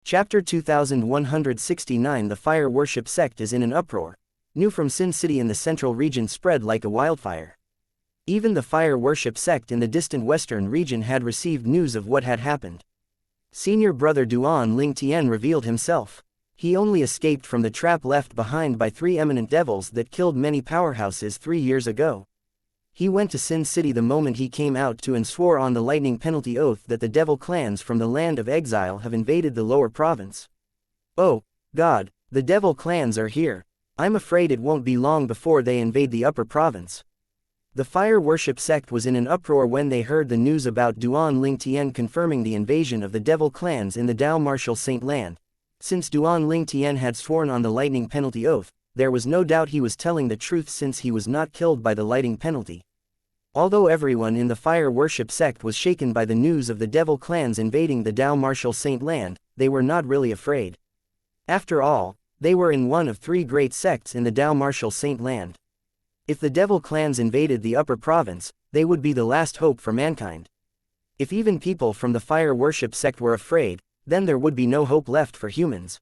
Chapter 2169 The Fire Worship Sect is in an uproar. New from Sin City in the central region spread like a wildfire. Even the Fire Worship Sect in the distant western region had received news of what had happened. Senior brother Duan Ling Tian revealed himself. He only escaped from the trap left behind by 3 eminent devils that killed many powerhouses 3 years ago. He went to Sin City the moment he came out to and swore on the lightning penalty oath that the devil clans from the land of exile have invaded the lower province. Oh, God, the devil clans are here. I'm afraid it won't be long before they invade the upper province. The Fire Worship Sect was in an uproar when they heard the news about Duan Ling Tian confirming the invasion of the devil clans in the Dao Martial Saint Land. Since Duan Ling Tian had sworn on the lightning penalty oath, there was no doubt he was telling the truth since he was not killed by the lightning penalty. Although everyone in the Fire Worship Sect was shaken by the news of the devil clans invading the Dao Martial Saint Land, they were not really afraid. After all, they were in one of 3 great sects in the Dao Martial Saint Land. If the devil clans invaded the upper province, they would be the last hope for mankind. If even people from the Fire Worship Sect were afraid, then there would be no hope left for humans.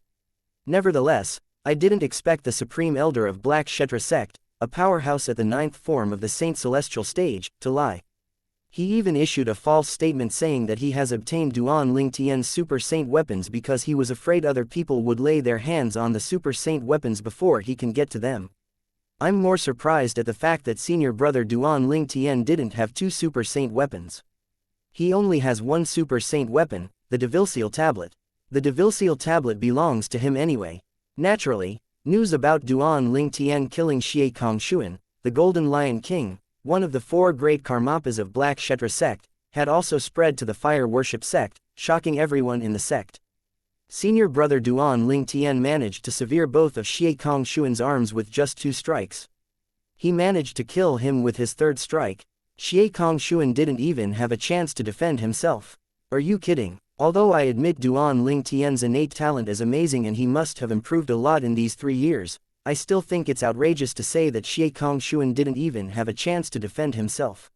Nevertheless, I didn't expect the Supreme Elder of Black Kshetra Sect, a powerhouse at the 9th form of the Saint Celestial Stage, to lie. He even issued a false statement saying that he has obtained Duan Ling Tian's Super Saint weapons because he was afraid other people would lay their hands on the Super Saint weapons before he can get to them. I'm more surprised at the fact that senior brother Duan Ling Tian didn't have 2 Super Saint weapons. He only has 1 Super Saint weapon, the devil-seal tablet. The devil-seal tablet belongs to him anyway. Naturally, news about Duan Ling Tian killing Xianxia, the Golden Lion King, one of the 4 great karmapas of Black Kshetra Sect, had also spread to the Fire Worship Sect, shocking everyone in the sect. Senior brother Duan Ling Tian managed to sever both of Xianxia's arms with just 2 strikes. He managed to kill him with his 3rd strike. Xianxia didn't even have a chance to defend himself. Are you kidding? Although I admit Duan Ling Tian's innate talent is amazing and he must have improved a lot in these 3 years, I still think it's outrageous to say that Xianxia didn't even have a chance to defend himself.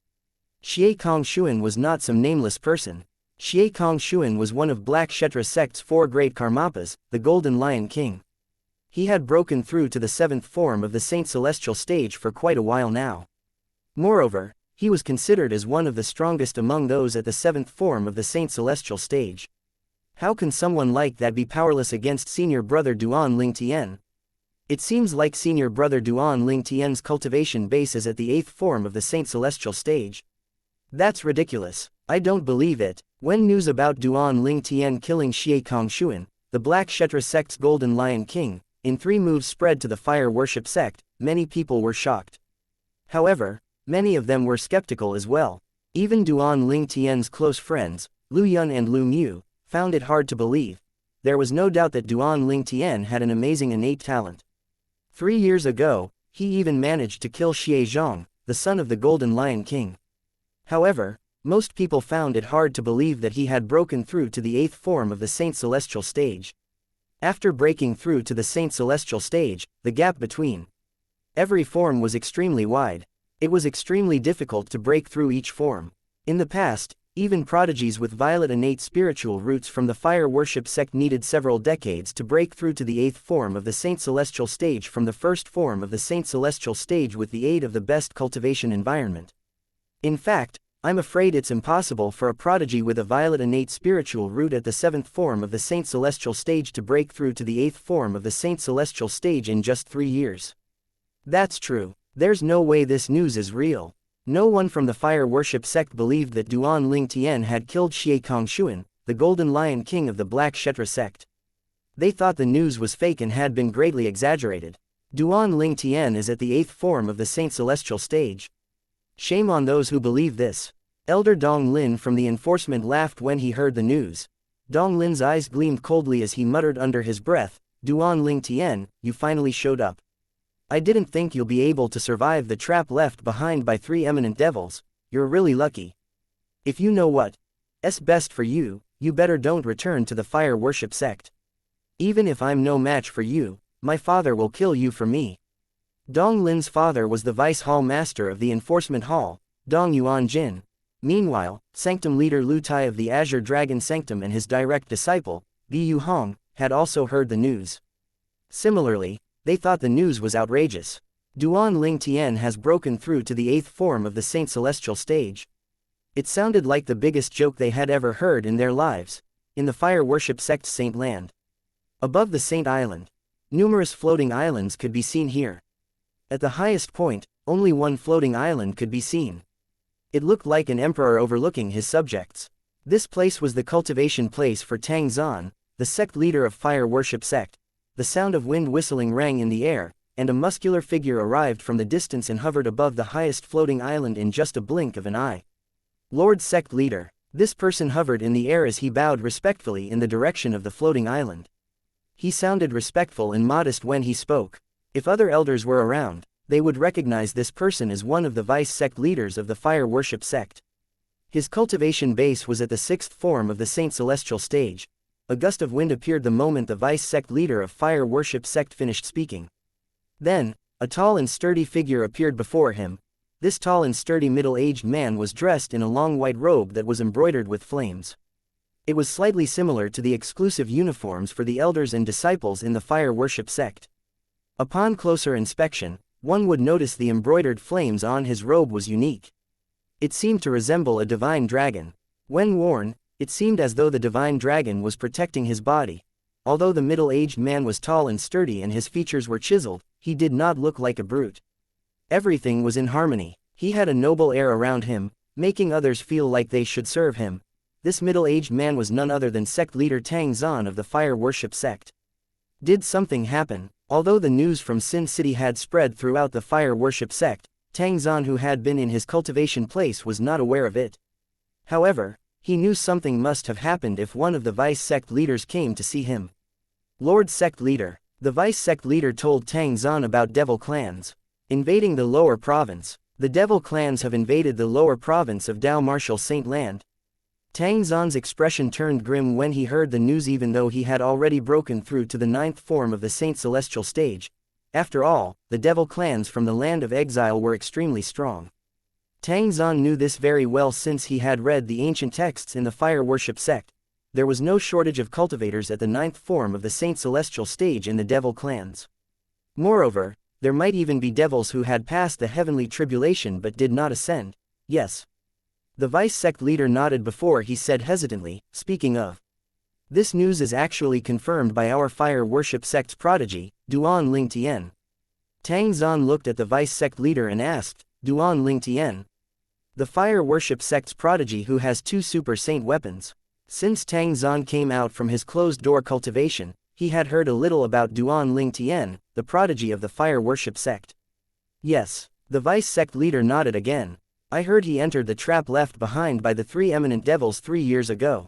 Xianxia was not some nameless person. Xianxia was one of Black Kshetra Sect's 4 great karmapas, the Golden Lion King. He had broken through to the 7th form of the Saint Celestial Stage for quite a while now. Moreover, he was considered as one of the strongest among those at the 7th form of the Saint Celestial Stage. How can someone like that be powerless against senior brother Duan Ling Tian? It seems like senior brother Duan Ling Tian's cultivation base is at the 8th form of the Saint Celestial Stage. That's ridiculous. I don't believe it. When news about Duan Ling Tian killing Xianxia, the Black Kshetra Sect's Golden Lion King, in 3 moves spread to the Fire Worship Sect, many people were shocked. However, many of them were skeptical as well. Even Duan Ling Tian's close friends, Lu Yun and Lu Mu, found it hard to believe. There was no doubt that Duan Ling Tian had an amazing innate talent. 3 years ago, he even managed to kill Xie Zhang, the son of the Golden Lion King. However, most people found it hard to believe that he had broken through to the 8th form of the Saint Celestial Stage. After breaking through to the Saint Celestial Stage, the gap between every form was extremely wide. It was extremely difficult to break through each form. In the past, even prodigies with violet innate spiritual roots from the Fire Worship Sect needed several decades to break through to the 8th form of the Saint Celestial Stage from the 1st form of the Saint Celestial Stage with the aid of the best cultivation environment. In fact, I'm afraid it's impossible for a prodigy with a violet innate spiritual root at the 7th form of the Saint Celestial Stage to break through to the 8th form of the Saint Celestial Stage in just 3 years. That's true. There's no way this news is real. No one from the Fire Worship Sect believed that Duan Ling Tian had killed Xianxia, the Golden Lion King of the Black Kshetra Sect. They thought the news was fake and had been greatly exaggerated. Duan Ling Tian is at the 8th form of the Saint Celestial Stage. Shame on those who believe this. Elder Dong Lin from the enforcement laughed when he heard the news. Dong Lin's eyes gleamed coldly as he muttered under his breath, Duan Ling Tian, you finally showed up. I didn't think you'll be able to survive the trap left behind by 3 eminent devils. You're really lucky. If you know what's best for you, you better don't return to the Fire Worship Sect. Even if I'm no match for you, my father will kill you for me. Dong Lin's father was the vice hall master of the enforcement hall, Dong Yuan Jin. Meanwhile, Sanctum leader Lu Tai of the Azure Dragon Sanctum and his direct disciple, Bu Hong, had also heard the news. Similarly, they thought the news was outrageous. Duan Ling Tian has broken through to the 8th form of the Saint Celestial stage. It sounded like the biggest joke they had ever heard in their lives. In the fire worship sect Saint Land. Above the Saint Island, numerous floating islands could be seen here. At the highest point, only one floating island could be seen. It looked like an emperor overlooking his subjects. This place was the cultivation place for Tang Zan, the sect leader of fire worship sect. The sound of wind whistling rang in the air, and a muscular figure arrived from the distance and hovered above the highest floating island in just a blink of an eye. Lord Sect Leader. This person hovered in the air as he bowed respectfully in the direction of the floating island. He sounded respectful and modest when he spoke. If other elders were around, they would recognize this person as one of the vice sect leaders of the fire worship sect. His cultivation base was at the 6th form of the Saint Celestial stage. A gust of wind appeared the moment the vice sect leader of fire worship sect finished speaking. Then, a tall and sturdy figure appeared before him. This tall and sturdy middle-aged man was dressed in a long white robe that was embroidered with flames. It was slightly similar to the exclusive uniforms for the elders and disciples in the fire worship sect. Upon closer inspection, one would notice the embroidered flames on his robe was unique. It seemed to resemble a divine dragon. When worn, it seemed as though the divine dragon was protecting his body. Although the middle-aged man was tall and sturdy and his features were chiseled, he did not look like a brute. Everything was in harmony. He had a noble air around him, making others feel like they should serve him. This middle-aged man was none other than sect leader Tang Zan of the fire worship sect. Did something happen? Although the news from Sin City had spread throughout the fire worship sect, Tang Zan, who had been in his cultivation place, was not aware of it. However, he knew something must have happened if one of the vice sect leaders came to see him. Lord Sect Leader. The vice sect leader told Tang Zan about devil clans invading the lower province. The devil clans have invaded the lower province of Dao Martial Saint Land. Tang Zan's expression turned grim when he heard the news, even though he had already broken through to the 9th form of the Saint Celestial stage. After all, the devil clans from the land of exile were extremely strong. Tang Zan knew this very well since he had read the ancient texts in the fire worship sect. There was no shortage of cultivators at the 9th form of the Saint Celestial stage in the devil clans. Moreover, there might even be devils who had passed the heavenly tribulation but did not ascend. Yes. The vice sect leader nodded before he said hesitantly, speaking of. This news is actually confirmed by our fire worship sect's prodigy, Duan Ling Tian. Tang Zan looked at the vice sect leader and asked, Duan Ling Tian? The fire worship sect's prodigy who has 2 super saint weapons. Since Tang Zan came out from his closed-door cultivation, he had heard a little about Duan Ling Tian, the prodigy of the fire worship sect. Yes, the vice sect leader nodded again. I heard he entered the trap left behind by the 3 eminent devils 3 years ago.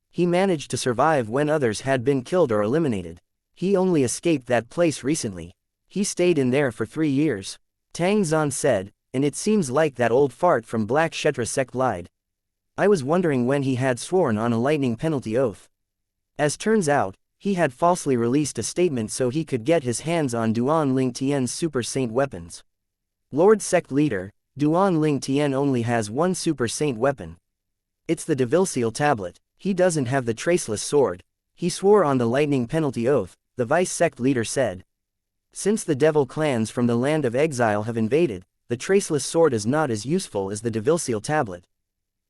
He managed to survive when others had been killed or eliminated. He only escaped that place recently. He stayed in there for 3 years. Tang Zan said, and it seems like that old fart from Black Kshetra sect lied. I was wondering when he had sworn on a lightning penalty oath. As turns out, he had falsely released a statement so he could get his hands on Duan Ling Tian's super saint weapons. Lord Sect Leader, Duan Ling Tian only has 1 super saint weapon. It's the devil-seal tablet. He doesn't have the traceless sword. He swore on the lightning penalty oath, the vice sect leader said. Since the devil clans from the land of exile have invaded, the traceless sword is not as useful as the devil-seal tablet.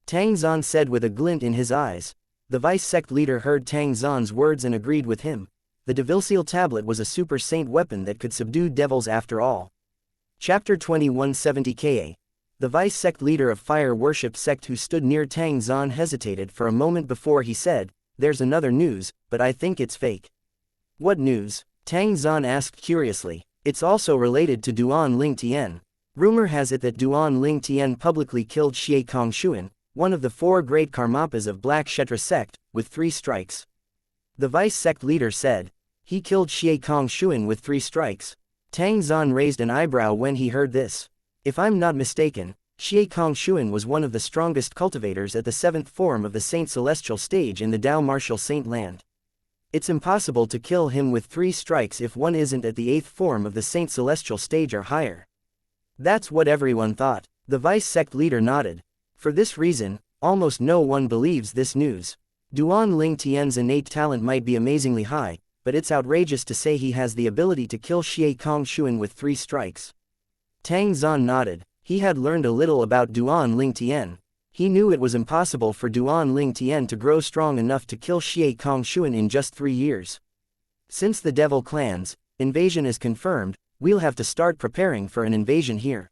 Tang Zan said with a glint in his eyes. The vice sect leader heard Tang Zan's words and agreed with him. The devil-seal tablet was a super saint weapon that could subdue devils after all. Chapter 2170 Ka. The vice sect leader of fire worship sect who stood near Tang Zan hesitated for a moment before he said, There's another news, but I think it's fake. What news? Tang Zan asked curiously. It's also related to Duan Ling Tian. Rumor has it that Duan Ling Tian publicly killed Xie Kongshuan, one of the 4 great Karmapas of Black Kshetra sect, with 3 strikes. The vice sect leader said. He killed Xie Kongshuan with 3 strikes. Tang Zan raised an eyebrow when he heard this. If I'm not mistaken, Xie Kongshuan was one of the strongest cultivators at the 7th form of the Saint Celestial stage in the Dao Martial Saint Land. It's impossible to kill him with 3 strikes if one isn't at the 8th form of the Saint Celestial stage or higher. That's what everyone thought. The vice sect leader nodded. For this reason, almost no one believes this news. Duan Ling Tian's innate talent might be amazingly high, but it's outrageous to say he has the ability to kill Xie Kongshuan with 3 strikes. Tang Zan nodded. He had learned a little about Duan Ling Tian. He knew it was impossible for Duan Ling Tian to grow strong enough to kill Xie Kongshuan in just 3 years. Since the Devil Clan's invasion is confirmed, we'll have to start preparing for an invasion here.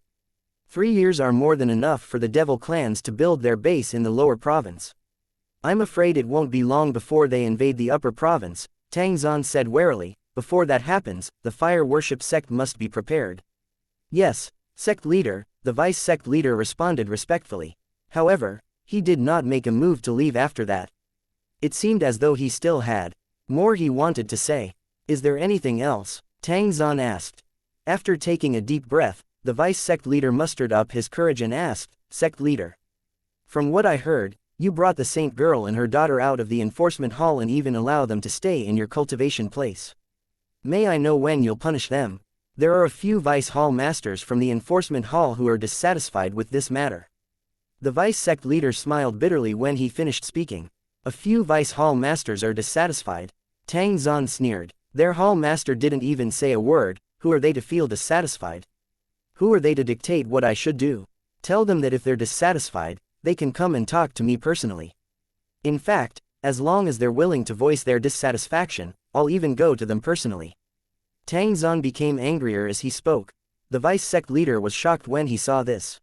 3 years are more than enough for the Devil Clans to build their base in the lower province. I'm afraid it won't be long before they invade the upper province, Tang Zan said warily. Before that happens, the fire worship sect must be prepared. Yes, sect leader, the vice sect leader responded respectfully. However, he did not make a move to leave after that. It seemed as though he still had more he wanted to say. Is there anything else? Tang Zan asked. After taking a deep breath, the vice sect leader mustered up his courage and asked, Sect leader. From what I heard, you brought the saint girl and her daughter out of the enforcement hall and even allow them to stay in your cultivation place. May I know when you'll punish them? There are a few vice hall masters from the enforcement hall who are dissatisfied with this matter. The vice sect leader smiled bitterly when he finished speaking. A few vice hall masters are dissatisfied. Tang Zan sneered. Their hall master didn't even say a word. Who are they to feel dissatisfied? Who are they to dictate what I should do? Tell them that if they're dissatisfied, they can come and talk to me personally. In fact, as long as they're willing to voice their dissatisfaction, I'll even go to them personally. Tang Zan became angrier as he spoke. The vice sect leader was shocked when he saw this.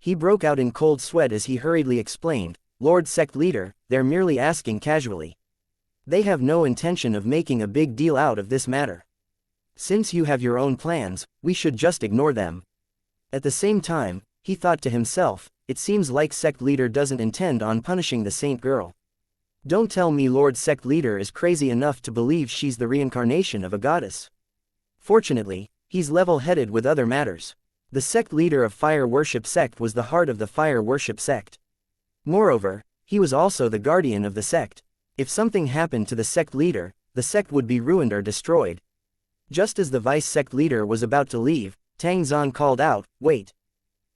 He broke out in cold sweat as he hurriedly explained, Lord Sect Leader, they're merely asking casually. They have no intention of making a big deal out of this matter. Since you have your own plans, we should just ignore them. At the same time, he thought to himself, it seems like Sect Leader doesn't intend on punishing the saint girl. Don't tell me Lord Sect Leader is crazy enough to believe she's the reincarnation of a goddess. Fortunately, he's level-headed with other matters. The sect leader of Fire Worship Sect was the heart of the Fire Worship Sect. Moreover, he was also the guardian of the sect. If something happened to the sect leader, the sect would be ruined or destroyed. Just as the vice sect leader was about to leave, Tang Zan called out, wait.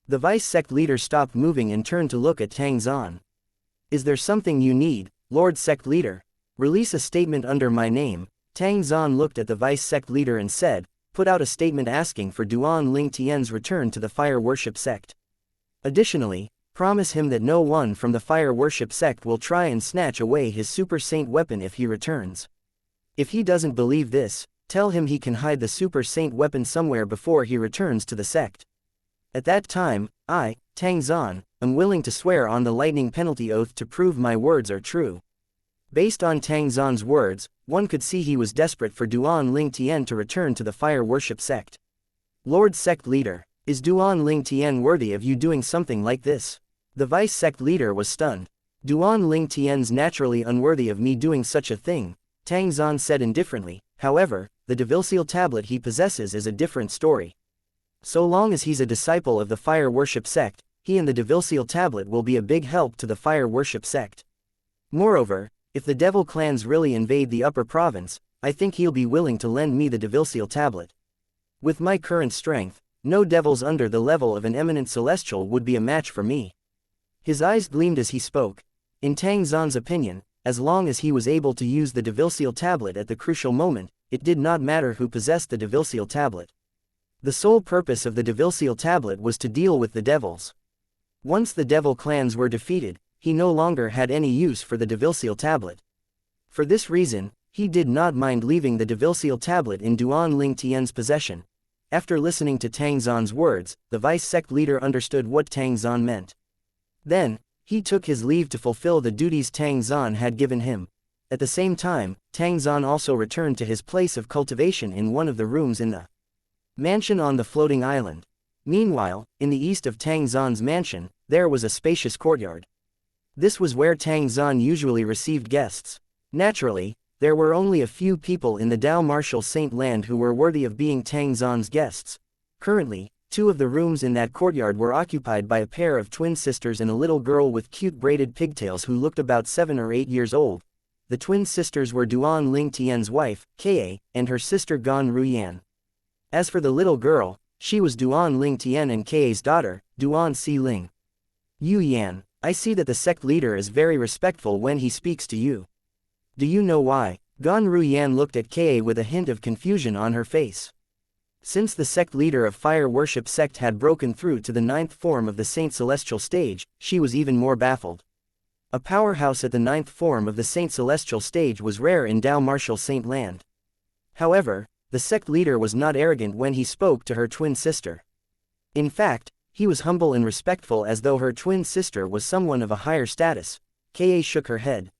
The vice sect leader stopped moving and turned to look at Tang Zan. Is there something you need, Lord Sect Leader? Release a statement under my name. Tang Zan looked at the vice sect leader and said, put out a statement asking for Duan Ling Tian's return to the Fire Worship Sect. Additionally, promise him that no one from the Fire Worship Sect will try and snatch away his Super Saint weapon if he returns. If he doesn't believe this, tell him he can hide the Super Saint weapon somewhere before he returns to the sect. At that time, I, Tang Zan, am willing to swear on the lightning penalty oath to prove my words are true. Based on Tang Zan's words, one could see he was desperate for Duan Ling Tian to return to the Fire Worship Sect. Lord Sect Leader, is Duan Ling Tian worthy of you doing something like this? The vice sect leader was stunned. Duan Ling Tian's naturally unworthy of me doing such a thing, Tang Zan said indifferently. However, the devil-seal tablet he possesses is a different story. So long as he's a disciple of the Fire Worship Sect, he and the devil-seal tablet will be a big help to the Fire Worship Sect. Moreover, if the devil clans really invade the upper province, I think he'll be willing to lend me the devil-seal tablet. With my current strength, no devils under the level of an eminent celestial would be a match for me. His eyes gleamed as he spoke. In Tang Zan's opinion, as long as he was able to use the devil-seal tablet at the crucial moment, it did not matter who possessed the devil-seal tablet. The sole purpose of the devil-seal tablet was to deal with the devils. Once the devil clans were defeated, he no longer had any use for the devil-seal tablet. For this reason, he did not mind leaving the devil-seal tablet in Duan Ling Tian's possession. After listening to Tang Zan's words, the vice sect leader understood what Tang Zan meant. Then, he took his leave to fulfill the duties Tang Zan had given him. At the same time, Tang Zan also returned to his place of cultivation in one of the rooms in the mansion on the floating island. Meanwhile, in the east of Tang Zan's mansion, there was a spacious courtyard. This was where Tang Zan usually received guests. Naturally, there were only a few people in the Dao Martial Saint Land who were worthy of being Tang Zan's guests. Currently, 2 of the rooms in that courtyard were occupied by a pair of twin sisters and a little girl with cute braided pigtails who looked about 7 or 8 years old. The twin sisters were Duan Ling Tian's wife, Ka, and her sister Gan Ruyan. As for the little girl, she was Duan Ling Tian and Ka's daughter, Duan Si Ling. Yu Yan. I see that the sect leader is very respectful when he speaks to you. Do you know why? Gan Ruyan looked at Ka with a hint of confusion on her face. Since the sect leader of fire worship sect had broken through to the 9th form of the Saint Celestial stage, she was even more baffled. A powerhouse at the 9th form of the Saint Celestial stage was rare in Dao Martial Saint Land. However, the sect leader was not arrogant when he spoke to her twin sister. In fact, he was humble and respectful as though her twin sister was someone of a higher status. Ka shook her head.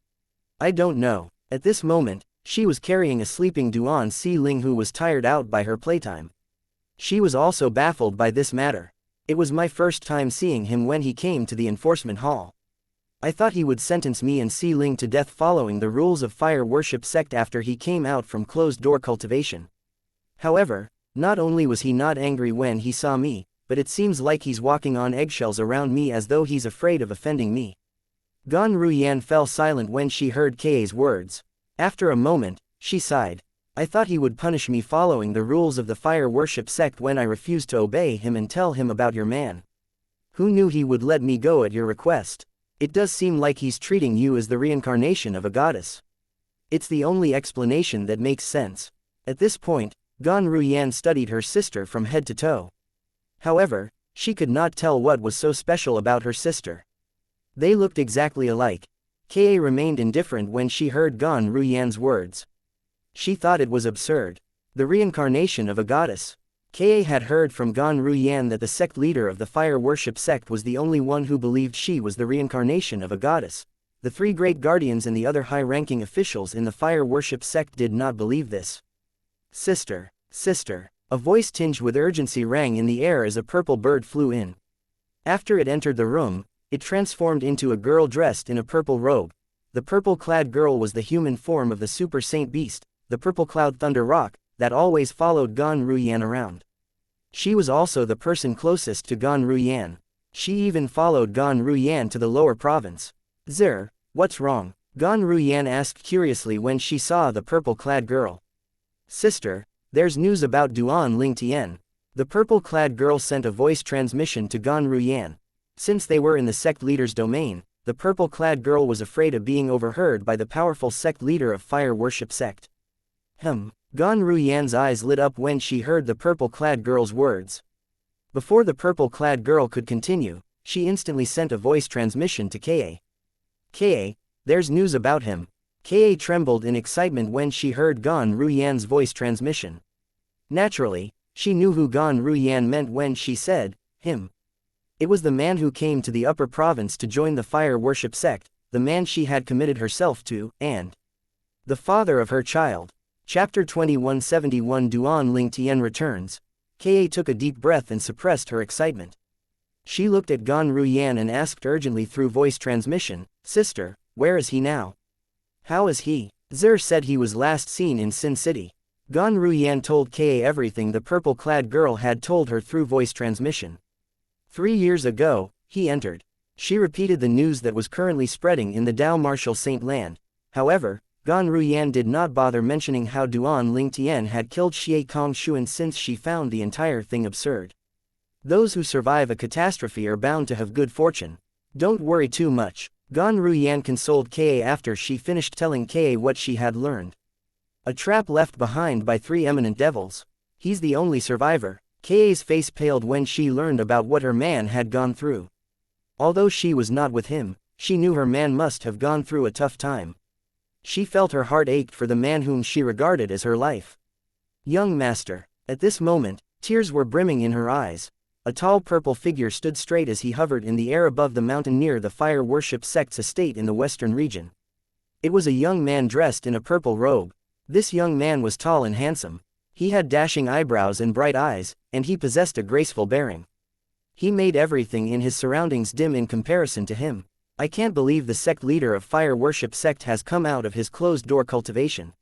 I don't know. At this moment, she was carrying a sleeping Duan Si Ling who was tired out by her playtime. She was also baffled by this matter. It was my first time seeing him when he came to the enforcement hall. I thought he would sentence me and Si Ling to death following the rules of fire worship sect after he came out from closed-door cultivation. However, not only was he not angry when he saw me, but it seems like he's walking on eggshells around me as though he's afraid of offending me. Gan Ruyan fell silent when she heard Ka's words. After a moment, she sighed. I thought he would punish me following the rules of the fire worship sect when I refused to obey him and tell him about your man. Who knew he would let me go at your request? It does seem like he's treating you as the reincarnation of a goddess. It's the only explanation that makes sense. At this point, Gan Ruyan studied her sister from head to toe. However, she could not tell what was so special about her sister. They looked exactly alike. Ka remained indifferent when she heard Gan Ruyan's words. She thought it was absurd. The reincarnation of a goddess. Ka had heard from Gan Ruyan that the sect leader of the fire worship sect was the only one who believed she was the reincarnation of a goddess. The 3 great guardians and the other high-ranking officials in the fire worship sect did not believe this. Sister, sister. A voice tinged with urgency rang in the air as a purple bird flew in. After it entered the room, it transformed into a girl dressed in a purple robe. The purple-clad girl was the human form of the Super Saint Beast, the purple cloud Thunder Rock, that always followed Gan Ruyan around. She was also the person closest to Gan Ruyan. She even followed Gan Ruyan to the lower province. Zer, what's wrong? Gan Ruyan asked curiously when she saw the purple-clad girl. Sister, there's news about Duan Ling Tian. The purple-clad girl sent a voice transmission to Gan Ruyan. Since they were in the sect leader's domain, the purple-clad girl was afraid of being overheard by the powerful sect leader of fire worship sect. Gan Ruyan's eyes lit up when she heard the purple-clad girl's words. Before the purple-clad girl could continue, she instantly sent a voice transmission to Ka. Ka, there's news about him. Ka trembled in excitement when she heard Gan Ruyan's voice transmission. Naturally, she knew who Gan Ruyan meant when she said, him. It was the man who came to the upper province to join the fire worship sect, the man she had committed herself to, and the father of her child. Chapter 2171 Duan Ling Tian returns. Ka took a deep breath and suppressed her excitement. She looked at Gan Ruyan and asked urgently through voice transmission, Sister, where is he now? How is he? Zer said he was last seen in Sin City. Gan Ruyan told Ka everything the purple-clad girl had told her through voice transmission. 3 years ago, he entered. She repeated the news that was currently spreading in the Dao Martial Saint Land. However, Gan Ruyan did not bother mentioning how Duan Ling Tian had killed Xie Kong Xuan since she found the entire thing absurd. Those who survive a catastrophe are bound to have good fortune. Don't worry too much. Gan Ruyan consoled Ka after she finished telling Ka what she had learned. A trap left behind by 3 eminent devils. He's the only survivor. Ka's face paled when she learned about what her man had gone through. Although she was not with him, she knew her man must have gone through a tough time. She felt her heart ached for the man whom she regarded as her life. Young master. At this moment, tears were brimming in her eyes. A tall purple figure stood straight as he hovered in the air above the mountain near the fire worship sect's estate in the western region. It was a young man dressed in a purple robe. This young man was tall and handsome. He had dashing eyebrows and bright eyes, and he possessed a graceful bearing. He made everything in his surroundings dim in comparison to him. I can't believe the sect leader of fire worship sect has come out of his closed-door cultivation.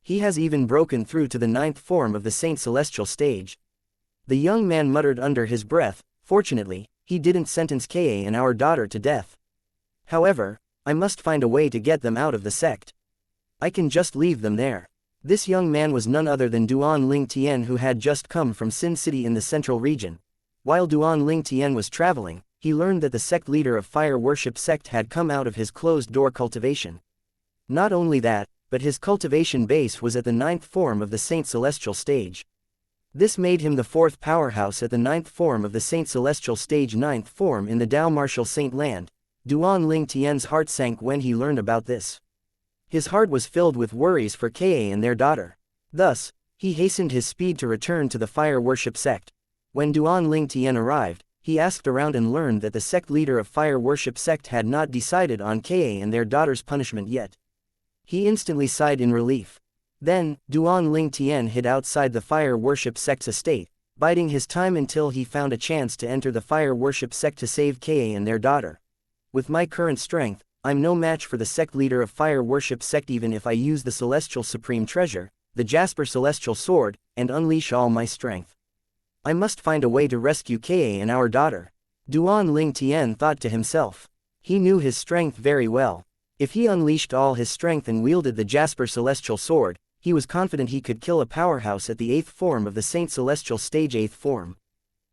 He has even broken through to the 9th form of the Saint Celestial stage. The young man muttered under his breath, fortunately, he didn't sentence Ka and our daughter to death. However, I must find a way to get them out of the sect. I can just leave them there. This young man was none other than Duan Ling Tian, who had just come from Sin City in the central region. While Duan Ling Tian was traveling, he learned that the sect leader of fire worship sect had come out of his closed-door cultivation. Not only that, but his cultivation base was at the 9th form of the Saint Celestial stage. This made him the 4th powerhouse at the 9th form of the Saint Celestial stage, 9th form in the Tao Martial Saint Land. Duan Ling Tian's heart sank when he learned about this. His heart was filled with worries for Ka and their daughter. Thus, he hastened his speed to return to the fire worship sect. When Duan Ling Tian arrived, he asked around and learned that the sect leader of fire worship sect had not decided on Ka and their daughter's punishment yet. He instantly sighed in relief. Then, Duan Ling Tian hid outside the fire worship sect's estate, biding his time until he found a chance to enter the fire worship sect to save Ka and their daughter. With my current strength, I'm no match for the sect leader of fire worship sect even if I use the celestial supreme treasure, the Jasper celestial sword, and unleash all my strength. I must find a way to rescue Ka and our daughter. Duan Ling Tian thought to himself. He knew his strength very well. If he unleashed all his strength and wielded the Jasper celestial sword, he was confident he could kill a powerhouse at the 8th form of the Saint Celestial stage, 8th form.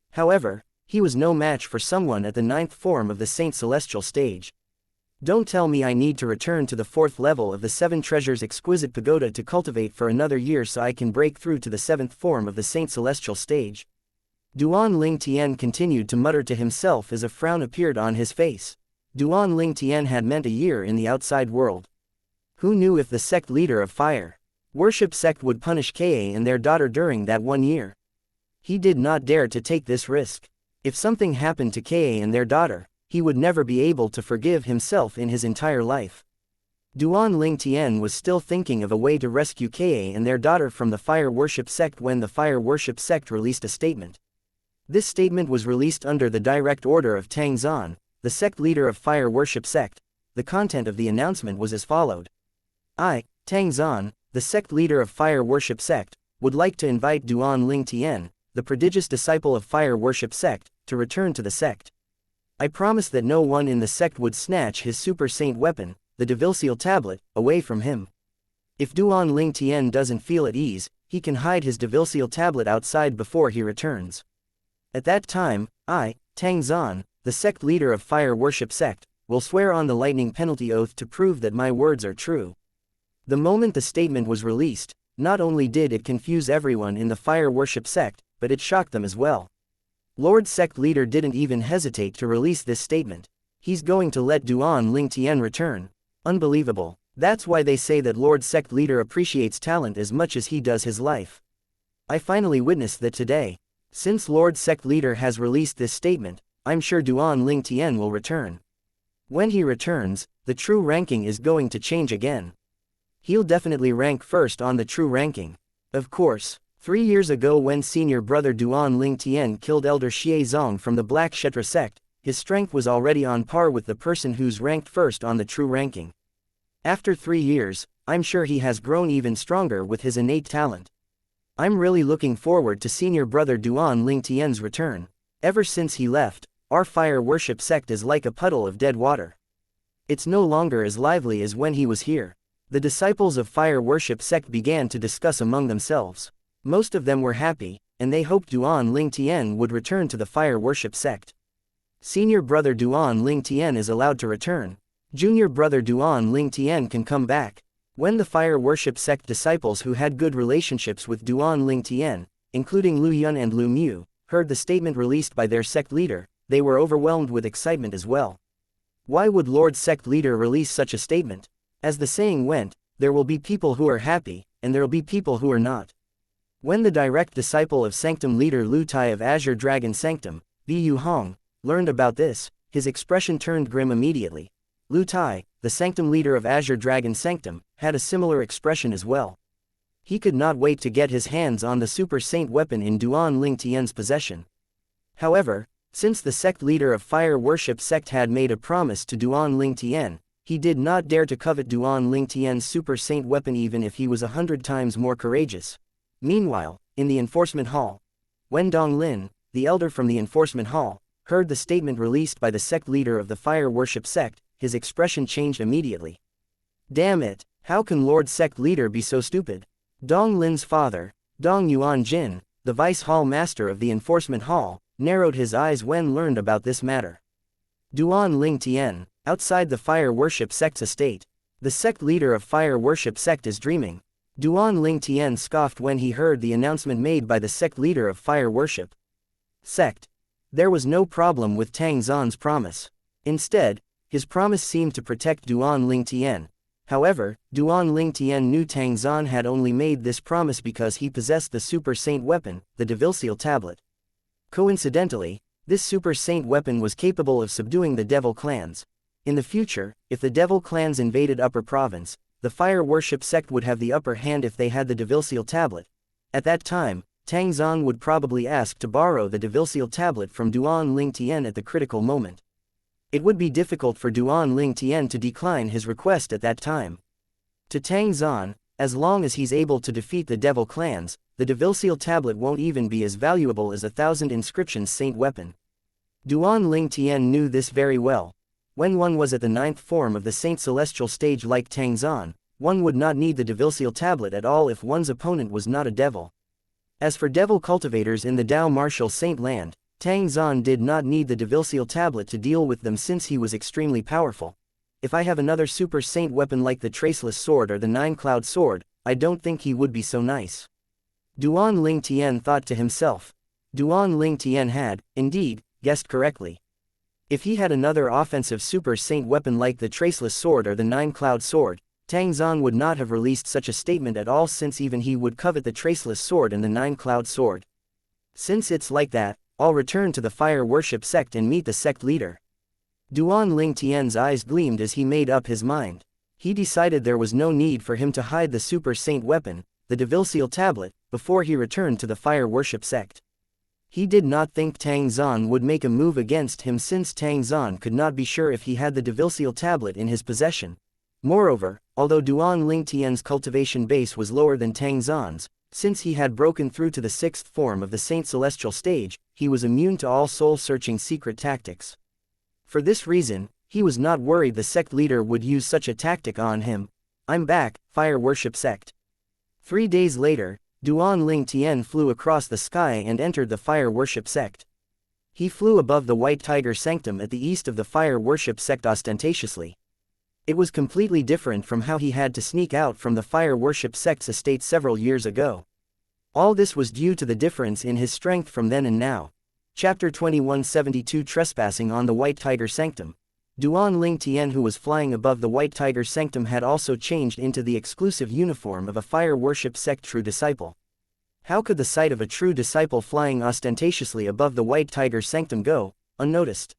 However, he was no match for someone at the 9th form of the Saint Celestial stage. Don't tell me I need to return to the 4th level of the 7 Treasures Exquisite Pagoda to cultivate for another year so I can break through to the 7th form of the Saint Celestial stage. Duan Ling Tian continued to mutter to himself as a frown appeared on his face. Duan Ling Tian had meant a year in the outside world. Who knew if the sect leader of fire worship sect would punish Ka and their daughter during that 1 year? He did not dare to take this risk. If something happened to Ka and their daughter, he would never be able to forgive himself in his entire life. Duan Ling Tian was still thinking of a way to rescue Ka and their daughter from the fire worship sect when the fire worship sect released a statement. This statement was released under the direct order of Tang Zan, the sect leader of fire worship sect. The content of the announcement was as followed. I, Tang Zan, the sect leader of fire worship sect, would like to invite Duan Ling Tian, the prodigious disciple of fire worship sect, to return to the sect. I promise that no one in the sect would snatch his super saint weapon, the devil-seal tablet, away from him. If Duan Ling Tian doesn't feel at ease, he can hide his devil-seal tablet outside before he returns. At that time, I, Tang Zan, the sect leader of fire worship sect, will swear on the lightning penalty oath to prove that my words are true. The moment the statement was released, not only did it confuse everyone in the fire worship sect, but it shocked them as well. Lord sect leader didn't even hesitate to release this statement. He's going to let Duan Ling Tian return. Unbelievable. That's why they say that Lord sect leader appreciates talent as much as he does his life. I finally witnessed that today. Since Lord sect leader has released this statement, I'm sure Duan Ling Tian will return. When he returns, the true ranking is going to change again. He'll definitely rank first on the true ranking. Of course, 3 years ago when senior brother Duan Ling Tian killed elder Xie Zong from the Black Kshetra sect, his strength was already on par with the person who's ranked first on the true ranking. After 3 years, I'm sure he has grown even stronger with his innate talent. I'm really looking forward to senior brother Duan Ling Tian's return. Ever since he left, our fire worship sect is like a puddle of dead water. It's no longer as lively as when he was here. The disciples of fire worship sect began to discuss among themselves. Most of them were happy, and they hoped Duan Ling Tian would return to the fire worship sect. Senior brother Duan Ling Tian is allowed to return. Junior brother Duan Ling Tian can come back. When the fire worship sect disciples who had good relationships with Duan Ling Tian, including Lu Yun and Lu Mu, heard the statement released by their sect leader, they were overwhelmed with excitement as well. Why would Lord sect leader release such a statement? As the saying went, there will be people who are happy, and there will be people who are not. When the direct disciple of Sanctum leader Lu Tai of Azure Dragon Sanctum, Bi Yu Hong, learned about this, his expression turned grim immediately. Lu Tai, the Sanctum leader of Azure Dragon Sanctum, had a similar expression as well. He could not wait to get his hands on the super saint weapon in Duan Ling Tian's possession. However, since the sect leader of fire worship sect had made a promise to Duan Ling Tian, he did not dare to covet Duan Ling Tian's super saint weapon even if he was 100 times more courageous. Meanwhile, in the enforcement hall, when Dong Lin, the elder from the enforcement hall, heard the statement released by the sect leader of the fire worship sect, his expression changed immediately. Damn it, how can Lord sect leader be so stupid? Dong Lin's father, Dong Yuan Jin, the vice hall master of the enforcement hall, narrowed his eyes when learned about this matter. Duan Ling Tian, outside the fire worship sect's estate. The sect leader of fire worship sect is dreaming. Duan Ling Tian scoffed when he heard the announcement made by the sect leader of fire worship sect. There was no problem with Tang Xuan's promise. Instead, his promise seemed to protect Duan Ling Tian. However, Duan Ling Tian knew Tang Xuan had only made this promise because he possessed the super saint weapon, the devil-seal tablet. Coincidentally, this super saint weapon was capable of subduing the devil clans. In the future, if the devil clans invaded Upper Province, the fire worship sect would have the upper hand if they had the devil-seal tablet. At that time, Tang Xuan would probably ask to borrow the devil-seal tablet from Duan Ling Tian at the critical moment. It would be difficult for Duan Ling Tian to decline his request at that time. To Tang Xuan, as long as he's able to defeat the devil clans, the devil-seal tablet won't even be as valuable as 1,000 inscriptions saint weapon. Duan Ling Tian knew this very well. When one was at the 9th form of the saint celestial stage like Tang Xuan, one would not need the devil-seal tablet at all if one's opponent was not a devil. As for devil cultivators in the Dao martial saint land, Tang Xuan did not need the devil-seal tablet to deal with them since he was extremely powerful. If I have another super saint weapon like the traceless sword or the 9-cloud sword, I don't think he would be so nice. Duan Ling Tian thought to himself. Duan Ling Tian had, indeed, guessed correctly. If he had another offensive super saint weapon like the traceless sword or the 9-cloud sword, Tang Xuan would not have released such a statement at all since even he would covet the traceless sword and the 9-cloud sword. Since it's like that, I'll return to the fire worship sect and meet the sect leader. Duan Ling Tian's eyes gleamed as he made up his mind. He decided there was no need for him to hide the super saint weapon, the devil-seal tablet, before he returned to the fire worship sect. He did not think Tang Xuan would make a move against him since Tang Xuan could not be sure if he had the devil-seal tablet in his possession. Moreover, although Duan Ling Tian's cultivation base was lower than Tang Xuan's, since he had broken through to the 6th form of the Saint Celestial stage, he was immune to all soul-searching secret tactics. For this reason, he was not worried the sect leader would use such a tactic on him. I'm back, fire worship sect. 3 days later, Duan Ling Tian flew across the sky and entered the fire worship sect. He flew above the White Tiger Sanctum at the east of the fire worship sect ostentatiously. It was completely different from how he had to sneak out from the fire worship sect's estate several years ago. All this was due to the difference in his strength from then and now. Chapter 2172 Trespassing on the White Tiger Sanctum. Duan Ling Tian, who was flying above the White Tiger Sanctum, had also changed into the exclusive uniform of a fire worship sect true disciple. How could the sight of a true disciple flying ostentatiously above the White Tiger Sanctum go unnoticed?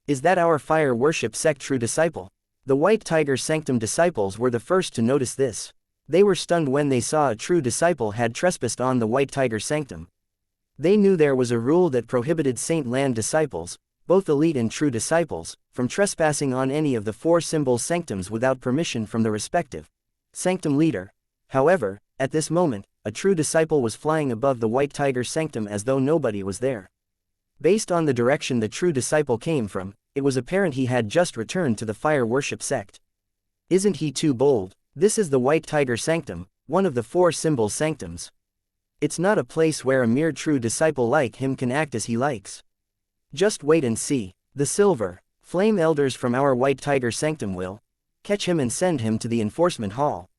Is that our fire worship sect true disciple? The White Tiger Sanctum disciples were the first to notice this. They were stunned when they saw a true disciple had trespassed on the White Tiger Sanctum. They knew there was a rule that prohibited Saint Land disciples, both elite and true disciples, from trespassing on any of the 4 symbol sanctums without permission from the respective sanctum leader. However, at this moment, a true disciple was flying above the White Tiger Sanctum as though nobody was there. Based on the direction the true disciple came from, it was apparent he had just returned to the fire worship sect. Isn't he too bold? This is the White Tiger Sanctum, one of the 4 symbol sanctums. It's not a place where a mere true disciple like him can act as he likes. Just wait and see. The silver flame elders from our White Tiger Sanctum will catch him and send him to the enforcement hall.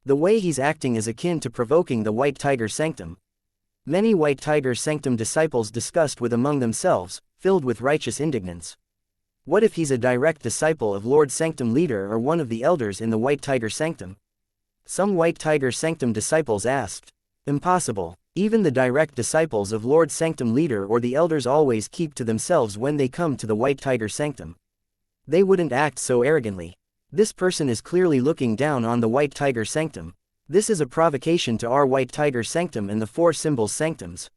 The way he's acting is akin to provoking the White Tiger Sanctum. Many White Tiger Sanctum disciples discussed with among themselves, filled with righteous indignance. What if he's a direct disciple of Lord Sanctum Leader or one of the elders in the White Tiger Sanctum? Some White Tiger Sanctum disciples asked. Impossible. Even the direct disciples of Lord Sanctum Leader or the elders always keep to themselves when they come to the White Tiger Sanctum. They wouldn't act so arrogantly. This person is clearly looking down on the White Tiger Sanctum. This is a provocation to our White Tiger Sanctum and the 4 symbol sanctums.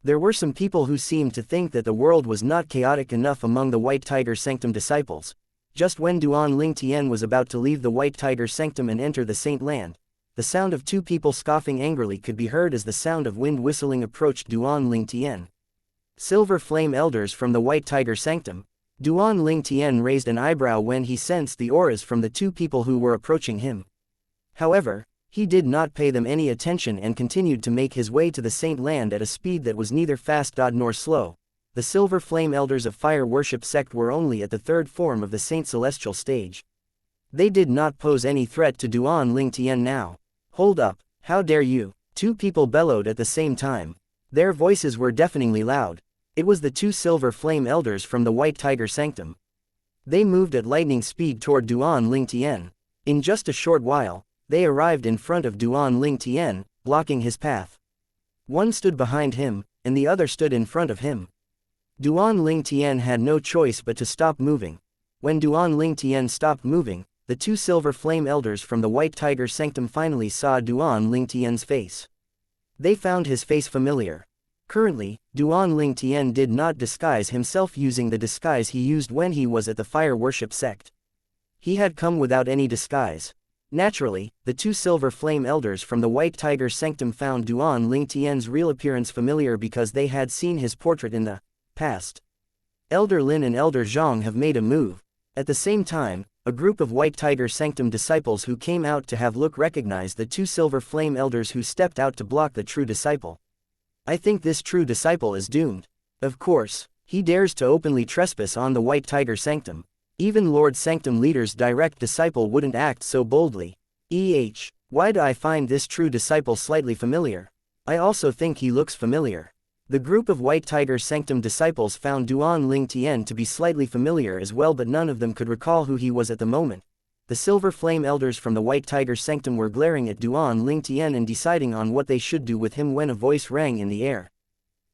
There were some people who seemed to think that the world was not chaotic enough among the White Tiger Sanctum disciples. Just when Duan Ling Tian was about to leave the White Tiger Sanctum and enter the Saint Land, the sound of 2 people scoffing angrily could be heard as the sound of wind whistling approached Duan Ling Tian. Silver flame elders from the White Tiger Sanctum. Duan Ling Tian raised an eyebrow when he sensed the auras from the 2 people who were approaching him. However, he did not pay them any attention and continued to make his way to the Saint Land at a speed that was neither fast nor slow. the Silver Flame Elders of Fire Worship Sect were only at the third form of the Saint Celestial stage. They did not pose any threat to Duan Ling Tian now. Hold up, how dare you? Two people bellowed at the same time. Their voices were deafeningly loud. It was the two Silver Flame Elders from the White Tiger Sanctum. They moved at lightning speed toward Duan Ling Tian. In just a short while, they arrived in front of Duan Ling Tian, blocking his path. One stood behind him, and the other stood in front of him. Duan Ling Tian had no choice but to stop moving. When Duan Ling Tian stopped moving, the two Silver Flame Elders from the White Tiger Sanctum finally saw Duan Ling Tian's face. They found his face familiar. Currently, Duan Ling Tian did not disguise himself using the disguise he used when he was at the Fire Worship Sect. He had come without any disguise. Naturally, the two Silver Flame Elders from the White Tiger Sanctum found Duan Ling Tian's real appearance familiar because they had seen his portrait in the past. Elder Lin and Elder Zhang have made a move. At the same time, a group of White Tiger Sanctum disciples who came out to have a look recognized the two Silver Flame Elders who stepped out to block the true disciple. I think this true disciple is doomed. Of course, he dares to openly trespass on the White Tiger Sanctum. Even Lord Sanctum Leader's direct disciple wouldn't act so boldly. Why do I find this true disciple slightly familiar? I also think he looks familiar. The group of White Tiger Sanctum disciples found Duan Ling Tian to be slightly familiar as well, but none of them could recall who he was at the moment. The Silver Flame Elders from the White Tiger Sanctum were glaring at Duan Ling Tian and deciding on what they should do with him when a voice rang in the air.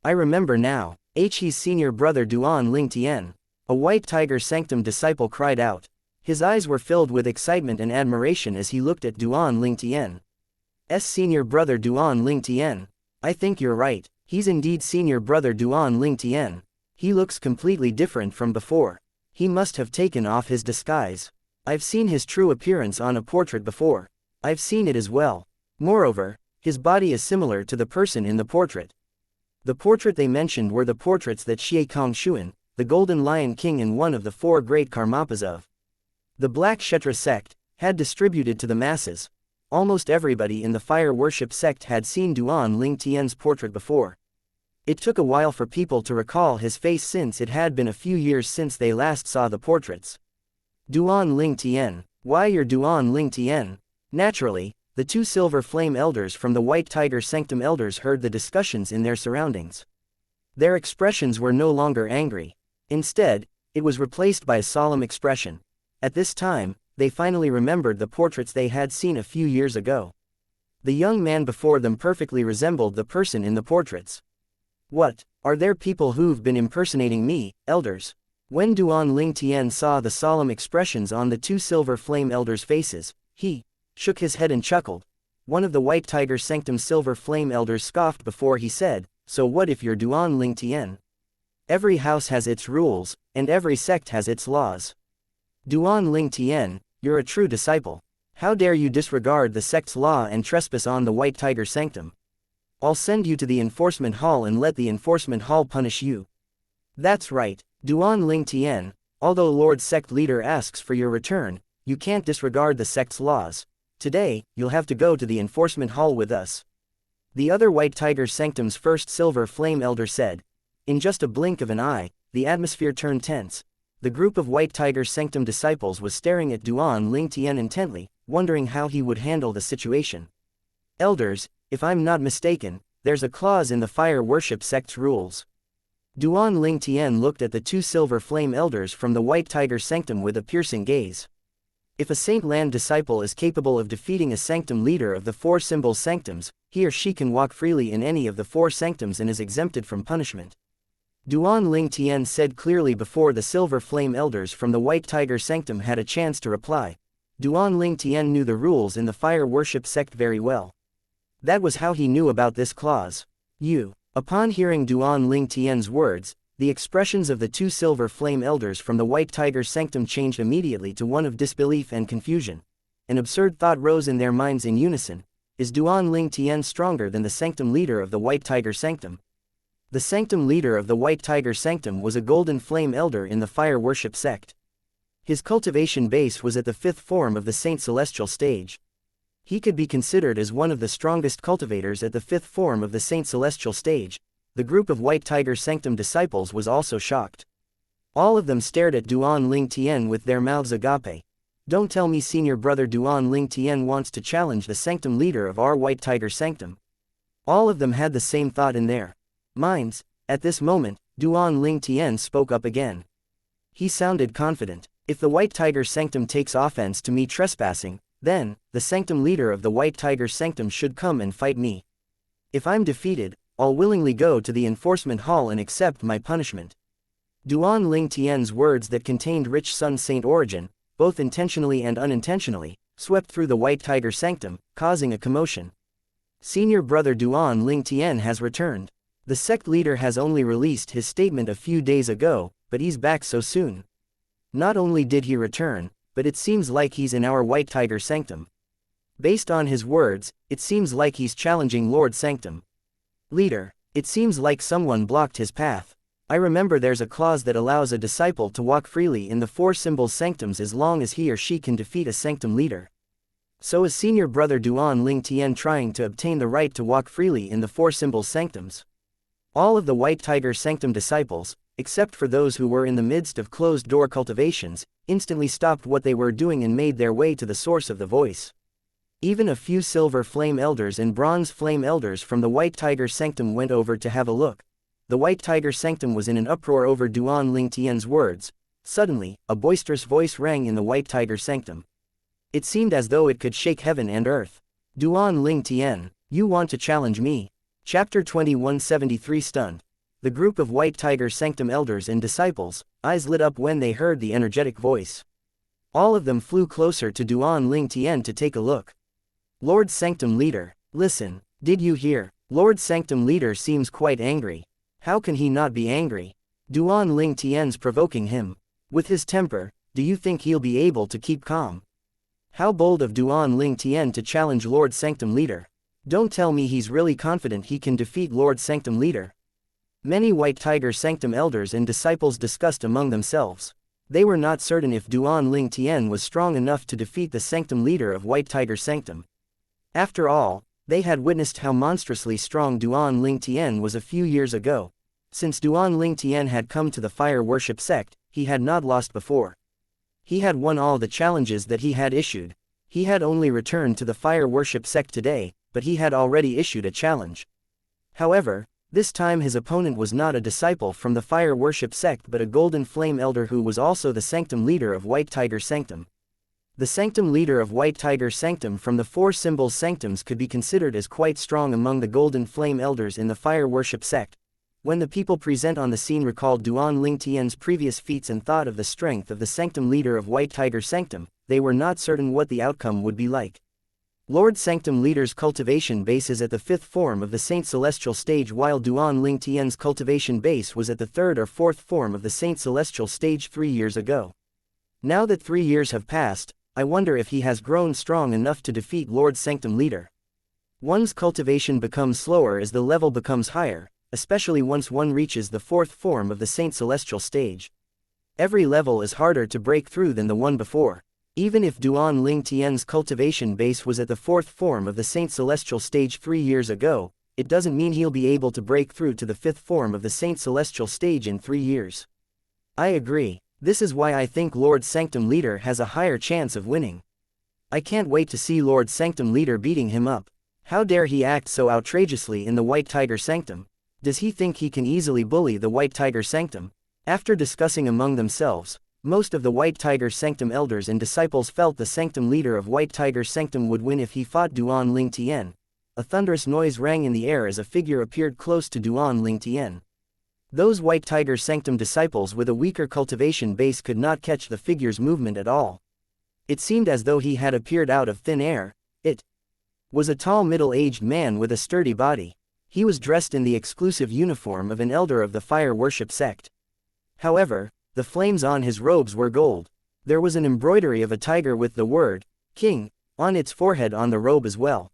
I remember now. His senior brother Duan Ling Tian. A White Tiger Sanctum disciple cried out. His eyes were filled with excitement and admiration as he looked at Duan Ling Tian's senior brother Duan Ling Tian. I think you're right, he's indeed senior brother Duan Ling Tian. He looks completely different from before. He must have taken off his disguise. I've seen his true appearance on a portrait before. I've seen it as well. Moreover, his body is similar to the person in the portrait. The portrait they mentioned were the portraits that Xie Kongshuan, the Golden Lion King and one of the four great Karmapas of the Black Kshetra sect, had distributed to the masses. Almost everybody in the Fire Worship sect had seen Duan Ling Tian's portrait before. It took a while for people to recall his face since it had been a few years since they last saw the portraits. Duan Ling Tian. Why you're Duan Ling Tian? Naturally, the two Silver Flame Elders from the White Tiger Sanctum Elders heard the discussions in their surroundings. Their expressions were no longer angry. Instead, it was replaced by a solemn expression. At this time, they finally remembered the portraits they had seen a few years ago. The young man before them perfectly resembled the person in the portraits. What, are there people who've been impersonating me, elders? When Duan Ling Tian saw the solemn expressions on the two Silver Flame Elders' faces, he shook his head and chuckled. One of the White Tiger Sanctum Silver Flame Elders scoffed before he said, "So what if you're Duan Ling Tian? Every house has its rules, and every sect has its laws. Duan Ling Tian, you're a true disciple. How dare you disregard the sect's law and trespass on the White Tiger Sanctum? I'll send you to the enforcement hall and let the enforcement hall punish you." That's right, Duan Ling Tian, although Lord Sect Leader asks for your return, you can't disregard the sect's laws. Today, you'll have to go to the enforcement hall with us. The other White Tiger Sanctum's first Silver Flame Elder said. In just a blink of an eye, the atmosphere turned tense. The group of White Tiger Sanctum disciples was staring at Duan Ling Tian intently, wondering how he would handle the situation. Elders, if I'm not mistaken, there's a clause in the Fire Worship sect's rules. Duan Ling Tian looked at the two Silver Flame Elders from the White Tiger Sanctum with a piercing gaze. If a Saint Land disciple is capable of defeating a Sanctum leader of the four symbol sanctums, he or she can walk freely in any of the four sanctums and is exempted from punishment. Duan Ling Tian said clearly before the Silver Flame Elders from the White Tiger Sanctum had a chance to reply. Duan Ling Tian knew the rules in the Fire Worship sect very well. That was how he knew about this clause. Upon hearing Duan Ling Tian's words, the expressions of the two Silver Flame Elders from the White Tiger Sanctum changed immediately to one of disbelief and confusion. An absurd thought rose in their minds in unison. Is Duan Ling Tian stronger than the Sanctum leader of the White Tiger Sanctum? The Sanctum leader of the White Tiger Sanctum was a Golden Flame Elder in the Fire Worship sect. His cultivation base was at the fifth form of the Saint Celestial stage. He could be considered as one of the strongest cultivators at the fifth form of the Saint Celestial stage. the group of White Tiger Sanctum disciples was also shocked. All of them stared at Duan Ling Tian with their mouths agape. Don't tell me senior brother Duan Ling Tian wants to challenge the sanctum leader of our White Tiger Sanctum. All of them had the same thought in their minds. At this moment, Duan Ling Tian spoke up again. He sounded confident. If the White Tiger Sanctum takes offense to me trespassing, then, the sanctum leader of the White Tiger Sanctum should come and fight me. If I'm defeated, I'll willingly go to the enforcement hall and accept my punishment. Duan Ling Tian's words that contained rich Sun Saint origin, both intentionally and unintentionally, swept through the White Tiger Sanctum, causing a commotion. Senior brother Duan Ling Tian has returned. The sect leader has only released his statement a few days ago, but he's back so soon. Not only did he return, but it seems like he's in our White Tiger Sanctum. Based on his words, it seems like he's challenging Lord Sanctum. Leader, it seems like someone blocked his path. I remember there's a clause that allows a disciple to walk freely in the four symbols sanctums as long as he or she can defeat a sanctum leader. So is senior brother Duan Ling Tian trying to obtain the right to walk freely in the four symbols sanctums? All of the White Tiger Sanctum disciples, except for those who were in the midst of closed-door cultivations, instantly stopped what they were doing and made their way to the source of the voice. Even a few silver flame elders and bronze flame elders from the White Tiger Sanctum went over to have a look. The White Tiger Sanctum was in an uproar over Duan Ling Tian's words. Suddenly, a boisterous voice rang in the White Tiger Sanctum. It seemed as though it could shake heaven and earth. Duan Ling Tian, you want to challenge me? Chapter 2173 Stunned. The group of White Tiger Sanctum elders and disciples, eyes lit up when they heard the energetic voice. All of them flew closer to Duan Ling Tian to take a look. Lord Sanctum Leader, listen, did you hear? Lord Sanctum Leader seems quite angry. How can he not be angry? Duan Ling Tian's provoking him. With his temper, do you think he'll be able to keep calm? How bold of Duan Ling Tian to challenge Lord Sanctum Leader. Don't tell me he's really confident he can defeat Lord Sanctum Leader. Many White Tiger Sanctum elders and disciples discussed among themselves. They were not certain if Duan Ling Tian was strong enough to defeat the Sanctum Leader of White Tiger Sanctum. After all, they had witnessed how monstrously strong Duan Ling Tian was a few years ago. Since Duan Ling Tian had come to the fire worship sect, he had not lost before. He had won all the challenges that he had issued. He had only returned to the fire worship sect today, but he had already issued a challenge. However, this time his opponent was not a disciple from the fire worship sect but a golden flame elder who was also the sanctum leader of White Tiger Sanctum. The sanctum leader of White Tiger Sanctum from the four symbols sanctums could be considered as quite strong among the golden flame elders in the fire worship sect. When the people present on the scene recalled Duan Ling Tian's previous feats and thought of the strength of the sanctum leader of White Tiger Sanctum, they were not certain what the outcome would be like. Lord Sanctum Leader's cultivation base is at the fifth form of the Saint Celestial stage while Duan Ling Tian's cultivation base was at the third or fourth form of the Saint Celestial stage 3 years ago. Now that 3 years have passed, I wonder if he has grown strong enough to defeat Lord Sanctum Leader. One's cultivation becomes slower as the level becomes higher, especially once one reaches the fourth form of the Saint Celestial stage. Every level is harder to break through than the one before. Even if Duan Ling Tian's cultivation base was at the fourth form of the Saint Celestial stage 3 years ago, it doesn't mean he'll be able to break through to the fifth form of the Saint Celestial stage in 3 years. I agree. This is why I think Lord Sanctum Leader has a higher chance of winning. I can't wait to see Lord Sanctum Leader beating him up. How dare he act so outrageously in the White Tiger Sanctum? Does he think he can easily bully the White Tiger Sanctum? After discussing among themselves, most of the White Tiger Sanctum elders and disciples felt the Sanctum Leader of White Tiger Sanctum would win if he fought Duan Ling Tian. A thunderous noise rang in the air as a figure appeared close to Duan Ling Tian. Those White Tiger Sanctum disciples with a weaker cultivation base could not catch the figure's movement at all. It seemed as though he had appeared out of thin air. It was a tall middle-aged man with a sturdy body. He was dressed in the exclusive uniform of an elder of the fire worship sect. However, the flames on his robes were gold. There was an embroidery of a tiger with the word, King, on its forehead on the robe as well.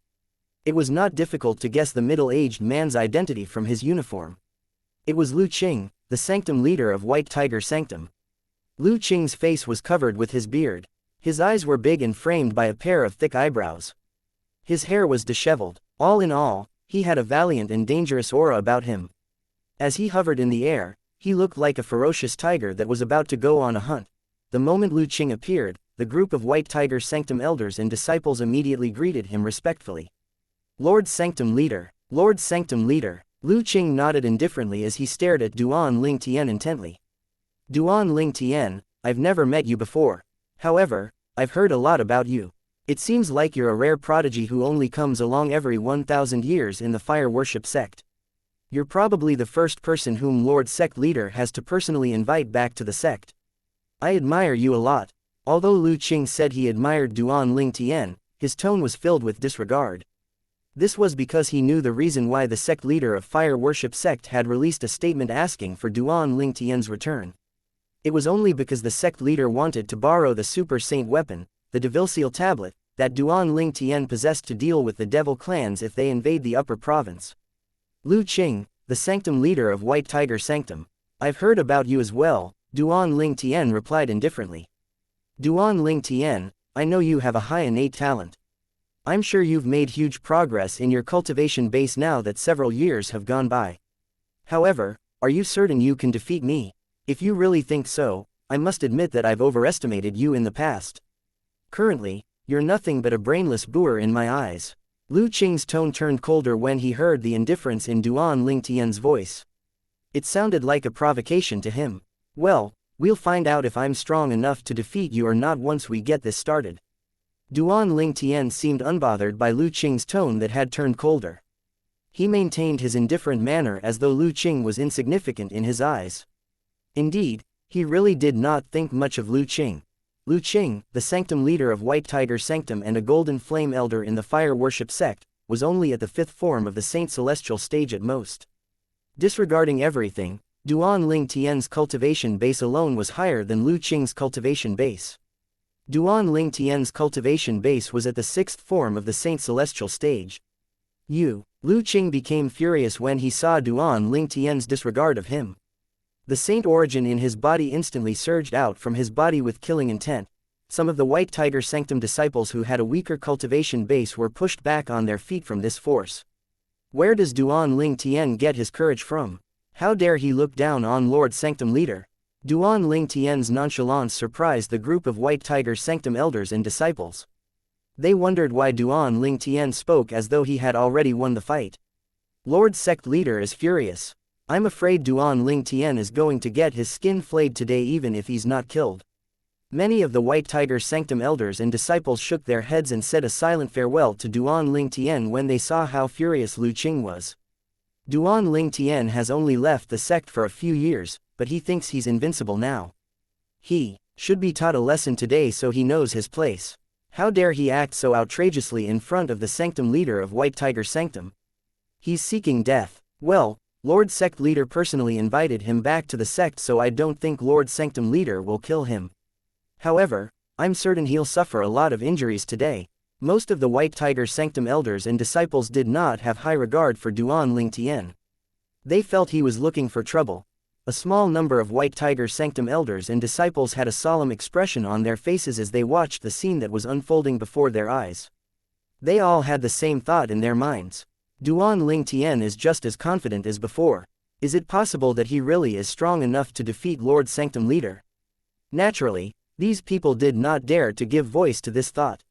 It was not difficult to guess the middle-aged man's identity from his uniform. It was Lu Qing, the Sanctum Leader of White Tiger Sanctum. Lu Qing's face was covered with his beard. His eyes were big and framed by a pair of thick eyebrows. His hair was disheveled. All in all, he had a valiant and dangerous aura about him. As he hovered in the air, he looked like a ferocious tiger that was about to go on a hunt. The moment Lu Qing appeared, the group of White Tiger Sanctum elders and disciples immediately greeted him respectfully. Lord Sanctum Leader. Lord Sanctum Leader. Lu Qing nodded indifferently as he stared at Duan Ling Tian intently. Duan Ling Tian, I've never met you before. However, I've heard a lot about you. It seems like you're a rare prodigy who only comes along every 1,000 years in the fire worship sect. You're probably the first person whom Lord Sect Leader has to personally invite back to the sect. I admire you a lot. Although Lu Qing said he admired Duan Ling Tian, his tone was filled with disregard. This was because he knew the reason why the sect leader of fire worship sect had released a statement asking for Duan Ling Tian's return. It was only because the sect leader wanted to borrow the super saint weapon, the Devil Seal tablet, that Duan Ling Tian possessed to deal with the devil clans if they invade the upper province. Lu Qing, the sanctum leader of White Tiger Sanctum. I've heard about you as well, Duan Ling Tian replied indifferently. Duan Ling Tian, I know you have a high innate talent. I'm sure you've made huge progress in your cultivation base now that several years have gone by. However, are you certain you can defeat me? If you really think so, I must admit that I've overestimated you in the past. Currently, you're nothing but a brainless boor in my eyes. Lu Qing's tone turned colder when he heard the indifference in Duan Ling Tian's voice. It sounded like a provocation to him. Well, we'll find out if I'm strong enough to defeat you or not once we get this started. Duan Ling Tian seemed unbothered by Lu Qing's tone that had turned colder. He maintained his indifferent manner as though Lu Qing was insignificant in his eyes. Indeed, he really did not think much of Lu Qing. Lu Qing, the sanctum leader of White Tiger Sanctum and a golden flame elder in the fire worship sect, was only at the 5th form of the Saint Celestial stage at most. Disregarding everything, Duan Ling Tian's cultivation base alone was higher than Lu Qing's cultivation base. Duan Ling Tian's cultivation base was at the 6th form of the Saint Celestial stage. Lu Qing became furious when he saw Duan Ling Tian's disregard of him. The saint origin in his body instantly surged out from his body with killing intent. Some of the White Tiger Sanctum disciples who had a weaker cultivation base were pushed back on their feet from this force. Where does Duan Ling Tian get his courage from? How dare he look down on Lord Sanctum Leader? Duan Ling Tian's nonchalance surprised the group of White Tiger Sanctum elders and disciples. They wondered why Duan Ling Tian spoke as though he had already won the fight. Lord Sect Leader is furious. I'm afraid Duan Ling Tian is going to get his skin flayed today even if he's not killed. Many of the White Tiger Sanctum elders and disciples shook their heads and said a silent farewell to Duan Ling Tian when they saw how furious Lu Qing was. Duan Ling Tian has only left the sect for a few years, but he thinks he's invincible now. He should be taught a lesson today so he knows his place. How dare he act so outrageously in front of the sanctum leader of White Tiger Sanctum? He's seeking death. Well, Lord Sect Leader personally invited him back to the sect, so I don't think Lord Sanctum Leader will kill him. However, I'm certain he'll suffer a lot of injuries today. Most of the White Tiger Sanctum elders and disciples did not have high regard for Duan Ling Tian. They felt he was looking for trouble. A small number of White Tiger Sanctum elders and disciples had a solemn expression on their faces as they watched the scene that was unfolding before their eyes. They all had the same thought in their minds. Duan Ling Tian is just as confident as before. Is it possible that he really is strong enough to defeat Lord Sanctum Leader? Naturally, these people did not dare to give voice to this thought.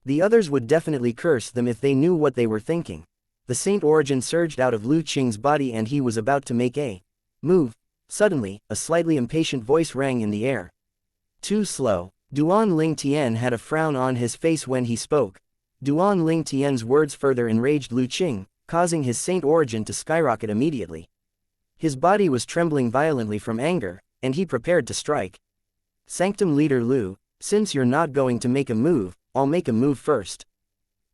The others would definitely curse them if they knew what they were thinking. The saint origin surged out of Lu Qing's body and he was about to make a move. Suddenly, a slightly impatient voice rang in the air. Too slow. Duan Ling Tian had a frown on his face when he spoke. Duan Ling Tian's words further enraged Lu Qing, causing his saint origin to skyrocket immediately. His body was trembling violently from anger, and he prepared to strike. Sanctum Leader Lu, since you're not going to make a move, I'll make a move first.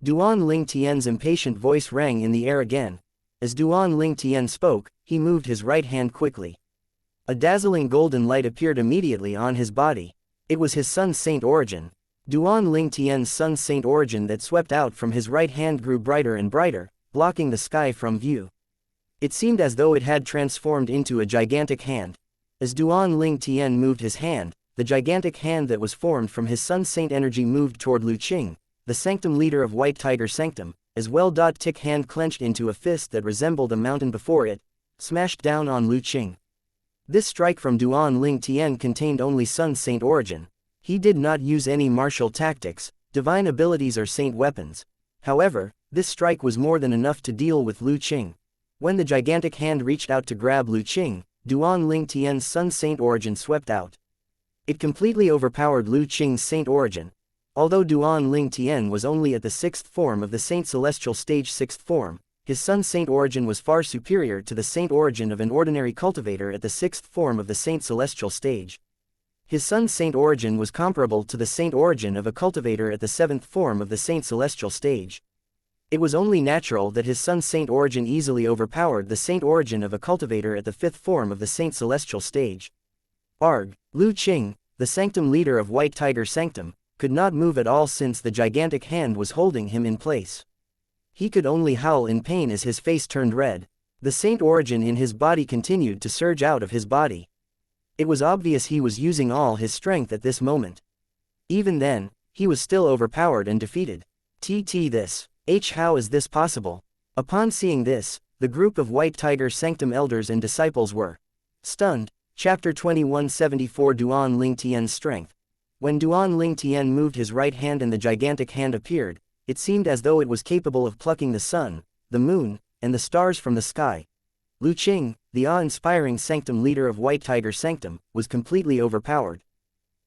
Duan Ling Tian's impatient voice rang in the air again. As Duan Ling Tian spoke, he moved his right hand quickly. A dazzling golden light appeared immediately on his body. It was his sun's saint origin. Duan Ling Tian's sun's saint origin that swept out from his right hand grew brighter and brighter, blocking the sky from view. It seemed as though it had transformed into a gigantic hand. As Duan Ling Tian moved his hand, the gigantic hand that was formed from his sun's saint energy moved toward Lu Qing, the sanctum leader of White Tiger Sanctum, as well. Tick hand clenched into a fist that resembled a mountain before it. smashed down on Lu Qing. This strike from Duan Ling Tian contained only Sun Saint origin. He did not use any martial tactics, divine abilities or saint weapons. However, this strike was more than enough to deal with Lu Qing. When the gigantic hand reached out to grab Lu Qing, Duan Ling Tian's Sun Saint origin swept out. It completely overpowered Lu Qing's saint origin. Although Duan Ling Tian was only at the 6th form of the Saint Celestial Stage 6th form, his Sun Saint origin was far superior to the saint origin of an ordinary cultivator at the 6th form of the Saint Celestial Stage. His Sun Saint origin was comparable to the saint origin of a cultivator at the 7th form of the Saint Celestial Stage. It was only natural that his Sun Saint origin easily overpowered the saint origin of a cultivator at the 5th form of the Saint Celestial Stage. Arg, Lu Qing, the sanctum leader of White Tiger Sanctum, could not move at all since the gigantic hand was holding him in place. He could only howl in pain as his face turned red. The saint origin in his body continued to surge out of his body. It was obvious he was using all his strength at this moment. Even then, he was still overpowered and defeated. This. How is this possible? Upon seeing this, the group of White Tiger Sanctum elders and disciples were stunned. Chapter 2174 Duan Ling Tian's Strength. When Duan Ling Tian moved his right hand and the gigantic hand appeared, it seemed as though it was capable of plucking the sun, the moon, and the stars from the sky. Lu Qing, the awe-inspiring sanctum leader of White Tiger Sanctum, was completely overpowered.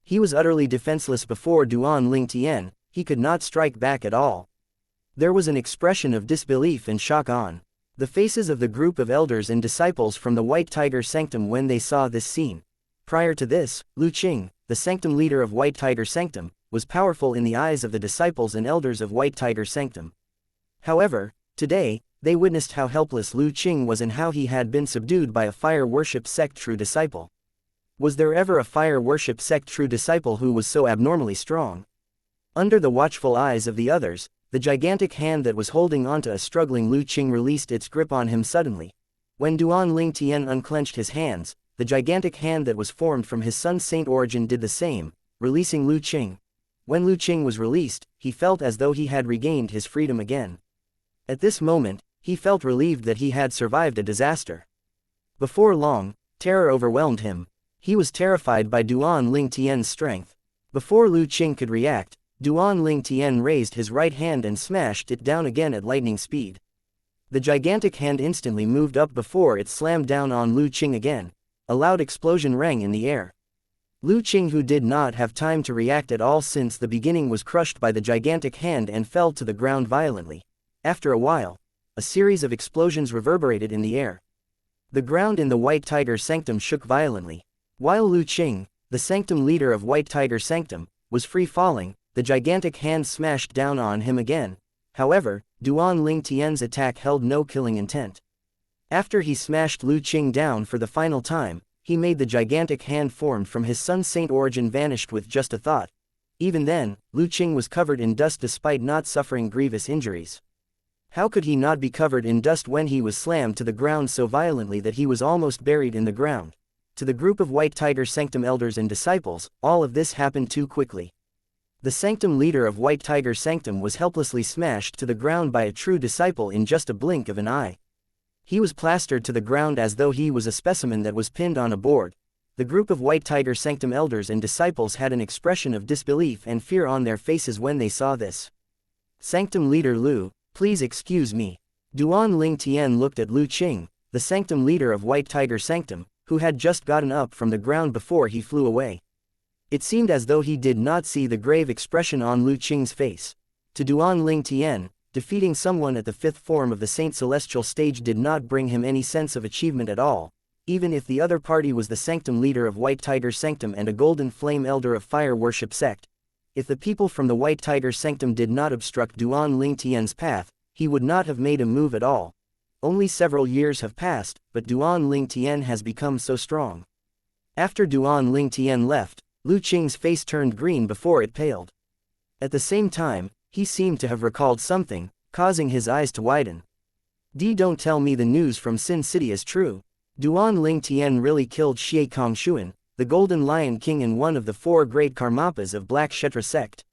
He was utterly defenseless before Duan Ling Tian. He could not strike back at all. There was an expression of disbelief and shock on the faces of the group of elders and disciples from the White Tiger Sanctum when they saw this scene. Prior to this, Lu Qing, the sanctum leader of White Tiger Sanctum, was powerful in the eyes of the disciples and elders of White Tiger Sanctum. However, today, they witnessed how helpless Lu Qing was and how he had been subdued by a fire worship sect true disciple. Was there ever a fire worship sect true disciple who was so abnormally strong? Under the watchful eyes of the others, the gigantic hand that was holding onto a struggling Lu Qing released its grip on him suddenly. When Duan Ling Tian unclenched his hands, the gigantic hand that was formed from his Sun Saint origin did the same, releasing Lu Qing. When Lu Qing was released, he felt as though he had regained his freedom again. At this moment, he felt relieved that he had survived a disaster. Before long, terror overwhelmed him. He was terrified by Duan Ling Tian's strength. Before Lu Qing could react, Duan Ling Tian raised his right hand and smashed it down again at lightning speed. The gigantic hand instantly moved up before it slammed down on Lu Qing again. A loud explosion rang in the air. Lu Qing, who did not have time to react at all since the beginning, was crushed by the gigantic hand and fell to the ground violently. After a while, a series of explosions reverberated in the air. The ground in the White Tiger Sanctum shook violently. While Lu Qing, the sanctum leader of White Tiger Sanctum, was free falling, the gigantic hand smashed down on him again. However, Duan Ling Tian's attack held no killing intent. After he smashed Lu Qing down for the final time, he made the gigantic hand formed from his Sun Saint origin vanished with just a thought. Even then, Lu Qing was covered in dust despite not suffering grievous injuries. How could he not be covered in dust when he was slammed to the ground so violently that he was almost buried in the ground? To the group of White Tiger Sanctum elders and disciples, all of this happened too quickly. The sanctum leader of White Tiger Sanctum was helplessly smashed to the ground by a true disciple in just a blink of an eye. He was plastered to the ground as though he was a specimen that was pinned on a board. The group of White Tiger Sanctum elders and disciples had an expression of disbelief and fear on their faces when they saw this. Sanctum leader Lu, please excuse me. Duan Ling Tian looked at Lu Qing, the sanctum leader of White Tiger Sanctum, who had just gotten up from the ground before he flew away. It seemed as though he did not see the grave expression on Lu Qing's face. To Duan Ling Tian, defeating someone at the 5th form of the Saint Celestial Stage did not bring him any sense of achievement at all, even if the other party was the sanctum leader of White Tiger Sanctum and a Golden Flame elder of Fire Worship Sect. If the people from the White Tiger Sanctum did not obstruct Duan Ling Tian's path, he would not have made a move at all. Only several years have passed, but Duan Ling Tian has become so strong. After Duan Ling Tian left, Lu Qing's face turned green before it paled. At the same time, he seemed to have recalled something, causing his eyes to widen. Don't tell me the news from Sin City is true. Duan Ling Tian really killed Xie Kongshuan, the Golden Lion King and one of the 4 great Karmapas of Black Kshetra sect.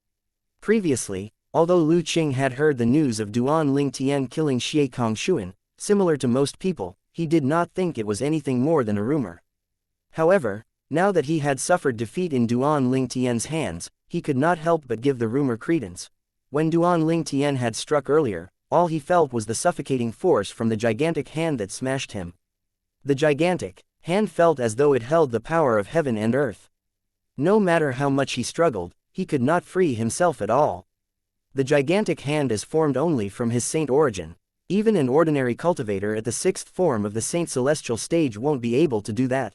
Previously, although Lu Qing had heard the news of Duan Ling Tian killing Xie Kongshuan, similar to most people, he did not think it was anything more than a rumor. However, now that he had suffered defeat in Duan Ling Tian's hands, he could not help but give the rumor credence. When Duan Ling Tian had struck earlier, all he felt was the suffocating force from the gigantic hand that smashed him. The gigantic hand felt as though it held the power of heaven and earth. No matter how much he struggled, he could not free himself at all. The gigantic hand is formed only from his saint origin. Even an ordinary cultivator at the 6th form of the Saint Celestial stage won't be able to do that.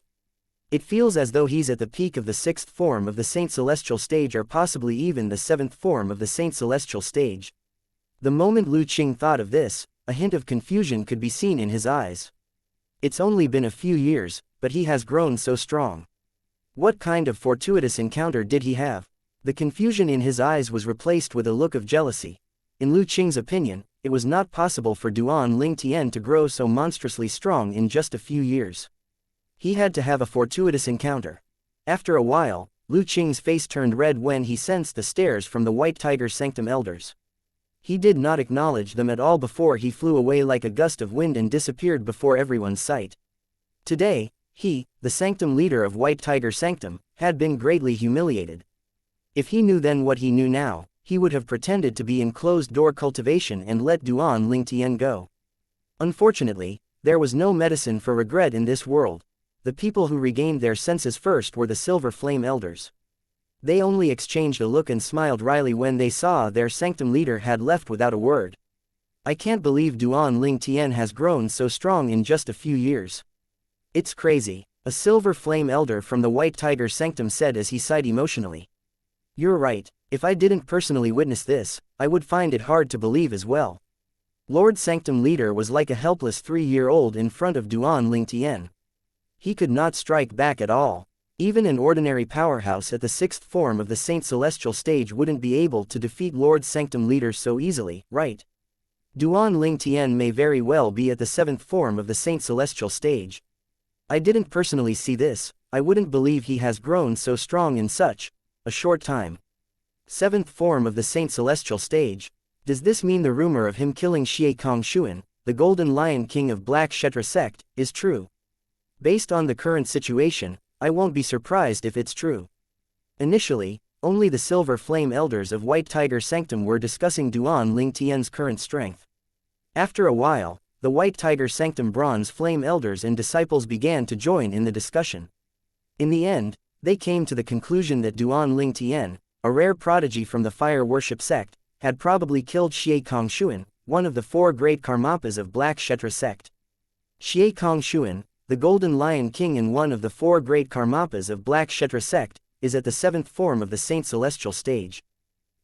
It feels as though he's at the peak of the 6th form of the Saint Celestial stage, or possibly even the 7th form of the Saint Celestial stage. The moment Lu Qing thought of this, a hint of confusion could be seen in his eyes. It's only been a few years, but he has grown so strong. What kind of fortuitous encounter did he have? The confusion in his eyes was replaced with a look of jealousy. In Lu Qing's opinion, it was not possible for Duan Ling Tian to grow so monstrously strong in just a few years. He had to have a fortuitous encounter. After a while, Lu Qing's face turned red when he sensed the stares from the White Tiger Sanctum elders. He did not acknowledge them at all before he flew away like a gust of wind and disappeared before everyone's sight. Today, he, the Sanctum leader of White Tiger Sanctum, had been greatly humiliated. If he knew then what he knew now, he would have pretended to be in closed-door cultivation and let Duan Ling Tian go. Unfortunately, there was no medicine for regret in this world. The people who regained their senses first were the Silver Flame Elders. They only exchanged a look and smiled wryly when they saw their Sanctum leader had left without a word. I can't believe Duan Ling Tian has grown so strong in just a few years. It's crazy, a Silver Flame Elder from the White Tiger Sanctum said as he sighed emotionally. You're right, if I didn't personally witness this, I would find it hard to believe as well. Lord Sanctum leader was like a helpless 3-year-old in front of Duan Ling Tian. He could not strike back at all. Even an ordinary powerhouse at the 6th form of the Saint Celestial stage wouldn't be able to defeat Lord Sanctum leader so easily, right? Duan Ling Tian may very well be at the 7th form of the Saint Celestial stage. I didn't personally see this, I wouldn't believe he has grown so strong in such a short time. 7th form of the Saint Celestial stage. Does this mean the rumor of him killing Xie Kongshuan, the Golden Lion King of Black Kshetra sect, is true? Based on the current situation, I won't be surprised if it's true. Initially, only the Silver Flame Elders of White Tiger Sanctum were discussing Duan Ling Tian's current strength. After a while, the White Tiger Sanctum Bronze Flame Elders and disciples began to join in the discussion. In the end, they came to the conclusion that Duan Ling Tian, a rare prodigy from the Fire Worship sect, had probably killed Xie Kongshuan, one of the 4 great Karmapas of Black Kshetra sect. Xie Kongshuan, the Golden Lion King and one of the 4 great Karmapas of Black Kshetra sect, is at the 7th form of the Saint Celestial stage.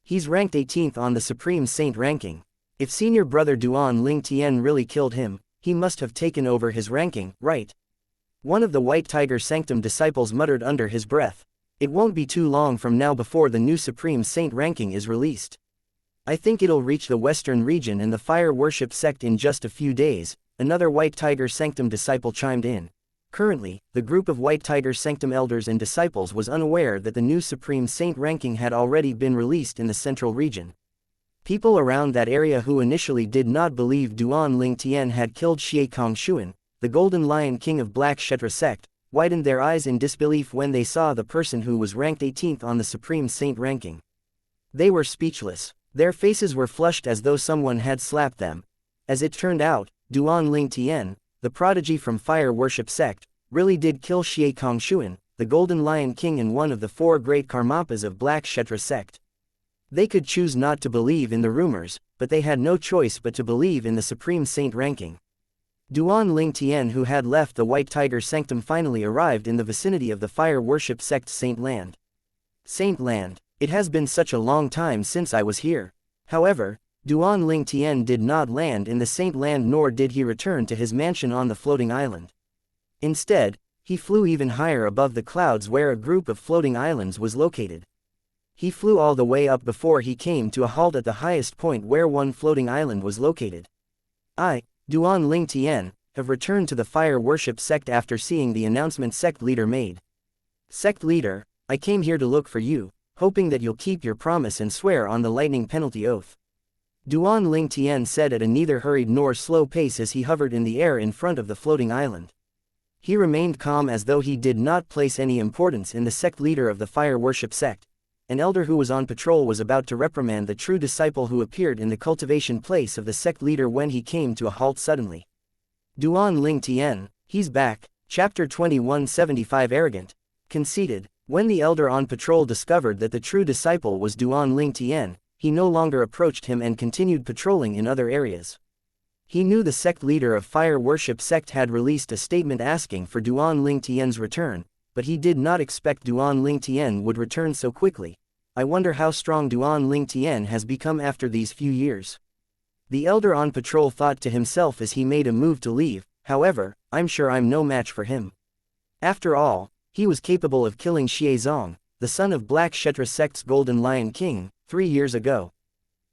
He's ranked 18th on the Supreme Saint ranking. If senior brother Duan Ling Tian really killed him, he must have taken over his ranking, right? One of the White Tiger Sanctum disciples muttered under his breath. It won't be too long from now before the new Supreme Saint ranking is released. I think it'll reach the Western region and the Fire Worship sect in just a few days, another White Tiger Sanctum disciple chimed in. Currently, the group of White Tiger Sanctum elders and disciples was unaware that the new Supreme Saint ranking had already been released in the central region. People around that area who initially did not believe Duan Ling Tian had killed Xie Kongshuan, the Golden Lion King of Black Kshetra sect, widened their eyes in disbelief when they saw the person who was ranked 18th on the Supreme Saint ranking. They were speechless. Their faces were flushed as though someone had slapped them. As it turned out, Duan Ling Tian, the prodigy from Fire Worship sect, really did kill Xie Kongshuan, the Golden Lion King and one of the 4 great Karmapas of Black Kshetra sect. They could choose not to believe in the rumors, but they had no choice but to believe in the Supreme Saint ranking. Duan Ling Tian, who had left the White Tiger Sanctum, finally arrived in the vicinity of the Fire Worship sect Saint Land. Saint Land. It has been such a long time since I was here. However, Duan Ling Tian did not land in the Saint Land, nor did he return to his mansion on the floating island. Instead, he flew even higher above the clouds where a group of floating islands was located. He flew all the way up before he came to a halt at the highest point where one floating island was located. I, Duan Ling Tian, have returned to the Fire Worship sect after seeing the announcement sect leader made. Sect leader, I came here to look for you, hoping that you'll keep your promise and swear on the lightning penalty oath. Duan Ling Tian said at a neither hurried nor slow pace as he hovered in the air in front of the floating island. He remained calm as though he did not place any importance in the sect leader of the fire worship sect. An elder who was on patrol was about to reprimand the true disciple who appeared in the cultivation place of the sect leader when he came to a halt suddenly. Duan Ling Tian, he's back. Chapter 2175 Arrogant. Conceited. When the elder on patrol discovered that the true disciple was Duan Ling Tian, he no longer approached him and continued patrolling in other areas. He knew the sect leader of fire worship sect had released a statement asking for Duan Ling Tian's return, but he did not expect Duan Ling Tian would return so quickly. I wonder how strong Duan Ling Tian has become after these few years. The elder on patrol thought to himself as he made a move to leave. However, I'm sure I'm no match for him. After all, he was capable of killing Xianxia, the son of Black Kshetra sect's Golden Lion King, 3 years ago.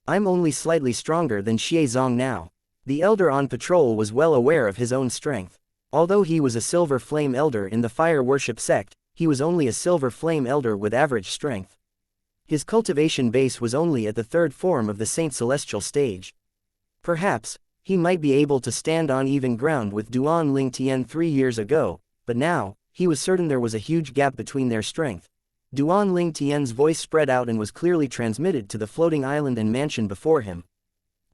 I'm only slightly stronger than Xianxia now. The elder on patrol was well aware of his own strength. Although he was a silver flame elder in the fire worship sect, he was only a silver flame elder with average strength. His cultivation base was only at the 3rd form of the Saint Celestial stage. Perhaps, he might be able to stand on even ground with Duan Ling Tian 3 years ago, but now, he was certain there was a huge gap between their strength. Duan Ling Tian's voice spread out and was clearly transmitted to the floating island and mansion before him.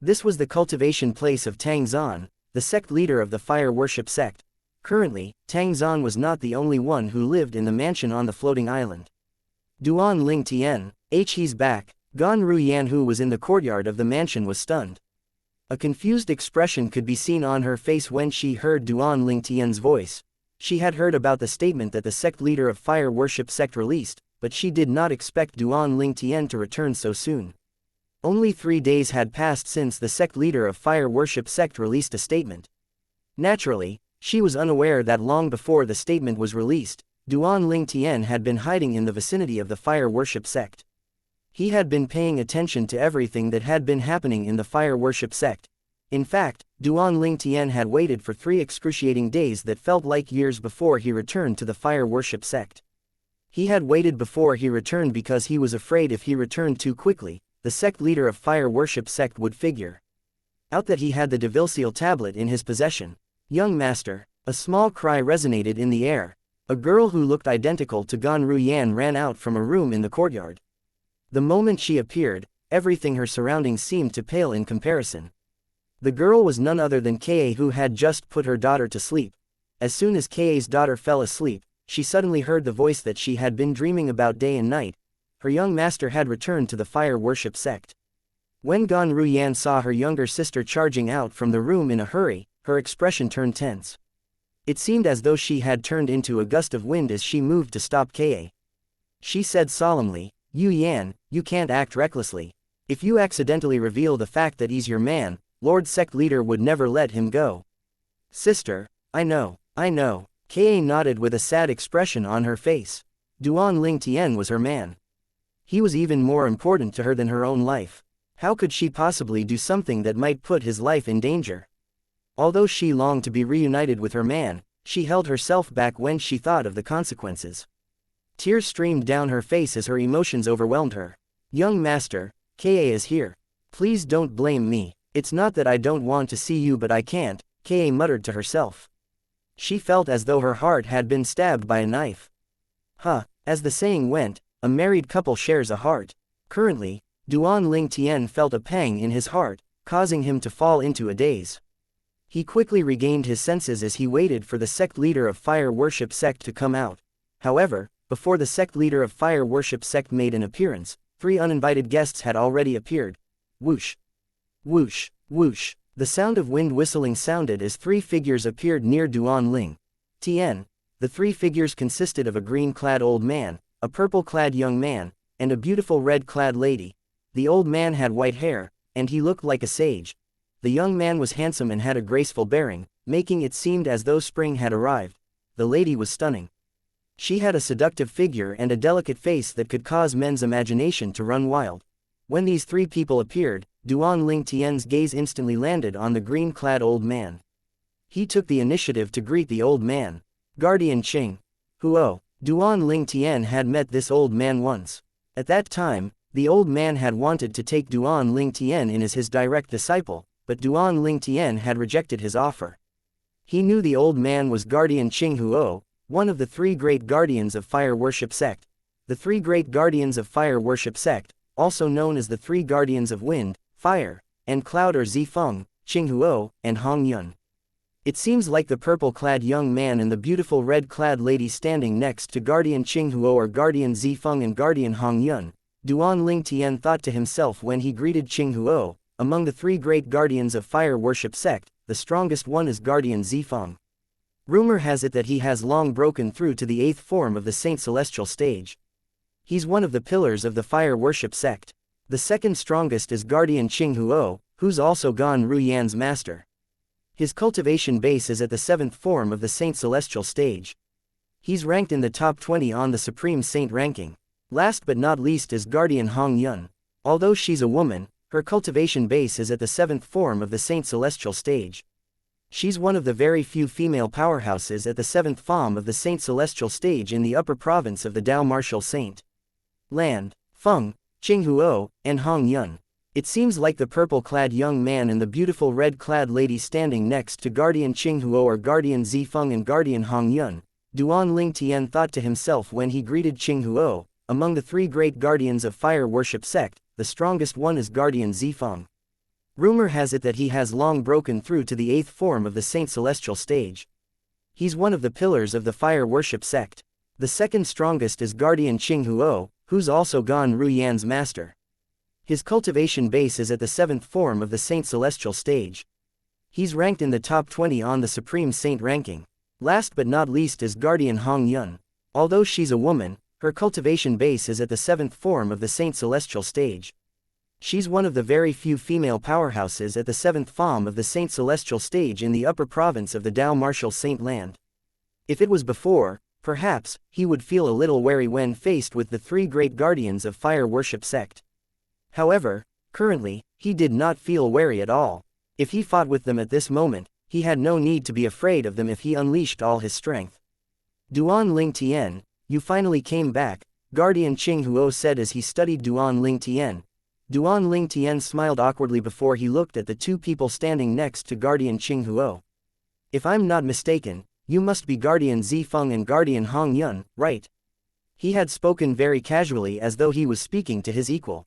This was the cultivation place of Tang Zan, the sect leader of the fire worship sect. Currently, Tang Zan was not the only one who lived in the mansion on the floating island. Duan Ling Tian, he's back. Gan Ruyan, who was in the courtyard of the mansion, was stunned. A confused expression could be seen on her face when she heard Duan Ling Tian's voice. She had heard about the statement that the sect leader of fire worship sect released, but she did not expect Duan Ling Tian to return so soon. Only 3 days had passed since the sect leader of fire worship sect released a statement. Naturally, she was unaware that long before the statement was released, Duan Ling Tian had been hiding in the vicinity of the fire worship sect. He had been paying attention to everything that had been happening in the fire worship sect. In fact, Duan Ling Tian had waited for 3 excruciating days that felt like years before he returned to the fire worship sect. He had waited before he returned because he was afraid if he returned too quickly, the sect leader of fire worship sect would figure out that he had the devil seal tablet in his possession. Young master, a small cry resonated in the air. A girl who looked identical to Gan Ruyan ran out from a room in the courtyard. The moment she appeared, everything her surroundings seemed to pale in comparison. The girl was none other than Ka, who had just put her daughter to sleep. As soon as Ka's daughter fell asleep, she suddenly heard the voice that she had been dreaming about day and night. Her young master had returned to the fire worship sect. When Gan Ruyan saw her younger sister charging out from the room in a hurry, her expression turned tense. It seemed as though she had turned into a gust of wind as she moved to stop Ka. She said solemnly, "Yu Yan, you can't act recklessly. If you accidentally reveal the fact that he's your man, Lord Sect Leader would never let him go." "Sister, I know. Ka nodded with a sad expression on her face. Duan Ling Tian was her man. He was even more important to her than her own life. How could she possibly do something that might put his life in danger? Although she longed to be reunited with her man, she held herself back when she thought of the consequences. Tears streamed down her face as her emotions overwhelmed her. "Young master, Ka is here. Please don't blame me. It's not that I don't want to see you, but I can't," Ka muttered to herself. She felt as though her heart had been stabbed by a knife. As the saying went, a married couple shares a heart. Currently, Duan Ling Tian felt a pang in his heart, causing him to fall into a daze. He quickly regained his senses as he waited for the sect leader of fire worship sect to come out. However, before the sect leader of fire worship sect made an appearance, 3 uninvited guests had already appeared. Whoosh! Whoosh! Whoosh! The sound of wind whistling sounded as 3 figures appeared near Duan Ling Tian. The 3 figures consisted of a green-clad old man, a purple-clad young man, and a beautiful red-clad lady. The old man had white hair, and he looked like a sage. The young man was handsome and had a graceful bearing, making it seem as though spring had arrived. The lady was stunning. She had a seductive figure and a delicate face that could cause men's imagination to run wild. When these 3 people appeared, Duan Ling Tian's gaze instantly landed on the green-clad old man. He took the initiative to greet the old man. "Guardian Qing." Duan Ling Tian had met this old man once. At that time, The old man had wanted to take Duan Lingtian in as his direct disciple, but Duan Lingtian had rejected his offer. He knew the old man was guardian Qinghuo, one of the three great guardians of fire worship sect. The three great guardians of fire worship sect, also known as the three guardians of wind, fire, and cloud or Zifeng, Qinghuo, and Hongyun. It seems like the purple-clad young man and the beautiful red-clad lady standing next to Guardian Qinghuo or Guardian Zifeng and Guardian Hongyun, Duan Lingtian thought to himself when he greeted Qinghuo. Among the three great guardians of fire worship sect, the strongest one is Guardian Zifeng. Rumor has it that he has long broken through to the 8th form of the Saint Celestial stage. He's one of the pillars of the fire worship sect. The second strongest is Guardian Qinghuo, who's also Gan Ruyan's master. His cultivation base is at the 7th form of the Saint Celestial stage. He's ranked in the top 20 on the Supreme Saint ranking. Last but not least is Guardian Hongyun. Although she's a woman, her cultivation base is at the 7th form of the Saint Celestial stage. She's one of the very few female powerhouses at the 7th form of the Saint Celestial stage in the upper province of the Dao Martial Saint Land, Feng, Qinghuo, and Hongyun. It seems like the purple-clad young man and the beautiful red-clad lady standing next to Guardian Qinghuo or Guardian Zifeng and Guardian Hongyun, Duan Lingtian thought to himself when he greeted Qinghuo. Among the three great guardians of fire worship sect, the strongest one is Guardian Zifeng. Rumor has it that he has long broken through to the 8th form of the Saint Celestial stage. He's one of the pillars of the fire worship sect. The second strongest is Guardian Qinghuo, who's also Gan Ruyan's master. His cultivation base is at the 7th form of the Saint Celestial stage. He's ranked in the top 20 on the Supreme Saint ranking. Last but not least is Guardian Hongyun. Although she's a woman, her cultivation base is at the 7th form of the Saint Celestial stage. She's one of the very few female powerhouses at the 7th form of the Saint Celestial stage in the upper province of the Dao Martial Saint Land. If it was before, perhaps, he would feel a little wary when faced with the three great guardians of fire worship sect. However, currently, he did not feel wary at all. If he fought with them at this moment, he had no need to be afraid of them if he unleashed all his strength. Duan Lingtian, you finally came back, Guardian Qinghuo said as he studied Duan Lingtian. Duan Lingtian smiled awkwardly before he looked at the two people standing next to Guardian Qinghuo. If I'm not mistaken, you must be Guardian Zifeng and Guardian Hongyun, right? He had spoken very casually as though he was speaking to his equal.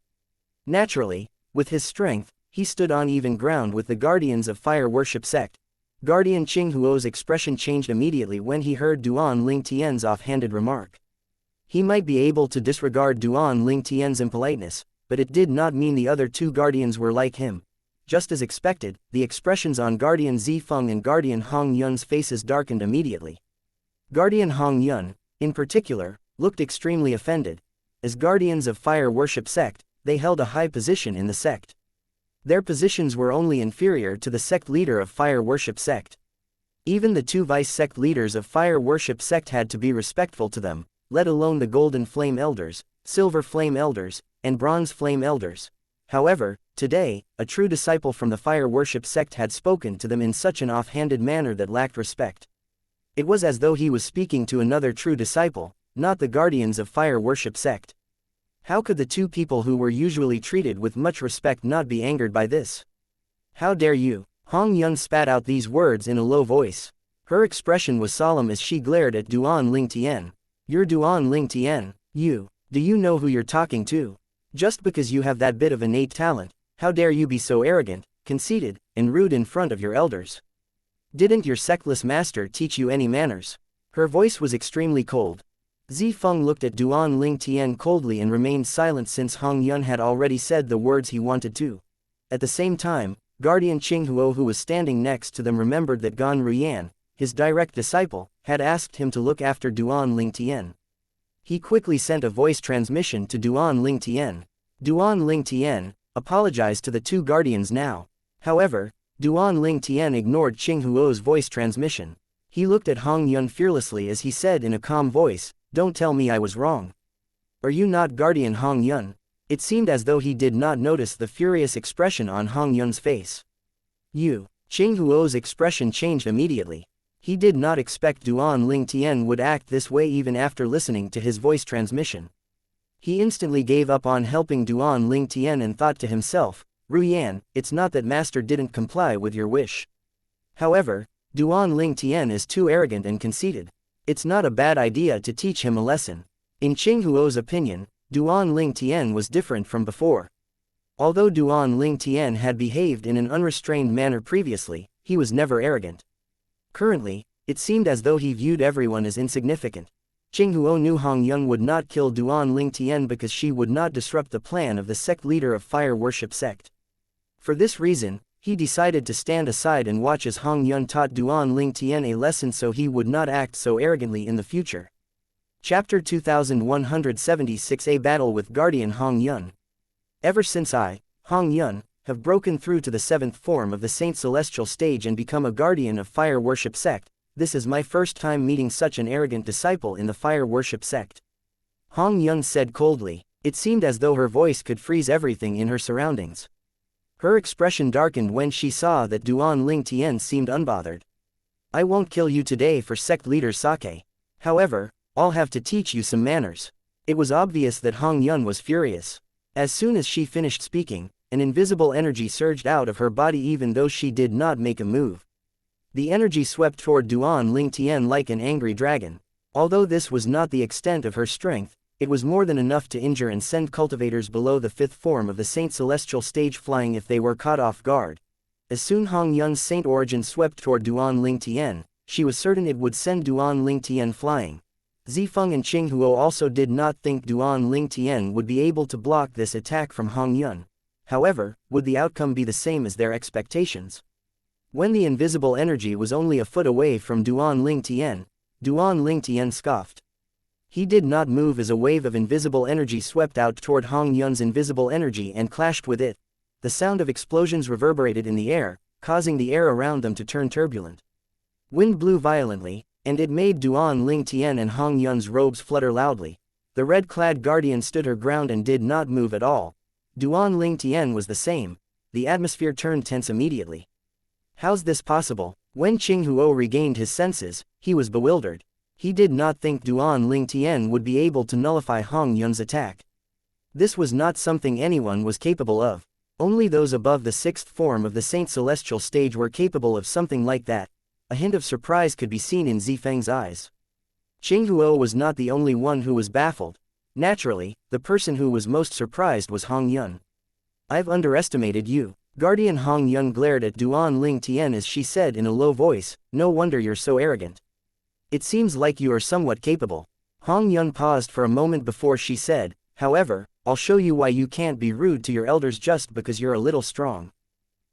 Naturally, with his strength, he stood on even ground with the guardians of fire worship sect. Guardian Qinghuo's expression changed immediately when he heard Duan Lingtian's offhanded remark. He might be able to disregard Duan Lingtian's impoliteness, but it did not mean the other two guardians were like him. Just as expected, the expressions on Guardian Zifeng and Guardian Hongyun's faces darkened immediately. Guardian Hongyun, in particular, looked extremely offended. As guardians of fire worship sect, they held a high position in the sect. Their positions were only inferior to the sect leader of fire worship sect. Even the two vice-sect leaders of fire worship sect had to be respectful to them, let alone the golden flame elders, silver flame elders, and bronze flame elders. However, today, a true disciple from the fire worship sect had spoken to them in such an offhanded manner that lacked respect. It was as though he was speaking to another true disciple, not the guardians of fire worship sect. How could the two people who were usually treated with much respect not be angered by this? How dare you? Hongyun spat out these words in a low voice. Her expression was solemn as she glared at Duan Lingtian. You're Duan Lingtian, you. Do you know who you're talking to? Just because you have that bit of innate talent, how dare you be so arrogant, conceited, and rude in front of your elders? Didn't your sectless master teach you any manners? Her voice was extremely cold. Zifeng looked at Duan Lingtian coldly and remained silent since Hongyun had already said the words he wanted to. At the same time, Guardian Qinghuo, who was standing next to them, remembered that Gan Ruyan, his direct disciple, had asked him to look after Duan Lingtian. He quickly sent a voice transmission to Duan Lingtian. Duan Lingtian apologized to the two guardians now. However, Duan Lingtian ignored Qinghuo's voice transmission. He looked at Hongyun fearlessly as he said in a calm voice, "Don't tell me I was wrong. Are you not Guardian Hongyun?" It seemed as though he did not notice the furious expression on Hongyun's face. You. Qinghuo's expression changed immediately. He did not expect Duan Lingtian would act this way even after listening to his voice transmission. He instantly gave up on helping Duan Ling Tian and thought to himself, Ru Yan, it's not that master didn't comply with your wish. However, Duan Ling Tian is too arrogant and conceited. It's not a bad idea to teach him a lesson. In Qing Huo's opinion, Duan Ling Tian was different from before. Although Duan Ling Tian had behaved in an unrestrained manner previously, he was never arrogant. Currently, it seemed as though he viewed everyone as insignificant. Qing Huo knew Hong Yun would not kill Duan Ling Tian because she would not disrupt the plan of the sect leader of fire worship sect. For this reason, he decided to stand aside and watch as Hong Yun taught Duan Ling Tian a lesson so he would not act so arrogantly in the future. Chapter 2176, A Battle with Guardian Hong Yun. Ever since I, Hong Yun, have broken through to the 7th form of the Saint Celestial stage and become a guardian of fire worship sect, this is my first time meeting such an arrogant disciple in the fire worship sect. Hong Yun said coldly. It seemed as though her voice could freeze everything in her surroundings. Her expression darkened when she saw that Duan Ling Tian seemed unbothered. I won't kill you today for sect leader Sake. However, I'll have to teach you some manners. It was obvious that Hong Yun was furious. As soon as she finished speaking, an invisible energy surged out of her body even though she did not make a move. The energy swept toward Duan Ling Tian like an angry dragon. Although this was not the extent of her strength, it was more than enough to injure and send cultivators below the 5th form of the Saint Celestial stage flying if they were caught off guard. As soon Hong Yun's saint origin swept toward Duan Ling Tian, she was certain it would send Duan Ling Tian flying. Zifeng and Qing Huo also did not think Duan Ling Tian would be able to block this attack from Hong Yun. However, would the outcome be the same as their expectations? When the invisible energy was only a foot away from Duan Ling Tian scoffed. He did not move as a wave of invisible energy swept out toward Hong Yun's invisible energy and clashed with it. The sound of explosions reverberated in the air, causing the air around them to turn turbulent. Wind blew violently, and it made Duan Ling Tian and Hong Yun's robes flutter loudly. The red-clad guardian stood her ground and did not move at all. Duan Ling Tian was the same. The atmosphere turned tense immediately. How's this possible? When Qing Huo regained his senses, he was bewildered. He did not think Duan Ling Tian would be able to nullify Hong Yun's attack. This was not something anyone was capable of. Only those above the 6th form of the Saint Celestial stage were capable of something like that. A hint of surprise could be seen in Zifeng's eyes. Qing Huo was not the only one who was baffled. Naturally, the person who was most surprised was Hong Yun. I've underestimated you. Guardian Hong Yun glared at Duan Ling Tian as she said in a low voice, no wonder you're so arrogant. It seems like you are somewhat capable. Hong Yun paused for a moment before she said, however, I'll show you why you can't be rude to your elders just because you're a little strong.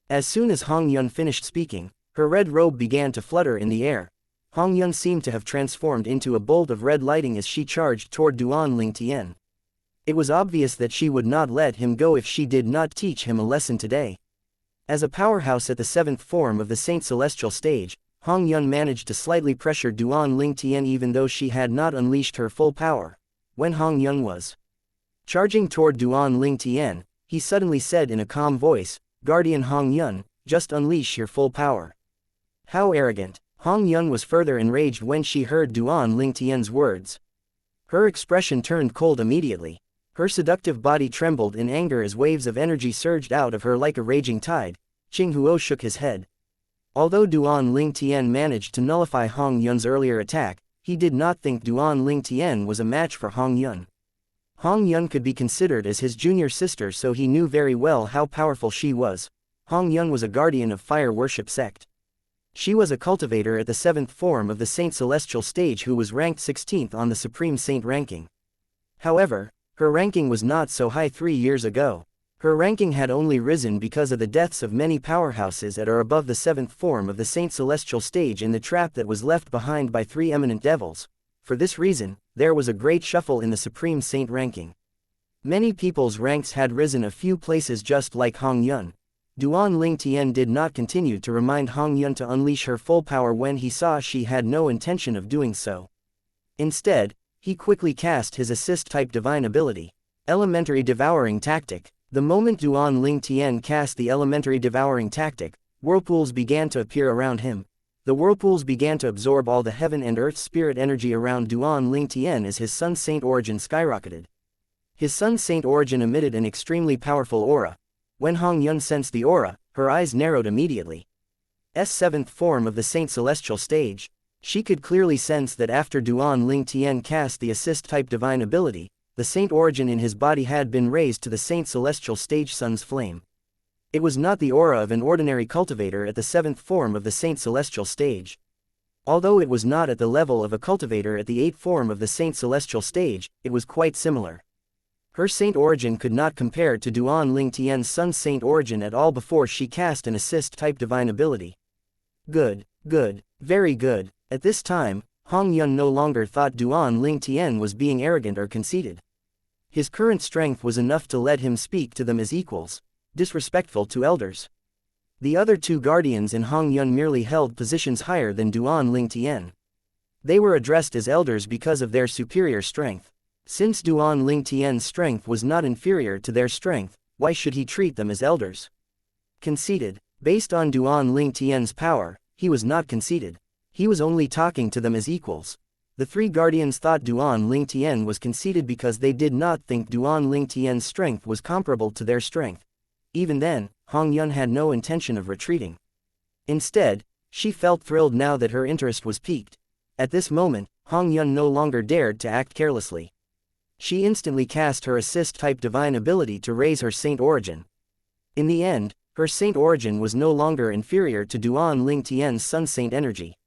As soon as Hong Yun finished speaking, her red robe began to flutter in the air. Hong Yun seemed to have transformed into a bolt of red lighting as she charged toward Duan Ling Tian. It was obvious that she would not let him go if she did not teach him a lesson today. As a powerhouse at the 7th form of the Saint Celestial stage, Hong Yun managed to slightly pressure Duan Ling Tian even though she had not unleashed her full power. When Hong Yun was charging toward Duan Ling Tian, he suddenly said in a calm voice, Guardian Hong Yun, just unleash your full power. How arrogant! Hong Yun was further enraged when she heard Duan Ling Tian's words. Her expression turned cold immediately. Her seductive body trembled in anger as waves of energy surged out of her like a raging tide. Qing Huo shook his head. Although Duan Ling Tian managed to nullify Hong Yun's earlier attack, he did not think Duan Ling Tian was a match for Hong Yun. Hong Yun could be considered as his junior sister, so he knew very well how powerful she was. Hong Yun was a guardian of fire worship sect. She was a cultivator at the 7th form of the Saint Celestial stage who was ranked 16th on the Supreme Saint ranking. However, her ranking was not so high 3 years ago. Her ranking had only risen because of the deaths of many powerhouses that are above the 7th form of the Saint Celestial stage in the trap that was left behind by 3 eminent devils. For this reason, there was a great shuffle in the Supreme Saint ranking. Many people's ranks had risen a few places just like Hong Yun. Duan Ling Tian did not continue to remind Hong Yun to unleash her full power when he saw she had no intention of doing so. Instead, he quickly cast his assist-type divine ability, Elementary Devouring Tactic. The moment Duan Ling Tian cast the Elementary Devouring Tactic, whirlpools began to appear around him. The whirlpools began to absorb all the heaven and earth spirit energy around Duan Ling Tian as his Sun Saint origin skyrocketed. His Sun Saint origin emitted an extremely powerful aura. When Hong Yun sensed the aura, her eyes narrowed immediately. Seventh form of the Saint Celestial stage. She could clearly sense that after Duan Ling Tian cast the assist-type divine ability, the Saint origin in his body had been raised to the Saint Celestial stage Sun's flame. It was not the aura of an ordinary cultivator at the 7th form of the Saint Celestial stage. Although it was not at the level of a cultivator at the 8th form of the Saint Celestial stage, it was quite similar. Her Saint origin could not compare to Duan Ling Tian's Sun Saint origin at all before she cast an assist-type divine ability. Good, good, very good. At this time, Hong Yun no longer thought Duan Ling Tian was being arrogant or conceited. His current strength was enough to let him speak to them as equals, disrespectful to elders. The other two guardians in Hong Yun merely held positions higher than Duan Ling Tian. They were addressed as elders because of their superior strength. Since Duan Ling Tian's strength was not inferior to their strength, why should he treat them as elders? Conceited. Based on Duan Ling Tian's power, he was not conceited. He was only talking to them as equals. The three guardians thought Duan Ling Tian was conceited because they did not think Duan Ling Tian's strength was comparable to their strength. Even then, Hong Yun had no intention of retreating. Instead, she felt thrilled now that her interest was piqued. At this moment, Hong Yun no longer dared to act carelessly. She instantly cast her assist-type divine ability to raise her Saint origin. In the end, her Saint origin was no longer inferior to Duan Ling Tian's Sun Saint energy.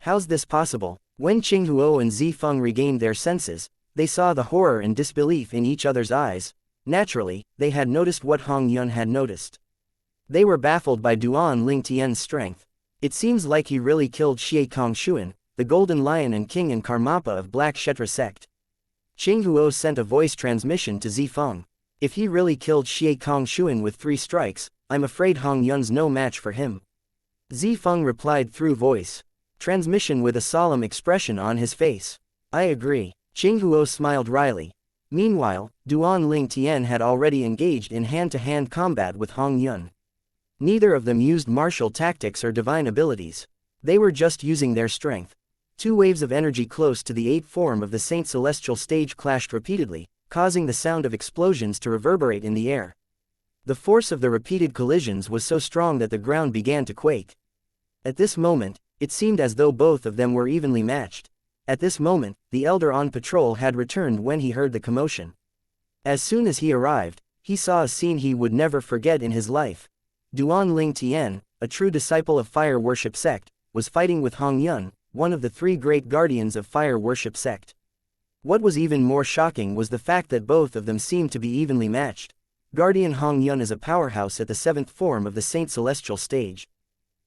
How's this possible? When Qinghuo and Zifeng regained their senses, they saw the horror and disbelief in each other's eyes. Naturally, they had noticed what Hong Yun had noticed. They were baffled by Duan Ling Tian's strength. It seems like he really killed Xie Kongshuan, the Golden Lion and King and Karmapa of Black Kshetra sect. Qinghuo sent a voice transmission to Zifeng. If he really killed Xie Kongshuan with 3 strikes, I'm afraid Hong Yun's no match for him. Zifeng replied through voice transmission with a solemn expression on his face. I agree. Qinghuo smiled wryly. Meanwhile, Duan Ling Tian had already engaged in hand-to-hand combat with Hong Yun. Neither of them used martial tactics or divine abilities. They were just using their strength. 2 waves of energy close to the 8th form of the Saint Celestial stage clashed repeatedly, causing the sound of explosions to reverberate in the air. The force of the repeated collisions was so strong that the ground began to quake. At this moment, it seemed as though both of them were evenly matched. At this moment, the elder on patrol had returned when he heard the commotion. As soon as he arrived, he saw a scene he would never forget in his life. Duan Ling Tian, a true disciple of fire worship sect, was fighting with Hong Yun, one of the 3 great guardians of fire worship sect. What was even more shocking was the fact that both of them seemed to be evenly matched. Guardian Hong Yun is a powerhouse at the 7th form of the Saint Celestial stage.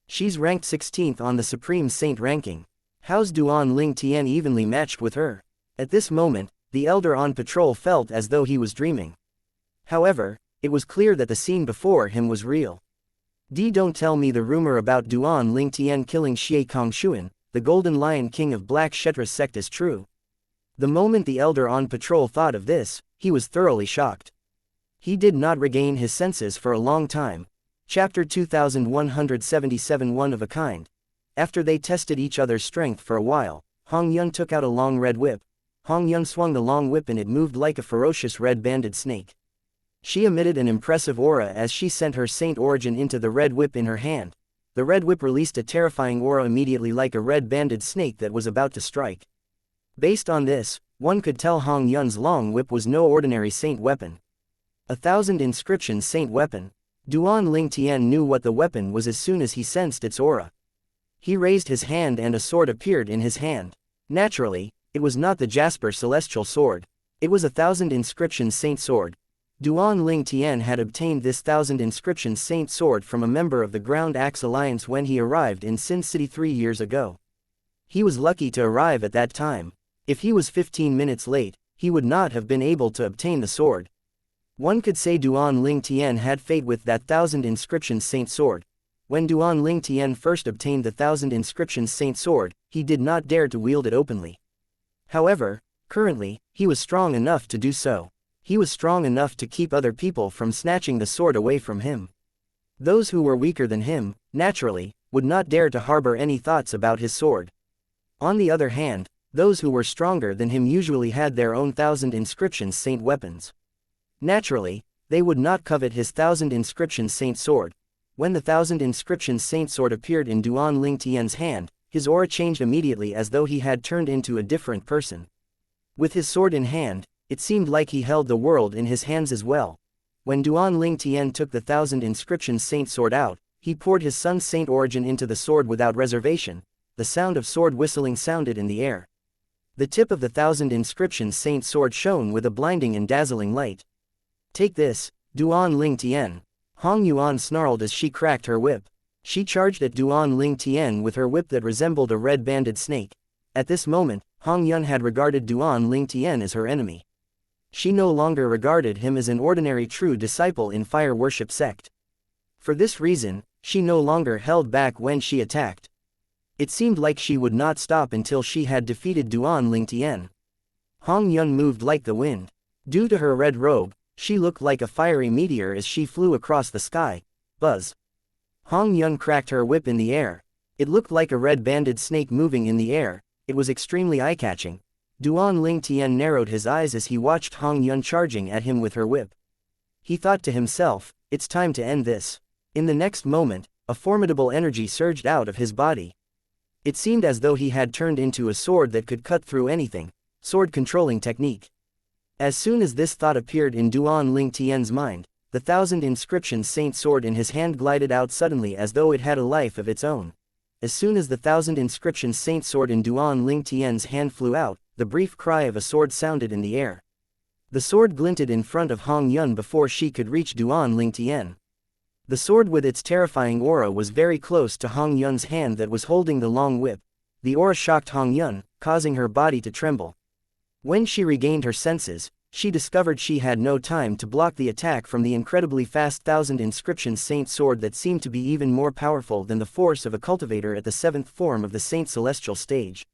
She's ranked 16th on the Supreme Saint ranking. How's Duan Ling Tian evenly matched with her? At this moment, the elder on patrol felt as though he was dreaming. However, it was clear that the scene before him was real. Don't tell me the rumor about Duan Ling Tian killing Xie Kongshuan, the Golden Lion King of Black Kshetra sect is true. The moment the elder on patrol thought of this, he was thoroughly shocked. He did not regain his senses for a long time. Chapter 2177 One of a kind. After they tested each other's strength for a while, Hong Yun took out a long red whip. Hong Yun swung the long whip and it moved like a ferocious red-banded snake. She emitted an impressive aura as she sent her Saint origin into the red whip in her hand. The red whip released a terrifying aura immediately like a red-banded snake that was about to strike. Based on this, one could tell Hong Yun's long whip was no ordinary Saint weapon. 1,000 inscriptions Saint weapon. Duan Ling Tian knew what the weapon was as soon as he sensed its aura. He raised his hand and a sword appeared in his hand. Naturally, it was not the Jasper Celestial Sword. It was 1,000 inscriptions Saint Sword. Duan Ling Tian had obtained this 1,000 inscriptions Saint Sword from a member of the Ground Axe Alliance when he arrived in Sin City 3 years ago. He was lucky to arrive at that time. If he was 15 minutes late, he would not have been able to obtain the sword. One could say Duan Ling Tian had fate with that 1,000 inscriptions Saint Sword. When Duan Ling Tian first obtained the 1,000 inscriptions Saint Sword, he did not dare to wield it openly. However, currently, he was strong enough to do so. He was strong enough to keep other people from snatching the sword away from him. Those who were weaker than him, naturally, would not dare to harbor any thoughts about his sword. On the other hand, Those who were stronger than him usually had their own 1,000 inscriptions saint weapons. Naturally, they would not covet his 1,000 inscriptions saint sword. When the 1,000 inscriptions saint sword appeared in Duan Ling Tian's hand, his aura changed immediately as though he had turned into a different person. With his sword in hand, it seemed like he held the world in his hands as well. When Duan Ling Tian took the 1,000 inscriptions saint sword out, he poured his son's saint origin into the sword without reservation. The sound of sword whistling sounded in the air. The tip of the 1,000 inscriptions saint sword shone with a blinding and dazzling light. "Take this, Duan Ling Tian." Hong Yuan snarled as she cracked her whip. She charged at Duan Ling Tian with her whip that resembled a red-banded snake. At this moment, Hong Yun had regarded Duan Ling Tian as her enemy. She no longer regarded him as an ordinary true disciple in fire worship sect. For this reason, she no longer held back when she attacked. It seemed like she would not stop until she had defeated Duan Ling Tian. Hong Yun moved like the wind. Due to her red robe, she looked like a fiery meteor as she flew across the sky. Buzz. Hong Yun cracked her whip in the air. It looked like a red-banded snake moving in the air. It was extremely eye-catching. Duan Ling Tian narrowed his eyes as he watched Hong Yun charging at him with her whip. He thought to himself, "It's time to end this." In the next moment, a formidable energy surged out of his body. It seemed as though he had turned into a sword that could cut through anything. Sword controlling technique. As soon as this thought appeared in Duan Ling Tian's mind, the 1,000 inscriptions saint sword in his hand glided out suddenly as though it had a life of its own. As soon as the 1,000 inscriptions saint sword in Duan Ling Tian's hand flew out, the brief cry of a sword sounded in the air. The sword glinted in front of Hong Yun before she could reach Duan Ling Tian. The sword with its terrifying aura was very close to Hong Yun's hand that was holding the long whip. The aura shocked Hong Yun, causing her body to tremble. When she regained her senses, she discovered she had no time to block the attack from the incredibly fast 1,000 inscriptions saint sword that seemed to be even more powerful than the force of a cultivator at the 7th form of the saint celestial stage.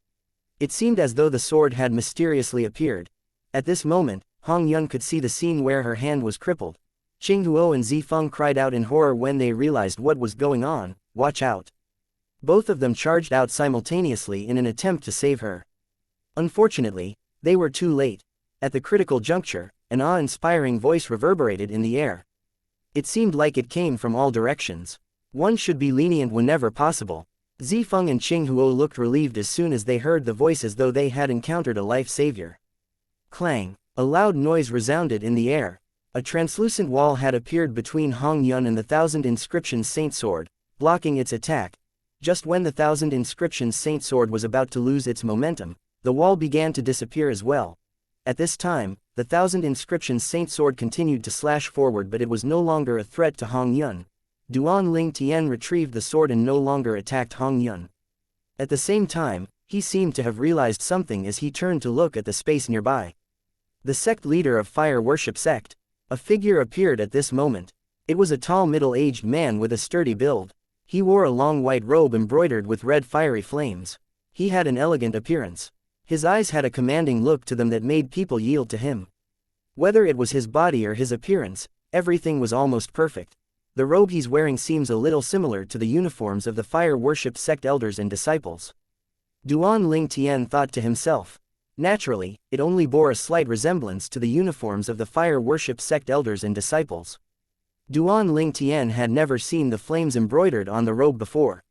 It seemed as though the sword had mysteriously appeared. At this moment, Hong Yun could see the scene where her hand was crippled. Qing Huo and Zifeng cried out in horror when they realized what was going on. "Watch out." Both of them charged out simultaneously in an attempt to save her. Unfortunately, they were too late. At the critical juncture, an awe-inspiring voice reverberated in the air. It seemed like it came from all directions. "One should be lenient whenever possible." Zifeng and Qing Huo looked relieved as soon as they heard the voice, as though they had encountered a life savior. Clang! A loud noise resounded in the air. A translucent wall had appeared between Hong Yun and the 1,000 inscriptions saint sword, blocking its attack. Just when the 1,000 inscriptions saint sword was about to lose its momentum, the wall began to disappear as well. At this time, the 1,000 inscriptions saint sword continued to slash forward, but it was no longer a threat to Hong Yun. Duan Ling Tian retrieved the sword and no longer attacked Hong Yun. At the same time, he seemed to have realized something as he turned to look at the space nearby. The sect leader of fire worship sect. A figure appeared at this moment. It was a tall middle-aged man with a sturdy build. He wore a long white robe embroidered with red fiery flames. He had an elegant appearance. His eyes had a commanding look to them that made people yield to him. Whether it was his body or his appearance, everything was almost perfect. The robe he's wearing seems a little similar to the uniforms of the fire worship sect elders and disciples. Duan Ling Tian thought to himself. Naturally, it only bore a slight resemblance to the uniforms of the fire worship sect elders and disciples. Duan Ling Tian had never seen the flames embroidered on the robe before.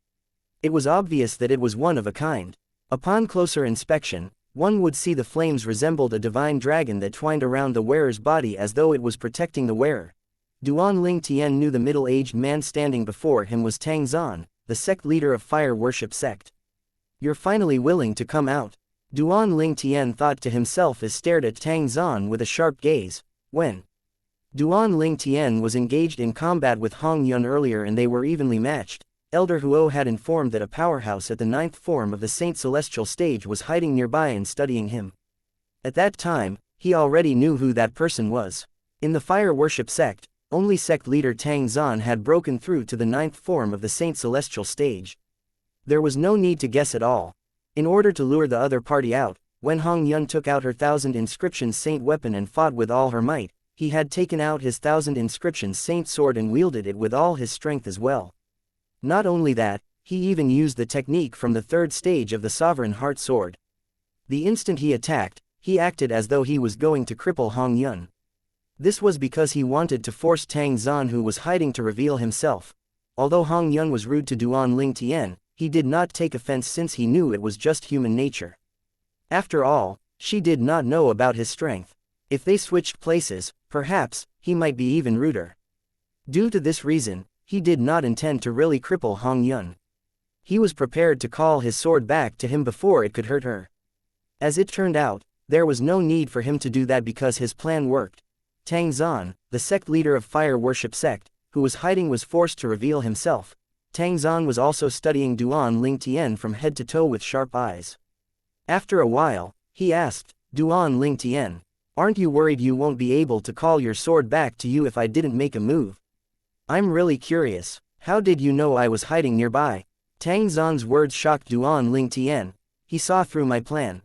It was obvious that it was one of a kind. Upon closer inspection, one would see the flames resembled a divine dragon that twined around the wearer's body as though it was protecting the wearer. Duan Ling Tian knew the middle-aged man standing before him was Tang Zan, the sect leader of fire worship sect. "You're finally willing to come out," Duan Ling Tian thought to himself as stared at Tang Zan with a sharp gaze. When Duan Ling Tian was engaged in combat with Hong Yun earlier and they were evenly matched, Elder Huo had informed that a powerhouse at the 9th form of the Saint Celestial stage was hiding nearby and studying him. At that time, he already knew who that person was. In the fire worship sect, only sect leader Tang Zan had broken through to the 9th form of the Saint Celestial stage. There was no need to guess at all. In order to lure the other party out, when Hong Yun took out her 1,000 inscriptions saint weapon and fought with all her might, he had taken out his 1,000 inscriptions saint sword and wielded it with all his strength as well. Not only that, he even used the technique from the 3rd stage of the Sovereign Heart Sword. The instant he attacked, he acted as though he was going to cripple Hong Yun. This was because he wanted to force Tang Zan, who was hiding, to reveal himself. Although Hong Yun was rude to Duan Ling Tian, he did not take offense since he knew it was just human nature. After all, she did not know about his strength. If they switched places, perhaps, he might be even ruder. Due to this reason, he did not intend to really cripple Hong Yun. He was prepared to call his sword back to him before it could hurt her. As it turned out, there was no need for him to do that because his plan worked. Tang Zan, the sect leader of fire worship sect, who was hiding, was forced to reveal himself. Tang Zan was also studying Duan Ling Tian from head to toe with sharp eyes. After a while, he asked, "Duan Ling Tian, aren't you worried you won't be able to call your sword back to you if I didn't make a move? I'm really curious, how did you know I was hiding nearby?" Tang Zan's words shocked Duan Ling Tian. He saw through my plan.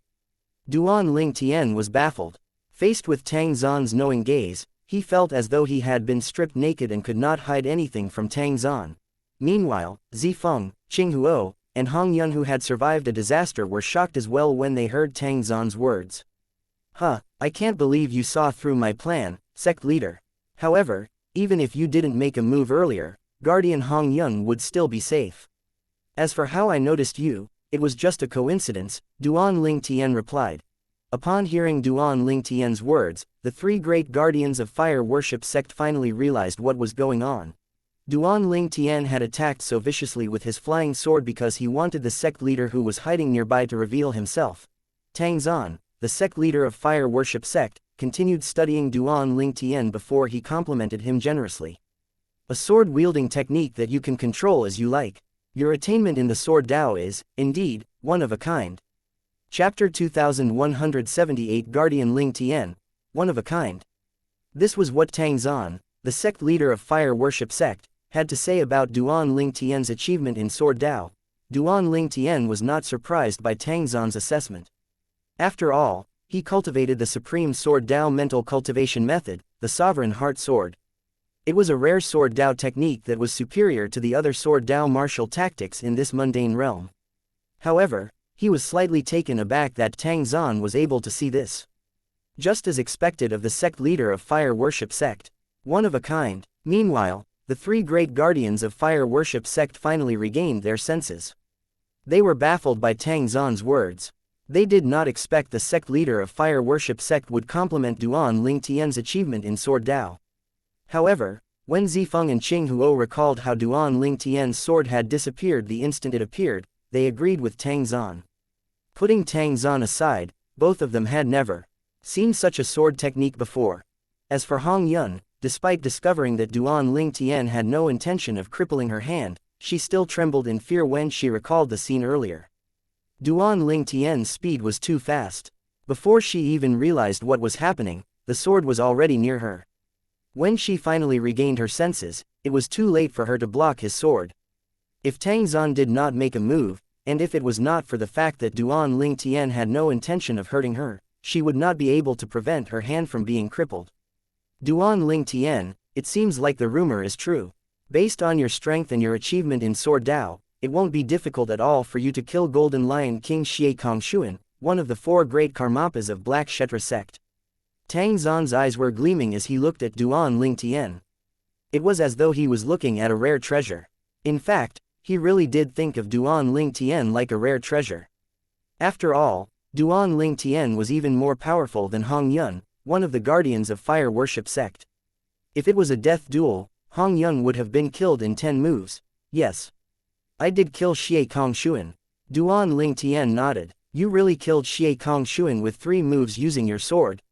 Duan Ling Tian was baffled. Faced with Tang Zan's knowing gaze, he felt as though he had been stripped naked and could not hide anything from Tang Zan. Meanwhile, Zifeng, Qing Huo, and Hong Yun, who had survived a disaster, were shocked as well when they heard Tang Zan's words. I can't believe you saw through my plan, sect leader. However, even if you didn't make a move earlier, Guardian Hong Yun would still be safe. As for how I noticed you, it was just a coincidence, Duan Ling Tian replied. Upon hearing Duan Ling Tian's words, the three great guardians of fire worship sect finally realized what was going on. Duan Ling Tian had attacked so viciously with his flying sword because he wanted the sect leader who was hiding nearby to reveal himself. Tang Zan, the sect leader of fire worship sect, continued studying Duan Ling Tian before he complimented him generously. A sword-wielding technique that you can control as you like. Your attainment in the sword Dao is, indeed, one of a kind. Chapter 2178 Guardian Ling Tian, one of a kind. This was what Tang Zan, the sect leader of fire worship sect, had to say about Duan Ling Tian's achievement in sword Dao. Duan Ling Tian was not surprised by Tang Zan's assessment. After all, he cultivated the supreme sword Dao mental cultivation method, the sovereign heart sword. It was a rare sword Dao technique that was superior to the other sword Dao martial tactics in this mundane realm. However, he was slightly taken aback that Tang Zan was able to see this. Just as expected of the sect leader of fire worship sect. One of a kind. Meanwhile, the three great guardians of fire worship sect finally regained their senses. They were baffled by Tang Zan's words. They did not expect the sect leader of fire worship sect would compliment Duan Ling Tian's achievement in sword Dao. However, when Zifeng and Qing Huo recalled how Duan Ling Tian's sword had disappeared the instant it appeared, they agreed with Tang Zan. Putting Tang Zan aside, both of them had never seen such a sword technique before. As for Hong Yun, despite discovering that Duan Ling Tian had no intention of crippling her hand, she still trembled in fear when she recalled the scene earlier. Duan Ling Tian's speed was too fast. Before she even realized what was happening, the sword was already near her. When she finally regained her senses, it was too late for her to block his sword. If Tang Zan did not make a move, and if it was not for the fact that Duan Ling Tian had no intention of hurting her, she would not be able to prevent her hand from being crippled. Duan Ling Tian, it seems like the rumor is true. Based on your strength and your achievement in sword Dao, it won't be difficult at all for you to kill Golden Lion King Xie Kongshuan, one of the four great Karmapas of Black Kshetra sect. Tang Zan's eyes were gleaming as he looked at Duan Ling Tian. It was as though he was looking at a rare treasure. In fact, he really did think of Duan Ling Tian like a rare treasure. After all, Duan Ling Tian was even more powerful than Hong Yun, one of the guardians of fire worship sect. If it was a death duel, Hong Yun would have been killed in 10 moves. Yes. I did kill Xie Kongshuan. Duan Ling Tian nodded. You really killed Xie Kongshuan with 3 moves using your sword?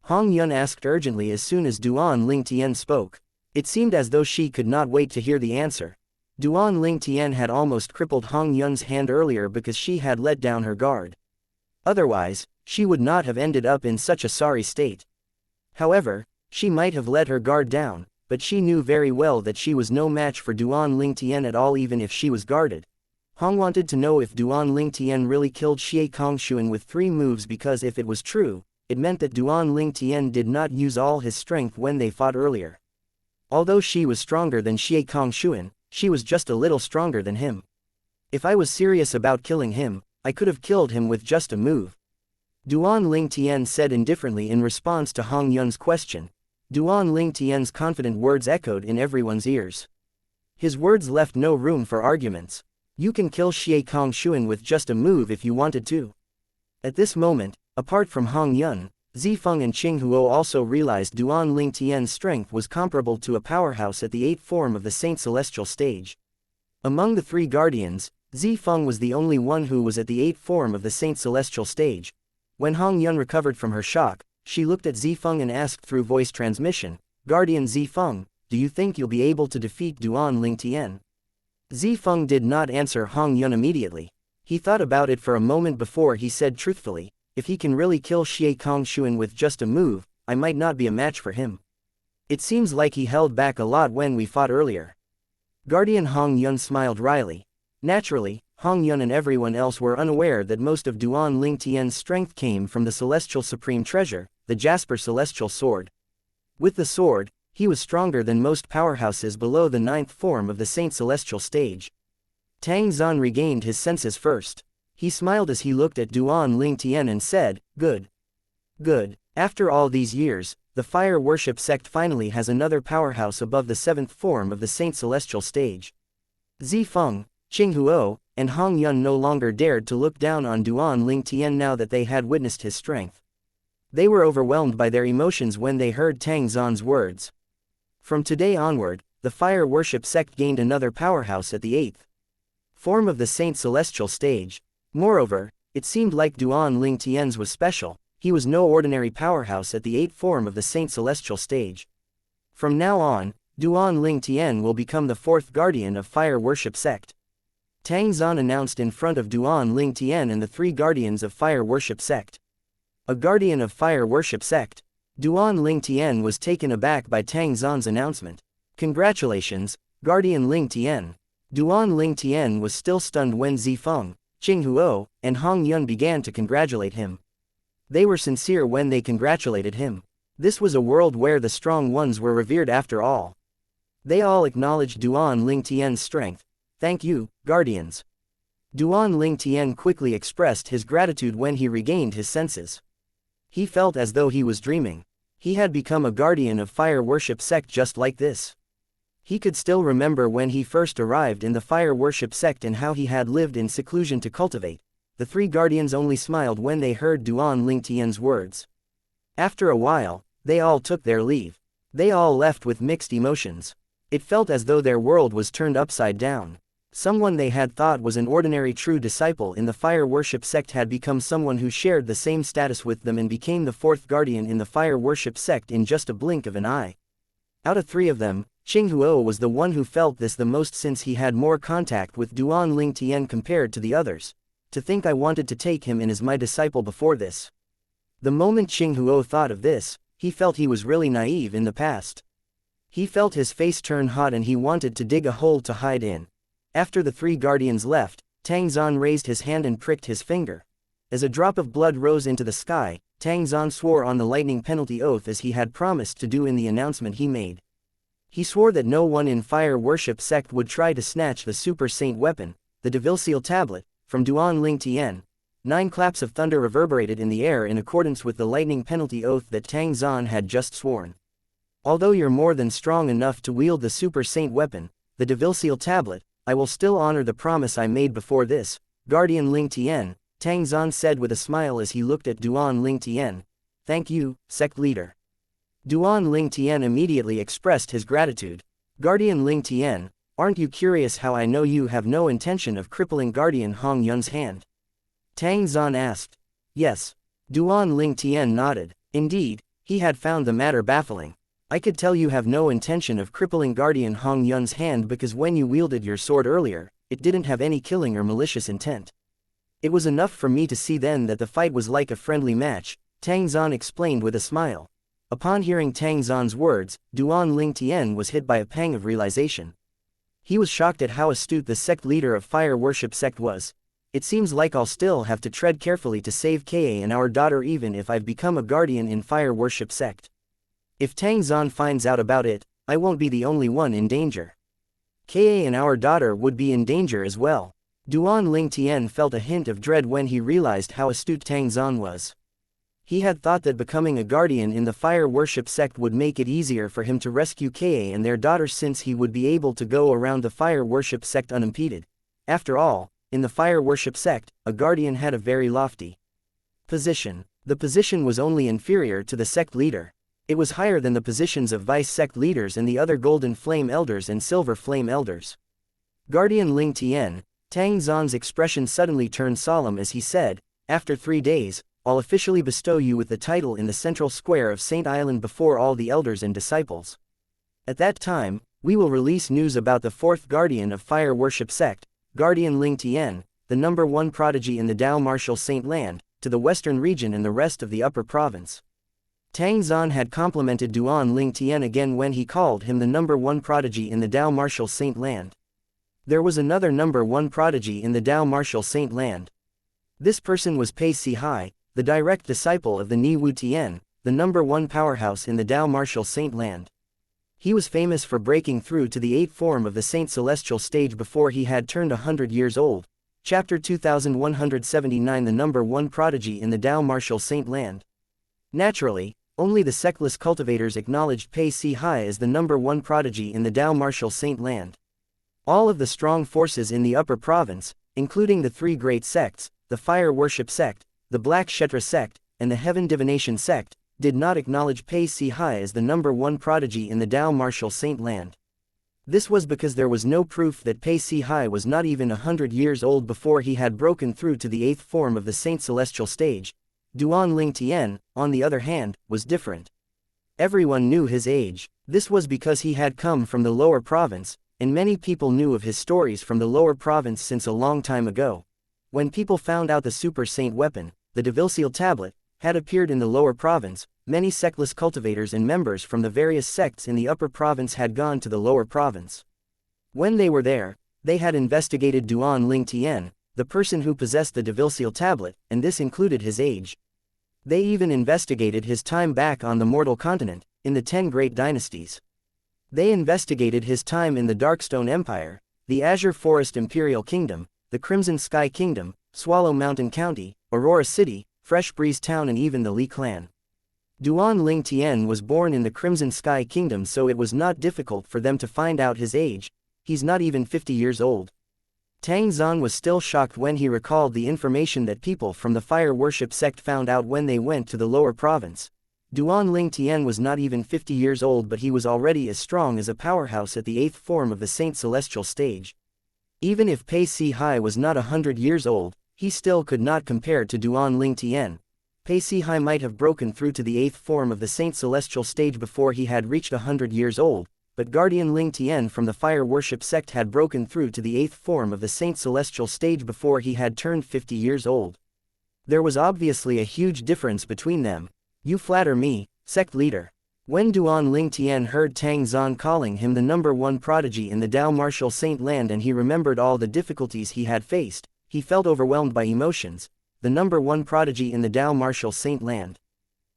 Hong Yun asked urgently as soon as Duan Ling Tian spoke. It seemed as though she could not wait to hear the answer. Duan Ling Tian had almost crippled Hong Yun's hand earlier because she had let down her guard. Otherwise, she would not have ended up in such a sorry state. However, she might have let her guard down, but she knew very well that she was no match for Duan Ling Tian at all even if she was guarded. Hong wanted to know if Duan Ling Tian really killed Xie Kongshuan with 3 moves because if it was true, it meant that Duan Ling Tian did not use all his strength when they fought earlier. Although she was stronger than Xie Kongshuan, she was just a little stronger than him. If I was serious about killing him, I could have killed him with just a move. Duan Ling Tian said indifferently in response to Hong Yun's question. Duan Ling Tian's confident words echoed in everyone's ears. His words left no room for arguments. You can kill Xie Kongshuan with just a move if you wanted to. At this moment, apart from Hong Yun, Zifeng and Qing Huo also realized Duan Ling Tian's strength was comparable to a powerhouse at the 8th form of the Saint Celestial stage. Among the 3 guardians, Zifeng was the only one who was at the 8th form of the Saint Celestial stage. When Hong Yun recovered from her shock, she looked at Zifeng and asked through voice transmission, Guardian Zifeng, do you think you'll be able to defeat Duan Ling Tian? Zifeng did not answer Hong Yun immediately. He thought about it for a moment before he said truthfully, if he can really kill Xie Kongshuan with just a move, I might not be a match for him. It seems like he held back a lot when we fought earlier. Guardian Hong Yun smiled wryly. Naturally, Hong Yun and everyone else were unaware that most of Duan Ling Tian's strength came from the Celestial Supreme Treasure, the Jasper Celestial Sword. With the sword, he was stronger than most powerhouses below the 9th form of the Saint Celestial stage. Tang Zan regained his senses first. He smiled as he looked at Duan Ling Tian and said, Good. Good. After all these years, the Fire Worship sect finally has another powerhouse above the 7th form of the Saint Celestial stage. Zifeng, Qing Huo, and Hong Yun no longer dared to look down on Duan Ling Tian now that they had witnessed his strength. They were overwhelmed by their emotions when they heard Tang Zan's words. From today onward, the Fire Worship sect gained another powerhouse at the 8th form of the Saint Celestial stage. Moreover, it seemed like Duan Ling Tian's was special. He was no ordinary powerhouse at the 8th form of the Saint Celestial stage. From now on, Duan Ling Tian will become the 4th guardian of Fire Worship sect. Tang Zan announced in front of Duan Ling Tian and the 3 guardians of Fire Worship sect. A guardian of Fire Worship sect? Duan Ling Tian was taken aback by Tang Zan's announcement. Congratulations, Guardian Ling Tian. Duan Ling Tian was still stunned when Zifeng, Qing Huo, and Hong Yun began to congratulate him. They were sincere when they congratulated him. This was a world where the strong ones were revered after all. They all acknowledged Duan Ling Tian's strength. Thank you, guardians. Duan Ling Tian quickly expressed his gratitude when he regained his senses. He felt as though he was dreaming. He had become a guardian of Fire Worship sect just like this. He could still remember when he first arrived in the Fire Worship sect and how he had lived in seclusion to cultivate. The 3 guardians only smiled when they heard Duan Ling Tian's words. After a while, they all took their leave. They all left with mixed emotions. It felt as though their world was turned upside down. Someone they had thought was an ordinary true disciple in the Fire Worship sect had become someone who shared the same status with them and became the 4th guardian in the Fire Worship sect in just a blink of an eye. Out of 3 of them, Qing Huo was the one who felt this the most since he had more contact with Duan Ling Tian compared to the others. To think I wanted to take him in as my disciple before this. The moment Qing Huo thought of this, he felt he was really naive in the past. He felt his face turn hot and he wanted to dig a hole to hide in. After the 3 guardians left, Tang Zan raised his hand and pricked his finger. As a drop of blood rose into the sky, Tang Zan swore on the lightning penalty oath as he had promised to do in the announcement he made. He swore that no one in Fire Worship sect would try to snatch the Super Saint weapon, the devil-seal tablet, from Duan Ling Tian. 9 claps of thunder reverberated in the air in accordance with the lightning penalty oath that Tang Zan had just sworn. Although you're more than strong enough to wield the Super Saint weapon, the devil-seal tablet, I will still honor the promise I made before this, Guardian Ling Tian, Tang Zan said with a smile as he looked at Duan Ling Tian. Thank you, sect leader. Duan Ling Tian immediately expressed his gratitude. Guardian Ling Tian, aren't you curious how I know you have no intention of crippling Guardian Hong Yun's hand? Tang Zan asked. Yes. Duan Ling Tian nodded. Indeed, he had found the matter baffling. I could tell you have no intention of crippling Guardian Hong Yun's hand because when you wielded your sword earlier, it didn't have any killing or malicious intent. It was enough for me to see then that the fight was like a friendly match, Tang Zan explained with a smile. Upon hearing Tang Zan's words, Duan Ling Tian was hit by a pang of realization. He was shocked at how astute the sect leader of Fire Worship sect was. It seems like I'll still have to tread carefully to save Ka and our daughter even if I've become a guardian in Fire Worship sect. If Tang Zan finds out about it, I won't be the only one in danger. Ka and our daughter would be in danger as well. Duan Ling Tian felt a hint of dread when he realized how astute Tang Zan was. He had thought that becoming a guardian in the fire worship sect would make it easier for him to rescue Ka and their daughter, since he would be able to go around the fire worship sect unimpeded. After all, in the fire worship sect, a guardian had a very lofty position. The position was only inferior to the sect leader. It was higher than the positions of vice sect leaders and the other golden flame elders and silver flame elders. Guardian Ling Tian. Tang Zan's expression suddenly turned solemn as he said, "After 3 days, I'll officially bestow you with the title in the central square of Saint Island before all the elders and disciples. At that time, we will release news about the 4th guardian of fire worship sect, Guardian Ling Tian, the number 1 prodigy in the Dao Martial Saint Land, to the western region and the rest of the upper province." Tang Zan had complimented Duan Ling Tian again when he called him the number 1 prodigy in the Dao Martial Saint Land. There was another number 1 prodigy in the Dao Martial Saint Land. This person was Pei Si Hai, the direct disciple of the Ni Wu Tian, the number 1 powerhouse in the Dao Martial Saint Land. He was famous for breaking through to the 8th form of the Saint Celestial stage before he had turned 100 years old. Chapter 2179. The number 1 prodigy in the Dao Martial Saint Land. Naturally, only the sectless cultivators acknowledged Pei Si Hai as the number 1 prodigy in the Dao Martial Saint Land. All of the strong forces in the upper province, including the 3 great sects, the Fire Worship Sect, the Black Kshetra Sect, and the Heaven Divination Sect, did not acknowledge Pei Si Hai as the number 1 prodigy in the Dao Martial Saint Land. This was because there was no proof that Pei Si Hai was not even 100 years old before he had broken through to the 8th form of the Saint Celestial stage. Duan Ling Tian, on the other hand, was different. Everyone knew his age. This was because he had come from the lower province, and many people knew of his stories from the lower province since a long time ago. When people found out the Super Saint weapon, the devil-seal tablet, had appeared in the lower province, many sectless cultivators and members from the various sects in the upper province had gone to the lower province. When they were there, they had investigated Duan Ling Tian, the person who possessed the devil-seal tablet, and this included his age. They even investigated his time back on the mortal continent, in the 10 great dynasties. They investigated his time in the Darkstone Empire, the Azure Forest Imperial Kingdom, the Crimson Sky Kingdom, Swallow Mountain County, Aurora City, Fresh Breeze Town, and even the Li Clan. Duan Ling Tian was born in the Crimson Sky Kingdom, so it was not difficult for them to find out his age. He's not even 50 years old. Tang Zan was still shocked when he recalled the information that people from the Fire Worship sect found out when they went to the lower province. Duan Ling Tian was not even 50 years old, but he was already as strong as a powerhouse at the 8th form of the Saint Celestial stage. Even if Pei Si Hai was not 100 years old, he still could not compare to Duan Ling Tian. Pei Si Hai might have broken through to the 8th form of the Saint Celestial stage before he had reached 100 years old, but Guardian Ling Tian from the Fire Worship sect had broken through to the 8th form of the Saint Celestial stage before he had turned 50 years old. There was obviously a huge difference between them. "You flatter me, sect leader." When Duan Ling Tian heard Tang Zan calling him the number 1 prodigy in the Dao Martial Saint Land and he remembered all the difficulties he had faced, he felt overwhelmed by emotions. The number 1 prodigy in the Dao Martial Saint Land.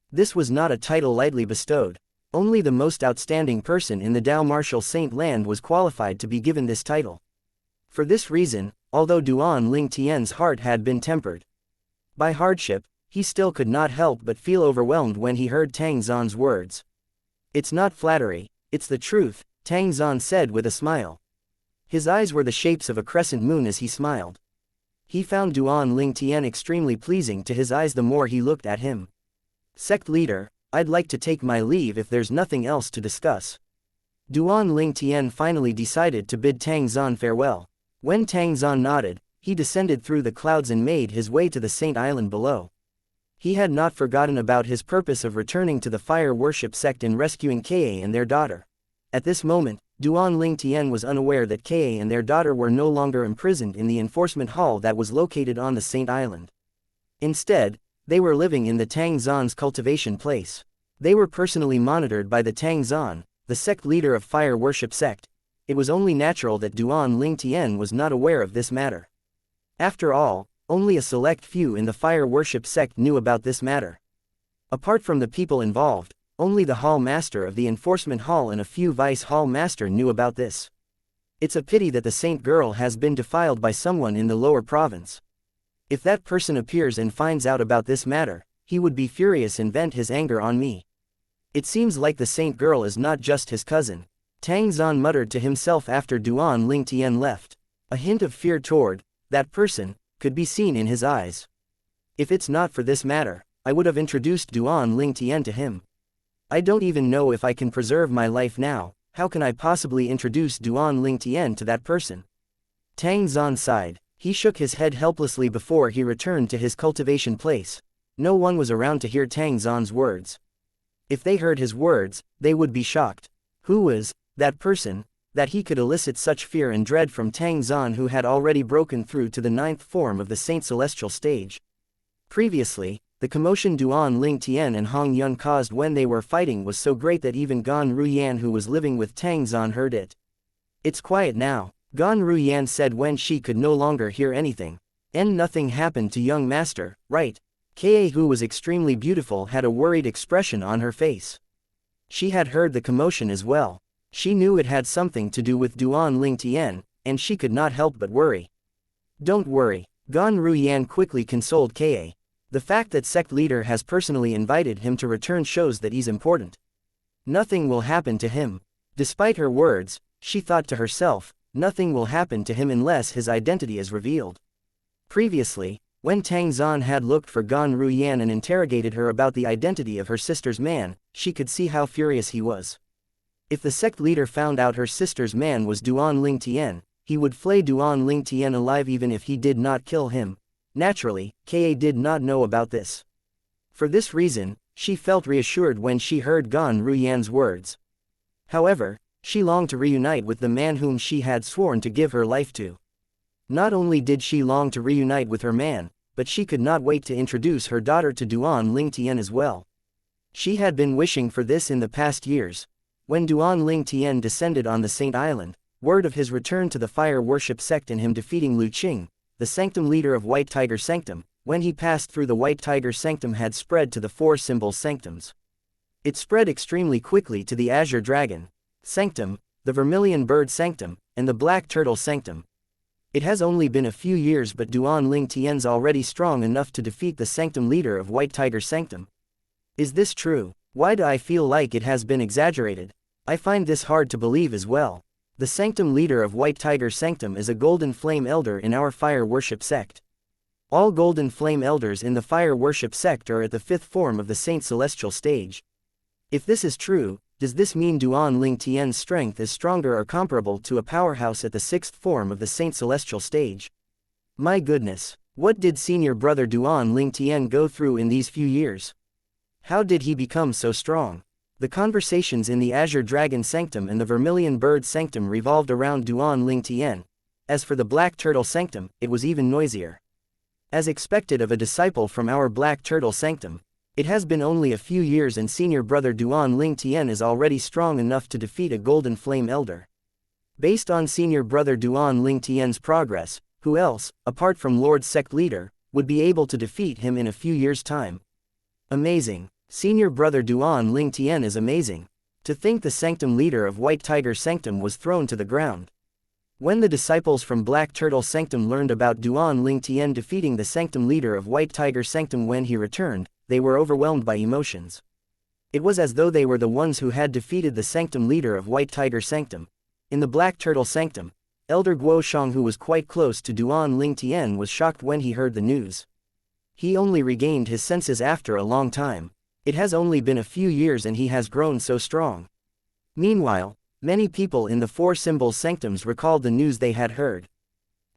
This was not a title lightly bestowed. Only the most outstanding person in the Dao Martial Saint Land was qualified to be given this title. For this reason, although Duan Ling Tian's heart had been tempered by hardship, he still could not help but feel overwhelmed when he heard Tang Zan's words. "It's not flattery, it's the truth," Tang Zan said with a smile. His eyes were the shapes of a crescent moon as he smiled. He found Duan Ling Tian extremely pleasing to his eyes the more he looked at him. "Sect leader, I'd like to take my leave if there's nothing else to discuss." Duan Ling Tian finally decided to bid Tang Zan farewell. When Tang Zan nodded, he descended through the clouds and made his way to the Saint Island below. He had not forgotten about his purpose of returning to the Fire Worship sect and rescuing Ka and their daughter. At this moment, Duan Ling Tian was unaware that Ka and their daughter were no longer imprisoned in the enforcement hall that was located on the Saint Island. Instead, they were living in the Tang Zan's cultivation place. They were personally monitored by the Tang Zan, the sect leader of Fire Worship sect. It was only natural that Duan Ling Tian was not aware of this matter. After all, only a select few in the Fire Worship sect knew about this matter. Apart from the people involved, only the Hall Master of the Enforcement Hall and a few Vice Hall Master knew about this. It's a pity that the Saint Girl has been defiled by someone in the lower province. If that person appears and finds out about this matter, he would be furious and vent his anger on me. It seems like the saint girl is not just his cousin, Tang Zhan muttered to himself after Duan Lingtian left. A hint of fear toward that person could be seen in his eyes. If it's not for this matter, I would have introduced Duan Lingtian to him. I don't even know if I can preserve my life now. How can I possibly introduce Duan Lingtian to that person? Tang Zhan sighed. He shook his head helplessly before he returned to his cultivation place. No one was around to hear Tang Zhan's words. If they heard his words, they would be shocked. Who was that person, that he could elicit such fear and dread from Tang Zhan, who had already broken through to the 9th form of the Saint Celestial stage? Previously, the commotion Duan Lingtian and Hong Yun caused when they were fighting was so great that even Gan Ruyan, who was living with Tang Zhan, heard it. It's quiet now, Gan Ruyan said when she could no longer hear anything. And nothing happened to young master, right? Ka, who was extremely beautiful, had a worried expression on her face. She had heard the commotion as well. She knew it had something to do with Duan Lingtian, and she could not help but worry. Don't worry, Gan Ruyan quickly consoled Ka. The fact that sect leader has personally invited him to return shows that he's important. Nothing will happen to him. Despite her words, she thought to herself, nothing will happen to him unless his identity is revealed. Previously, when Tang Zhan had looked for Gan Ruyan and interrogated her about the identity of her sister's man, she could see how furious he was. If the sect leader found out her sister's man was Duan Lingtian, he would flay Duan Lingtian alive even if he did not kill him. Naturally, Ka did not know about this. For this reason, she felt reassured when she heard Gan Ruyan's words. However, she longed to reunite with the man whom she had sworn to give her life to. Not only did she long to reunite with her man, but she could not wait to introduce her daughter to Duan Lingtian as well. She had been wishing for this in the past years. When Duan Lingtian descended on the Saint Island, word of his return to the fire worship sect and him defeating Lu Qing, the sanctum leader of White Tiger Sanctum, when he passed through the White Tiger Sanctum, had spread to the 4 symbol sanctums. It spread extremely quickly to the Azure Dragon Sanctum, the Vermilion Bird Sanctum, and the Black Turtle Sanctum. It has only been a few years, but Duan Lingtian's already strong enough to defeat the sanctum leader of White Tiger Sanctum. Is this true? Why do I feel like it has been exaggerated? I find this hard to believe as well. The sanctum leader of White Tiger Sanctum is a golden flame elder in our fire worship sect. All golden flame elders in the fire worship sect are at the 5th form of the Saint Celestial stage. If this is true, does this mean Duan Lingtian's strength is stronger or comparable to a powerhouse at the 6th form of the Saint Celestial stage? My goodness, what did senior brother Duan Lingtian go through in these few years? How did he become so strong? The conversations in the Azure Dragon Sanctum and the Vermilion Bird Sanctum revolved around Duan Lingtian. As for the Black Turtle Sanctum, it was even noisier. As expected of a disciple from our Black Turtle Sanctum, it has been only a few years and senior brother Duan Lingtian is already strong enough to defeat a Golden Flame Elder. Based on senior brother Duan Lingtian's progress, who else, apart from Lord Sect Leader, would be able to defeat him in a few years' time? Amazing. Senior brother Duan Lingtian is amazing. To think the sanctum leader of White Tiger Sanctum was thrown to the ground. When the disciples from Black Turtle Sanctum learned about Duan Lingtian defeating the sanctum leader of White Tiger Sanctum when he returned, they were overwhelmed by emotions. It was as though they were the ones who had defeated the sanctum leader of White Tiger Sanctum. In the Black Turtle Sanctum, Elder Guoshang, who was quite close to Duan Lingtian, was shocked when he heard the news. He only regained his senses after a long time. It has only been a few years and he has grown so strong. Meanwhile, many people in the 4 symbol sanctums recalled the news they had heard.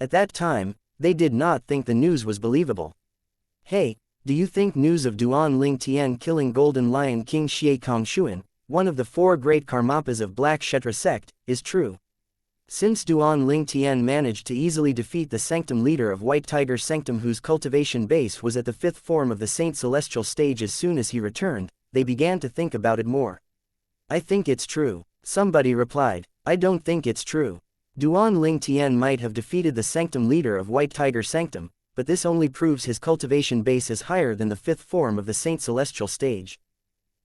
At that time, they did not think the news was believable. Hey, do you think news of Duan Lingtian killing Golden Lion King Xie Kongshuan, one of the 4 great Karmapas of Black Kshetra sect, is true? Since Duan Lingtian managed to easily defeat the sanctum leader of White Tiger Sanctum, whose cultivation base was at the 5th form of the Saint Celestial stage, as soon as he returned, they began to think about it more. I think it's true, somebody replied. I don't think it's true. Duan Lingtian might have defeated the sanctum leader of White Tiger Sanctum, but this only proves his cultivation base is higher than the 5th form of the Saint Celestial stage.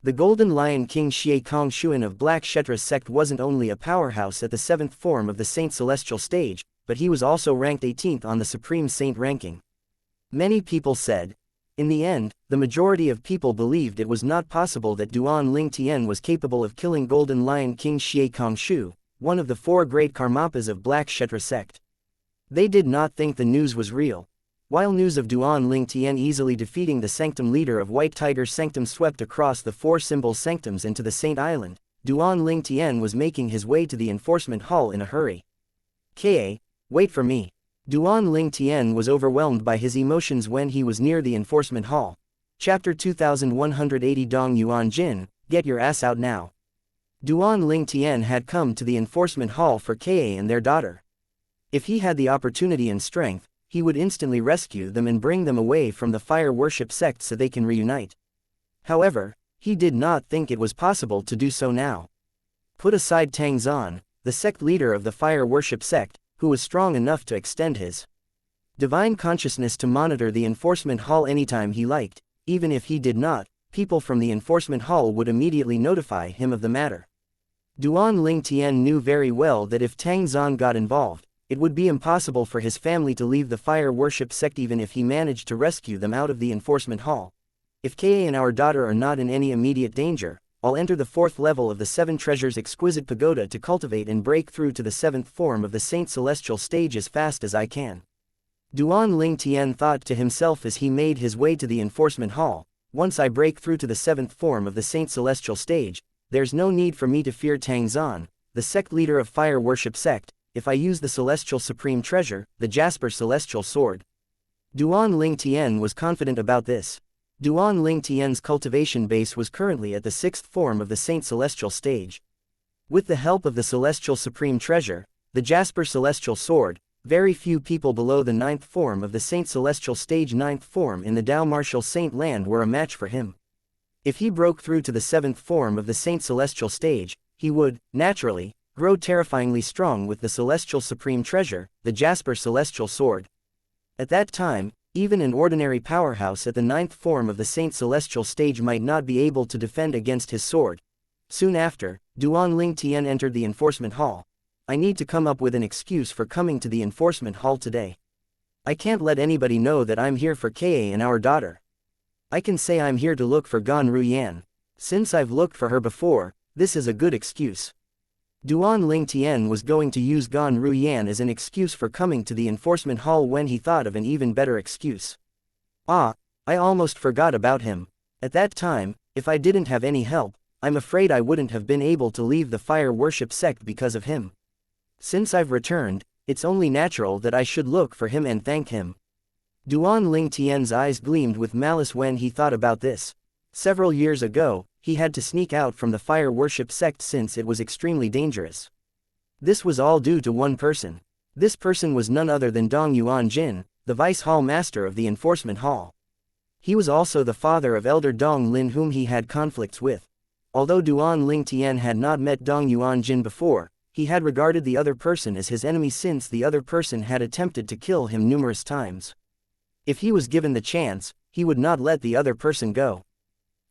The Golden Lion King Xie Kongshuan of Black Kshetra sect wasn't only a powerhouse at the 7th form of the Saint Celestial stage, but he was also ranked 18th on the Supreme Saint ranking. Many people said, In the end, the majority of people believed it was not possible that Duan Ling Tian was capable of killing Golden Lion King Xie Kongshu, one of the 4 great Karmapas of Black Kshetra sect. They did not think the news was real. While news of Duan Ling Tian easily defeating the sanctum leader of White Tiger's sanctum swept across the 4 symbol sanctums into the Saint Island, Duan Ling Tian was making his way to the enforcement hall in a hurry. "Ka, wait for me." Duan Ling Tian was overwhelmed by his emotions when he was near the enforcement hall. Chapter 2180 Dong Yuan Jin, get your ass out now. Duan Ling Tian had come to the enforcement hall for Ka and their daughter. If he had the opportunity and strength, he would instantly rescue them and bring them away from the fire worship sect so they can reunite. However, he did not think it was possible to do so now. Put aside Tang Zan, the sect leader of the fire worship sect, who was strong enough to extend his divine consciousness to monitor the enforcement hall anytime he liked. Even if he did not, people from the enforcement hall would immediately notify him of the matter. Duan Ling Tian knew very well that if Tang Zan got involved, it would be impossible for his family to leave the fire worship sect even if he managed to rescue them out of the enforcement hall. If Ka and our daughter are not in any immediate danger, I'll enter the 4th level of the 7 Treasures Exquisite Pagoda to cultivate and break through to the 7th form of the Saint Celestial stage as fast as I can. Duan Ling Tian thought to himself as he made his way to the enforcement hall. Once I break through to the 7th form of the Saint Celestial stage, there's no need for me to fear Tang Zan, the sect leader of fire worship sect, if I use the Celestial Supreme Treasure, the Jasper Celestial Sword. Duan Ling Tian was confident about this. Duan Ling Tian's cultivation base was currently at the 6th form of the Saint Celestial stage. With the help of the Celestial Supreme Treasure, the Jasper Celestial Sword, very few people below the 9th form of the Saint Celestial stage 9th form in the Dao Martial Saint Land were a match for him. If he broke through to the 7th form of the Saint Celestial stage, he would, naturally, grow terrifyingly strong with the Celestial Supreme Treasure, the Jasper Celestial Sword. At that time, even an ordinary powerhouse at the 9th form of the Saint Celestial stage might not be able to defend against his sword. Soon after, Duan Ling Tian entered the enforcement hall. I need to come up with an excuse for coming to the enforcement hall today. I can't let anybody know that I'm here for Ka and our daughter. I can say I'm here to look for Gan Ruyan. Since I've looked for her before, this is a good excuse. Duan Ling Tian was going to use Gan Ruyan as an excuse for coming to the enforcement hall when he thought of an even better excuse. I almost forgot about him. At that time, if I didn't have any help, I'm afraid I wouldn't have been able to leave the fire worship sect because of him. Since I've returned, it's only natural that I should look for him and thank him. Duan Ling Tian's eyes gleamed with malice when he thought about this. Several years ago, he had to sneak out from the fire worship sect since it was extremely dangerous. This was all due to one person. This person was none other than Dong Yuan Jin, the vice hall master of the enforcement hall. He was also the father of Elder Dong Lin whom he had conflicts with. Although Duan Ling Tian had not met Dong Yuan Jin before, he had regarded the other person as his enemy since the other person had attempted to kill him numerous times. If he was given the chance, he would not let the other person go.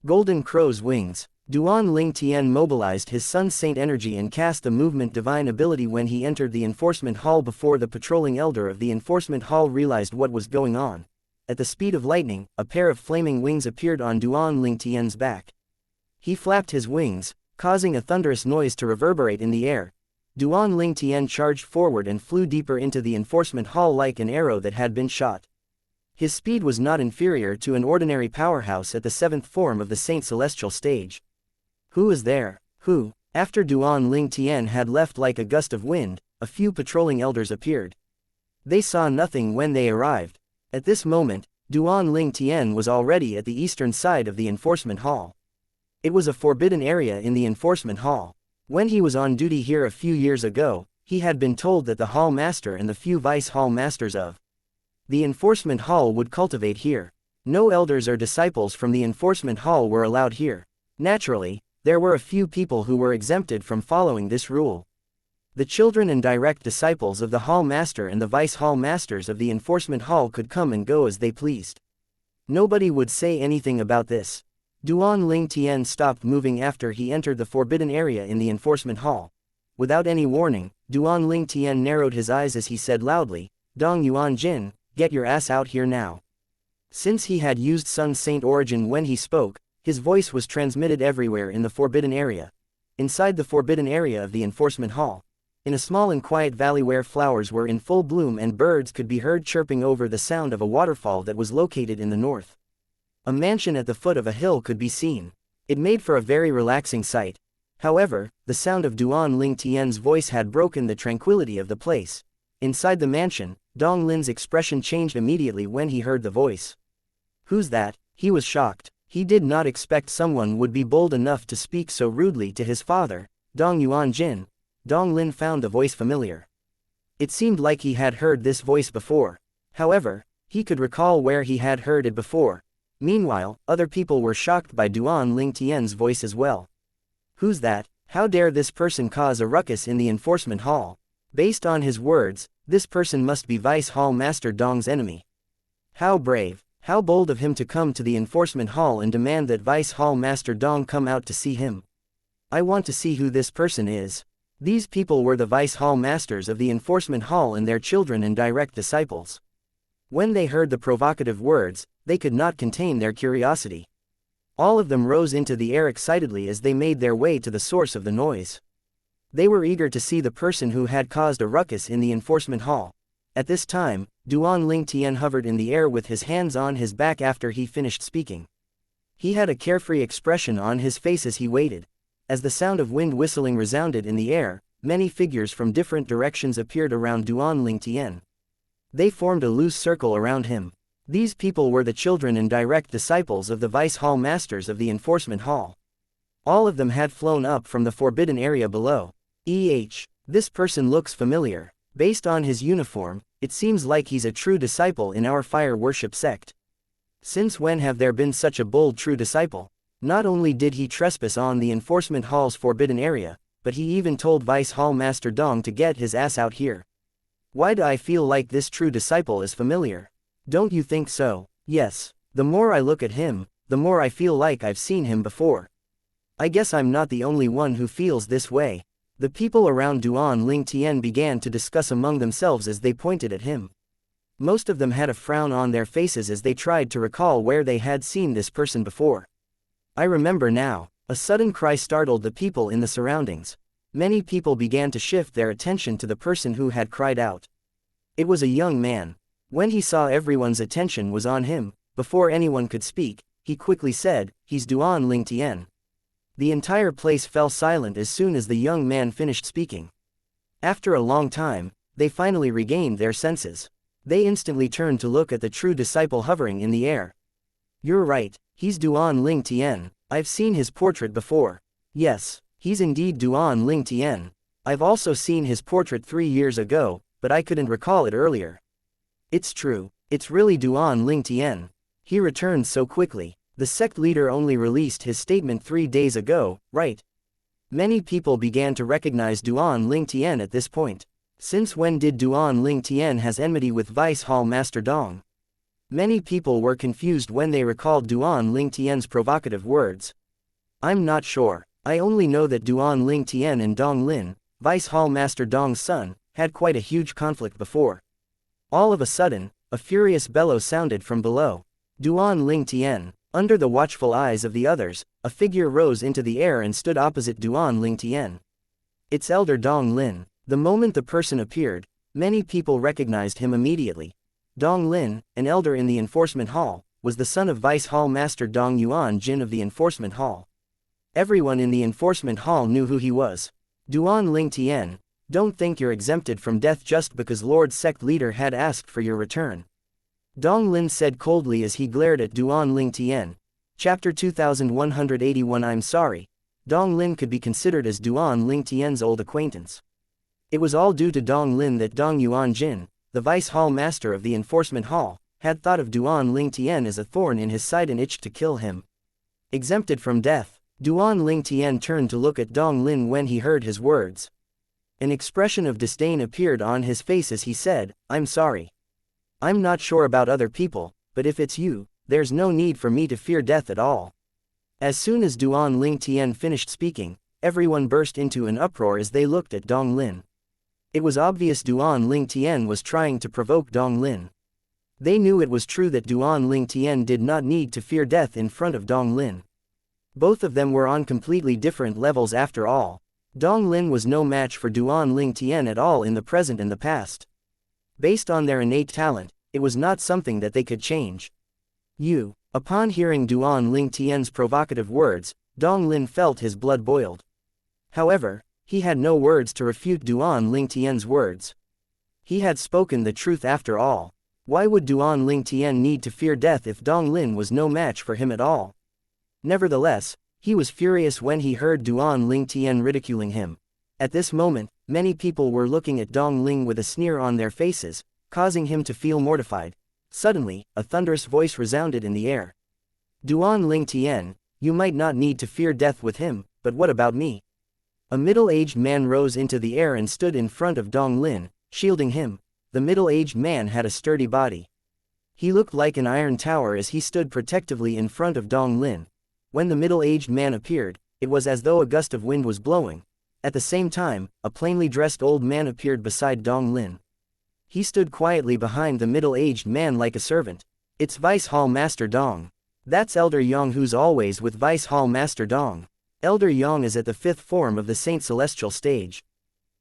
Golden Crow's Wings. Duan Ling Tian mobilized his Sun Saint energy and cast the movement divine ability when he entered the enforcement hall before the patrolling elder of the enforcement hall realized what was going on. At the speed of lightning, a pair of flaming wings appeared on Duan Ling Tian's back. He flapped his wings, causing a thunderous noise to reverberate in the air. Duan Ling Tian charged forward and flew deeper into the enforcement hall like an arrow that had been shot. His speed was not inferior to an ordinary powerhouse at the 7th form of the Saint Celestial stage. Who is there? Who? After Duan Ling Tian had left like a gust of wind, a few patrolling elders appeared. They saw nothing when they arrived. At this moment, Duan Ling Tian was already at the eastern side of the enforcement hall. It was a forbidden area in the enforcement hall. When he was on duty here a few years ago, he had been told that the hall master and the few vice hall masters of the enforcement hall would cultivate here. No elders or disciples from the enforcement hall were allowed here. Naturally, there were a few people who were exempted from following this rule. The children and direct disciples of the hall master and the vice hall masters of the enforcement hall could come and go as they pleased. Nobody would say anything about this. Duan Ling Tian stopped moving after he entered the forbidden area in the enforcement hall. Without any warning, Duan Ling Tian narrowed his eyes as he said loudly, "Dong Yuan Jin, get your ass out here now." Since he had used Sun Saint origin when he spoke, his voice was transmitted everywhere in the forbidden area. Inside the forbidden area of the enforcement hall, in a small and quiet valley where flowers were in full bloom and birds could be heard chirping over the sound of a waterfall that was located in the north. A mansion at the foot of a hill could be seen. It made for a very relaxing sight. However, the sound of Duan Ling Tian's voice had broken the tranquility of the place. Inside the mansion, Dong Lin's expression changed immediately when he heard the voice. "Who's that?" He was shocked. He did not expect someone would be bold enough to speak so rudely to his father, Dong Yuanjin. Dong Lin found the voice familiar. It seemed like he had heard this voice before. However, he could recall where he had heard it before. Meanwhile, other people were shocked by Duan Ling Tian's voice as well. "Who's that? How dare this person cause a ruckus in the enforcement hall?" Based on his words, this person must be Vice Hall Master Dong's enemy. How brave, how bold of him to come to the enforcement hall and demand that Vice Hall Master Dong come out to see him. I want to see who this person is. These people were the Vice Hall Masters of the enforcement hall and their children and direct disciples. When they heard the provocative words, they could not contain their curiosity. All of them rose into the air excitedly as they made their way to the source of the noise. They were eager to see the person who had caused a ruckus in the enforcement hall. At this time, Duan Ling Tian hovered in the air with his hands on his back after he finished speaking. He had a carefree expression on his face as he waited. As the sound of wind whistling resounded in the air, many figures from different directions appeared around Duan Ling Tian. They formed a loose circle around him. These people were the children and direct disciples of the Vice Hall Masters of the enforcement hall. All of them had flown up from the forbidden area below. This person looks familiar. Based on his uniform, it seems like he's a true disciple in our fire worship sect. Since when have there been such a bold true disciple? Not only did he trespass on the enforcement hall's forbidden area, but he even told Vice Hall Master Dong to get his ass out here. Why do I feel like this true disciple is familiar? Don't you think so? Yes. The more I look at him, the more I feel like I've seen him before. I guess I'm not the only one who feels this way. The people around Duan Ling Tian began to discuss among themselves as they pointed at him. Most of them had a frown on their faces as they tried to recall where they had seen this person before. I remember now. A sudden cry startled the people in the surroundings. Many people began to shift their attention to the person who had cried out. It was a young man. When he saw everyone's attention was on him, before anyone could speak, he quickly said, "He's Duan Ling Tian." The entire place fell silent as soon as the young man finished speaking. After a long time, they finally regained their senses. They instantly turned to look at the true disciple hovering in the air. "You're right, he's Duan Ling Tian. I've seen his portrait before." "Yes, he's indeed Duan Ling Tian. I've also seen his portrait 3 years ago, but I couldn't recall it earlier." "It's true, it's really Duan Ling Tian. He returned so quickly. The sect leader only released his statement 3 days ago, right?" Many people began to recognize Duan Ling Tian at this point. Since when did Duan Ling Tian has enmity with Vice Hall Master Dong? Many people were confused when they recalled Duan Ling Tian's provocative words. "I'm not sure. I only know that Duan Ling Tian and Dong Lin, Vice Hall Master Dong's son, had quite a huge conflict before." All of a sudden, a furious bellow sounded from below. Duan Ling Tian. Under the watchful eyes of the others, a figure rose into the air and stood opposite Duan Ling Tian. It's Elder Dong Lin. The moment the person appeared, many people recognized him immediately. Dong Lin, an elder in the enforcement hall, was the son of Vice Hall Master Dong Yuan Jin of the enforcement hall. Everyone in the enforcement hall knew who he was. Duan Ling Tian, don't think you're exempted from death just because Lord Sect Leader had asked for your return. Dong Lin said coldly as he glared at Duan Ling Tian. Chapter 2181. I'm sorry. Dong Lin could be considered as Duan Ling Tian's old acquaintance. It was all due to Dong Lin that Dong Yuan Jin, the Vice Hall Master of the enforcement hall, had thought of Duan Ling Tian as a thorn in his side and itched to kill him. Exempted from death, Duan Ling Tian turned to look at Dong Lin when he heard his words. An expression of disdain appeared on his face as he said, "I'm sorry. I'm not sure about other people, but if it's you, there's no need for me to fear death at all." As soon as Duan Ling Tian finished speaking, everyone burst into an uproar as they looked at Dong Lin. It was obvious Duan Ling Tian was trying to provoke Dong Lin. They knew it was true that Duan Ling Tian did not need to fear death in front of Dong Lin. Both of them were on completely different levels after all. Dong Lin was no match for Duan Ling Tian at all in the present and the past. Based on their innate talent, it was not something that they could change. Upon hearing Duan Ling Tian's provocative words, Dong Lin felt his blood boiled. However, he had no words to refute Duan Ling Tian's words. He had spoken the truth after all. Why would Duan Ling Tian need to fear death if Dong Lin was no match for him at all? Nevertheless, he was furious when he heard Duan Ling Tian ridiculing him. At this moment, many people were looking at Dong Ling with a sneer on their faces, causing him to feel mortified. Suddenly, a thunderous voice resounded in the air. Duan Ling Tian, you might not need to fear death with him, but what about me? A middle-aged man rose into the air and stood in front of Dong Lin, shielding him. The middle-aged man had a sturdy body. He looked like an iron tower as he stood protectively in front of Dong Lin. When the middle-aged man appeared, it was as though a gust of wind was blowing. At the same time, a plainly dressed old man appeared beside Dong Lin. He stood quietly behind the middle-aged man like a servant. It's Vice Hall Master Dong. That's Elder Yang, who's always with Vice Hall Master Dong. Elder Yang is at the 5th form of the Saint Celestial stage.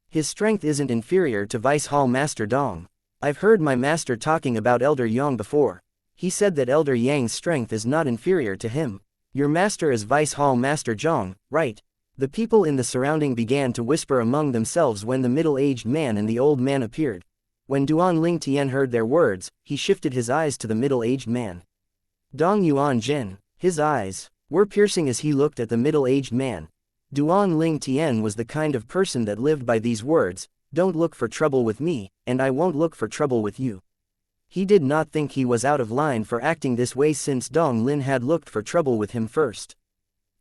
His strength isn't inferior to Vice Hall Master Dong. I've heard my master talking about Elder Yang before. He said that Elder Yang's strength is not inferior to him. Your master is Vice Hall Master Zhang, right? The people in the surrounding began to whisper among themselves when the middle-aged man and the old man appeared. When Duan Ling Tian heard their words, he shifted his eyes to the middle-aged man. Dong Yuan Jin, his eyes were piercing as he looked at the middle-aged man. Duan Ling Tian was the kind of person that lived by these words, don't look for trouble with me, and I won't look for trouble with you. He did not think he was out of line for acting this way since Dong Lin had looked for trouble with him first.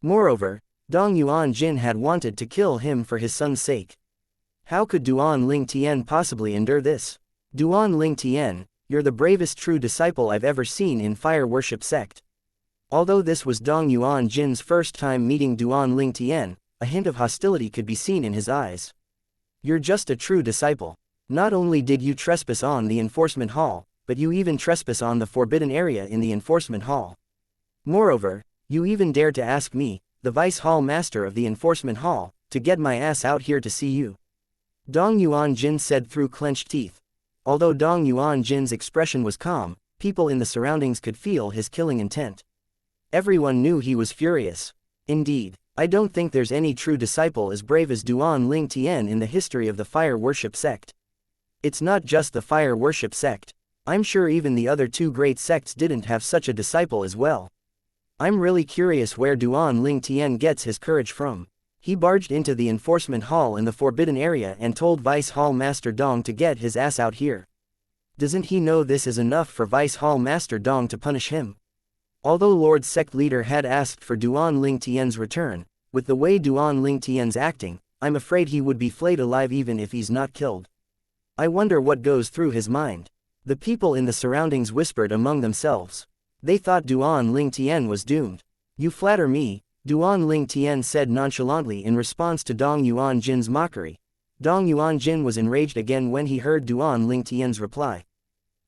Moreover, Dong Yuan Jin had wanted to kill him for his son's sake. How could Duan Ling Tian possibly endure this? Duan Ling Tian, you're the bravest true disciple I've ever seen in Fire Worship Sect. Although this was Dong Yuan Jin's first time meeting Duan Ling Tian, a hint of hostility could be seen in his eyes. You're just a true disciple. Not only did you trespass on the enforcement hall, but you even trespass on the forbidden area in the enforcement hall. Moreover, you even dared to ask me, the Vice Hall Master of the enforcement hall, to get my ass out here to see you. Dong Yuan Jin said through clenched teeth. Although Dong Yuan Jin's expression was calm, people in the surroundings could feel his killing intent. Everyone knew he was furious. Indeed, I don't think there's any true disciple as brave as Duan Ling Tian in the history of the Fire Worship Sect. It's not just the Fire Worship Sect. I'm sure even the other two great sects didn't have such a disciple as well. I'm really curious where Duan Ling Tian gets his courage from. He barged into the enforcement hall in the forbidden area and told Vice Hall Master Dong to get his ass out here. Doesn't he know this is enough for Vice Hall Master Dong to punish him? Although Lord Sect Leader had asked for Duan Ling Tian's return, with the way Duan Ling Tian's acting, I'm afraid he would be flayed alive even if he's not killed. I wonder what goes through his mind. The people in the surroundings whispered among themselves. They thought Duan Ling Tian was doomed. You flatter me, Duan Ling Tian said nonchalantly in response to Dong Yuan Jin's mockery. Dong Yuan Jin was enraged again when he heard Duan Ling Tian's reply.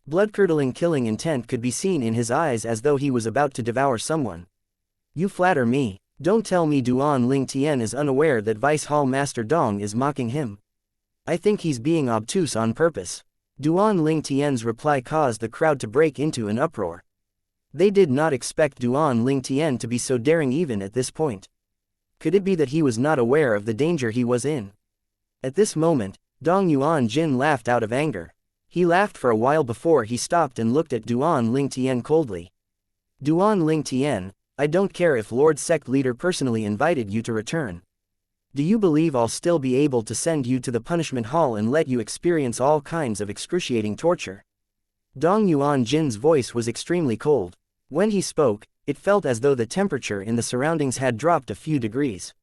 Blood-curdling killing intent could be seen in his eyes as though he was about to devour someone. You flatter me. Don't tell me Duan Ling Tian is unaware that Vice Hall Master Dong is mocking him. I think he's being obtuse on purpose. Duan Ling Tian's reply caused the crowd to break into an uproar. They did not expect Duan Ling Tian to be so daring even at this point. Could it be that he was not aware of the danger he was in? At this moment, Dong Yuan Jin laughed out of anger. He laughed for a while before he stopped and looked at Duan Ling Tian coldly. Duan Ling Tian, I don't care if Lord Sect Leader personally invited you to return. Do you believe I'll still be able to send you to the punishment hall and let you experience all kinds of excruciating torture? Dong Yuan Jin's voice was extremely cold. When he spoke, it felt as though the temperature in the surroundings had dropped a few degrees.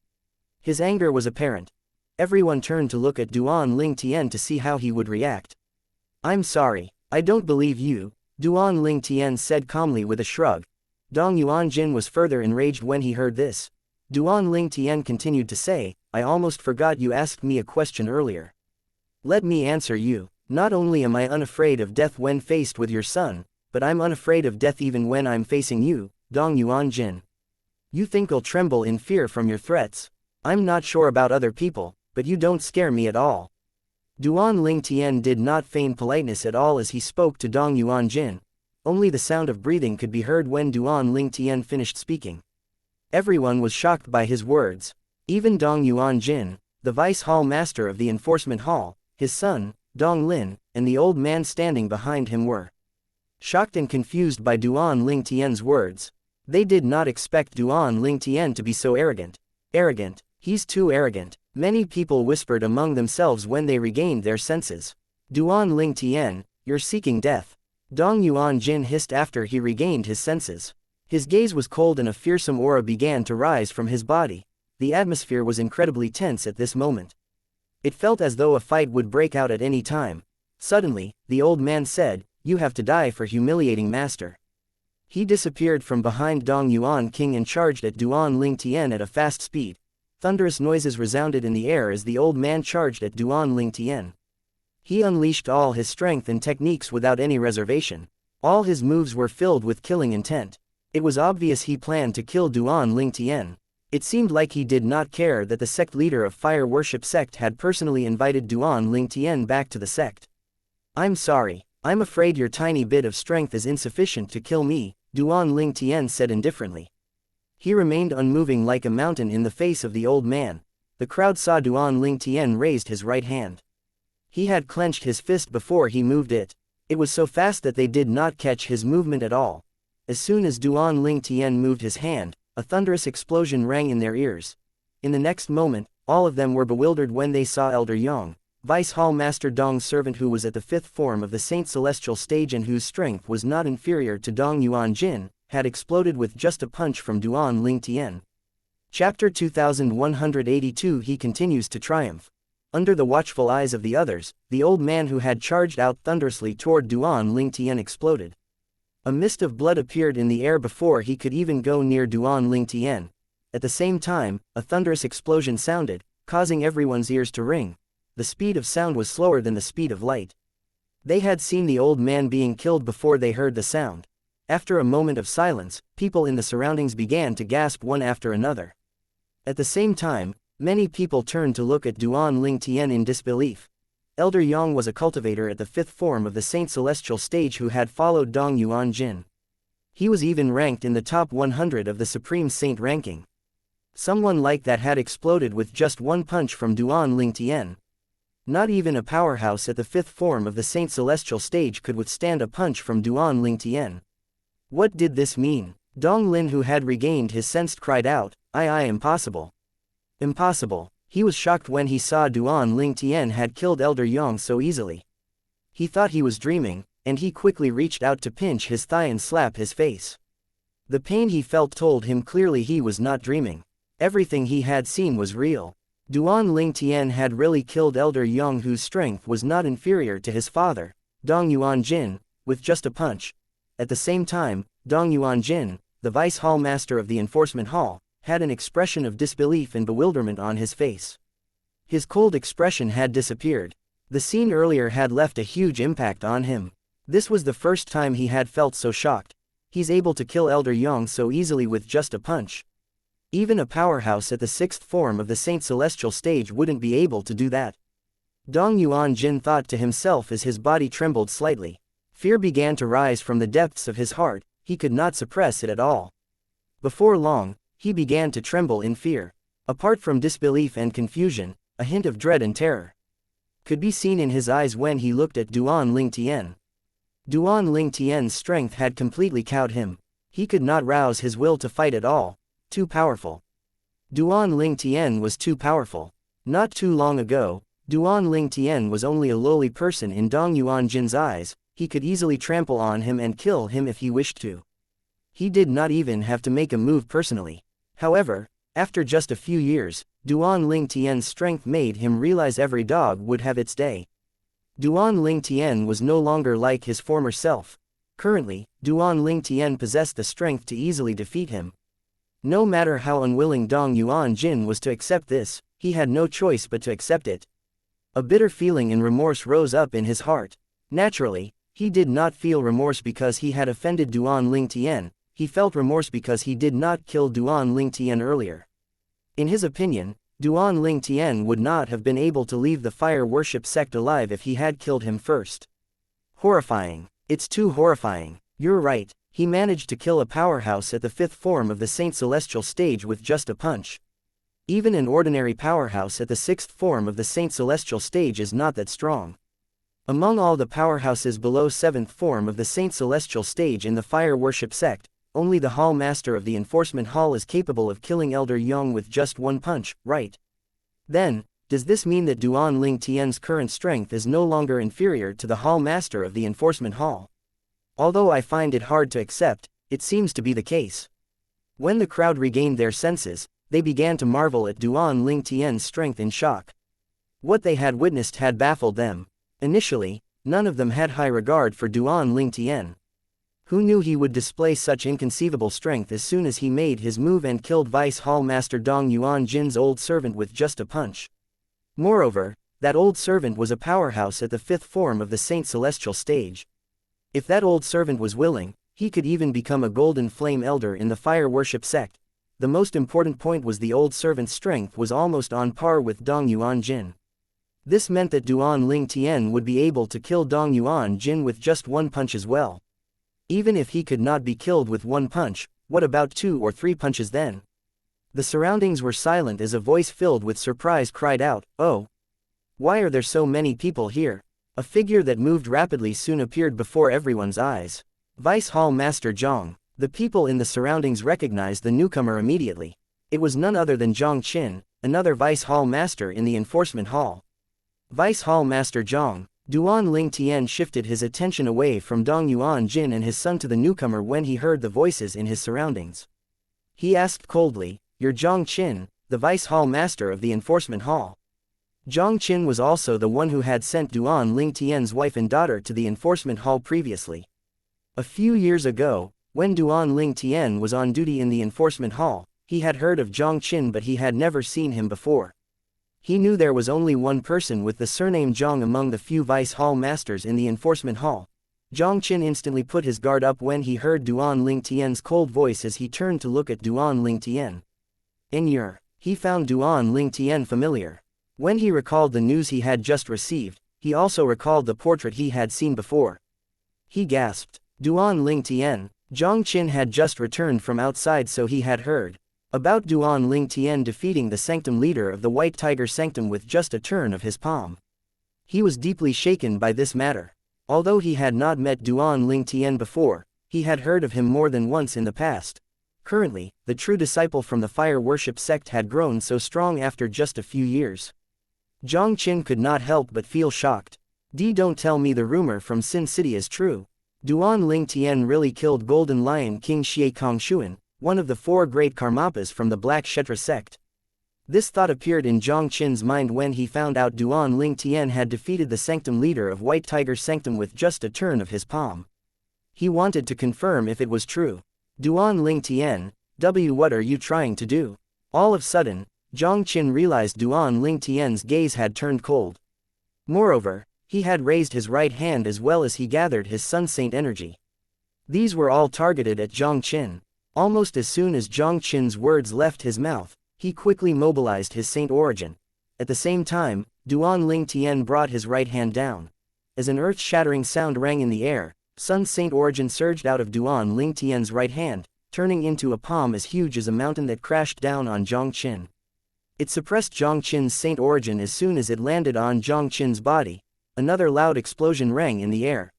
His anger was apparent. Everyone turned to look at Duan Ling Tian to see how he would react. I'm sorry, I don't believe you, Duan Ling Tian said calmly with a shrug. Dong Yuan Jin was further enraged when he heard this. Duan Ling Tian continued to say, I almost forgot you asked me a question earlier. Let me answer you. Not only am I unafraid of death when faced with your son, but I'm unafraid of death even when I'm facing you, Dong Yuan Jin. You think I'll tremble in fear from your threats? I'm not sure about other people, but you don't scare me at all. Duan Ling Tian did not feign politeness at all as he spoke to Dong Yuan Jin. Only the sound of breathing could be heard when Duan Ling Tian finished speaking. Everyone was shocked by his words. Even Dong Yuan Jin, the vice hall master of the enforcement hall, his son, Dong Lin, and the old man standing behind him were shocked and confused by Duan Ling Tian's words. They did not expect Duan Ling Tian to be so arrogant. Arrogant, he's too arrogant, many people whispered among themselves when they regained their senses. Duan Ling Tian, you're seeking death. Dong Yuan Jin hissed after he regained his senses. His gaze was cold and a fearsome aura began to rise from his body. The atmosphere was incredibly tense at this moment. It felt as though a fight would break out at any time. Suddenly, the old man said, "You have to die for humiliating master." He disappeared from behind Dong Yuan King and charged at Duan Ling Tian at a fast speed. Thunderous noises resounded in the air as the old man charged at Duan Ling Tian. He unleashed all his strength and techniques without any reservation. All his moves were filled with killing intent. It was obvious he planned to kill Duan Ling Tian. It seemed like he did not care that the sect leader of fire worship sect had personally invited Duan Ling Tian back to the sect. "I'm sorry, I'm afraid your tiny bit of strength is insufficient to kill me," Duan Ling Tian said indifferently. He remained unmoving like a mountain in the face of the old man. The crowd saw Duan Ling Tian raised his right hand. He had clenched his fist before he moved it. It was so fast that they did not catch his movement at all. As soon as Duan Ling Tian moved his hand, a thunderous explosion rang in their ears. In the next moment, all of them were bewildered when they saw Elder Yang, Vice Hall Master Dong's servant who was at the fifth form of the Saint Celestial stage and whose strength was not inferior to Dong Yuan Jin, had exploded with just a punch from Duan Ling Tian. Chapter 2182 He continues to triumph. Under the watchful eyes of the others, the old man who had charged out thunderously toward Duan Ling Tian exploded. A mist of blood appeared in the air before he could even go near Duan Ling Tian. At the same time, a thunderous explosion sounded, causing everyone's ears to ring. The speed of sound was slower than the speed of light. They had seen the old man being killed before they heard the sound. After a moment of silence, people in the surroundings began to gasp one after another. At the same time, many people turned to look at Duan Ling Tian in disbelief. Elder Yang was a cultivator at the fifth form of the Saint Celestial stage who had followed Dong Yuan Jin. He was even ranked in the top 100 of the Supreme Saint ranking. Someone like that had exploded with just one punch from Duan Ling Tian. Not even a powerhouse at the fifth form of the Saint Celestial stage could withstand a punch from Duan Ling Tian. What did this mean? Dong Lin, who had regained his sense, cried out, impossible. Impossible. He was shocked when he saw Duan Ling Tian had killed Elder Yang so easily. He thought he was dreaming, and he quickly reached out to pinch his thigh and slap his face. The pain he felt told him clearly he was not dreaming. Everything he had seen was real. Duan Ling Tian had really killed Elder Yang, whose strength was not inferior to his father, Dong Yuan Jin, with just a punch. At the same time, Dong Yuan Jin, the vice hall master of the enforcement hall, had an expression of disbelief and bewilderment on his face. His cold expression had disappeared. The scene earlier had left a huge impact on him. This was the first time he had felt so shocked. He's able to kill Elder Yang so easily with just a punch. Even a powerhouse at the sixth form of the Saint Celestial stage wouldn't be able to do that. Dong Yuan Jin thought to himself as his body trembled slightly. Fear began to rise from the depths of his heart. He could not suppress it at all. Before long, he began to tremble in fear. Apart from disbelief and confusion, a hint of dread and terror could be seen in his eyes when he looked at Duan Ling Tian. Duan Ling Tian's strength had completely cowed him. He could not rouse his will to fight at all. Too powerful. Duan Ling Tian was too powerful. Not too long ago, Duan Ling Tian was only a lowly person in Dong Yuan Jin's eyes. He could easily trample on him and kill him if he wished to. He did not even have to make a move personally. However, after just a few years, Duan Ling Tian's strength made him realize every dog would have its day. Duan Ling Tian was no longer like his former self. Currently, Duan Ling Tian possessed the strength to easily defeat him. No matter how unwilling Dong Yuan Jin was to accept this, he had no choice but to accept it. A bitter feeling and remorse rose up in his heart. Naturally, He did not feel remorse because he had offended Duan Lingtian, he felt remorse because he did not kill Duan Lingtian earlier. In his opinion, Duan Lingtian would not have been able to leave the fire worship sect alive if he had killed him first. Horrifying. It's too horrifying. You're right, he managed to kill a powerhouse at the 5th form of the Saint Celestial stage with just a punch. Even an ordinary powerhouse at the 6th form of the Saint Celestial stage is not that strong. Among all the powerhouses below 7th form of the Saint Celestial stage in the fire worship sect, only the Hall Master of the Enforcement Hall is capable of killing Elder Yong with just one punch, right? Then, does this mean that Duan Lingtian's current strength is no longer inferior to the Hall Master of the Enforcement Hall? Although I find it hard to accept, it seems to be the case. When the crowd regained their senses, they began to marvel at Duan Lingtian's strength in shock. What they had witnessed had baffled them. Initially, none of them had high regard for Duan Lingtian. Who knew he would display such inconceivable strength as soon as he made his move and killed Vice Hall Master Dong Yuan Jin's old servant with just a punch? Moreover, that old servant was a powerhouse at the 5th form of the Saint Celestial stage. If that old servant was willing, he could even become a golden flame elder in the fire worship sect. The most important point was the old servant's strength was almost on par with Dong Yuan Jin. This meant that Duan Lingtian would be able to kill Dong Yuan Jin with just one punch as well. Even if he could not be killed with one punch, what about 2 or 3 punches then? The surroundings were silent as a voice filled with surprise cried out, "Oh! Why are there so many people here?" A figure that moved rapidly soon appeared before everyone's eyes. Vice Hall Master Zhang. The people in the surroundings recognized the newcomer immediately. It was none other than Zhang Qin, another Vice Hall Master in the Enforcement Hall. Vice Hall Master Zhang. Duan Lingtian shifted his attention away from Dong Yuan Jin and his son to the newcomer when he heard the voices in his surroundings. He asked coldly, "You're Zhang Qin, the Vice Hall Master of the Enforcement Hall." Zhang Qin was also the one who had sent Duan Lingtian's wife and daughter to the Enforcement Hall previously. A few years ago, when Duan Lingtian was on duty in the Enforcement Hall, he had heard of Zhang Qin but he had never seen him before. He knew there was only one person with the surname Zhang among the few Vice Hall Masters in the Enforcement Hall. Zhang Qin instantly put his guard up when he heard Duan Lingtian's cold voice as he turned to look at Duan Lingtian. He found Duan Lingtian familiar. When he recalled the news he had just received, he also recalled the portrait he had seen before. He gasped. Duan Lingtian. Zhang Qin had just returned from outside, so he had heard about Duan Lingtian defeating the sanctum leader of the White Tiger Sanctum with just a turn of his palm. He was deeply shaken by this matter. Although he had not met Duan Lingtian before, he had heard of him more than once in the past. Currently, the true disciple from the fire worship sect had grown so strong after just a few years. Zhang Qin could not help but feel shocked. Don't tell me the rumor from Sin City is true. Duan Lingtian really killed Golden Lion King Xie Kongshuan, one of the 4 great Karmapas from the Black Kshetra sect. This thought appeared in Zhang Qin's mind when he found out Duan Lingtian had defeated the sanctum leader of White Tiger Sanctum with just a turn of his palm. He wanted to confirm if it was true. Duan Lingtian, what are you trying to do? All of a sudden, Zhang Qin realized Duan Lingtian's gaze had turned cold. Moreover, he had raised his right hand as well as he gathered his Sun Saint energy. These were all targeted at Zhang Qin. Almost as soon as Zhang Qin's words left his mouth, he quickly mobilized his Saint origin. At the same time, Duan Lingtian brought his right hand down. As an earth-shattering sound rang in the air, Sun Saint origin surged out of Duan Lingtian's right hand, turning into a palm as huge as a mountain that crashed down on Zhang Qin. It suppressed Zhang Qin's Saint origin as soon as it landed on Zhang Qin's body. Another loud explosion rang in the air.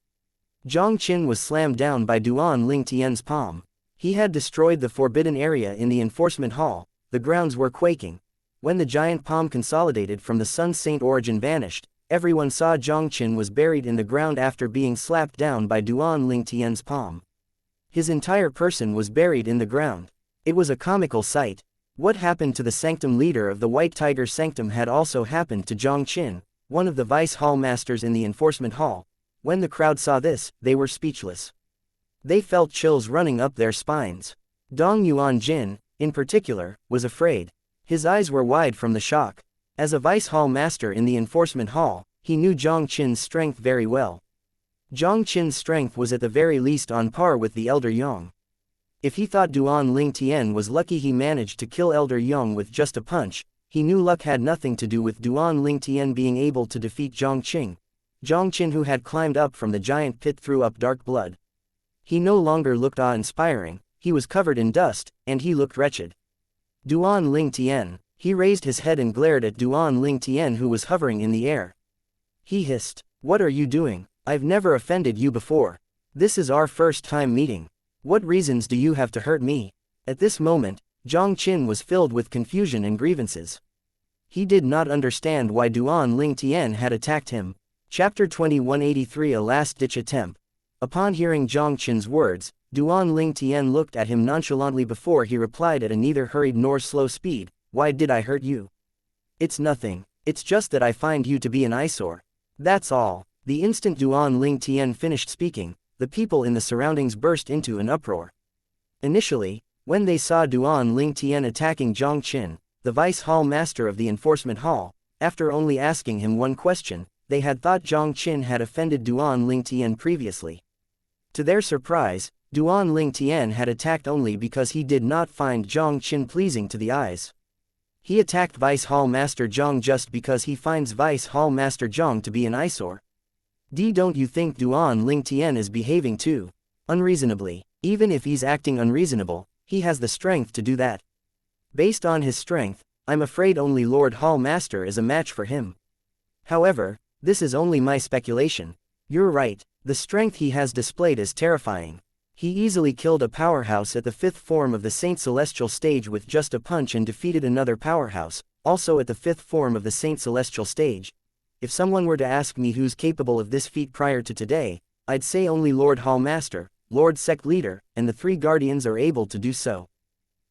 Zhang Qin was slammed down by Duan Lingtian's palm. He had destroyed the forbidden area in the Enforcement Hall. The grounds were quaking. When the giant palm consolidated from the Sun Saint origin vanished, everyone saw Zhang Qin was buried in the ground after being slapped down by Duan Lingtian's palm. His entire person was buried in the ground. It was a comical sight. What happened to the sanctum leader of the White Tiger Sanctum had also happened to Zhang Qin, one of the Vice Hall Masters in the Enforcement Hall. When the crowd saw this, they were speechless. They felt chills running up their spines. Dong Yuan Jin, in particular, was afraid. His eyes were wide from the shock. As a Vice Hall Master in the Enforcement Hall, he knew Zhang Qin's strength very well. Zhang Qin's strength was at the very least on par with the Elder Yang. If he thought Duan Lingtian was lucky he managed to kill Elder Yang with just a punch, he knew luck had nothing to do with Duan Lingtian being able to defeat Zhang Qin, who had climbed up from the giant pit threw up dark blood. He no longer looked awe-inspiring, he was covered in dust, and he looked wretched. Duan Lingtian, he raised his head and glared at Duan Lingtian who was hovering in the air. He hissed, "What are you doing? I've never offended you before. This is our first time meeting. What reasons do you have to hurt me?" At this moment, Zhang Qin was filled with confusion and grievances. He did not understand why Duan Lingtian had attacked him. Chapter 2183 A last-ditch attempt. Upon hearing Zhang Qin's words, Duan Lingtian looked at him nonchalantly before he replied at a neither hurried nor slow speed, "Why did I hurt you? It's nothing, it's just that I find you to be an eyesore. That's all." The instant Duan Lingtian finished speaking, the people in the surroundings burst into an uproar. Initially, when they saw Duan Lingtian attacking Zhang Qin, the vice hall master of the enforcement hall, after only asking him one question, they had thought Zhang Qin had offended Duan Lingtian previously. To their surprise, Duan Lingtian had attacked only because he did not find Zhang Qin pleasing to the eyes. He attacked Vice Hall Master Zhang just because he finds Vice Hall Master Zhang to be an eyesore. Don't you think Duan Lingtian is behaving too unreasonably? Even if he's acting unreasonable, he has the strength to do that. Based on his strength, I'm afraid only Lord Hall Master is a match for him. However, this is only my speculation. You're right, the strength he has displayed is terrifying. He easily killed a powerhouse at the 5th form of the Saint Celestial stage with just a punch and defeated another powerhouse, also at the 5th form of the Saint Celestial stage. If someone were to ask me who's capable of this feat prior to today, I'd say only Lord Hall Master, Lord Sect Leader, and the 3 Guardians are able to do so.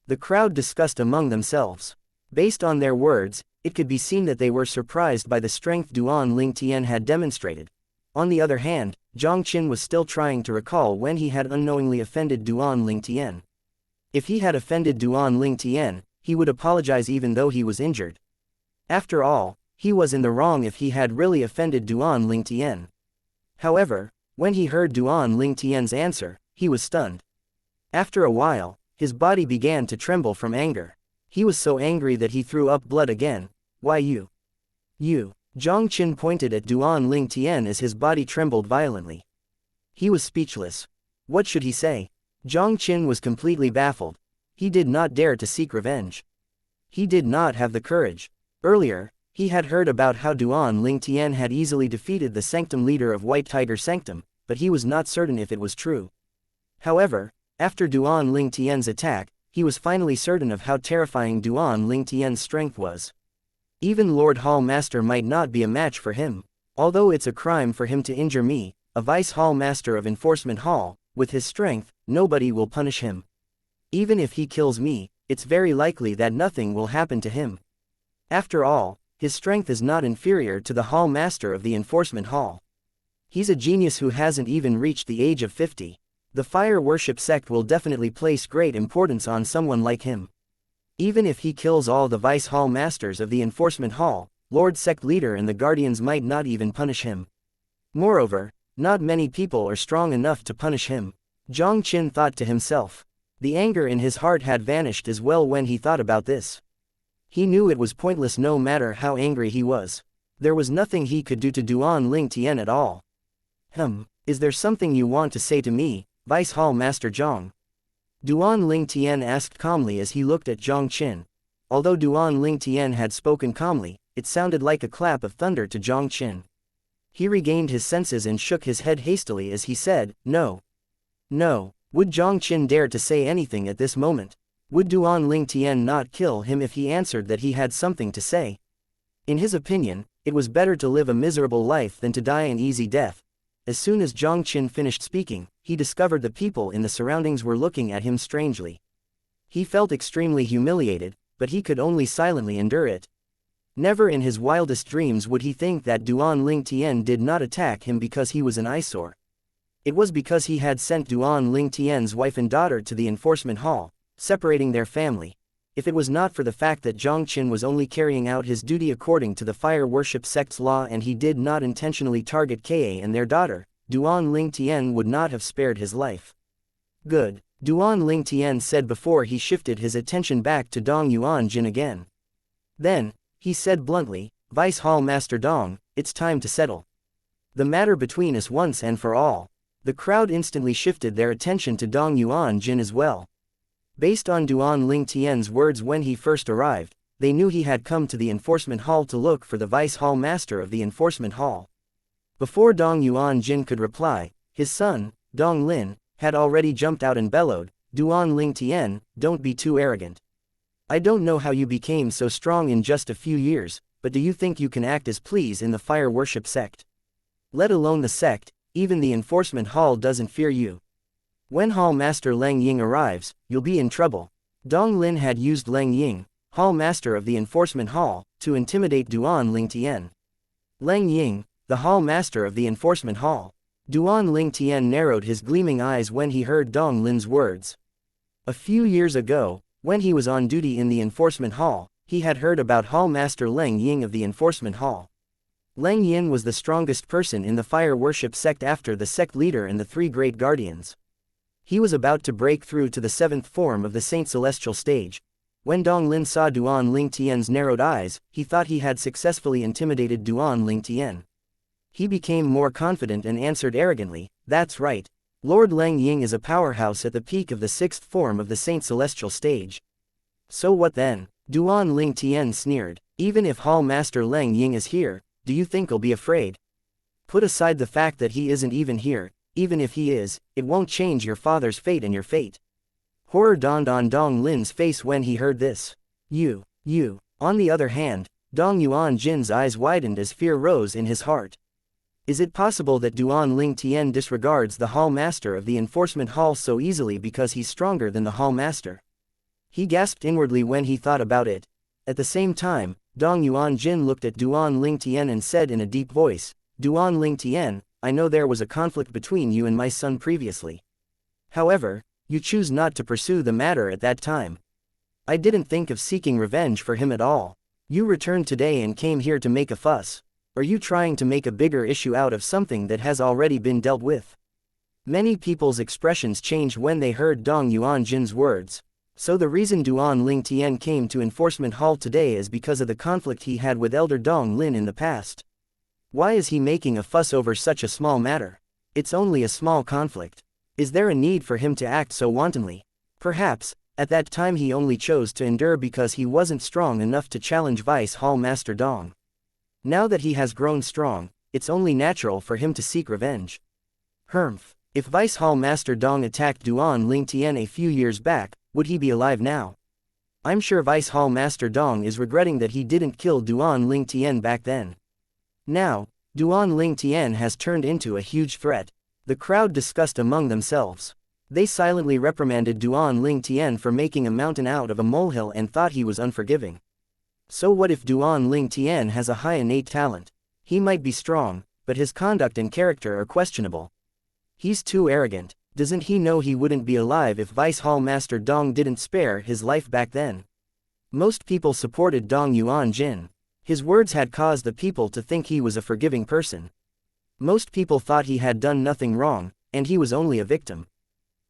The crowd discussed among themselves. Based on their words, it could be seen that they were surprised by the strength Duan Lingtian had demonstrated. On the other hand, Zhang Qin was still trying to recall when he had unknowingly offended Duan Lingtian. If he had offended Duan Lingtian, he would apologize even though he was injured. After all, he was in the wrong if he had really offended Duan Lingtian. However, when he heard Duan Lingtian's answer, he was stunned. After a while, his body began to tremble from anger. He was so angry that he threw up blood again. "Why you? Zhang Qin pointed at Duan Lingtian as his body trembled violently. He was speechless. What should he say? Zhang Qin was completely baffled. He did not dare to seek revenge. He did not have the courage. Earlier, he had heard about how Duan Lingtian had easily defeated the Sanctum leader of White Tiger Sanctum, but he was not certain if it was true. However, after Duan Lingtian's attack, he was finally certain of how terrifying Duan Lingtian's strength was. Even Lord Hall Master might not be a match for him. Although it's a crime for him to injure me, a Vice Hall Master of Enforcement Hall, with his strength, nobody will punish him. Even if he kills me, it's very likely that nothing will happen to him. After all, his strength is not inferior to the Hall Master of the Enforcement Hall. He's a genius who hasn't even reached the age of 50. The Fire Worship sect will definitely place great importance on someone like him. Even if he kills all the Vice Hall Masters of the Enforcement Hall, Lord Sect Leader and the Guardians might not even punish him. Moreover, not many people are strong enough to punish him. Zhang Qin thought to himself. The anger in his heart had vanished as well when he thought about this. He knew it was pointless no matter how angry he was. There was nothing he could do to Duan Lingtian at all. Is there something you want to say to me, Vice Hall Master Zhang? Duan Lingtian asked calmly as he looked at Zhang Qin. Although Duan Lingtian had spoken calmly, it sounded like a clap of thunder to Zhang Qin. He regained his senses and shook his head hastily as he said, "No. No." Would Zhang Qin dare to say anything at this moment? Would Duan Lingtian not kill him if he answered that he had something to say? In his opinion, it was better to live a miserable life than to die an easy death. As soon as Zhang Qin finished speaking, he discovered the people in the surroundings were looking at him strangely. He felt extremely humiliated, but he could only silently endure it. Never in his wildest dreams would he think that Duan Lingtian did not attack him because he was an eyesore. It was because he had sent Duan Lingtian's wife and daughter to the enforcement hall, separating their family. If it was not for the fact that Zhang Qin was only carrying out his duty according to the Fire Worship sect's law and he did not intentionally target Ka and their daughter, Duan Ling Tian would not have spared his life. Good, Duan Ling Tian said before he shifted his attention back to Dong Yuan Jin again. Then, he said bluntly, Vice Hall Master Dong, it's time to settle the matter between us once and for all. The crowd instantly shifted their attention to Dong Yuan Jin as well. Based on Duan Ling Tian's words when he first arrived, they knew he had come to the enforcement hall to look for the Vice Hall Master of the enforcement hall. Before Dong Yuan Jin could reply, his son, Dong Lin, had already jumped out and bellowed, Duan Ling Tian, don't be too arrogant. I don't know how you became so strong in just a few years, but do you think you can act as please in the fire worship sect? Let alone the sect, even the enforcement hall doesn't fear you. When Hall Master Leng Ying arrives, you'll be in trouble. Dong Lin had used Leng Ying, Hall Master of the enforcement hall, to intimidate Duan Ling Tian. Leng Ying, the Hall Master of the enforcement hall. Duan Ling Tian narrowed his gleaming eyes when he heard Dong Lin's words. A few years ago, when he was on duty in the enforcement hall, he had heard about Hall Master Leng Ying of the enforcement hall. Leng Yin was the strongest person in the fire worship sect after the sect leader and the three great guardians. He was about to break through to the seventh form of the Saint Celestial stage. When Dong Lin saw Duan Ling Tian's narrowed eyes, he thought he had successfully intimidated Duan Ling Tian. He became more confident and answered arrogantly, that's right. Lord Leng Ying is a powerhouse at the peak of the sixth form of the Saint Celestial stage. So what then? Duan Ling Tian sneered. Even if Hall Master Leng Ying is here, do you think I'll be afraid? Put aside the fact that he isn't even here, even if he is, it won't change your father's fate and your fate. Horror dawned on Dong Lin's face when he heard this. You. On the other hand, Dong Yuan Jin's eyes widened as fear rose in his heart. Is it possible that Duan Ling Tian disregards the Hall Master of the enforcement hall so easily because he's stronger than the Hall Master? He gasped inwardly when he thought about it. At the same time, Dong Yuan Jin looked at Duan Ling Tian and said in a deep voice, Duan Ling Tian, I know there was a conflict between you and my son previously. However, you choose not to pursue the matter at that time. I didn't think of seeking revenge for him at all. You returned today and came here to make a fuss. Are you trying to make a bigger issue out of something that has already been dealt with? Many people's expressions changed when they heard Dong Yuan Jin's words. So the reason Duan Ling Tian came to enforcement hall today is because of the conflict he had with Elder Dong Lin in the past. Why is he making a fuss over such a small matter? It's only a small conflict. Is there a need for him to act so wantonly? Perhaps, at that time he only chose to endure because he wasn't strong enough to challenge Vice Hall Master Dong. Now that he has grown strong, it's only natural for him to seek revenge. If Vice Hall Master Dong attacked Duan Ling Tian a few years back, would he be alive now? I'm sure Vice Hall Master Dong is regretting that he didn't kill Duan Ling Tian back then. Now, Duan Ling Tian has turned into a huge threat. The crowd discussed among themselves. They silently reprimanded Duan Ling Tian for making a mountain out of a molehill and thought he was unforgiving. So what if Duan Ling Tian has a high innate talent? He might be strong, but his conduct and character are questionable. He's too arrogant. Doesn't he know he wouldn't be alive if Vice Hall Master Dong didn't spare his life back then? Most people supported Dong Yuan Jin. His words had caused the people to think he was a forgiving person. Most people thought he had done nothing wrong, and he was only a victim.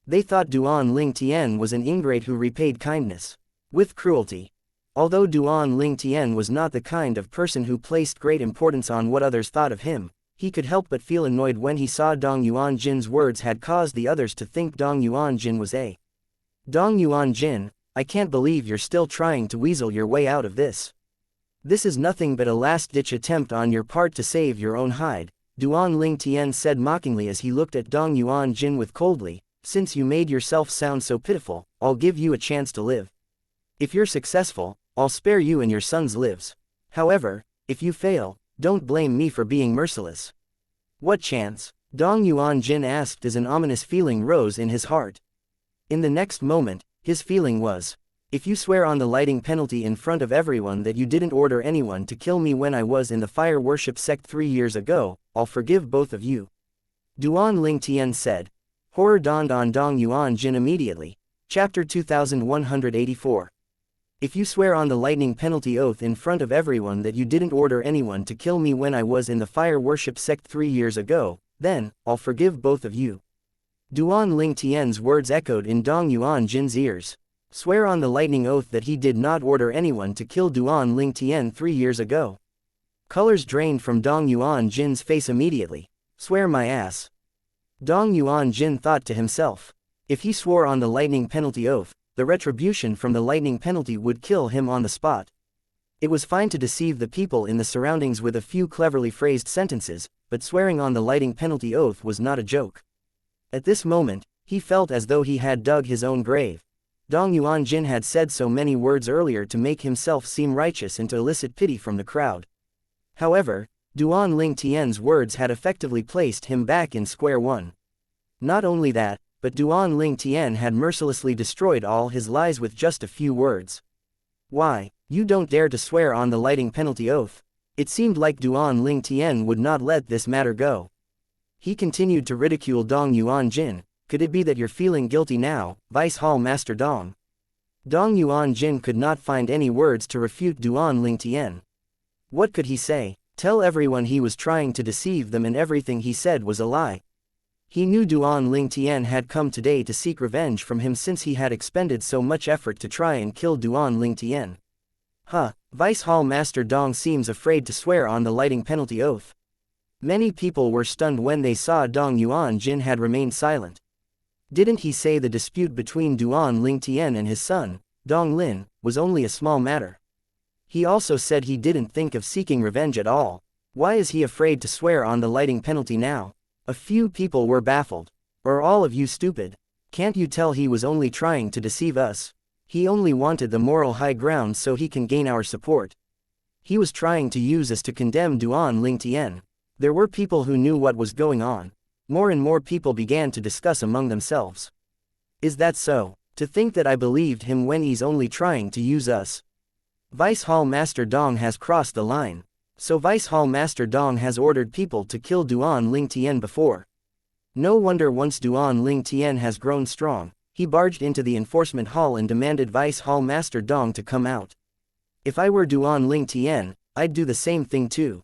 They thought Duan Ling Tian was an ingrate who repaid kindness with cruelty. Although Duan Ling Tian was not the kind of person who placed great importance on what others thought of him, he could help but feel annoyed when he saw Dong Yuan Jin's words had caused the others to think Dong Yuan Jin was a Dong Yuan Jin, I can't believe you're still trying to weasel your way out of this. This is nothing but a last-ditch attempt on your part to save your own hide, Duan Ling Tian said mockingly as he looked at Dong Yuan Jin with coldly, since you made yourself sound so pitiful, I'll give you a chance to live. If you're successful, I'll spare you and your son's lives. However, if you fail, don't blame me for being merciless. What chance? Dong Yuan Jin asked as an ominous feeling rose in his heart. In the next moment, his feeling was, if you swear on the lighting penalty in front of everyone that you didn't order anyone to kill me when I was in the fire worship sect 3 years ago, I'll forgive both of you. Duan Ling Tian said. Horror dawned on Dong Yuan Jin immediately. Chapter 2184. If you swear on the lightning penalty oath in front of everyone that you didn't order anyone to kill me when I was in the fire worship sect 3 years ago, Then, I'll forgive both of you. Duan Ling Tian's words echoed in Dong Yuan Jin's ears. Swear on the lightning oath that he did not order anyone to kill Duan Ling Tian 3 years ago. Colors drained from Dong Yuan Jin's face immediately. Swear my ass. Dong Yuan Jin thought to himself. If he swore on the lightning penalty oath, the retribution from the lightning penalty would kill him on the spot. It was fine to deceive the people in the surroundings with a few cleverly phrased sentences, but swearing on the lightning penalty oath was not a joke. At this moment, he felt as though he had dug his own grave. Dong Yuan Jin had said so many words earlier to make himself seem righteous and to elicit pity from the crowd. However, Duan Ling Tian's words had effectively placed him back in square one. Not only that, but Duan Ling Tian had mercilessly destroyed all his lies with just a few words. Why, you don't dare to swear on the lightning penalty oath? It seemed like Duan Ling Tian would not let this matter go. He continued to ridicule Dong Yuan Jin. Could it be that you're feeling guilty now, Vice Hall Master Dong? Dong Yuan Jin could not find any words to refute Duan Ling Tian. What could he say? Tell everyone he was trying to deceive them and everything he said was a lie. He knew Duan Ling Tian had come today to seek revenge from him since he had expended so much effort to try and kill Duan Ling Tian. Vice Hall Master Dong seems afraid to swear on the lightning penalty oath. Many people were stunned when they saw Dong Yuan Jin had remained silent. Didn't he say the dispute between Duan Ling Tian and his son, Dong Lin, was only a small matter? He also said he didn't think of seeking revenge at all. Why is he afraid to swear on the lightning penalty now? A few people were baffled. Are all of you stupid? Can't you tell he was only trying to deceive us? He only wanted the moral high ground so he can gain our support. He was trying to use us to condemn Duan Ling Tian. There were people who knew what was going on. More and more people began to discuss among themselves. Is that so? To think that I believed him when he's only trying to use us. Vice Hall Master Dong has crossed the line. So Vice Hall Master Dong has ordered people to kill Duan Ling Tian before. No wonder once Duan Ling Tian has grown strong, he barged into the enforcement hall and demanded Vice Hall Master Dong to come out. If I were Duan Ling Tian, I'd do the same thing too.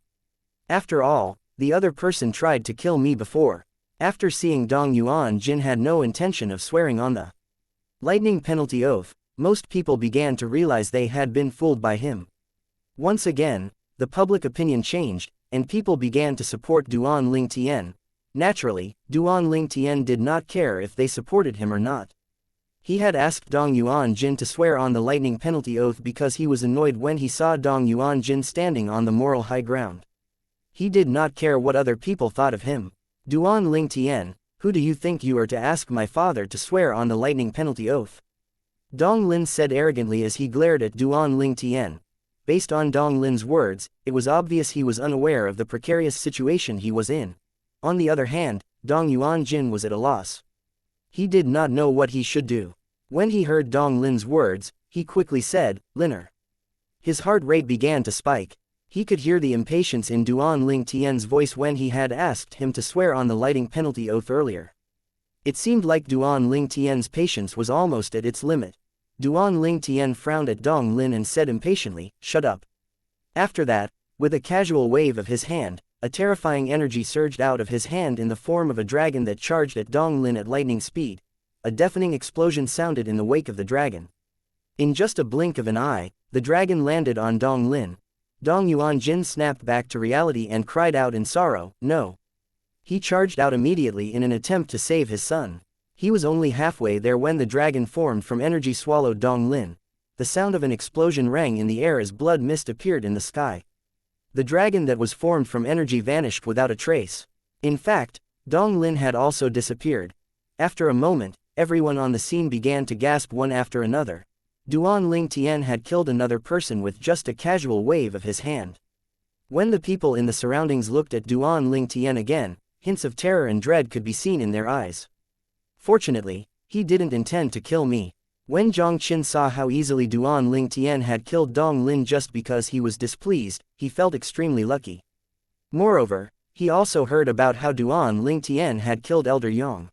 After all, the other person tried to kill me before. After seeing Dong Yuan Jin had no intention of swearing on the lightning penalty oath, most people began to realize they had been fooled by him. Once again, the public opinion changed, and people began to support Duan Ling Tian. Naturally, Duan Ling Tian did not care if they supported him or not. He had asked Dong Yuan Jin to swear on the lightning penalty oath because he was annoyed when he saw Dong Yuan Jin standing on the moral high ground. He did not care what other people thought of him. Duan Ling Tian, who do you think you are to ask my father to swear on the lightning penalty oath? Dong Lin said arrogantly as he glared at Duan Ling Tian. Based on Dong Lin's words, it was obvious he was unaware of the precarious situation he was in. On the other hand, Dong Yuan Jin was at a loss. He did not know what he should do. When he heard Dong Lin's words, he quickly said, "Liner." His heart rate began to spike. He could hear the impatience in Duan Ling Tian's voice when he had asked him to swear on the lightning penalty oath earlier. It seemed like Duan Ling Tian's patience was almost at its limit. Duan Ling Tian frowned at Dong Lin and said impatiently, "Shut up." After that, with a casual wave of his hand, a terrifying energy surged out of his hand in the form of a dragon that charged at Dong Lin at lightning speed. A deafening explosion sounded in the wake of the dragon. In just a blink of an eye, the dragon landed on Dong Lin. Dong Yuan Jin snapped back to reality and cried out in sorrow, "No!" He charged out immediately in an attempt to save his son. He was only halfway there when the dragon formed from energy swallowed Dong Lin. The sound of an explosion rang in the air as blood mist appeared in the sky. The dragon that was formed from energy vanished without a trace. In fact, Dong Lin had also disappeared. After a moment, everyone on the scene began to gasp one after another. Duan Ling Tian had killed another person with just a casual wave of his hand. When the people in the surroundings looked at Duan Ling Tian again, hints of terror and dread could be seen in their eyes. Fortunately, he didn't intend to kill me. When Zhang Qin saw how easily Duan Ling Tian had killed Dong Lin just because he was displeased, he felt extremely lucky. Moreover, he also heard about how Duan Ling Tian had killed Elder Yang.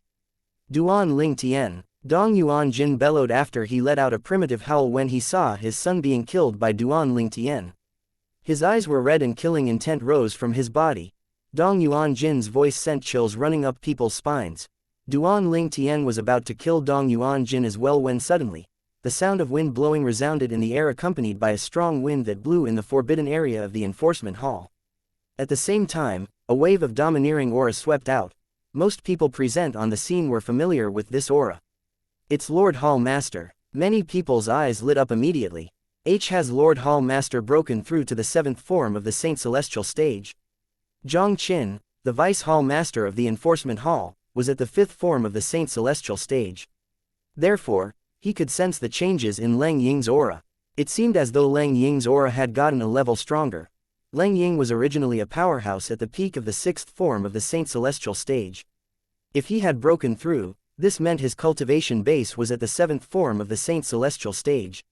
Duan Ling Tian, Dong Yuan Jin bellowed after he let out a primitive howl when he saw his son being killed by Duan Ling Tian. His eyes were red and killing intent rose from his body. Dong Yuanjin's voice sent chills running up people's spines. Duan Ling Tian was about to kill Dong Yuanjin as well when suddenly, the sound of wind blowing resounded in the air accompanied by a strong wind that blew in the forbidden area of the enforcement hall. At the same time, a wave of domineering aura swept out. Most people present on the scene were familiar with this aura. It's Lord Hall Master. Many people's eyes lit up immediately. Has Lord Hall Master broken through to the 7th form of the Saint Celestial stage? Zhang Qin, the Vice Hall Master of the Enforcement Hall, was at the 5th form of the Saint Celestial stage. Therefore, he could sense the changes in Leng Ying's aura. It seemed as though Leng Ying's aura had gotten a level stronger. Leng Ying was originally a powerhouse at the peak of the 6th form of the Saint Celestial stage. If he had broken through, this meant his cultivation base was at the 7th form of the Saint Celestial stage.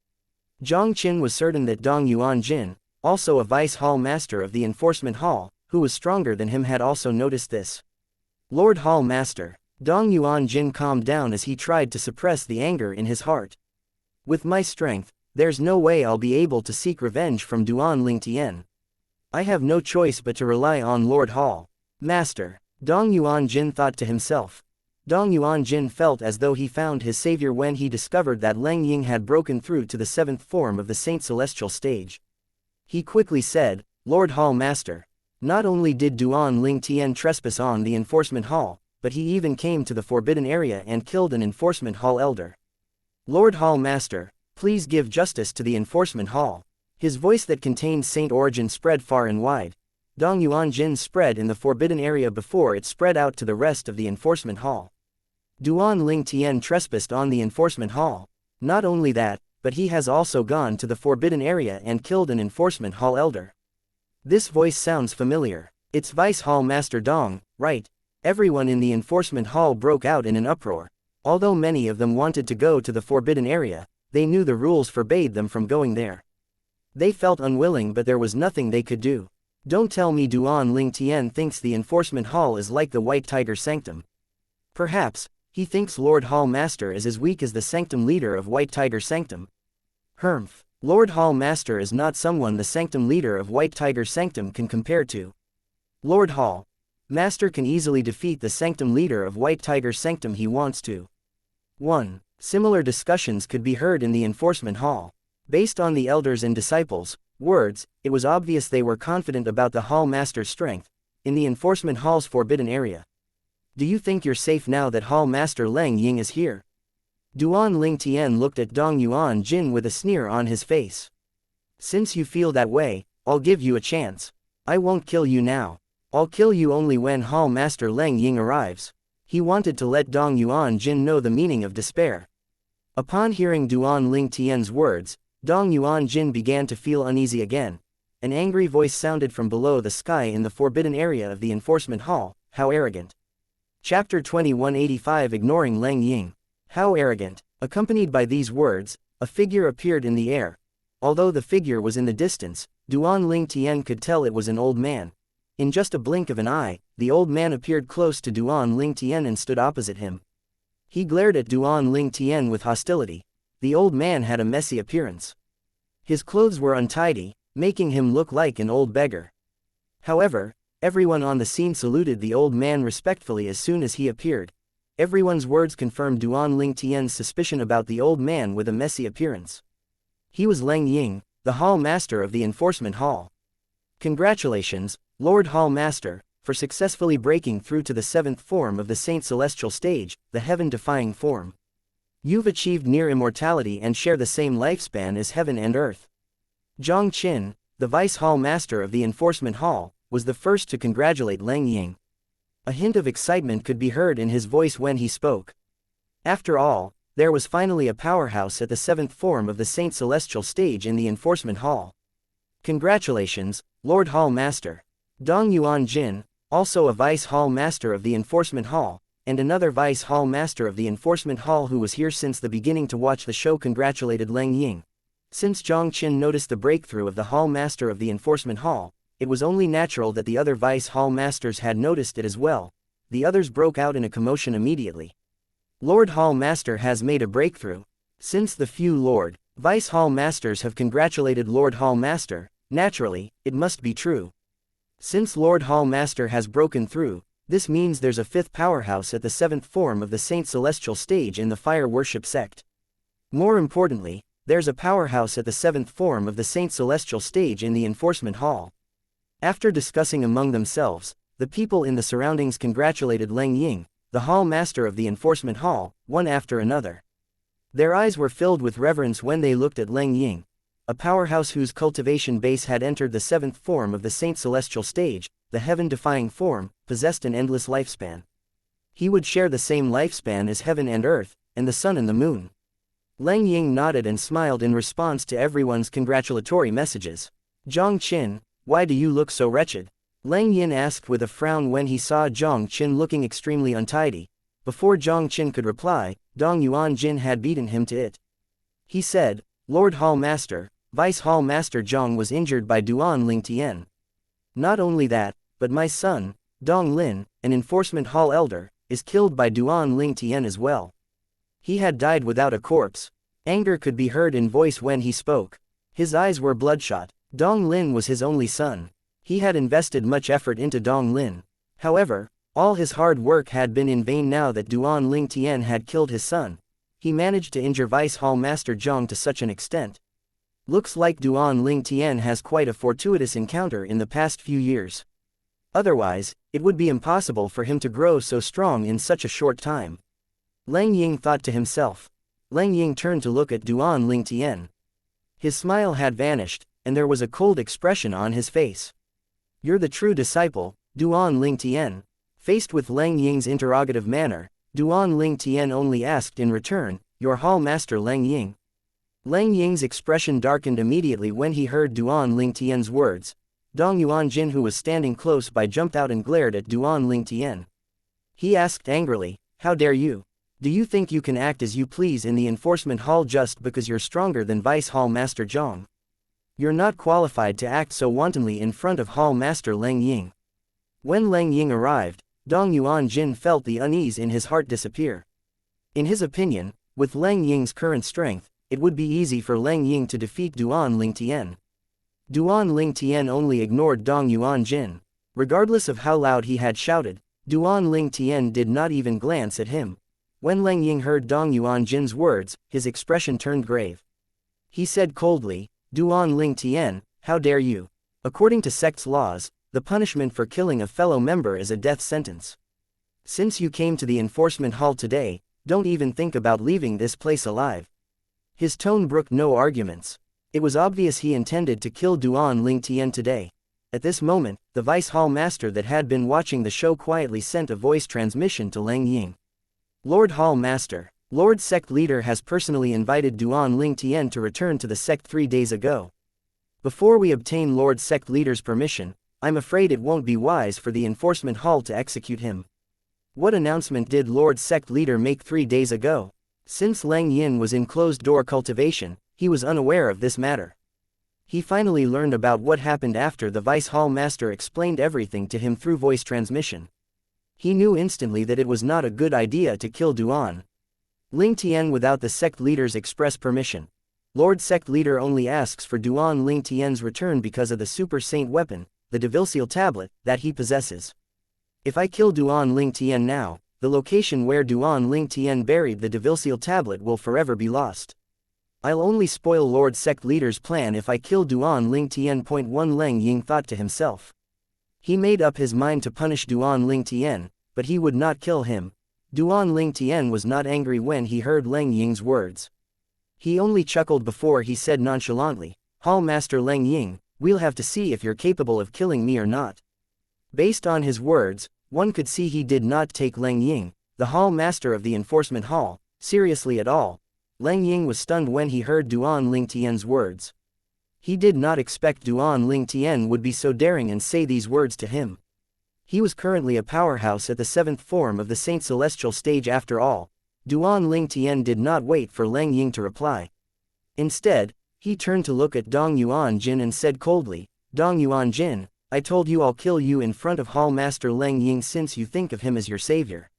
Zhang Qin was certain that Dong Yuanjin, also a Vice Hall Master of the Enforcement Hall, who was stronger than him, had also noticed this. Lord Hall Master. Dong Yuanjin calmed down as he tried to suppress the anger in his heart. With my strength, there's no way I'll be able to seek revenge from Duan Ling Tian. I have no choice but to rely on Lord Hall Master. Dong Yuanjin thought to himself. Dong Yuanjin felt as though he found his savior when he discovered that Leng Ying had broken through to the 7th form of the Saint Celestial stage. He quickly said, Lord Hall Master. Not only did Duan Ling Tian trespass on the enforcement hall, but he even came to the forbidden area and killed an enforcement hall elder. Lord Hall Master, please give justice to the enforcement hall. His voice that contained saint origin spread far and wide. Dong Yuanjin spread in the forbidden area before it spread out to the rest of the enforcement hall. Duan Ling Tian trespassed on the enforcement hall. Not only that, but he has also gone to the forbidden area and killed an enforcement hall elder. This voice sounds familiar. It's Vice Hall Master Dong, right? Everyone in the enforcement hall broke out in an uproar. Although many of them wanted to go to the forbidden area, they knew the rules forbade them from going there. They felt unwilling, but there was nothing they could do. Don't tell me Duan Ling Tian thinks the enforcement hall is like the White Tiger Sanctum. Perhaps, he thinks Lord Hall Master is as weak as the Sanctum leader of White Tiger Sanctum. Humph. Lord Hall Master is not someone the Sanctum leader of White Tiger Sanctum can compare to. Lord Hall Master can easily defeat the Sanctum leader of White Tiger Sanctum he wants to. 1. Similar discussions could be heard in the enforcement hall. Based on the elders and disciples' words, it was obvious they were confident about the Hall Master's strength in the enforcement hall's forbidden area. Do you think you're safe now that Hall Master Leng Ying is here? Duan Ling Tian looked at Dong Yuanjin with a sneer on his face. Since you feel that way, I'll give you a chance. I won't kill you now. I'll kill you only when Hall Master Leng Ying arrives. He wanted to let Dong Yuanjin know the meaning of despair. Upon hearing Duan Ling Tian's words, Dong Yuanjin began to feel uneasy again. An angry voice sounded from below the sky in the forbidden area of the enforcement hall. How arrogant. Chapter 2185 Ignoring Leng Ying. How arrogant. Accompanied by these words, a figure appeared in the air. Although the figure was in the distance, Duan Ling Tian could tell it was an old man. In just a blink of an eye, the old man appeared close to Duan Ling Tian and stood opposite him. He glared at Duan Ling Tian with hostility. The old man had a messy appearance. His clothes were untidy, making him look like an old beggar. However, everyone on the scene saluted the old man respectfully as soon as he appeared. Everyone's words confirmed Duan Ling Tian's suspicion about the old man with a messy appearance. He was Leng Ying, the Hall Master of the Enforcement Hall. Congratulations, Lord Hall Master, for successfully breaking through to the 7th form of the Saint Celestial stage, the heaven-defying form. You've achieved near immortality and share the same lifespan as heaven and earth. Zhang Qin, the Vice Hall Master of the Enforcement Hall, was the first to congratulate Leng Ying. A hint of excitement could be heard in his voice when he spoke. After all, there was finally a powerhouse at the 7th form of the Saint Celestial stage in the Enforcement Hall. Congratulations, Lord Hall Master. Dong Yuanjin, also a Vice Hall Master of the Enforcement Hall, and another Vice Hall Master of the Enforcement Hall who was here since the beginning to watch the show, congratulated Leng Ying. Since Zhang Qin noticed the breakthrough of the Hall Master of the Enforcement Hall, it was only natural that the other Vice Hall Masters had noticed it as well. The others broke out in a commotion immediately. Lord Hall Master has made a breakthrough. Since the few Lord, Vice Hall Masters have congratulated Lord Hall Master, naturally, it must be true. Since Lord Hall Master has broken through, this means there's a fifth powerhouse at the seventh form of the Saint Celestial stage in the Fire Worship sect. More importantly, there's a powerhouse at the seventh form of the Saint Celestial stage in the Enforcement Hall. After discussing among themselves, the people in the surroundings congratulated Leng Ying, the Hall Master of the Enforcement Hall, one after another. Their eyes were filled with reverence when they looked at Leng Ying, a powerhouse whose cultivation base had entered the seventh form of the Saint Celestial stage. The heaven-defying form, possessed an endless lifespan. He would share the same lifespan as heaven and earth, and the sun and the moon. Leng Ying nodded and smiled in response to everyone's congratulatory messages. Zhang Qin, why do you look so wretched? Leng Yin asked with a frown when he saw Zhang Qin looking extremely untidy. Before Zhang Qin could reply, Dong Yuan Jin had beaten him to it. He said, Lord Hall Master, Vice Hall Master Zhang was injured by Duan Ling Tian. Not only that, but my son, Dong Lin, an Enforcement Hall elder, is killed by Duan Ling Tian as well. He had died without a corpse. Anger could be heard in voice when he spoke. His eyes were bloodshot. Dong Lin was his only son. He had invested much effort into Dong Lin. However, all his hard work had been in vain now that Duan Ling Tian had killed his son. He managed to injure Vice Hall Master Zhang to such an extent. Looks like Duan Ling Tian has quite a fortuitous encounter in the past few years. Otherwise, it would be impossible for him to grow so strong in such a short time. Leng Ying thought to himself. Leng Ying turned to look at Duan Ling Tian. His smile had vanished, and there was a cold expression on his face. You're the true disciple, Duan Ling Tian. Faced with Leng Ying's interrogative manner, Duan Ling Tian only asked in return, your Hall Master Leng Ying. Leng Ying's expression darkened immediately when he heard Duan Ling Tian's words. Dong Yuan Jin, who was standing close by, jumped out and glared at Duan Ling Tian. He asked angrily, how dare you? Do you think you can act as you please in the Enforcement Hall just because you're stronger than Vice Hall Master Zhang? You're not qualified to act so wantonly in front of Hall Master Leng Ying. When Leng Ying arrived, Dong Yuan Jin felt the unease in his heart disappear. In his opinion, with Leng Ying's current strength, it would be easy for Leng Ying to defeat Duan Ling Tian. Duan Ling Tian only ignored Dong Yuan Jin. Regardless of how loud he had shouted, Duan Ling Tian did not even glance at him. When Leng Ying heard Dong Yuan Jin's words, his expression turned grave. He said coldly, Duan Ling Tian, how dare you? According to sect's laws, the punishment for killing a fellow member is a death sentence. Since you came to the Enforcement Hall today, don't even think about leaving this place alive. His tone brooked no arguments. It was obvious he intended to kill Duan Ling Tian today. At this moment, the Vice Hall Master that had been watching the show quietly sent a voice transmission to Leng Ying. Lord Hall Master, Lord Sect Leader has personally invited Duan Ling Tian to return to the sect 3 days ago. Before we obtain Lord Sect Leader's permission, I'm afraid it won't be wise for the Enforcement Hall to execute him. What announcement did Lord Sect Leader make 3 days ago? Since Leng Yin was in closed-door cultivation, he was unaware of this matter. He finally learned about what happened after the Vice Hall Master explained everything to him through voice transmission. He knew instantly that it was not a good idea to kill Duan Ling Tian without the sect leader's express permission. Lord Sect Leader only asks for Duan Ling Tian's return because of the super saint weapon, the devil-seal tablet, that he possesses. If I kill Duan Ling Tian now, the location where Duan Ling Tian buried the devil-seal tablet will forever be lost. I'll only spoil Lord Sect Leader's plan if I kill Duan Ling Tian. 1 Leng Ying thought to himself. He made up his mind to punish Duan Ling Tian, but he would not kill him. Duan Ling Tian was not angry when he heard Leng Ying's words. He only chuckled before he said nonchalantly, Hall Master Leng Ying, we'll have to see if you're capable of killing me or not. Based on his words, one could see he did not take Leng Ying, the Hall Master of the Enforcement Hall, seriously at all. Leng Ying was stunned when he heard Duan Ling Tian's words. He did not expect Duan Ling Tian would be so daring and say these words to him. He was currently a powerhouse at the 7th form of the Saint Celestial stage after all. Duan Ling Tian did not wait for Leng Ying to reply. Instead, he turned to look at Dong Yuan Jin and said coldly, Dong Yuan Jin, I told you I'll kill you in front of Hall Master Leng Ying since you think of him as your savior.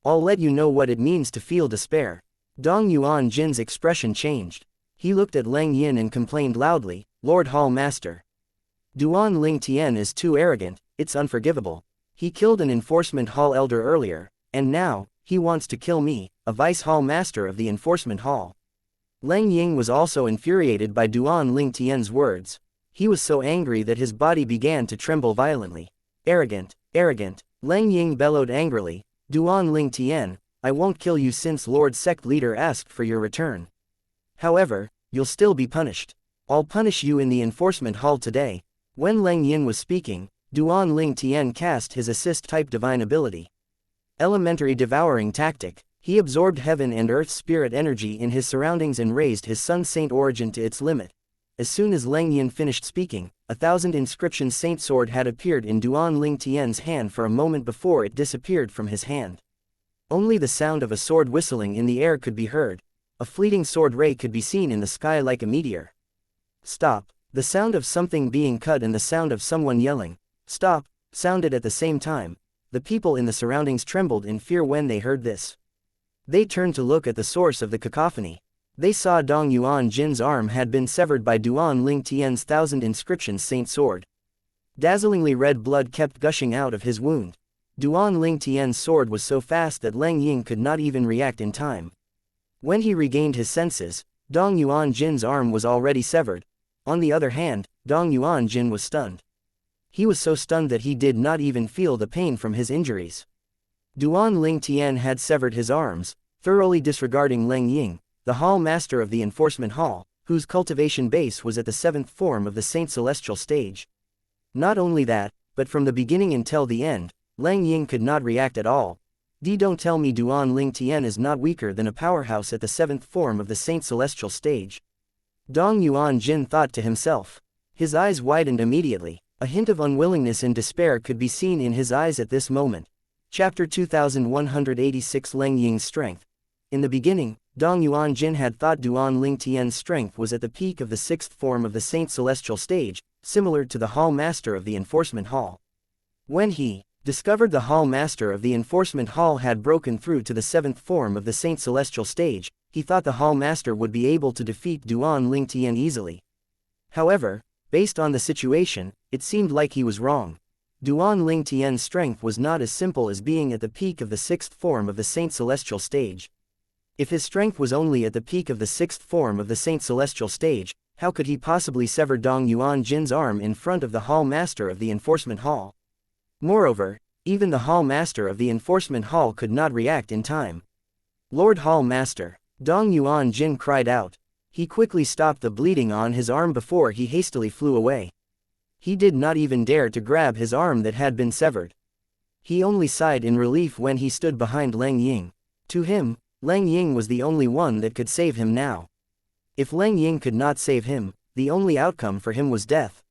I'll let you know what it means to feel despair. Dong Yuan Jin's expression changed. He looked at Leng Yin and complained loudly, Lord Hall Master. Duan Ling Tian is too arrogant, it's unforgivable. He killed an enforcement hall elder earlier, and now, he wants to kill me, a vice hall master of the enforcement hall. Leng Ying was also infuriated by Duan Ling Tian's words. He was so angry that his body began to tremble violently. Arrogant, arrogant, Leng Ying bellowed angrily. Duan Ling Tian, I won't kill you since Lord Sect Leader asked for your return. However, you'll still be punished. I'll punish you in the enforcement hall today. When Leng Ying was speaking, Duan Ling Tian cast his assist-type divine ability. Elementary devouring tactic. He absorbed heaven and earth spirit energy in his surroundings and raised his Sun Saint origin to its limit. As soon as Leng Yin finished speaking, 1,000 inscription saint sword had appeared in Duan Ling Tian's hand for a moment before it disappeared from his hand. Only the sound of a sword whistling in the air could be heard. A fleeting sword ray could be seen in the sky like a meteor. Stop. The sound of something being cut and the sound of someone yelling, "Stop," sounded at the same time. The people in the surroundings trembled in fear when they heard this. They turned to look at the source of the cacophony. They saw Dong Yuan Jin's arm had been severed by Duan Ling Tian's 1,000 inscription saint sword. Dazzlingly red blood kept gushing out of his wound. Duan Ling Tian's sword was so fast that Leng Ying could not even react in time. When he regained his senses, Dong Yuan Jin's arm was already severed. On the other hand, Dong Yuan Jin was stunned. He was so stunned that he did not even feel the pain from his injuries. Duan Ling Tian had severed his arms, thoroughly disregarding Leng Ying, the hall master of the enforcement hall, whose cultivation base was at the 7th form of the Saint Celestial stage. Not only that, but from the beginning until the end, Leng Ying could not react at all. Don't tell me Duan Ling Tian is not weaker than a powerhouse at the 7th form of the Saint Celestial stage. Dong Yuan Jin thought to himself. His eyes widened immediately. A hint of unwillingness and despair could be seen in his eyes at this moment. Chapter 2186 Leng Ying's Strength. In the beginning, Dong Yuan Jin had thought Duan Ling Tian's strength was at the peak of the 6th form of the Saint Celestial stage, similar to the Hall Master of the Enforcement Hall. When he discovered the Hall Master of the Enforcement Hall had broken through to the 7th form of the Saint Celestial stage, he thought the Hall Master would be able to defeat Duan Ling Tian easily. However, based on the situation, it seemed like he was wrong. Duan Ling Tian's strength was not as simple as being at the peak of the 6th form of the Saint Celestial stage. If his strength was only at the peak of the 6th form of the Saint Celestial stage, how could he possibly sever Dong Yuan Jin's arm in front of the Hall Master of the Enforcement Hall? Moreover, even the Hall Master of the Enforcement Hall could not react in time. Lord Hall Master, Dong Yuan Jin cried out. He quickly stopped the bleeding on his arm before he hastily flew away. He did not even dare to grab his arm that had been severed. He only sighed in relief when he stood behind Leng Ying. To him, Leng Ying was the only one that could save him now. If Leng Ying could not save him, the only outcome for him was death.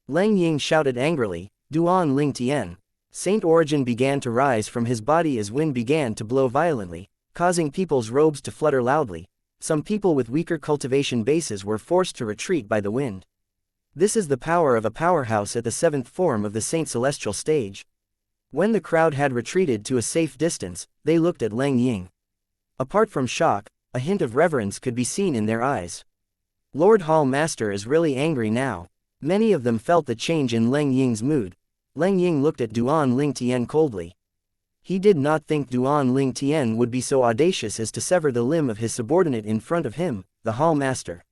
Leng Ying shouted angrily, "Duan Ling Tian." Saint origin began to rise from his body as wind began to blow violently, causing people's robes to flutter loudly. Some people with weaker cultivation bases were forced to retreat by the wind. This is the power of a powerhouse at the 7th form of the Saint Celestial stage. When the crowd had retreated to a safe distance, they looked at Leng Ying. Apart from shock, a hint of reverence could be seen in their eyes. Lord Hall Master is really angry now. Many of them felt the change in Leng Ying's mood. Leng Ying looked at Duan Ling Tian coldly. He did not think Duan Ling Tian would be so audacious as to sever the limb of his subordinate in front of him, the Hall Master.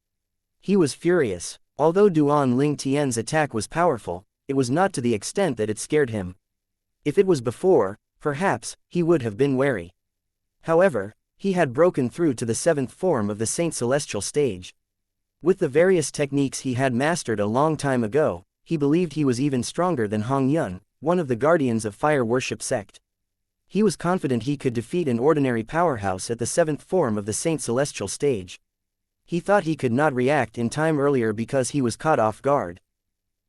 He was furious. Although Duan Ling Tian's attack was powerful, it was not to the extent that it scared him. If it was before, perhaps, he would have been wary. However, he had broken through to the 7th form of the Saint Celestial stage. With the various techniques he had mastered a long time ago, he believed he was even stronger than Hong Yun, one of the guardians of fire worship sect. He was confident he could defeat an ordinary powerhouse at the 7th form of the Saint Celestial stage. He thought he could not react in time earlier because he was caught off guard.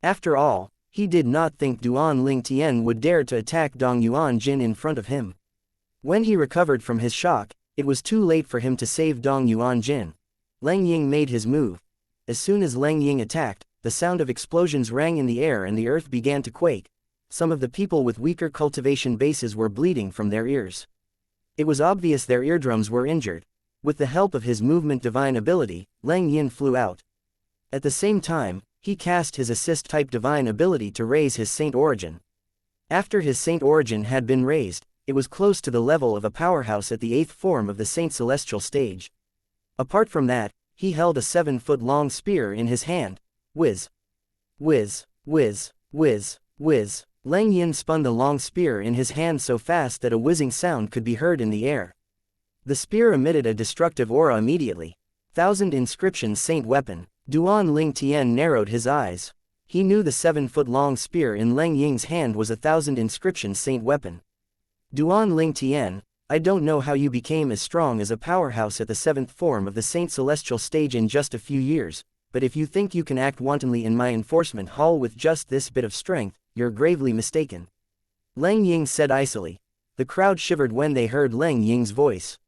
After all, he did not think Duan Ling Tian would dare to attack Dong Yuan Jin in front of him. When he recovered from his shock, it was too late for him to save Dong Yuan Jin. Leng Ying made his move. As soon as Leng Ying attacked, the sound of explosions rang in the air and the earth began to quake. Some of the people with weaker cultivation bases were bleeding from their ears. It was obvious their eardrums were injured. With the help of his movement divine ability, Leng Yin flew out. At the same time, he cast his assist-type divine ability to raise his saint origin. After his saint origin had been raised, it was close to the level of a powerhouse at the 8th form of the saint celestial stage. Apart from that, he held a 7-foot-long spear in his hand. Whiz. Whiz. Whiz. Whiz. Whiz. Lang Yin spun the long spear in his hand so fast that a whizzing sound could be heard in the air. The spear emitted a destructive aura immediately. 1000 inscriptions saint weapon. Duan Ling Tian narrowed his eyes. He knew the 7-foot-long spear in Lang Ying's hand was a 1000 inscriptions saint weapon. Duan Ling Tian, I don't know how you became as strong as a powerhouse at the 7th form of the saint celestial stage in just a few years, but if you think you can act wantonly in my enforcement hall with just this bit of strength, you're gravely mistaken. Lang Ying said icily. The crowd shivered when they heard Lang Ying's voice.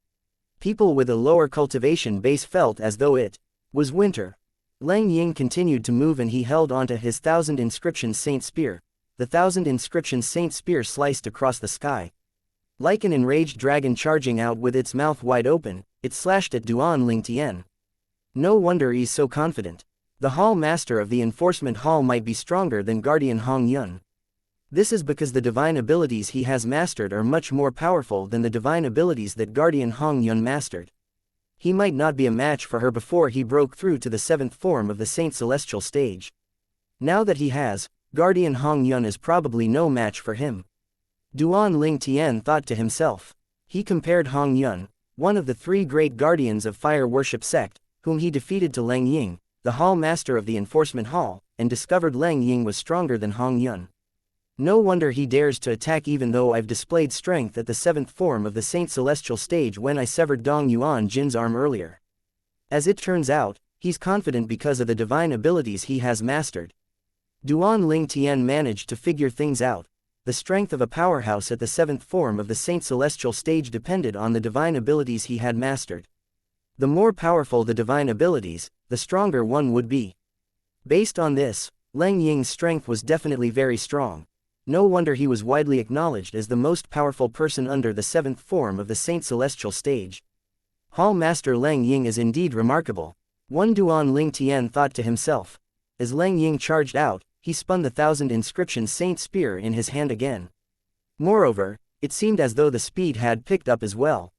People with a lower cultivation base felt as though it was winter. Lang Ying continued to move and he held onto his 1000 inscriptions saint spear. The 1000 inscriptions saint spear sliced across the sky. Like an enraged dragon charging out with its mouth wide open, it slashed at Duan Ling Tian. No wonder he's so confident. The hall master of the enforcement hall might be stronger than Guardian Hong Yun. This is because the divine abilities he has mastered are much more powerful than the divine abilities that Guardian Hong Yun mastered. He might not be a match for her before he broke through to the 7th form of the saint celestial stage. Now that he has, Guardian Hong Yun is probably no match for him. Duan Ling Tian thought to himself. He compared Hong Yun, one of the 3 great guardians of fire worship sect, whom he defeated, to Lang Ying, the hall master of the enforcement hall, and discovered Lang Ying was stronger than Hong Yun. No wonder he dares to attack even though I've displayed strength at the 7th form of the saint celestial stage when I severed Dong Yuan Jin's arm earlier. As it turns out, he's confident because of the divine abilities he has mastered. Duan Ling Tian managed to figure things out. The strength of a powerhouse at the 7th form of the saint celestial stage depended on the divine abilities he had mastered. The more powerful the divine abilities, the stronger one would be. Based on this, Lang Ying's strength was definitely very strong. No wonder he was widely acknowledged as the most powerful person under the 7th form of the saint celestial stage. Hall Master Lang Ying is indeed remarkable. One Duan Ling Tian thought to himself. As Lang Ying charged out, he spun the 1000 inscriptions saint spear in his hand again. Moreover, it seemed as though the speed had picked up as well.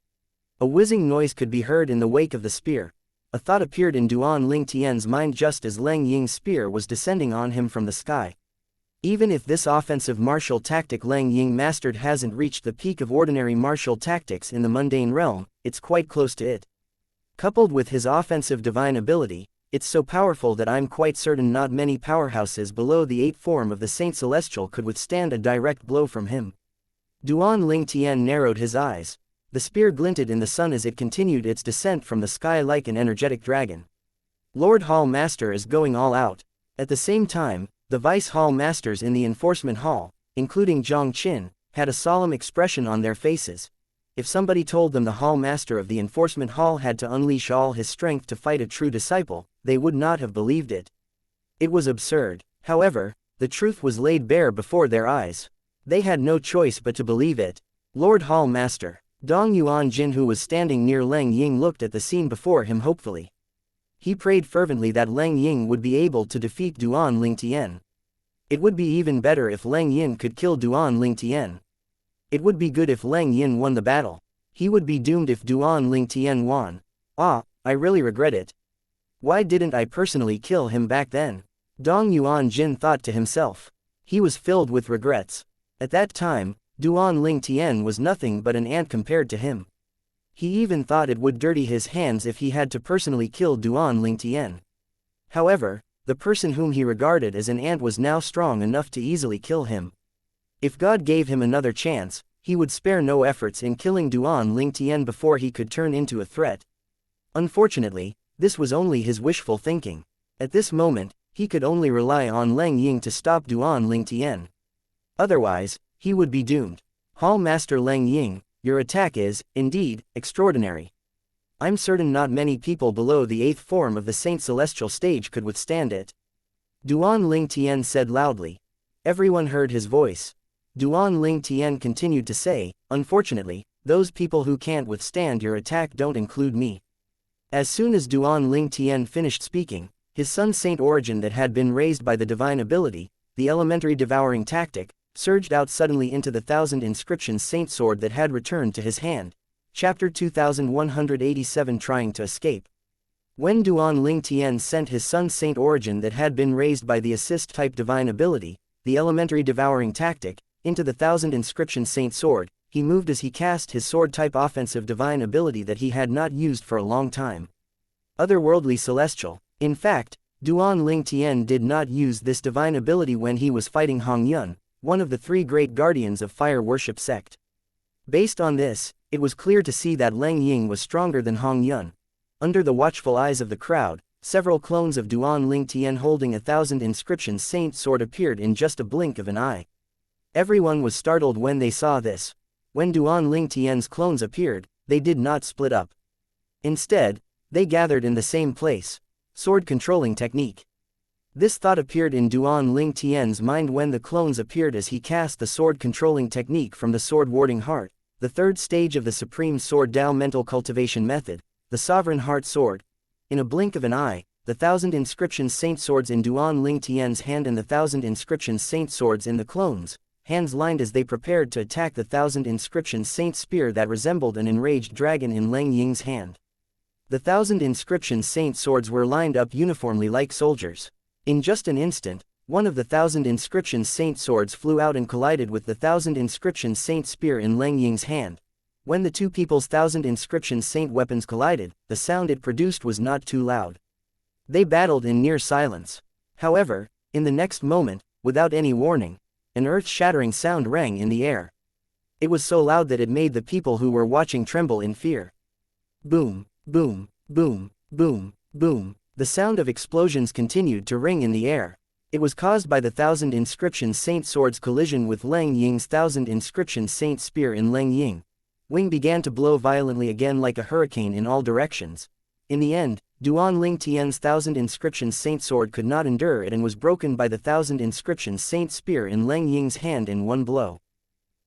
A whizzing noise could be heard in the wake of the spear. A thought appeared in Duan Ling Tian's mind just as Lang Ying's spear was descending on him from the sky. Even if this offensive martial tactic Lang Ying mastered hasn't reached the peak of ordinary martial tactics in the mundane realm, it's quite close to it. Coupled with his offensive divine ability, it's so powerful that I'm quite certain not many powerhouses below the 8th form of the Saint Celestial could withstand a direct blow from him. Duan Ling Tian narrowed his eyes. The spear glinted in the sun as it continued its descent from the sky like an energetic dragon. Lord Hall Master is going all out. At the same time, the Vice Hall Masters in the Enforcement Hall, including Zhang Qin, had a solemn expression on their faces. If somebody told them the Hall Master of the Enforcement Hall had to unleash all his strength to fight a true disciple, they would not have believed it. It was absurd. However, the truth was laid bare before their eyes. They had no choice but to believe it. Lord Hall Master Dong Yuan Jin, who was standing near Lang Ying, looked at the scene before him hopefully. He prayed fervently that Lang Ying would be able to defeat Duan Ling Tian. It would be even better if Lang Yin could kill Duan Ling Tian. It would be good if Lang Yin won the battle. He would be doomed if Duan Ling Tian won. Ah, I really regret it. Why didn't I personally kill him back then? Dong Yuan Jin thought to himself. He was filled with regrets. At that time, Duan Ling Tian was nothing but an ant compared to him. He even thought it would dirty his hands if he had to personally kill Duan Ling Tian. However, the person whom he regarded as an ant was now strong enough to easily kill him. If God gave him another chance, he would spare no efforts in killing Duan Ling Tian before he could turn into a threat. Unfortunately, this was only his wishful thinking. At this moment, he could only rely on Lang Ying to stop Duan Ling Tian. Otherwise, he would be doomed. Hall Master Lang Ying, your attack is, indeed, extraordinary. I'm certain not many people below the 8th form of the Saint Celestial stage could withstand it. Duan Ling Tian said loudly. Everyone heard his voice. Duan Ling Tian continued to say, unfortunately, those people who can't withstand your attack don't include me. As soon as Duan Ling Tian finished speaking, his sun saint origin that had been raised by the divine ability, the elementary devouring tactic, surged out suddenly into the 1000 inscriptions saint sword that had returned to his hand. Chapter 2187 Trying to escape. When Duan Ling Tian sent his sun saint origin that had been raised by the assist-type divine ability, the elementary devouring tactic, into the 1000 inscription saint sword, he moved as he cast his sword-type offensive divine ability that he had not used for a long time. Otherworldly celestial. In fact, Duan Ling Tian did not use this divine ability when he was fighting Hong Yun, one of the 3 great guardians of fire worship sect. Based on this, it was clear to see that Leng Ying was stronger than Hong Yun. Under the watchful eyes of the crowd, several clones of Duan Ling Tian holding 1000 inscription saint sword appeared in just a blink of an eye. Everyone was startled when they saw this. When Duan Ling Tian's clones appeared, they did not split up. Instead, they gathered in the same place. Sword controlling technique. This thought appeared in Duan Ling Tian's mind when the clones appeared as he cast the sword controlling technique from the sword warding heart, the 3rd stage of the supreme sword Dao mental cultivation method, the sovereign heart sword. In a blink of an eye, the 1000 inscription saint swords in Duan Ling Tian's hand and the 1000 inscription saint swords in the clones' hands lined as they prepared to attack the 1000 inscription saint spear that resembled an enraged dragon in Leng Ying's hand. The 1000 inscription saint swords were lined up uniformly like soldiers. In just an instant, one of the 1000 inscription saint swords flew out and collided with the 1000 inscription saint spear in Leng Ying's hand. When the two people's 1000 inscription saint weapons collided, the sound it produced was not too loud. They battled in near silence. However, in the next moment, without any warning, an earth-shattering sound rang in the air. It was so loud that it made the people who were watching tremble in fear. Boom, boom, boom, boom, boom. The sound of explosions continued to ring in the air. It was caused by the 1000 inscription saint sword's collision with Leng Ying's 1000 inscription saint spear in Leng Ying. Wind began to blow violently again like a hurricane in all directions. In the end, Duan Ling Tian's 1000 inscription saint sword could not endure it and was broken by the 1000 inscription saint spear in Leng Ying's hand in one blow.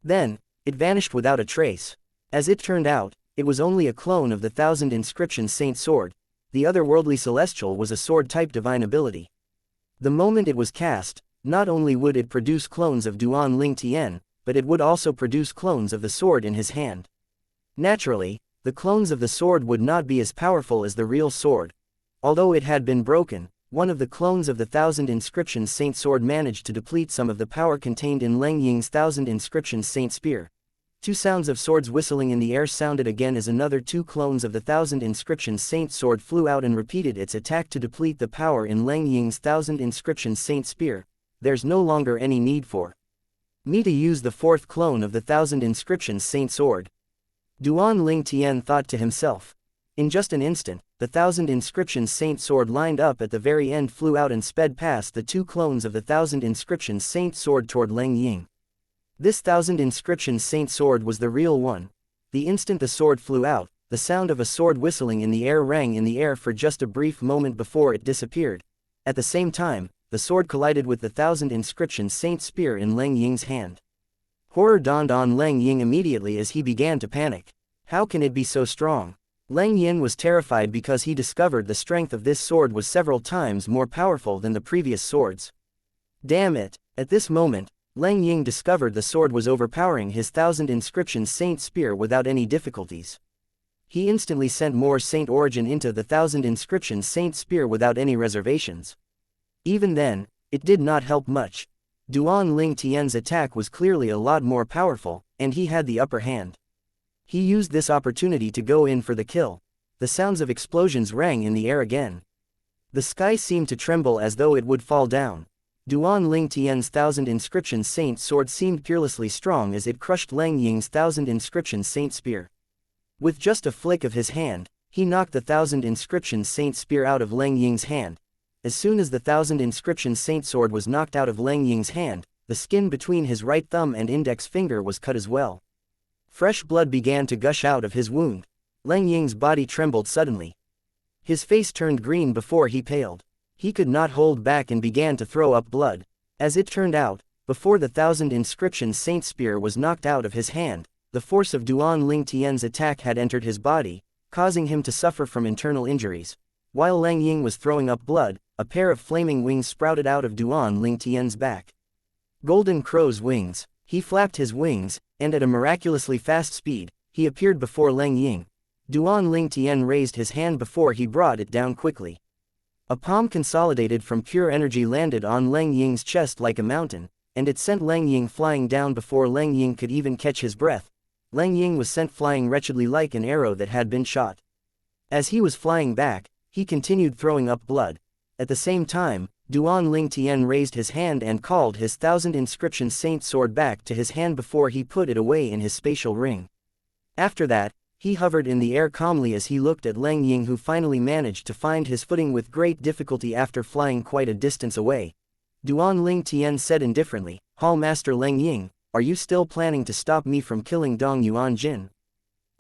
Then, it vanished without a trace. As it turned out, it was only a clone of the 1000 inscription saint sword. The otherworldly celestial was a sword-type divine ability. The moment it was cast, not only would it produce clones of Duan Ling Tian, but it would also produce clones of the sword in his hand. Naturally, the clones of the sword would not be as powerful as the real sword. Although it had been broken, one of the clones of the 1000 inscription saint sword managed to deplete some of the power contained in Leng Ying's 1000 inscription saint spear. 2 sounds of swords whistling in the air sounded again as another 2 clones of the 1000 inscription saint sword flew out and repeated its attack to deplete the power in Leng Ying's 1000 inscription saint spear. There's no longer any need for me to use the 4th clone of the 1000 inscription saint sword. Duan Ling Tian thought to himself. In just an instant, the 1000 inscription saint sword lined up at the very end flew out and sped past the 2 clones of the 1000 inscription saint sword toward Leng Ying. This 1000 inscription saint sword was the real one. The instant the sword flew out, the sound of a sword whistling in the air rang in the air for just a brief moment before it disappeared. At the same time, the sword collided with the 1000 inscription saint spear in Leng Ying's hand. Horror dawned on Leng Ying immediately as he began to panic. How can it be so strong? Leng Yin was terrified because he discovered the strength of this sword was several times more powerful than the previous swords. Damn it! At this moment, Leng Ying discovered the sword was overpowering his 1000 inscription saint spear without any difficulties. He instantly sent more saint origin into the 1000 inscription saint spear without any reservations. Even then, it did not help much. Duan Ling Tian's attack was clearly a lot more powerful, and he had the upper hand. He used this opportunity to go in for the kill. The sounds of explosions rang in the air again. The sky seemed to tremble as though it would fall down. Duan Ling Tian's 1000 inscription saint sword seemed fearlessly strong as it crushed Leng Ying's 1000 inscription saint spear. With just a flick of his hand, he knocked the 1000 inscription saint spear out of Leng Ying's hand. As soon as the 1000 inscription saint sword was knocked out of Leng Ying's hand, the skin between his right thumb and index finger was cut as well. Fresh blood began to gush out of his wound. Leng Ying's body trembled suddenly. His face turned green before he paled. He could not hold back and began to throw up blood. As it turned out, before the 1000 inscription saint spear was knocked out of his hand, the force of Duan Ling Tian's attack had entered his body, causing him to suffer from internal injuries. While Leng Ying was throwing up blood, a pair of flaming wings sprouted out of Duan Ling Tian's back. Golden crow's wings. He flapped his wings, and at a miraculously fast speed, he appeared before Leng Ying. Duan Ling Tian raised his hand before he brought it down quickly. A palm consolidated from pure energy landed on Leng Ying's chest like a mountain, and it sent Leng Ying flying down before Leng Ying could even catch his breath. Leng Ying was sent flying wretchedly like an arrow that had been shot. As he was flying back, he continued throwing up blood. At the same time, Duan Ling Tian raised his hand and called his 1000 inscription saint sword back to his hand before he put it away in his spatial ring. After that, he hovered in the air calmly as he looked at Leng Ying, who finally managed to find his footing with great difficulty after flying quite a distance away. Duan Ling Tian said indifferently, "Hall Master Leng Ying, are you still planning to stop me from killing Dong Yuan Jin?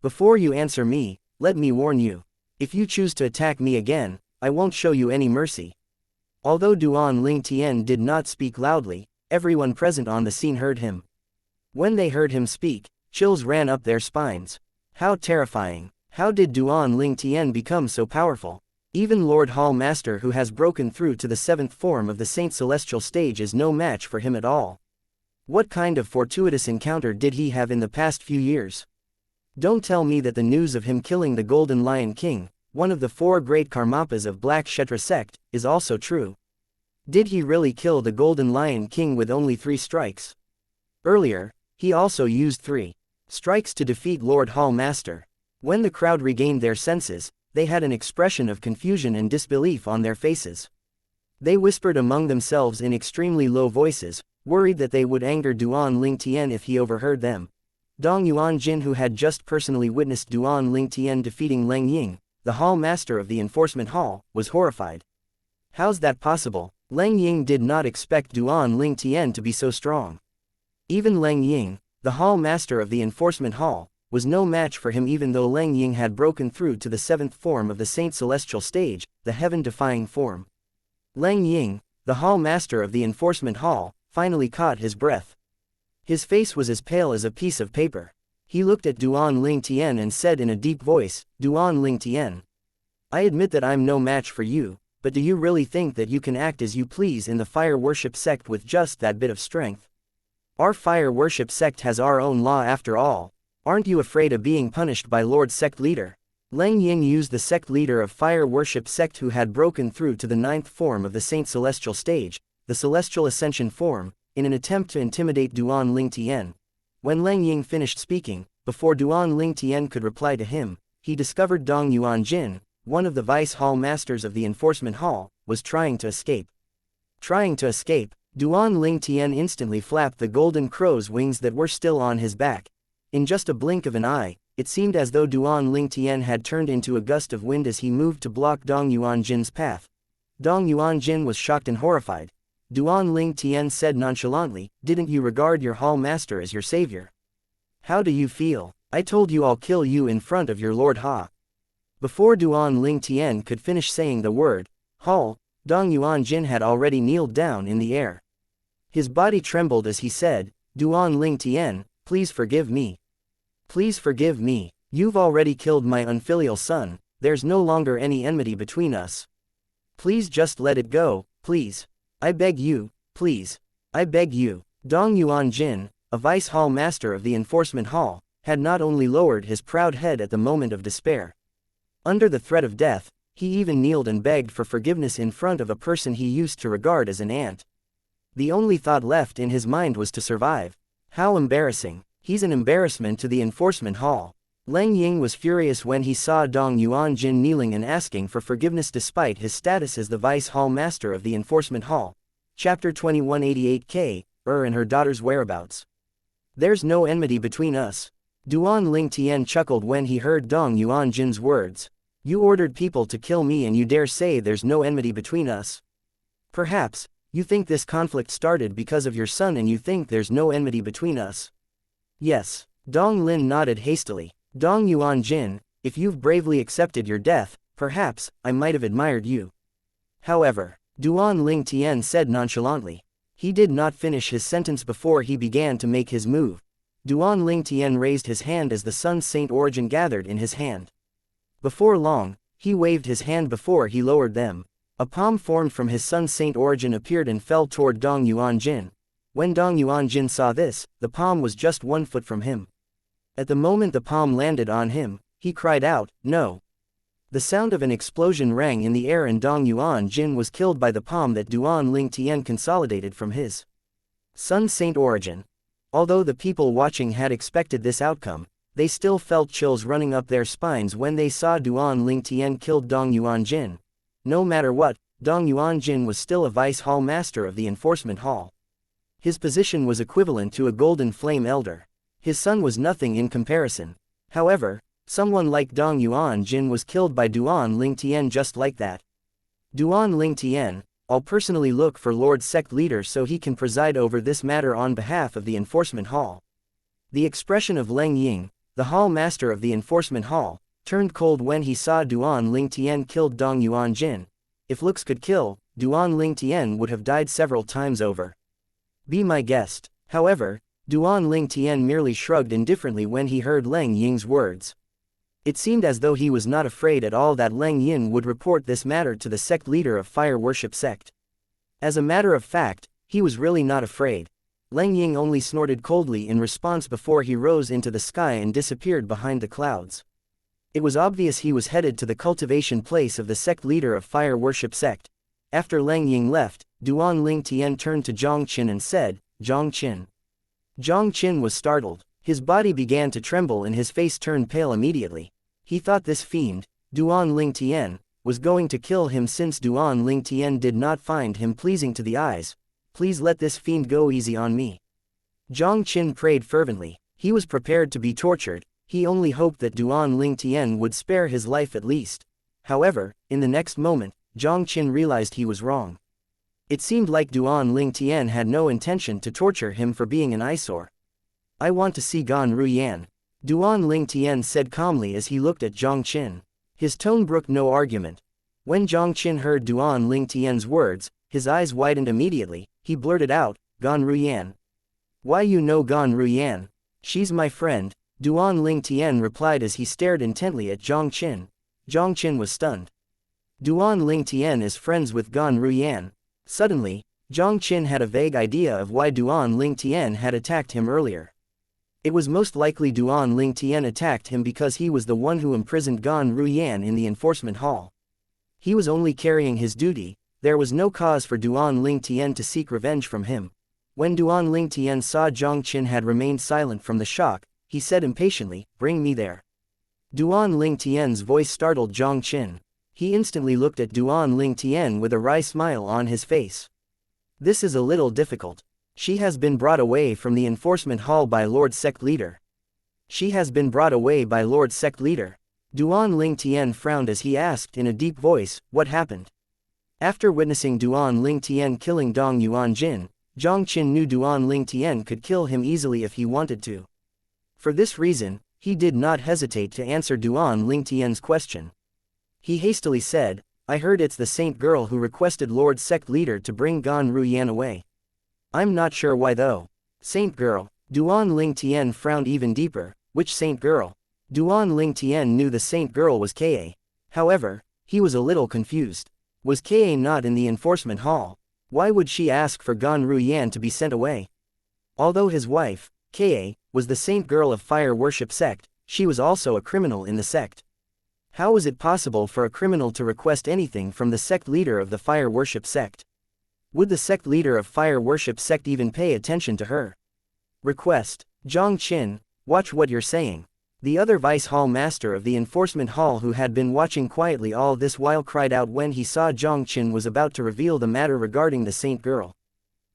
Before you answer me, let me warn you. If you choose to attack me again, I won't show you any mercy." Although Duan Ling Tian did not speak loudly, everyone present on the scene heard him. When they heard him speak, chills ran up their spines. How terrifying! How did Duan Ling Tian become so powerful? Even Lord Hall Master, who has broken through to the 7th form of the Saint Celestial stage, is no match for him at all. What kind of fortuitous encounter did he have in the past few years? Don't tell me that the news of him killing the Golden Lion King, one of the 4 great Karmapas of Black Kshetra sect, is also true. Did he really kill the Golden Lion King with only 3 strikes? Earlier, he also used 3 strikes to defeat Lord Hall Master. When the crowd regained their senses, they had an expression of confusion and disbelief on their faces. They whispered among themselves in extremely low voices, worried that they would anger Duan Ling Tian if he overheard them. Dong Yuan Jin, who had just personally witnessed Duan Ling Tian defeating Leng Ying, the Hall Master of the Enforcement Hall, was horrified. How's that possible? Leng Ying did not expect Duan Ling Tian to be so strong. Even Leng Ying, the Hall Master of the Enforcement Hall, was no match for him, even though Leng Ying had broken through to the 7th form of the Saint Celestial stage, the heaven-defying form. Leng Ying, the Hall Master of the Enforcement Hall, finally caught his breath. His face was as pale as a piece of paper. He looked at Duan Ling Tian and said in a deep voice, "Duan Ling Tian, I admit that I'm no match for you, but do you really think that you can act as you please in the fire worship sect with just that bit of strength? Our fire worship sect has our own law after all. Aren't you afraid of being punished by Lord Sect Leader?" Leng Ying used the sect leader of fire worship sect, who had broken through to the 9th form of the Saint Celestial stage, the Celestial Ascension form, in an attempt to intimidate Duan Ling Tian. When Leng Ying finished speaking, before Duan Ling Tian could reply to him, he discovered Dong Yuan Jin, one of the Vice Hall Masters of the Enforcement Hall, was trying to escape. Trying to escape, Duan Ling Tian instantly flapped the golden crow's wings that were still on his back. In just a blink of an eye, it seemed as though Duan Ling Tian had turned into a gust of wind as he moved to block Dong Yuan Jin's path. Dong Yuan Jin was shocked and horrified. Duan Ling Tian said nonchalantly, "Didn't you regard your Hall Master as your savior? How do you feel? I told you I'll kill you in front of your Lord Ha." Before Duan Ling Tian could finish saying the word Hall, Dong Yuan Jin had already kneeled down in the air. His body trembled as he said, "Duan Ling Tian, please forgive me. Please forgive me. You've already killed my unfilial son, there's no longer any enmity between us. Please just let it go, please. I beg you, please. I beg you." Dong Yuan Jin, a Vice Hall Master of the Enforcement Hall, had not only lowered his proud head at the moment of despair. Under the threat of death, he even kneeled and begged for forgiveness in front of a person he used to regard as an ant. The only thought left in his mind was to survive. How embarrassing. He's an embarrassment to the Enforcement Hall. Leng Ying was furious when he saw Dong Yuan Jin kneeling and asking for forgiveness despite his status as the Vice Hall Master of the Enforcement Hall. Chapter 2188K, and her daughter's whereabouts. There's no enmity between us. Duan Ling Tian chuckled when he heard Dong Yuan Jin's words. You ordered people to kill me and you dare say there's no enmity between us? Perhaps, you think this conflict started because of your son and you think there's no enmity between us? Yes. Dong Lin nodded hastily. Dong Yuan Jin, if you've bravely accepted your death, perhaps, I might have admired you. However, Duan Ling Tian said nonchalantly. He did not finish his sentence before he began to make his move. Duan Ling Tian raised his hand as the Sun's Saint Origin gathered in his hand. Before long, he waved his hand before he lowered them. A palm formed from his son's saint origin appeared and fell toward Dong Yuanjin. When Dong Yuanjin saw this, the palm was just 1 foot from him. At the moment the palm landed on him, he cried out, "No!" The sound of an explosion rang in the air and Dong Yuanjin was killed by the palm that Duan Ling Tian consolidated from his son's saint origin. Although the people watching had expected this outcome, they still felt chills running up their spines when they saw Duan Ling Tian killed Dong Yuanjin. No matter what, Dong Yuanjin was still a vice hall master of the enforcement hall. His position was equivalent to a golden flame elder. His son was nothing in comparison. However, someone like Dong Yuanjin was killed by Duan Ling Tian just like that. Duan Ling Tian, I'll personally look for Lord Sect Leader so he can preside over this matter on behalf of the enforcement hall. The expression of Leng Ying, the hall master of the enforcement hall, turned cold when he saw Duan Ling Tian killed Dong Yuanjin. If looks could kill, Duan Ling Tian would have died several times over. Be my guest. However, Duan Ling Tian merely shrugged indifferently when he heard Leng Ying's words. It seemed as though he was not afraid at all that Leng Yin would report this matter to the sect leader of fire worship sect. As a matter of fact, he was really not afraid. Leng Ying only snorted coldly in response before he rose into the sky and disappeared behind the clouds. It was obvious he was headed to the cultivation place of the sect leader of fire worship sect. After Leng Ying left, Duan Ling Tian turned to Zhang Qin and said, "Zhang Qin." Zhang Qin was startled. His body began to tremble and his face turned pale immediately. He thought this fiend, Duan Ling Tian, was going to kill him since Duan Ling Tian did not find him pleasing to the eyes. "Please let this fiend go easy on me." Zhang Qin prayed fervently. He was prepared to be tortured. He only hoped that Duan Ling Tian would spare his life at least. However, in the next moment, Zhang Qin realized he was wrong. It seemed like Duan Ling Tian had no intention to torture him for being an eyesore. "I want to see Gan Ruyan," Duan Ling Tian said calmly as he looked at Zhang Qin. His tone brooked no argument. When Zhang Qin heard Duan Ling Tian's words, his eyes widened immediately. He blurted out, "Gan Ruyan. Why you know Gan Ruyan?" "She's my friend," Duan Ling Tian replied as he stared intently at Zhang Qin. Zhang Qin was stunned. Duan Ling Tian is friends with Gan Ruyan. Suddenly, Zhang Qin had a vague idea of why Duan Ling Tian had attacked him earlier. It was most likely Duan Ling Tian attacked him because he was the one who imprisoned Gan Ruyan in the enforcement hall. He was only carrying his duty. There was no cause for Duan Ling Tian to seek revenge from him. When Duan Ling Tian saw Zhang Qin had remained silent from the shock, he said impatiently, "Bring me there." Duan Ling Tian's voice startled Zhang Qin. He instantly looked at Duan Ling Tian with a wry smile on his face. "This is a little difficult. She has been brought away from the enforcement hall by Lord Sect Leader." "She has been brought away by Lord Sect Leader." Duan Ling Tian frowned as he asked in a deep voice, "What happened?" After witnessing Duan Ling Tian killing Dong Yuanjin, Zhang Qin knew Duan Ling Tian could kill him easily if he wanted to. For this reason, he did not hesitate to answer Duan Ling Tian's question. He hastily said, "I heard it's the saint girl who requested Lord Sect Leader to bring Gan Ruyan away. I'm not sure why though." "Saint girl?" Duan Ling Tian frowned even deeper. "Which saint girl?" Duan Ling Tian knew the saint girl was Ka. However, he was a little confused. Was Ka not in the enforcement hall? Why would she ask for Gan Ruyan to be sent away? Although his wife, Ka, was the saint girl of fire worship sect, she was also a criminal in the sect. How was it possible for a criminal to request anything from the sect leader of the fire worship sect? Would the sect leader of fire worship sect even pay attention to her request? "Zhang Qin, watch what you're saying." The other vice hall master of the enforcement hall who had been watching quietly all this while cried out when he saw Zhang Qin was about to reveal the matter regarding the saint girl.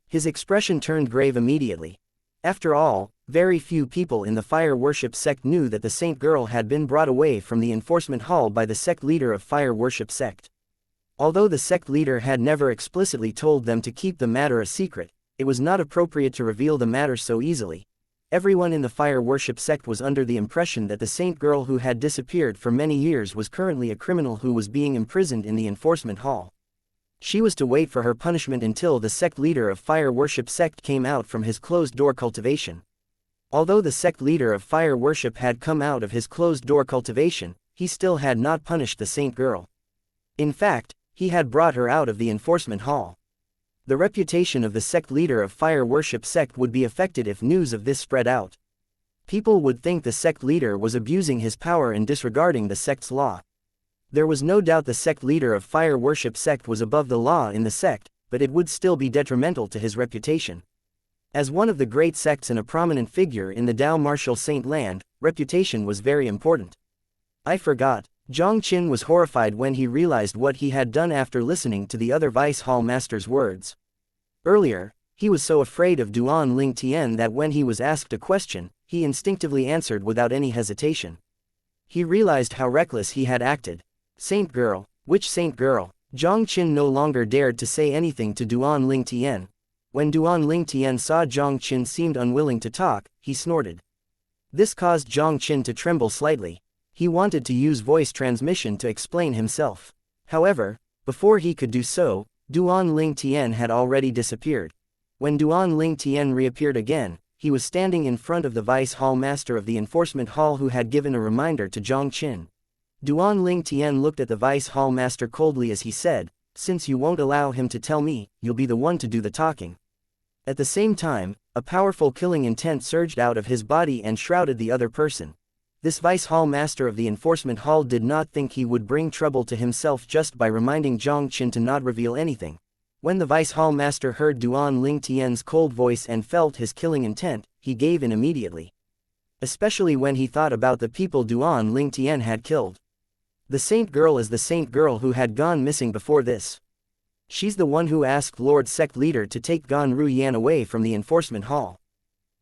His expression turned grave immediately. After all, very few people in the fire worship sect knew that the saint girl had been brought away from the enforcement hall by the sect leader of fire worship sect. Although the sect leader had never explicitly told them to keep the matter a secret, it was not appropriate to reveal the matter so easily. Everyone in the fire worship sect was under the impression that the saint girl who had disappeared for many years was currently a criminal who was being imprisoned in the enforcement hall. She was to wait for her punishment until the sect leader of fire worship sect came out from his closed-door cultivation. Although the sect leader of fire worship had come out of his closed-door cultivation, he still had not punished the saint girl. In fact, He had brought her out of the enforcement hall. The reputation of the sect leader of fire worship sect would be affected if news of this spread out. People would think the sect leader was abusing his power and disregarding the sect's law. There was no doubt the sect leader of fire worship sect was above the law in the sect, but it would still be detrimental to his reputation. As one of the great sects and a prominent figure in the Dao martial saint land, reputation was very important. I forgot. Zhang Qin was horrified when he realized what he had done after listening to the other vice hall master's words. Earlier, he was so afraid of Duan Ling Tian that when he was asked a question, he instinctively answered without any hesitation. He realized how reckless he had acted. Saint girl, which saint girl? Zhang Qin no longer dared to say anything to Duan Ling Tian. When Duan Ling Tian saw Zhang Qin seemed unwilling to talk, he snorted. This caused Zhang Qin to tremble slightly. He wanted to use voice transmission to explain himself. However, before he could do so, Duan Ling Tian had already disappeared. When Duan Ling Tian reappeared again, he was standing in front of the vice hall master of the enforcement hall who had given a reminder to Zhang Qin. Duan Ling Tian looked at the vice hall master coldly as he said, "Since you won't allow him to tell me, you'll be the one to do the talking." At the same time, a powerful killing intent surged out of his body and shrouded the other person. This vice hall master of the enforcement hall did not think he would bring trouble to himself just by reminding Zhang Qin to not reveal anything. When the vice hall master heard Duan Ling Tian's cold voice and felt his killing intent, he gave in immediately. Especially when he thought about the people Duan Ling Tian had killed. The saint girl is the saint girl who had gone missing before this. She's the one who asked Lord Sect Leader to take Gan Ruyan away from the enforcement hall.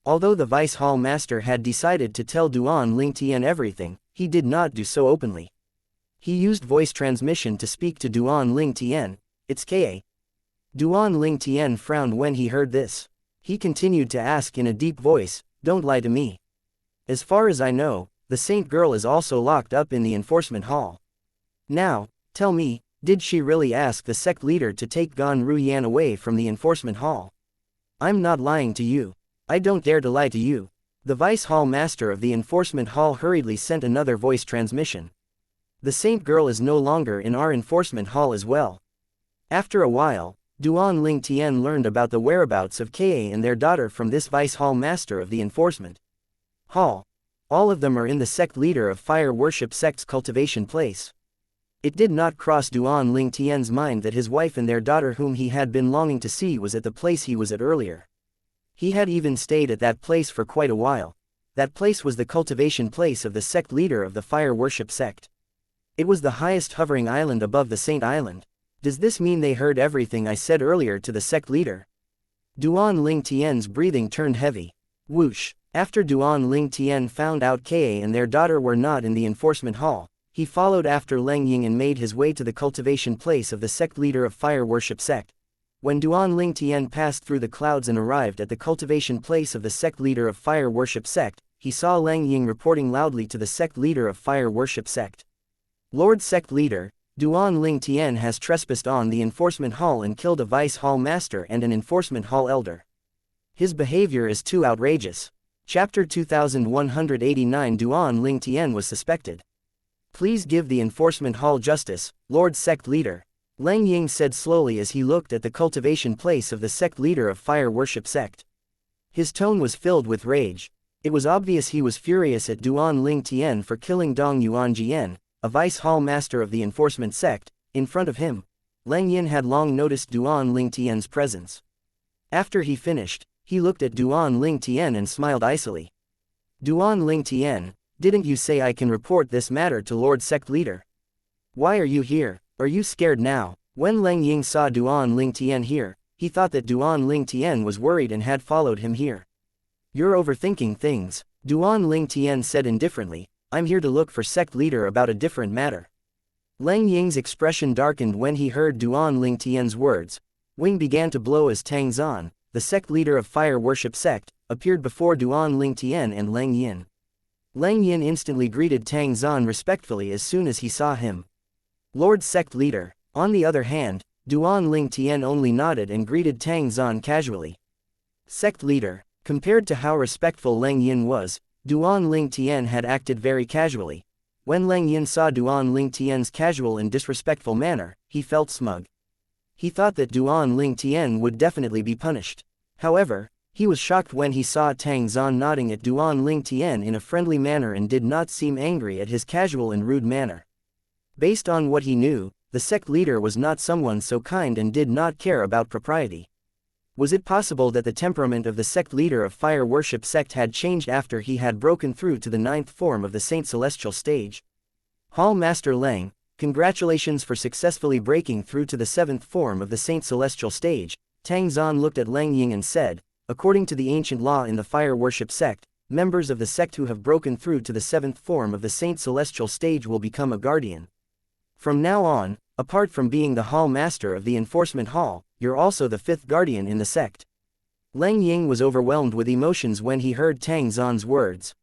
Although the vice hall master had decided to tell Duan Ling Tian everything, he did not do so openly. He used voice transmission to speak to Duan Ling Tian. "It's Ka." Duan Ling Tian frowned when he heard this. He continued to ask in a deep voice, "Don't lie to me. As far as I know, the saint girl is also locked up in the enforcement hall. Now, tell me, did she really ask the sect leader to take Gan Ruyan away from the enforcement hall?" "I'm not lying to you. I don't dare to lie to you." The vice hall master of the enforcement hall hurriedly sent another voice transmission. "The saint girl is no longer in our enforcement hall as well." After a while, Duan Ling Tian learned about the whereabouts of Ka and their daughter from this vice hall master of the enforcement hall. All of them are in the sect leader of fire worship sect's cultivation place. It did not cross Duan Ling Tian's mind that his wife and their daughter whom he had been longing to see was at the place he was at earlier. He had even stayed at that place for quite a while. That place was the cultivation place of the sect leader of the fire worship sect. It was the highest hovering island above the Saint Island. Does this mean they heard everything I said earlier to the sect leader? Duan Ling Tian's breathing turned heavy. Whoosh. After Duan Ling Tian found out Ka and their daughter were not in the enforcement hall, he followed after Leng Ying and made his way to the cultivation place of the sect leader of fire worship sect. When Duan Ling Tian passed through the clouds and arrived at the cultivation place of the sect leader of fire worship sect, he saw Leng Ying reporting loudly to the sect leader of fire worship sect. "Lord Sect Leader, Duan Ling Tian has trespassed on the enforcement hall and killed a vice hall master and an enforcement hall elder. His behavior is too outrageous." Chapter 2189. Duan Ling Tian was suspected. "Please give the enforcement hall justice, Lord Sect Leader," Leng Ying said slowly as he looked at the cultivation place of the sect leader of fire worship sect. His tone was filled with rage. It was obvious he was furious at Duan Ling Tian for killing Dong Yuanjian, a vice hall master of the enforcement sect, in front of him. Leng Yin had long noticed Duan Ling Tian's presence. After he finished, he looked at Duan Ling Tian and smiled icily. "Duan Ling Tian, didn't you say I can report this matter to Lord Sect Leader? Why are you here? Are you scared now?" When Leng Ying saw Duan Ling Tian here, he thought that Duan Ling Tian was worried and had followed him here. "You're overthinking things," Duan Ling Tian said indifferently. "I'm here to look for sect leader about a different matter." Leng Ying's expression darkened when he heard Duan Ling Tian's words. Wing began to blow as Tang Zan, the sect leader of fire worship sect, appeared before Duan Ling Tian and Leng Yin. Leng Yin instantly greeted Tang Zan respectfully as soon as he saw him. "Lord Sect Leader." On the other hand, Duan Ling Tian only nodded and greeted Tang Zan casually. Sect Leader. Compared to how respectful Leng Yin was, Duan Ling Tian had acted very casually. When Lang Yin saw Duan Ling Tian's casual and disrespectful manner, he felt smug. He thought that Duan Ling Tian would definitely be punished. However, he was shocked when he saw Tang Zan nodding at Duan Ling Tian in a friendly manner and did not seem angry at his casual and rude manner. Based on what he knew, the sect leader was not someone so kind and did not care about propriety. Was it possible that the temperament of the sect leader of fire worship sect had changed after he had broken through to the 9th form of the Saint Celestial stage? Hall Master Lang, congratulations for successfully breaking through to the 7th form of the Saint Celestial stage. Tang Zan looked at Lang Ying and said, according to the ancient law in the fire worship sect, members of the sect who have broken through to the 7th form of the Saint Celestial stage will become a guardian. From now on, apart from being the Hall Master of the Enforcement Hall, you're also the 5th guardian in the sect. Lang Ying was overwhelmed with emotions when he heard Tang Zan's words.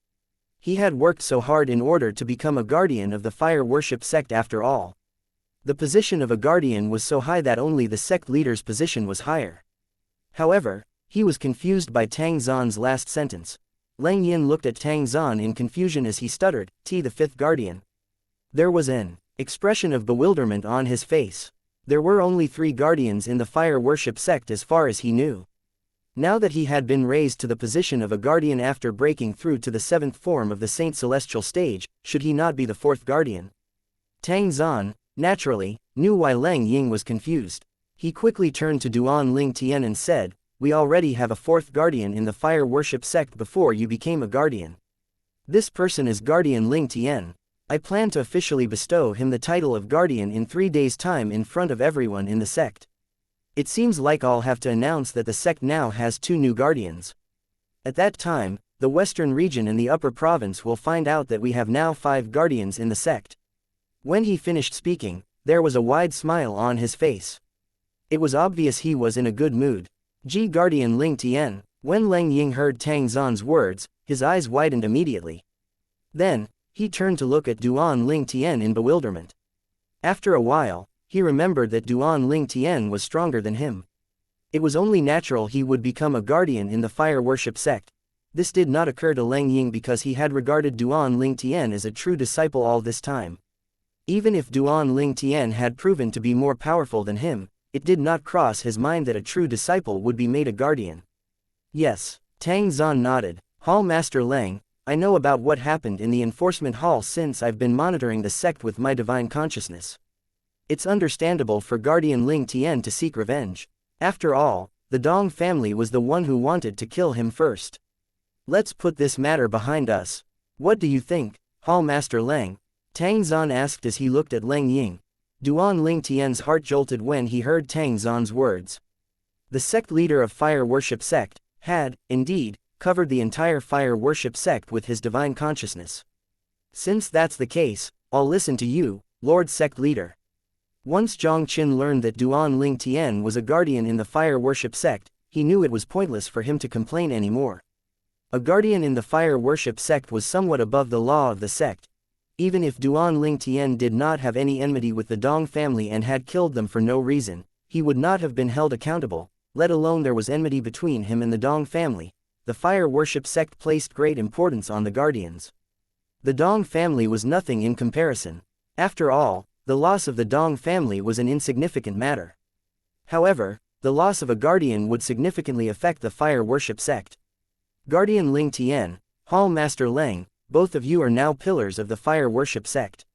He had worked so hard in order to become a guardian of the fire worship sect after all. The position of a guardian was so high that only the sect leader's position was higher. However, he was confused by Tang Zan's last sentence. Lang Yin looked at Tang Zan in confusion as he stuttered, "T, the 5th guardian." There was an expression of bewilderment on his face. There were only 3 guardians in the fire worship sect as far as he knew. Now that he had been raised to the position of a guardian after breaking through to the 7th form of the Saint Celestial stage, should he not be the 4th guardian? Tang Zan, naturally, knew why Lang Ying was confused. He quickly turned to Duan Ling Tian and said, "We already have a 4th guardian in the fire worship sect before you became a guardian. This person is Guardian Ling Tian. I plan to officially bestow him the title of guardian in 3 days' time in front of everyone in the sect. It seems like I'll have to announce that the sect now has 2 new guardians. At that time, the western region and the upper province will find out that we have now 5 guardians in the sect." When he finished speaking, there was a wide smile on his face. It was obvious he was in a good mood. Guardian Ling Tian. When Lang Ying heard Tang Zan's words, his eyes widened immediately. Then, he turned to look at Duan Ling Tian in bewilderment. After a while, he remembered that Duan Ling Tian was stronger than him. It was only natural he would become a guardian in the fire worship sect. This did not occur to Lang Ying because he had regarded Duan Ling Tian as a true disciple all this time. Even if Duan Ling Tian had proven to be more powerful than him, it did not cross his mind that a true disciple would be made a guardian. "Yes." Tang Zan nodded. "Hall Master Lang, I know about what happened in the enforcement hall since I've been monitoring the sect with my divine consciousness. It's understandable for Guardian Ling Tian to seek revenge. After all, the Dong family was the one who wanted to kill him first. Let's put this matter behind us. What do you think, Hall Master Lang?" Tang Zan asked as he looked at Lang Ying. Duan Ling Tian's heart jolted when he heard Tang Zan's words. The sect leader of fire worship sect had, indeed, covered the entire fire worship sect with his divine consciousness. "Since that's the case, I'll listen to you, Lord Sect Leader." Once Zhang Qin learned that Duan Ling Tian was a guardian in the fire worship sect, he knew it was pointless for him to complain anymore. A guardian in the fire worship sect was somewhat above the law of the sect. Even if Duan Ling Tian did not have any enmity with the Dong family and had killed them for no reason, he would not have been held accountable, let alone there was enmity between him and the Dong family. The fire worship sect placed great importance on the guardians. The Dong family was nothing in comparison. After all, the loss of the Dong family was an insignificant matter. However, the loss of a guardian would significantly affect the fire worship sect. Guardian Ling Tian, Hall Master Lang, both of you are now pillars of the fire worship sect.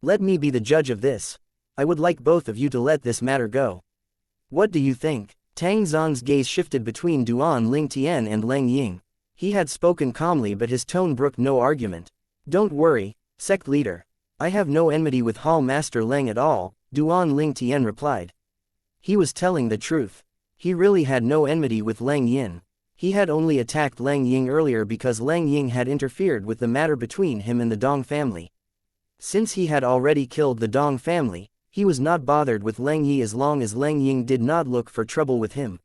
Let me be the judge of this. I would like both of you to let this matter go. What do you think? Tang Zan's gaze shifted between Duan Ling Tian and Lang Ying. He had spoken calmly but his tone brooked no argument. "Don't worry, sect leader. I have no enmity with Hall Master Lang at all," Duan Ling Tian replied. He was telling the truth. He really had no enmity with Lang Yin. He had only attacked Lang Ying earlier because Lang Ying had interfered with the matter between him and the Dong family. Since he had already killed the Dong family, he was not bothered with Lang Yi as long as Lang Ying did not look for trouble with him.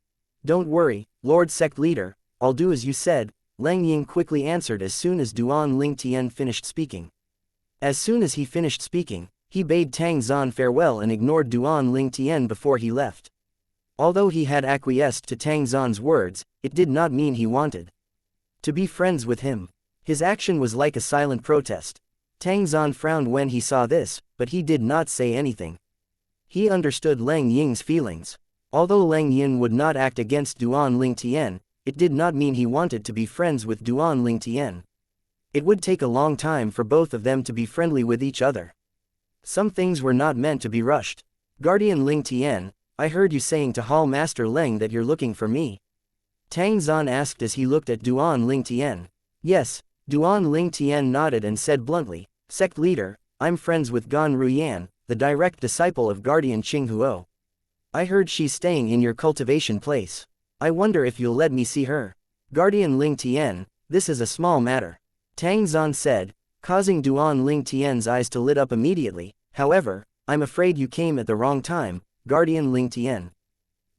"Don't worry, Lord Sect Leader, I'll do as you said," Lang Ying quickly answered as soon as Duan Ling Tian finished speaking. As soon as he finished speaking, he bade Tang Zan farewell and ignored Duan Ling Tian before he left. Although he had acquiesced to Tang Zan's words, it did not mean he wanted to be friends with him. His action was like a silent protest. Tang Zan frowned when he saw this, but he did not say anything. He understood Lang Ying's feelings. Although Lang Yin would not act against Duan Lingtian, it did not mean he wanted to be friends with Duan Lingtian. It would take a long time for both of them to be friendly with each other. Some things were not meant to be rushed. Guardian Lingtian, I heard you saying to Hall Master Leng that you're looking for me. Tang Zan asked as he looked at Duan Lingtian. Yes, Duan Lingtian nodded and said bluntly, Sect leader, I'm friends with Gan Ruyan, the direct disciple of Guardian Qinghuo. I heard she's staying in your cultivation place. I wonder if you'll let me see her. Guardian Lingtian, this is a small matter. Tang Zan said, causing Duan Lingtian's eyes to lit up immediately. However, I'm afraid you came at the wrong time, Guardian Lingtian.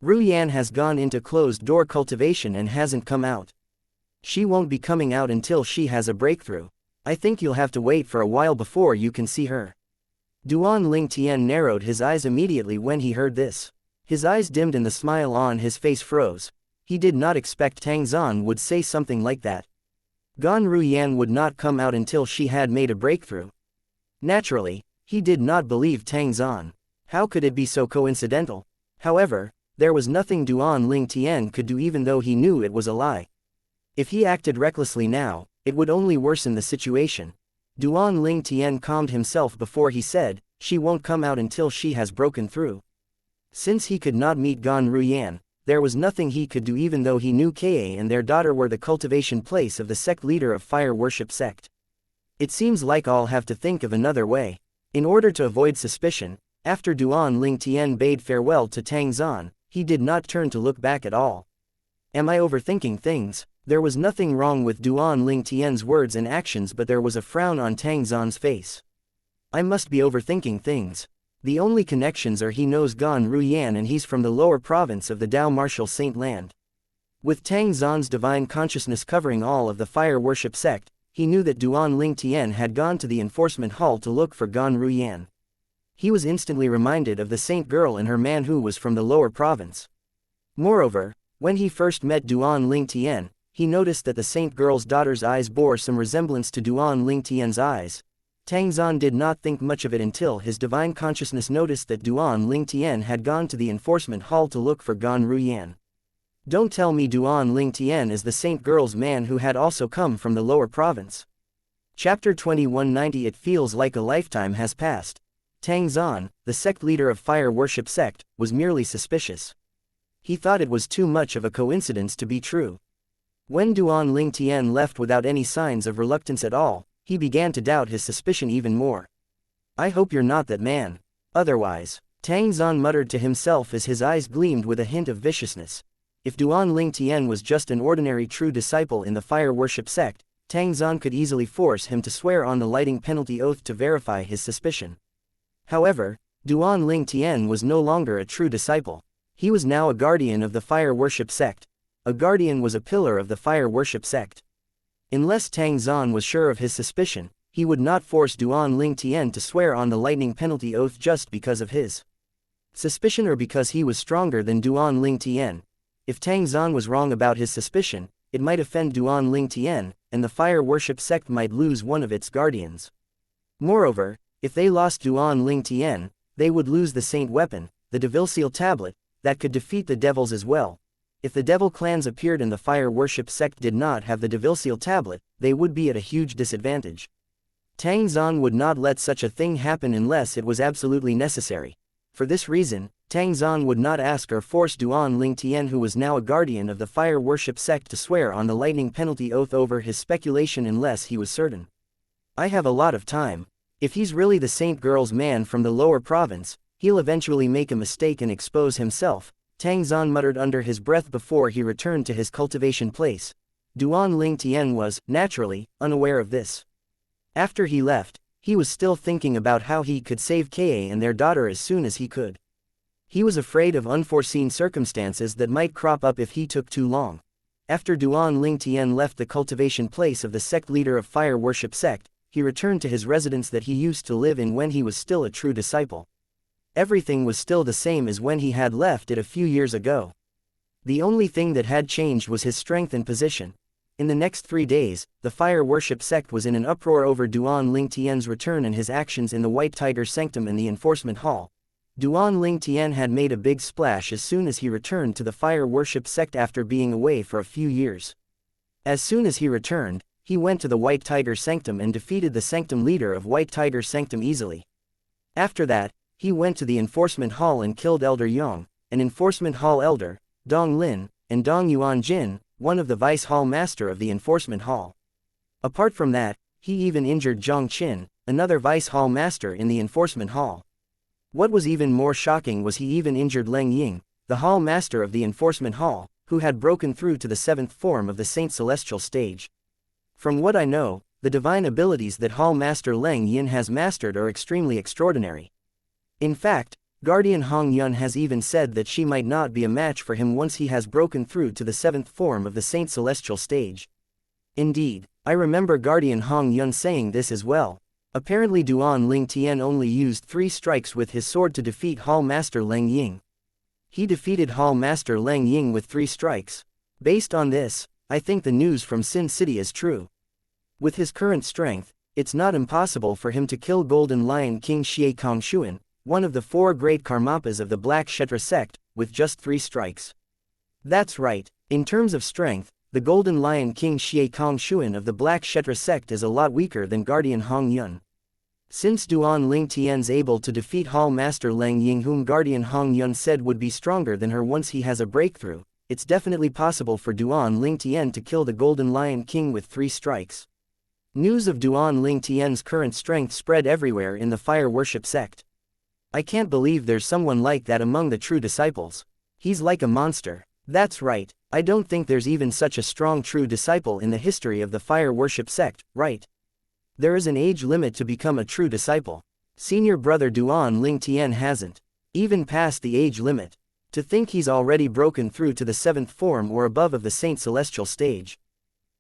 Ruyan has gone into closed-door cultivation and hasn't come out. She won't be coming out until she has a breakthrough. I think you'll have to wait for a while before you can see her. Duan Lingtian narrowed his eyes immediately when he heard this. His eyes dimmed and the smile on his face froze. He did not expect Tang Zan would say something like that. Gan Ruyan would not come out until she had made a breakthrough. Naturally, he did not believe Tang Zan. How could it be so coincidental? However, there was nothing Duan Lingtian could do even though he knew it was a lie. If he acted recklessly now, it would only worsen the situation. Duan Lingtian calmed himself before he said, she won't come out until she has broken through. Since he could not meet Gan Ruyan, there was nothing he could do even though he knew Ka and their daughter were the cultivation place of the sect leader of fire worship sect. It seems like I'll have to think of another way. In order to avoid suspicion, after Duan Lingtian bade farewell to Tang Zan, he did not turn to look back at all. Am I overthinking things? There was nothing wrong with Duan Lingtian's words and actions, but there was a frown on Tang Zan's face. I must be overthinking things. The only connections are he knows Gan Ruyan and he's from the lower province of the Dao Martial Saint Land. With Tang Zan's divine consciousness covering all of the fire worship sect, he knew that Duan Lingtian had gone to the enforcement hall to look for Gan Ruyan. He was instantly reminded of the saint girl and her man who was from the lower province. Moreover, when he first met Duan Lingtian, he noticed that the saint girl's daughter's eyes bore some resemblance to Duan Lingtian's eyes. Tang Zan did not think much of it until his divine consciousness noticed that Duan Lingtian had gone to the enforcement hall to look for Gan Ruyan. Don't tell me Duan Lingtian is the saint girl's man who had also come from the lower province. Chapter 2190. It feels like a lifetime has passed. Tang Zan, the sect leader of fire worship sect, was merely suspicious. He thought it was too much of a coincidence to be true. When Duan Lingtian left without any signs of reluctance at all, he began to doubt his suspicion even more. I hope you're not that man. Otherwise, Tang Zan muttered to himself as his eyes gleamed with a hint of viciousness. If Duan Lingtian was just an ordinary true disciple in the fire worship sect, Tang Zan could easily force him to swear on the lighting penalty oath to verify his suspicion. However, Duan Lingtian was no longer a true disciple. He was now a guardian of the fire worship sect. A guardian was a pillar of the fire worship sect. Unless Tang Zan was sure of his suspicion, he would not force Duan Lingtian to swear on the lightning penalty oath just because of his suspicion or because he was stronger than Duan Lingtian. If Tang Zan was wrong about his suspicion, it might offend Duan Lingtian, and the fire worship sect might lose one of its guardians. Moreover, if they lost Duan Lingtian, they would lose the saint weapon, the Devil Seal tablet, that could defeat the devils as well. If the devil clans appeared and the fire worship sect did not have the Devil Seal tablet, they would be at a huge disadvantage. Tang Zan would not let such a thing happen unless it was absolutely necessary. For this reason, Tang Zan would not ask or force Duan Lingtian, who was now a guardian of the fire worship sect, to swear on the lightning penalty oath over his speculation unless he was certain. I have a lot of time. If he's really the saint girl's man from the lower province, he'll eventually make a mistake and expose himself, Tang Zan muttered under his breath before he returned to his cultivation place. Duan Lingtian was, naturally, unaware of this. After he left, he was still thinking about how he could save Ka and their daughter as soon as he could. He was afraid of unforeseen circumstances that might crop up if he took too long. After Duan Lingtian left the cultivation place of the sect leader of fire worship sect, he returned to his residence that he used to live in when he was still a true disciple. Everything was still the same as when he had left it a few years ago. The only thing that had changed was his strength and position. In the next 3 days, the fire worship sect was in an uproar over Duan Ling Tian's return and his actions in the White Tiger Sanctum and the Enforcement Hall. Duan Ling Tian had made a big splash as soon as he returned to the fire worship sect after being away for a few years. As soon as he returned, he went to the White Tiger Sanctum and defeated the Sanctum leader of White Tiger Sanctum easily. After that, he went to the Enforcement Hall and killed Elder Yong, an Enforcement Hall elder, Dong Lin, and Dong Yuan Jin, one of the Vice Hall Master of the Enforcement Hall. Apart from that, he even injured Zhang Qin, another Vice Hall Master in the Enforcement Hall. What was even more shocking was he even injured Leng Ying, the Hall Master of the Enforcement Hall, who had broken through to the 7th form of the Saint Celestial stage. From what I know, the divine abilities that Hall Master Leng Yin has mastered are extremely extraordinary. In fact, Guardian Hong Yun has even said that she might not be a match for him once he has broken through to the 7th form of the Saint Celestial stage. Indeed, I remember Guardian Hong Yun saying this as well. Apparently Duan Ling Tian only used 3 strikes with his sword to defeat Hall Master Leng Ying. He defeated Hall Master Leng Ying with 3 strikes. Based on this, I think the news from Sin City is true. With his current strength, it's not impossible for him to kill Golden Lion King Xie Kongshuan, one of the 4 great Karmapas of the Black Kshetra sect, with just 3 strikes. That's right, in terms of strength, the Golden Lion King Xie Kongshuan of the Black Kshetra sect is a lot weaker than Guardian Hong Yun. Since Duan Ling Tian's able to defeat Hall Master Leng Ying, whom Guardian Hong Yun said would be stronger than her once he has a breakthrough, it's definitely possible for Duan Ling Tian to kill the Golden Lion King with 3 strikes. News of Duan Ling Tian's current strength spread everywhere in the fire worship sect. I can't believe there's someone like that among the true disciples. He's like a monster. That's right, I don't think there's even such a strong true disciple in the history of the fire worship sect, right? There is an age limit to become a true disciple. Senior brother Duan Ling Tian hasn't even passed the age limit. To think he's already broken through to the 7th form or above of the Saint Celestial stage.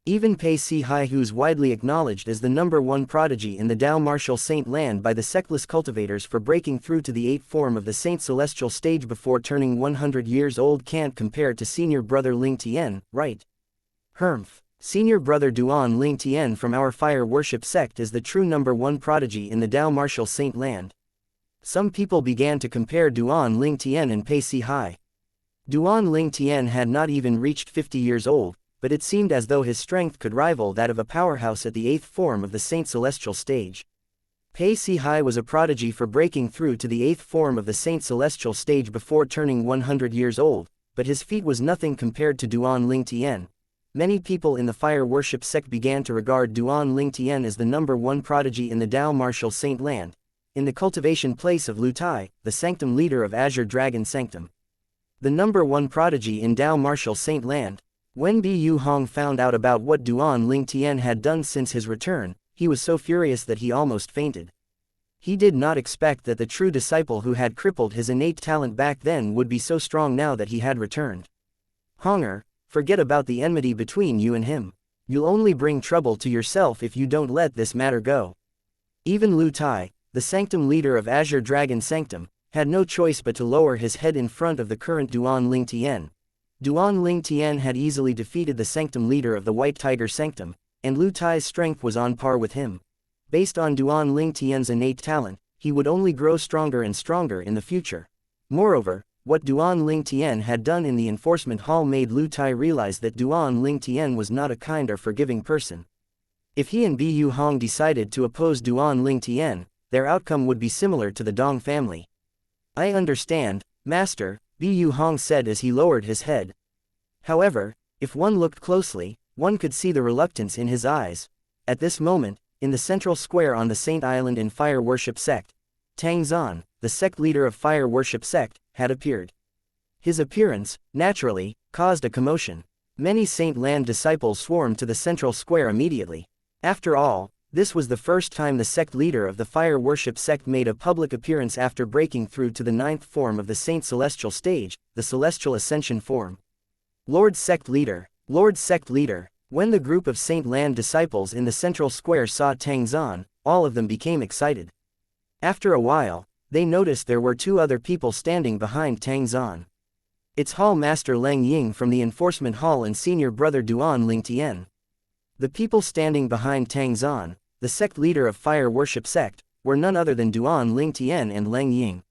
Even Pei Si Hai, who's widely acknowledged as the #1 prodigy in the Dao Martial Saint land by the sectless cultivators for breaking through to the 8th form of the Saint Celestial stage before turning 100 years old, can't compare to senior brother Ling Tian, right? Humph. Senior brother Duan Ling Tian from our fire worship sect is the true #1 prodigy in the Dao Martial Saint land. Some people began to compare Duan Ling Tian and Pei Si Hai. Duan Ling Tian had not even reached 50 years old, but it seemed as though his strength could rival that of a powerhouse at the 8th form of the Saint Celestial stage. Pei Si Hai was a prodigy for breaking through to the 8th form of the Saint Celestial stage before turning 100 years old, but his feat was nothing compared to Duan Ling Tian. Many people in the fire worship sect began to regard Duan Ling Tian as the #1 prodigy in the Dao Martial Saint land, in the cultivation place of Lu Tai, the sanctum leader of Azure Dragon Sanctum. The #1 prodigy in Dao Martial Saint land. When Bi Yu Hong found out about what Duan Ling Tian had done since his return, he was so furious that he almost fainted. He did not expect that the true disciple who had crippled his innate talent back then would be so strong now that he had returned. Honger, forget about the enmity between you and him. You'll only bring trouble to yourself if you don't let this matter go. Even Lu Tai, the sanctum leader of Azure Dragon Sanctum, had no choice but to lower his head in front of the current Duan Ling Tian. Duan Ling Tian had easily defeated the sanctum leader of the White Tiger Sanctum, and Lu Tai's strength was on par with him. Based on Duan Ling Tian's innate talent, he would only grow stronger and stronger in the future. Moreover, what Duan Ling Tian had done in the Enforcement Hall made Lu Tai realize that Duan Ling Tian was not a kind or forgiving person. If he and Bi Yu Hong decided to oppose Duan Ling Tian, their outcome would be similar to the Dong family. I understand, Master, Bi Yu Hong said as he lowered his head. However, if one looked closely, one could see the reluctance in his eyes. At this moment, in the central square on the Saint Island in Fire Worship Sect, Tang Zan, the sect leader of Fire Worship Sect, had appeared. His appearance, naturally, caused a commotion. Many Saint Land disciples swarmed to the central square immediately. After all, this was the first time the sect leader of the Fire Worship Sect made a public appearance after breaking through to the 9th form of the Saint Celestial stage, the Celestial Ascension form. Lord Sect Leader, Lord Sect Leader. When the group of Saint Land disciples in the central square saw Tang Zan, all of them became excited. After a while, they noticed there were 2 other people standing behind Tang Zan. It's Hall Master Leng Ying from the Enforcement Hall and senior brother Duan Ling Tian. The people standing behind Tang Zan, the sect leader of fire worship sect, were none other than Duan Lingtian and Leng Ying.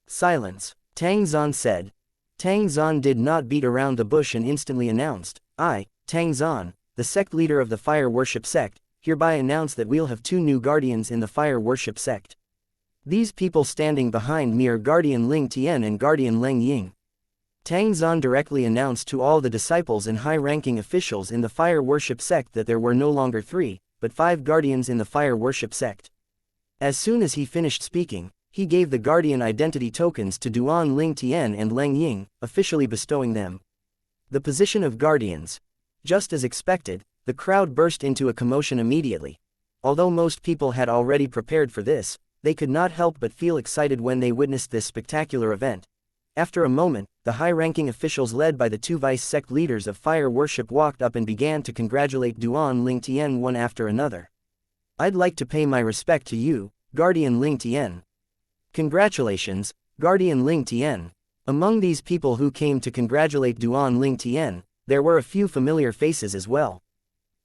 Silence, Tang Zan said. Tang Zan did not beat around the bush and instantly announced, I, Tang Zan, the sect leader of the fire worship sect, hereby announce that we'll have 2 new guardians in the fire worship sect. These people standing behind me are Guardian Ling Tian and Guardian Leng Ying. Tang Zan directly announced to all the disciples and high-ranking officials in the fire worship sect that there were no longer 3, but 5 guardians in the fire worship sect. As soon as he finished speaking, he gave the guardian identity tokens to Duan Ling Tian and Leng Ying, officially bestowing them the position of guardians. Just as expected, the crowd burst into a commotion immediately. Although most people had already prepared for this, they could not help but feel excited when they witnessed this spectacular event. After a moment, the high-ranking officials led by the 2 vice sect leaders of fire worship walked up and began to congratulate Duan Ling Tian one after another. I'd like to pay my respect to you, Guardian Ling Tian. Congratulations, Guardian Ling Tian. Among these people who came to congratulate Duan Ling Tian, there were a few familiar faces as well.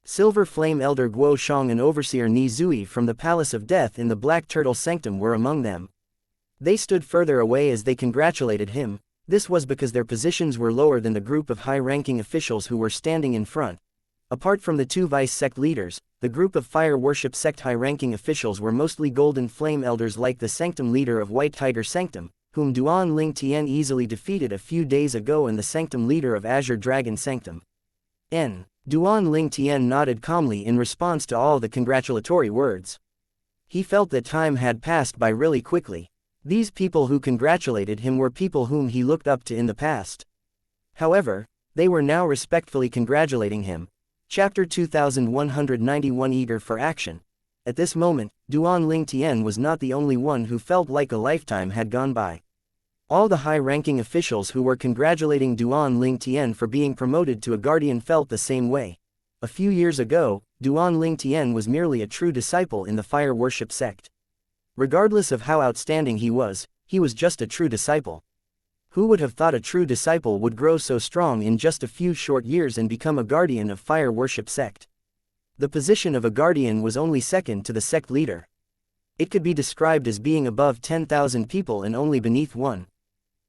Silver Flame Elder Guo Shang and Overseer Ni Zui from the Palace of Death in the Black Turtle Sanctum were among them. They stood further away as they congratulated him. This was because their positions were lower than the group of high-ranking officials who were standing in front. Apart from the 2 vice sect leaders, the group of fire worship sect high-ranking officials were mostly Golden Flame Elders like the Sanctum leader of White Tiger Sanctum, whom Duan Ling Tian easily defeated a few days ago, and the Sanctum leader of Azure Dragon Sanctum. Duan Ling Tian nodded calmly in response to all the congratulatory words. He felt that time had passed by really quickly. These people who congratulated him were people whom he looked up to in the past. However, they were now respectfully congratulating him. Chapter 2191 Eager for action. At this moment, Duan Ling Tian was not the only one who felt like a lifetime had gone by. All the high-ranking officials who were congratulating Duan Ling Tian for being promoted to a guardian felt the same way. A few years ago, Duan Ling Tian was merely a true disciple in the fire worship sect. Regardless of how outstanding he was just a true disciple. Who would have thought a true disciple would grow so strong in just a few short years and become a guardian of fire worship sect? The position of a guardian was only second to the sect leader. It could be described as being above 10,000 people and only beneath one.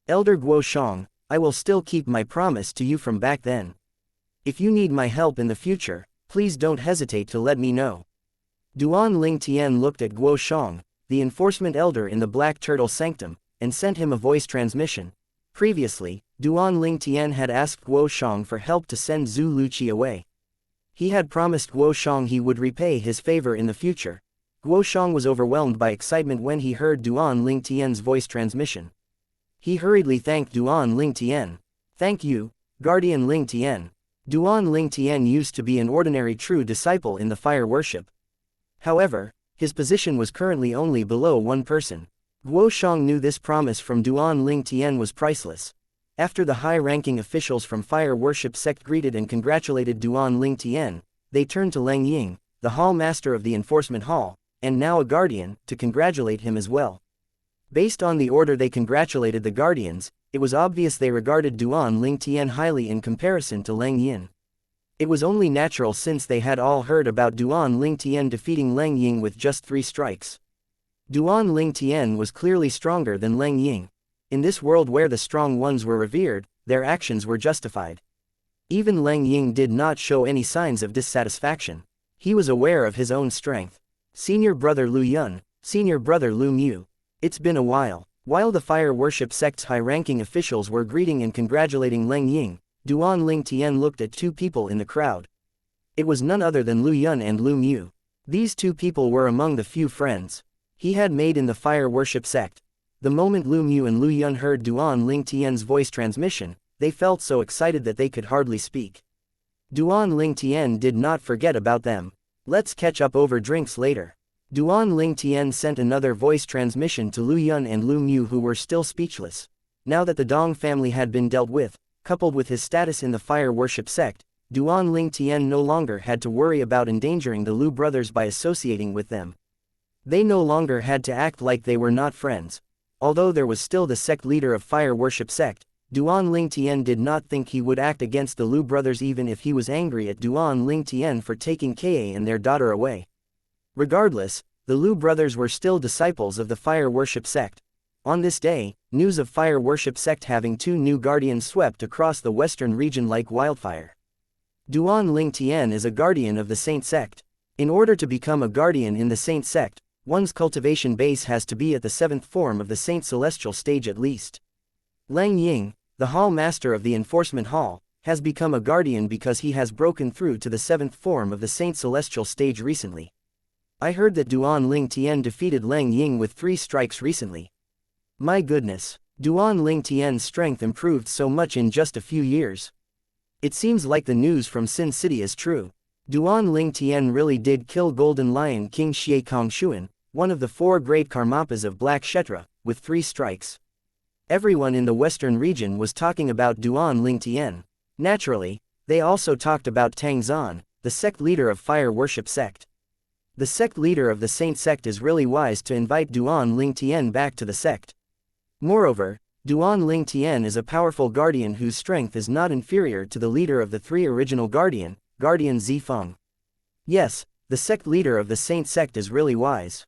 Elder Guo Shang, I will still keep my promise to you from back then. If you need my help in the future, please don't hesitate to let me know. Duan Ling Tian looked at Guo Shang, the enforcement elder in the Black Turtle Sanctum, and sent him a voice transmission. Previously, Duan Ling Tian had asked Guo Shang for help to send Zhu Luqi away. He had promised Guo Shang he would repay his favor in the future. Guo Shang was overwhelmed by excitement when he heard Duan Ling Tian's voice transmission. He hurriedly thanked Duan Ling Tian. Thank you, Guardian Ling Tian. Duan Ling Tian used to be an ordinary true disciple in the fire worship. However, his position was currently only below one person. Guo Shang knew this promise from Duan Ling Tian was priceless. After the high-ranking officials from fire worship sect greeted and congratulated Duan Ling Tian, they turned to Leng Ying, the hall master of the enforcement hall, and now a guardian, to congratulate him as well. Based on the order they congratulated the guardians, it was obvious they regarded Duan Ling Tian highly in comparison to Leng Ying. It was only natural since they had all heard about Duan Ling Tian defeating Leng Ying with just 3 strikes. Duan Ling Tian was clearly stronger than Leng Ying. In this world where the strong ones were revered, their actions were justified. Even Leng Ying did not show any signs of dissatisfaction. He was aware of his own strength. Senior brother Lu Yun, senior brother Lu Mu. It's been a while. While the fire worship sect's high-ranking officials were greeting and congratulating Leng Ying, Duan Ling Tian looked at 2 people in the crowd. It was none other than Lu Yun and Lu Mu. These 2 people were among the few friends he had made in the fire worship sect. The moment Lu Mu and Lu Yun heard Duan Ling Tian's voice transmission, they felt so excited that they could hardly speak. Duan Ling Tian did not forget about them. Let's catch up over drinks later. Duan Ling Tian sent another voice transmission to Lu Yun and Lu Mu, who were still speechless. Now that the Dong family had been dealt with, coupled with his status in the fire worship sect, Duan Ling Tian no longer had to worry about endangering the Lu brothers by associating with them. They no longer had to act like they were not friends. Although there was still the sect leader of fire worship sect, Duan Lingtian did not think he would act against the Lu brothers even if he was angry at Duan Lingtian for taking Ka and their daughter away. Regardless, the Lu brothers were still disciples of the fire worship sect. On this day, news of fire worship sect having 2 new guardians swept across the western region like wildfire. Duan Lingtian is a guardian of the Saint sect. In order to become a guardian in the Saint sect, one's cultivation base has to be at the 7th form of the Saint celestial stage at least. Lang Ying, the hall master of the enforcement hall, has become a guardian because he has broken through to the 7th form of the Saint celestial stage recently. I heard that Duan Lingtian defeated Lang Ying with 3 strikes recently. My goodness, Duan Lingtian's strength improved so much in just a few years. It seems like the news from Sin City is true. Duan Lingtian really did kill Golden Lion King Xianxia, one of the 4 great Karmapas of Black Kshetra, with 3 strikes. Everyone in the western region was talking about Duan Lingtian. Naturally, they also talked about Tang Zan, the sect leader of fire worship sect. The sect leader of the Saint sect is really wise to invite Duan Lingtian back to the sect. Moreover, Duan Lingtian is a powerful guardian whose strength is not inferior to the leader of the 3 original Guardian Zifeng. Yes, the sect leader of the Saint sect is really wise.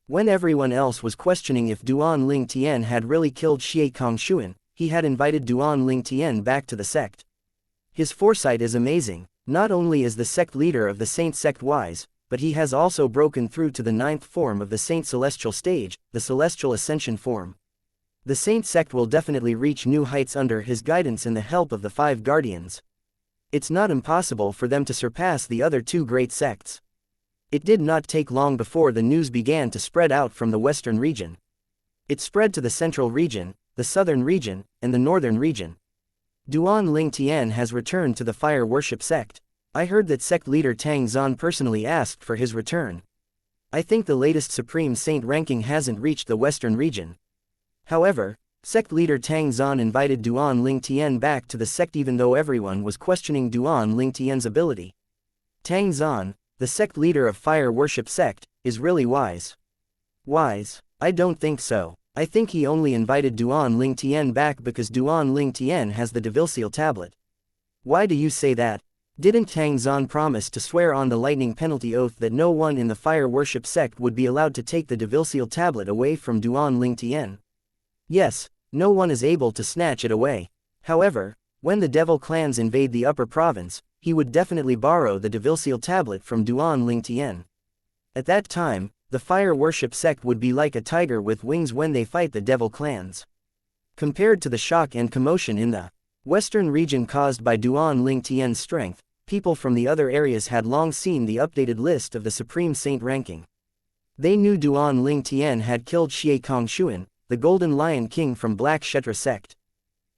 When everyone else was questioning if Duan Lingtian had really killed Xianxia, he had invited Duan Lingtian back to the sect. His foresight is amazing. Not only is the sect leader of the Saint sect wise, but he has also broken through to the 9th form of the Saint celestial stage, the celestial ascension form. The Saint sect will definitely reach new heights under his guidance and the help of the 5 guardians. It's not impossible for them to surpass the other 2 great sects. It did not take long before the news began to spread out from the western region. It spread to the central region, the southern region, and the northern region. Duan Lingtian has returned to the fire worship sect. I heard that sect leader Tang Zan personally asked for his return. I think the latest Supreme Saint ranking hasn't reached the western region. However, sect leader Tang Zan invited Duan Lingtian back to the sect even though everyone was questioning Duan Lingtian's ability. Tang Zan, the sect leader of fire worship sect, is really wise. Wise? I don't think so. I think he only invited Duan Lingtian back because Duan Lingtian has the devil-seal tablet. Why do you say that? Didn't Tang Zan promise to swear on the lightning penalty oath that no one in the fire worship sect would be allowed to take the devil-seal tablet away from Duan Lingtian? Yes, no one is able to snatch it away. However, when the devil clans invade the upper province, he would definitely borrow the devil-seal tablet from Duan Lingtian. At that time, the fire worship sect would be like a tiger with wings when they fight the devil clans. Compared to the shock and commotion in the western region caused by Duan Lingtian's strength, people from the other areas had long seen the updated list of the Supreme Saint ranking. They knew Duan Lingtian had killed Xianxia, the Golden Lion King from Black Kshetra sect.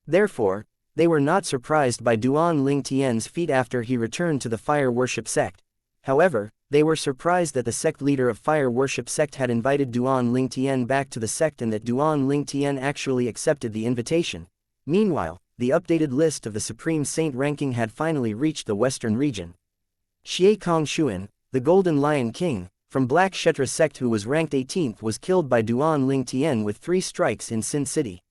Therefore, they were not surprised by Duan Lingtian's feat after he returned to the fire worship sect. However, they were surprised that the sect leader of fire worship sect had invited Duan Lingtian back to the sect and that Duan Lingtian actually accepted the invitation. Meanwhile, the updated list of the Supreme Saint ranking had finally reached the western region. Xianxia, the Golden Lion King, from Black Kshetra sect who was ranked 18th was killed by Duan Lingtian with 3 strikes in Sin City.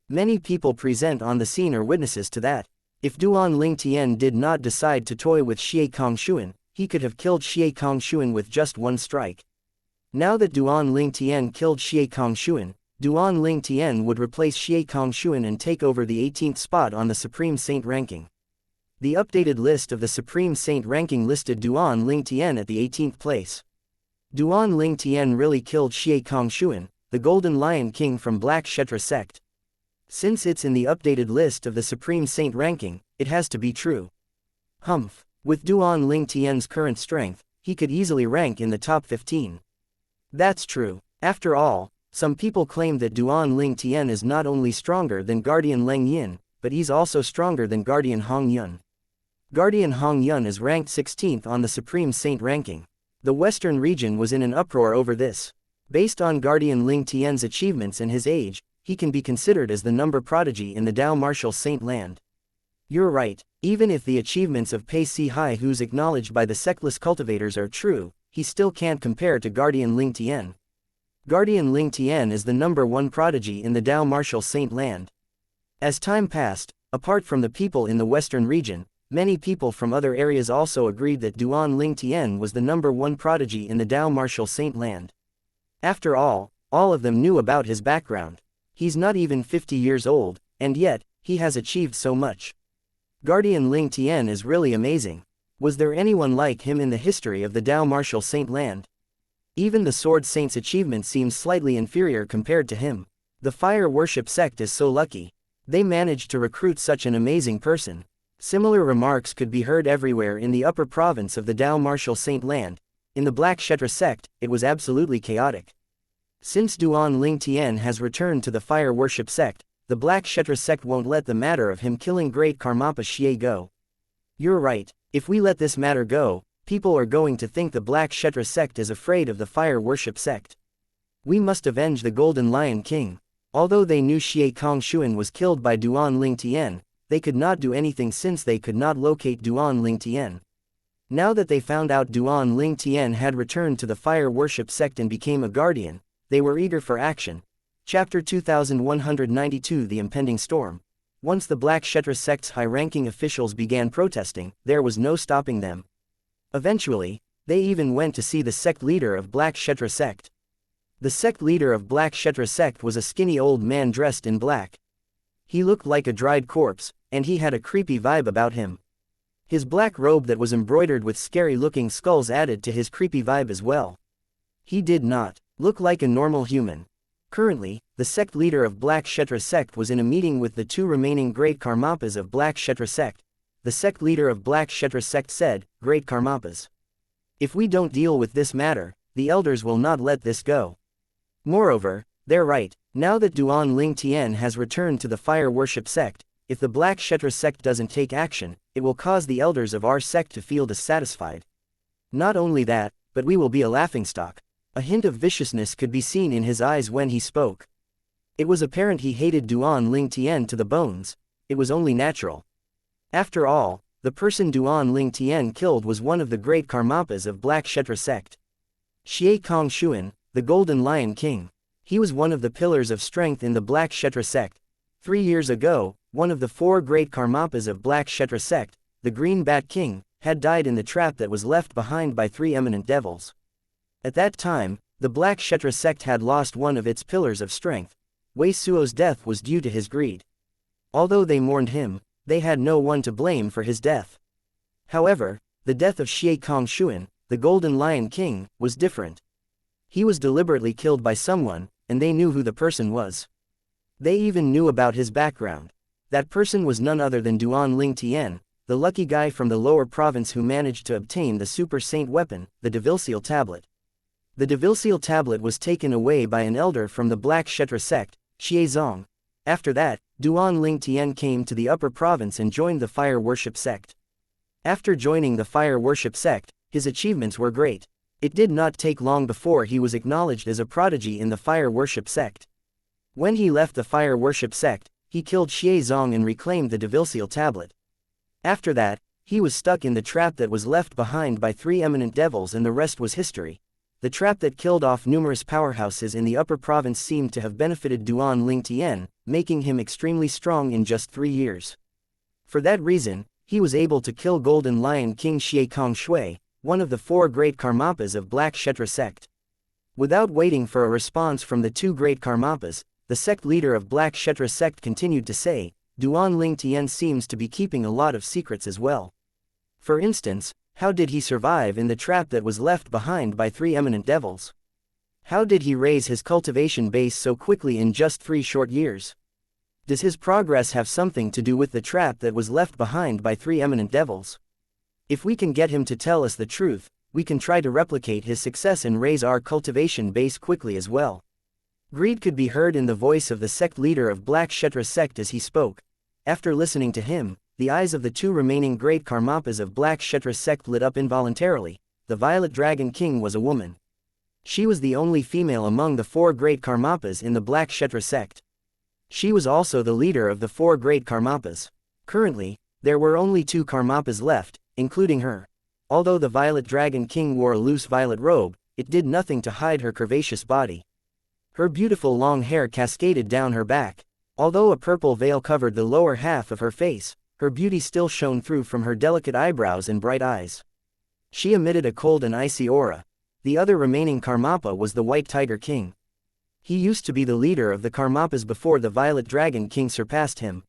Many people present on the scene are witnesses to that. If Duan Lingtian did not decide to toy with Xianxia, he could have killed Xianxia with just 1 strike. Now that Duan Lingtian killed Xianxia, Duan Lingtian would replace Xianxia and take over the 18th spot on the Supreme Saint ranking. The updated list of the Supreme Saint ranking listed Duan Lingtian at the 18th place. Duan Lingtian really killed Xianxia, the Golden Lion King from Black Kshetra sect. Since it's in the updated list of the Supreme Saint ranking, it has to be true. Humph. With Duan Lingtian's current strength, he could easily rank in the top 15. That's true. After all, some people claim that Duan Lingtian is not only stronger than Guardian Lang Yin, but he's also stronger than Guardian Hong Yun. Guardian Hong Yun is ranked 16th on the Supreme Saint ranking. The western region was in an uproar over this. Based on Guardian Lingtian's achievements and his age, he can be considered as the number prodigy in the Dao Martial Saint land. You're right, even if the achievements of Pei Si Hai who's acknowledged by the sectless cultivators are true, he still can't compare to Guardian Lingtian. Guardian Lingtian is the number 1 prodigy in the Dao Martial Saint land. As time passed, apart from the people in the western region, many people from other areas also agreed that Duan Ling Tian was the #1 prodigy in the Dao martial saint land. After all of them knew about his background. He's not even 50 years old, and yet, he has achieved so much. Guardian Ling Tian is really amazing. Was there anyone like him in the history of the Dao martial saint land? Even the Sword Saint's achievement seems slightly inferior compared to him. The fire worship sect is so lucky. They managed to recruit such an amazing person. Similar remarks could be heard everywhere in the upper province of the Dao martial saint land. In the Black Kshetra sect, it was absolutely chaotic. Since Duan Ling Tian has returned to the fire worship sect, the Black Kshetra sect won't let the matter of him killing great Karmapa Xie go. You're right, if we let this matter go, people are going to think the Black Kshetra sect is afraid of the fire worship sect. We must avenge the Golden Lion King. Although they knew Xie Kongshuan was killed by Duan Ling Tian, they could not do anything since they could not locate Duan Ling Tian. Now that they found out Duan Ling Tian had returned to the fire worship sect and became a guardian, they were eager for action. Chapter 2192 The Impending Storm. Once the Black Kshetra sect's high-ranking officials began protesting, there was no stopping them. Eventually, they even went to see the sect leader of Black Kshetra sect. The sect leader of Black Kshetra sect was a skinny old man dressed in black. He looked like a dried corpse, and he had a creepy vibe about him. His black robe that was embroidered with scary-looking skulls added to his creepy vibe as well. He did not look like a normal human. Currently, the sect leader of Black Kshetra sect was in a meeting with the 2 remaining great Karmapas of Black Kshetra sect. The sect leader of Black Kshetra sect said, "Great Karmapas. If we don't deal with this matter, the elders will not let this go. Moreover, they're right, now that Duan Ling Tian has returned to the fire worship sect, if the Black Kshetra sect doesn't take action, it will cause the elders of our sect to feel dissatisfied. Not only that, but we will be a laughingstock." A hint of viciousness could be seen in his eyes when he spoke. It was apparent he hated Duan Ling Tian to the bones. It was only natural. After all, the person Duan Ling Tian killed was one of the great Karmapas of Black Kshetra sect. Xie Kongshuan, the Golden Lion King. He was one of the pillars of strength in the Black Kshetra sect. 3 years ago, one of the 4 great Karmapas of Black Kshetra sect, the Green Bat King, had died in the trap that was left behind by 3 eminent devils. At that time, the Black Kshetra sect had lost one of its pillars of strength. Wei Suo's death was due to his greed. Although they mourned him, they had no one to blame for his death. However, the death of Xie Kongshuan, the Golden Lion King, was different. He was deliberately killed by someone, and they knew who the person was. They even knew about his background. That person was none other than Duan Ling Tian, the lucky guy from the lower province who managed to obtain the super saint weapon, the devil-seal tablet. The devil-seal tablet was taken away by an elder from the Black Kshetra sect, Xie Zong. After that, Duan Ling Tian came to the upper province and joined the fire worship sect. After joining the fire worship sect, his achievements were great. It did not take long before he was acknowledged as a prodigy in the fire worship sect. When he left the fire worship sect, he killed Xie Zong and reclaimed the devil-seal tablet. After that, he was stuck in the trap that was left behind by 3 eminent devils, and the rest was history. The trap that killed off numerous powerhouses in the upper province seemed to have benefited Duan Ling Tian, making him extremely strong in just 3 years. For that reason, he was able to kill Golden Lion King Xie Kongshui, one of the 4 great Karmapas of Black Kshetra sect. Without waiting for a response from the 2 great Karmapas, the sect leader of Black Kshetra sect continued to say, "Duan Ling Tian seems to be keeping a lot of secrets as well. For instance, how did he survive in the trap that was left behind by 3 eminent devils? How did he raise his cultivation base so quickly in just 3 short years? Does his progress have something to do with the trap that was left behind by 3 eminent devils? If we can get him to tell us the truth, we can try to replicate his success and raise our cultivation base quickly as well." Greed could be heard in the voice of the sect leader of Black Kshetra sect as he spoke. After listening to him, the eyes of the 2 remaining great Karmapas of Black Kshetra sect lit up involuntarily. The Violet Dragon King was a woman. She was the only female among the 4 great Karmapas in the Black Kshetra sect. She was also the leader of the 4 great Karmapas. Currently, there were only 2 Karmapas left, including her. Although the Violet Dragon King wore a loose violet robe, it did nothing to hide her curvaceous body. Her beautiful long hair cascaded down her back. Although a purple veil covered the lower half of her face, her beauty still shone through from her delicate eyebrows and bright eyes. She emitted a cold and icy aura. The other remaining Karmapa was the White Tiger King. He used to be the leader of the Karmapas before the Violet Dragon King surpassed him.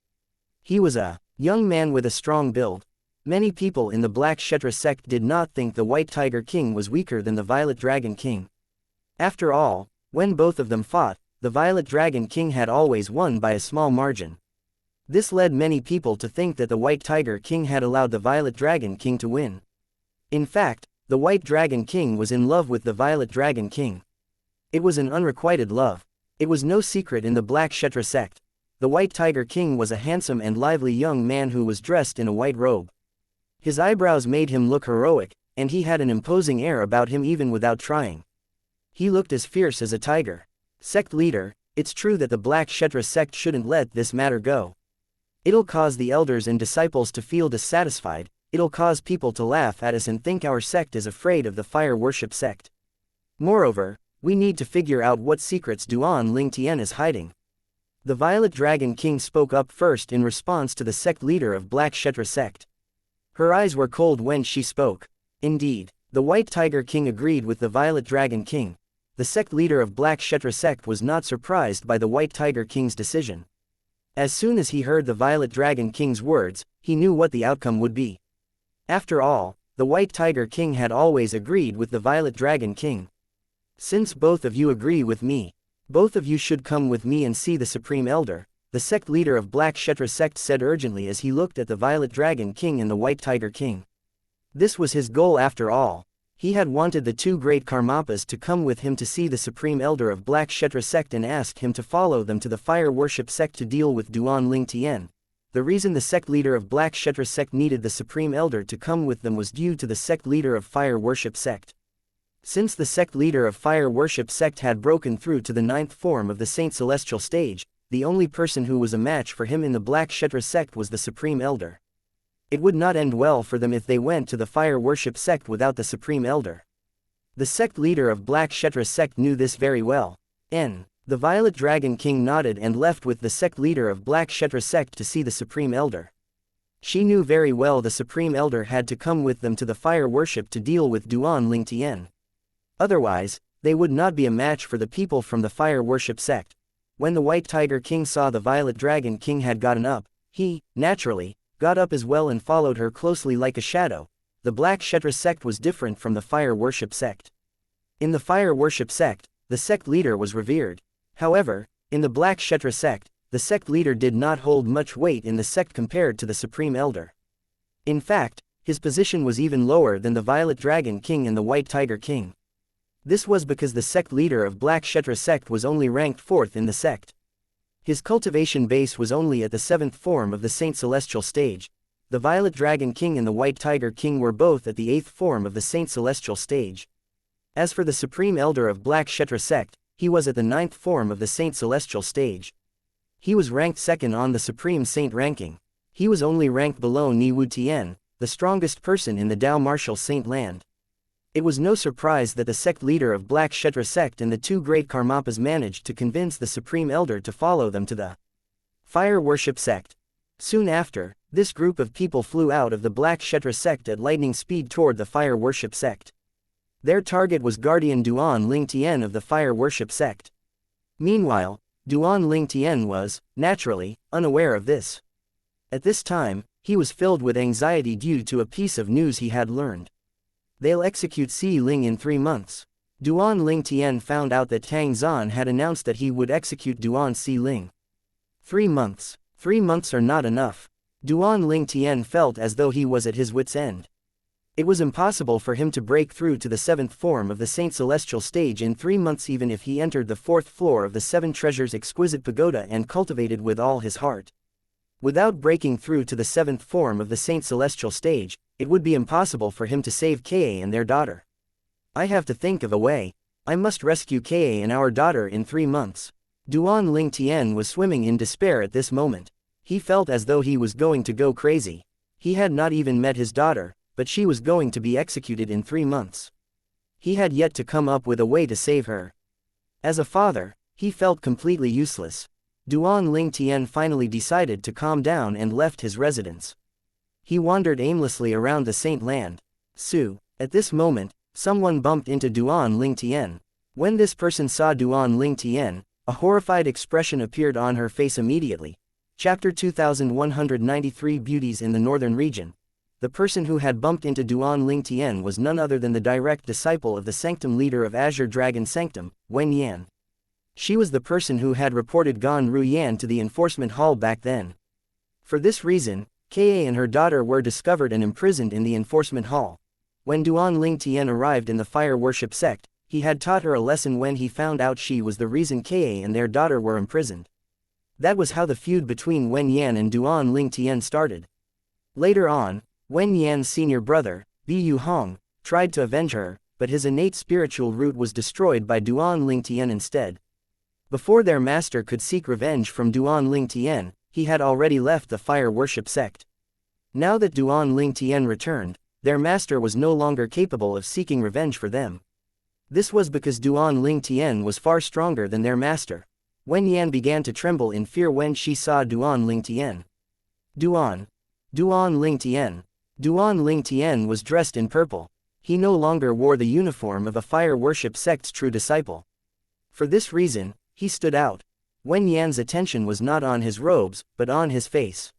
He was a young man with a strong build. Many people in the Black Kshetra sect did not think the White Tiger King was weaker than the Violet Dragon King. After all, when both of them fought, the Violet Dragon King had always won by a small margin. This led many people to think that the White Tiger King had allowed the Violet Dragon King to win. In fact, the White Dragon King was in love with the Violet Dragon King. It was an unrequited love. It was no secret in the Black Kshetra sect. The White Tiger King was a handsome and lively young man who was dressed in a white robe. His eyebrows made him look heroic, and he had an imposing air about him even without trying. He looked as fierce as a tiger. Sect leader, it's true that the Black Kshetra sect shouldn't let this matter go. It'll cause the elders and disciples to feel dissatisfied, it'll cause people to laugh at us and think our sect is afraid of the fire worship sect. Moreover, we need to figure out what secrets duels.Each is hiding. The Violet Dragon King spoke up first in response to the sect leader of Black Kshetra sect. Her eyes were cold when she spoke. Indeed, the White Tiger King agreed with the Violet Dragon King. The sect leader of Black Kshetra sect was not surprised by the White Tiger King's decision. As soon as he heard the Violet Dragon King's words, he knew what the outcome would be. After all, the White Tiger King had always agreed with the Violet Dragon King. Since both of you agree with me, both of you should come with me and see the Supreme Elder, the sect leader of Black Kshetra sect said urgently as he looked at the Violet Dragon King and the White Tiger King. This was his goal after all. He had wanted the two great Karmapas to come with him to see the Supreme Elder of Black Kshetra sect and asked him to follow them to the fire worship sect to deal with duels.Each. The reason the sect leader of Black Kshetra sect needed the Supreme Elder to come with them was due to the sect leader of fire worship sect. Since the sect leader of fire worship sect had broken through to the 9th form of the Saint Celestial stage, the only person who was a match for him in the Black Kshetra sect was the Supreme Elder. It would not end well for them if they went to the fire worship sect without the Supreme Elder. The sect leader of Black Kshetra sect knew this very well. The Violet Dragon King nodded and left with the sect leader of Black Kshetra sect to see the Supreme Elder. She knew very well the Supreme Elder had to come with them to the fire worship to deal with duels.Each. Otherwise, they would not be a match for the people from the fire worship sect. When the White Tiger King saw the Violet Dragon King had gotten up, he, naturally, got up as well and followed her closely like a shadow. The Black Kshetra sect was different from the fire worship sect. In the fire worship sect, the sect leader was revered. However, in the Black Kshetra sect, the sect leader did not hold much weight in the sect compared to the Supreme Elder. In fact, his position was even lower than the Violet Dragon King and the White Tiger King. This was because the sect leader of Black Kshetra sect was only ranked 4th in the sect. His cultivation base was only at the 7th form of the Saint Celestial stage. The Violet Dragon King and the White Tiger King were both at the 8th form of the Saint Celestial stage. As for the Supreme Elder of Black Kshetra sect, he was at the 9th form of the Saint Celestial stage. He was ranked 2nd on the Supreme Saint ranking. He was only ranked below Niwu-Tien, the strongest person in the Dao Martial Saint land. It was no surprise that the sect leader of Black Kshetra sect and the two great Karmapas managed to convince the Supreme Elder to follow them to the fire worship sect. Soon after, this group of people flew out of the Black Kshetra sect at lightning speed toward the fire worship sect. Their target was Guardian duels.Each of the fire worship sect. Meanwhile, duels.Each was, naturally, unaware of this. At this time, he was filled with anxiety due to a piece of news he had learned. They'll execute Si Ling in 3 months. duels.Each found out that Tang Zhan had announced that he would execute Si Ling. 3 months. 3 months are not enough. duels.Each felt as though he was at his wit's end. It was impossible for him to break through to the 7th form of the Saint Celestial stage in 3 months even if he entered the 4th floor of the Seven Treasures exquisite pagoda and cultivated with all his heart. Without breaking through to the 7th form of the Saint Celestial stage, it would be impossible for him to save Ka and their daughter. I have to think of a way. I must rescue Ka and our daughter in 3 months. duels.Each was swimming in despair at this moment. He felt as though he was going to go crazy. He had not even met his daughter, but she was going to be executed in 3 months. He had yet to come up with a way to save her. As a father, he felt completely useless. Duan Lingtian finally decided to calm down and left his residence. He wandered aimlessly around the Saint Land. At this moment, someone bumped into Duan Lingtian. When this person saw Duan Lingtian, a horrified expression appeared on her face immediately. Chapter 2193 Beauties in the Northern Region. The person who had bumped into Duan Lingtian was none other than the direct disciple of the sanctum leader of Azure Dragon Sanctum, Wen Yan. She was the person who had reported Gan Ruyan to the enforcement hall back then. For this reason, Ka and her daughter were discovered and imprisoned in the enforcement hall. When Duan Lingtian arrived in the fire worship sect, he had taught her a lesson when he found out she was the reason Ka and their daughter were imprisoned. That was how the feud between Wen Yan and Duan Lingtian started. Later on, Wen Yan's senior brother, Bu Hong, tried to avenge her, but his innate spiritual root was destroyed by Duan Lingtian instead. Before their master could seek revenge from Duan Lingtian, he had already left the fire worship sect. Now that Duan Lingtian returned, their master was no longer capable of seeking revenge for them. This was because Duan Lingtian was far stronger than their master. Wen Yan began to tremble in fear when she saw Duan Lingtian. Duan Lingtian. Duan Lingtian was dressed in purple. He no longer wore the uniform of a fire worship sect's true disciple. For this reason, he stood out. Wen Yan's attention was not on his robes, but on his face.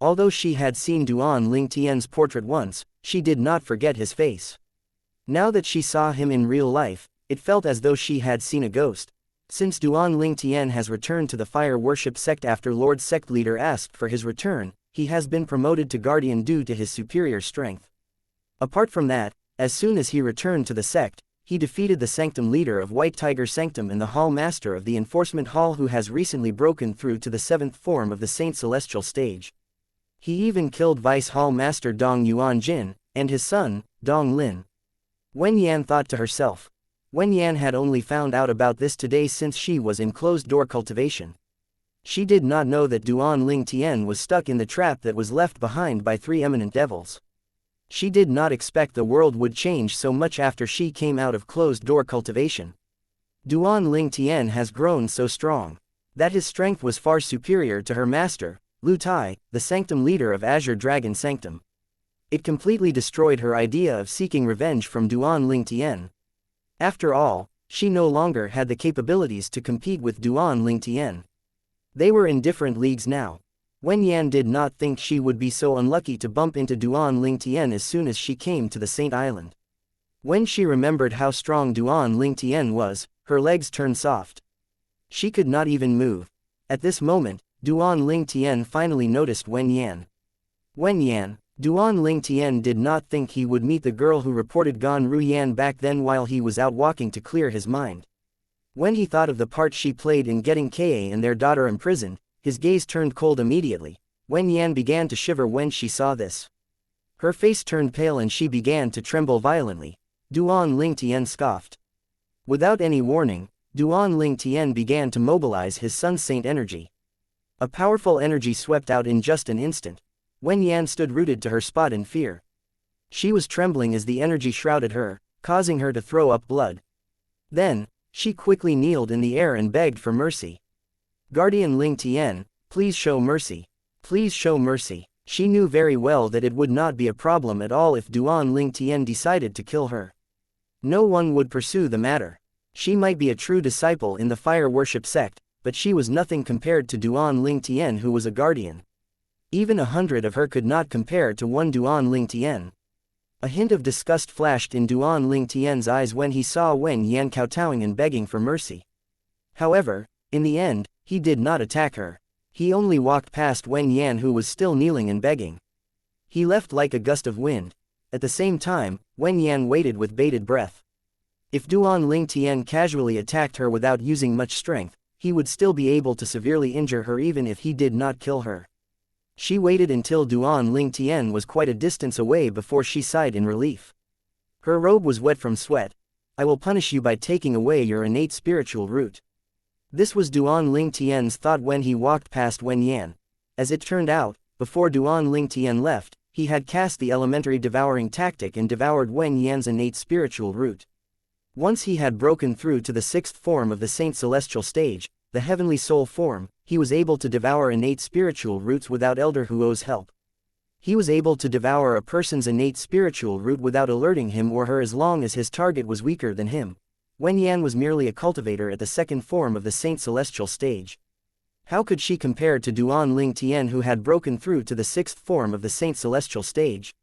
Although she had seen Duan Lingtian's portrait once, she did not forget his face. Now that she saw him in real life, it felt as though she had seen a ghost. Since Duan Lingtian has returned to the fire worship sect after Lord Sect Leader asked for his return, he has been promoted to guardian due to his superior strength. Apart from that, as soon as he returned to the sect, he defeated the sanctum leader of White Tiger Sanctum and the hall master of the enforcement hall who has recently broken through to the 7th form of the Saint Celestial stage. He even killed Vice Hall Master Dong Yuan Jin, and his son, Dong Lin. Wen Yan thought to herself. Wen Yan had only found out about this today since she was in closed-door cultivation. She did not know that Duan Lingtian was stuck in the trap that was left behind by 3 eminent devils. She did not expect the world would change so much after she came out of closed-door cultivation. Duan Lingtian has grown so strong that his strength was far superior to her master, Lu Tai, the sanctum leader of Azure Dragon Sanctum. It completely destroyed her idea of seeking revenge from Duan Lingtian. After all, she no longer had the capabilities to compete with Duan Lingtian. They were in different leagues now. Wen Yan did not think she would be so unlucky to bump into Duan Lingtian as soon as she came to the Saint Island. When she remembered how strong Duan Lingtian was, her legs turned soft. She could not even move. At this moment, Duan Lingtian finally noticed Wen Yan. Wen Yan. Duan Lingtian did not think he would meet the girl who reported Gan Ruyan back then while he was out walking to clear his mind. When he thought of the part she played in getting Ka and their daughter imprisoned, his gaze turned cold immediately. Wen Yan began to shiver when she saw this. Her face turned pale and she began to tremble violently. Duan Lingtian scoffed. Without any warning, Duan Lingtian began to mobilize his Sun Saint energy. A powerful energy swept out in just an instant. Wen Yan stood rooted to her spot in fear. She was trembling as the energy shrouded her, causing her to throw up blood. Then, she quickly kneeled in the air and begged for mercy. Guardian Lingtian, please show mercy. Please show mercy. She knew very well that it would not be a problem at all if Duan Lingtian decided to kill her. No one would pursue the matter. She might be a true disciple in the fire worship sect, but she was nothing compared to Duan Lingtian who was a guardian. Even 100 of her could not compare to one Duan Lingtian. A hint of disgust flashed in Duan Lingtian's eyes when he saw Wen Yan kowtowing and begging for mercy. However, in the end, he did not attack her. He only walked past Wen Yan who was still kneeling and begging. He left like a gust of wind. At the same time, Wen Yan waited with bated breath. If Duan Lingtian casually attacked her without using much strength, he would still be able to severely injure her even if he did not kill her. She waited until Duan Lingtian was quite a distance away before she sighed in relief. Her robe was wet from sweat. I will punish you by taking away your innate spiritual root. This was Duan Lingtian's thought when he walked past Wen Yan. As it turned out, before Duan Lingtian left, he had cast the elementary devouring tactic and devoured Wen Yan's innate spiritual root. Once he had broken through to the 6th form of the Saint Celestial stage, the heavenly soul form, he was able to devour innate spiritual roots without elder Huo's help. He was able to devour a person's innate spiritual root without alerting him or her as long as his target was weaker than him. Wen Yan was merely a cultivator at the second form of the Saint Celestial stage. How could she compare to Duan Ling Tian, who had broken through to the sixth form of the Saint Celestial stage?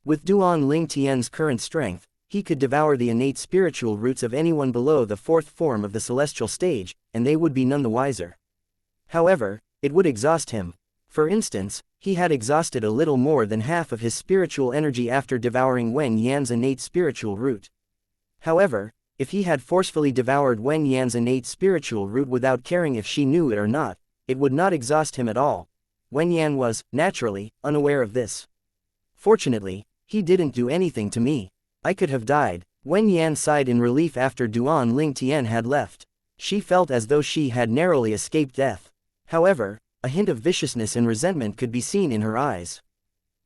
With Duan Ling Tian's current strength, he could devour the innate spiritual roots of anyone below the fourth form of the Celestial stage, and they would be none the wiser. However, it would exhaust him. For instance, he had exhausted a little more than half of his spiritual energy after devouring Wen Yan's innate spiritual root. However, if he had forcefully devoured Wen Yan's innate spiritual root without caring if she knew it or not, it would not exhaust him at all. Wen Yan was, naturally, unaware of this. Fortunately, he didn't do anything to me. I could have died. Wen Yan sighed in relief after Duan Ling Tian had left. She felt as though she had narrowly escaped death. However, a hint of viciousness and resentment could be seen in her eyes.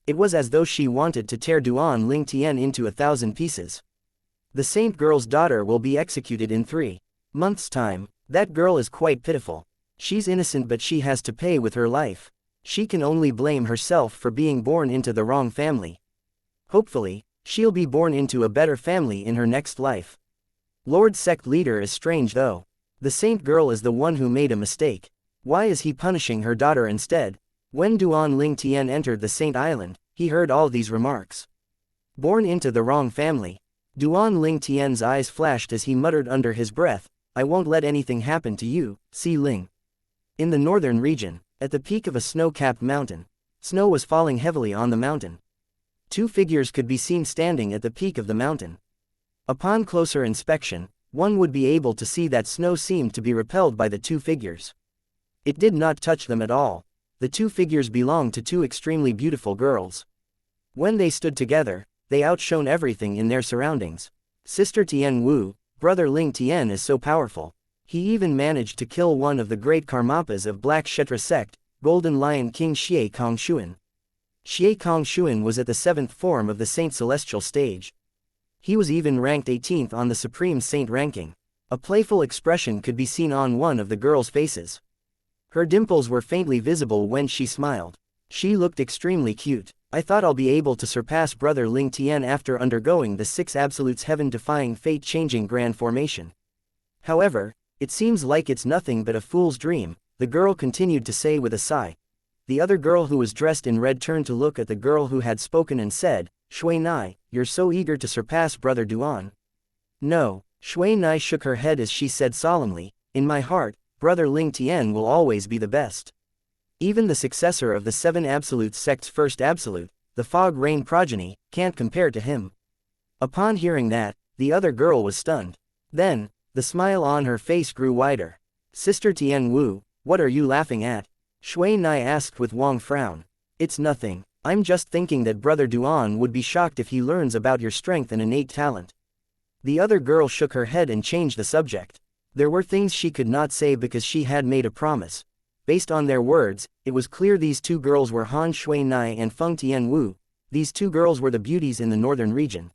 It was as though she wanted to tear Duan Ling Tian into 1,000 pieces. The saint girl's daughter will be executed in 3 months' time. That girl is quite pitiful. She's innocent, but she has to pay with her life. She can only blame herself for being born into the wrong family. Hopefully, she'll be born into a better family in her next life. Lord Sect Leader is strange though. The saint girl is the one who made a mistake. Why is he punishing her daughter instead? When Duan Ling Tian entered the Saint Island, he heard all these remarks. Born into the wrong family. Duan Ling Tian's eyes flashed as he muttered under his breath, I won't let anything happen to you, Si Ling. In the northern region, at the peak of a snow-capped mountain, snow was falling heavily on the mountain. 2 figures could be seen standing at the peak of the mountain. Upon closer inspection, one would be able to see that snow seemed to be repelled by the 2 figures. It did not touch them at all. The 2 figures belonged to 2 extremely beautiful girls. When they stood together, they outshone everything in their surroundings. Sister Tian Wu, brother Ling Tian is so powerful. He even managed to kill one of the great Karmapas of Black Kshetra sect, Golden Lion King Xie Kongshuan. Xie Kongshuan was at the 7th form of the Saint Celestial stage. He was even ranked 18th on the Supreme Saint ranking. A playful expression could be seen on one of the girls' faces. Her dimples were faintly visible when she smiled. She looked extremely cute. I thought I'll be able to surpass brother Ling Tian after undergoing the 6 absolutes heaven-defying fate-changing grand formation. However, it seems like it's nothing but a fool's dream, the girl continued to say with a sigh. The other girl who was dressed in red turned to look at the girl who had spoken and said, Shui Nai, you're so eager to surpass brother Duan. No, Shui Nai shook her head as she said solemnly, in my heart, brother Ling Tian will always be the best. Even the successor of the 7 absolute sect's first absolute, the fog rain progeny, can't compare to him. Upon hearing that, the other girl was stunned. Then, the smile on her face grew wider. Sister Tian Wu, what are you laughing at? Shui Nai asked with Wang frown. It's nothing, I'm just thinking that brother Duan would be shocked if he learns about your strength and innate talent. The other girl shook her head and changed the subject. There were things she could not say because she had made a promise. Based on their words, it was clear these 2 girls were Han Shui Nai and Feng Tian Wu. These 2 girls were the beauties in the northern region.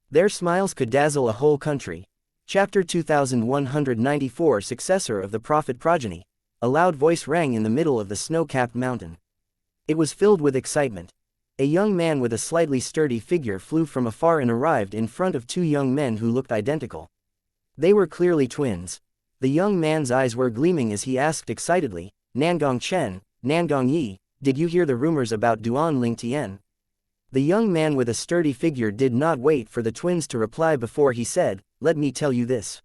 Their smiles could dazzle a whole country. Chapter 2194 Successor of the Prophet Progeny. A loud voice rang in the middle of the snow-capped mountain. It was filled with excitement. A young man with a slightly sturdy figure flew from afar and arrived in front of 2 young men who looked identical. They were clearly twins. The young man's eyes were gleaming as he asked excitedly, Nangong Chen, Nangong Yi, did you hear the rumors about Duan Ling Tian? The young man with a sturdy figure did not wait for the twins to reply before he said, let me tell you this.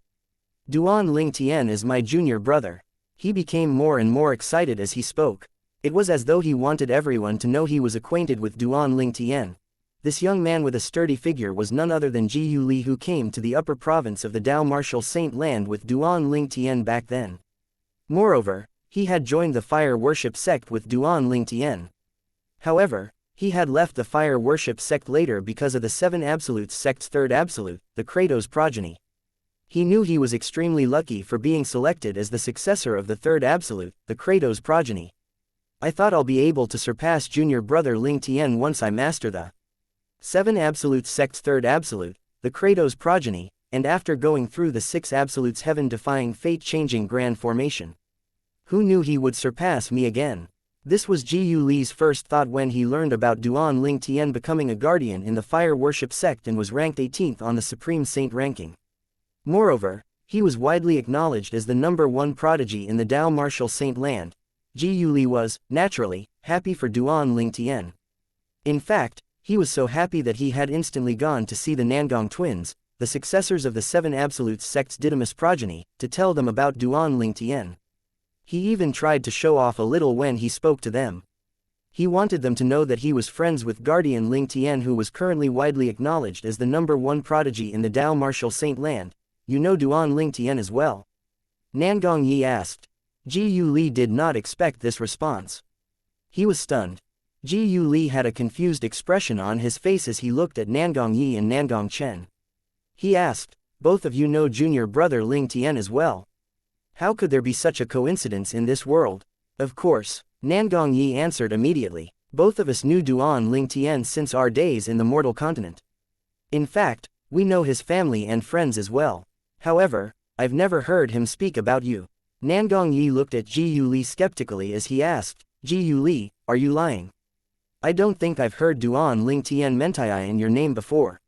Duan Ling Tian is my junior brother. He became more and more excited as he spoke. It was as though he wanted everyone to know he was acquainted with Duan Ling Tian. This young man with a sturdy figure was none other than Ji Yu Li, who came to the upper province of the Dao Martial Saint Land with Duan Ling Tian back then. Moreover, he had joined the fire worship sect with Duan Ling Tian. However, he had left the fire worship sect later because of the 7 absolutes sect's 3rd absolute, the Kratos progeny. He knew he was extremely lucky for being selected as the successor of the 3rd absolute, the Kratos progeny. I thought I'll be able to surpass junior brother Ling Tian once I master the 7 absolutes sect's 3rd absolute, the Kratos progeny, and after going through the 6 absolutes heaven-defying fate-changing grand formation. Who knew he would surpass me again? This was Ji Li's first thought when he learned about Duan Ling Tian becoming a guardian in the fire worship sect and was ranked 18th on the Supreme Saint ranking. Moreover, he was widely acknowledged as the #1 prodigy in the Dao martial saint land. Ji Li was, naturally, happy for Duan Ling Tian. In fact, he was so happy that he had instantly gone to see the Nangong twins, the successors of the Seven Absolutes sect's Didymus progeny, to tell them about Duan Ling Tian. He even tried to show off a little when he spoke to them. He wanted them to know that he was friends with Guardian Ling Tian, who was currently widely acknowledged as the #1 prodigy in the Dao martial saint land. You know Duan Ling Tian as well? Nangong Yi asked. Ji Li did not expect this response. He was stunned. Ji Li had a confused expression on his face as he looked at Nangong Yi and Nangong Chen. He asked, both of you know junior brother Ling Tian as well? How could there be such a coincidence in this world? Of course, Nangong Yi answered immediately. Both of us knew Duan Ling Tian since our days in the mortal continent. In fact, we know his family and friends as well. However, I've never heard him speak about you. Nangong Yi looked at Ji Li skeptically as he asked, Ji Li, are you lying? I don't think I've heard Duan Ling Tian mentai in your name before.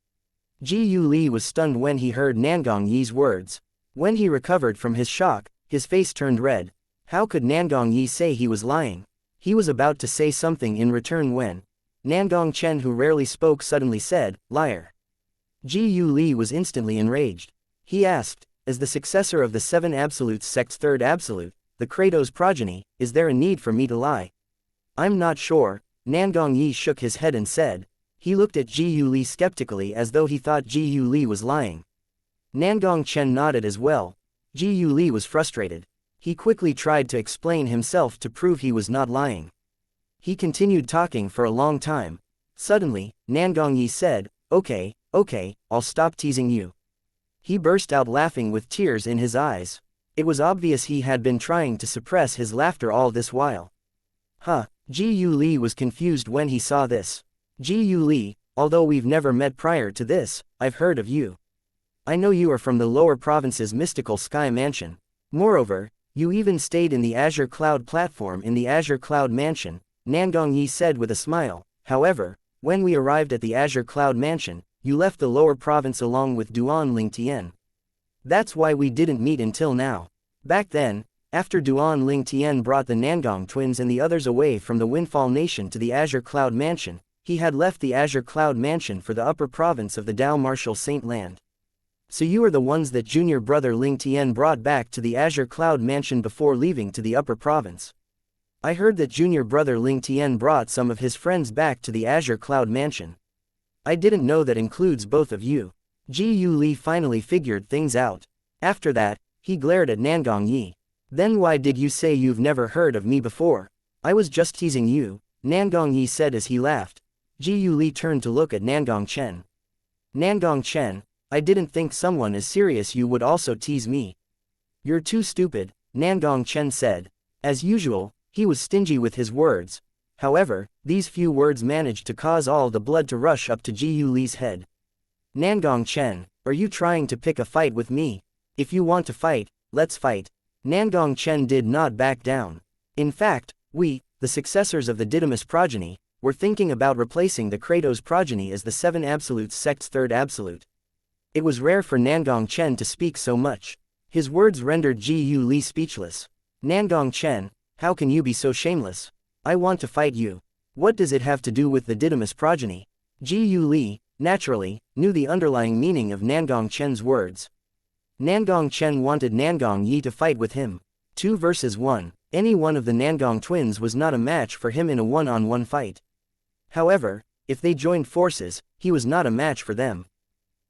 Ji Li was stunned when he heard Nangong Yi's words. When he recovered from his shock, his face turned red. How could Nangong Yi say he was lying? He was about to say something in return when Nangong Chen, who rarely spoke, suddenly said, liar. Ji Li was instantly enraged. He asked, as the successor of the Seven Absolutes sect's third absolute, the Kratos progeny, is there a need for me to lie? I'm not sure. Nangong Yi shook his head and said. He looked at Ji Li skeptically as though he thought Ji Li was lying. Nangong Chen nodded as well. Ji Li was frustrated. He quickly tried to explain himself to prove he was not lying. He continued talking for a long time. Suddenly, Nangong Yi said, okay, I'll stop teasing you. He burst out laughing with tears in his eyes. It was obvious he had been trying to suppress his laughter all this while. Ji Li was confused when he saw this. Ji Li, although we've never met prior to this, I've heard of you. I know you are from the lower province's mystical sky mansion. Moreover, you even stayed in the Azure Cloud platform in the Azure Cloud mansion, Nangong Yi said with a smile. However, when we arrived at the Azure Cloud mansion, you left the lower province along with Duan Ling Tian. That's why we didn't meet until now. Back then, after Duan Ling Tian brought the Nangong twins and the others away from the Windfall Nation to the Azure Cloud mansion, he had left the Azure Cloud mansion for the upper province of the Dao martial saint land. So you are the ones that junior brother Ling Tian brought back to the Azure Cloud mansion before leaving to the upper province. I heard that junior brother Ling Tian brought some of his friends back to the Azure Cloud mansion. I didn't know that includes both of you. Ji Li finally figured things out. After that, he glared at Nangong Yi. Then why did you say you've never heard of me before? I was just teasing you, Nangong Yi said as he laughed. Ji Li turned to look at Nangong Chen. Nangong Chen, I didn't think someone as serious you would also tease me. You're too stupid, Nangong Chen said. As usual, he was stingy with his words. However, these few words managed to cause all the blood to rush up to Ji Li's head. Nangong Chen, are you trying to pick a fight with me? If you want to fight, let's fight. Nangong Chen did not back down. In fact, we, the successors of the Didymus progeny, were thinking about replacing the Kratos progeny as the Seven Absolutes sect's third absolute. It was rare for Nangong Chen to speak so much. His words rendered Ji Li speechless. Nangong Chen, how can you be so shameless? I want to fight you. What does it have to do with the Didymus progeny? Ji Li, naturally, knew the underlying meaning of Nangong Chen's words. Nangong Chen wanted Nangong Yi to fight with him. 2 versus 1. Any one of the Nangong twins was not a match for him in a one-on-one fight. However, if they joined forces, he was not a match for them.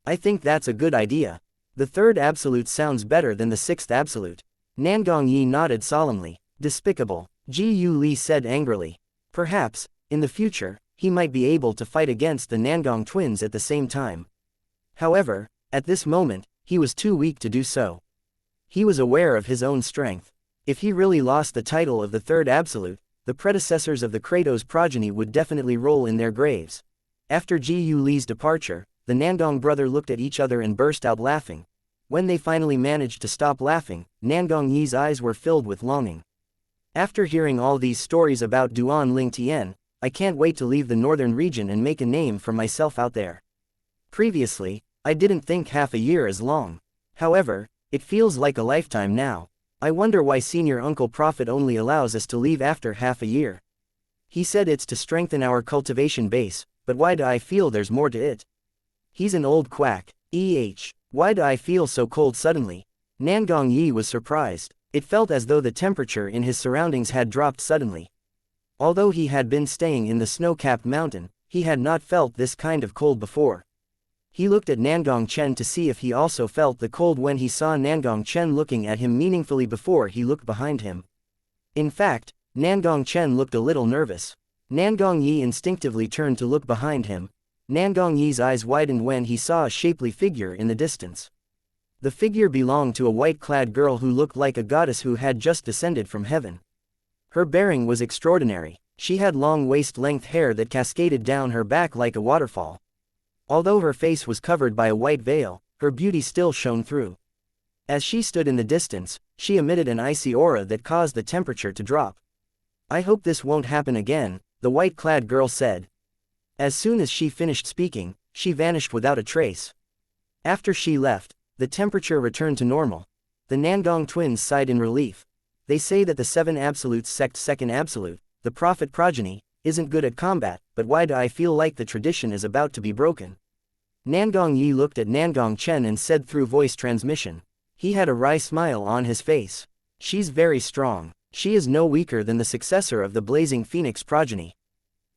I think that's a good idea. The third absolute sounds better than the sixth absolute. Nangong Yi nodded solemnly. Despicable, Ji Li said angrily. Perhaps, in the future, he might be able to fight against the Nangong twins at the same time. However, at this moment, he was too weak to do so. He was aware of his own strength. If he really lost the title of the third absolute, the predecessors of the Kratos progeny would definitely roll in their graves. After Ji Li's departure, the Nangong brother looked at each other and burst out laughing. When they finally managed to stop laughing, Nangong Yi's eyes were filled with longing. After hearing all these stories about Duan Ling Tian, I can't wait to leave the northern region and make a name for myself out there. Previously, I didn't think half a year as long. However, it feels like a lifetime now. I wonder why Senior Uncle Prophet only allows us to leave after half a year. He said it's to strengthen our cultivation base, but why do I feel there's more to it? He's an old quack. Why do I feel so cold suddenly? Nangong Yi was surprised. It felt as though the temperature in his surroundings had dropped suddenly. Although he had been staying in the snow-capped mountain, he had not felt this kind of cold before. He looked at Nangong Chen to see if he also felt the cold when he saw Nangong Chen looking at him meaningfully before he looked behind him. In fact, Nangong Chen looked a little nervous. Nangong Yi instinctively turned to look behind him. Nangong Yi's eyes widened when he saw a shapely figure in the distance. The figure belonged to a white-clad girl who looked like a goddess who had just descended from heaven. Her bearing was extraordinary. She had long waist-length hair that cascaded down her back like a waterfall. Although her face was covered by a white veil, her beauty still shone through. As she stood in the distance, she emitted an icy aura that caused the temperature to drop. "I hope this won't happen again," the white-clad girl said. As soon as she finished speaking, she vanished without a trace. After she left, the temperature returned to normal. The Nangong twins sighed in relief. They say that the Seven Absolutes sect Second Absolute, the Prophet progeny, isn't good at combat, but why do I feel like the tradition is about to be broken? Nangong Yi looked at Nangong Chen and said through voice transmission. He had a wry smile on his face. "She's very strong. She is no weaker than the successor of the Blazing Phoenix progeny."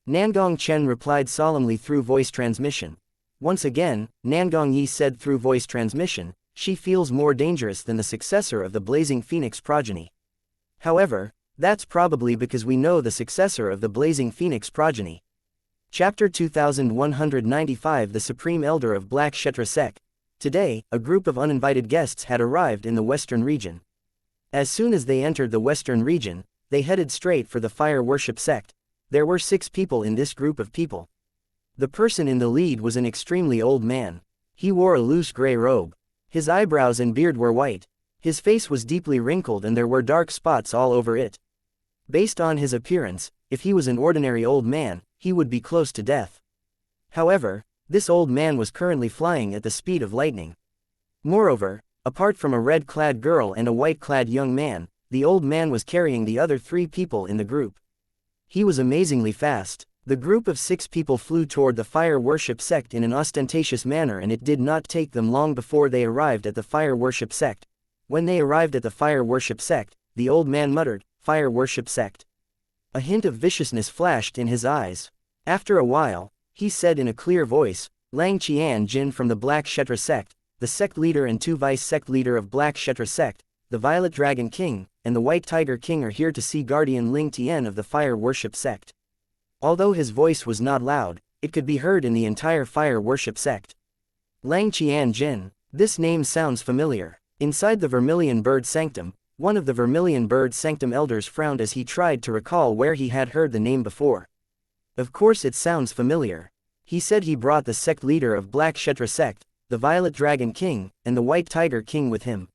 Nangong Chen replied solemnly through voice transmission. Once again, Nangong Yi said through voice transmission, "She feels more dangerous than the successor of the Blazing Phoenix progeny." However, that's probably because we know the successor of the Blazing Phoenix progeny. Chapter 2195 The Supreme Elder of Black Kshetra Sect. Today, a group of uninvited guests had arrived in the western region. As soon as they entered the western region, they headed straight for the fire worship sect. There were 6 people in this group of people. The person in the lead was an extremely old man. He wore a loose gray robe. His eyebrows and beard were white. His face was deeply wrinkled and there were dark spots all over it. Based on his appearance, if he was an ordinary old man, he would be close to death. However, this old man was currently flying at the speed of lightning. Moreover, apart from a red-clad girl and a white-clad young man, the old man was carrying the other 3 people in the group. He was amazingly fast. The group of 6 people flew toward the fire worship sect in an ostentatious manner, and it did not take them long before they arrived at the fire worship sect. When they arrived at the fire worship sect, the old man muttered, "Fire worship sect." A hint of viciousness flashed in his eyes. After a while, he said in a clear voice, "Lang Qian Jin from the Black Kshetra sect, the sect leader and 2 vice-sect leader of Black Kshetra sect, the Violet Dragon King, and the White Tiger King are here to see Guardian Ling Tian of the fire worship sect." Although his voice was not loud, it could be heard in the entire fire worship sect. Lang Qian Jin. This name sounds familiar. Inside the Vermilion Bird Sanctum, one of the Vermilion Bird Sanctum elders frowned as he tried to recall where he had heard the name before. Of course it sounds familiar. He said he brought the sect leader of Black Kshetra sect, the Violet Dragon King, and the White Tiger King with him.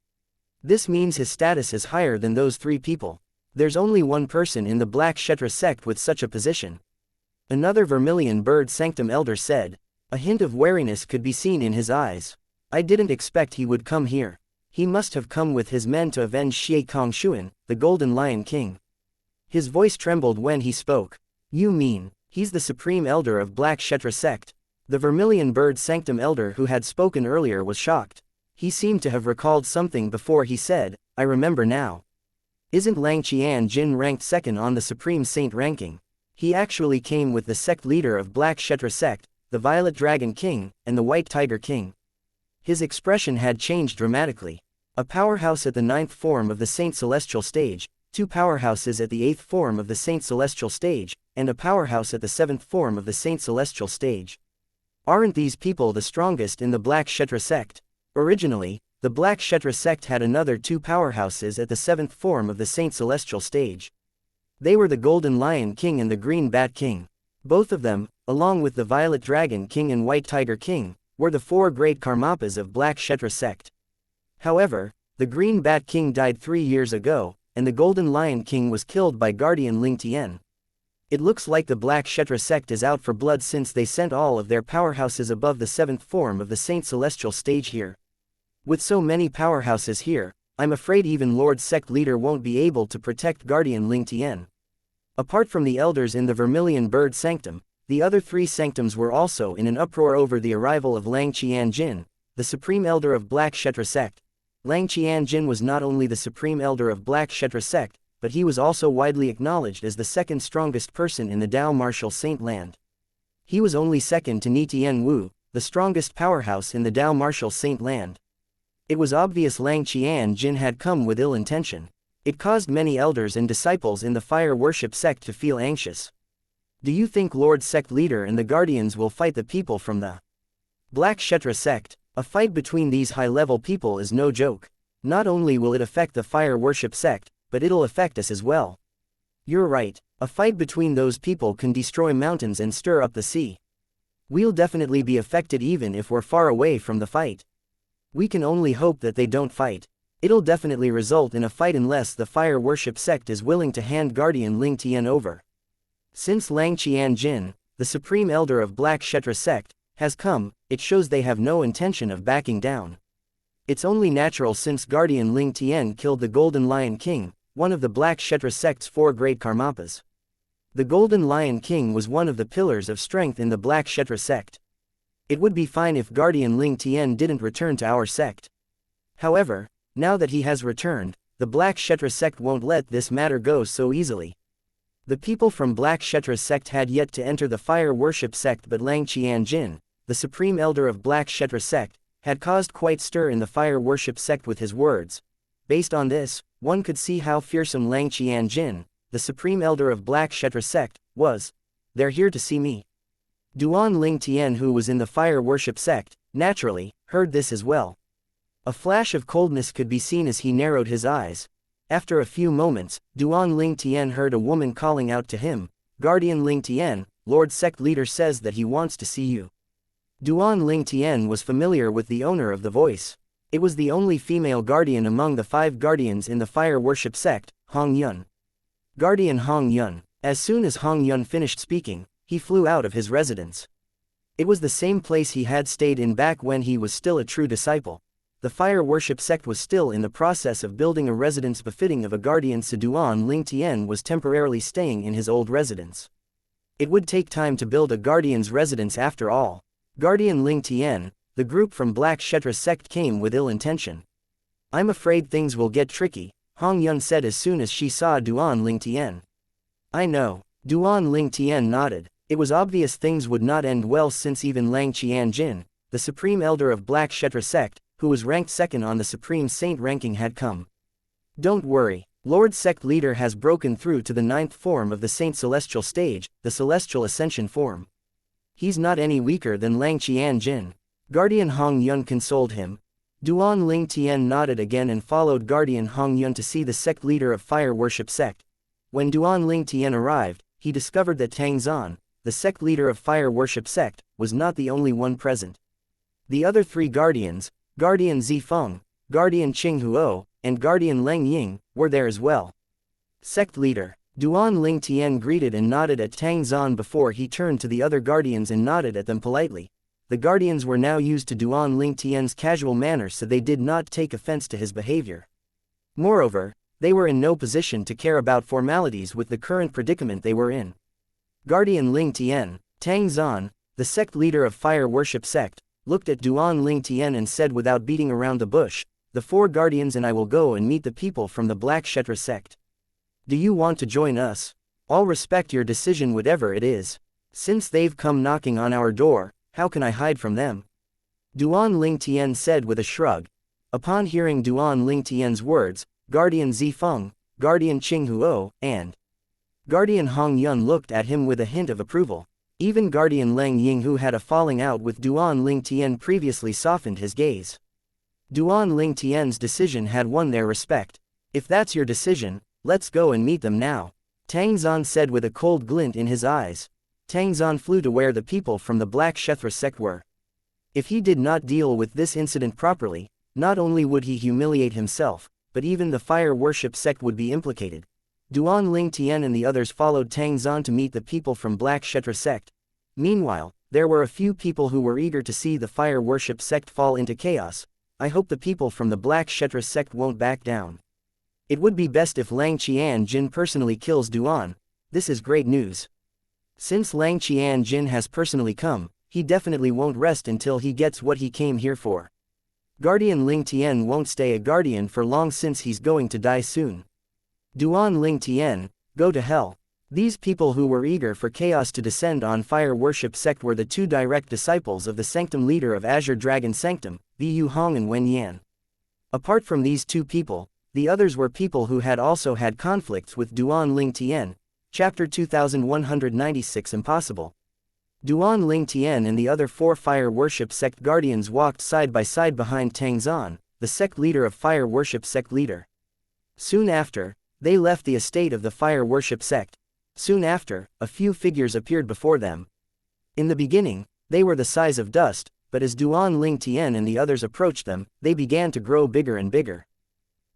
This means his status is higher than those 3 people. There's only one person in the Black Kshetra sect with such a position. Another Vermilion Bird Sanctum elder said. A hint of wariness could be seen in his eyes. "I didn't expect he would come here. He must have come with his men to avenge Xie Kongshuan, the Golden Lion King." His voice trembled when he spoke. "You mean, he's the Supreme Elder of Black Kshetra sect?" The Vermilion Bird Sanctum elder who had spoken earlier was shocked. He seemed to have recalled something before he said, "I remember now. Isn't Lang Qian Jin ranked 2nd on the Supreme Saint ranking? He actually came with the sect leader of Black Kshetra sect, the Violet Dragon King, and the White Tiger King." His expression had changed dramatically. A powerhouse at the 9th form of the Saint Celestial stage, 2 powerhouses at the 8th form of the Saint Celestial stage, and a powerhouse at the 7th form of the Saint Celestial stage. Aren't these people the strongest in the Black Kshetra sect? Originally, the Black Kshetra sect had another 2 powerhouses at the 7th form of the Saint Celestial stage. They were the Golden Lion King and the Green Bat King. Both of them, along with the Violet Dragon King and White Tiger King, were the 4 great Karmapas of Black Kshetra sect. However, the Green Bat King died 3 years ago, and the Golden Lion King was killed by Guardian Ling Tian. It looks like the Black Kshetra sect is out for blood since they sent all of their powerhouses above the 7th form of the Saint Celestial stage here. With so many powerhouses here, I'm afraid even Lord Sect Leader won't be able to protect Guardian Ling Tian. Apart from the elders in the Vermilion Bird Sanctum, the other 3 sanctums were also in an uproar over the arrival of Lang Qianjin, the Supreme Elder of Black Kshetra sect. Lang Qianjin was not only the Supreme Elder of Black Kshetra sect, but he was also widely acknowledged as the 2nd strongest person in the Dao Martial Saint Land. He was only second to Ni Tian Wu, the strongest powerhouse in the Dao Martial Saint Land. It was obvious Lang Qianjin had come with ill intention. It caused many elders and disciples in the fire worship sect to feel anxious. Do you think Lord Sect Leader and the Guardians will fight the people from the Black Kshetra sect? A fight between these high-level people is no joke. Not only will it affect the fire worship sect, but it'll affect us as well. You're right, a fight between those people can destroy mountains and stir up the sea. We'll definitely be affected even if we're far away from the fight. We can only hope that they don't fight. It'll definitely result in a fight unless the fire worship sect is willing to hand Guardian Ling Tian over. Since Lang Qianjin, the Supreme Elder of Black Kshetra sect, has come, it shows they have no intention of backing down. It's only natural since Guardian Ling Tian killed the Golden Lion King, one of the Black Kshetra sect's 4 great karmapas. The Golden Lion King was one of the pillars of strength in the Black Kshetra sect. It would be fine if Guardian Ling Tian didn't return to our sect. However, now that he has returned, the Black Kshetra sect won't let this matter go so easily. The people from Black Kshetra sect had yet to enter the fire worship sect, but Lang Qianjin, the Supreme Elder of Black Kshetra sect, had caused quite stir in the fire worship sect with his words. Based on this, one could see how fearsome Lang Qianjin, the Supreme Elder of Black Kshetra sect, was. They're here to see me. Duan Ling Tian, who was in the fire worship sect, naturally, heard this as well. A flash of coldness could be seen as he narrowed his eyes. After a few moments, Duan Ling Tian heard a woman calling out to him, "Guardian Ling Tian, Lord Sect Leader says that he wants to see you." Duan Ling Tian was familiar with the owner of the voice. It was the only female guardian among the 5 guardians in the fire worship sect, Hong Yun. Guardian Hong Yun. As soon as Hong Yun finished speaking, he flew out of his residence. It was the same place he had stayed in back when he was still a true disciple. The fire worship sect was still in the process of building a residence befitting of a guardian, so Duan Ling Tian was temporarily staying in his old residence. It would take time to build a guardian's residence after all. Guardian Ling Tian, the group from Black Kshetra sect, came with ill intention. "I'm afraid things will get tricky," Hong Yun said as soon as she saw Duan Ling Tian. "I know." Duan Ling Tian nodded. It was obvious things would not end well since even Lang Qianjin, the Supreme Elder of Black Kshetra sect, who was ranked 2nd on the Supreme Saint ranking, had come. "Don't worry, Lord Sect Leader has broken through to the 9th form of the Saint Celestial stage, the Celestial Ascension form. He's not any weaker than Lang Qianjin." Guardian Hong Yun consoled him. Duan Ling Tian nodded again and followed Guardian Hong Yun to see the sect leader of fire worship sect. When Duan Ling Tian arrived, he discovered that Tang Zan, the sect leader of fire worship sect, was not the only one present. The other 3 guardians, Guardian Zifeng, Guardian Qing Huo, and Guardian Leng Ying, were there as well. Sect leader. Duan Ling Tian greeted and nodded at Tang Zan before he turned to the other guardians and nodded at them politely. The guardians were now used to Duan Ling Tian's casual manner, so they did not take offense to his behavior. Moreover, they were in no position to care about formalities with the current predicament they were in. Guardian Ling Tian, Tang Zan, the sect leader of fire worship sect, looked at Duan Ling Tian and said without beating around the bush, "The 4 guardians and I will go and meet the people from the Black Kshetra sect. Do you want to join us? I'll respect your decision, whatever it is. Since they've come knocking on our door, how can I hide from them?" Duan Ling Tian said with a shrug. Upon hearing Duan Ling Tian's words, Guardian Zifeng, Guardian Qing Huo, and Guardian Hong Yun looked at him with a hint of approval. Even Guardian Leng Ying, who had a falling out with Duan Ling Tian previously, softened his gaze. Duan Ling Tian's decision had won their respect. "If that's your decision, let's go and meet them now," Tang Zan said with a cold glint in his eyes. Tang Zan flew to where the people from the Black Kshetra sect were. If he did not deal with this incident properly, not only would he humiliate himself, but even the fire worship sect would be implicated. Duan Ling Tian and the others followed Tang Zan to meet the people from Black Kshetra sect. Meanwhile, there were a few people who were eager to see the fire worship sect fall into chaos. I hope the people from the Black Kshetra sect won't back down. It would be best if Lang Qianjin personally kills Duan. This is great news. Since Lang Qianjin has personally come, he definitely won't rest until he gets what he came here for. Guardian Ling Tian won't stay a guardian for long since he's going to die soon. Duan Ling Tian, go to hell. These people who were eager for chaos to descend on fire worship sect were the two direct disciples of the sanctum leader of Azure Dragon Sanctum, Vu Hong and Wen Yan. Apart from these two people, the others were people who had also had conflicts with Duan Ling Tian. Chapter 2196 Impossible. Duan Ling Tian and the other four fire worship sect guardians walked side by side behind Tang Zan, the sect leader of fire worship sect leader. Soon after, they left the estate of the fire worship sect. Soon after, a few figures appeared before them. In the beginning, they were the size of dust, but as Duan Ling Tian and the others approached them, they began to grow bigger and bigger.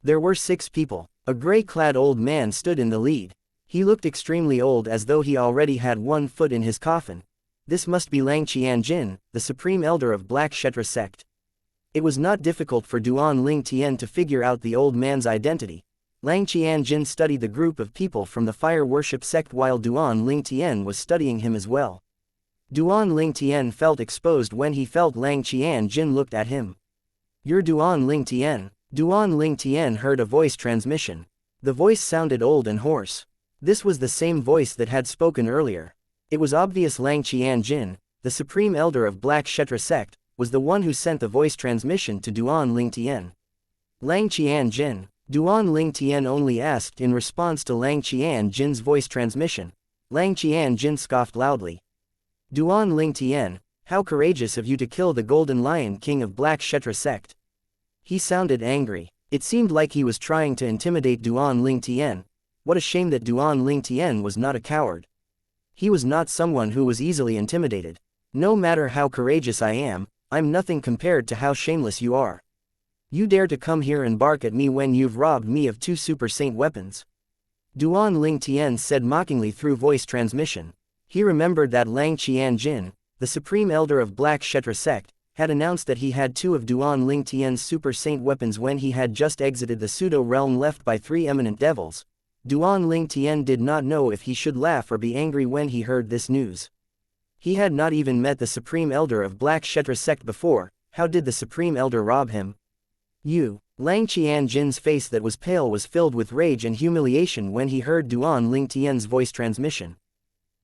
There were 6 people. A gray-clad old man stood in the lead. He looked extremely old, as though he already had 1 foot in his coffin. This must be Lang Qianjin, the supreme elder of Black Kshetra sect. It was not difficult for Duan Ling Tian to figure out the old man's identity. Lang Qianjin studied the group of people from the fire worship sect while Duan Ling Tian was studying him as well. Duan Ling Tian felt exposed when he felt Lang Qianjin looked at him. "You're Duan Ling Tian." Duan Ling Tian heard a voice transmission. The voice sounded old and hoarse. This was the same voice that had spoken earlier. It was obvious Lang Qianjin, the supreme elder of Black Kshetra sect, was the one who sent the voice transmission to Duan Ling Tian. Lang Qianjin. Duan Ling Tian only asked in response to Lang Qianjin's voice transmission. Lang Qianjin scoffed loudly. "Duan Ling Tian, how courageous of you to kill the Golden Lion King of Black Kshetra sect." He sounded angry. It seemed like he was trying to intimidate Duan Ling Tian. What a shame that Duan Ling Tian was not a coward. He was not someone who was easily intimidated. "No matter how courageous I am, I'm nothing compared to how shameless you are. You dare to come here and bark at me when you've robbed me of 2 super saint weapons?" Duan Ling Tian said mockingly through voice transmission. He remembered that Lang Qianjin, the supreme elder of Black Kshetra sect, had announced that he had 2 of Duan Ling Tian's super saint weapons when he had just exited the pseudo-realm left by 3 eminent devils. Duan Ling Tian did not know if he should laugh or be angry when he heard this news. He had not even met the supreme elder of Black Kshetra sect before. How did the supreme elder rob him? "You." Lang Qianjin's face that was pale was filled with rage and humiliation when he heard Duan Ling Tian's voice transmission.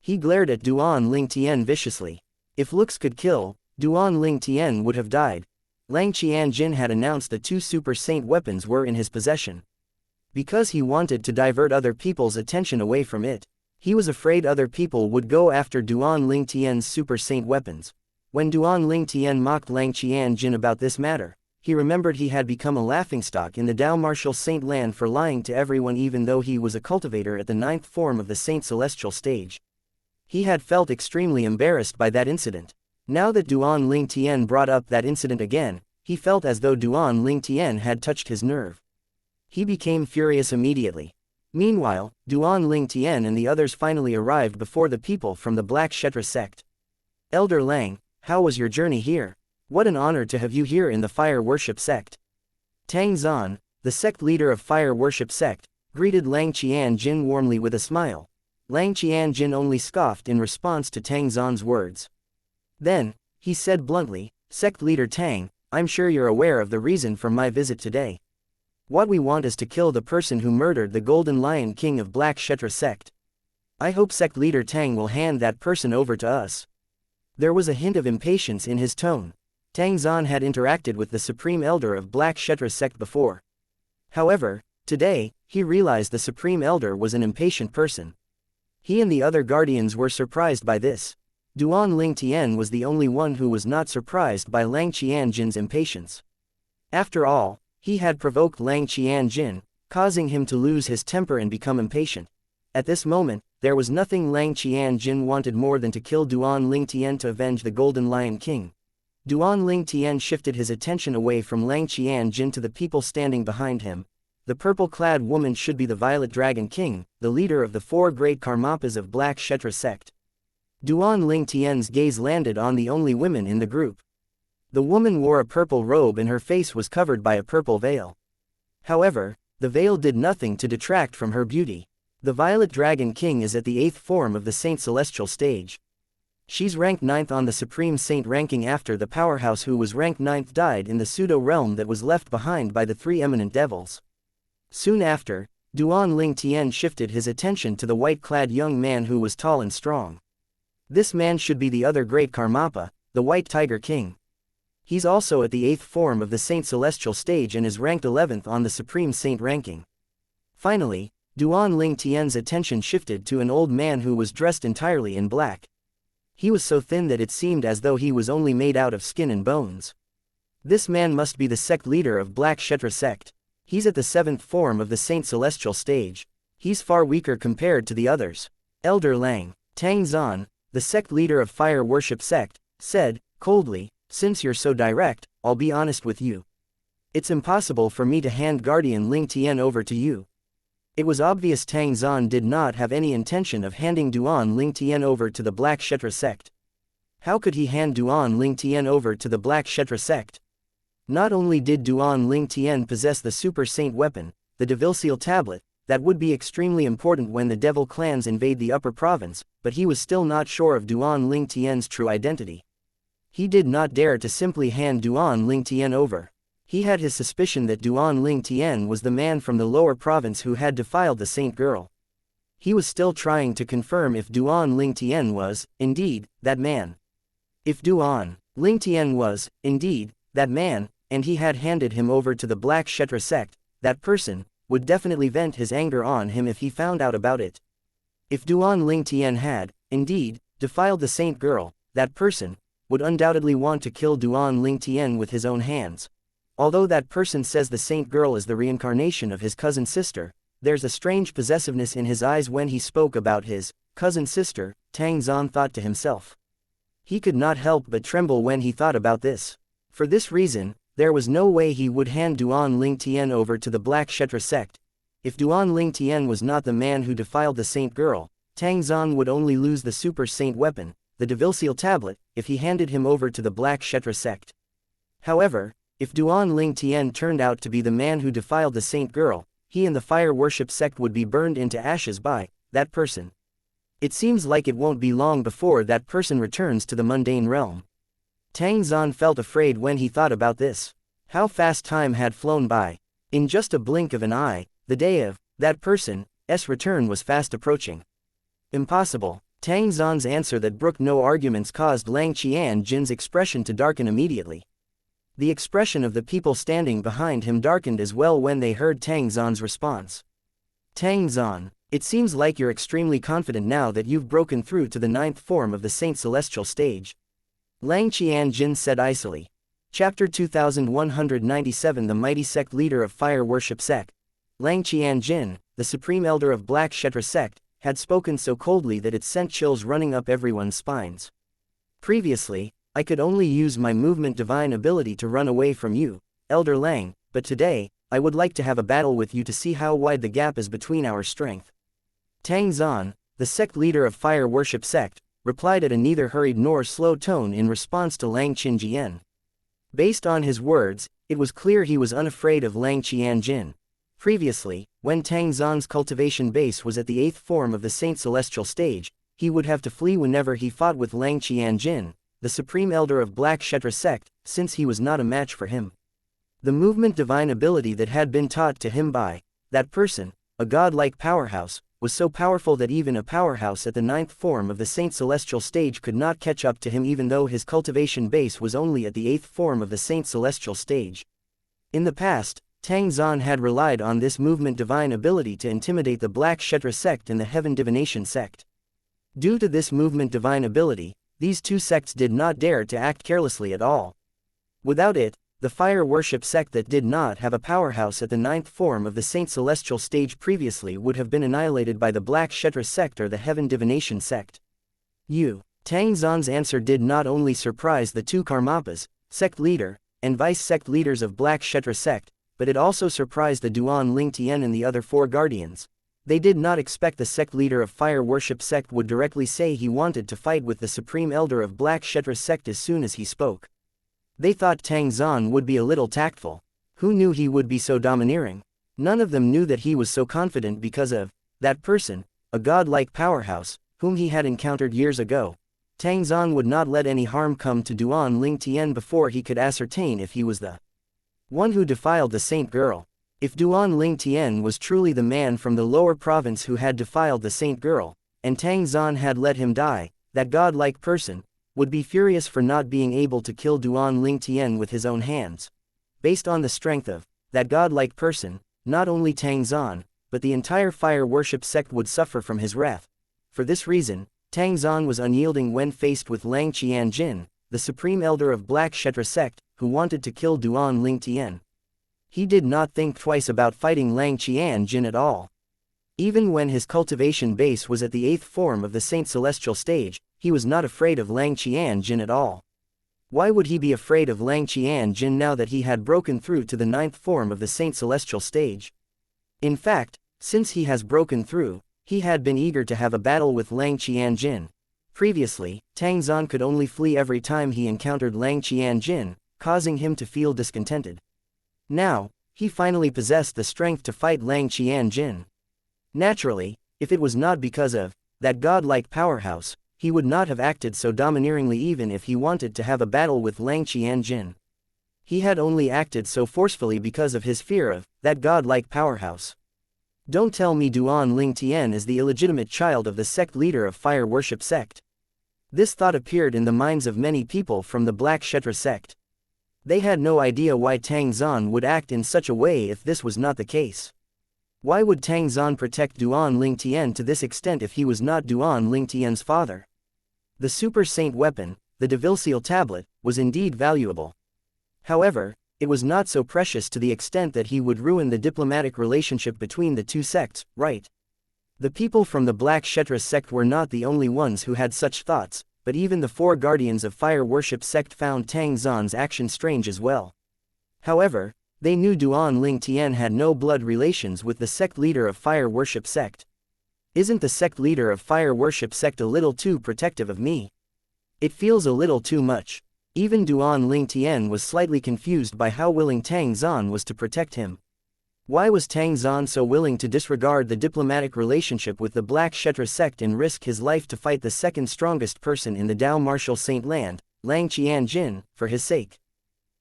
He glared at Duan Ling Tian viciously. If looks could kill, Duan Ling Tian would have died. Lang Qianjin had announced that 2 super saint weapons were in his possession. Because he wanted to divert other people's attention away from it. He was afraid other people would go after Duan Ling Tian's super saint weapons. When Duan Ling Tian mocked Lang Qianjin about this matter, he remembered he had become a laughingstock in the Dao Martial Saint land for lying to everyone, even though he was a cultivator at the 9th form of the Saint Celestial stage. He had felt extremely embarrassed by that incident. Now that Duan Ling Tian brought up that incident again, he felt as though Duan Ling Tian had touched his nerve. He became furious immediately. Meanwhile, Duan Ling Tian and the others finally arrived before the people from the Black Kshetra sect. "Elder Lang, how was your journey here? What an honor to have you here in the fire worship sect." Tang Zan, the sect leader of fire worship sect, greeted Lang Qianjin warmly with a smile. Lang Qianjin only scoffed in response to Tang Zan's words. Then, he said bluntly, "Sect leader Tang, I'm sure you're aware of the reason for my visit today. What we want is to kill the person who murdered the Golden Lion King of Black Kshetra sect. I hope sect leader Tang will hand that person over to us." There was a hint of impatience in his tone. Tang Zan had interacted with the supreme elder of Black Kshetra sect before. However, today, he realized the supreme elder was an impatient person. He and the other guardians were surprised by this. Duan Ling Tian was the only one who was not surprised by Lang Qianjin's impatience. After all, he had provoked Lang Qianjin, causing him to lose his temper and become impatient. At this moment, there was nothing Lang Qianjin wanted more than to kill Duan Ling Tian to avenge the Golden Lion King. Duan Ling Tian shifted his attention away from Lang Qianjin to the people standing behind him. the purple-clad woman should be the Violet Dragon King, the leader of the 4 great Karmapas of Black Kshetra sect. Duan Ling Tian's gaze landed on the only women in the group. The woman wore a purple robe and her face was covered by a purple veil. However, the veil did nothing to detract from her beauty. The Violet Dragon King is at the 8th form of the Saint Celestial stage. She's ranked 9th on the Supreme Saint ranking after the powerhouse who was ranked 9th died in the pseudo-realm that was left behind by the 3 eminent devils. Soon after, Duan Ling Tian shifted his attention to the white-clad young man who was tall and strong. This man should be the other great Karmapa, the White Tiger King. He's also at the 8th form of the Saint Celestial stage and is ranked 11th on the Supreme Saint ranking. Finally, Duan Ling Tian's attention shifted to an old man who was dressed entirely in black. He was so thin that it seemed as though he was only made out of skin and bones. This man must be the sect leader of Black Kshetra sect. He's at the 7th form of the Saint Celestial stage. He's far weaker compared to the others. Elder Lang, Tang Zan, the sect leader of Fire Worship sect, said, coldly, "Since you're so direct, I'll be honest with you. It's impossible for me to hand Guardian Ling Tian over to you." It was obvious Tang Zan did not have any intention of handing Duan Ling Tian over to the Black Kshetra sect. How could he hand Duan Ling Tian over to the Black Kshetra sect? Not only did Duan Ling Tian possess the Super Saint weapon, the devil-seal tablet, that would be extremely important when the devil clans invade the upper province, but he was still not sure of Duan Ling Tian's true identity. He did not dare to simply hand Duan Ling Tian over. He had his suspicion that Duan Ling Tian was the man from the lower province who had defiled the saint girl. He was still trying to confirm if Duan Ling Tian was, indeed, that man. If Duan Ling Tian was, indeed, that man, and he had handed him over to the Black Kshetra sect, that person would definitely vent his anger on him if he found out about it. If Duan Ling Tian had, indeed, defiled the saint girl, that person would undoubtedly want to kill Duan Ling Tian with his own hands. Although that person says the saint girl is the reincarnation of his cousin sister, there's a strange possessiveness in his eyes when he spoke about his cousin sister, Tang Zan thought to himself. He could not help but tremble when he thought about this. For this reason, there was no way he would hand Duan Ling Tian over to the Black Kshetra sect. If Duan Ling Tian was not the man who defiled the saint girl, Tang Zan would only lose the Super Saint weapon, the devil-seal tablet, if he handed him over to the Black Kshetra sect. However, if Duan Ling Tian turned out to be the man who defiled the saint girl, he and the Fire Worship sect would be burned into ashes by that person. It seems like it won't be long before that person returns to the mundane realm. Tang Zan felt afraid when he thought about this. How fast time had flown by. In just a blink of an eye, the day of that person's return was fast approaching. Impossible. Tang Zan's answer that brooked no arguments caused Lang Qianjin's expression to darken immediately. The expression of the people standing behind him darkened as well when they heard Tang Zan's response. Tang Zan, it seems like you're extremely confident now that you've broken through to the 9th form of the Saint Celestial stage. Lang Qianjin said icily. Chapter 2197 The mighty sect leader of Fire Worship sect, Lang Qianjin, the supreme elder of Black Kshetra sect, had spoken so coldly that it sent chills running up everyone's spines. Previously, I could only use my movement divine ability to run away from you, Elder Lang, but today, I would like to have a battle with you to see how wide the gap is between our strength. Tang Zan, the sect leader of Fire Worship sect, replied at a neither hurried nor slow tone in response to Lang Qinjian. Based on his words, it was clear he was unafraid of Lang Qianjin. Previously, when Tang Zan's cultivation base was at the 8th form of the Saint Celestial stage, he would have to flee whenever he fought with Lang Qianjin, the supreme elder of Black Kshetra sect, since he was not a match for him. The movement divine ability that had been taught to him by that person, a godlike powerhouse, was so powerful that even a powerhouse at the 9th form of the Saint Celestial stage could not catch up to him even though his cultivation base was only at the 8th form of the Saint Celestial stage. In the past, Tang Zan had relied on this movement divine ability to intimidate the Black Kshetra sect and the Heaven Divination sect. Due to this movement divine ability, these two sects did not dare to act carelessly at all. Without it, the Fire Worship sect that did not have a powerhouse at the 9th form of the Saint Celestial stage previously would have been annihilated by the Black Kshetra sect or the Heaven Divination sect. Tang Zan's answer did not only surprise the two Karmapas, sect leader, and vice-sect leaders of Black Kshetra sect, but it also surprised the Duan Tian and the other four guardians. They did not expect the sect leader of fire worship sect would directly say he wanted to fight with the supreme elder of black shattering sect as soon as he spoke. They thought Tang Zan would be a little tactful. Who knew he would be so domineering? None of them knew that he was so confident because of that person, a godlike powerhouse, whom he had encountered years ago. Tang Zan would not let any harm come to Duan Tian before he could ascertain if he was the one who defiled the saint girl. If Duan Tian was truly the man from the lower province who had defiled the saint girl, and Tang Zan had let him die, that godlike person would be furious for not being able to kill Duan Tian with his own hands. Based on the strength of that godlike person, not only Tang Zan, but the entire fire worship sect would suffer from his wrath. For this reason, Tang Zan was unyielding when faced with Lang Qianjin, the supreme elder of black shattering sect, who wanted to kill Duan Tian. He did not think twice about fighting Lang Qianjin at all. Even when his cultivation base was at the 8th form of the Saint Celestial stage, he was not afraid of Lang Qianjin at all. Why would he be afraid of Lang Qianjin now that he had broken through to the 9th form of the Saint Celestial stage? In fact, since he has broken through, he had been eager to have a battle with Lang Qianjin. Previously, Tang Zan could only flee every time he encountered Lang Qianjin, causing him to feel discontented. Now, he finally possessed the strength to fight Lang Qianjin. Naturally, if it was not because of that godlike powerhouse, he would not have acted so domineeringly even if he wanted to have a battle with Lang Qianjin. He had only acted so forcefully because of his fear of that godlike powerhouse. Don't tell me Duan Tian is the illegitimate child of the sect leader of fire worship sect. This thought appeared in the minds of many people from the black shattering sect. They had no idea why Tang Zan would act in such a way if this was not the case. Why would Tang Zan protect Duan Tian to this extent if he was not Duan Tian's father? The super saint weapon, the devil-seal tablet, was indeed valuable. However, it was not so precious to the extent that he would ruin the diplomatic relationship between the two sects, right? The people from the black shattering sect were not the only ones who had such thoughts, but even the four guardians of fire worship sect found Tang Zan's action strange as well. However, they knew Duan Tian had no blood relations with the sect leader of fire worship sect. Isn't the sect leader of fire worship sect a little too protective of me? It feels a little too much. Even Duan Tian was slightly confused by how willing Tang Zan was to protect him. Why was Tang Zan so willing to disregard the diplomatic relationship with the black shattering sect and risk his life to fight the second strongest person in the Dao martial saint land, Lang Qianjin, for his sake?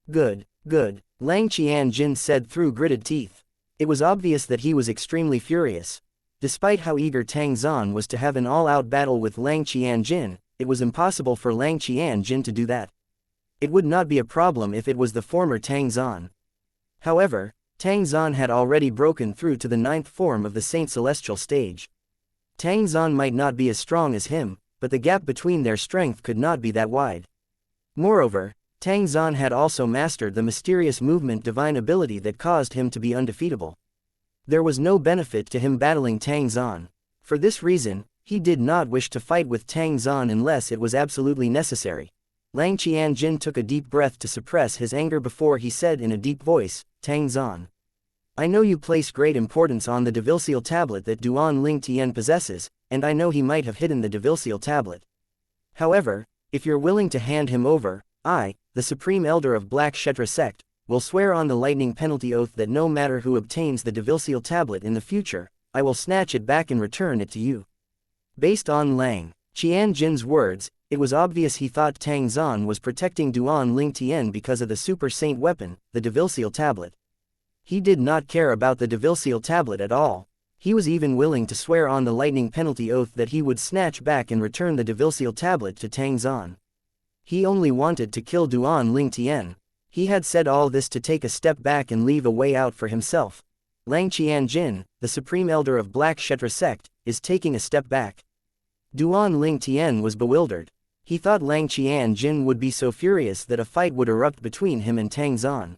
Good, good, Lang Qianjin said through gritted teeth. It was obvious that he was extremely furious. Despite how eager Tang Zan was to have an all-out battle with Lang Qianjin, it was impossible for Lang Qianjin to do that. It would not be a problem if it was the former Tang Zan. However, Tang Zan had already broken through to the 9th form of the Saint Celestial stage. Tang Zan might not be as strong as him, but the gap between their strength could not be that wide. Moreover, Tang Zan had also mastered the mysterious movement divine ability that caused him to be undefeatable. There was no benefit to him battling Tang Zan. For this reason, he did not wish to fight with Tang Zan unless it was absolutely necessary. Lang Qianjin took a deep breath to suppress his anger before he said in a deep voice, Tang Zan, I know you place great importance on the devil-seal tablet that Duan Tian possesses, and I know he might have hidden the devil-seal tablet. However, if you're willing to hand him over, I, the supreme elder of black shattering sect, will swear on the lightning penalty oath that no matter who obtains the devil-seal tablet in the future, I will snatch it back and return it to you. Based on Lang Qianjin's words, it was obvious he thought Tang Zan was protecting Duan Tian because of the super saint weapon, the devil-seal tablet. He did not care about the devil-seal tablet at all. He was even willing to swear on the lightning penalty oath that he would snatch back and return the devil-seal tablet to Tang Zan. He only wanted to kill Duan Tian. He had said all this to take a step back and leave a way out for himself. Lang Qianjin, the supreme elder of black shattering sect, is taking a step back. Duan Tian was bewildered. He thought Lang Qianjin would be so furious that a fight would erupt between him and Tang Zan.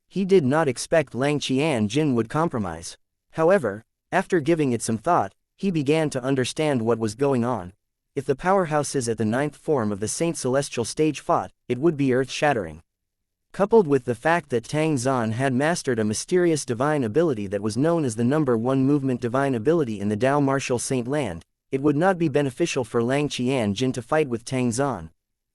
He did not expect Lang Qianjin would compromise. However, after giving it some thought, he began to understand what was going on. If the powerhouses at the 9th form of the Saint Celestial stage fought, it would be earth-shattering. Coupled with the fact that Tang Zhan had mastered a mysterious divine ability that was known as the #1 movement divine ability in the Dao martial Saint Land, it would not be beneficial for Lang Qianjin to fight with Tang Zhan.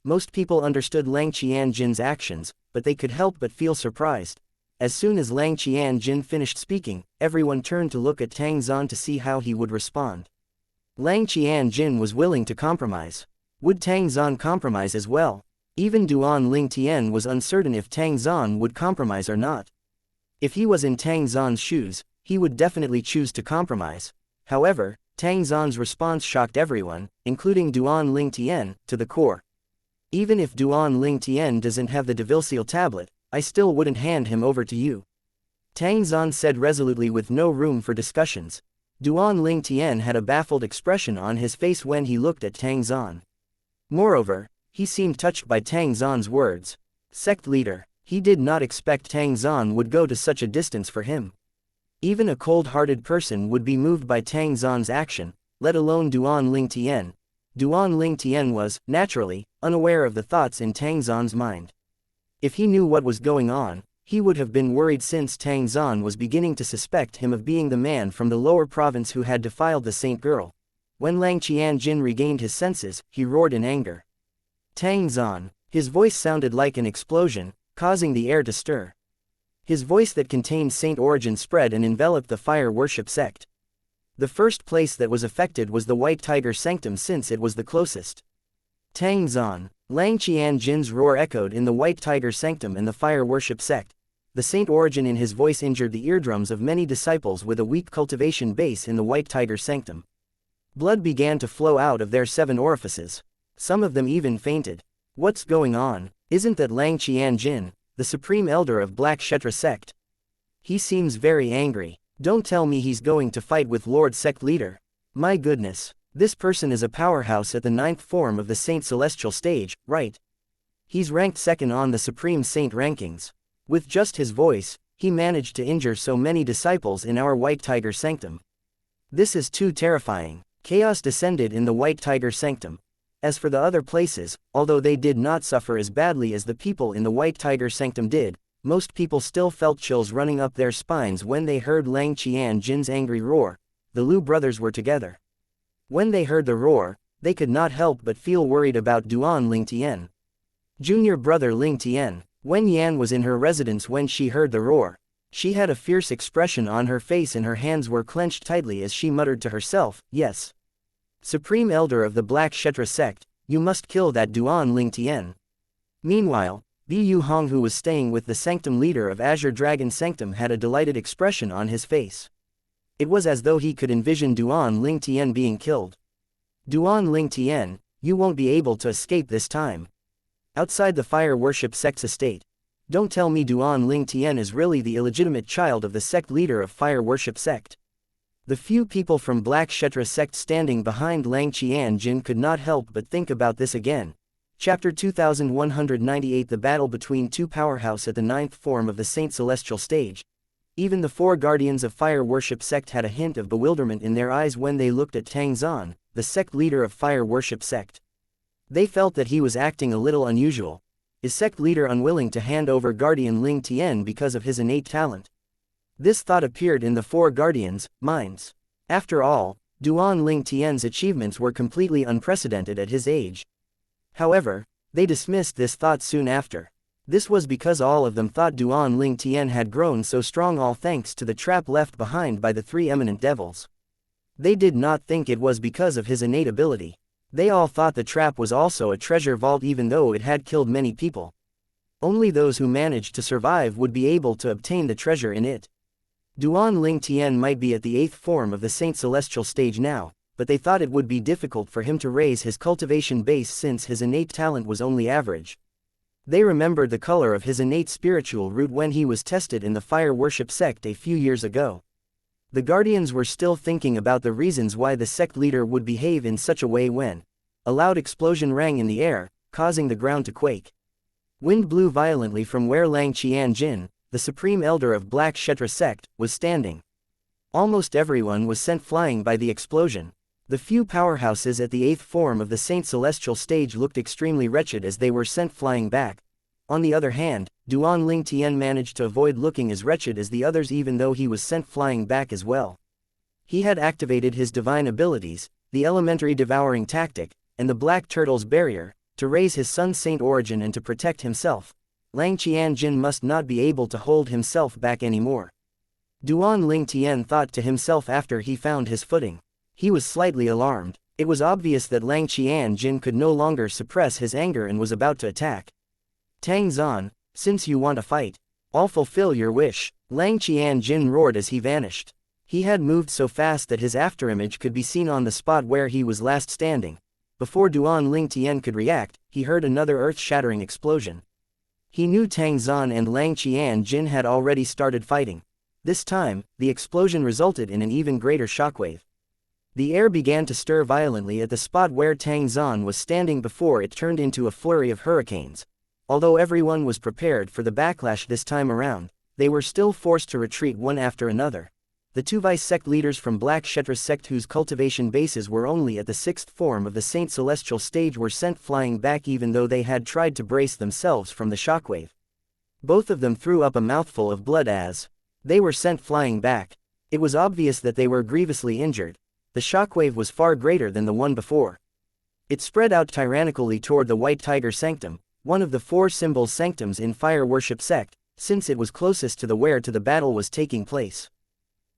Most people understood Lang Qianjin's actions, but they could help but feel surprised. As soon as Lang Qianjin finished speaking, everyone turned to look at Tang Zhan to see how he would respond. Lang Qianjin was willing to compromise. Would Tang Zhan compromise as well? Even Duan Lingtian was uncertain if Tang Zhan would compromise or not. If he was in Tang Zhan's shoes, he would definitely choose to compromise. However, Tang Zhan's response shocked everyone, including Duan Lingtian, to the core. Even if Duan Lingtian doesn't have the devil seal tablet, I still wouldn't hand him over to you. Tang Zhan said resolutely with no room for discussions. Duan Lingtian had a baffled expression on his face when he looked at Tang Zhan. Moreover, he seemed touched by Tang Zhan's words. Sect leader, he did not expect Tang Zhan would go to such a distance for him. Even a cold-hearted person would be moved by Tang Zhan's action, let alone Duan Lingtian. Duan Lingtian was, naturally, unaware of the thoughts in Tang Zhan's mind. If he knew what was going on, he would have been worried since Tang Zhan was beginning to suspect him of being the man from the lower province who had defiled the saint girl. When Lang Qianjin regained his senses, he roared in anger. Tang Zhan. His voice sounded like an explosion, causing the air to stir. His voice that contained saint origin spread and enveloped the fire worship sect. The first place that was affected was the White Tiger Sanctum since it was the closest. Tang Zhan. Lang Qianjin's roar echoed in the White Tiger Sanctum and the fire worship sect. The saint origin in his voice injured the eardrums of many disciples with a weak cultivation base in the White Tiger Sanctum. Blood began to flow out of their 7 orifices. Some of them even fainted. What's going on? Isn't that Lang Qianjin, the supreme elder of Black Kshetra sect? He seems very angry. Don't tell me he's going to fight with Lord Sect Leader. My goodness. This person is a powerhouse at the 9th form of the Saint Celestial stage, right? He's ranked 2nd on the Supreme Saint rankings. With just his voice, he managed to injure so many disciples in our White Tiger Sanctum. This is too terrifying. Chaos descended in the White Tiger Sanctum. As for the other places, although they did not suffer as badly as the people in the White Tiger Sanctum did, most people still felt chills running up their spines when they heard Lang Qianjin's angry roar. The Lu brothers were together. When they heard the roar, they could not help but feel worried about Duan Lingtian. Junior brother Lingtian. Wen Yan was in her residence when she heard the roar. She had a fierce expression on her face and her hands were clenched tightly as she muttered to herself, yes. Supreme Elder of the Black Kshetra sect, you must kill that Duan Lingtian. Meanwhile, Bu Yu Hong, who was staying with the Sanctum leader of Azure Dragon Sanctum, had a delighted expression on his face. It was as though he could envision Duan Lingtian being killed. Duan Lingtian, you won't be able to escape this time. Outside the fire worship sect's estate. Don't tell me Duan Lingtian is really the illegitimate child of the sect leader of fire worship sect. The few people from Black Kshetra sect standing behind Lang Qianjin could not help but think about this again. Chapter 2198. The battle between two powerhouses at the 9th form of the Saint Celestial stage. Even the 4 guardians of fire worship sect had a hint of bewilderment in their eyes when they looked at Tang Zhan, the sect leader of fire worship sect. They felt that he was acting a little unusual. Is sect leader unwilling to hand over guardian Ling Tian because of his innate talent? This thought appeared in the 4 guardians' minds. After all, Duan Ling Tian's achievements were completely unprecedented at his age. However, they dismissed this thought soon after. This was because all of them thought Duan Ling Tian had grown so strong all thanks to the trap left behind by the 3 eminent devils. They did not think it was because of his innate ability. They all thought the trap was also a treasure vault even though it had killed many people. Only those who managed to survive would be able to obtain the treasure in it. Duan Ling Tian might be at the 8th form of the Saint Celestial stage now, but they thought it would be difficult for him to raise his cultivation base since his innate talent was only average. They remembered the color of his innate spiritual root when he was tested in the fire worship sect a few years ago. The guardians were still thinking about the reasons why the sect leader would behave in such a way when a loud explosion rang in the air, causing the ground to quake. Wind blew violently from where Lang Qianjin, the supreme elder of Black Kshetra sect, was standing. Almost everyone was sent flying by the explosion. The few powerhouses at the 8th form of the Saint Celestial stage looked extremely wretched as they were sent flying back. On the other hand, Duan Ling Tian managed to avoid looking as wretched as the others even though he was sent flying back as well. He had activated his divine abilities, the elementary devouring tactic, and the Black Turtle's barrier, to raise his Sun Saint origin and to protect himself. Lang Qianjin must not be able to hold himself back anymore. Duan Ling Tian thought to himself after he found his footing. He was slightly alarmed. It was obvious that Lang Qianjin could no longer suppress his anger and was about to attack. Tang Zan, since you want to fight, I'll fulfill your wish, Lang Qianjin roared as he vanished. He had moved so fast that his afterimage could be seen on the spot where he was last standing. Before Duan Ling Tian could react, he heard another earth-shattering explosion. He knew Tang Zan and Lang Qianjin had already started fighting. This time, the explosion resulted in an even greater shockwave. The air began to stir violently at the spot where Tang Zan was standing before it turned into a flurry of hurricanes. Although everyone was prepared for the backlash this time around, they were still forced to retreat one after another. The two vice sect leaders from Black Kshetra sect whose cultivation bases were only at the 6th form of the Saint Celestial stage were sent flying back even though they had tried to brace themselves from the shockwave. Both of them threw up a mouthful of blood as they were sent flying back. It was obvious that they were grievously injured. The shockwave was far greater than the one before. It spread out tyrannically toward the White Tiger Sanctum, one of the 4 symbol sanctums in Fire Worship sect, since it was closest to where the battle was taking place.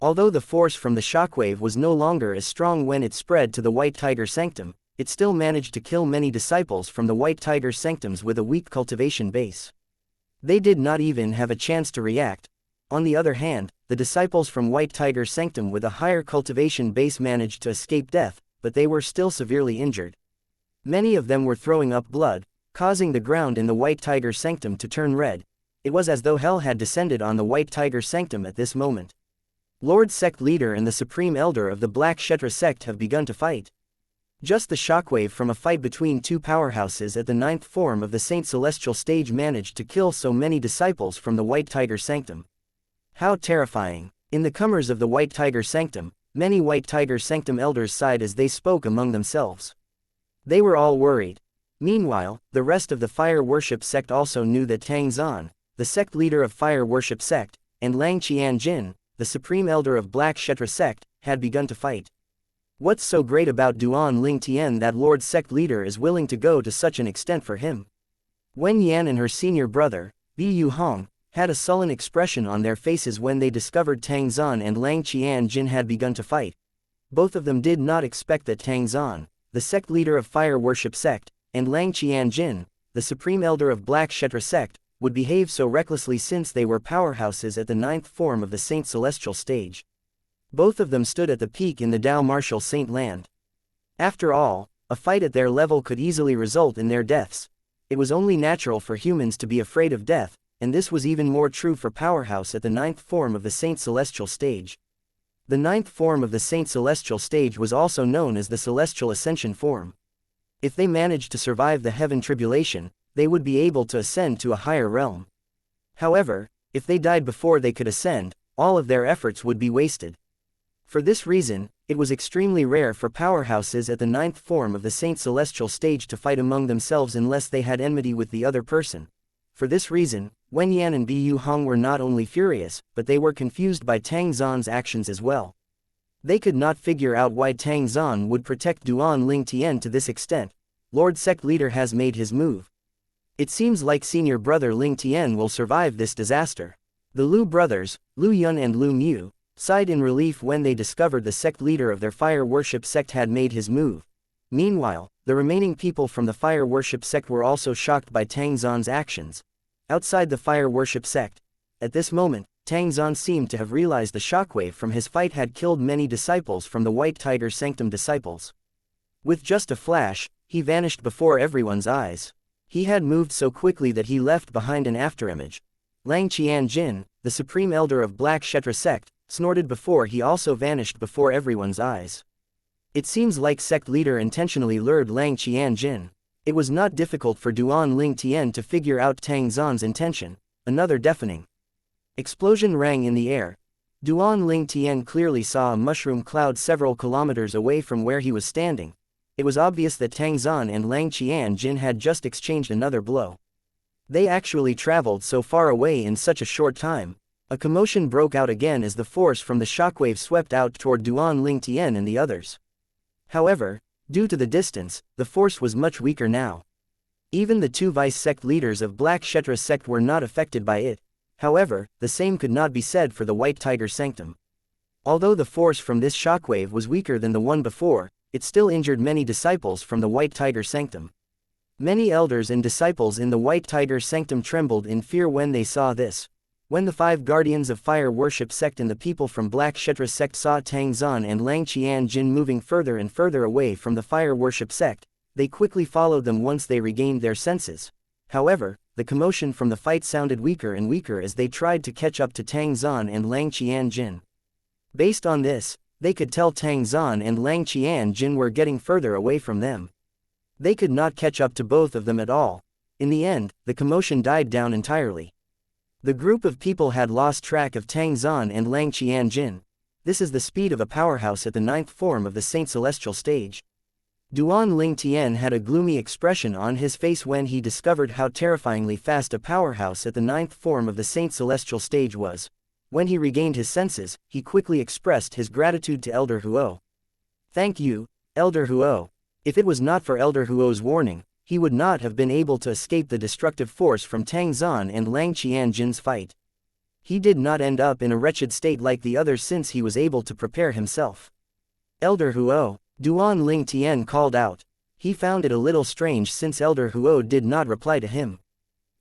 Although the force from the shockwave was no longer as strong when it spread to the White Tiger Sanctum, it still managed to kill many disciples from the White Tiger Sanctums with a weak cultivation base. They did not even have a chance to react. On the other hand, the disciples from White Tiger Sanctum with a higher cultivation base managed to escape death, but they were still severely injured. Many of them were throwing up blood, causing the ground in the White Tiger Sanctum to turn red. It was as though hell had descended on the White Tiger Sanctum at this moment. Lord Sect Leader and the Supreme Elder of the Black Kshetra sect have begun to fight. Just the shockwave from a fight between two powerhouses at the 9th form of the Saint Celestial stage managed to kill so many disciples from the White Tiger Sanctum. How terrifying! In the comers of the White Tiger Sanctum, many White Tiger Sanctum elders sighed as they spoke among themselves. They were all worried. Meanwhile, the rest of the Fire Worship sect also knew that Tang Zan, the sect leader of Fire Worship sect, and Lang Qianjin, the Supreme Elder of Black Kshetra sect, had begun to fight. What's so great about Duan Ling Tian that Lord Sect Leader is willing to go to such an extent for him? Wen Yan and her senior brother, Bi Yu Hong, had a sullen expression on their faces when they discovered Tang Zan and Lang Qianjin had begun to fight. Both of them did not expect that Tang Zan, the sect leader of Fire Worship sect, and Lang Qianjin, the Supreme Elder of Black Kshetra sect, would behave so recklessly since they were powerhouses at the 9th form of the Saint Celestial stage. Both of them stood at the peak in the Dao Martial Saint Land. After all, a fight at their level could easily result in their deaths. It was only natural for humans to be afraid of death, and this was even more true for powerhouse at the 9th form of the Saint Celestial stage. The 9th form of the Saint Celestial stage was also known as the Celestial Ascension form. If they managed to survive the heaven tribulation, they would be able to ascend to a higher realm. However, if they died before they could ascend, all of their efforts would be wasted. For this reason, it was extremely rare for powerhouses at the 9th form of the Saint Celestial stage to fight among themselves unless they had enmity with the other person. For this reason, Wen Yan and Bi Yu Hong were not only furious, but they were confused by Tang Zan's actions as well. They could not figure out why Tang Zan would protect Duan Ling Tian to this extent. Lord Sect Leader has made his move. It seems like senior brother Ling Tian will survive this disaster. The Lu brothers, Lu Yun and Lu Mu, sighed in relief when they discovered the sect leader of their Fire Worship sect had made his move. Meanwhile, the remaining people from the Fire Worship sect were also shocked by Tang Zan's actions. Outside the Fire Worship sect, at this moment, Tang Zan seemed to have realized the shockwave from his fight had killed many disciples from the White Tiger Sanctum disciples. With just a flash, he vanished before everyone's eyes. He had moved so quickly that he left behind an afterimage. Lang Qianjin, the Supreme Elder of Black Kshetra sect, snorted before he also vanished before everyone's eyes. It seems like sect leader intentionally lured Lang Qianjin. It was not difficult for Duan Ling Tian to figure out Tang Zan's intention. Another deafening explosion rang in the air. Duan Ling Tian clearly saw a mushroom cloud several kilometers away from where he was standing. It was obvious that Tang Zan and Lang Qianjin had just exchanged another blow. They actually traveled so far away in such a short time. A commotion broke out again as the force from the shockwave swept out toward Duan Tian and the others. However, due to the distance, the force was much weaker now. Even the two vice-sect leaders of Black Kshetra sect were not affected by it. However, the same could not be said for the White Tiger Sanctum. Although the force from this shockwave was weaker than the one before, it still injured many disciples from the White Tiger Sanctum. Many elders and disciples in the White Tiger Sanctum trembled in fear when they saw this. When the 5 guardians of fire worship sect and the people from Black Kshetra sect saw Tang Zan and Lang Qianjin moving further and further away from the fire worship sect, they quickly followed them once they regained their senses. However, the commotion from the fight sounded weaker and weaker as they tried to catch up to Tang Zan and Lang Qianjin. Based on this, they could tell Tang Zan and Lang Qianjin were getting further away from them. They could not catch up to both of them at all. In the end, the commotion died down entirely. The group of people had lost track of Tang Zan and Lang Qianjin. This is the speed of a powerhouse at the 9th form of the Saint Celestial stage. Duan Tian had a gloomy expression on his face when he discovered how terrifyingly fast a powerhouse at the 9th form of the Saint Celestial stage was. When he regained his senses, he quickly expressed his gratitude to Elder Huo. "Thank you, Elder Huo. If it was not for Elder Huo's warning, he would not have been able to escape the destructive force from Tang Zan and Lang Qianjin's fight. He did not end up in a wretched state like the others since he was able to prepare himself." "Elder Huo," Duan Tian called out. He found it a little strange since Elder Huo did not reply to him.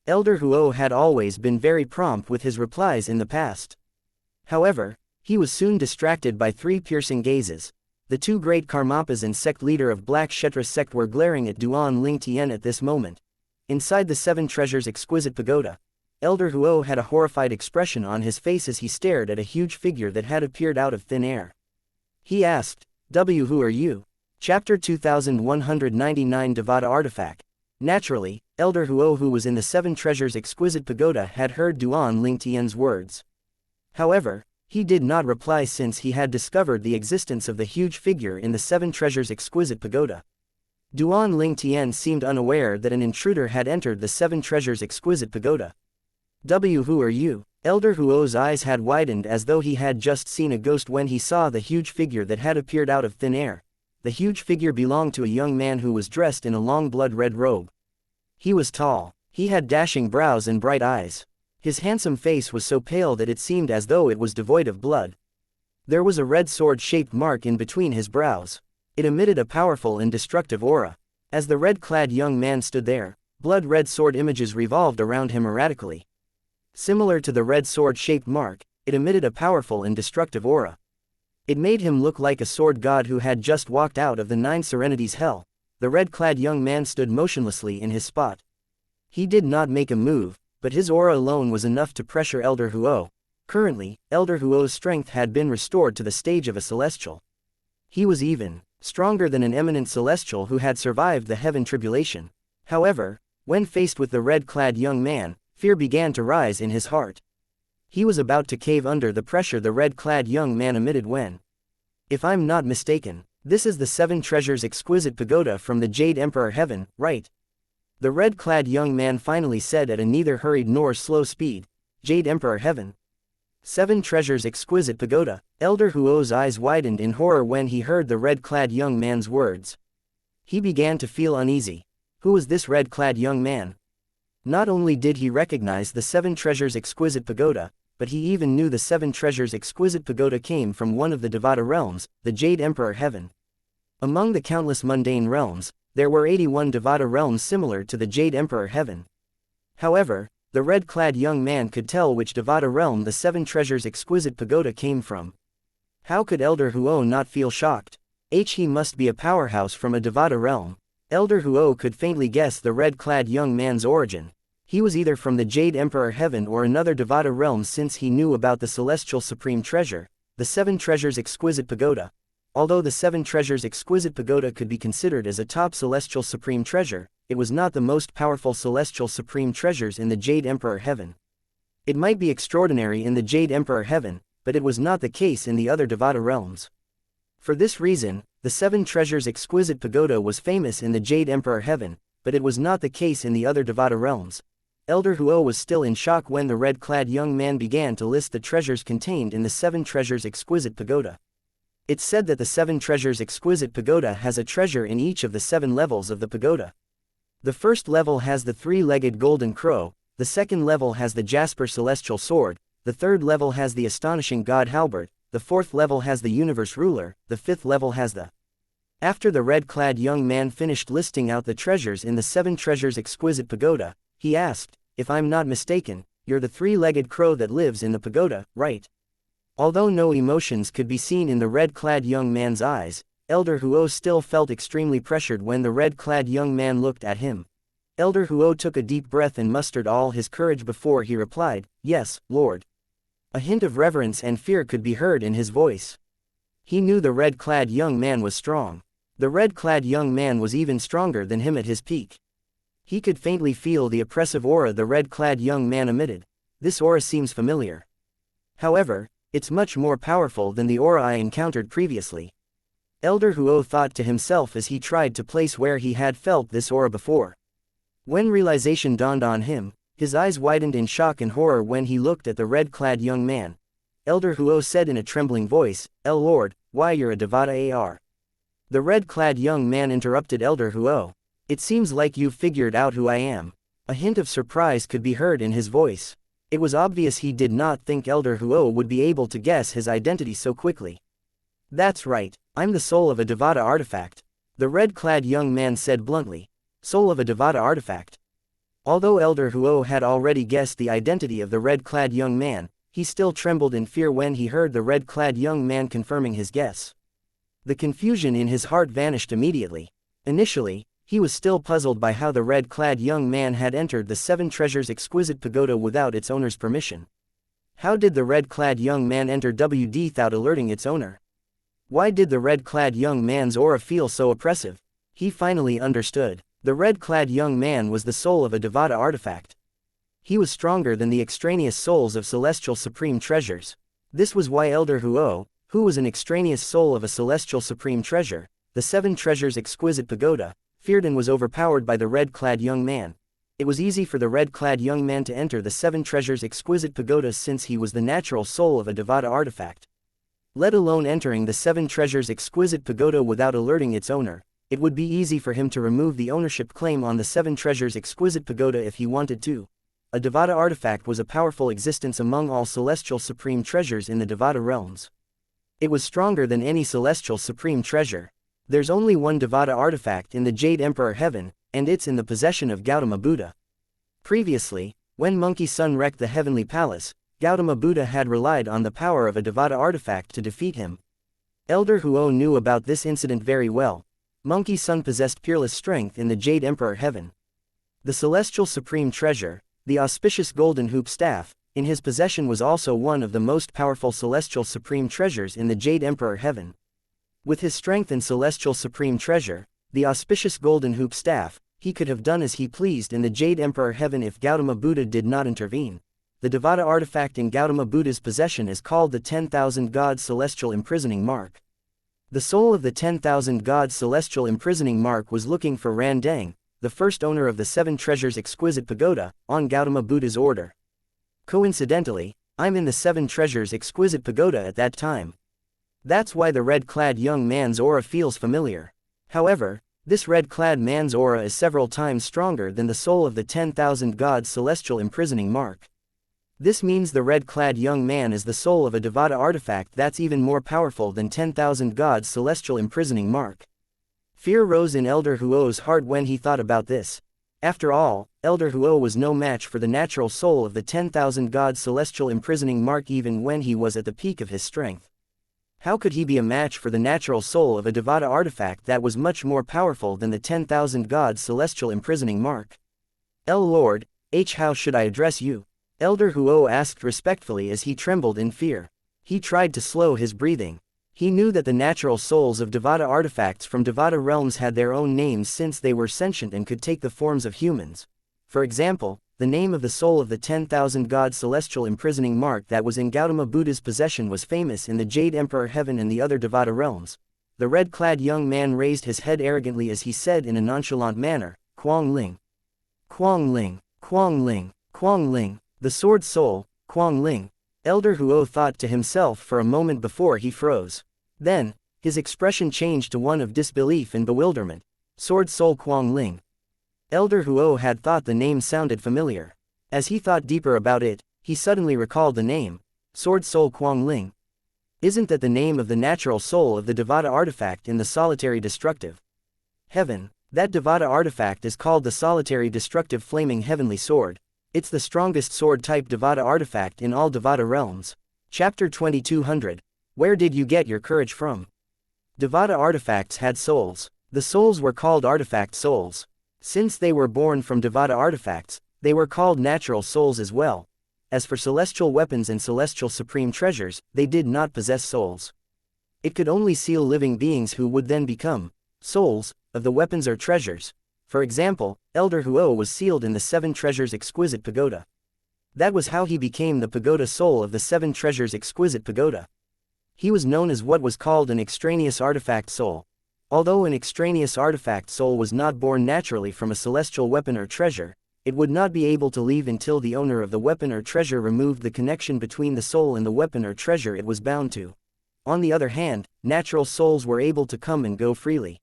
Elder Huo had always been very prompt with his replies in the past. However, he was soon distracted by 3 piercing gazes. The 2 great Karmapas and sect leader of Black Kshetra sect were glaring at Duan Tian at this moment. Inside the 7 treasures exquisite pagoda, Elder Huo had a horrified expression on his face as he stared at a huge figure that had appeared out of thin air. He asked, "Who are you?" Chapter 2199 Devata Artifact. Naturally, Elder Huo, who was in the 7 treasures exquisite pagoda, had heard Duan Tian's words. However, he did not reply since he had discovered the existence of the huge figure in the 7 treasures exquisite pagoda. Duan Tian seemed unaware that an intruder had entered the 7 treasures exquisite pagoda. "Who are you?" Elder Huo's eyes had widened as though he had just seen a ghost when he saw the huge figure that had appeared out of thin air. The huge figure belonged to a young man who was dressed in a long blood-red robe. He was tall. He had dashing brows and bright eyes. His handsome face was so pale that it seemed as though it was devoid of blood. There was a red sword-shaped mark in between his brows. It emitted a powerful and destructive aura. As the red-clad young man stood there, blood-red sword images revolved around him erratically. Similar to the red sword-shaped mark, it emitted a powerful and destructive aura. It made him look like a sword god who had just walked out of the 9 Serenities hell. The red-clad young man stood motionlessly in his spot. He did not make a move, but his aura alone was enough to pressure Elder Huo. Currently, Elder Huo's strength had been restored to the stage of a celestial. He was even stronger than an eminent celestial who had survived the heaven tribulation. However, when faced with the red-clad young man, fear began to rise in his heart. He was about to cave under the pressure the red-clad young man emitted when. "If I'm not mistaken, this is the 7 treasures exquisite pagoda from the Jade Emperor Heaven, right?" The red-clad young man finally said at a neither hurried nor slow speed. "Jade Emperor Heaven? 7 treasures exquisite pagoda." Elder Huo's eyes widened in horror when he heard the red-clad young man's words. He began to feel uneasy. Who was this red-clad young man? Not only did he recognize the 7 treasures exquisite pagoda, but he even knew the 7 treasures exquisite pagoda came from one of the Devata realms, the Jade Emperor Heaven. Among the countless mundane realms, there were 81 Devata realms similar to the Jade Emperor Heaven. However, the red-clad young man could tell which Devata realm the 7 treasures exquisite pagoda came from. How could Elder Huo not feel shocked? He must be a powerhouse from a Devata realm. Elder Huo could faintly guess the red-clad young man's origin. He was either from the Jade Emperor Heaven or another Devata realm since he knew about the Celestial Supreme Treasure, the 7 treasures exquisite pagoda. Although the 7 treasures exquisite pagoda could be considered as a top celestial supreme treasure, it was not the most powerful celestial supreme treasures in the Jade Emperor Heaven. It might be extraordinary in the Jade Emperor Heaven, but it was not the case in the other Devata realms. For this reason, the 7 treasures exquisite pagoda was famous in the Jade Emperor Heaven, but it was not the case in the other Devata realms. Elder Huo was still in shock when the red-clad young man began to list the treasures contained in the 7 treasures exquisite pagoda. It's said that the 7 treasures exquisite pagoda has a treasure in each of the 7 levels of the pagoda. The first level has the 3-legged golden crow, the second level has the jasper celestial sword, the third level has the astonishing god halberd, the fourth level has the universe ruler, the fifth level has the... After the red-clad young man finished listing out the treasures in the 7 treasures exquisite pagoda, he asked, "If I'm not mistaken, you're the 3-legged crow that lives in the pagoda, right?" Although no emotions could be seen in the red-clad young man's eyes, Elder Huo still felt extremely pressured when the red-clad young man looked at him. Elder Huo took a deep breath and mustered all his courage before he replied, "Yes, Lord." A hint of reverence and fear could be heard in his voice. He knew the red-clad young man was strong. The red-clad young man was even stronger than him at his peak. He could faintly feel the oppressive aura the red-clad young man emitted. This aura seems familiar. However, it's much more powerful than the aura I encountered previously. Elder Huo thought to himself as he tried to place where he had felt this aura before. When realization dawned on him, his eyes widened in shock and horror when he looked at the red-clad young man. Elder Huo said in a trembling voice, "El Lord, why you're a devata-Ar." The red-clad young man interrupted Elder Huo. "It seems like you've figured out who I am." A hint of surprise could be heard in his voice. It was obvious he did not think Elder Huo would be able to guess his identity so quickly. "That's right, I'm the soul of a devata artifact," the red-clad young man said bluntly. Soul of a devata artifact. Although Elder Huo had already guessed the identity of the red-clad young man, he still trembled in fear when he heard the red-clad young man confirming his guess. The confusion in his heart vanished immediately. Initially, he was still puzzled by how the red-clad young man had entered the 7 treasures exquisite pagoda without its owner's permission. How did the red-clad young man enter WD without alerting its owner? Why did the red-clad young man's aura feel so oppressive? He finally understood. The red-clad young man was the soul of a devata artifact. He was stronger than the extraneous souls of celestial supreme treasures. This was why Elder Huo, who was an extraneous soul of a celestial supreme treasure, the 7 treasures exquisite pagoda, feared and was overpowered by the red-clad young man. It was easy for the red-clad young man to enter the 7 treasures exquisite pagoda since he was the natural soul of a devata artifact. Let alone entering the 7 treasures exquisite pagoda without alerting its owner. It would be easy for him to remove the ownership claim on the 7 treasures exquisite pagoda if he wanted to. A devata artifact was a powerful existence among all celestial supreme treasures in the devata realms. It was stronger than any celestial supreme treasure. There's only one devata artifact in the Jade Emperor Heaven, and it's in the possession of Gautama Buddha. Previously, when Monkey Sun wrecked the heavenly palace, Gautama Buddha had relied on the power of a devata artifact to defeat him. Elder Huo knew about this incident very well. Monkey Sun possessed peerless strength in the Jade Emperor Heaven. The celestial supreme treasure, the auspicious golden hoop staff, in his possession was also one of the most powerful celestial supreme treasures in the Jade Emperor Heaven. With his strength and celestial supreme treasure, the auspicious golden hoop staff, he could have done as he pleased in the Jade Emperor Heaven if Gautama Buddha did not intervene. The devata artifact in Gautama Buddha's possession is called the 10,000 Gods Celestial Imprisoning Mark. The soul of the 10,000 Gods Celestial Imprisoning Mark was looking for Randang, the first owner of the 7 treasures exquisite pagoda, on Gautama Buddha's order. Coincidentally, I'm in the 7 treasures exquisite pagoda at that time. That's why the red-clad young man's aura feels familiar. However, this red-clad man's aura is several times stronger than the soul of the 10,000 Gods Celestial Imprisoning Mark. This means the red-clad young man is the soul of a devata artifact that's even more powerful than 10,000 Gods Celestial Imprisoning Mark. Fear rose in Elder Huo's heart when he thought about this. After all, Elder Huo was no match for the natural soul of the 10,000 Gods Celestial Imprisoning Mark even when he was at the peak of his strength. How could he be a match for the natural soul of a devata artifact that was much more powerful than the 10,000 Gods Celestial Imprisoning Mark? El Lord, H. How should I address you? Elder Huo asked respectfully as he trembled in fear. He tried to slow his breathing. He knew that the natural souls of devata artifacts from devata realms had their own names since they were sentient and could take the forms of humans. For example, the name of the soul of the 10,000 God Celestial Imprisoning Mark that was in Gautama Buddha's possession was famous in the Jade Emperor Heaven and the other devata realms. The red-clad young man raised his head arrogantly as he said in a nonchalant manner, "Kuang Ling. Kuang Ling. Quang Ling, the sword soul, Quang Ling. Elder Huo thought to himself for a moment before he froze. Then, his expression changed to one of disbelief and bewilderment. Sword soul Quang Ling. Elder Huo had thought the name sounded familiar. As he thought deeper about it, he suddenly recalled the name, Sword Soul Quang Ling. Isn't that the name of the natural soul of the Devata artifact in the solitary destructive heaven? That Devata artifact is called the solitary destructive flaming heavenly sword. It's the strongest sword type Devata artifact in all Devata realms. Chapter 2200. Where did you get your courage from? Devata artifacts had souls. The souls were called artifact souls. Since they were born from Devata artifacts, they were called natural souls as well. As for celestial weapons and celestial supreme treasures, they did not possess souls. It could only seal living beings who would then become souls of the weapons or treasures. For example, Elder Huo was sealed in the Seven Treasures Exquisite Pagoda. That was how he became the pagoda soul of the Seven Treasures Exquisite Pagoda. He was known as what was called an extraneous artifact soul. Although an extraneous artifact soul was not born naturally from a celestial weapon or treasure, it would not be able to leave until the owner of the weapon or treasure removed the connection between the soul and the weapon or treasure it was bound to. On the other hand, natural souls were able to come and go freely.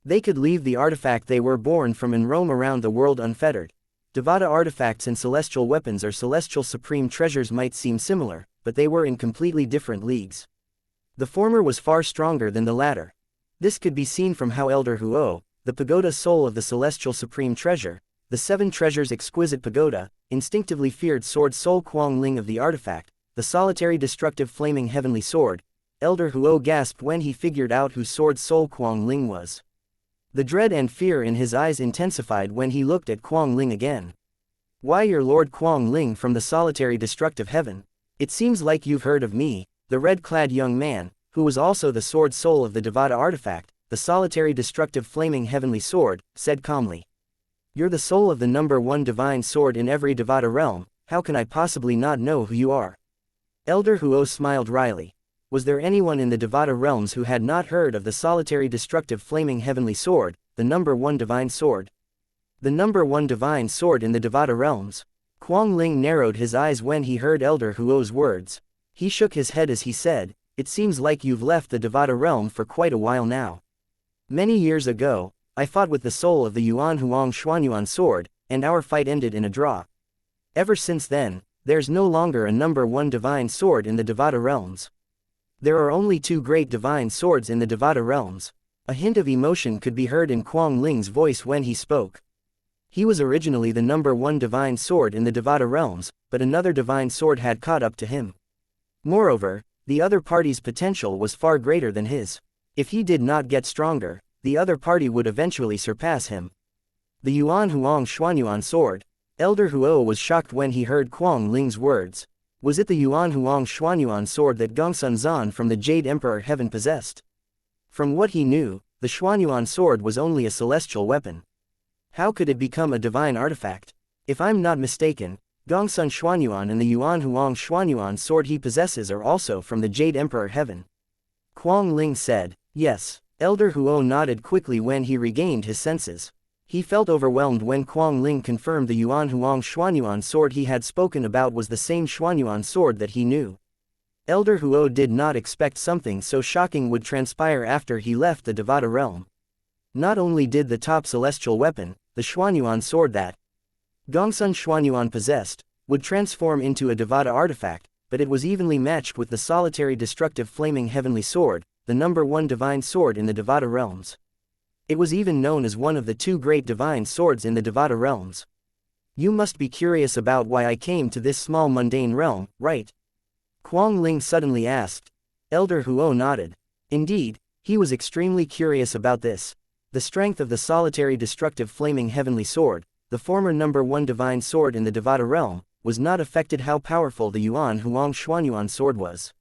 They could leave the artifact they were born from and roam around the world unfettered. Devata artifacts and celestial weapons or celestial supreme treasures might seem similar, but they were in completely different leagues. The former was far stronger than the latter. This could be seen from how Elder Huo, the pagoda soul of the celestial supreme treasure, the Seven Treasures Exquisite Pagoda, instinctively feared Sword Soul Quang Ling of the artifact, the solitary destructive flaming heavenly sword. Elder Huo gasped when he figured out who Sword Soul Quang Ling was. The dread and fear in his eyes intensified when he looked at Quang Ling again. Why, your Lord Quang Ling from the solitary destructive heaven? It seems like you've heard of me, the red-clad young man, who was also the sword soul of the Devata artifact, the solitary destructive flaming heavenly sword, said calmly. You're the soul of the number one divine sword in every Devata realm, how can I possibly not know who you are? Elder Huo smiled wryly. Was there anyone in the Devata realms who had not heard of the solitary destructive flaming heavenly sword, the number one divine sword? The number one divine sword in the Devata realms? Quang Ling narrowed his eyes when he heard Elder Huo's words. He shook his head as he said, it seems like you've left the Devata realm for quite a while now. Many years ago, I fought with the soul of the Yuan Huang Xuanyuan sword, and our fight ended in a draw. Ever since then, there's no longer a number one divine sword in the Devata realms. There are only two great divine swords in the Devata realms. A hint of emotion could be heard in Quang Ling's voice when he spoke. He was originally the number one divine sword in the Devata realms, but another divine sword had caught up to him. Moreover, the other party's potential was far greater than his. If he did not get stronger, the other party would eventually surpass him. The Yuan Huang Xuanyuan sword. Elder Huo was shocked when he heard Quang Ling's words. Was it the Yuan Huang Xuanyuan sword that Gongsun Zan from the Jade Emperor Heaven possessed? From what he knew, the Xuanyuan sword was only a celestial weapon. How could it become a divine artifact? If I'm not mistaken, Gongsun Xuanyuan and the Yuan Huang Xuanyuan sword he possesses are also from the Jade Emperor Heaven. Quang Ling said, yes. Elder Huo nodded quickly when he regained his senses. He felt overwhelmed when Quang Ling confirmed the Yuan Huang Xuanyuan sword he had spoken about was the same Xuanyuan sword that he knew. Elder Huo did not expect something so shocking would transpire after he left the Devata realm. Not only did the top celestial weapon, the Xuanyuan sword that Gongsun Xuanyuan possessed, would transform into a Devata artifact, but it was evenly matched with the solitary destructive flaming heavenly sword, the number one divine sword in the Devata realms. It was even known as one of the two great divine swords in the Devata realms. You must be curious about why I came to this small mundane realm, right? Quang Ling suddenly asked. Elder Huo nodded. Indeed, he was extremely curious about this. The strength of the solitary destructive flaming heavenly sword, the former number one divine sword in the Devata realm, was not affected how powerful the Yuan Huang Xuanyuan sword was.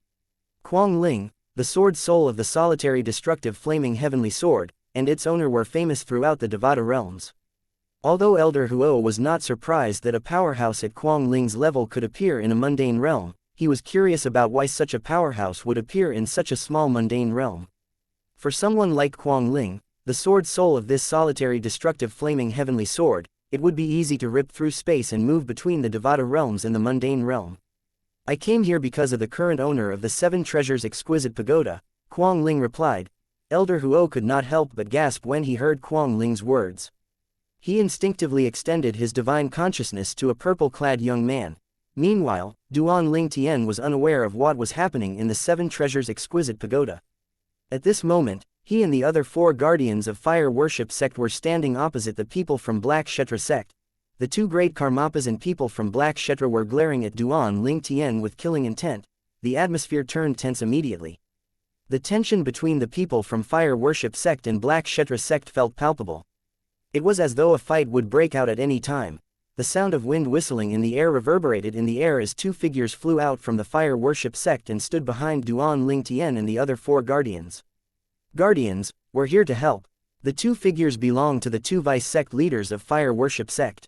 Quang Ling, the sword soul of the solitary destructive flaming heavenly sword, and its owner were famous throughout the Devata realms. Although Elder Huo was not surprised that a powerhouse at Quang Ling's level could appear in a mundane realm, he was curious about why such a powerhouse would appear in such a small mundane realm. For someone like Quang Ling, the sword soul of this solitary destructive flaming heavenly sword, it would be easy to rip through space and move between the Devata realms and the mundane realm. I came here because of the current owner of the 7 treasures exquisite pagoda, Kuang Ling replied. Elder Huo could not help but gasp when he heard Kuang Ling's words. He instinctively extended his divine consciousness to a purple-clad young man. Meanwhile, Duan Ling Tian was unaware of what was happening in the 7 treasures exquisite pagoda. At this moment, he and the other 4 guardians of fire worship sect were standing opposite the people from Black Kshetra sect. The 2 great Karmapas and people from Black Kshetra were glaring at Duan Ling Tian with killing intent. The atmosphere turned tense immediately. The tension between the people from fire worship sect and Black Kshetra sect felt palpable. It was as though a fight would break out at any time. The sound of wind whistling in the air reverberated in the air as 2 figures flew out from the fire worship sect and stood behind Duan Ling Tian and the other 4 guardians. Guardians, we're here to help. The 2 figures belong to the 2 vice sect leaders of fire worship sect.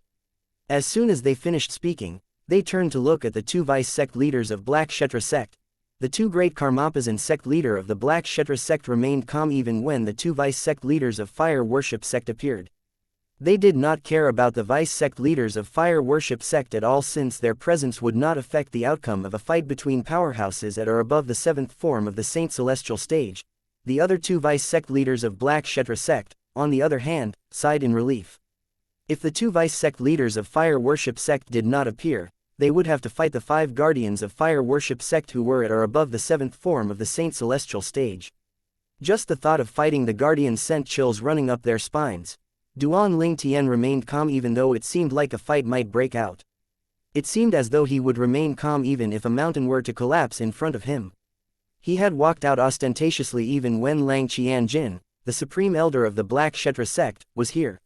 As soon as they finished speaking, they turned to look at the 2 vice sect leaders of Black Kshetra sect. The 2 great Karmapas and sect leader of the Black Kshetra sect remained calm even when the 2 vice sect leaders of fire worship sect appeared. They did not care about the vice sect leaders of fire worship sect at all, since their presence would not affect the outcome of a fight between powerhouses at or above the 7th form of the Saint Celestial stage. The other 2 vice sect leaders of Black Kshetra sect, on the other hand, sighed in relief. If the 2 vice sect leaders of fire worship sect did not appear, they would have to fight the 5 guardians of fire worship sect who were at or above the 7th form of the Saint Celestial stage. Just the thought of fighting the guardians sent chills running up their spines. Duan Ling Tian remained calm even though it seemed like a fight might break out. It seemed as though he would remain calm even if a mountain were to collapse in front of him. He had walked out ostentatiously even when Lang Qianjin, the supreme elder of the Black Kshetra sect, was here.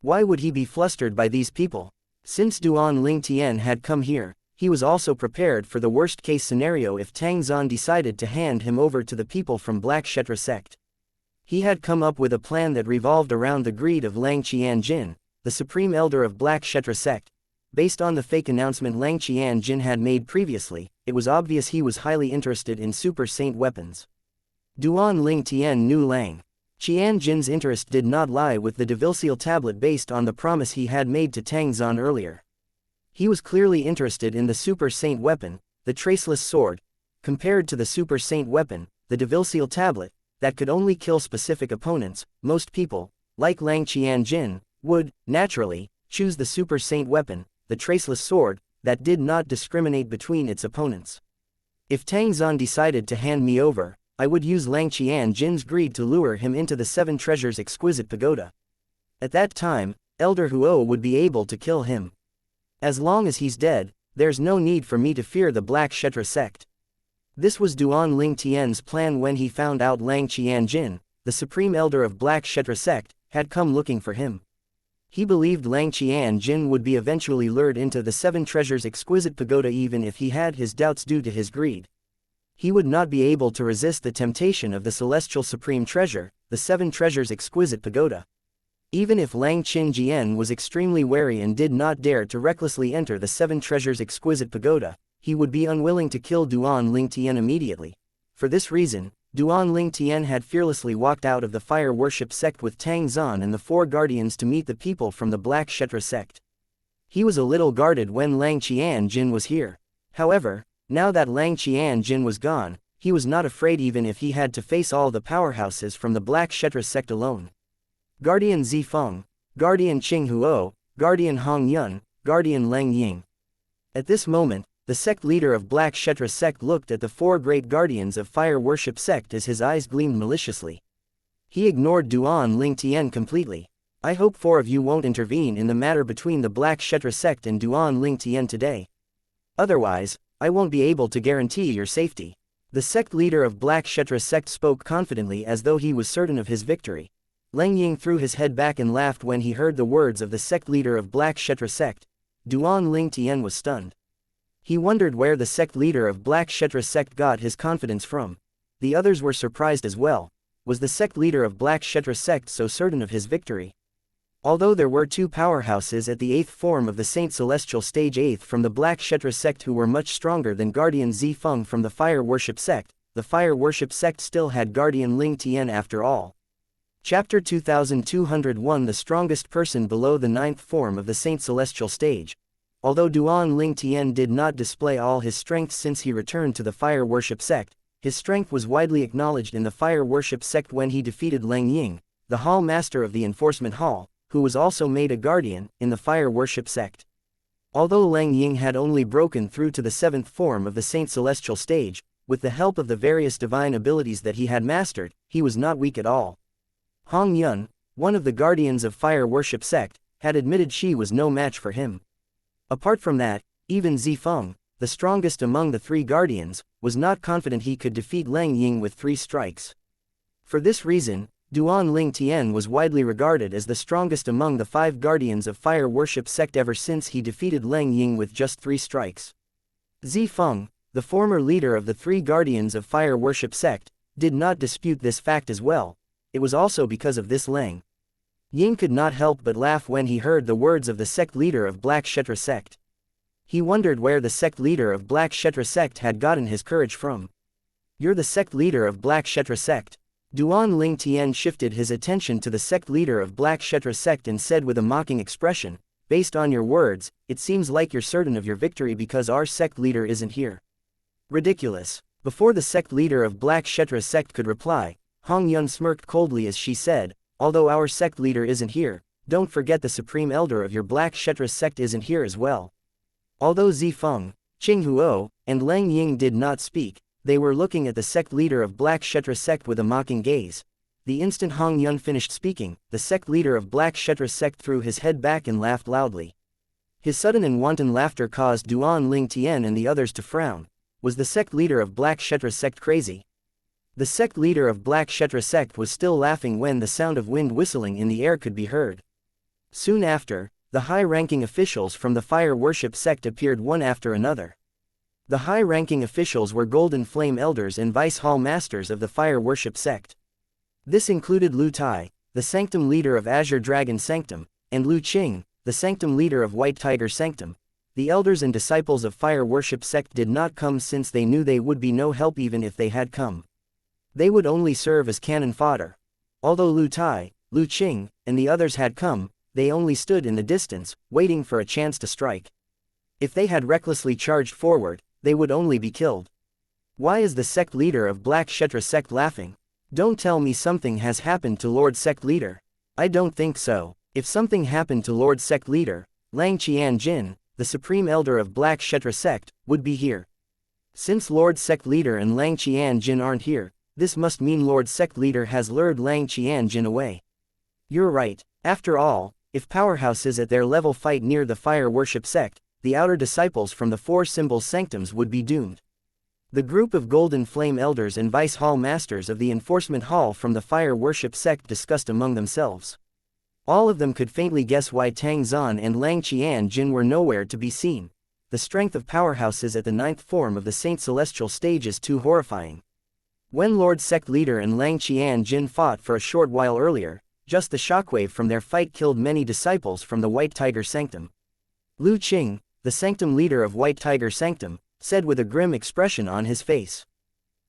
Why would he be flustered by these people? Since Duan Ling Tian had come here, he was also prepared for the worst-case scenario if Tang Zan decided to hand him over to the people from Black Kshetra sect. He had come up with a plan that revolved around the greed of Lang Qianjin, the supreme elder of Black Kshetra sect. Based on the fake announcement Lang Qianjin had made previously, it was obvious he was highly interested in super saint weapons. Duan Ling Tian knew Lang Qianjin's interest did not lie with the devil-seal tablet based on the promise he had made to Tang Zan earlier. He was clearly interested in the super saint weapon, the traceless sword, compared to the super saint weapon, the devil-seal tablet, that could only kill specific opponents. Most people, like Lang Qianjin, would, naturally, choose the super saint weapon, the traceless sword, that did not discriminate between its opponents. If Tang Zan decided to hand me over, I would use Lang Qianjin's greed to lure him into the 7 treasures exquisite pagoda. At that time, Elder Huo would be able to kill him. As long as he's dead, there's no need for me to fear the Black Kshetra sect. This was Duan Ling Tian's plan when he found out Lang Qianjin, the supreme elder of Black Kshetra sect, had come looking for him. He believed Lang Qianjin would be eventually lured into the 7 treasures exquisite pagoda even if he had his doubts due to his greed. He would not be able to resist the temptation of the celestial supreme treasure, the 7 treasures exquisite pagoda. Even if Lang Qinjian was extremely wary and did not dare to recklessly enter the 7 treasures exquisite pagoda, he would be unwilling to kill Duan Ling Tian immediately. For this reason, Duan Ling Tian had fearlessly walked out of the fire worship sect with Tang Zan and the 4 guardians to meet the people from the Black Kshetra sect. He was a little guarded when Lang Qianjin was here. However, now that Lang Qianjin was gone, he was not afraid even if he had to face all the powerhouses from the Black Kshetra sect alone. Guardian Zifeng, Guardian Qing Huo, Guardian Hong Yun, Guardian Leng Ying. At this moment, the sect leader of Black Kshetra sect looked at the 4 great guardians of fire worship sect as his eyes gleamed maliciously. He ignored Duan Ling Tian completely. I hope 4 of you won't intervene in the matter between the Black Kshetra sect and Duan Ling Tian today. Otherwise, I won't be able to guarantee your safety. The sect leader of Black Kshetra sect spoke confidently as though he was certain of his victory. Leng Ying threw his head back and laughed when he heard the words of the sect leader of Black Kshetra sect. Duan Ling Tian was stunned. He wondered where the sect leader of Black Kshetra sect got his confidence from. The others were surprised as well. Was the sect leader of Black Kshetra sect so certain of his victory? Although there were 2 powerhouses at the 8th form of the Saint Celestial stage 8th from the Black Kshetra sect who were much stronger than Guardian Zifeng from the Fire Worship sect, the Fire Worship sect still had Guardian Ling Tian after all. Chapter 2201 The strongest person below the ninth form of the Saint Celestial stage. Although Duan Ling Tian did not display all his strength since he returned to the fire worship sect, his strength was widely acknowledged in the fire worship sect when he defeated Lang Ying, the hall master of the enforcement hall, who was also made a guardian in the fire worship sect. Although Lang Ying had only broken through to the seventh form of the Saint Celestial stage, with the help of the various divine abilities that he had mastered, he was not weak at all. Hong Yun, one of the guardians of fire worship sect, had admitted she was no match for him. Apart from that, even Zifeng, the strongest among the three guardians, was not confident he could defeat Lang Ying with 3 strikes. For this reason, Duan Ling Tian was widely regarded as the strongest among the 5 guardians of fire worship sect ever since he defeated Lang Ying with just 3 strikes. Zifeng, the former leader of the 3 guardians of fire worship sect, did not dispute this fact as well. It was also because of this Lang Ying could not help but laugh when he heard the words of the sect leader of Black Kshetra sect. He wondered where the sect leader of Black Kshetra sect had gotten his courage from. "You're the sect leader of Black Kshetra sect?" Duan Ling Tian shifted his attention to the sect leader of Black Kshetra sect and said with a mocking expression, "Based on your words, it seems like you're certain of your victory because our sect leader isn't here." Ridiculous. Before the sect leader of Black Kshetra sect could reply, Hong Yun smirked coldly as she said, "Although our sect leader isn't here, don't forget the supreme elder of your Black Kshetra sect isn't here as well." Although Zifeng, Qing Huo, and Lang Ying did not speak, they were looking at the sect leader of Black Kshetra sect with a mocking gaze. The instant Hong Yun finished speaking, the sect leader of Black Kshetra sect threw his head back and laughed loudly. His sudden and wanton laughter caused Duan Ling Tian and the others to frown. Was the sect leader of Black Kshetra sect crazy? The sect leader of Black Kshetra sect was still laughing when the sound of wind whistling in the air could be heard. Soon after, the high-ranking officials from the fire worship sect appeared one after another. The high-ranking officials were Golden Flame Elders and Vice Hall Masters of the fire worship sect. This included Lu Tai, the Sanctum leader of Azure Dragon Sanctum, and Lu Qing, the Sanctum leader of White Tiger Sanctum. The elders and disciples of fire worship sect did not come since they knew they would be no help even if they had come. They would only serve as cannon fodder. Although Lu Tai, Lu Qing, and the others had come, they only stood in the distance, waiting for a chance to strike. If they had recklessly charged forward, they would only be killed. Why is the sect leader of Black Kshetra sect laughing? Don't tell me something has happened to Lord Sect Leader. I don't think so. If something happened to Lord Sect Leader, Lang Qian Jin, the supreme elder of Black Kshetra sect, would be here. Since Lord Sect Leader and Lang Qian Jin aren't here, this must mean Lord Sect Leader has lured Lang Qian Jin away. You're right. After all, if powerhouses at their level fight near the fire worship sect, the outer disciples from the 4 symbol sanctums would be doomed. The group of Golden Flame Elders and Vice Hall Masters of the Enforcement Hall from the fire worship sect discussed among themselves. All of them could faintly guess why Tang Zan and Lang Qian Jin were nowhere to be seen. The strength of powerhouses at the 9th form of the Saint Celestial stage is too horrifying. When Lord Sect Leader and Lang Qian Jin fought for a short while earlier, just the shockwave from their fight killed many disciples from the White Tiger Sanctum. Lu Qing, the Sanctum leader of White Tiger Sanctum, said with a grim expression on his face.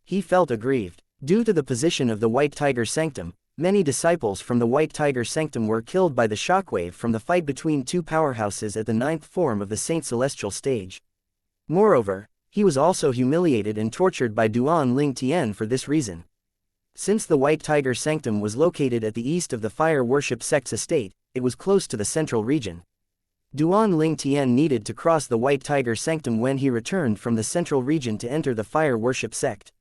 He felt aggrieved. Due to the position of the White Tiger Sanctum, many disciples from the White Tiger Sanctum were killed by the shockwave from the fight between 2 powerhouses at the 9th form of the Saint Celestial stage. Moreover, he was also humiliated and tortured by Duan Ling Tian for this reason. Since the White Tiger Sanctum was located at the east of the fire worship sect's estate, it was close to the central region. Duan Ling Tian needed to cross the White Tiger Sanctum when he returned from the central region to enter the fire worship sect.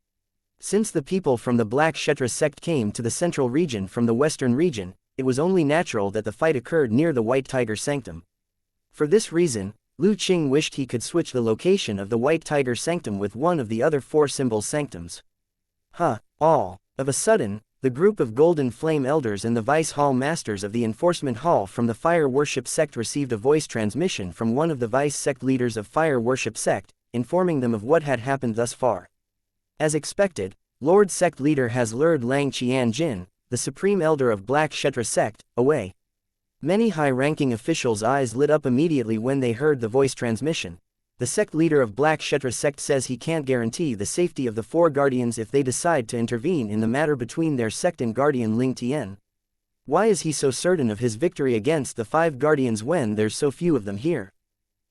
Since the people from the Black Kshetra sect came to the central region from the western region, it was only natural that the fight occurred near the White Tiger Sanctum. For this reason, Lu Qing wished he could switch the location of the White Tiger Sanctum with one of the other 4 symbol sanctums. All of a sudden, the group of Golden Flame Elders and the Vice Hall Masters of the Enforcement Hall from the Fire Worship Sect received a voice transmission from one of the Vice Sect leaders of Fire Worship Sect, informing them of what had happened thus far. As expected, Lord Sect Leader has lured Lang Qian Jin, the Supreme Elder of Black Kshetra sect, away. Many high-ranking officials' eyes lit up immediately when they heard the voice transmission. The sect leader of Black Kshetra sect says he can't guarantee the safety of the 4 guardians if they decide to intervene in the matter between their sect and guardian Ling Tian. Why is he so certain of his victory against the 5 guardians when there's so few of them here?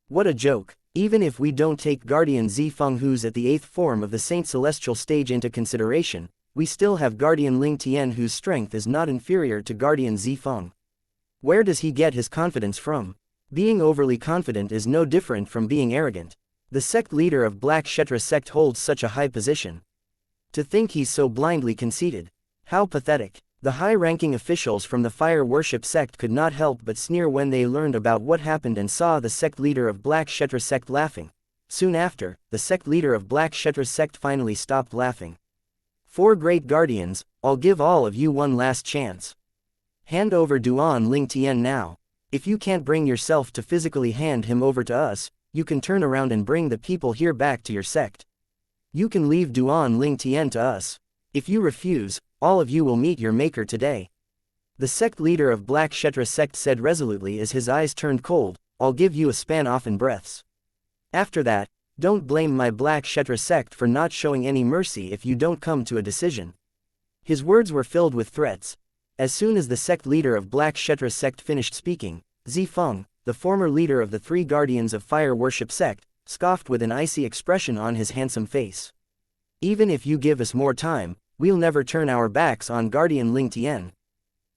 What a joke. Even if we don't take Guardian Zifeng who's at the 8th form of the Saint Celestial stage into consideration, we still have Guardian Ling Tian whose strength is not inferior to Guardian Zifeng. Where does he get his confidence from? Being overly confident is no different from being arrogant. The sect leader of Black Kshetra sect holds such a high position. To think he's so blindly conceited. How pathetic. The high-ranking officials from the fire worship sect could not help but sneer when they learned about what happened and saw the sect leader of Black Kshetra sect laughing. Soon after, the sect leader of Black Kshetra sect finally stopped laughing. 4 great guardians, I'll give all of you one last chance. Hand over Duan Ling Tian now. If you can't bring yourself to physically hand him over to us, you can turn around and bring the people here back to your sect. You can leave Duan Ling Tian to us. If you refuse, all of you will meet your maker today. The sect leader of Black Kshetra sect said resolutely as his eyes turned cold, I'll give you a span off in breaths. After that, don't blame my Black Kshetra sect for not showing any mercy if you don't come to a decision. His words were filled with threats. As soon as the sect leader of Black Kshetra sect finished speaking, Zifeng, the former leader of the 3 guardians of fire worship sect, scoffed with an icy expression on his handsome face. Even if you give us more time, we'll never turn our backs on Guardian Ling Tian.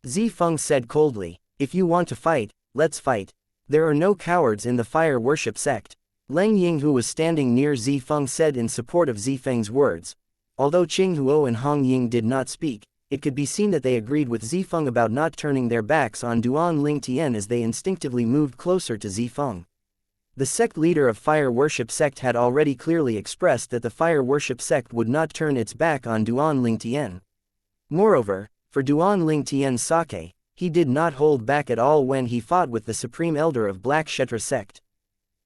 Zifeng said coldly, if you want to fight, let's fight. There are no cowards in the fire worship sect. Leng Ying, who was standing near Zifeng, said in support of Zifeng's words. Although Qing Huo and Hong Ying did not speak, it could be seen that they agreed with Zifeng about not turning their backs on Duan Ling Tian as they instinctively moved closer to Zifeng. The sect leader of fire worship sect had already clearly expressed that the fire worship sect would not turn its back on Duan Ling Tian. Moreover, for Duan Ling Tian's sake, he did not hold back at all when he fought with the supreme elder of Black Kshetra sect.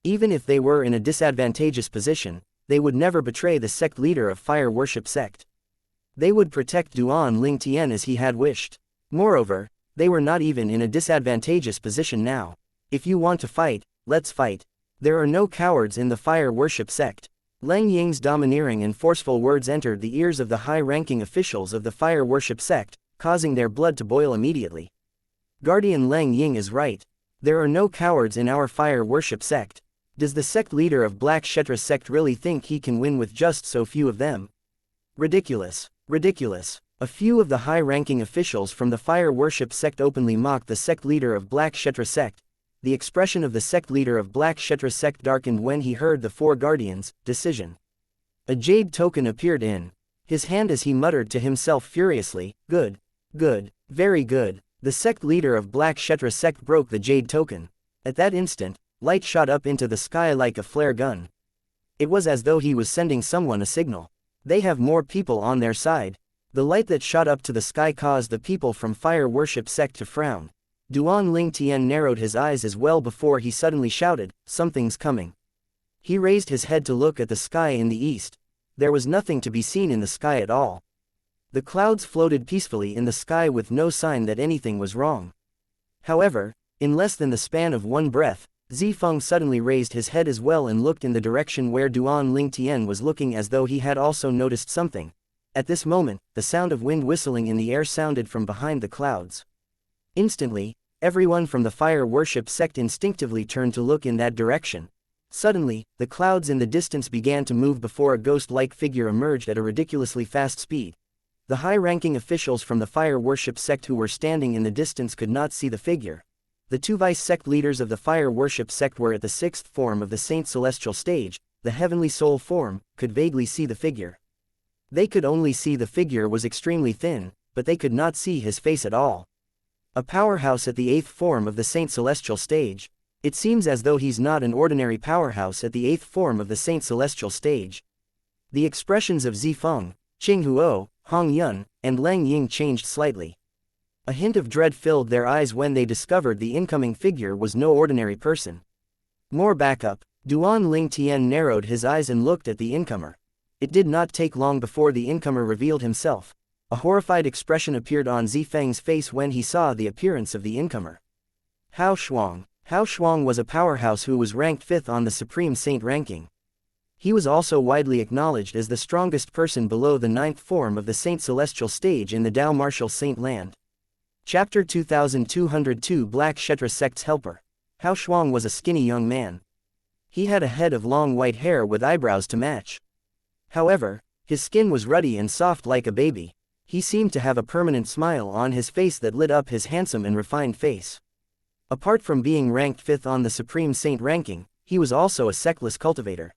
Even if they were in a disadvantageous position, they would never betray the sect leader of fire worship sect. They would protect Duan Ling Tian as he had wished. Moreover, they were not even in a disadvantageous position now. If you want to fight, let's fight. There are no cowards in the fire worship sect. Leng Ying's domineering and forceful words entered the ears of the high-ranking officials of the fire worship sect, causing their blood to boil immediately. Guardian Leng Ying is right. There are no cowards in our fire worship sect. Does the sect leader of Black Kshetra sect really think he can win with just so few of them? Ridiculous. Ridiculous. A few of the high-ranking officials from the fire worship sect openly mocked the sect leader of Black Kshetra sect. The expression of the sect leader of Black Kshetra sect darkened when he heard the 4 guardians' decision. A jade token appeared in his hand as he muttered to himself furiously, good, good, very good. The sect leader of Black Kshetra sect broke the jade token. At that instant, light shot up into the sky like a flare gun. It was as though he was sending someone a signal. They have more people on their side. The light that shot up to the sky caused the people from fire worship sect to frown. Duan Ling Tian narrowed his eyes as well before he suddenly shouted, something's coming. He raised his head to look at the sky in the east. There was nothing to be seen in the sky at all. The clouds floated peacefully in the sky with no sign that anything was wrong. However, in less than the span of one breath, Zifeng suddenly raised his head as well and looked in the direction where Duan Ling Tian was looking as though he had also noticed something. At this moment, the sound of wind whistling in the air sounded from behind the clouds. Instantly, everyone from the fire worship sect instinctively turned to look in that direction. Suddenly, the clouds in the distance began to move before a ghost-like figure emerged at a ridiculously fast speed. The high-ranking officials from the fire worship sect who were standing in the distance could not see the figure. The 2 vice sect leaders of the fire worship sect were at the 6th form of the Saint Celestial stage. The heavenly soul form could vaguely see the figure. They could only see the figure was extremely thin, but they could not see his face at all. A powerhouse at the 8th form of the Saint Celestial stage. It seems as though he's not an ordinary powerhouse at the 8th form of the Saint Celestial stage. The expressions of Zifeng, Qing Huo, Hong Yun, and Leng Ying changed slightly. A hint of dread filled their eyes when they discovered the incoming figure was no ordinary person. More backup, Duan Ling Tian narrowed his eyes and looked at the incomer. It did not take long before the incomer revealed himself. A horrified expression appeared on Zifeng's face when he saw the appearance of the incomer. Hao Shuang. Hao Shuang was a powerhouse who was ranked 5th on the Supreme Saint ranking. He was also widely acknowledged as the strongest person below the 9th form of the Saint Celestial stage in the Dao Martial Saint land. Chapter 2202 Black Kshetra Sect's Helper. Hao Shuang was a skinny young man. He had a head of long white hair with eyebrows to match. However, his skin was ruddy and soft like a baby. He seemed to have a permanent smile on his face that lit up his handsome and refined face. Apart from being ranked 5th on the Supreme Saint ranking, he was also a sectless cultivator.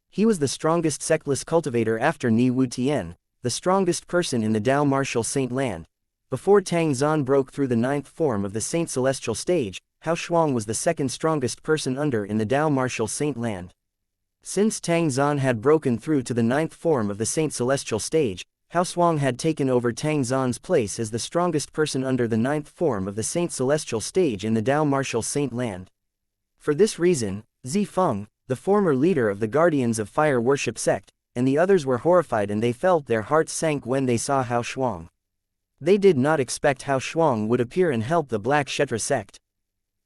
He was the strongest sectless cultivator after Ni Wu Tian, the strongest person in the Dao Martial Saint land. Before Tang Zan broke through the 9th form of the Saint Celestial stage, Hao Shuang was the 2nd strongest person under in the Dao Martial Saint land. Since Tang Zan had broken through to the 9th form of the Saint Celestial stage, Hao Shuang had taken over Tang Zan's place as the strongest person under the 9th form of the Saint Celestial stage in the Dao Martial Saint land. For this reason, Zi Feng, the former leader of the Guardians of Fire Worship sect, and the others were horrified and they felt their hearts sank when they saw Hao Shuang. They did not expect Hao Shuang would appear and help the Black Kshetra sect.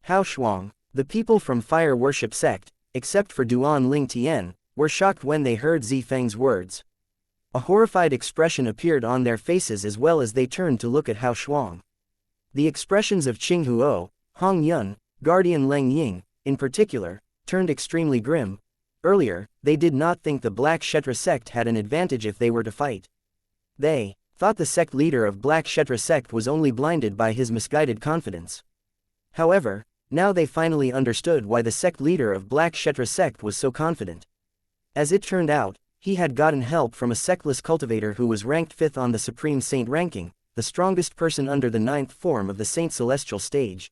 Hao Shuang, the people from Fire Worship sect, except for Duan Ling Tian, were shocked when they heard Zi Feng's words. A horrified expression appeared on their faces as well as they turned to look at Hao Shuang. The expressions of Qing Huo, Hong Yun, Guardian Leng Ying, in particular, turned extremely grim. Earlier, they did not think the Black Kshetra sect had an advantage if they were to fight. They thought the sect leader of Black Kshetra sect was only blinded by his misguided confidence. However, now they finally understood why the sect leader of Black Kshetra sect was so confident. As it turned out, he had gotten help from a sectless cultivator who was ranked 5th on the Supreme Saint ranking, the strongest person under the 9th form of the Saint Celestial stage.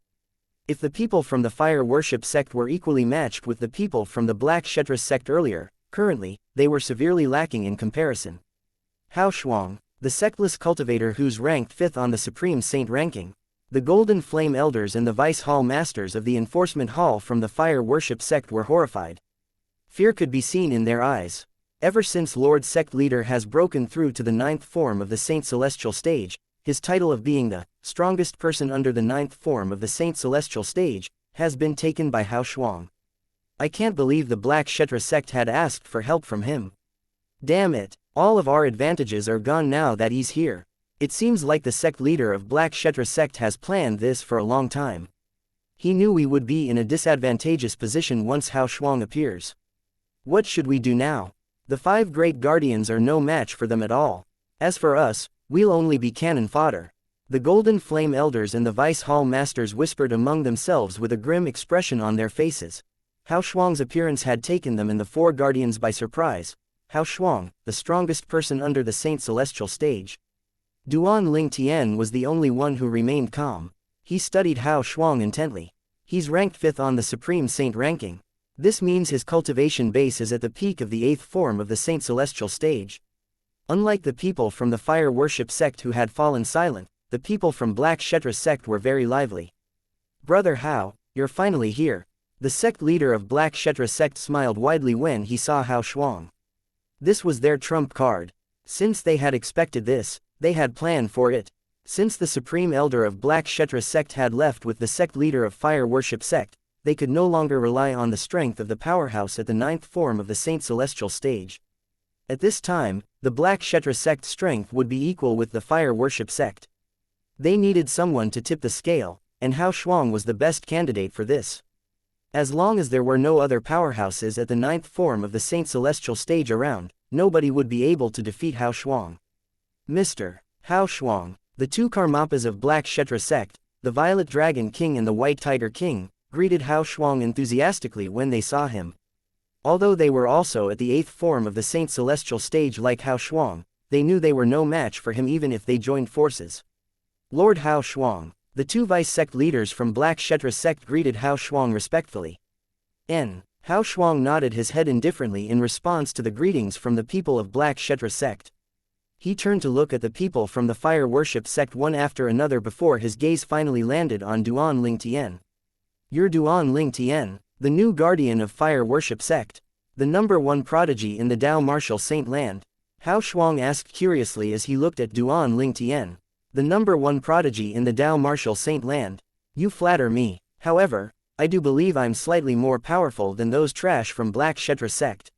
If the people from the Fire Worship sect were equally matched with the people from the Black Kshetra sect earlier, currently, they were severely lacking in comparison. Hao Shuang, the sectless cultivator who's ranked 5th on the Supreme Saint ranking, the Golden Flame Elders and the Vice Hall Masters of the Enforcement Hall from the Fire Worship sect were horrified. Fear could be seen in their eyes. Ever since Lord Sect Leader has broken through to the 9th form of the Saint Celestial stage, his title of being the strongest person under the 9th form of the Saint Celestial stage has been taken by Hao Shuang. I can't believe the Black Kshetra sect had asked for help from him. Damn it, all of our advantages are gone now that he's here. It seems like the sect leader of Black Kshetra sect has planned this for a long time. He knew we would be in a disadvantageous position once Hao Shuang appears. What should we do now? The 5 great guardians are no match for them at all. As for us, we'll only be cannon fodder. The Golden Flame Elders and the Vice Hall Masters whispered among themselves with a grim expression on their faces. Hao Shuang's appearance had taken them and the 4 guardians by surprise. Hao Shuang, the strongest person under the Saint Celestial stage. Duan Ling Tian was the only one who remained calm. He studied Hao Shuang intently. He's ranked 5th on the Supreme Saint ranking. This means his cultivation base is at the peak of the 8th form of the Saint Celestial stage. Unlike the people from the Fire Worship sect who had fallen silent, the people from Black Kshetra sect were very lively. Brother Hao, you're finally here. The sect leader of Black Kshetra sect smiled widely when he saw Hao Shuang. This was their trump card. Since they had expected this, they had planned for it. Since the Supreme Elder of Black Kshetra sect had left with the sect leader of Fire Worship sect, they could no longer rely on the strength of the powerhouse at the 9th form of the Saint Celestial stage. At this time, the Black Kshetra sect's strength would be equal with the Fire Worship sect. They needed someone to tip the scale, and Hao Shuang was the best candidate for this. As long as there were no other powerhouses at the 9th form of the Saint Celestial stage around, nobody would be able to defeat Hao Shuang. Mr. Hao Shuang, the 2 Karmapas of Black Kshetra sect, the Violet Dragon King and the White Tiger King, greeted Hao Shuang enthusiastically when they saw him. Although they were also at the 8th form of the Saint Celestial stage like Hao Shuang, they knew they were no match for him even if they joined forces. Lord Hao Shuang, the 2 vice sect leaders from Black Kshetra sect greeted Hao Shuang respectfully. Hao Shuang nodded his head indifferently in response to the greetings from the people of Black Kshetra sect. He turned to look at the people from the Fire Worship sect one after another before his gaze finally landed on Duan Ling Tian. You're Duan Ling Tian, the new guardian of Fire Worship sect, the #1 prodigy in the Dao Martial Saint land. Hao Shuang asked curiously as he looked at Duan Ling Tian. The #1 prodigy in the Dao Martial Saint land. You flatter me. However, I do believe I'm slightly more powerful than those trash from Black Kshetra sect.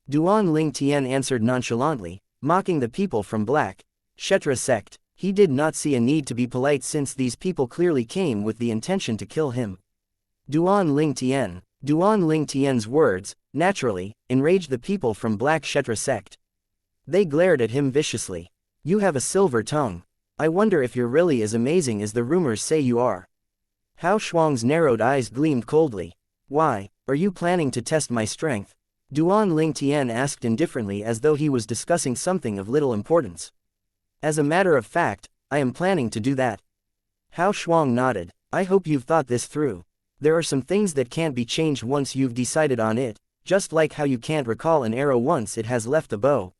Duan Ling Tian answered nonchalantly, mocking the people from Black Kshetra sect. He did not see a need to be polite since these people clearly came with the intention to kill him. Duan Ling Tian's words, naturally, enraged the people from Black Kshetra sect. They glared at him viciously. You have a silver tongue. I wonder if you're really as amazing as the rumors say you are. Hao Shuang's narrowed eyes gleamed coldly. Why, are you planning to test my strength? Duan Ling Tian asked indifferently as though he was discussing something of little importance. As a matter of fact, I am planning to do that. Hao Shuang nodded. I hope you've thought this through. There are some things that can't be changed once you've decided on it, just like how you can't recall an arrow once it has left the bow.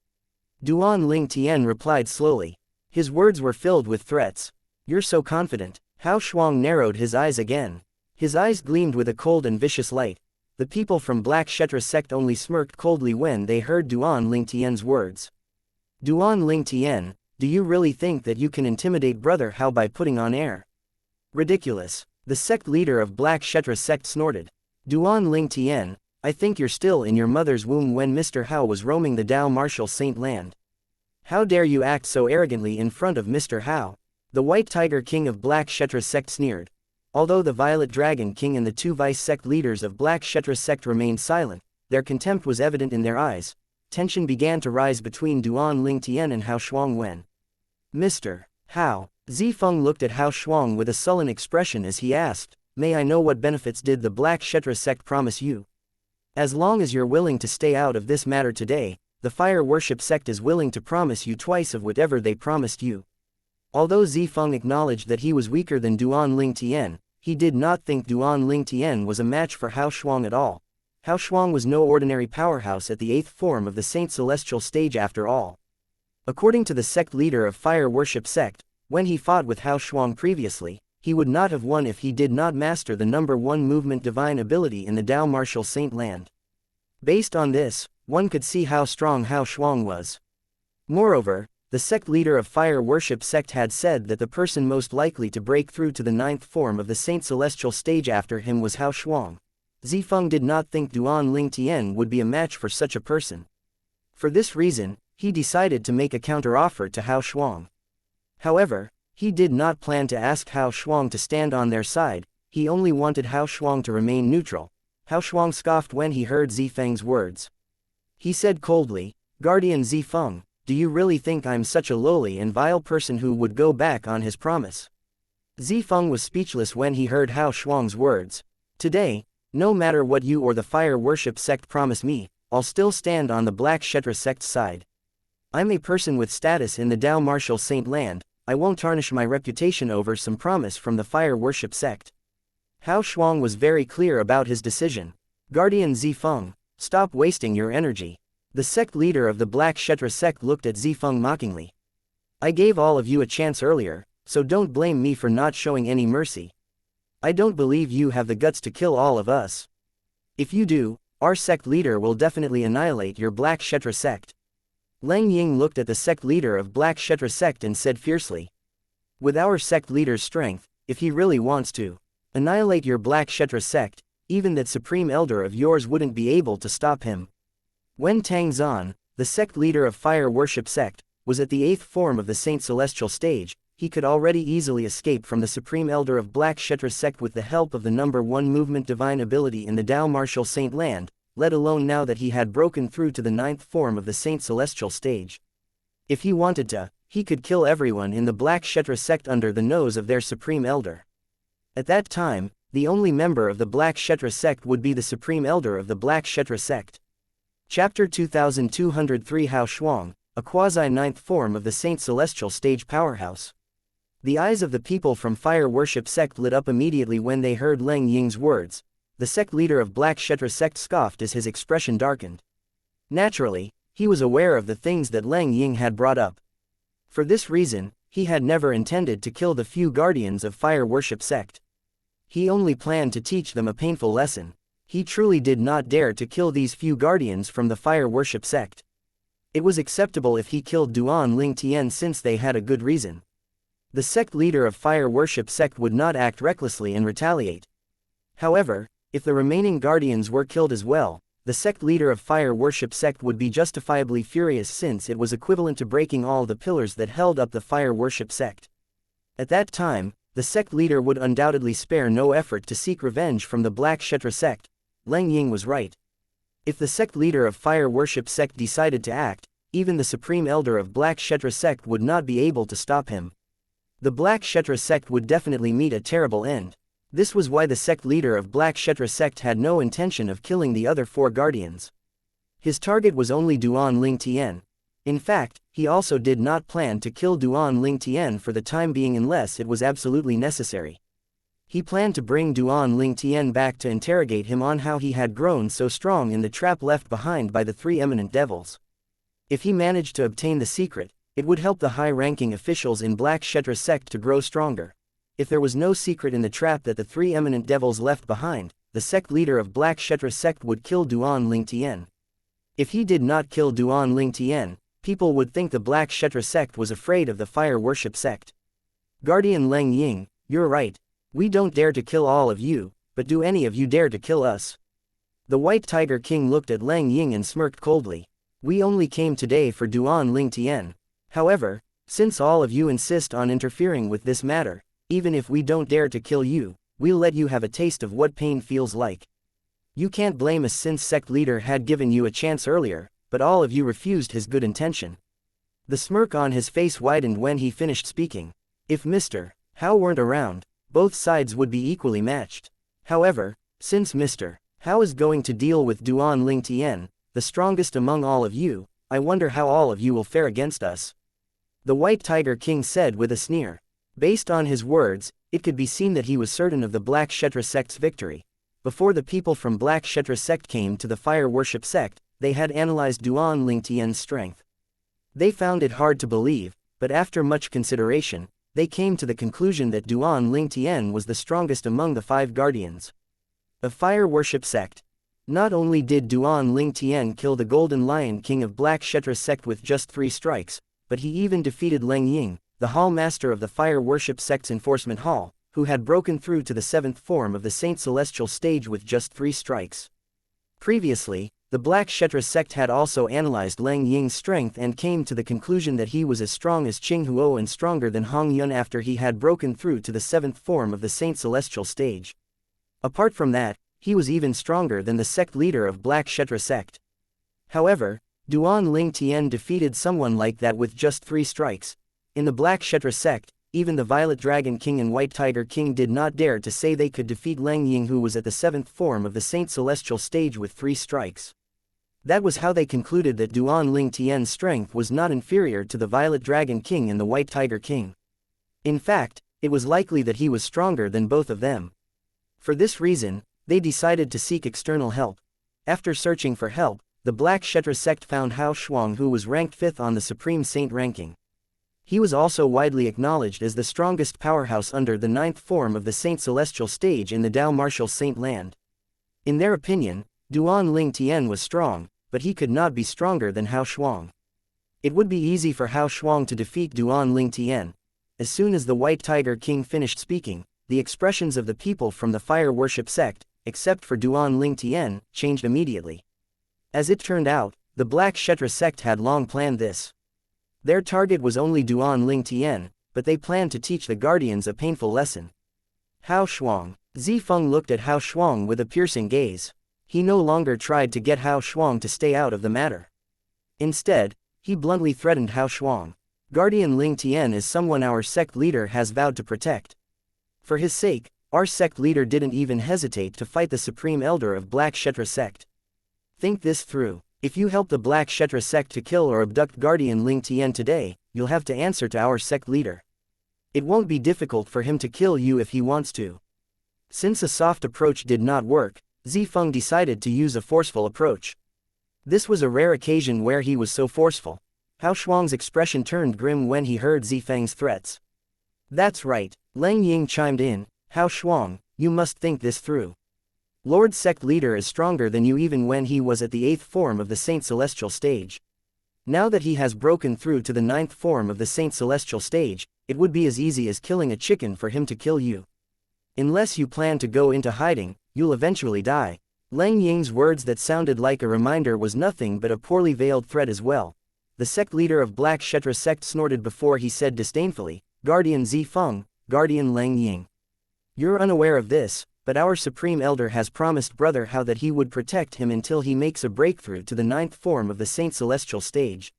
Duan Ling Tian replied slowly. His words were filled with threats. You're so confident. Hao Shuang narrowed his eyes again. His eyes gleamed with a cold and vicious light. The people from Black Kshetra sect only smirked coldly when they heard Duan Ling Tian's words. Duan Ling Tian, do you really think that you can intimidate Brother Hao by putting on air? Ridiculous. The sect leader of Black Kshetra sect snorted. Duan Ling Tian, I think you're still in your mother's womb when Mr. Hao was roaming the Dao Martial Saint Land. How dare you act so arrogantly in front of Mr. Hao? The White Tiger King of Black Kshetra sect sneered. Although the Violet Dragon King and the two vice sect leaders of Black Kshetra sect remained silent, their contempt was evident in their eyes. Tension began to rise between Duan Ling Tian and Hao Shuang when Mr. Hao. Zifeng looked at Hao Shuang with a sullen expression as he asked, May I know what benefits did the Black Kshetra sect promise you? As long as you're willing to stay out of this matter today, the Fire Worship sect is willing to promise you twice of whatever they promised you. Although Zifeng acknowledged that he was weaker than Duan Ling Tian, he did not think Duan Ling Tian was a match for Hao Shuang at all. Hao Shuang was no ordinary powerhouse at the 8th form of the Saint Celestial stage after all. According to the sect leader of Fire Worship sect, when he fought with Hao Shuang previously, he would not have won if he did not master the number 1 movement divine ability in the Dao Martial Saint Land. Based on this, one could see how strong Hao Shuang was. Moreover, the sect leader of Fire Worship sect had said that the person most likely to break through to the 9th form of the Saint Celestial stage after him was Hao Shuang. Zifeng did not think Duan Ling Tian would be a match for such a person. For this reason, he decided to make a counter-offer to Hao Shuang. However, he did not plan to ask Hao Shuang to stand on their side, he only wanted Hao Shuang to remain neutral. Hao Shuang scoffed when he heard Zifeng's words. He said coldly, Guardian Zifeng, do you really think I'm such a lowly and vile person who would go back on his promise? Zifeng was speechless when he heard Hao Shuang's words. Today, no matter what you or the Fire Worship sect promise me, I'll still stand on the Black Kshetra sect's side. I'm a person with status in the Dao Martial Saint Land, I won't tarnish my reputation over some promise from the Fire Worship sect. Hao Shuang was very clear about his decision. Guardian Zifeng, stop wasting your energy. The sect leader of the Black Kshetra sect looked at Zifeng mockingly. I gave all of you a chance earlier, so don't blame me for not showing any mercy. I don't believe you have the guts to kill all of us. If you do, our sect leader will definitely annihilate your Black Kshetra sect. Leng Ying looked at the sect leader of Black Kshetra sect and said fiercely. With our sect leader's strength, if he really wants to annihilate your Black Kshetra sect, even that supreme elder of yours wouldn't be able to stop him. When Tang Zan, the sect leader of Fire Worship sect, was at the 8th form of the Saint Celestial stage, he could already easily escape from the supreme elder of Black Kshetra sect with the help of the number 1 movement divine ability in the Dao Martial Saint Land, let alone now that he had broken through to the 9th form of the Saint Celestial stage. If he wanted to, he could kill everyone in the Black Kshetra sect under the nose of their supreme elder. At that time, the only member of the Black Kshetra sect would be the supreme elder of the Black Kshetra sect. Chapter 2203 Hao Shuang, a quasi-9th form of the Saint Celestial stage powerhouse. The eyes of the people from Fire Worship sect lit up immediately when they heard Leng Ying's words. The sect leader of Black Kshetra sect scoffed as his expression darkened. Naturally, he was aware of the things that Leng Ying had brought up. For this reason, he had never intended to kill the few guardians of Fire Worship sect. He only planned to teach them a painful lesson. He truly did not dare to kill these few guardians from the Fire Worship sect. It was acceptable if he killed Duan Ling Tian since they had a good reason. The sect leader of Fire Worship sect would not act recklessly and retaliate. However, if the remaining guardians were killed as well, the sect leader of fire worship sect would be justifiably furious since it was equivalent to breaking all the pillars that held up the fire worship sect. At that time, the sect leader would undoubtedly spare no effort to seek revenge from the Black Kshetra sect. Leng Ying was right. If the sect leader of fire worship sect decided to act, even the supreme elder of Black Kshetra sect would not be able to stop him. The Black Kshetra sect would definitely meet a terrible end. This was why the sect leader of Black Kshetra sect had no intention of killing the other 4 guardians. His target was only Duan Ling Tian. In fact, he also did not plan to kill Duan Ling Tian for the time being unless it was absolutely necessary. He planned to bring Duan Ling Tian back to interrogate him on how he had grown so strong in the trap left behind by the 3 eminent devils. If he managed to obtain the secret, it would help the high-ranking officials in Black Kshetra sect to grow stronger. If there was no secret in the trap that the 3 eminent devils left behind, the sect leader of Black Kshetra sect would kill Duan Ling Tian. If he did not kill Duan Ling Tian, people would think the Black Kshetra sect was afraid of the fire worship sect. Guardian Leng Ying, you're right. We don't dare to kill all of you, but do any of you dare to kill us? The White Tiger King looked at Leng Ying and smirked coldly. We only came today for Duan Ling Tian. However, since all of you insist on interfering with this matter, even if we don't dare to kill you, we'll let you have a taste of what pain feels like. You can't blame us since sect leader had given you a chance earlier, but all of you refused his good intention. The smirk on his face widened when he finished speaking. If Mr. Hao weren't around, both sides would be equally matched. However, since Mr. Hao is going to deal with Duan Ling Tian, the strongest among all of you, I wonder how all of you will fare against us. The White Tiger King said with a sneer. Based on his words, it could be seen that he was certain of the Black Kshetra sect's victory. Before the people from Black Kshetra sect came to the fire worship sect, they had analyzed Duan Ling Tian's strength. They found it hard to believe, but after much consideration, they came to the conclusion that Duan Ling Tian was the strongest among the 5 guardians of fire worship sect. Not only did Duan Ling Tian kill the Golden Lion King of Black Kshetra sect with just 3 strikes, but he even defeated Leng Ying, the Hall Master of the Fire Worship Sect's Enforcement Hall, who had broken through to the 7th form of the Saint Celestial stage with just 3 strikes. Previously, the Black Kshetra sect had also analyzed Leng Ying's strength and came to the conclusion that he was as strong as Qing Huo and stronger than Hong Yun after he had broken through to the 7th form of the Saint Celestial stage. Apart from that, he was even stronger than the sect leader of Black Kshetra sect. However, Duan Ling Tian defeated someone like that with just 3 strikes. In the Black Kshetra sect, even the Violet Dragon King and White Tiger King did not dare to say they could defeat Leng Ying, who was at the 7th form of the Saint Celestial stage with 3 strikes. That was how they concluded that Duan Ling Tian's strength was not inferior to the Violet Dragon King and the White Tiger King. In fact, it was likely that he was stronger than both of them. For this reason, they decided to seek external help. After searching for help, the Black Kshetra sect found Hao Shuang, who was ranked 5th on the Supreme Saint ranking. He was also widely acknowledged as the strongest powerhouse under the 9th form of the Saint Celestial stage in the Dao Martial Saint Land. In their opinion, Duan Ling Tian was strong, but he could not be stronger than Hao Shuang. It would be easy for Hao Shuang to defeat Duan Ling Tian. As soon as the White Tiger King finished speaking, the expressions of the people from the Fire Worship sect, except for Duan Ling Tian, changed immediately. As it turned out, the Black Kshetra sect had long planned this. Their target was only Duan Ling Tian, but they planned to teach the guardians a painful lesson. Hao Shuang. Zifeng looked at Hao Shuang with a piercing gaze. He no longer tried to get Hao Shuang to stay out of the matter. Instead, he bluntly threatened Hao Shuang. Guardian Ling Tian is someone our sect leader has vowed to protect. For his sake, our sect leader didn't even hesitate to fight the Supreme Elder of Black Kshetra sect. Think this through. If you help the Black Kshetra sect to kill or abduct Guardian Ling Tian today, you'll have to answer to our sect leader. It won't be difficult for him to kill you if he wants to. Since a soft approach did not work, Zifeng decided to use a forceful approach. This was a rare occasion where he was so forceful. Hao Shuang's expression turned grim when he heard Zifeng's threats. That's right, Leng Ying chimed in. Hao Shuang, you must think this through. Lord Sect Leader is stronger than you even when he was at the 8th form of the Saint Celestial stage. Now that he has broken through to the 9th form of the Saint Celestial stage, it would be as easy as killing a chicken for him to kill you. Unless you plan to go into hiding, you'll eventually die. Lang Ying's words that sounded like a reminder was nothing but a poorly veiled threat as well. The sect leader of Black Kshetra sect snorted before he said disdainfully, Guardian Zifeng, Guardian Lang Ying. You're unaware of this, but our Supreme Elder has promised Brother Hao that he would protect him until he makes a breakthrough to the 9th form of the Saint Celestial stage.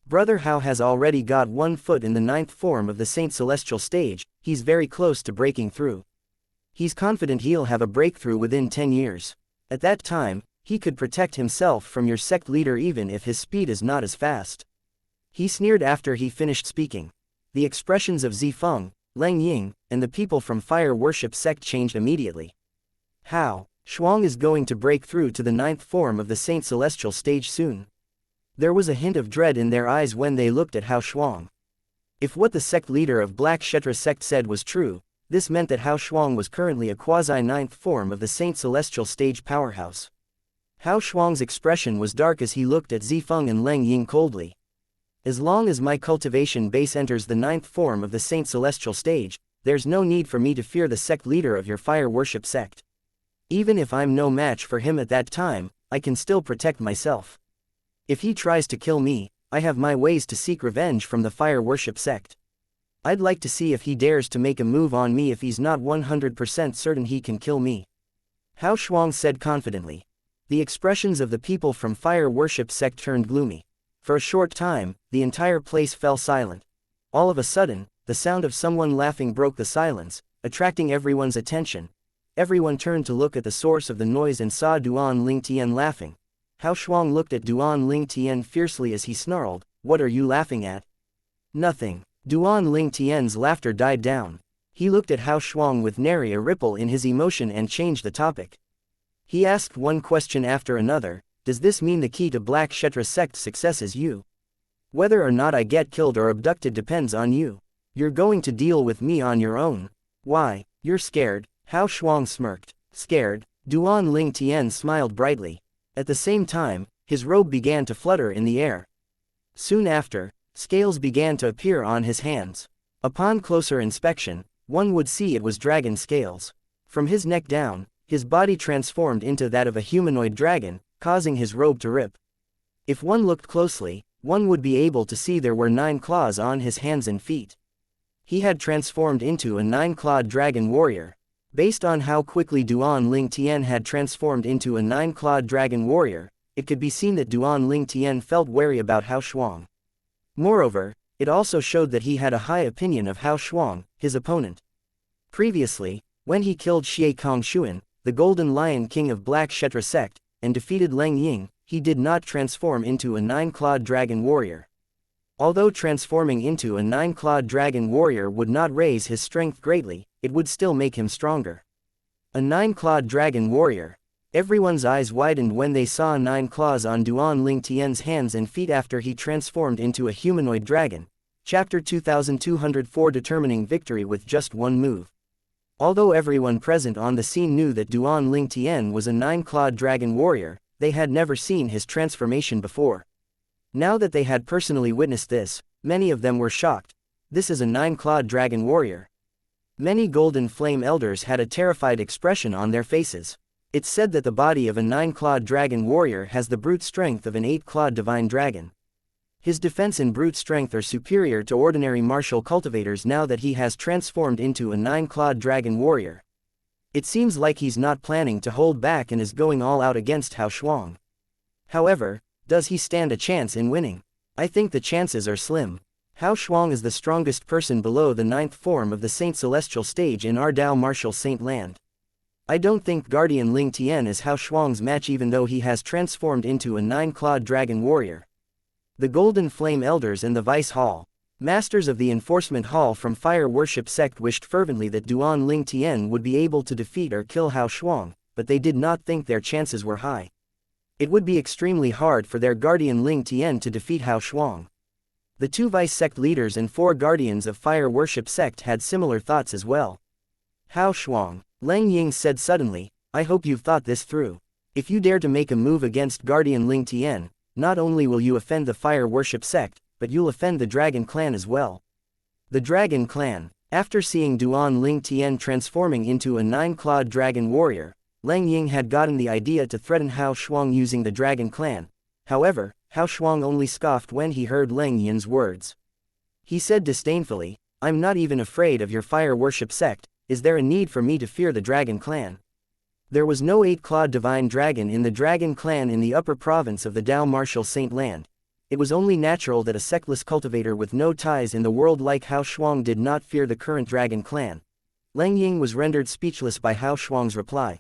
Brother Hao has already got 1 foot in the 9th form of the Saint Celestial stage, he's very close to breaking through. He's confident he'll have a breakthrough within 10 years. At that time, he could protect himself from your sect leader even if his speed is not as fast. He sneered after he finished speaking. The expressions of Zifeng, Lang Ying, and the people from Fire Worship sect changed immediately. How? Shuang is going to break through to the 9th form of the Saint Celestial stage soon. There was a hint of dread in their eyes when they looked at Hao Shuang. If what the sect leader of Black Kshetra sect said was true, this meant that Hao Shuang was currently a quasi-9th form of the Saint Celestial stage powerhouse. Hao Shuang's expression was dark as he looked at Zifeng and Lang Ying coldly. As long as my cultivation base enters the 9th form of the Saint Celestial stage, there's no need for me to fear the sect leader of your Fire Worship sect. Even if I'm no match for him at that time, I can still protect myself. If he tries to kill me, I have my ways to seek revenge from the Fire Worship sect. I'd like to see if he dares to make a move on me if he's not 100% certain he can kill me. Hao Shuang said confidently. The expressions of the people from Fire Worship sect turned gloomy. For a short time, the entire place fell silent. All of a sudden, the sound of someone laughing broke the silence, attracting everyone's attention. Everyone turned to look at the source of the noise and saw Duan Lingtian laughing. Hao Shuang looked at Duan Lingtian fiercely as he snarled, "What are you laughing at?" "Nothing." Duan Lingtian's laughter died down. He looked at Hao Shuang with nary a ripple in his emotion and changed the topic. He asked one question after another, "Does this mean the key to Black Kshetra sect's success is you? Whether or not I get killed or abducted depends on you. You're going to deal with me on your own. Why, you're scared?" Hao Shuang smirked. Scared? Duan Lingtian smiled brightly. At the same time, his robe began to flutter in the air. Soon after, scales began to appear on his hands. Upon closer inspection, one would see it was dragon scales. From his neck down, his body transformed into that of a humanoid dragon, causing his robe to rip. If one looked closely, one would be able to see there were 9 claws on his hands and feet. He had transformed into a 9-clawed dragon warrior. Based on how quickly Duan Lingtian had transformed into a 9-clawed dragon warrior, it could be seen that Duan Lingtian felt wary about Hao Shuang. Moreover, it also showed that he had a high opinion of Hao Shuang, his opponent. Previously, when he killed Xie Kongshuan, the Golden Lion King of Black Kshetra sect, and defeated Lang Ying, he did not transform into a 9-clawed dragon warrior. Although transforming into a 9-clawed dragon warrior would not raise his strength greatly, it would still make him stronger. A 9-clawed dragon warrior. Everyone's eyes widened when they saw 9 claws on Duan Lingtian's hands and feet after he transformed into a humanoid dragon. Chapter 2204 Determining Victory with Just One Move. Although everyone present on the scene knew that Duan Lingtian was a 9-clawed dragon warrior, they had never seen his transformation before. Now that they had personally witnessed this, many of them were shocked. This is a 9-clawed dragon warrior. Many Golden Flame Elders had a terrified expression on their faces. It's said that the body of a 9-clawed dragon warrior has the brute strength of an 8-clawed divine dragon. His defense and brute strength are superior to ordinary martial cultivators now that he has transformed into a 9-clawed dragon warrior. It seems like he's not planning to hold back and is going all out against Hao Shuang. However, does he stand a chance in winning? I think the chances are slim. Hao Shuang is the strongest person below the 9th form of the Saint Celestial stage in our Dao Martial Saint Land. I don't think Guardian Lingtian is Hao Shuang's match even though he has transformed into a 9-clawed dragon warrior. The Golden Flame Elders and the Vice Hall, masters of the Enforcement Hall from Fire Worship sect wished fervently that Duan Lingtian would be able to defeat or kill Hao Shuang, but they did not think their chances were high. It would be extremely hard for their Guardian Lingtian to defeat Hao Shuang. The 2 Vice sect leaders and 4 guardians of Fire Worship sect had similar thoughts as well. Hao Shuang, Lang Ying said suddenly, I hope you've thought this through. If you dare to make a move against Guardian Lingtian, not only will you offend the Fire Worship sect, but you'll offend the Dragon Clan as well. The Dragon Clan. After seeing Duan Lingtian transforming into a 9-clawed dragon warrior, Lang Ying had gotten the idea to threaten Hao Shuang using the Dragon Clan. However, Hao Shuang only scoffed when he heard Lang Ying's words. He said disdainfully, "I'm not even afraid of your fire worship sect. Is there a need for me to fear the Dragon Clan?" There was no eight-clawed divine dragon in the Dragon Clan in the upper province of the Dao Martial Saint Land. It was only natural that a sectless cultivator with no ties in the world like Hao Shuang did not fear the current Dragon Clan. Lang Ying was rendered speechless by Hao Shuang's reply.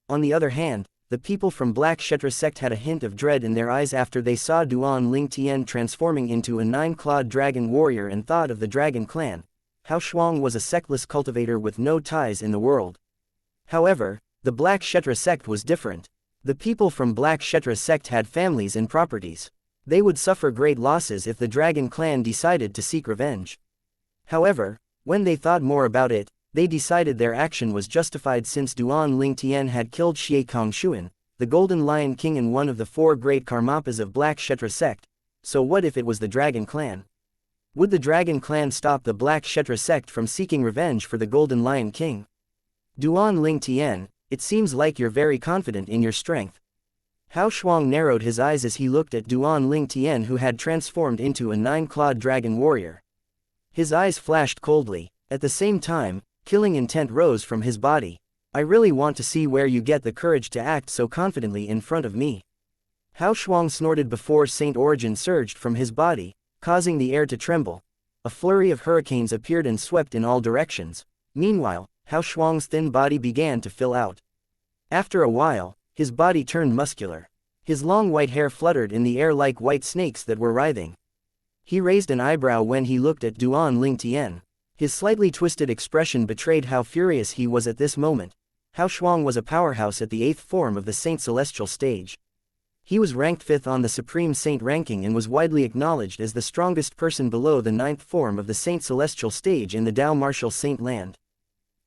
On the other hand, the people from Black Kshetra sect had a hint of dread in their eyes after they saw Duan Ling Tian transforming into a nine-clawed dragon warrior and thought of the Dragon Clan. Hao Shuang was a sectless cultivator with no ties in the world. However, the Black Kshetra sect was different. The people from Black Kshetra sect had families and properties. They would suffer great losses if the Dragon Clan decided to seek revenge. However, when they thought more about it, they decided their action was justified since Duan Ling Tian had killed Xie Kongshuan, the Golden Lion King and one of the four great Karmapas of Black Kshetra sect. So what if it was the Dragon Clan? Would the Dragon Clan stop the Black Kshetra sect from seeking revenge for the Golden Lion King? Duan Ling Tian, it seems like you're very confident in your strength. Hao Shuang narrowed his eyes as he looked at Duan Ling Tian, who had transformed into a nine-clawed dragon warrior. His eyes flashed coldly. At the same time, killing intent rose from his body. "I really want to see where you get the courage to act so confidently in front of me." Hao Shuang snorted before Saint Origin surged from his body, causing the air to tremble. A flurry of hurricanes appeared and swept in all directions. Meanwhile, Hao Shuang's thin body began to fill out. After a while, his body turned muscular. His long white hair fluttered in the air like white snakes that were writhing. He raised an eyebrow when he looked at Duan Ling Tian. His slightly twisted expression betrayed how furious he was at this moment. Hao Shuang was a powerhouse at the 8th form of the Saint Celestial stage. He was ranked 5th on the Supreme Saint ranking and was widely acknowledged as the strongest person below the 9th form of the Saint Celestial stage in the Dao Martial Saint Land.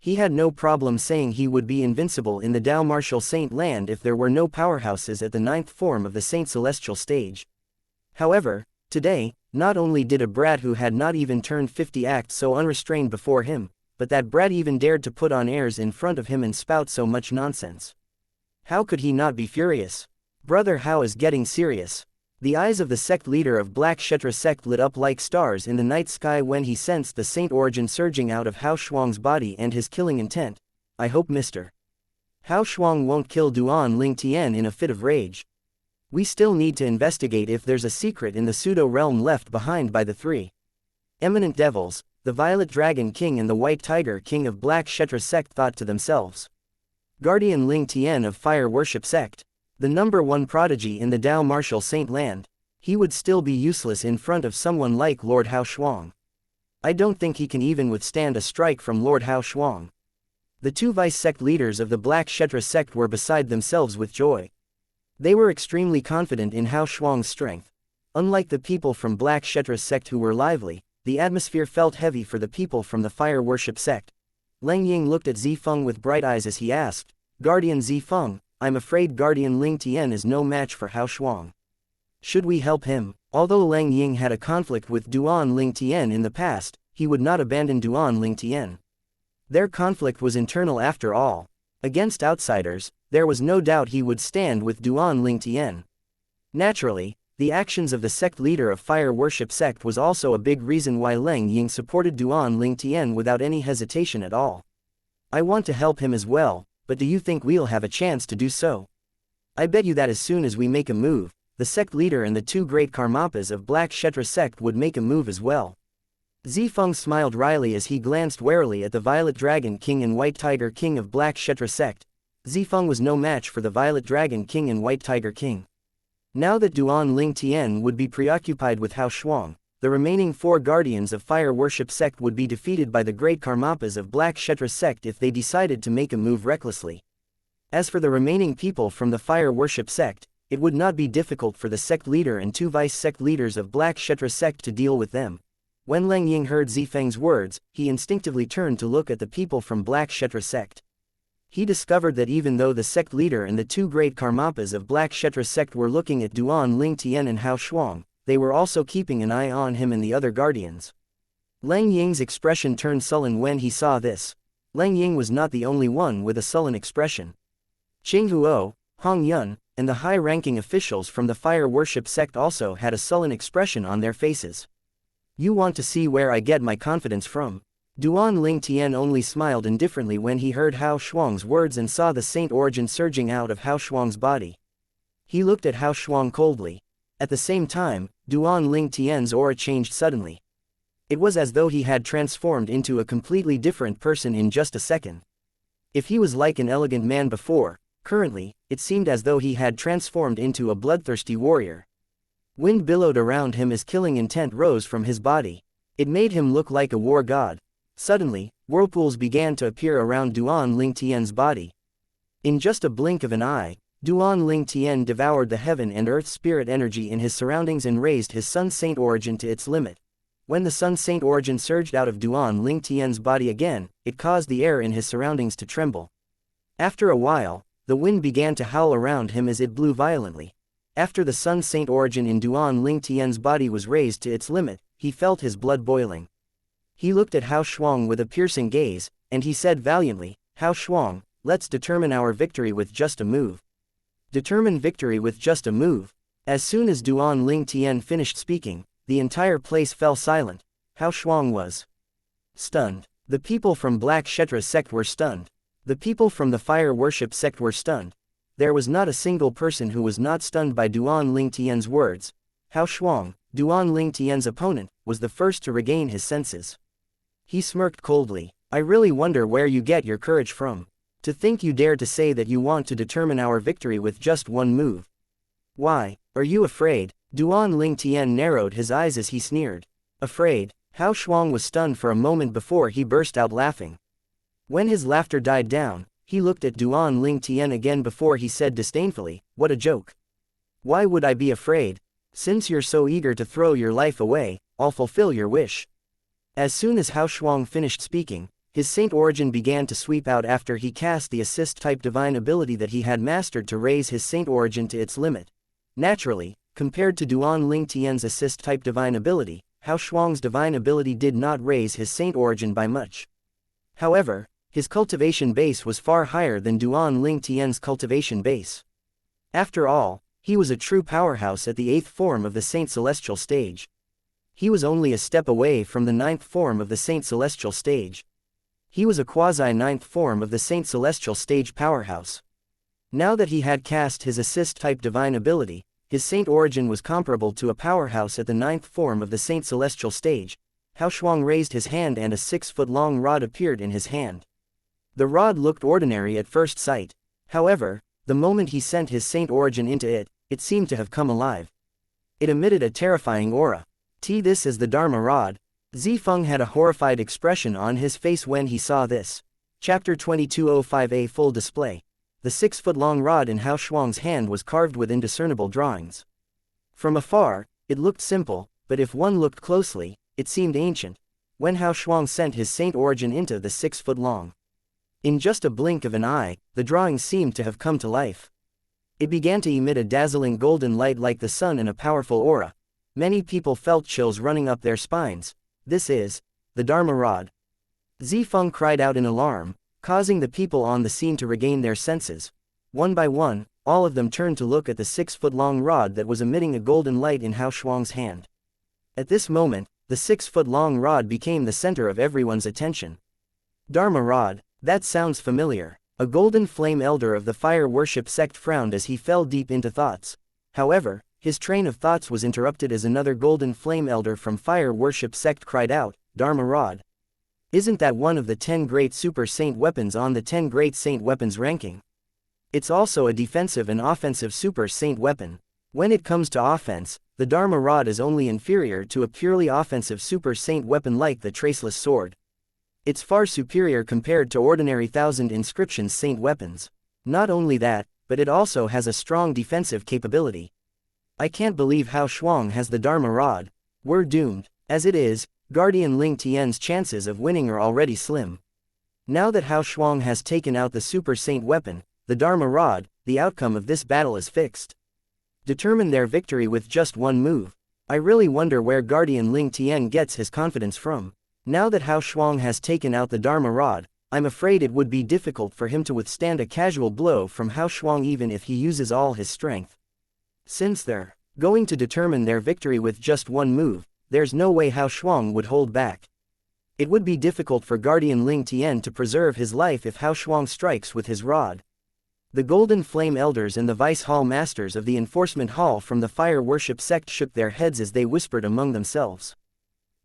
He had no problem saying he would be invincible in the Dao Martial Saint Land if there were no powerhouses at the 9th form of the Saint Celestial stage. However, today, not only did a brat who had not even turned 50 act so unrestrained before him, but that brat even dared to put on airs in front of him and spout so much nonsense. How could he not be furious? Brother Hao is getting serious. The eyes of the sect leader of Black Kshetra sect lit up like stars in the night sky when he sensed the Saint Origin surging out of Hao Shuang's body and his killing intent. "I hope Mr. Hao Shuang won't kill Duan Ling Tian in a fit of rage. We still need to investigate if there's a secret in the pseudo-realm left behind by the three eminent devils." The Violet Dragon King and the White Tiger King of Black Kshetra sect thought to themselves. Guardian Ling Tian of Fire Worship sect, the #1 prodigy in the Dao Martial Saint Land. He would still be useless in front of someone like Lord Hao Shuang. I don't think he can even withstand a strike from Lord Hao Shuang. The two vice-sect leaders of the Black Kshetra sect were beside themselves with joy. They were extremely confident in Hao Shuang's strength. Unlike the people from Black Kshetra sect who were lively, the atmosphere felt heavy for the people from the Fire Worship sect. Lang Ying looked at Zifeng with bright eyes as he asked, "Guardian Zifeng, I'm afraid Guardian Ling Tian is no match for Hao Shuang. Should we help him?" Although Lang Ying had a conflict with Duan Ling Tian in the past, he would not abandon Duan Ling Tian. Their conflict was internal after all. Against outsiders, there was no doubt he would stand with Duan Ling Tian. Naturally, the actions of the sect leader of Fire Worship sect was also a big reason why Lang Ying supported Duan Ling Tian without any hesitation at all. "I want to help him as well, but do you think we'll have a chance to do so?" "I bet you that as soon as we make a move, the sect leader and the two great Karmapas of Black Kshetra sect would make a move as well." Zifeng smiled wryly as he glanced warily at the Violet Dragon King and White Tiger King of Black Kshetra sect. Zifeng was no match for the Violet Dragon King and White Tiger King. Now that Duan Ling Tian would be preoccupied with Hao Shuang, the remaining four guardians of Fire Worship sect would be defeated by the great Karmapas of Black Kshetra sect if they decided to make a move recklessly. As for the remaining people from the Fire Worship sect, it would not be difficult for the sect leader and two vice-sect leaders of Black Kshetra sect to deal with them. When Lang Ying heard Zifeng's words, he instinctively turned to look at the people from Black Kshetra sect. He discovered that even though the sect leader and the two great Karmapas of Black Kshetra sect were looking at Duan Ling Tian and Hao Shuang, they were also keeping an eye on him and the other guardians. Lang Ying's expression turned sullen when he saw this. Lang Ying was not the only one with a sullen expression. Chenghuo, Hong Yun, and the high-ranking officials from the fire worship sect also had a sullen expression on their faces. You want to see where I get my confidence from? Duan Ling Tian only smiled indifferently when he heard Hao Shuang's words and saw the saint origin surging out of Hao Shuang's body. He looked at Hao Shuang coldly. At the same time, Duan Ling Tian's aura changed suddenly. It was as though he had transformed into a completely different person in just a second. If he was like an elegant man before, currently, it seemed as though he had transformed into a bloodthirsty warrior. Wind billowed around him as killing intent rose from his body. It made him look like a war god. Suddenly, whirlpools began to appear around Duan Ling Tian's body. In just a blink of an eye, Duan Ling Tian devoured the heaven and earth spirit energy in his surroundings and raised his Sun Saint origin to its limit. When the Sun Saint origin surged out of Duan Ling Tian's body again, it caused the air in his surroundings to tremble. After a while, the wind began to howl around him as it blew violently. After the Sun Saint origin in Duan Ling Tian's body was raised to its limit, he felt his blood boiling. He looked at Hao Shuang with a piercing gaze, and he said valiantly, Hao Shuang, let's determine our victory with just a move. Determine victory with just a move. As soon as Duan Ling Tian finished speaking, the entire place fell silent. Hao Shuang was stunned. The people from Black Kshetra sect were stunned. The people from the fire worship sect were stunned. There was not a single person who was not stunned by Duan Ling Tian's words. Hao Shuang, Duan Ling Tian's opponent, was the first to regain his senses. He smirked coldly. I really wonder where you get your courage from. To think you dare to say that you want to determine our victory with just one move. Why, are you afraid? Duan Ling Tian narrowed his eyes as he sneered. Afraid? Hao Shuang was stunned for a moment before he burst out laughing. When his laughter died down, he looked at Duan Ling Tian again before he said disdainfully, what a joke. Why would I be afraid? Since you're so eager to throw your life away, I'll fulfill your wish. As soon as Hao Shuang finished speaking, his saint origin began to sweep out after he cast the assist-type divine ability that he had mastered to raise his saint origin to its limit. Naturally, compared to Duan Ling Tian's assist-type divine ability, Hao Shuang's divine ability did not raise his saint origin by much. However, his cultivation base was far higher than Duan Ling Tian's cultivation base. After all, he was a true powerhouse at the 8th form of the Saint Celestial stage. He was only a step away from the 9th form of the Saint Celestial stage. He was a quasi-9th form of the Saint Celestial stage powerhouse. Now that he had cast his assist-type divine ability, his saint origin was comparable to a powerhouse at the 9th form of the Saint Celestial stage. Hao Shuang raised his hand and a 6-foot-long rod appeared in his hand. The rod looked ordinary at first sight. However, the moment he sent his saint origin into it, it seemed to have come alive. It emitted a terrifying aura. This is the Dharma rod. Zifeng had a horrified expression on his face when he saw this. Chapter 2205A Full Display. The 6-foot-long rod in Hao Shuang's hand was carved with indiscernible drawings. From afar, it looked simple, but if one looked closely, it seemed ancient. When Hao Shuang sent his saint origin into the 6-foot-long, in just a blink of an eye, the drawings seemed to have come to life. It began to emit a dazzling golden light like the sun and a powerful aura. Many people felt chills running up their spines. This is the Dharma rod. Zifeng cried out in alarm, causing the people on the scene to regain their senses. One by one, all of them turned to look at the 6-foot-long rod that was emitting a golden light in Hao Shuang's hand. At this moment, the 6-foot-long rod became the center of everyone's attention. Dharma rod, that sounds familiar. A golden flame elder of the fire worship sect frowned as he fell deep into thoughts. However, his train of thoughts was interrupted as another golden flame elder from fire worship sect cried out, Dharma rod. Isn't that one of the 10 great super saint weapons on the 10 great saint weapons ranking? It's also a defensive and offensive super saint weapon. When it comes to offense, the Dharma rod is only inferior to a purely offensive super saint weapon like the Traceless sword. It's far superior compared to ordinary 1000 inscriptions saint weapons. Not only that, but it also has a strong defensive capability. I can't believe Hao Shuang has the Dharma rod. We're doomed. As it is, Guardian Ling Tian's chances of winning are already slim. Now that Hao Shuang has taken out the super saint weapon, the Dharma rod, the outcome of this battle is fixed. Determine their victory with just one move. I really wonder where Guardian Ling Tian gets his confidence from. Now that Hao Shuang has taken out the Dharma rod, I'm afraid it would be difficult for him to withstand a casual blow from Hao Shuang even if he uses all his strength. Since they're going to determine their victory with just one move, there's no way Hao Shuang would hold back. It would be difficult for Guardian Ling Tian to preserve his life if Hao Shuang strikes with his rod. The Golden Flame Elders and the Vice Hall Masters of the Enforcement Hall from the Fire Worship sect shook their heads as they whispered among themselves.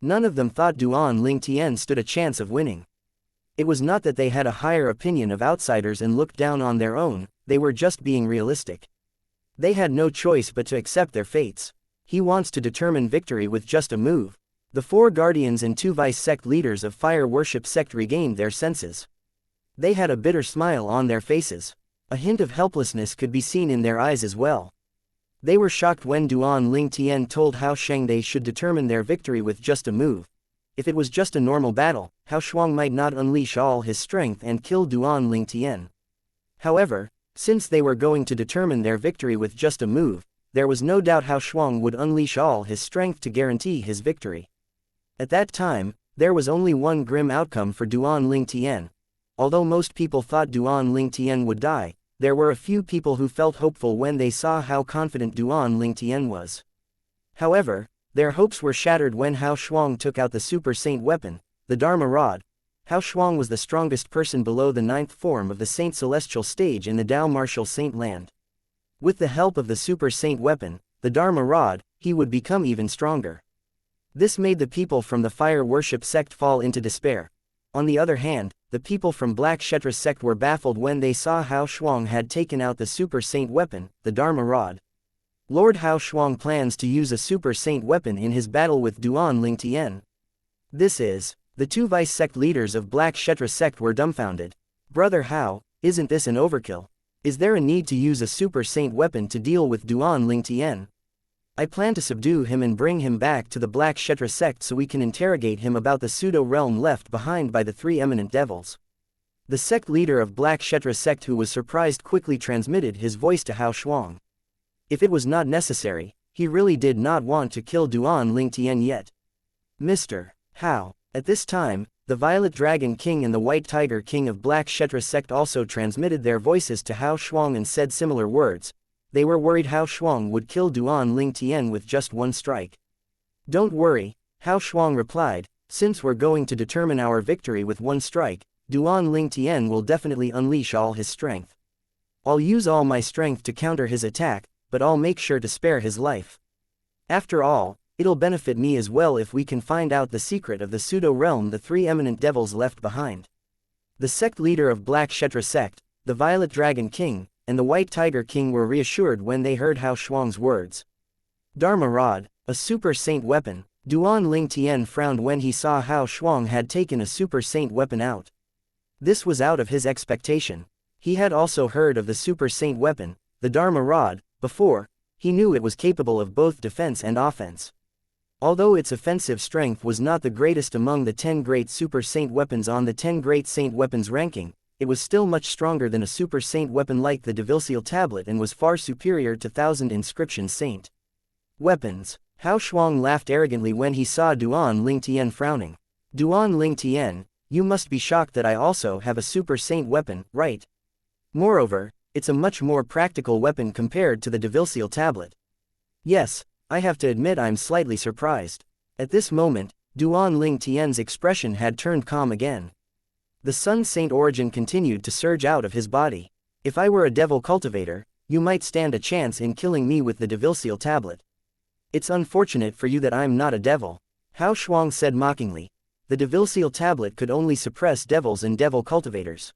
None of them thought Duan Ling Tian stood a chance of winning. It was not that they had a higher opinion of outsiders and looked down on their own, they were just being realistic. They had no choice but to accept their fates. He wants to determine victory with just a move. The 4 guardians and 2 vice sect leaders of Fire Worship sect regained their senses. They had a bitter smile on their faces. A hint of helplessness could be seen in their eyes as well. They were shocked when Duan Ling Tian told Hao Sheng they should determine their victory with just a move. If it was just a normal battle, Hao Shuang might not unleash all his strength and kill Duan Ling Tian. However, since they were going to determine their victory with just a move, there was no doubt Hao Shuang would unleash all his strength to guarantee his victory. At that time, there was only one grim outcome for Duan Ling Tian. Although most people thought Duan Ling Tian would die, there were a few people who felt hopeful when they saw how confident Duan Ling Tian was. However, their hopes were shattered when Hao Shuang took out the Super Saint weapon, the Dharma Rod. Hao Shuang was the strongest person below the 9th form of the Saint Celestial stage in the Dao Martial Saint land. With the help of the Super Saint weapon, the Dharma Rod, he would become even stronger. This made the people from the Fire Worship sect fall into despair. On the other hand, the people from Black Kshetra sect were baffled when they saw Hao Shuang had taken out the Super Saint weapon, the Dharma Rod. Lord Hao Shuang plans to use a Super Saint weapon in his battle with Duan Ling Tian. This is. The 2 vice sect leaders of Black Kshetra sect were dumbfounded. Brother Hao, isn't this an overkill? Is there a need to use a Super Saint weapon to deal with Duan Ling Tian? I plan to subdue him and bring him back to the Black Kshetra sect so we can interrogate him about the pseudo-realm left behind by the 3 eminent devils. The sect leader of Black Kshetra sect, who was surprised, quickly transmitted his voice to Hao Shuang. If it was not necessary, he really did not want to kill Duan Ling Tian yet. Mr. Hao. At this time, the Violet Dragon King and the White Tiger King of Black Kshetra sect also transmitted their voices to Hao Shuang and said similar words. They were worried Hao Shuang would kill Duan Ling Tian with just one strike. Don't worry, Hao Shuang replied, since we're going to determine our victory with one strike, Duan Ling Tian will definitely unleash all his strength. I'll use all my strength to counter his attack, but I'll make sure to spare his life. After all, it'll benefit me as well if we can find out the secret of the pseudo-realm the 3 eminent devils left behind. The sect leader of Black Kshetra sect, the Violet Dragon King, and the White Tiger King were reassured when they heard Hao Shuang's words. Dharma Rod, a Super Saint weapon. Duan Ling Tian frowned when he saw Hao Shuang had taken a Super Saint weapon out. This was out of his expectation. He had also heard of the Super Saint weapon, the Dharma Rod, before. He knew it was capable of both defense and offense. Although its offensive strength was not the greatest among the 10 great Super Saint weapons on the 10 great Saint weapons ranking, it was still much stronger than a Super Saint weapon like the Devil-Seal tablet and was far superior to 1000 inscription Saint weapons. Hao Shuang laughed arrogantly when he saw Duan Ling Tian frowning. Duan Ling Tian, you must be shocked that I also have a Super Saint weapon, right? Moreover, it's a much more practical weapon compared to the Devil-Seal tablet. Yes, I have to admit I'm slightly surprised. At this moment, Duan Ling Tian's expression had turned calm again. The Sun Saint origin continued to surge out of his body. If I were a devil cultivator, you might stand a chance in killing me with the Devil-Seal tablet. It's unfortunate for you that I'm not a devil, Hao Shuang said mockingly. The Devil-Seal tablet could only suppress devils and devil cultivators.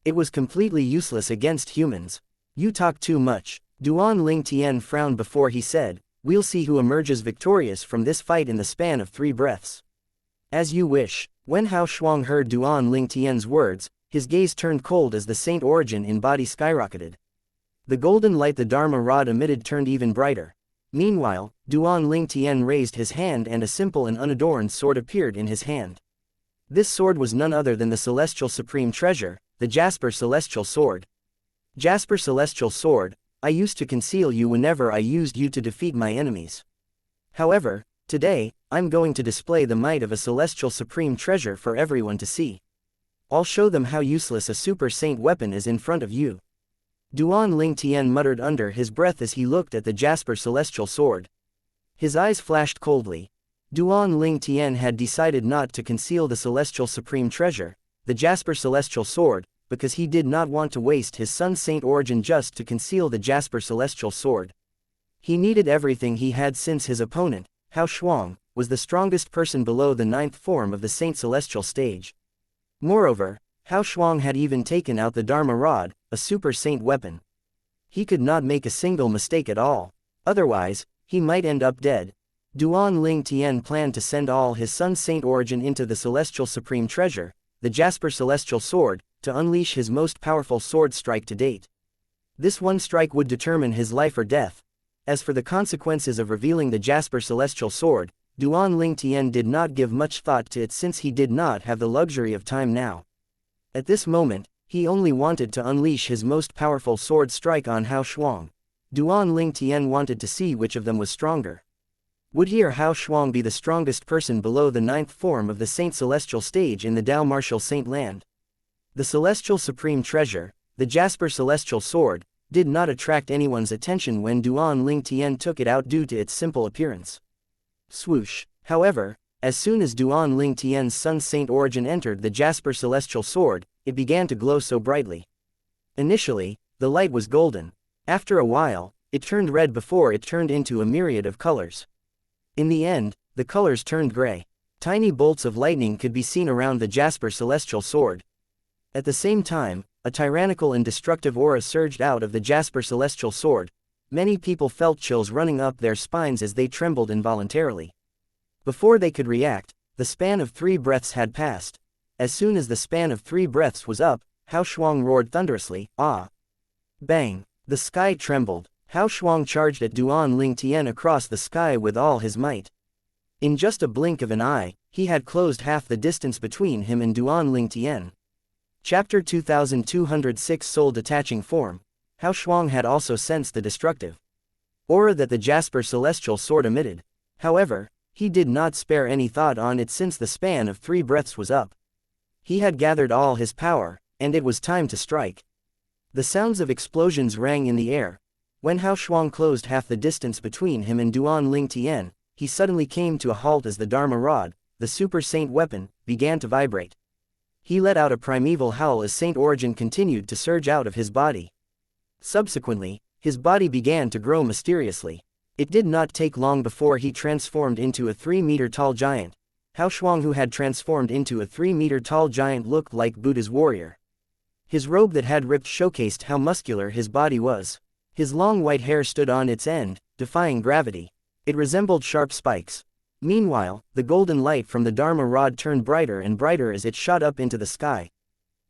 It was completely useless against humans. You talk too much. Duan Ling Tian frowned before he said, we'll see who emerges victorious from this fight in the span of 3 breaths. As you wish. When Hao Shuang heard Duan Ling Tian's words, his gaze turned cold as the saint origin in body skyrocketed. The golden light the Dharma Rod emitted turned even brighter. Meanwhile, Duan Ling Tian raised his hand and a simple and unadorned sword appeared in his hand. This sword was none other than the Celestial Supreme Treasure, the Jasper Celestial Sword. Jasper Celestial Sword, I used to conceal you whenever I used you to defeat my enemies. However, today, I'm going to display the might of a Celestial Supreme Treasure for everyone to see. I'll show them how useless a super saint weapon is in front of you. Duan Ling Tian muttered under his breath as he looked at the Jasper celestial sword. His eyes flashed coldly. Duan Ling Tian had decided not to conceal the celestial supreme treasure, the Jasper celestial sword, because he did not want to waste his sun saint origin just to conceal the Jasper celestial sword. He needed everything he had since his opponent, Hao Shuang, was the strongest person below the 9th form of the Saint Celestial stage. Moreover, Hao Shuang had even taken out the Dharma Rod, a super saint weapon. He could not make a single mistake at all. Otherwise, he might end up dead. Duan Ling Tian planned to send all his Sun Saint origin into the Celestial Supreme Treasure, the Jasper Celestial Sword, to unleash his most powerful sword strike to date. This one strike would determine his life or death. As for the consequences of revealing the Jasper Celestial Sword, Duan Ling Tian did not give much thought to it since he did not have the luxury of time now. At this moment, he only wanted to unleash his most powerful sword strike on Hao Shuang. Duan Ling Tian wanted to see which of them was stronger. Would he or Hao Shuang be the strongest person below the 9th form of the Saint Celestial stage in the Dao Martial Saint Land? The Celestial Supreme Treasure, the Jasper Celestial Sword, did not attract anyone's attention when Duan Ling Tian took it out due to its simple appearance. Swoosh. However, as soon as Duan Ling Tian's Sun Saint origin entered the Jasper Celestial Sword, it began to glow so brightly. Initially, the light was golden. After a while, it turned red before it turned into a myriad of colors. In the end, the colors turned gray. Tiny bolts of lightning could be seen around the Jasper Celestial Sword. At the same time, a tyrannical and destructive aura surged out of the Jasper Celestial Sword. Many people felt chills running up their spines as they trembled involuntarily. Before they could react, the span of 3 breaths had passed. As soon as the span of 3 breaths was up, Hao Shuang roared thunderously, "Ah!" Bang! The sky trembled. Hao Shuang charged at Duan Ling Tian across the sky with all his might. In just a blink of an eye, he had closed half the distance between him and Duan Ling Tian. Chapter 2206 Soul Detaching Form. Hao Shuang had also sensed the destructive aura that the Jasper Celestial Sword emitted. However, he did not spare any thought on it since the span of 3 breaths was up. He had gathered all his power, and it was time to strike. The sounds of explosions rang in the air. When Hao Shuang closed half the distance between him and Duan Ling Tian, he suddenly came to a halt as the Dharma Rod, the Super Saint weapon, began to vibrate. He let out a primeval howl as Saint origin continued to surge out of his body. Subsequently, his body began to grow mysteriously. It did not take long before he transformed into a 3-meter-tall giant. Hao Shuang, who had transformed into a 3-meter-tall giant, looked like Buddha's warrior. His robe that had ripped showcased how muscular his body was. His long white hair stood on its end, defying gravity. It resembled sharp spikes. Meanwhile, the golden light from the Dharma Rod turned brighter and brighter as it shot up into the sky.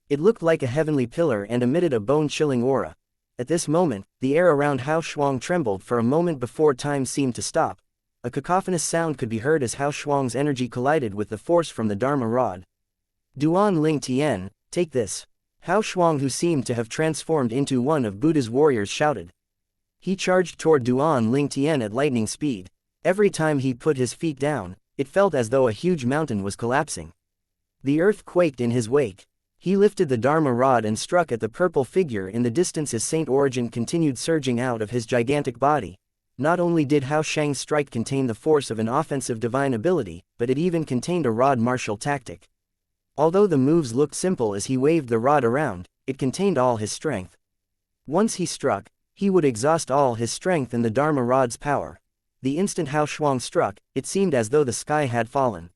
It looked like a heavenly pillar and emitted a bone-chilling aura. At this moment, the air around Hao Shuang trembled for a moment before time seemed to stop. A cacophonous sound could be heard as Hao Shuang's energy collided with the force from the Dharma Rod. Duan Ling Tian, take this. Hao Shuang, who seemed to have transformed into one of Buddha's warriors, shouted. He charged toward Duan Ling Tian at lightning speed. Every time he put his feet down, it felt as though a huge mountain was collapsing. The earth quaked in his wake. He lifted the Dharma Rod and struck at the purple figure in the distance as Saint origin continued surging out of his gigantic body. Not only did Hao Shang's strike contain the force of an offensive divine ability, but it even contained a rod martial tactic. Although the moves looked simple as he waved the rod around, it contained all his strength. Once he struck, he would exhaust all his strength in the Dharma Rod's power. The instant Hao Shuang struck, it seemed as though the sky had fallen.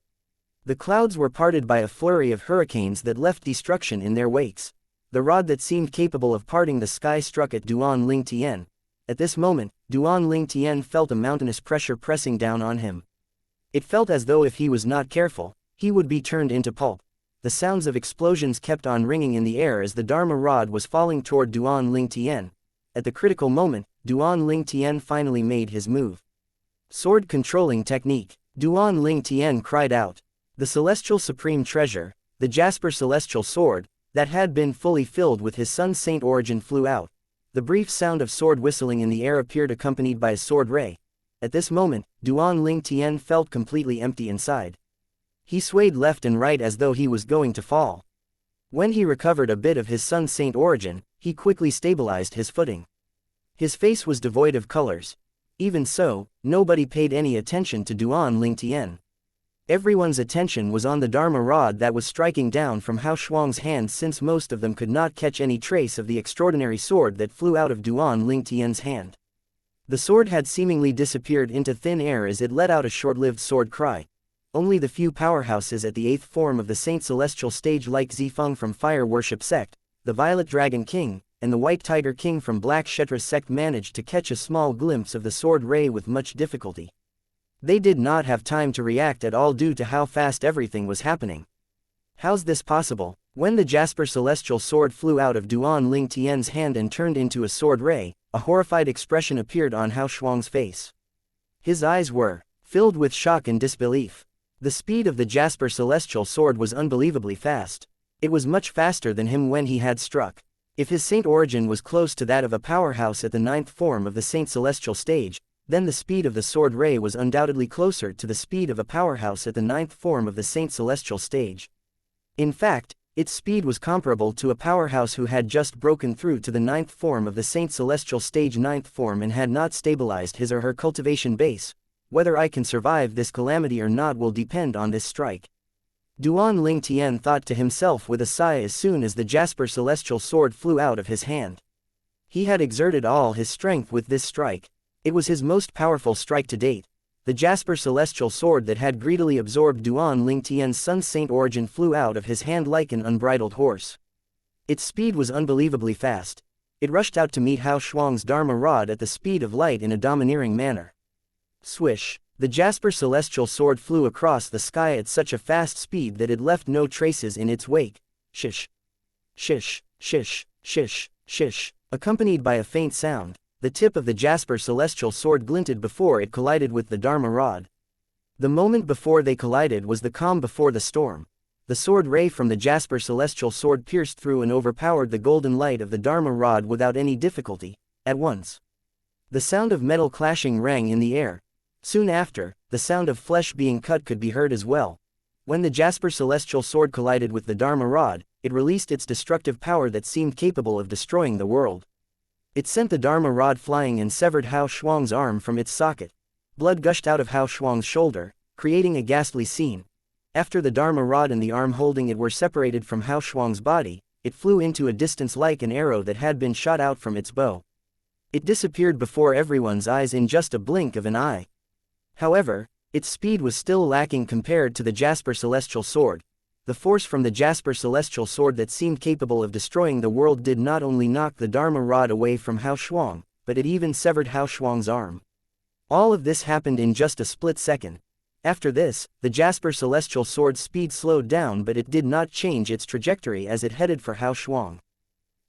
The clouds were parted by a flurry of hurricanes that left destruction in their wakes. The rod that seemed capable of parting the sky struck at Duan Ling Tian. At this moment, Duan Ling Tian felt a mountainous pressure pressing down on him. It felt as though if he was not careful, he would be turned into pulp. The sounds of explosions kept on ringing in the air as the Dharma Rod was falling toward Duan Ling Tian. At the critical moment, Duan Ling Tian finally made his move. Sword controlling technique. Duan Ling Tian cried out. The celestial supreme treasure, the Jasper celestial sword, that had been fully filled with his Sun Saint origin flew out. The brief sound of sword whistling in the air appeared accompanied by a sword ray. At this moment, Duan Ling Tian felt completely empty inside. He swayed left and right as though he was going to fall. When he recovered a bit of his sun saint origin, he quickly stabilized his footing. His face was devoid of colors. Even so, nobody paid any attention to duels. Everyone's attention was on the Dharma rod that was striking down from Hao Shuang's hand, since most of them could not catch any trace of the extraordinary sword that flew out of duels' hand. The sword had seemingly disappeared into thin air as it let out a short-lived sword cry. Only the few powerhouses at the 8th form of the Saint Celestial stage like Zifeng from Fire Worship Sect, the Violet Dragon King, and the White Tiger King from Black Kshetra Sect managed to catch a small glimpse of the sword ray with much difficulty. They did not have time to react at all due to how fast everything was happening. How's this possible? When the Jasper Celestial sword flew out of duels' hand and turned into a sword ray, a horrified expression appeared on Hao Shuang's face. His eyes were filled with shock and disbelief. The speed of the Jasper Celestial sword was unbelievably fast. It was much faster than him when he had struck. If his saint origin was close to that of a powerhouse at the 9th form of the Saint Celestial stage, then the speed of the sword ray was undoubtedly closer to the speed of a powerhouse at the 9th form of the Saint Celestial stage. In fact, its speed was comparable to a powerhouse who had just broken through to the 9th form of the Saint Celestial stage 9th form and had not stabilized his or her cultivation base. Whether I can survive this calamity or not will depend on this strike. Duan thought to himself with a sigh as soon as the Jasper Celestial sword flew out of his hand. He had exerted all his strength with this strike. It was his most powerful strike to date. The Jasper Celestial sword that had greedily absorbed Duan Sun Saint origin flew out of his hand like an unbridled horse. Its speed was unbelievably fast. It rushed out to meet Hao Shuang's Dharma rod at the speed of light in a domineering manner. Swish! The Jasper Celestial sword flew across the sky at such a fast speed that it left no traces in its wake. Shish! Shish! Shish! Shish! Shish! Accompanied by a faint sound, the tip of the Jasper Celestial sword glinted before it collided with the Dharma rod. The moment before they collided was the calm before the storm. The sword ray from the Jasper Celestial sword pierced through and overpowered the golden light of the Dharma rod without any difficulty, at once. The sound of metal clashing rang in the air. Soon after, the sound of flesh being cut could be heard as well. When the Jasper Celestial sword collided with the Dharma rod, it released its destructive power that seemed capable of destroying the world. It sent the Dharma rod flying and severed Hao Shuang's arm from its socket. Blood gushed out of Hao Shuang's shoulder, creating a ghastly scene. After the Dharma rod and the arm holding it were separated from Hao Shuang's body, it flew into a distance like an arrow that had been shot out from its bow. It disappeared before everyone's eyes in just a blink of an eye. However, its speed was still lacking compared to the Jasper Celestial sword. The force from the Jasper Celestial sword that seemed capable of destroying the world did not only knock the Dharma rod away from Hao Shuang, but it even severed Hao Shuang's arm. All of this happened in just a split second. After this, the Jasper Celestial sword's speed slowed down, but it did not change its trajectory as it headed for Hao Shuang.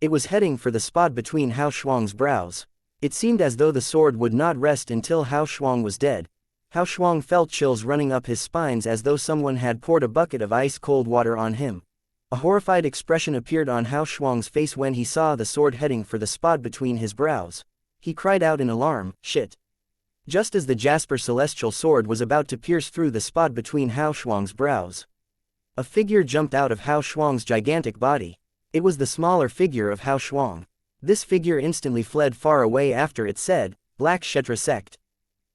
It was heading for the spot between Hao Shuang's brows. It seemed as though the sword would not rest until Hao Shuang was dead. Hao Shuang felt chills running up his spines as though someone had poured a bucket of ice-cold water on him. A horrified expression appeared on Hao Shuang's face when he saw the sword heading for the spot between his brows. He cried out in alarm, "Shit!" Just as the Jasper Celestial sword was about to pierce through the spot between Hao Shuang's brows, a figure jumped out of Hao Shuang's gigantic body. It was the smaller figure of Hao Shuang. This figure instantly fled far away after it said, "Black Kshetra Sect.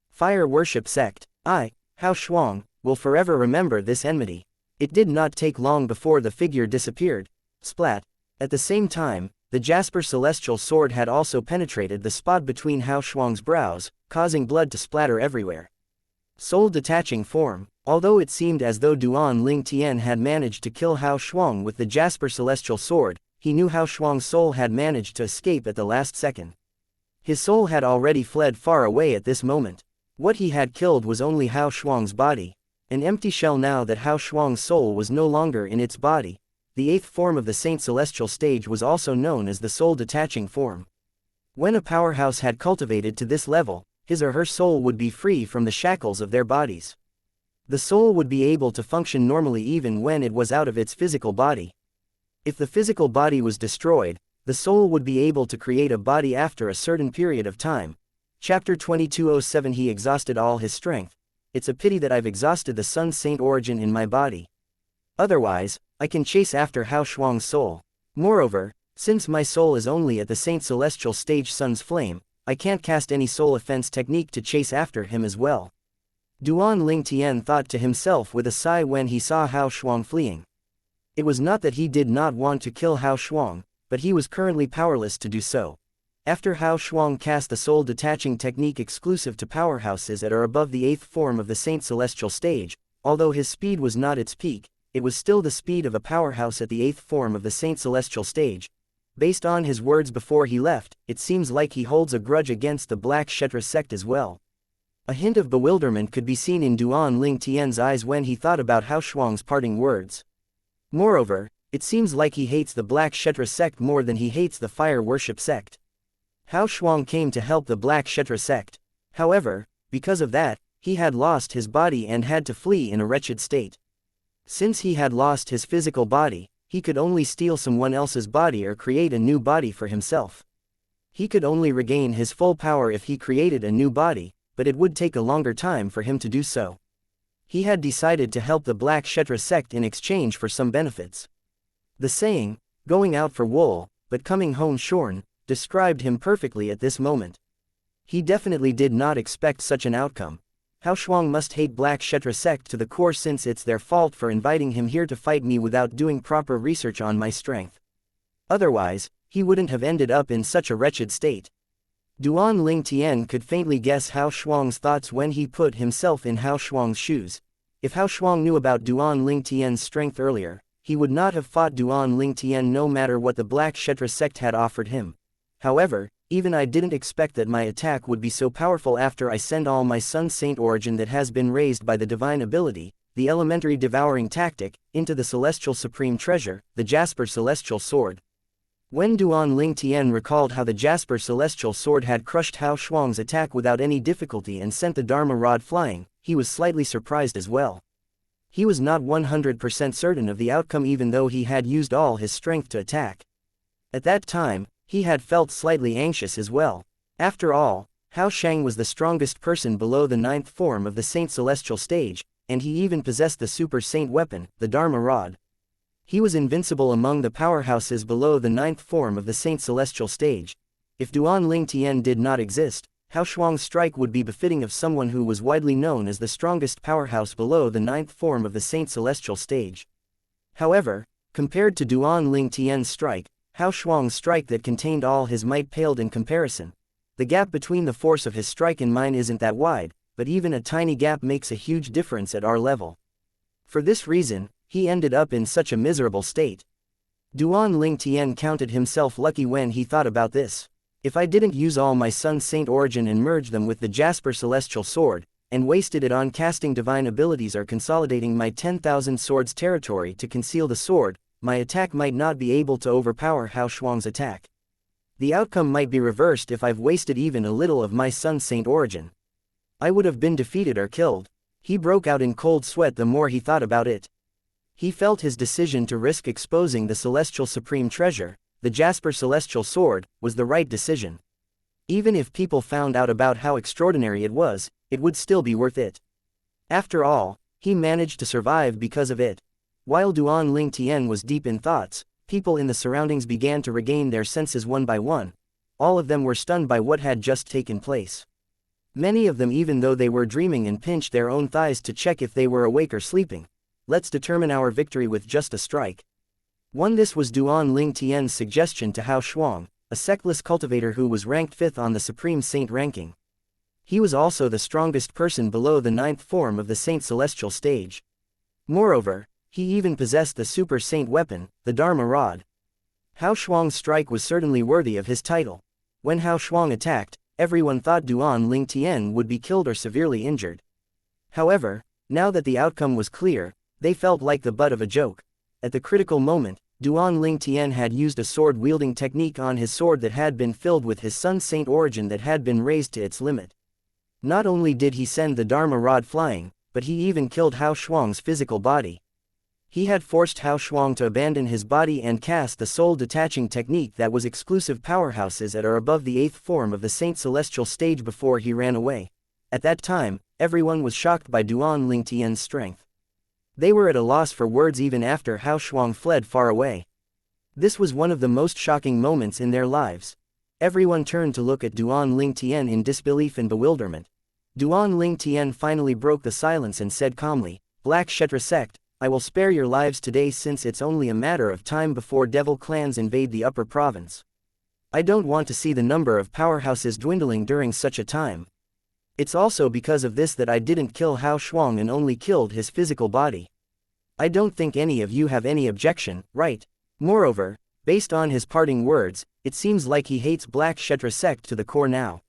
Fire Worship Sect. I, Hao Shuang, will forever remember this enmity." It did not take long before the figure disappeared. Splat. At the same time, the Jasper Celestial sword had also penetrated the spot between Hao Shuang's brows, causing blood to splatter everywhere. Soul detaching form. Although it seemed as though Duan had managed to kill Hao Shuang with the Jasper Celestial sword, he knew Hao Shuang's soul had managed to escape at the last second. His soul had already fled far away at this moment. What he had killed was only Hao Shuang's body, an empty shell now that Hao Shuang's soul was no longer in its body. The 8th form of the Saint Celestial stage was also known as the soul detaching form. When a powerhouse had cultivated to this level, his or her soul would be free from the shackles of their bodies. The soul would be able to function normally even when it was out of its physical body. If the physical body was destroyed, the soul would be able to create a body after a certain period of time. Chapter 2207. He exhausted all his strength. It's a pity that I've exhausted the Sun Saint origin in my body. Otherwise, I can chase after Hao Shuang's soul. Moreover, since my soul is only at the Saint Celestial stage Sun's Flame, I can't cast any soul offense technique to chase after him as well. Duan Lingtian thought to himself with a sigh when he saw Hao Shuang fleeing. It was not that he did not want to kill Hao Shuang, but he was currently powerless to do so. After Hao Shuang cast the soul detaching technique exclusive to powerhouses that are above the 8th form of the Saint Celestial stage, although his speed was not its peak, it was still the speed of a powerhouse at the 8th form of the Saint Celestial stage. Based on his words before he left, it seems like he holds a grudge against the Black Kshetra sect as well. A hint of bewilderment could be seen in Duan Lingtian's eyes when he thought about Hao Shuang's parting words. Moreover, it seems like he hates the Black Kshetra sect more than he hates the fire worship sect. Hao Shuang came to help the Black Kshetra sect. However, because of that, he had lost his body and had to flee in a wretched state. Since he had lost his physical body, he could only steal someone else's body or create a new body for himself. He could only regain his full power if he created a new body, but it would take a longer time for him to do so. He had decided to help the Black Kshetra sect in exchange for some benefits. The saying, going out for wool, but coming home shorn, described him perfectly at this moment. He definitely did not expect such an outcome. Hao Shuang must hate Black Kshetra sect to the core since it's their fault for inviting him here to fight me without doing proper research on my strength. Otherwise, he wouldn't have ended up in such a wretched state. Duan Lingtian could faintly guess Hao Shuang's thoughts when he put himself in Hao Shuang's shoes. If Hao Shuang knew about Duan Lingtian's strength earlier, he would not have fought Duan Lingtian no matter what the Black Kshetra sect had offered him. However, even I didn't expect that my attack would be so powerful after I send all my Sun Saint origin that has been raised by the divine ability, the elementary devouring tactic, into the celestial supreme treasure, the Jasper Celestial Sword. When Duan Lingtian recalled how the Jasper Celestial Sword had crushed Hao Shuang's attack without any difficulty and sent the Dharma Rod flying, he was slightly surprised as well. He was not 100% certain of the outcome even though he had used all his strength to attack. At that time, he had felt slightly anxious as well. After all, Hao Shang was the strongest person below the 9th form of the Saint Celestial stage, and he even possessed the Super Saint weapon, the Dharma Rod. He was invincible among the powerhouses below the 9th form of the Saint Celestial stage. If Duan Lingtian did not exist, Hao Shuang's strike would be befitting of someone who was widely known as the strongest powerhouse below the 9th form of the Saint Celestial stage. However, compared to Duan Lingtian's strike, Hao Shuang's strike that contained all his might paled in comparison. The gap between the force of his strike and mine isn't that wide, but even a tiny gap makes a huge difference at our level. For this reason, he ended up in such a miserable state. Duan Lingtian counted himself lucky when he thought about this. If I didn't use all my Sun Saint origin and merge them with the Jasper Celestial Sword, and wasted it on casting divine abilities or consolidating my 10,000 swords territory to conceal the sword, my attack might not be able to overpower Hao Shuang's attack. The outcome might be reversed if I've wasted even a little of my Sun Saint origin. I would have been defeated or killed. He broke out in cold sweat the more he thought about it. He felt his decision to risk exposing the Celestial Supreme Treasure, the Jasper Celestial Sword, was the right decision. Even if people found out about how extraordinary it was, it would still be worth it. After all, he managed to survive because of it. While Duan Lingtian was deep in thoughts, people in the surroundings began to regain their senses one by one. All of them were stunned by what had just taken place. Many of them, even though they were dreaming, and pinched their own thighs to check if they were awake or sleeping. Let's determine our victory with just a strike. This was Duan Lingtian's suggestion to Hao Shuang, a sectless cultivator who was ranked 5th on the Supreme Saint ranking. He was also the strongest person below the 9th form of the Saint Celestial stage. Moreover, he even possessed the Super Saint weapon, the Dharma Rod. Hao Shuang's strike was certainly worthy of his title. When Hao Shuang attacked, everyone thought Duan Lingtian would be killed or severely injured. However, now that the outcome was clear, they felt like the butt of a joke. At the critical moment, Duan Lingtian had used a sword-wielding technique on his sword that had been filled with his Sun Saint origin that had been raised to its limit. Not only did he send the Dharma Rod flying, but he even killed Hao Shuang's physical body. He had forced Hao Shuang to abandon his body and cast the soul-detaching technique that was exclusive powerhouses that are above the 8th form of the Saint Celestial stage before he ran away. At that time, everyone was shocked by Duan Lingtian's strength. They were at a loss for words even after Hao Shuang fled far away. This was one of the most shocking moments in their lives. Everyone turned to look at Duan Lingtian in disbelief and bewilderment. Duan Lingtian finally broke the silence and said calmly, "Black Kshetra sect, I will spare your lives today since it's only a matter of time before devil clans invade the upper province. I don't want to see the number of powerhouses dwindling during such a time. It's also because of this that I didn't kill Hao Shuang and only killed his physical body. I don't think any of you have any objection, right?" Moreover, based on his parting words, it seems like he hates Black Kshetra sect to the core now.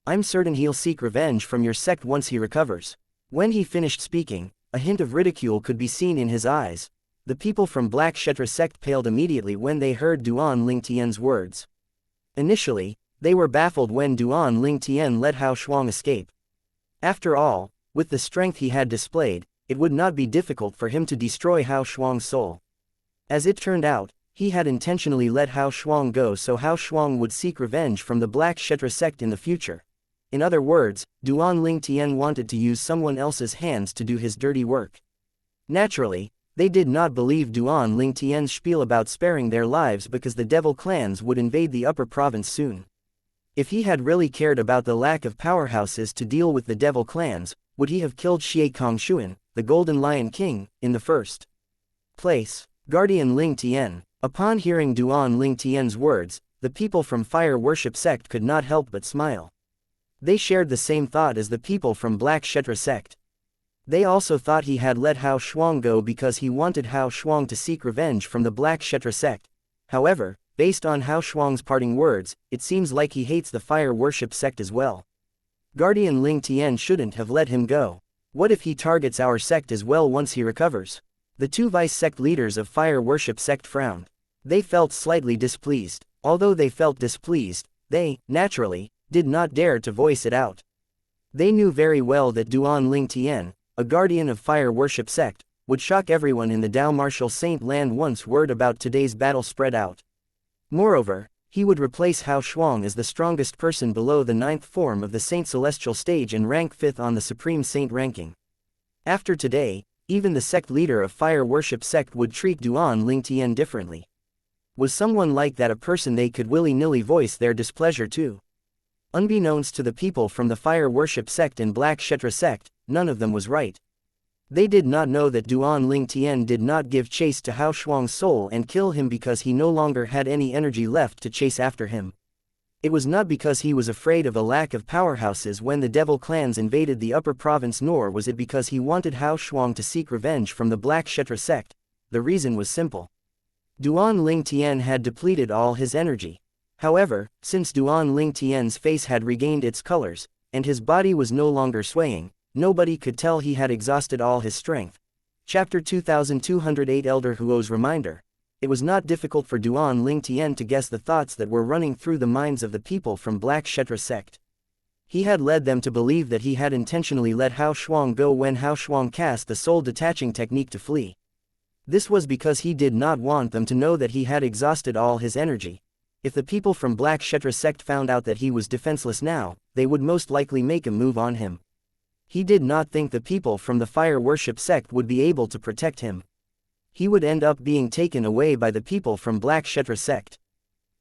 "I'm certain he'll seek revenge from your sect once he recovers." When he finished speaking, a hint of ridicule could be seen in his eyes. The people from Black Kshetra sect paled immediately when they heard Duan Lingtian's words. Initially, they were baffled when Duan Lingtian let Hao Shuang escape. After all, with the strength he had displayed, it would not be difficult for him to destroy Hao Shuang's soul. As it turned out, he had intentionally let Hao Shuang go so Hao Shuang would seek revenge from the Black Kshetra sect in the future. In other words, Duan Lingtian wanted to use someone else's hands to do his dirty work. Naturally, they did not believe Duan Lingtian's spiel about sparing their lives because the devil clans would invade the upper province soon. If he had really cared about the lack of powerhouses to deal with the devil clans, would he have killed Xie Kongshuan, the Golden Lion King, in the first place? Guardian Lingtian. Upon hearing Duan Lingtian's words, the people from Fire Worship sect could not help but smile. They shared the same thought as the people from Black Kshetra sect. They also thought he had let Hao Shuang go because he wanted Hao Shuang to seek revenge from the Black Kshetra sect. However, based on Hao Shuang's parting words, it seems like he hates the Fire Worship sect as well. Guardian Lingtian shouldn't have let him go. What if he targets our sect as well once he recovers? The two vice-sect leaders of Fire Worship sect frowned. They felt slightly displeased. Although they felt displeased, they, naturally, did not dare to voice it out. They knew very well that Duan Lingtian, a guardian of Fire Worship sect, would shock everyone in the Dao Martial Saint land once word about today's battle spread out. Moreover, he would replace Hao Shuang as the strongest person below the 9th form of the Saint Celestial stage and rank 5th on the Supreme Saint ranking. After today, even the sect leader of Fire Worship sect would treat Duan Lingtian differently. Was someone like that a person they could willy-nilly voice their displeasure to? Unbeknownst to the people from the Fire Worship sect and Black Kshetra sect, none of them was right. They did not know that Duan Lingtian did not give chase to Hao Shuang's soul and kill him because he no longer had any energy left to chase after him. It was not because he was afraid of a lack of powerhouses when the devil clans invaded the upper province, nor was it because he wanted Hao Shuang to seek revenge from the Black Kshetra sect. The reason was simple. Duan Lingtian had depleted all his energy. However, since Duan Lingtian's face had regained its colors, and his body was no longer swaying, nobody could tell he had exhausted all his strength. Chapter 2208 Elder Huo's Reminder. It was not difficult for Duan Lingtian to guess the thoughts that were running through the minds of the people from Black Kshetra sect. He had led them to believe that he had intentionally let Hao Shuang go when Hao Shuang cast the soul-detaching technique to flee. This was because he did not want them to know that he had exhausted all his energy. If the people from Black Kshetra sect found out that he was defenseless now, they would most likely make a move on him. He did not think the people from the Fire Worship sect would be able to protect him. He would end up being taken away by the people from Black Kshetra sect.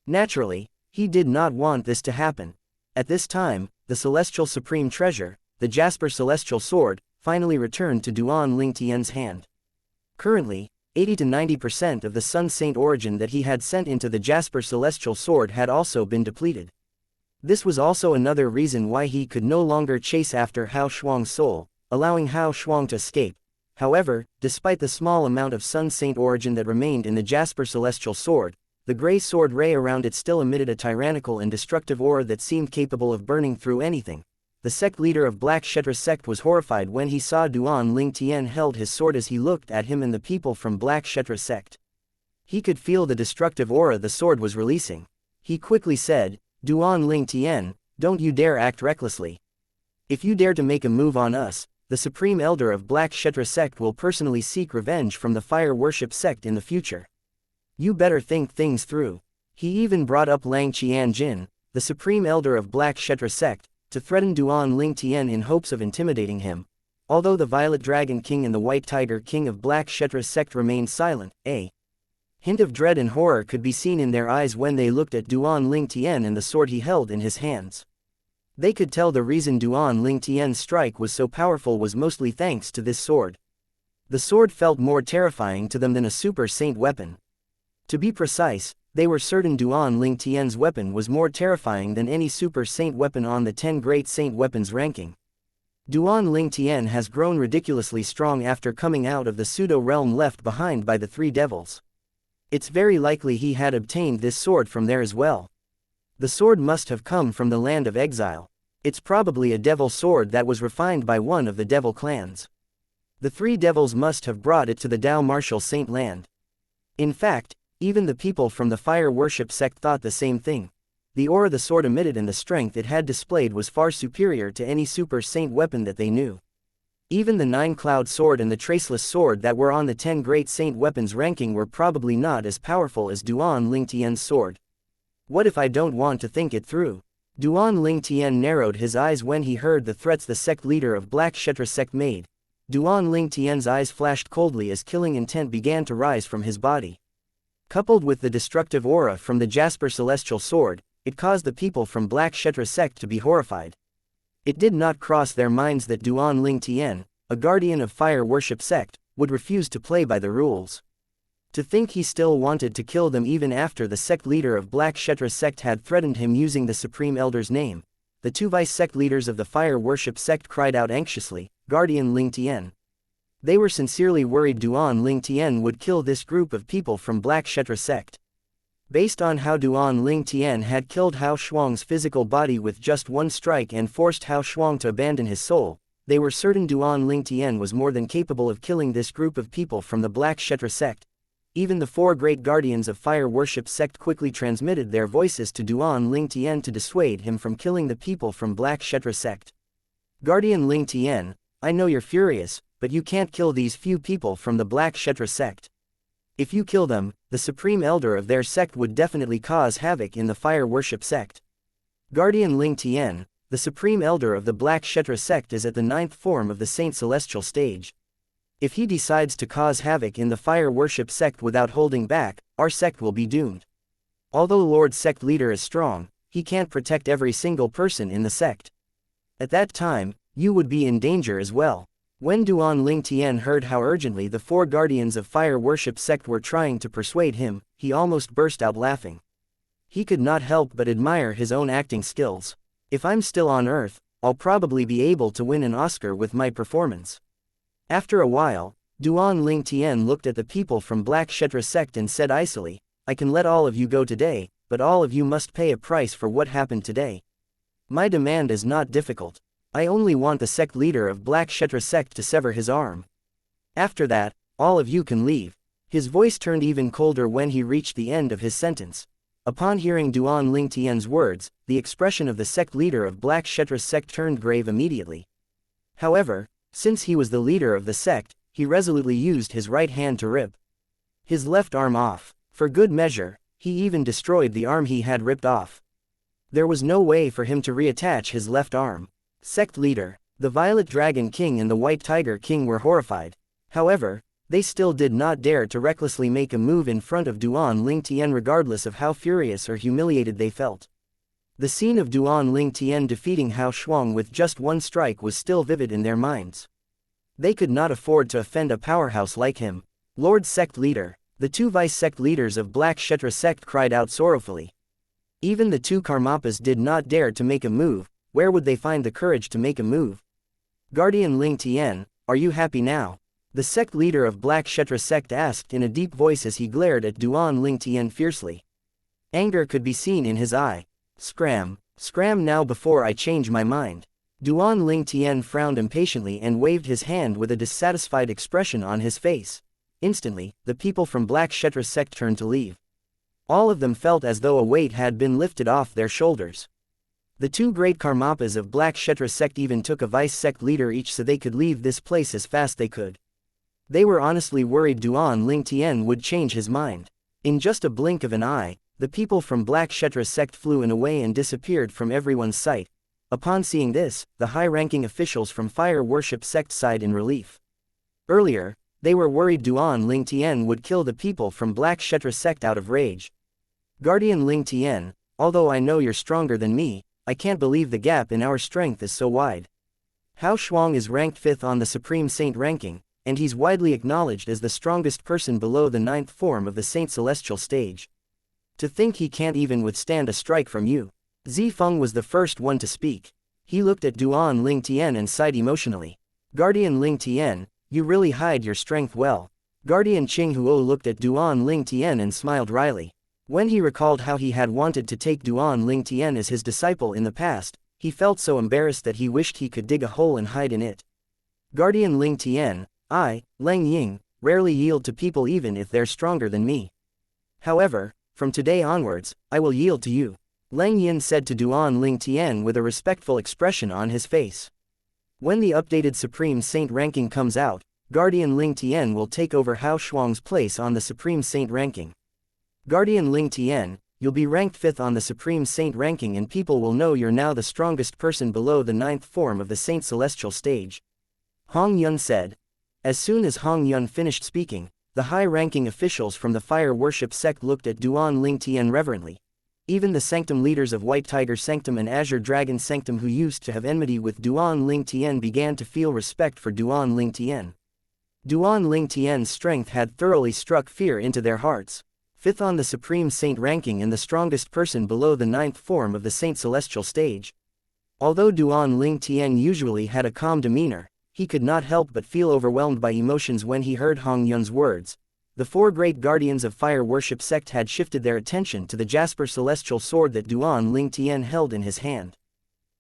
Naturally, he did not want this to happen. At this time, the Celestial Supreme Treasure, the Jasper Celestial Sword, finally returned to Duan Lingtian's hand. Currently, 80 to 90% of the Sun Saint origin that he had sent into the Jasper Celestial Sword had also been depleted. This was also another reason why he could no longer chase after Hao Shuang's soul, allowing Hao Shuang to escape. However, despite the small amount of Sun Saint origin that remained in the Jasper Celestial Sword, the gray sword ray around it still emitted a tyrannical and destructive aura that seemed capable of burning through anything. The sect leader of Black Kshetra sect was horrified when he saw Duan Lingtian held his sword as he looked at him and the people from Black Kshetra sect. He could feel the destructive aura the sword was releasing. He quickly said, "Duan Lingtian, don't you dare act recklessly. If you dare to make a move on us, the Supreme Elder of Black Kshetra sect will personally seek revenge from the Fire Worship sect in the future. You better think things through." He even brought up Lang Qianjin, the Supreme Elder of Black Kshetra sect, to threaten Duan Lingtian in hopes of intimidating him. Although the Violet Dragon King and the White Tiger King of Black Kshetra sect remained silent, a hint of dread and horror could be seen in their eyes when they looked at Duan Ling Tian and the sword he held in his hands. They could tell the reason Duan Ling Tian's strike was so powerful was mostly thanks to this sword. The sword felt more terrifying to them than a super saint weapon. To be precise, they were certain Duan Ling Tian's weapon was more terrifying than any super saint weapon on the 10 great saint weapons ranking. Duan Ling Tian has grown ridiculously strong after coming out of the pseudo-realm left behind by the three devils. It's very likely he had obtained this sword from there as well. The sword must have come from the land of exile. It's probably a devil sword that was refined by one of the devil clans. The three devils must have brought it to the Dao Martial Saint land. In fact, even the people from the fire worship sect thought the same thing. The aura the sword emitted and the strength it had displayed was far superior to any super saint weapon that they knew. Even the 9-cloud sword and the traceless sword that were on the 10 great saint weapons ranking were probably not as powerful as Duan Ling Tian's sword. What if I don't want to think it through? Duan Ling Tian narrowed his eyes when he heard the threats the sect leader of Black Kshetra sect made. Duan Ling Tian's eyes flashed coldly as killing intent began to rise from his body. Coupled with the destructive aura from the Jasper Celestial Sword, it caused the people from Black Kshetra sect to be horrified. It did not cross their minds that Duan Ling Tian, a guardian of fire worship sect, would refuse to play by the rules. To think he still wanted to kill them even after the sect leader of Black Kshetra sect had threatened him using the Supreme Elder's name. The two vice sect leaders of the fire worship sect cried out anxiously, Guardian Ling Tian. They were sincerely worried Duan Ling Tian would kill this group of people from Black Kshetra sect. Based on how Duan Ling Tian had killed Hao Shuang's physical body with just one strike and forced Hao Shuang to abandon his soul, they were certain Duan Ling Tian was more than capable of killing this group of people from the Black Kshetra sect. Even the four great guardians of fire worship sect quickly transmitted their voices to Duan Ling Tian to dissuade him from killing the people from Black Kshetra sect. Guardian Ling Tian, I know you're furious, but you can't kill these few people from the Black Kshetra sect. If you kill them, the supreme elder of their sect would definitely cause havoc in the fire worship sect. Guardian Ling Tian, the supreme elder of the Black Kshetra sect, is at the 9th form of the Saint Celestial stage. If he decides to cause havoc in the fire worship sect without holding back, our sect will be doomed. Although Lord sect leader is strong, he can't protect every single person in the sect. At that time, you would be in danger as well. When Duan Ling Tian heard how urgently the four guardians of fire worship sect were trying to persuade him, he almost burst out laughing. He could not help but admire his own acting skills. If I'm still on Earth, I'll probably be able to win an Oscar with my performance. After a while, Duan Ling Tian looked at the people from Black Kshetra sect and said icily, I can let all of you go today, but all of you must pay a price for what happened today. My demand is not difficult. I only want the sect leader of Black Kshetra sect to sever his arm. After that, all of you can leave. His voice turned even colder when he reached the end of his sentence. Upon hearing Duan Ling Tian's words, the expression of the sect leader of Black Kshetra sect turned grave immediately. However, since he was the leader of the sect, he resolutely used his right hand to rip his left arm off. For good measure, he even destroyed the arm he had ripped off. There was no way for him to reattach his left arm. Sect leader, the Violet Dragon King and the White Tiger King were horrified. However, they still did not dare to recklessly make a move in front of Duan Ling Tian regardless of how furious or humiliated they felt. The scene of Duan Ling Tian defeating Hao Shuang with just one strike was still vivid in their minds. They could not afford to offend a powerhouse like him. Lord Sect Leader, the two vice sect leaders of Black Kshetra sect cried out sorrowfully. Even the two Karmapas did not dare to make a move. Where would they find the courage to make a move? Guardian Ling Tian, are you happy now? The sect leader of Black Kshetra sect asked in a deep voice as he glared at Duan Ling Tian fiercely. Anger could be seen in his eye. Scram now before I change my mind. Duan Ling Tian frowned impatiently and waved his hand with a dissatisfied expression on his face. Instantly, the people from Black Kshetra sect turned to leave. All of them felt as though a weight had been lifted off their shoulders. The two great Karmapas of Black Kshetra sect even took a vice sect leader each so they could leave this place as fast they could. They were honestly worried Duan Ling Tian would change his mind. In just a blink of an eye, the people from Black Kshetra sect flew away and disappeared from everyone's sight. Upon seeing this, the high-ranking officials from fire worship sect sighed in relief. Earlier, they were worried Duan Ling Tian would kill the people from Black Kshetra sect out of rage. Guardian Ling Tian, although I know you're stronger than me, I can't believe the gap in our strength is so wide. Hao Shuang is ranked 5th on the Supreme Saint ranking, and he's widely acknowledged as the strongest person below the 9th form of the Saint Celestial stage. To think he can't even withstand a strike from you. Zifeng was the first one to speak. He looked at Duan Ling Tian and sighed emotionally. Guardian Ling Tian, you really hide your strength well. Guardian Qing Huo looked at Duan Ling Tian and smiled wryly. When he recalled how he had wanted to take Duan Ling Tian as his disciple in the past, he felt so embarrassed that he wished he could dig a hole and hide in it. Guardian Ling Tian, I, Leng Ying, rarely yield to people even if they're stronger than me. However, from today onwards, I will yield to you, Leng Yin said to Duan Ling Tian with a respectful expression on his face. When the updated Supreme Saint ranking comes out, Guardian Ling Tian will take over Hao Shuang's place on the Supreme Saint ranking. Guardian Ling Tian, you'll be ranked 5th on the Supreme Saint ranking and people will know you're now the strongest person below the 9th form of the Saint Celestial stage. Hong Yun said. As soon as Hong Yun finished speaking, the high-ranking officials from the fire worship sect looked at Duan Ling Tian reverently. Even the Sanctum leaders of White Tiger Sanctum and Azure Dragon Sanctum who used to have enmity with Duan Ling Tian began to feel respect for Duan Ling Tian. Duan Ling Tian's strength had thoroughly struck fear into their hearts. 5th on the Supreme Saint ranking and the strongest person below the 9th form of the Saint Celestial stage. Although Duan Ling Tian usually had a calm demeanor, he could not help but feel overwhelmed by emotions when he heard Hong Yun's words. The 4 great guardians of fire worship sect had shifted their attention to the Jasper Celestial sword that Duan Ling Tian held in his hand.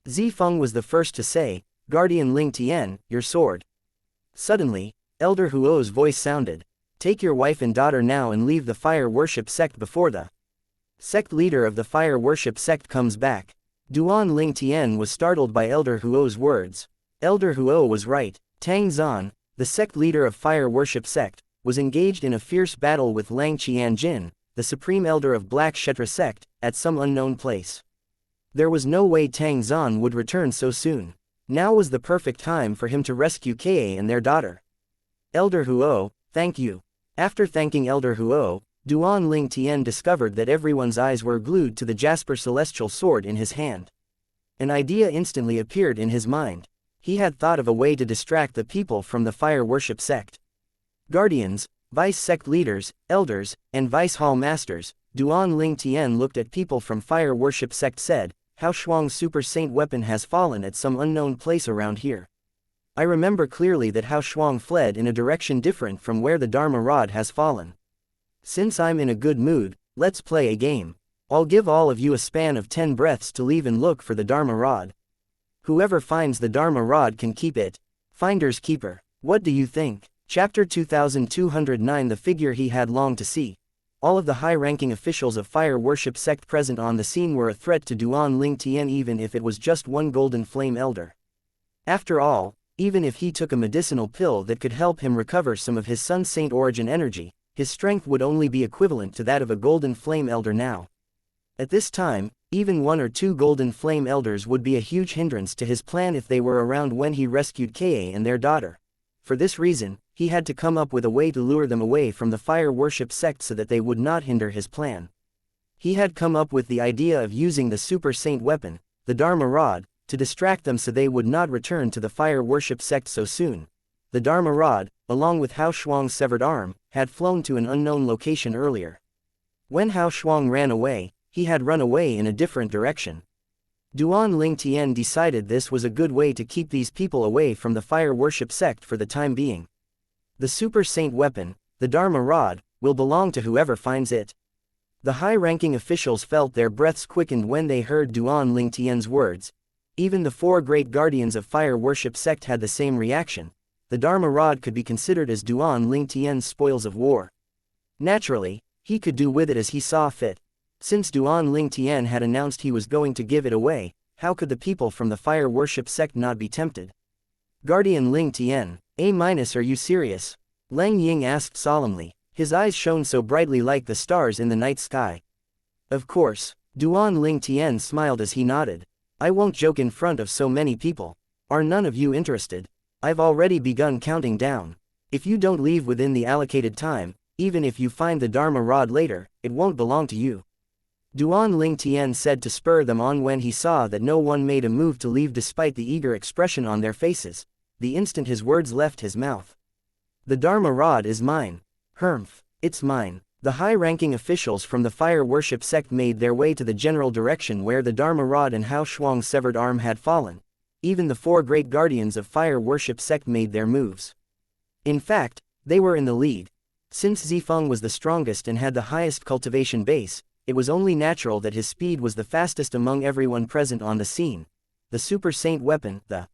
Zifeng was the first to say, Guardian Ling Tian, your sword. Suddenly, Elder Huo's voice sounded. Take your wife and daughter now and leave the fire worship sect before the sect leader of the fire worship sect comes back. Duan Ling Tian was startled by Elder Huo's words. Elder Huo was right. Tang Zan, the sect leader of fire worship sect, was engaged in a fierce battle with Lang Qianjin, the supreme elder of Black Kshetra sect, at some unknown place. There was no way Tang Zan would return so soon. Now was the perfect time for him to rescue Ka and their daughter. Elder Huo, thank you. After thanking Elder Huo, Duan Ling Tian discovered that everyone's eyes were glued to the Jasper Celestial sword in his hand. An idea instantly appeared in his mind. He had thought of a way to distract the people from the fire worship sect. Guardians, vice sect leaders, elders, and vice hall masters, Duan Ling Tian looked at people from fire worship sect said, Hao Shuang's super saint weapon has fallen at some unknown place around here. I remember clearly that Hao Shuang fled in a direction different from where the Dharma rod has fallen. Since I'm in a good mood, let's play a game. I'll give all of you a span of 10 breaths to leave and look for the Dharma rod. Whoever finds the Dharma rod can keep it. Finder's keeper. What do you think? Chapter 2209. The figure he had longed to see. All of the high-ranking officials of fire worship sect present on the scene were a threat to Duan Ling Tian even if it was just one golden flame elder. After all, even if he took a medicinal pill that could help him recover some of his sun saint origin energy, his strength would only be equivalent to that of a golden flame elder now. At this time, even 1 or 2 golden flame elders would be a huge hindrance to his plan if they were around when he rescued Ka and their daughter. For this reason, he had to come up with a way to lure them away from the fire worship sect so that they would not hinder his plan. He had come up with the idea of using the super saint weapon, the Dharma rod, to distract them so they would not return to the fire worship sect so soon. The Dharma rod, along with Hao Shuang's severed arm, had flown to an unknown location earlier. When Hao Shuang ran away, he had run away in a different direction. Duan Ling Tian decided this was a good way to keep these people away from the fire worship sect for the time being. The super saint weapon, the Dharma rod, will belong to whoever finds it. The high-ranking officials felt their breaths quickened when they heard Duan Ling Tian's words. Even the 4 great guardians of fire worship sect had the same reaction. The Dharma rod could be considered as Duan Ling Tian's spoils of war. Naturally, he could do with it as he saw fit. Since Duan Ling Tian had announced he was going to give it away, how could the people from the fire worship sect not be tempted? Guardian Ling Tian, A-, are you serious? Leng Ying asked solemnly. His eyes shone so brightly like the stars in the night sky. Of course, Duan Ling Tian smiled as he nodded. I won't joke in front of so many people. Are none of you interested? I've already begun counting down. If you don't leave within the allocated time, even if you find the Dharma rod later, it won't belong to you. Duan Ling Tian said to spur them on when he saw that no one made a move to leave despite the eager expression on their faces, the instant his words left his mouth. The Dharma rod is mine. Humph, it's mine. The high-ranking officials from the fire worship sect made their way to the general direction where the Dharma rod and Hao Shuang's severed arm had fallen. Even the 4 great guardians of fire worship sect made their moves. In fact, they were in the lead. Since Zifeng was the strongest and had the highest cultivation base, it was only natural that his speed was the fastest among everyone present on the scene. The super saint weapon, the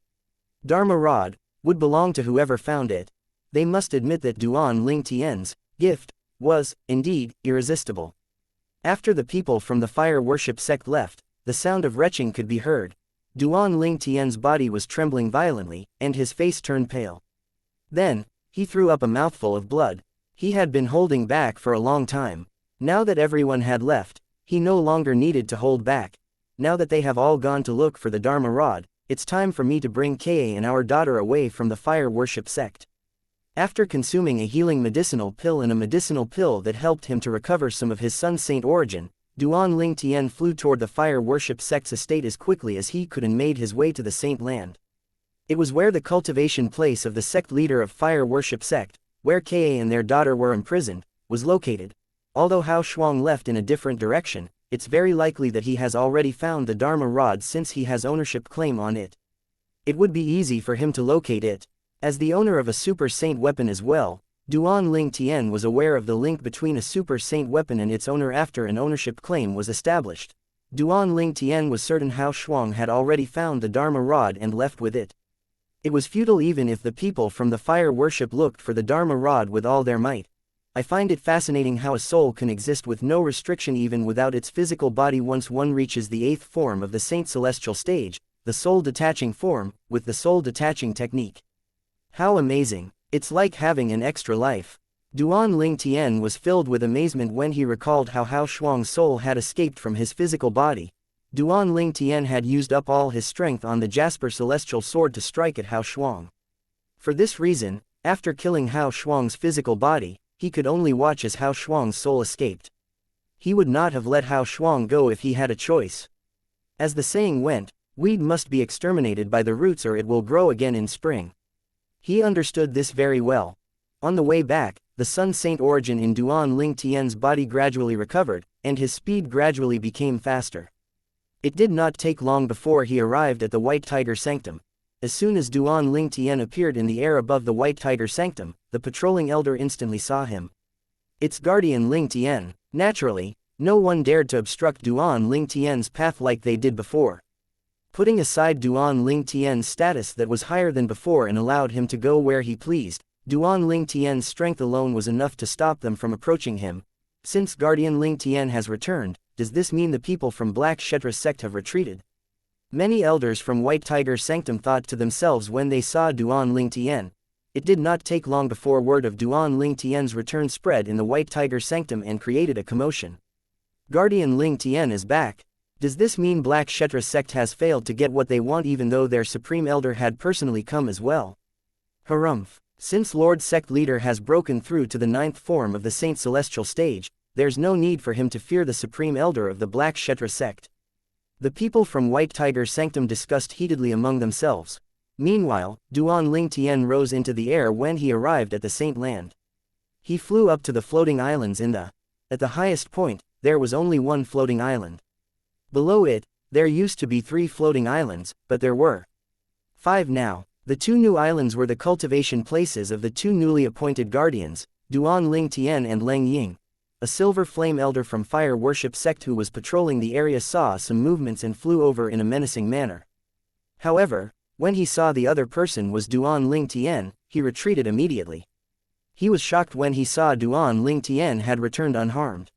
Dharma rod, would belong to whoever found it. They must admit that Duan Ling Tian's gift was, indeed, irresistible. After the people from the fire worship sect left, the sound of retching could be heard. Duan Ling Tian's body was trembling violently, and his face turned pale. Then, he threw up a mouthful of blood. He had been holding back for a long time. Now that everyone had left, he no longer needed to hold back. Now that they have all gone to look for the Dharma rod, it's time for me to bring Ka and our daughter away from the fire worship sect. After consuming a healing medicinal pill and a medicinal pill that helped him to recover some of his son's saint origin, Duan Ling Tian flew toward the fire worship sect's estate as quickly as he could and made his way to the saint land. It was where the cultivation place of the sect leader of fire worship sect, where Ka and their daughter were imprisoned, was located. Although Hao Shuang left in a different direction, it's very likely that he has already found the Dharma rod since he has ownership claim on it. It would be easy for him to locate it. As the owner of a super saint weapon as well, Duan Ling Tian was aware of the link between a super saint weapon and its owner after an ownership claim was established. Duan Ling Tian was certain Hao Shuang had already found the Dharma rod and left with it. It was futile even if the people from the fire worship looked for the Dharma rod with all their might. I find it fascinating how a soul can exist with no restriction even without its physical body once one reaches the 8th form of the Saint Celestial stage, the soul detaching form, with the soul detaching technique. How amazing! It's like having an extra life. Duan Ling Tian was filled with amazement when he recalled how Hao Shuang's soul had escaped from his physical body. Duan Ling Tian had used up all his strength on the Jasper Celestial Sword to strike at Hao Shuang. For this reason, after killing Hao Shuang's physical body, he could only watch as Hao Shuang's soul escaped. He would not have let Hao Shuang go if he had a choice. As the saying went, weed must be exterminated by the roots or it will grow again in spring. He understood this very well. On the way back, the Sun Saint origin in Duan Ling Tian's body gradually recovered, and his speed gradually became faster. It did not take long before he arrived at the White Tiger Sanctum. As soon as Duan Ling Tian appeared in the air above the White Tiger Sanctum, the patrolling elder instantly saw him. It's guardian Ling Tian. Naturally, no one dared to obstruct Duan Ling Tian's path like they did before. Putting aside Duan Ling Tian's status that was higher than before and allowed him to go where he pleased, Duan Ling Tian's strength alone was enough to stop them from approaching him. Since guardian Ling Tian has returned, does this mean the people from Black Kshetra sect have retreated? Many elders from White Tiger Sanctum thought to themselves when they saw Duan Ling Tian. It did not take long before word of Duan Ling Tian's return spread in the White Tiger Sanctum and created a commotion. Guardian Ling Tian is back. Does this mean Black Kshetra sect has failed to get what they want even though their supreme elder had personally come as well? Harumph. Since Lord Sect Leader has broken through to the 9th form of the Saint Celestial stage, there's no need for him to fear the supreme elder of the Black Kshetra sect. The people from White Tiger Sanctum discussed heatedly among themselves. Meanwhile, Duan Ling Tian rose into the air when he arrived at the Saint Land. He flew up to the floating islands At the highest point, there was only one floating island. Below it, there used to be 3 floating islands, but there were 5 now. The 2 new islands were the cultivation places of the 2 newly appointed guardians, Duan Ling Tian and Leng Ying. A silver flame elder from fire worship sect who was patrolling the area saw some movements and flew over in a menacing manner. However, when he saw the other person was Duan Ling Tian, he retreated immediately. He was shocked when he saw Duan Ling Tian had returned unharmed.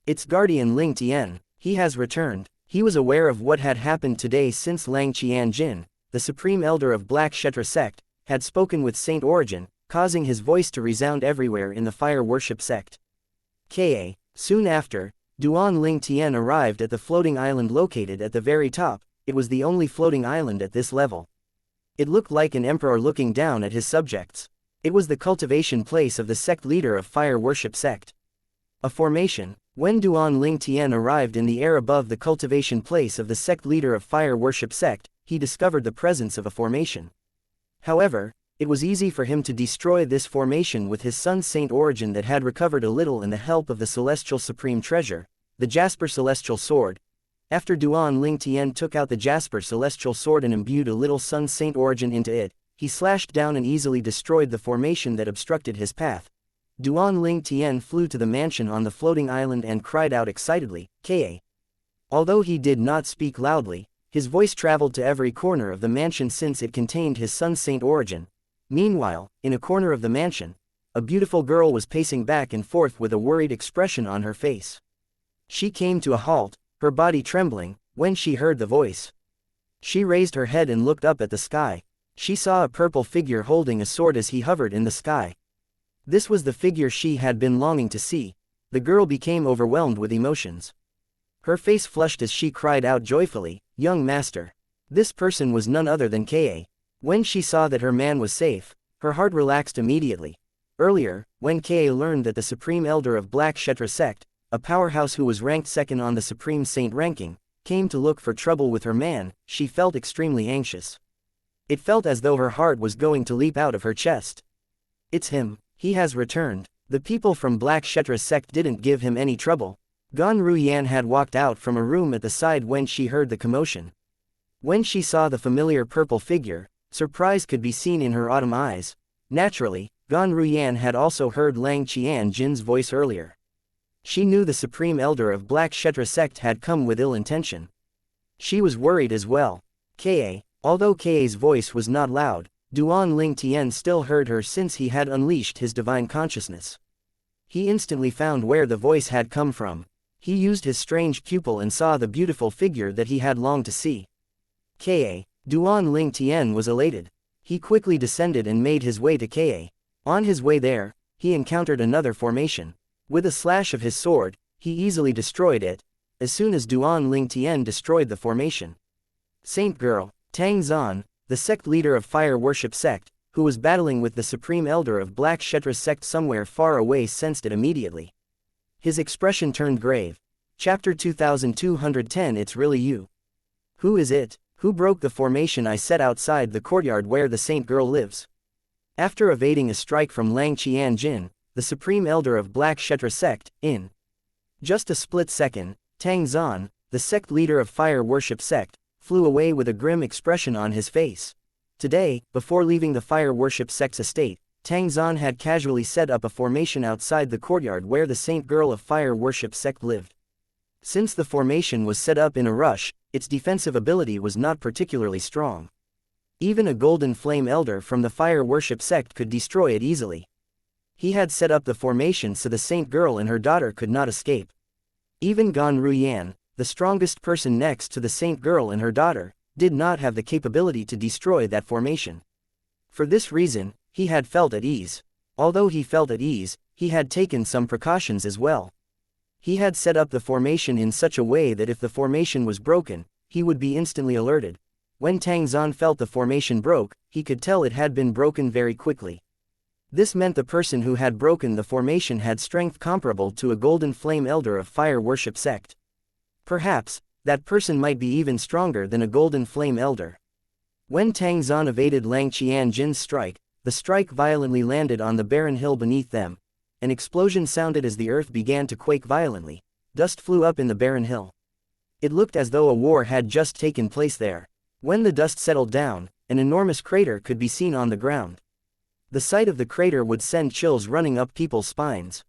It's guardian Ling Tian, he has returned. He was aware of what had happened today since Lang Qianjin, the supreme elder of Black Kshetra sect, had spoken with Saint Origin, causing his voice to resound everywhere in the fire worship sect. Ka. Soon after, Duan Ling Tian arrived at the floating island located at the very top, it was the only floating island at this level. It looked like an emperor looking down at his subjects. It was the cultivation place of the sect leader of fire worship sect. A formation. When Duan Ling Tian arrived in the air above the cultivation place of the sect leader of fire worship sect, he discovered the presence of a formation. However, it was easy for him to destroy this formation with his son's saint origin that had recovered a little in the help of the celestial supreme treasure, the Jasper celestial sword. After Duan Ling Tian took out the Jasper celestial sword and imbued a little sun saint origin into it, he slashed down and easily destroyed the formation that obstructed his path. Duan Ling Tian flew to the mansion on the floating island and cried out excitedly, "Ka!" Although he did not speak loudly, his voice traveled to every corner of the mansion since it contained his son's saint origin. Meanwhile, in a corner of the mansion, a beautiful girl was pacing back and forth with a worried expression on her face. She came to a halt, her body trembling, when she heard the voice. She raised her head and looked up at the sky. She saw a purple figure holding a sword as he hovered in the sky. This was the figure she had been longing to see. The girl became overwhelmed with emotions. Her face flushed as she cried out joyfully, "Young master!" This person was none other than Ka. When she saw that her man was safe, her heart relaxed immediately. Earlier, when Ka learned that the Supreme Elder of Black Kshetra sect, a powerhouse who was ranked second on the Supreme Saint ranking, came to look for trouble with her man, she felt extremely anxious. It felt as though her heart was going to leap out of her chest. It's him. He has returned. The people from Black Kshetra sect didn't give him any trouble. Gan Ruyan had walked out from a room at the side when she heard the commotion. When she saw the familiar purple figure, surprise could be seen in her autumn eyes. Naturally, Gan Ruyan had also heard Lang Qian Jin's voice earlier. She knew the Supreme Elder of Black Kshetra sect had come with ill intention. She was worried as well. Ka. Although Ka's voice was not loud, Duan Ling Tian still heard her since he had unleashed his divine consciousness. He instantly found where the voice had come from. He used his strange pupil and saw the beautiful figure that he had longed to see. Ka. Duan Ling Tian was elated. He quickly descended and made his way to Ka. On his way there, he encountered another formation. With a slash of his sword, he easily destroyed it, as soon as Duan Ling Tian destroyed the formation. Saint Girl, Tang Zan, the sect leader of fire worship sect, who was battling with the Supreme Elder of Black Kshetra sect somewhere far away, sensed it immediately. His expression turned grave. Chapter 2210. It's really you. Who is it? Who broke the formation I set outside the courtyard where the saint girl lives? After evading a strike from Lang Qian Jin, the Supreme Elder of Black Kshetra sect, in just a split second, Tang Zan, the sect leader of fire worship sect, flew away with a grim expression on his face. Today, before leaving the fire worship sect's estate, Tang Zan had casually set up a formation outside the courtyard where the saint girl of fire worship sect lived. Since the formation was set up in a rush, its defensive ability was not particularly strong. Even a golden flame elder from the fire worship sect could destroy it easily. He had set up the formation so the saint girl and her daughter could not escape. Even Gan Ruyan, the strongest person next to the saint girl and her daughter, did not have the capability to destroy that formation. For this reason, he had felt at ease. Although he felt at ease, he had taken some precautions as well. He had set up the formation in such a way that if the formation was broken, he would be instantly alerted. When Tang Zan felt the formation broke, he could tell it had been broken very quickly. This meant the person who had broken the formation had strength comparable to a golden flame elder of fire worship sect. Perhaps, that person might be even stronger than a golden flame elder. When Tang Zan evaded Lang Qian Jin's strike, the strike violently landed on the barren hill beneath them. An explosion sounded as the earth began to quake violently. Dust flew up in the barren hill. It looked as though a war had just taken place there. When the dust settled down, an enormous crater could be seen on the ground. The sight of the crater would send chills running up people's spines.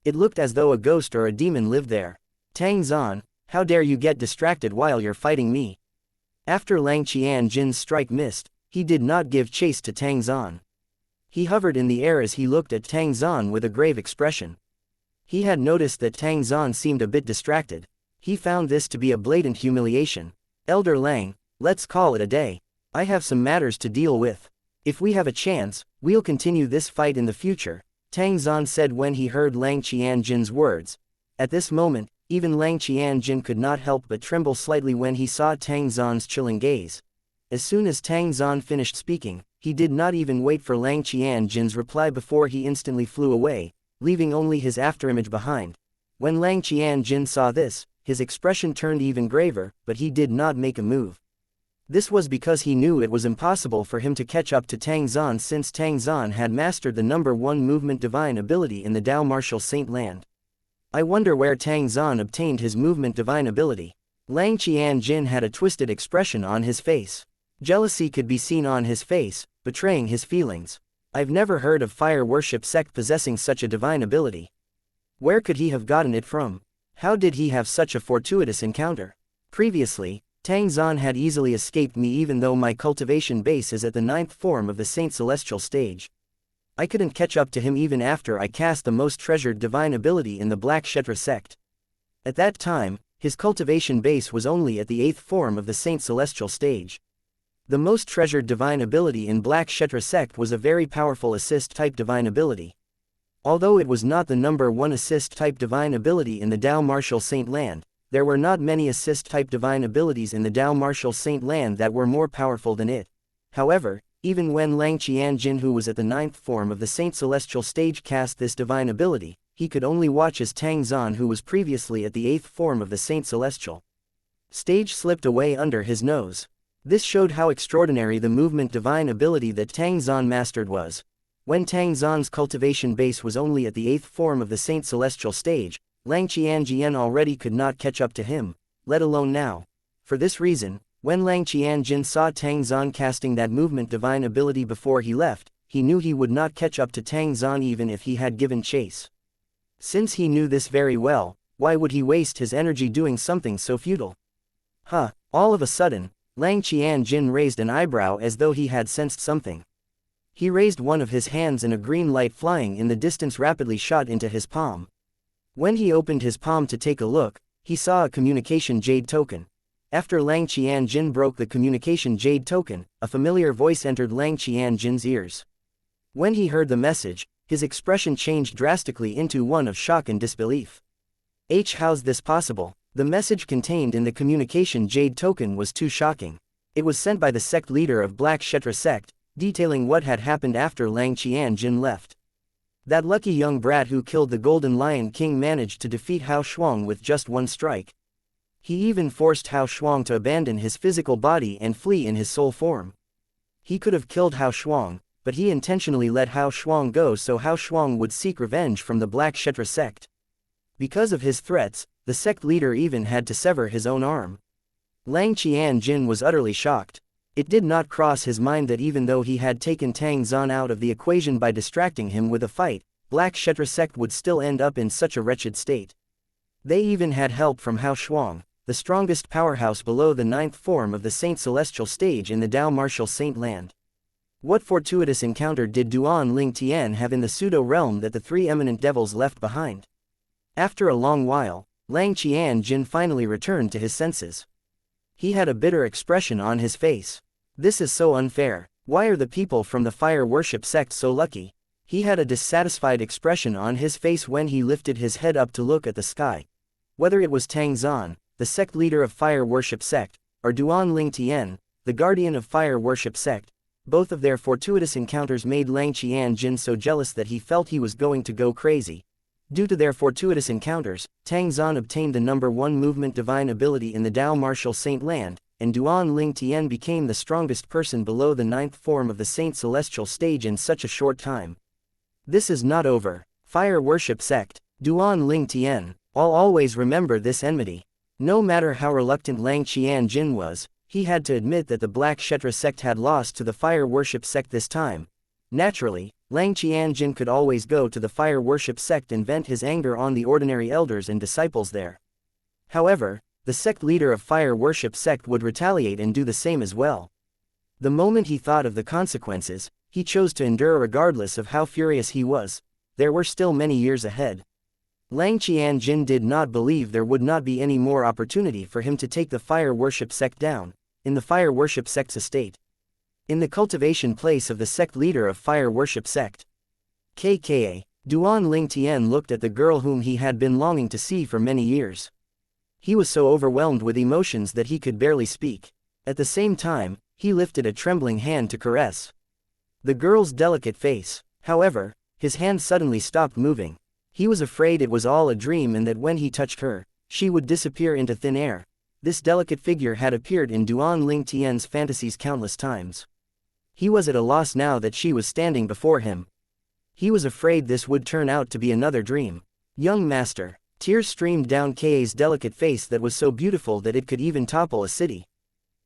It looked as though a ghost or a demon lived there. Tang Zan, how dare you get distracted while you're fighting me? After Lang Qian Jin's strike missed, he did not give chase to Tang Zan. He hovered in the air as he looked at Tang Zan with a grave expression. He had noticed that Tang Zan seemed a bit distracted. He found this to be a blatant humiliation. Elder Lang, let's call it a day. I have some matters to deal with. If we have a chance, we'll continue this fight in the future, Tang Zan said when he heard Lang Qian Jin's words. At this moment, Even Lang Qianjin could not help but tremble slightly when he saw Tang Xuan's chilling gaze. As soon as Tang Xuan finished speaking, he did not even wait for Lang Qianjin's reply before he instantly flew away, leaving only his afterimage behind. When Lang Qianjin saw this, his expression turned even graver, but he did not make a move. This was because he knew it was impossible for him to catch up to Tang Xuan since Tang Xuan had mastered the number 1 movement divine ability in the Dao Martial Saint Land. I wonder where Tang Xuan obtained his movement divine ability. Lang Qianjin had a twisted expression on his face. Jealousy could be seen on his face, betraying his feelings. I've never heard of fire worship sect possessing such a divine ability. Where could he have gotten it from? How did he have such a fortuitous encounter? Previously, Tang Xuan had easily escaped me even though my cultivation base is at the 9th form of the Saint Celestial stage. I couldn't catch up to him even after I cast the most treasured divine ability in the Black Kshetra sect. At that time, his cultivation base was only at the 8th form of the Saint Celestial stage. The most treasured divine ability in Black Kshetra sect was a very powerful assist-type divine ability. Although it was not the number 1 assist-type divine ability in the Dao Martial Saint Land, there were not many assist-type divine abilities in the Dao Martial Saint Land that were more powerful than it. However, even when Lang Qianjin, who was at the 9th form of the Saint Celestial stage, cast this divine ability, he could only watch as Tang Xuan, who was previously at the 8th form of the Saint Celestial stage, slipped away under his nose. This showed how extraordinary the movement divine ability that Tang Xuan mastered was. When Tang Xuan's cultivation base was only at the 8th form of the Saint Celestial stage, Lang Qianjin already could not catch up to him, let alone now. For this reason, when Lang Qianjin saw Tang Xuan casting that movement divine ability before he left, he knew he would not catch up to Tang Xuan even if he had given chase. Since he knew this very well, why would he waste his energy doing something so futile? All of a sudden, Lang Qianjin raised an eyebrow as though he had sensed something. He raised one of his hands and a green light flying in the distance rapidly shot into his palm. When he opened his palm to take a look, he saw a communication jade token. After Lang Qianjin broke the communication jade token, a familiar voice entered Lang Qianjin's ears. When he heard the message, his expression changed drastically into one of shock and disbelief. How's this possible? The message contained in the communication jade token was too shocking. It was sent by the sect leader of Black Kshetra sect, detailing what had happened after Lang Qianjin left. That lucky young brat who killed the Golden Lion King managed to defeat Hao Shuang with just one strike. He even forced Hao Shuang to abandon his physical body and flee in his soul form. He could have killed Hao Shuang, but he intentionally let Hao Shuang go so Hao Shuang would seek revenge from the Black Kshetra sect. Because of his threats, the sect leader even had to sever his own arm. Lang Qianjin was utterly shocked. It did not cross his mind that even though he had taken Tang Xuan out of the equation by distracting him with a fight, Black Kshetra sect would still end up in such a wretched state. They even had help from Hao Shuang, the strongest powerhouse below the 9th form of the Saint Celestial stage in the Dao Martial Saint Land. What fortuitous encounter did Duan Ling Tian have in the pseudo-realm that the 3 eminent devils left behind? After a long while, Lang Qianjin finally returned to his senses. He had a bitter expression on his face. This is so unfair. Why are the people from the fire worship sect so lucky? He had a dissatisfied expression on his face when he lifted his head up to look at the sky. Whether it was Tang Xuan, the sect leader of fire worship sect, or Duan Ling Tian, the guardian of fire worship sect, both of their fortuitous encounters made Lang Qianjin so jealous that he felt he was going to go crazy. Due to their fortuitous encounters, Tang Xuan obtained the number 1 movement divine ability in the Dao Martial Saint Land, and Duan Ling Tian became the strongest person below the 9th form of the Saint Celestial stage in such a short time. This is not over. Fire worship sect, Duan Ling Tian, I'll always remember this enmity. No matter how reluctant Lang Qianjin was, he had to admit that the Black Kshetra sect had lost to the fire worship sect this time. Naturally, Lang Qianjin could always go to the fire worship sect and vent his anger on the ordinary elders and disciples there. However, the sect leader of fire worship sect would retaliate and do the same as well. The moment he thought of the consequences, he chose to endure regardless of how furious he was. There were still many years ahead. Lang Qianjin did not believe there would not be any more opportunity for him to take the fire worship sect down, in the fire worship sect's estate. In the cultivation place of the sect leader of fire worship sect. KKA, Duan Ling Tian looked at the girl whom he had been longing to see for many years. He was so overwhelmed with emotions that he could barely speak. At the same time, he lifted a trembling hand to caress the girl's delicate face. However, his hand suddenly stopped moving. He was afraid it was all a dream and that when he touched her, she would disappear into thin air. This delicate figure had appeared in Duan Ling Tian's fantasies countless times. He was at a loss now that she was standing before him. He was afraid this would turn out to be another dream. Young master. Tears streamed down Kae's delicate face that was so beautiful that it could even topple a city.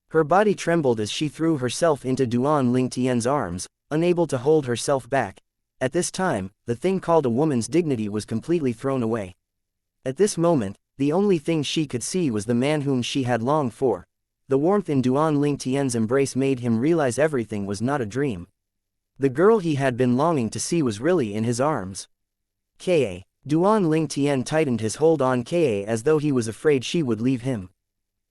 Her body trembled as she threw herself into Duan Ling Tian's arms, unable to hold herself back. At this time, the thing called a woman's dignity was completely thrown away. At this moment, the only thing she could see was the man whom she had longed for. The warmth in Duan Ling Tian's embrace made him realize everything was not a dream. The girl he had been longing to see was really in his arms. Kae. Duan Ling Tian tightened his hold on Kae as though he was afraid she would leave him.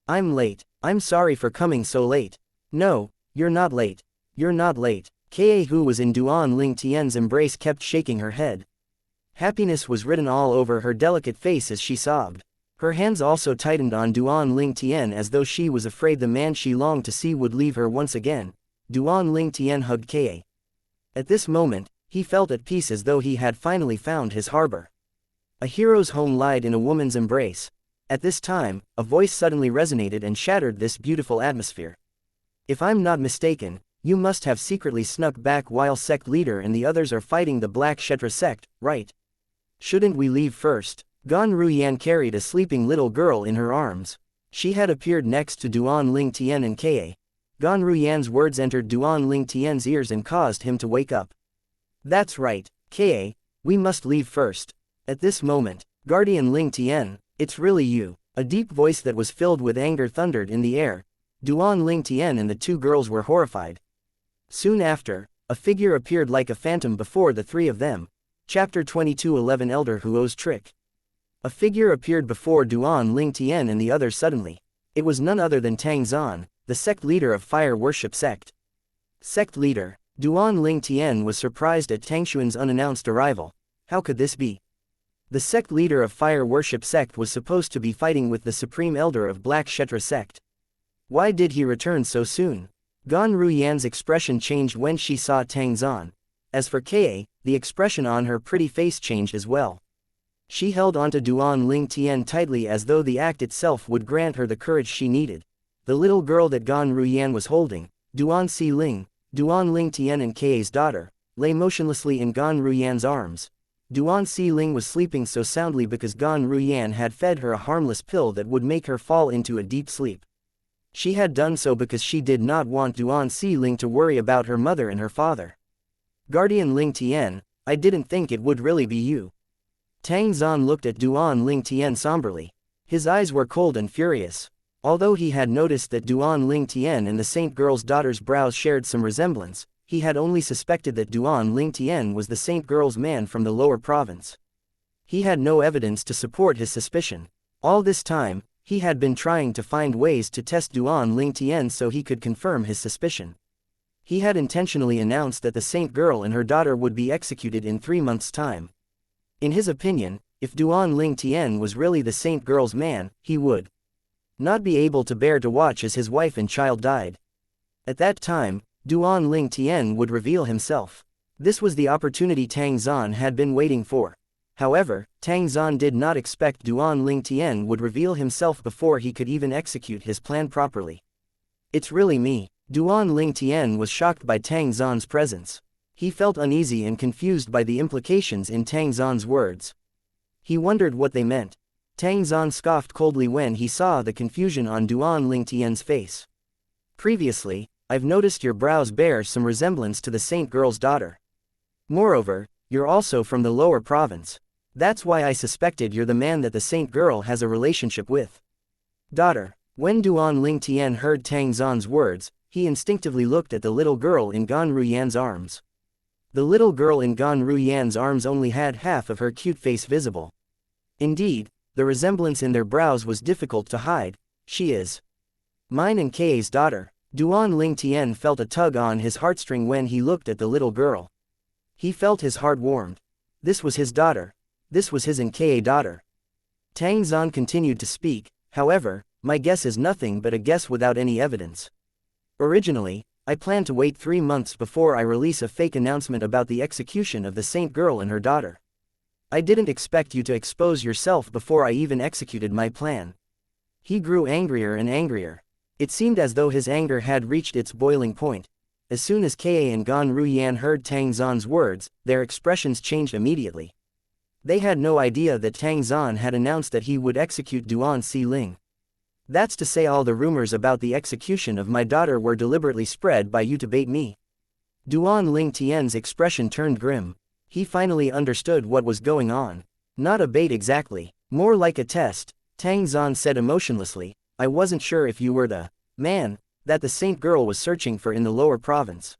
I'm late. I'm sorry for coming so late. No, you're not late. You're not late. Kae, who was in Duan Ling Tian's embrace, kept shaking her head. Happiness was written all over her delicate face as she sobbed. Her hands also tightened on Duan Ling Tian as though she was afraid the man she longed to see would leave her once again. Duan Ling Tian hugged Kae. At this moment, he felt at peace as though he had finally found his harbor. A hero's home lied in a woman's embrace. At this time, a voice suddenly resonated and shattered this beautiful atmosphere. If I'm not mistaken, you must have secretly snuck back while sect leader and the others are fighting the Black Kshetra sect, right? Shouldn't we leave first? Gan Ruyan carried a sleeping little girl in her arms. She had appeared next to Duan Ling Tian and Kae. Gan Ruyan's words entered Duan Ling Tian's ears and caused him to wake up. That's right, Kae, we must leave first. At this moment, Guardian Ling Tian, it's really you. A deep voice that was filled with anger thundered in the air. Duan Ling Tian and the two girls were horrified. Soon after, a figure appeared like a phantom before the three of them. Chapter 22:11 Elder Huo's Trick. A figure appeared before Duan Ling Tian and the others suddenly. It was none other than Tang Zan, the sect leader of Fire Worship Sect. Sect leader. Duan Ling Tian was surprised at Tang Xuan's unannounced arrival. How could this be? The sect leader of Fire Worship Sect was supposed to be fighting with the supreme elder of Black Kshetra sect. Why did he return so soon? Gan Ruyan's expression changed when she saw Tang Zan. As for Kae, the expression on her pretty face changed as well. She held onto Duan Ling Tian tightly as though the act itself would grant her the courage she needed. The little girl that Gan Ruyan was holding, Duan Si Ling, Duan Ling Tian and Kae's daughter, lay motionlessly in Gan Ruyan's arms. Duan Si Ling was sleeping so soundly because Gan Ruyan had fed her a harmless pill that would make her fall into a deep sleep. She had done so because she did not want Duan Si Ling to worry about her mother and her father. Guardian Ling Tian, I didn't think it would really be you. Tang Zan looked at Duan Ling Tian somberly. His eyes were cold and furious. Although he had noticed that Duan Ling Tian and the saint girl's daughter's brows shared some resemblance, he had only suspected that Duan Ling Tian was the saint girl's man from the lower province. He had no evidence to support his suspicion. All this time, he had been trying to find ways to test Duan Ling Tian so he could confirm his suspicion. He had intentionally announced that the saint girl and her daughter would be executed in 3 months' time. In his opinion, if Duan Ling Tian was really the saint girl's man, he would not be able to bear to watch as his wife and child died. At that time, Duan Ling Tian would reveal himself. This was the opportunity Tang Zan had been waiting for. However, Tang Zan did not expect Duan Ling Tian would reveal himself before he could even execute his plan properly. It's really me. Duan Ling Tian was shocked by Tang Zan's presence. He felt uneasy and confused by the implications in Tang Zan's words. He wondered what they meant. Tang Zan scoffed coldly when he saw the confusion on Duan Ling Tian's face. Previously, I've noticed your brows bear some resemblance to the saint girl's daughter. Moreover, you're also from the lower province. That's why I suspected you're the man that the saint girl has a relationship with. Daughter. When Duan Ling Tian heard Tang Zan's words, he instinctively looked at the little girl in Gan Ruyan's arms. The little girl in Gan Ruyan's arms only had half of her cute face visible. Indeed, the resemblance in their brows was difficult to hide. She is mine and Kae's daughter. Duan Ling Tian felt a tug on his heartstring when he looked at the little girl. He felt his heart warmed. This was his daughter. This was his and Kae daughter. Tang Zan continued to speak, However, my guess is nothing but a guess without any evidence. Originally, I planned to wait 3 months before I release a fake announcement about the execution of the saint girl and her daughter. I didn't expect you to expose yourself before I even executed my plan. He grew angrier and angrier. It seemed as though his anger had reached its boiling point. As soon as Ka and Gan Ruyan heard Tang Zan's words, their expressions changed immediately. They had no idea that Tang Zan had announced that he would execute Duan Si Ling. That's to say all the rumors about the execution of my daughter were deliberately spread by you to bait me. Duan Ling Tian's expression turned grim. He finally understood what was going on. Not a bait exactly, more like a test, Tang Zan said emotionlessly. I wasn't sure if you were the man that the saint girl was searching for in the lower province.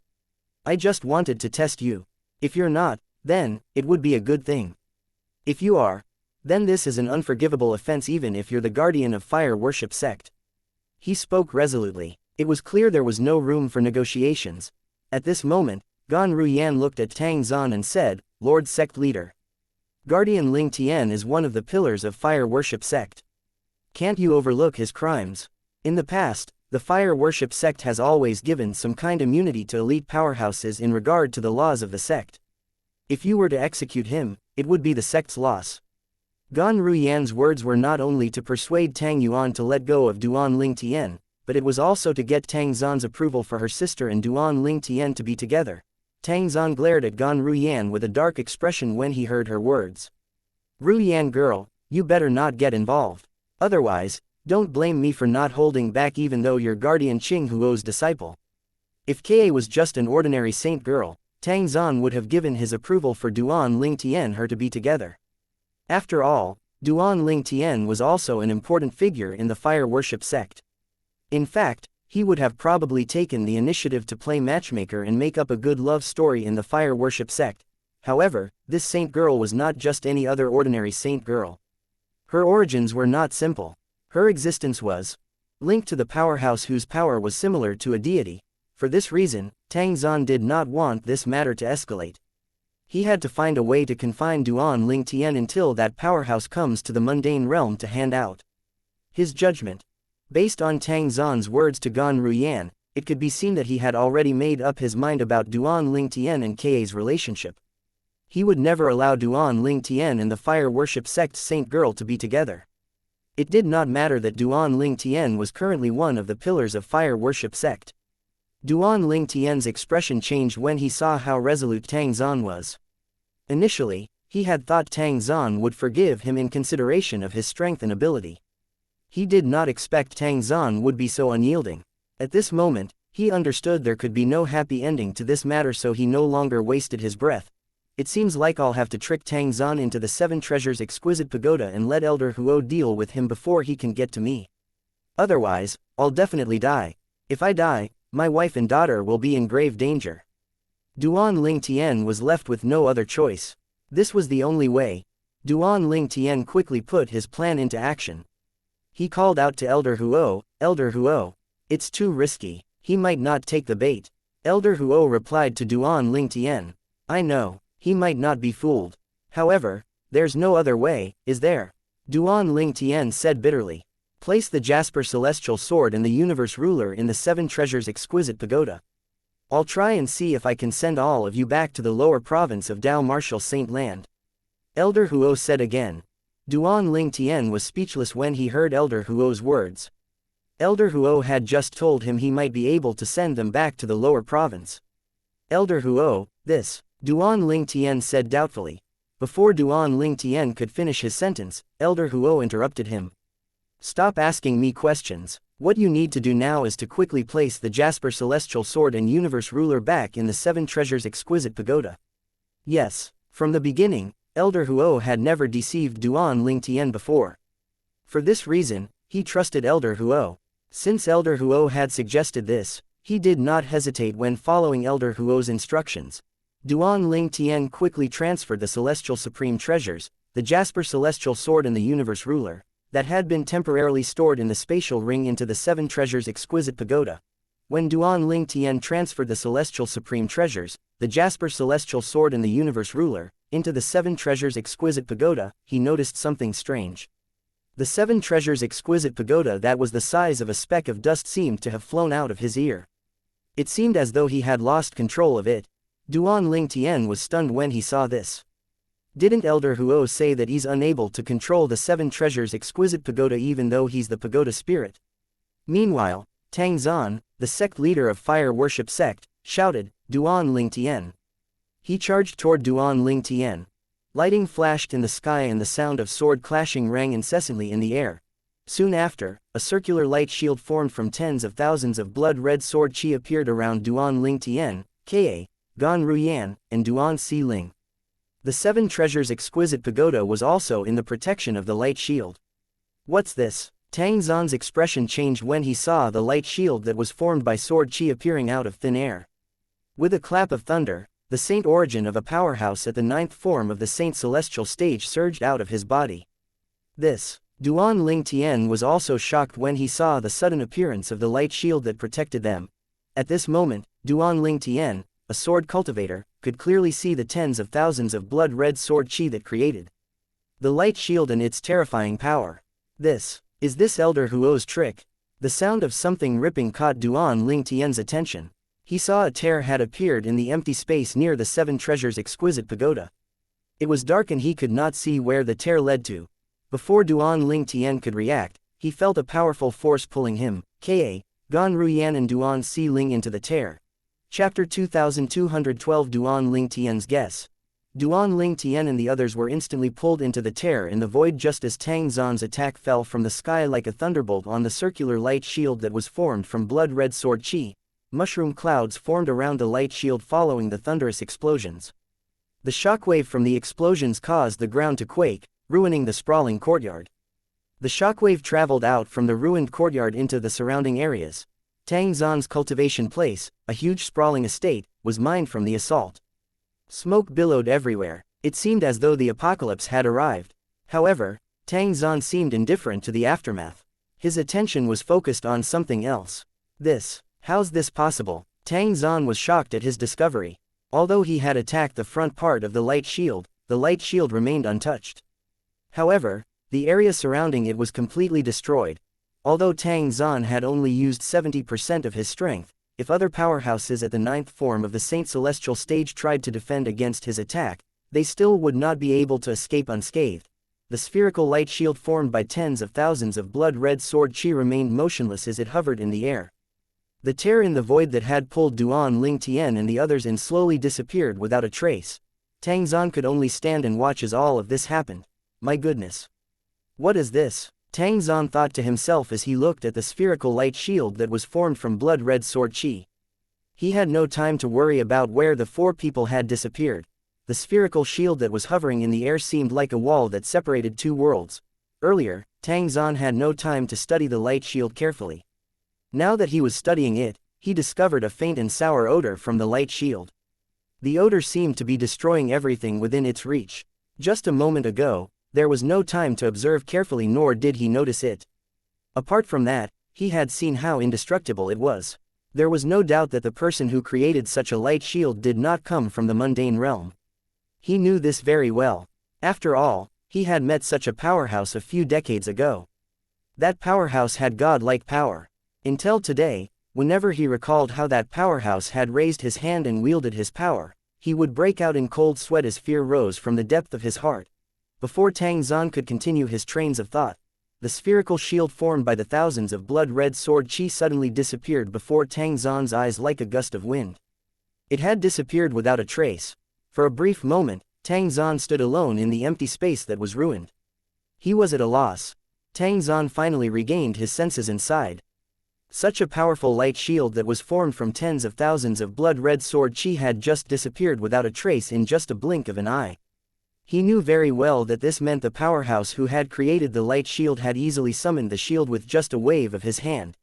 I just wanted to test you. If you're not, then it would be a good thing. If you are, then this is an unforgivable offense even if you're the guardian of fire worship sect. He spoke resolutely. It was clear there was no room for negotiations. At this moment, Gan Ruyan looked at Tang Zan and said, Lord Sect Leader. Guardian Ling Tian is one of the pillars of fire worship sect. Can't you overlook his crimes? In the past, the fire worship sect has always given some kind of immunity to elite powerhouses in regard to the laws of the sect. If you were to execute him, it would be the sect's loss. Gan Ruyan's words were not only to persuade Tang Yuan to let go of Duan Ling Tian, but it was also to get Tang Zan's approval for her sister and Duan Ling Tian to be together. Tang Zan glared at Gan Ruyan with a dark expression when he heard her words. Ruyan girl, you better not get involved. Otherwise, don't blame me for not holding back even though you're guardian Qing Huo's disciple. If Ka was just an ordinary saint girl, Tang Zan would have given his approval for Duan Ling Tian her to be together. After all, Duan Ling Tian was also an important figure in the fire worship sect. In fact, he would have probably taken the initiative to play matchmaker and make up a good love story in the fire worship sect. However, this saint girl was not just any other ordinary saint girl. Her origins were not simple. Her existence was linked to the powerhouse whose power was similar to a deity. For this reason, Tang Zan did not want this matter to escalate. He had to find a way to confine Duan Ling Tian until that powerhouse comes to the mundane realm to hand out his judgment. Based on Tang Zan's words to Gan Ruyan, it could be seen that he had already made up his mind about Duan Ling Tian and Ka's relationship. He would never allow Duan Ling Tian and the fire worship sect's saint girl to be together. It did not matter that Duan Ling Tian was currently one of the pillars of fire worship sect. Duan Ling Tian's expression changed when he saw how resolute Tang Zan was. Initially, he had thought Tang Zan would forgive him in consideration of his strength and ability. He did not expect Tang Zan would be so unyielding. At this moment, he understood there could be no happy ending to this matter, so he no longer wasted his breath. It seems like I'll have to trick Tang Zan into the 7 treasures exquisite pagoda and let Elder Huo deal with him before he can get to me. Otherwise, I'll definitely die. If I die, my wife and daughter will be in grave danger. Duan Ling Tian was left with no other choice. This was the only way. Duan Ling Tian quickly put his plan into action. He called out to Elder Huo, it's too risky, he might not take the bait. Elder Huo replied to Duan Ling Tian, I know, he might not be fooled. However, there's no other way, is there? Duan Ling Tian said bitterly. Place the Jasper Celestial Sword and the Universe Ruler in the 7 treasures exquisite pagoda. I'll try and see if I can send all of you back to the lower province of Dao Martial Saint Land. Elder Huo said again. Duan Ling Tian was speechless when he heard Elder Huo's words. Elder Huo had just told him he might be able to send them back to the lower province. Elder Huo, this, Duan Ling Tian said doubtfully. Before Duan Ling Tian could finish his sentence, Elder Huo interrupted him. Stop asking me questions. What you need to do now is to quickly place the Jasper Celestial Sword and Universe Ruler back in the 7 treasures exquisite pagoda. Yes, from the beginning, Elder Huo had never deceived Duan Ling Tian before. For this reason, he trusted Elder Huo. Since Elder Huo had suggested this, he did not hesitate when following Elder Huo's instructions. Duan Ling Tian quickly transferred the Celestial Supreme Treasures, the Jasper Celestial Sword and the Universe Ruler, that had been temporarily stored in the spatial ring into the 7 treasures exquisite pagoda. When Duan Ling Tian transferred the Celestial Supreme Treasures, the Jasper Celestial Sword and the Universe Ruler, into the 7 treasures exquisite pagoda, he noticed something strange. The seven treasures' exquisite pagoda that was the size of a speck of dust seemed to have flown out of his ear. It seemed as though he had lost control of it. Duan Ling Tian was stunned when he saw this. Didn't Elder Huo say that he's unable to control the seven treasures' exquisite pagoda even though he's the pagoda spirit? Meanwhile, Tang Zan, the sect leader of fire worship sect, shouted, "Duan Ling Tian." He charged toward Duan Ling Tian. Lighting flashed in the sky and the sound of sword clashing rang incessantly in the air. Soon after, a circular light shield formed from tens of thousands of blood-red sword chi appeared around Duan Ling Tian, Ka, Gan Ruyan, and Duan Si Ling. The seven treasures' exquisite pagoda was also in the protection of the light shield. What's this? Tang Zan's expression changed when he saw the light shield that was formed by sword chi appearing out of thin air. With a clap of thunder, the saint origin of a powerhouse at the ninth form of the saint celestial stage surged out of his body. Duan Ling Tian was also shocked when he saw the sudden appearance of the light shield that protected them. At this moment, Duan Ling Tian, a sword cultivator, could clearly see the tens of thousands of blood-red sword chi that created the light shield and its terrifying power. Is this Elder Huo's trick? The sound of something ripping caught Duan Ling Tian's attention. He saw a tear had appeared in the empty space near the seven treasures' exquisite pagoda. It was dark and he could not see where the tear led to. Before Duan Ling Tian could react, he felt a powerful force pulling him, Ka, Gan Ruyan and Duan Si Ling into the tear. Chapter 2212 Duan Ling Tian's guess. Duan Ling Tian and the others were instantly pulled into the tear in the void just as Tang Zan's attack fell from the sky like a thunderbolt on the circular light shield that was formed from blood-red sword chi. Mushroom clouds formed around the light shield following the thunderous explosions. The shockwave from the explosions caused the ground to quake, ruining the sprawling courtyard. The shockwave traveled out from the ruined courtyard into the surrounding areas. Tang Zan's cultivation place, a huge sprawling estate, was mined from the assault. Smoke billowed everywhere. It seemed as though the apocalypse had arrived. However, Tang Zan seemed indifferent to the aftermath. His attention was focused on something else. How's this possible? Tang Zan was shocked at his discovery. Although he had attacked the front part of the light shield remained untouched. However, the area surrounding it was completely destroyed. Although Tang Zan had only used 70% of his strength, if other powerhouses at the ninth form of the Saint Celestial stage tried to defend against his attack, they still would not be able to escape unscathed. The spherical light shield formed by tens of thousands of blood-red sword chi remained motionless as it hovered in the air. The tear in the void that had pulled Duan Ling Tian and the others in slowly disappeared without a trace. Tang Zan could only stand and watch as all of this happened. My goodness. What is this? Tang Zan thought to himself as he looked at the spherical light shield that was formed from blood-red sword chi. He had no time to worry about where the four people had disappeared. The spherical shield that was hovering in the air seemed like a wall that separated two worlds. Earlier, Tang Zan had no time to study the light shield carefully. Now that he was studying it, he discovered a faint and sour odor from the light shield. The odor seemed to be destroying everything within its reach. Just a moment ago, there was no time to observe carefully nor did he notice it. Apart from that, he had seen how indestructible it was. There was no doubt that the person who created such a light shield did not come from the mundane realm. He knew this very well. After all, he had met such a powerhouse a few decades ago. That powerhouse had god-like power. Until today, whenever he recalled how that powerhouse had raised his hand and wielded his power, he would break out in cold sweat as fear rose from the depth of his heart. Before Tang Zan could continue his trains of thought, the spherical shield formed by the thousands of blood-red sword chi suddenly disappeared before Tang Zan's eyes like a gust of wind. It had disappeared without a trace. For a brief moment, Tang Zan stood alone in the empty space that was ruined. He was at a loss. Tang Zan finally regained his senses and sighed. Such a powerful light shield that was formed from tens of thousands of blood-red sword chi had just disappeared without a trace in just a blink of an eye. He knew very well that this meant the powerhouse who had created the light shield had easily summoned the shield with just a wave of his hand.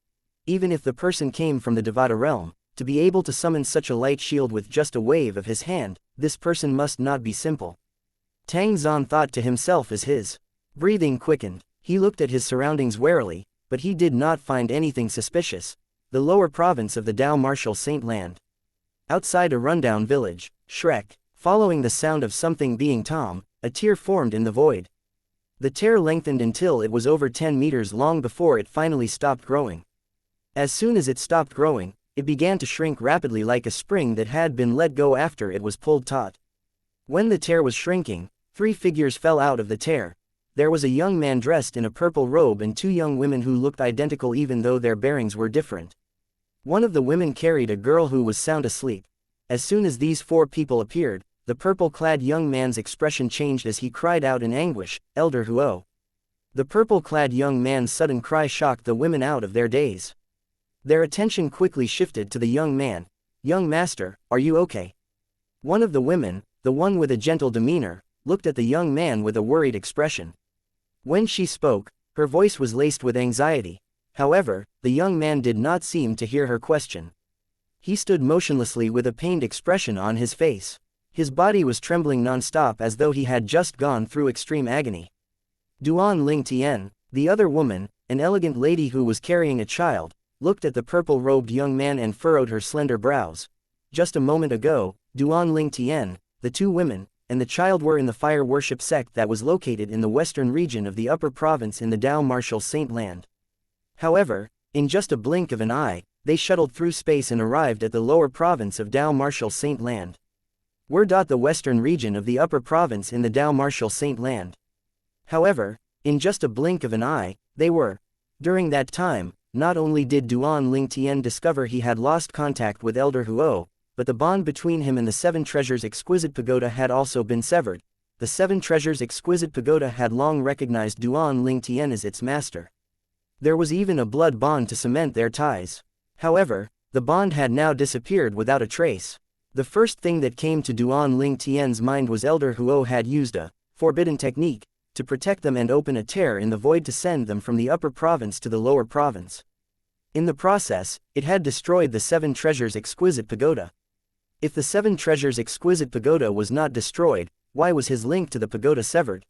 Even if the person came from the Devata realm, to be able to summon such a light shield with just a wave of his hand, this person must not be simple. Tang Zan thought to himself as his breathing quickened. He looked at his surroundings warily, but he did not find anything suspicious. The lower province of the Dao Martial Saint Land. Outside a rundown village, Shrek, following the sound of something being Tom, a tear formed in the void. The tear lengthened until it was over 10 meters long before it finally stopped growing. As soon as it stopped growing, it began to shrink rapidly like a spring that had been let go after it was pulled taut. When the tear was shrinking, 3 figures fell out of the tear. There was a young man dressed in a purple robe and 2 young women who looked identical even though their bearings were different. One of the women carried a girl who was sound asleep. As soon as these 4 people appeared, the purple-clad young man's expression changed as he cried out in anguish, "Elder Huo!" The purple-clad young man's sudden cry shocked the women out of their daze. Their attention quickly shifted to the young man. "Young master, are you okay?" One of the women, the one with a gentle demeanor, looked at the young man with a worried expression. When she spoke, her voice was laced with anxiety. However, the young man did not seem to hear her question. He stood motionlessly with a pained expression on his face. His body was trembling non-stop as though he had just gone through extreme agony. Duan Ling Tian, the other woman, an elegant lady who was carrying a child, looked at the purple-robed young man and furrowed her slender brows. Just a moment ago, Duan Ling Tian, the 2 women, and the child were in the fire worship sect that was located in the western region of the upper province in the Dao Martial Saint Land. However, in just a blink of an eye, they shuttled through space and arrived at the lower province of Dao Martial Saint Land. The western region of the upper province in the Dao Martial Saint Land. However, in just a blink of an eye, they were. During that time, not only did Duan Ling Tian discover he had lost contact with Elder Huo, but the bond between him and the 7 Treasures Exquisite Pagoda had also been severed. The 7 Treasures Exquisite Pagoda had long recognized Duan Ling Tian as its master. There was even a blood bond to cement their ties. However, the bond had now disappeared without a trace. The first thing that came to Duan Ling Tian's mind was Elder Huo had used a forbidden technique to protect them and open a tear in the void to send them from the upper province to the lower province. In the process, it had destroyed the 7 Treasures Exquisite Pagoda. If the 7 Treasures Exquisite Pagoda was not destroyed, why was his link to the pagoda severed?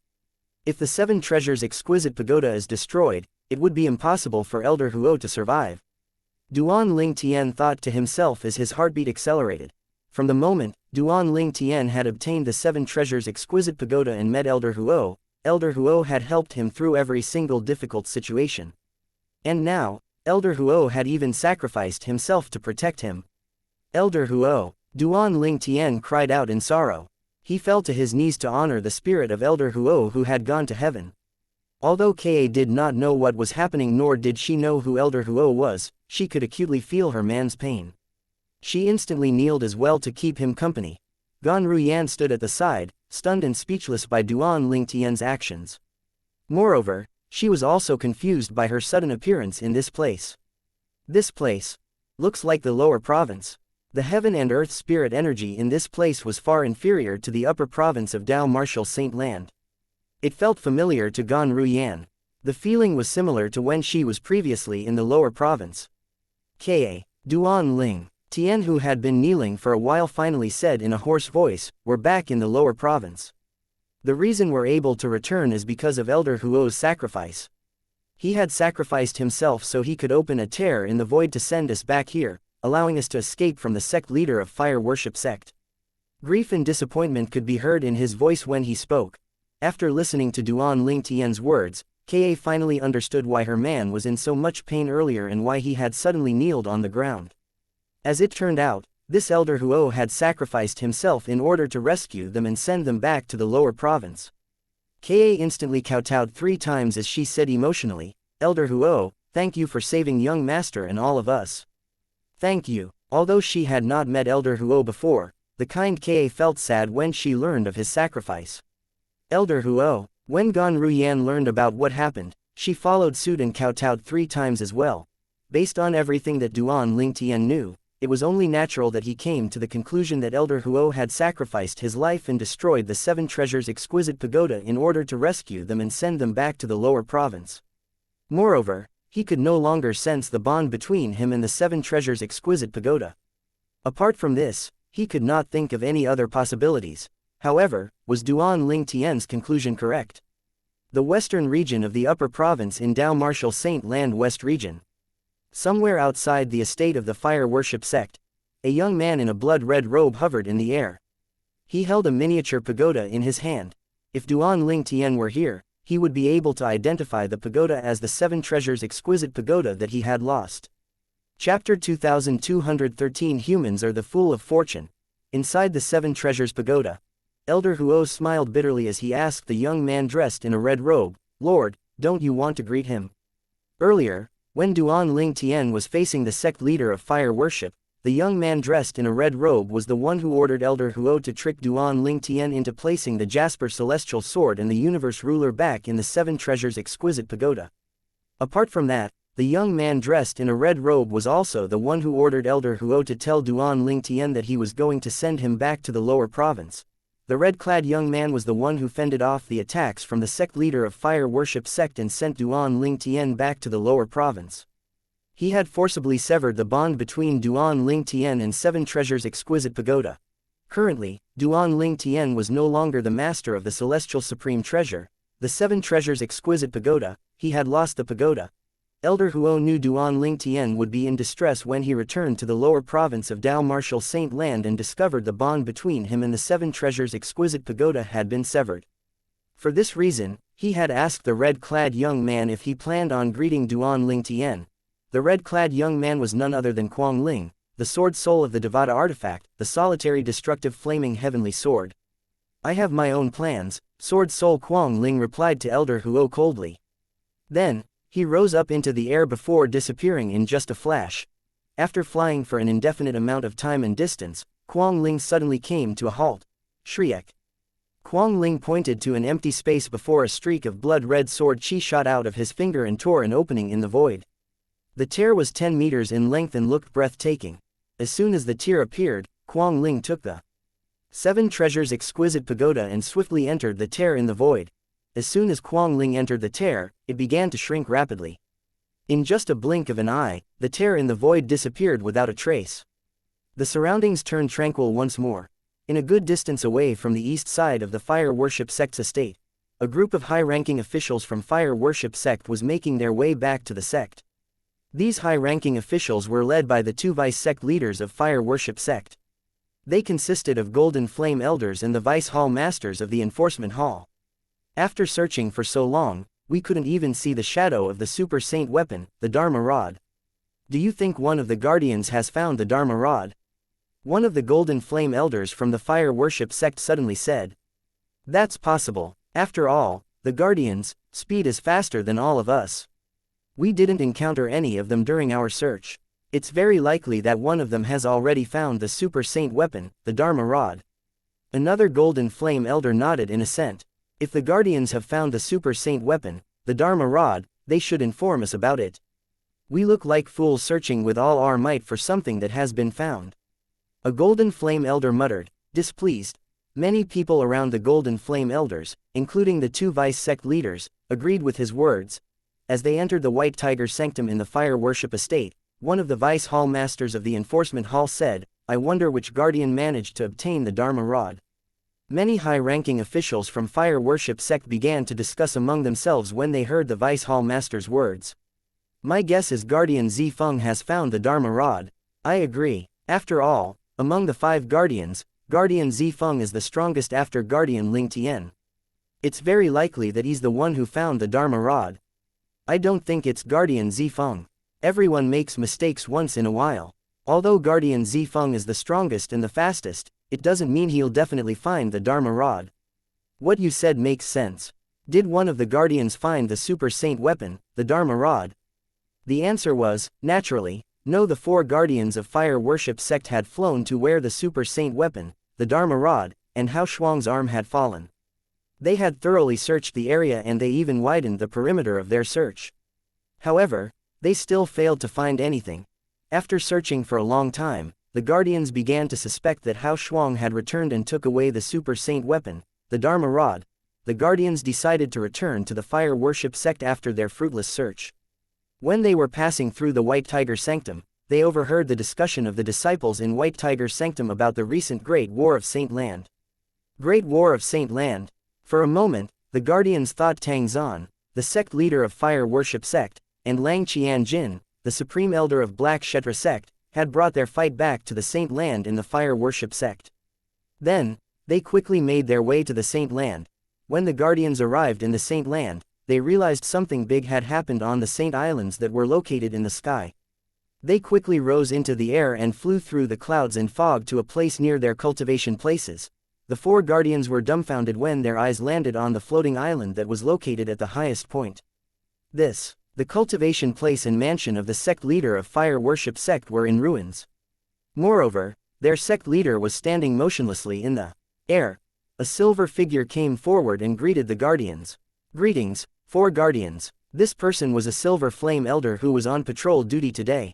If the 7 Treasures Exquisite Pagoda is destroyed, it would be impossible for Elder Huo to survive. Duan Ling Tian thought to himself as his heartbeat accelerated. From the moment Duan Ling Tian had obtained the 7 Treasures Exquisite Pagoda and met Elder Huo had helped him through every single difficult situation. And now, Elder Huo had even sacrificed himself to protect him. Elder Huo, Duan Ling Tian cried out in sorrow. He fell to his knees to honor the spirit of Elder Huo who had gone to heaven. Although Ka did not know what was happening nor did she know who Elder Huo was, she could acutely feel her man's pain. She instantly kneeled as well to keep him company. Gan Ruyan stood at the side, stunned and speechless by Duan Ling Tian's actions. Moreover, she was also confused by her sudden appearance in this place. This place looks like the lower province. The heaven and earth spirit energy in this place was far inferior to the upper province of Dao Martial Saint Land. It felt familiar to Gan Ruyan. The feeling was similar to when she was previously in the lower province. Ka, Duan Ling Tian, who had been kneeling for a while, finally said in a hoarse voice, "We're back in the lower province. The reason we're able to return is because of Elder Huo's sacrifice. He had sacrificed himself so he could open a tear in the void to send us back here, allowing us to escape from the sect leader of fire worship sect." Grief and disappointment could be heard in his voice when he spoke. After listening to Duan Ling Tian's words, Ka finally understood why her man was in so much pain earlier and why he had suddenly kneeled on the ground. As it turned out, this Elder Huo had sacrificed himself in order to rescue them and send them back to the lower province. Ka instantly kowtowed 3 times as she said emotionally, "Elder Huo, thank you for saving young master and all of us. Thank you." Although she had not met Elder Huo before, the kind Ka felt sad when she learned of his sacrifice. Elder Huo, when Gan Ruyan learned about what happened, she followed suit and kowtowed 3 times as well. Based on everything that Duan Ling Tian knew, it was only natural that he came to the conclusion that Elder Huo had sacrificed his life and destroyed the 7 Treasures Exquisite Pagoda in order to rescue them and send them back to the lower province. Moreover, he could no longer sense the bond between him and the 7 Treasures Exquisite Pagoda. Apart from this, he could not think of any other possibilities. However, was Duan Ling Tian's conclusion correct? The western region of the upper province in Dao Martial Saint Land West region. Somewhere outside the estate of the fire worship sect, a young man in a blood-red robe hovered in the air. He held a miniature pagoda in his hand. If Duan Ling Tian were here, he would be able to identify the pagoda as the 7 treasures exquisite pagoda that he had lost. Chapter 2213 Humans are the fool of fortune. Inside the 7 treasures pagoda, Elder Huo smiled bitterly as he asked the young man dressed in a red robe, "Lord, don't you want to greet him?" Earlier, when Duan Ling Tian was facing the sect leader of fire worship, the young man dressed in a red robe was the one who ordered Elder Huo to trick Duan Ling Tian into placing the Jasper Celestial Sword and the Universe Ruler back in the 7 treasures exquisite pagoda. Apart from that, the young man dressed in a red robe was also the one who ordered Elder Huo to tell Duan Ling Tian that he was going to send him back to the lower province. The red-clad young man was the one who fended off the attacks from the sect leader of fire worship sect and sent Duan Ling Tian back to the lower province. He had forcibly severed the bond between Duan Ling Tian and 7 treasures exquisite pagoda. Currently, Duan Ling Tian was no longer the master of the celestial supreme treasure, the 7 treasures exquisite pagoda. He had lost the pagoda. Elder Huo knew Duan Ling Tian would be in distress when he returned to the lower province of Dao Martial Saint Land and discovered the bond between him and the 7 treasures exquisite pagoda had been severed. For this reason, he had asked the red-clad young man if he planned on greeting Duan Ling Tian. The red-clad young man was none other than Kuang Ling, the sword soul of the Devata artifact, the solitary destructive flaming heavenly sword. "I have my own plans," sword soul Kuang Ling replied to Elder Huo coldly. Then, he rose up into the air before disappearing in just a flash. After flying for an indefinite amount of time and distance, Kuang Ling suddenly came to a halt. Shriek. Kuang Ling pointed to an empty space before a streak of blood-red sword chi shot out of his finger and tore an opening in the void. The tear was 10 meters in length and looked breathtaking. As soon as the tear appeared, Kuang Ling took the 7 treasures exquisite pagoda and swiftly entered the tear in the void. As soon as Kuang Ling entered the tear, it began to shrink rapidly. In just a blink of an eye, the tear in the void disappeared without a trace. The surroundings turned tranquil once more. In a good distance away from the east side of the fire worship sect's estate, a group of high-ranking officials from fire worship sect was making their way back to the sect. These high-ranking officials were led by the 2 vice sect leaders of fire worship sect. They consisted of Golden Flame Elders and the Vice Hall Masters of the Enforcement Hall. After searching for so long, we couldn't even see the shadow of the Super Saint weapon, the Dharma Rod. "Do you think one of the Guardians has found the Dharma Rod?" One of the Golden Flame Elders from the Fire Worship sect suddenly said. "That's possible. After all, the Guardians' speed is faster than all of us. We didn't encounter any of them during our search. It's very likely that one of them has already found the Super Saint weapon, the Dharma Rod." Another Golden Flame Elder nodded in assent. "If the Guardians have found the Super Saint weapon, the Dharma Rod, they should inform us about it. We look like fools searching with all our might for something that has been found." A Golden Flame Elder muttered, displeased. Many people around the Golden Flame Elders, including the 2 vice sect leaders, agreed with his words. As they entered the White Tiger Sanctum in the Fire Worship Estate, one of the Vice Hall Masters of the Enforcement Hall said, "I wonder which Guardian managed to obtain the Dharma Rod." Many high-ranking officials from Fire Worship sect began to discuss among themselves when they heard the Vice Hall Master's words. "My guess is Guardian Zifeng has found the Dharma Rod." "I agree. After all, among the 5 Guardians, Guardian Zifeng is the strongest after Guardian Ling Tian. It's very likely that he's the one who found the Dharma Rod." "I don't think it's Guardian Zifeng. Everyone makes mistakes once in a while. Although Guardian Zifeng is the strongest and the fastest, it doesn't mean he'll definitely find the Dharma Rod." "What you said makes sense. Did one of the Guardians find the Super Saint weapon, the Dharma Rod?" The answer was, naturally, no. The 4 Guardians of Fire Worship sect had flown to where the Super Saint weapon, the Dharma Rod, and Hao Shuang's arm had fallen. They had thoroughly searched the area and they even widened the perimeter of their search. However, they still failed to find anything. After searching for a long time, the Guardians began to suspect that Hao Shuang had returned and took away the Super Saint weapon, the Dharma Rod. The Guardians decided to return to the Fire Worship sect after their fruitless search. When they were passing through the White Tiger Sanctum, they overheard the discussion of the disciples in White Tiger Sanctum about the recent Great War of Saint Land. Great War of Saint Land. For a moment, the Guardians thought Tang Zan, the sect leader of Fire Worship sect, and Lang Qianjin, the Supreme Elder of Black Kshetra sect, had brought their fight back to the Saint Land in the Fire Worship sect. Then, they quickly made their way to the Saint Land. When the Guardians arrived in the Saint Land, they realized something big had happened on the Saint Islands that were located in the sky. They quickly rose into the air and flew through the clouds and fog to a place near their cultivation places. The 4 Guardians were dumbfounded when their eyes landed on the floating island that was located at the highest point. The cultivation place and mansion of the sect leader of fire worship sect were in ruins. Moreover, their sect leader was standing motionlessly in the air. A silver figure came forward and greeted the Guardians. "Greetings, 4 Guardians. This person was a silver flame elder who was on patrol duty today."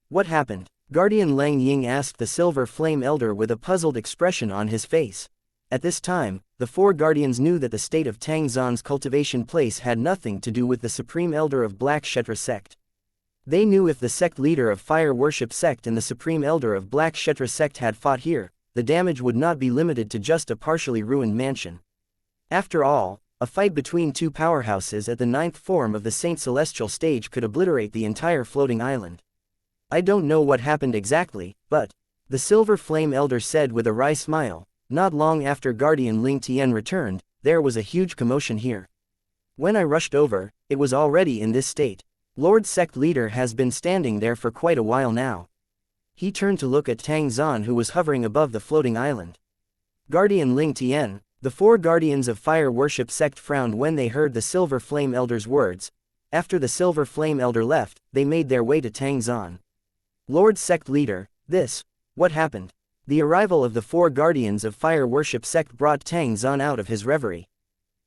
What happened? Guardian Lang Ying asked the silver flame elder with a puzzled expression on his face. At this time, the 4 Guardians knew that the state of Tang Zan's cultivation place had nothing to do with the supreme elder of Black Kshetra sect. They knew if the sect leader of fire worship sect and the supreme elder of Black Kshetra sect had fought here, the damage would not be limited to just a partially ruined mansion. After all, a fight between 2 powerhouses at the 9th form of the Saint Celestial stage could obliterate the entire floating island. "I don't know what happened exactly, but," the Silver Flame Elder said with a wry smile, "not long after Guardian Ling Tian returned, there was a huge commotion here. When I rushed over, it was already in this state. Lord Sect Leader has been standing there for quite a while now." He turned to look at Tang Zan, who was hovering above the floating island. Guardian Ling Tian. The 4 Guardians of Fire Worship Sect frowned when they heard the Silver Flame Elder's words. After the Silver Flame Elder left, they made their way to Tang Zan. "Lord Sect Leader, what happened?" The arrival of the 4 Guardians of Fire Worship Sect brought Tang Zan out of his reverie.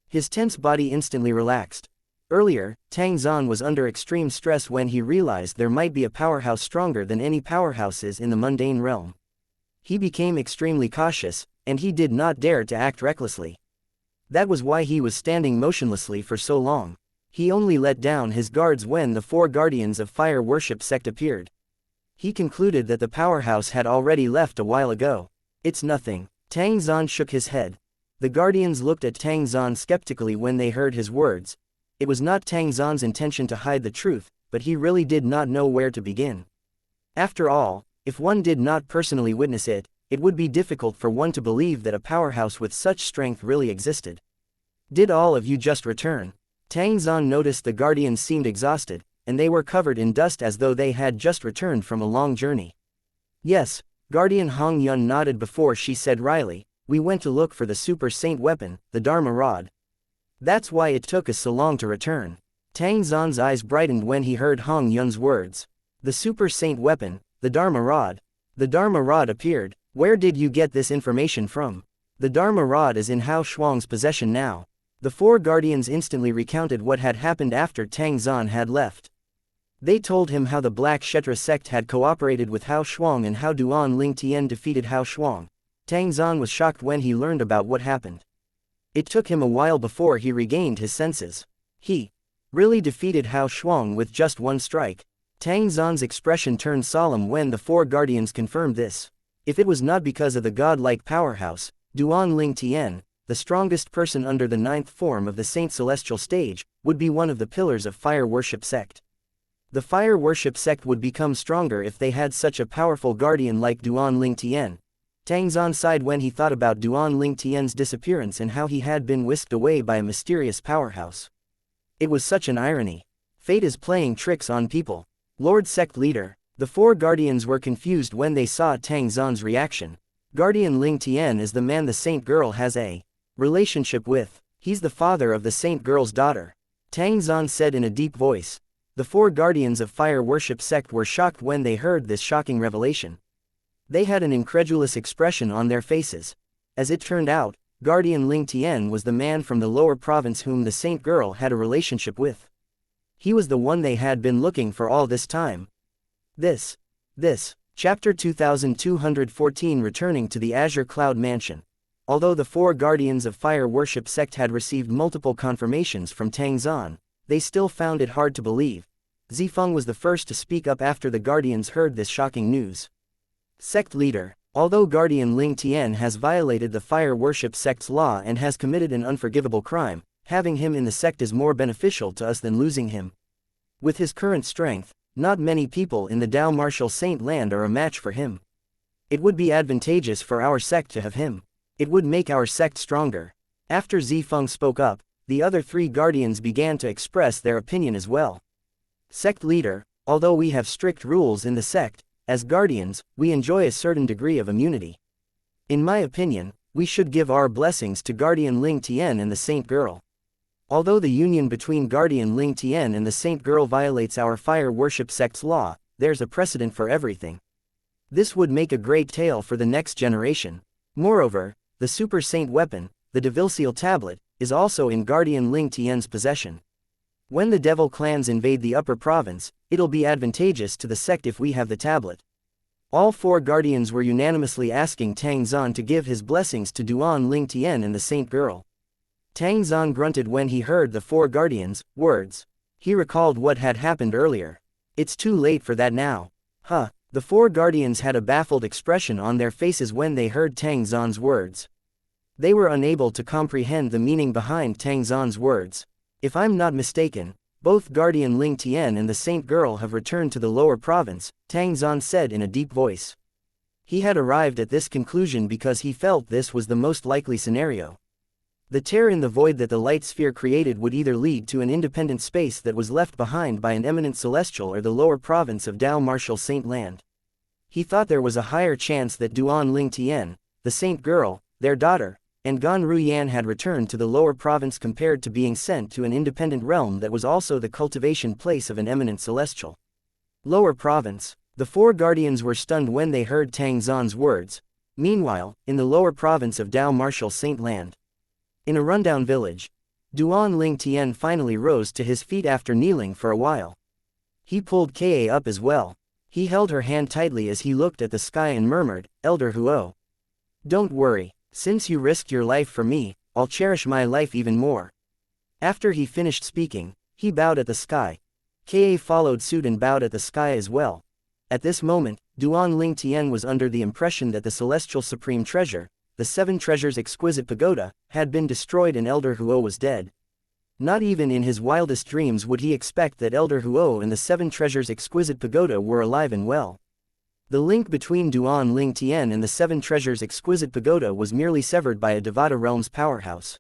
His tense body instantly relaxed. Earlier, Tang Zan was under extreme stress when he realized there might be a powerhouse stronger than any powerhouses in the mundane realm. He became extremely cautious, and he did not dare to act recklessly. That was why he was standing motionlessly for so long. He only let down his guards when the 4 Guardians of Fire Worship Sect appeared. He concluded that the powerhouse had already left a while ago. "It's nothing." Tang Zan shook his head. The Guardians looked at Tang Zan skeptically when they heard his words. It was not Tang Zan's intention to hide the truth, but he really did not know where to begin. After all, if one did not personally witness it, it would be difficult for one to believe that a powerhouse with such strength really existed. "Did all of you just return?" Tang Zan noticed the Guardians seemed exhausted, and they were covered in dust as though they had just returned from a long journey. "Yes," Guardian Hong Yun nodded before she said wryly, "we went to look for the Super Saint weapon, the Dharma Rod. That's why it took us so long to return." Tang Zan's eyes brightened when he heard Hong Yun's words. "The Super Saint weapon, the Dharma Rod." The Dharma Rod appeared. "Where did you get this information from?" "The Dharma Rod is in Hao Shuang's possession now." The 4 Guardians instantly recounted what had happened after Tang Zan had left. They told him how the Black Kshetra sect had cooperated with Hao Shuang and how Duan Ling Tian defeated Hao Shuang. Tang Zan was shocked when he learned about what happened. It took him a while before he regained his senses. He really defeated Hao Shuang with just one strike. Tang Zan's expression turned solemn when the 4 Guardians confirmed this. If it was not because of the godlike powerhouse, Duan Ling Tian, the strongest person under the 9th form of the Saint Celestial stage, would be one of the pillars of Fire Worship Sect. The Fire Worship Sect would become stronger if they had such a powerful guardian like Duan Ling Tian. Tang Zan sighed when he thought about Duan Ling Tian's disappearance and how he had been whisked away by a mysterious powerhouse. It was such an irony. Fate is playing tricks on people. "Lord Sect Leader." The 4 Guardians were confused when they saw Tang Zan's reaction. Guardian Ling Tian is the man the Saint Girl has a relationship with. He's the father of the Saint Girl's daughter. Tang Zan said in a deep voice. The 4 Guardians of Fire Worship Sect were shocked when they heard this shocking revelation. They had an incredulous expression on their faces. As it turned out, Guardian Ling Tian was the man from the lower province whom the Saint Girl had a relationship with. He was the one they had been looking for all this time. Chapter 2214 Returning to the Azure Cloud Mansion. Although the 4 Guardians of Fire Worship Sect had received multiple confirmations from Tang Zan, they still found it hard to believe. Zifeng was the first to speak up after the Guardians heard this shocking news. "Sect Leader, although Guardian Ling Tian has violated the Fire Worship Sect's law and has committed an unforgivable crime, having him in the sect is more beneficial to us than losing him. With his current strength, not many people in the Dao Martial Saint Land are a match for him. It would be advantageous for our sect to have him. It would make our sect stronger." After Zifeng spoke up, the other three guardians began to express their opinion as well. Sect leader, although we have strict rules in the sect, as guardians, we enjoy a certain degree of immunity. In my opinion, we should give our blessings to Guardian Ling Tian and the Saint Girl. Although the union between Guardian Ling Tian and the Saint Girl violates our fire worship sect's law, there's a precedent for everything. This would make a great tale for the next generation. Moreover, the Super Saint weapon, the devil-seal tablet, is also in Guardian Ling Tian's possession. When the devil clans invade the upper province, it'll be advantageous to the sect if we have the tablet. All four guardians were unanimously asking Tang Zan to give his blessings to Duan Ling Tian and the Saint Girl. Tang Zan grunted when he heard the four guardians' words. He recalled what had happened earlier. It's too late for that now. Huh. The four guardians had a baffled expression on their faces when they heard Tang Zan's words. They were unable to comprehend the meaning behind Tang Zan's words. If I'm not mistaken, both Guardian Ling Tian and the Saint Girl have returned to the lower province, Tang Zan said in a deep voice. He had arrived at this conclusion because he felt this was the most likely scenario. The tear in the void that the light sphere created would either lead to an independent space that was left behind by an eminent celestial or the lower province of Dao Martial Saint Land. He thought there was a higher chance that Duan Ling Tian, the Saint Girl, their daughter, and Gan Ruyan had returned to the lower province compared to being sent to an independent realm that was also the cultivation place of an eminent celestial. Lower province. The four guardians were stunned when they heard Tang Zan's words. Meanwhile, in the lower province of Dao Martial Saint Land, in a rundown village, Duan Ling Tian finally rose to his feet after kneeling for a while. He pulled Ka up as well. He held her hand tightly as he looked at the sky and murmured, "Elder Huo. Don't worry. Since you risked your life for me, I'll cherish my life even more." After he finished speaking, he bowed at the sky. Ka followed suit and bowed at the sky as well. At this moment, Duan Ling Tian was under the impression that the celestial supreme treasure, the seven treasures exquisite pagoda, had been destroyed and Elder Huo was dead. Not even in his wildest dreams would he expect that Elder Huo and the seven treasures exquisite pagoda were alive and well. The link between Duan Ling Tian and the seven treasures exquisite pagoda was merely severed by a Devata realm's powerhouse.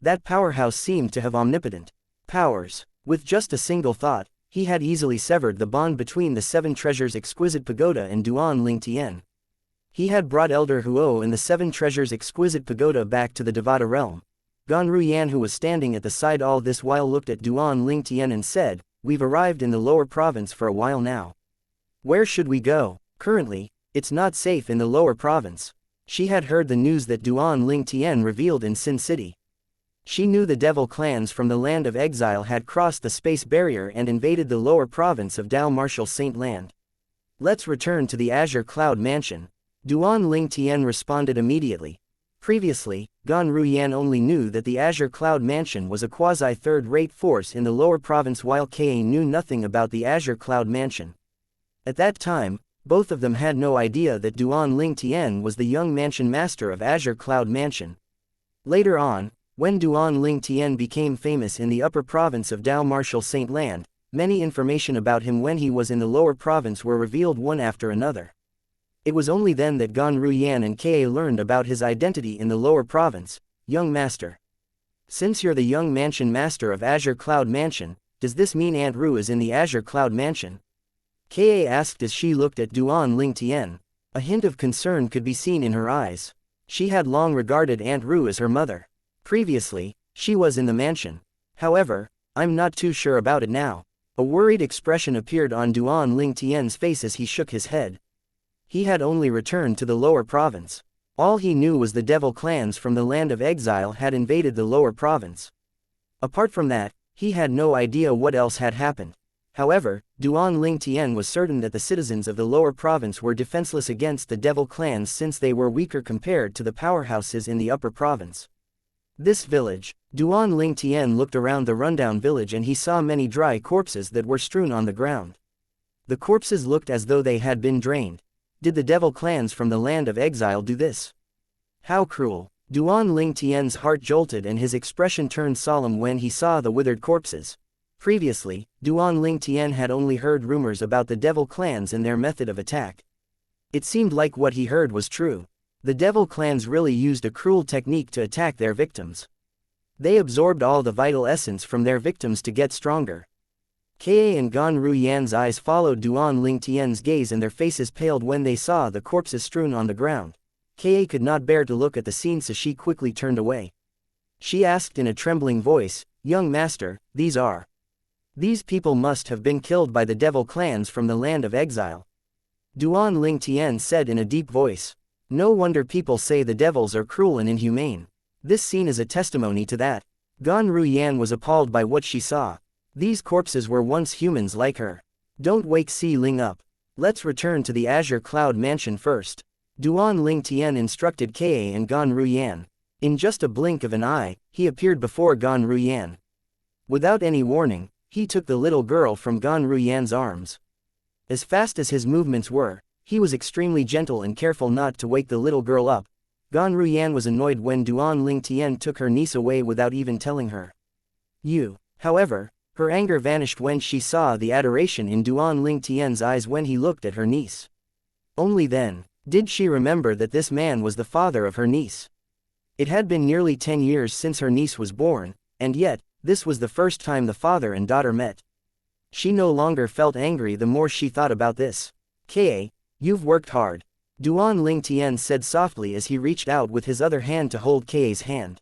That powerhouse seemed to have omnipotent powers. With just a single thought, he had easily severed the bond between the seven treasures exquisite pagoda and Duan Ling Tian. He had brought Elder Huo and the seven treasures exquisite pagoda back to the Devata realm. Gan Ruyan, who was standing at the side all this while, looked at Duan Ling Tian and said, "We've arrived in the lower province for a while now. Where should we go? Currently, it's not safe in the lower province." She had heard the news that Duan Ling Tian revealed in Sin City. She knew the devil clans from the land of exile had crossed the space barrier and invaded the lower province of Dao Martial Saint Land. "Let's return to the Azure Cloud Mansion." Duan Ling Tian responded immediately. Previously, Gan Ruyan only knew that the Azure Cloud Mansion was a quasi-third-rate force in the lower province while Ka knew nothing about the Azure Cloud Mansion. At that time, both of them had no idea that Duan Ling Tian was the young mansion master of Azure Cloud Mansion. Later on, when Duan Ling Tian became famous in the upper province of Dao Martial Saint Land, many information about him when he was in the lower province were revealed one after another. It was only then that Gan Ruyan and Ka learned about his identity in the lower province. "Young master. Since you're the young mansion master of Azure Cloud Mansion, does this mean Aunt Ru is in the Azure Cloud Mansion?" Ka asked as she looked at Duan Ling Tian. A hint of concern could be seen in her eyes. She had long regarded Aunt Ru as her mother. Previously, she was in the mansion. However, "I'm not too sure about it now." A worried expression appeared on Duan Ling Tian's face as he shook his head. He had only returned to the lower province. All he knew was the devil clans from the land of exile had invaded the lower province. Apart from that, he had no idea what else had happened. However, Duan Ling Tian was certain that the citizens of the lower province were defenseless against the devil clans since they were weaker compared to the powerhouses in the upper province. This village. Duan Ling Tian looked around the rundown village and he saw many dry corpses that were strewn on the ground. The corpses looked as though they had been drained. Did the devil clans from the land of exile do this? How cruel. Duan Ling Tian's heart jolted and his expression turned solemn when he saw the withered corpses. Previously, Duan Ling Tian had only heard rumors about the devil clans and their method of attack. It seemed like what he heard was true. The devil clans really used a cruel technique to attack their victims. They absorbed all the vital essence from their victims to get stronger. Ka and Gan Ruyan's eyes followed Duan Ling Tian's gaze and their faces paled when they saw the corpses strewn on the ground. Ka could not bear to look at the scene, so she quickly turned away. She asked in a trembling voice, "Young master, these people must have been killed by the devil clans from the land of exile." Duan Ling Tian said in a deep voice, "No wonder people say the devils are cruel and inhumane. This scene is a testimony to that." Gan Ruyan was appalled by what she saw. These corpses were once humans like her. "Don't wake Si Ling up. Let's return to the Azure Cloud Mansion first." Duan Ling Tian instructed Ka and Gan Ruyan. In just a blink of an eye, he appeared before Gan Ruyan. Without any warning, he took the little girl from Gan Ruyan's arms. As fast as his movements were, he was extremely gentle and careful not to wake the little girl up. Gan Ruyan was annoyed when Duan Ling Tian took her niece away without even telling her. However, her anger vanished when she saw the adoration in Duan Ling Tian's eyes when he looked at her niece. Only then did she remember that this man was the father of her niece. It had been nearly 10 years since her niece was born, and yet, this was the first time the father and daughter met. She no longer felt angry the more she thought about this. "Ka, you've worked hard," Duan Ling Tian said softly as he reached out with his other hand to hold Ka's hand.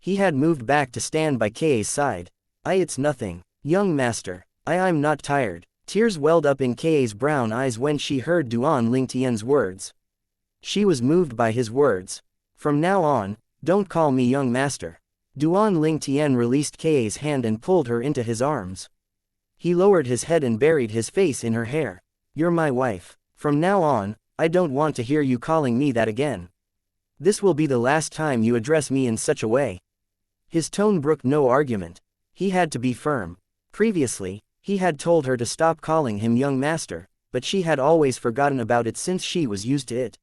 He had moved back to stand by Ka's side. It's nothing, young master. I'm not tired." Tears welled up in Ka's brown eyes when she heard Duan Ling Tian's words. She was moved by his words. "From now on, don't call me young master." Duan Ling Tian released Ka's hand and pulled her into his arms. He lowered his head and buried his face in her hair. "You're my wife. From now on, I don't want to hear you calling me that again. This will be the last time you address me in such a way." His tone brooked no argument. He had to be firm. Previously, he had told her to stop calling him young master, but she had always forgotten about it since she was used to it.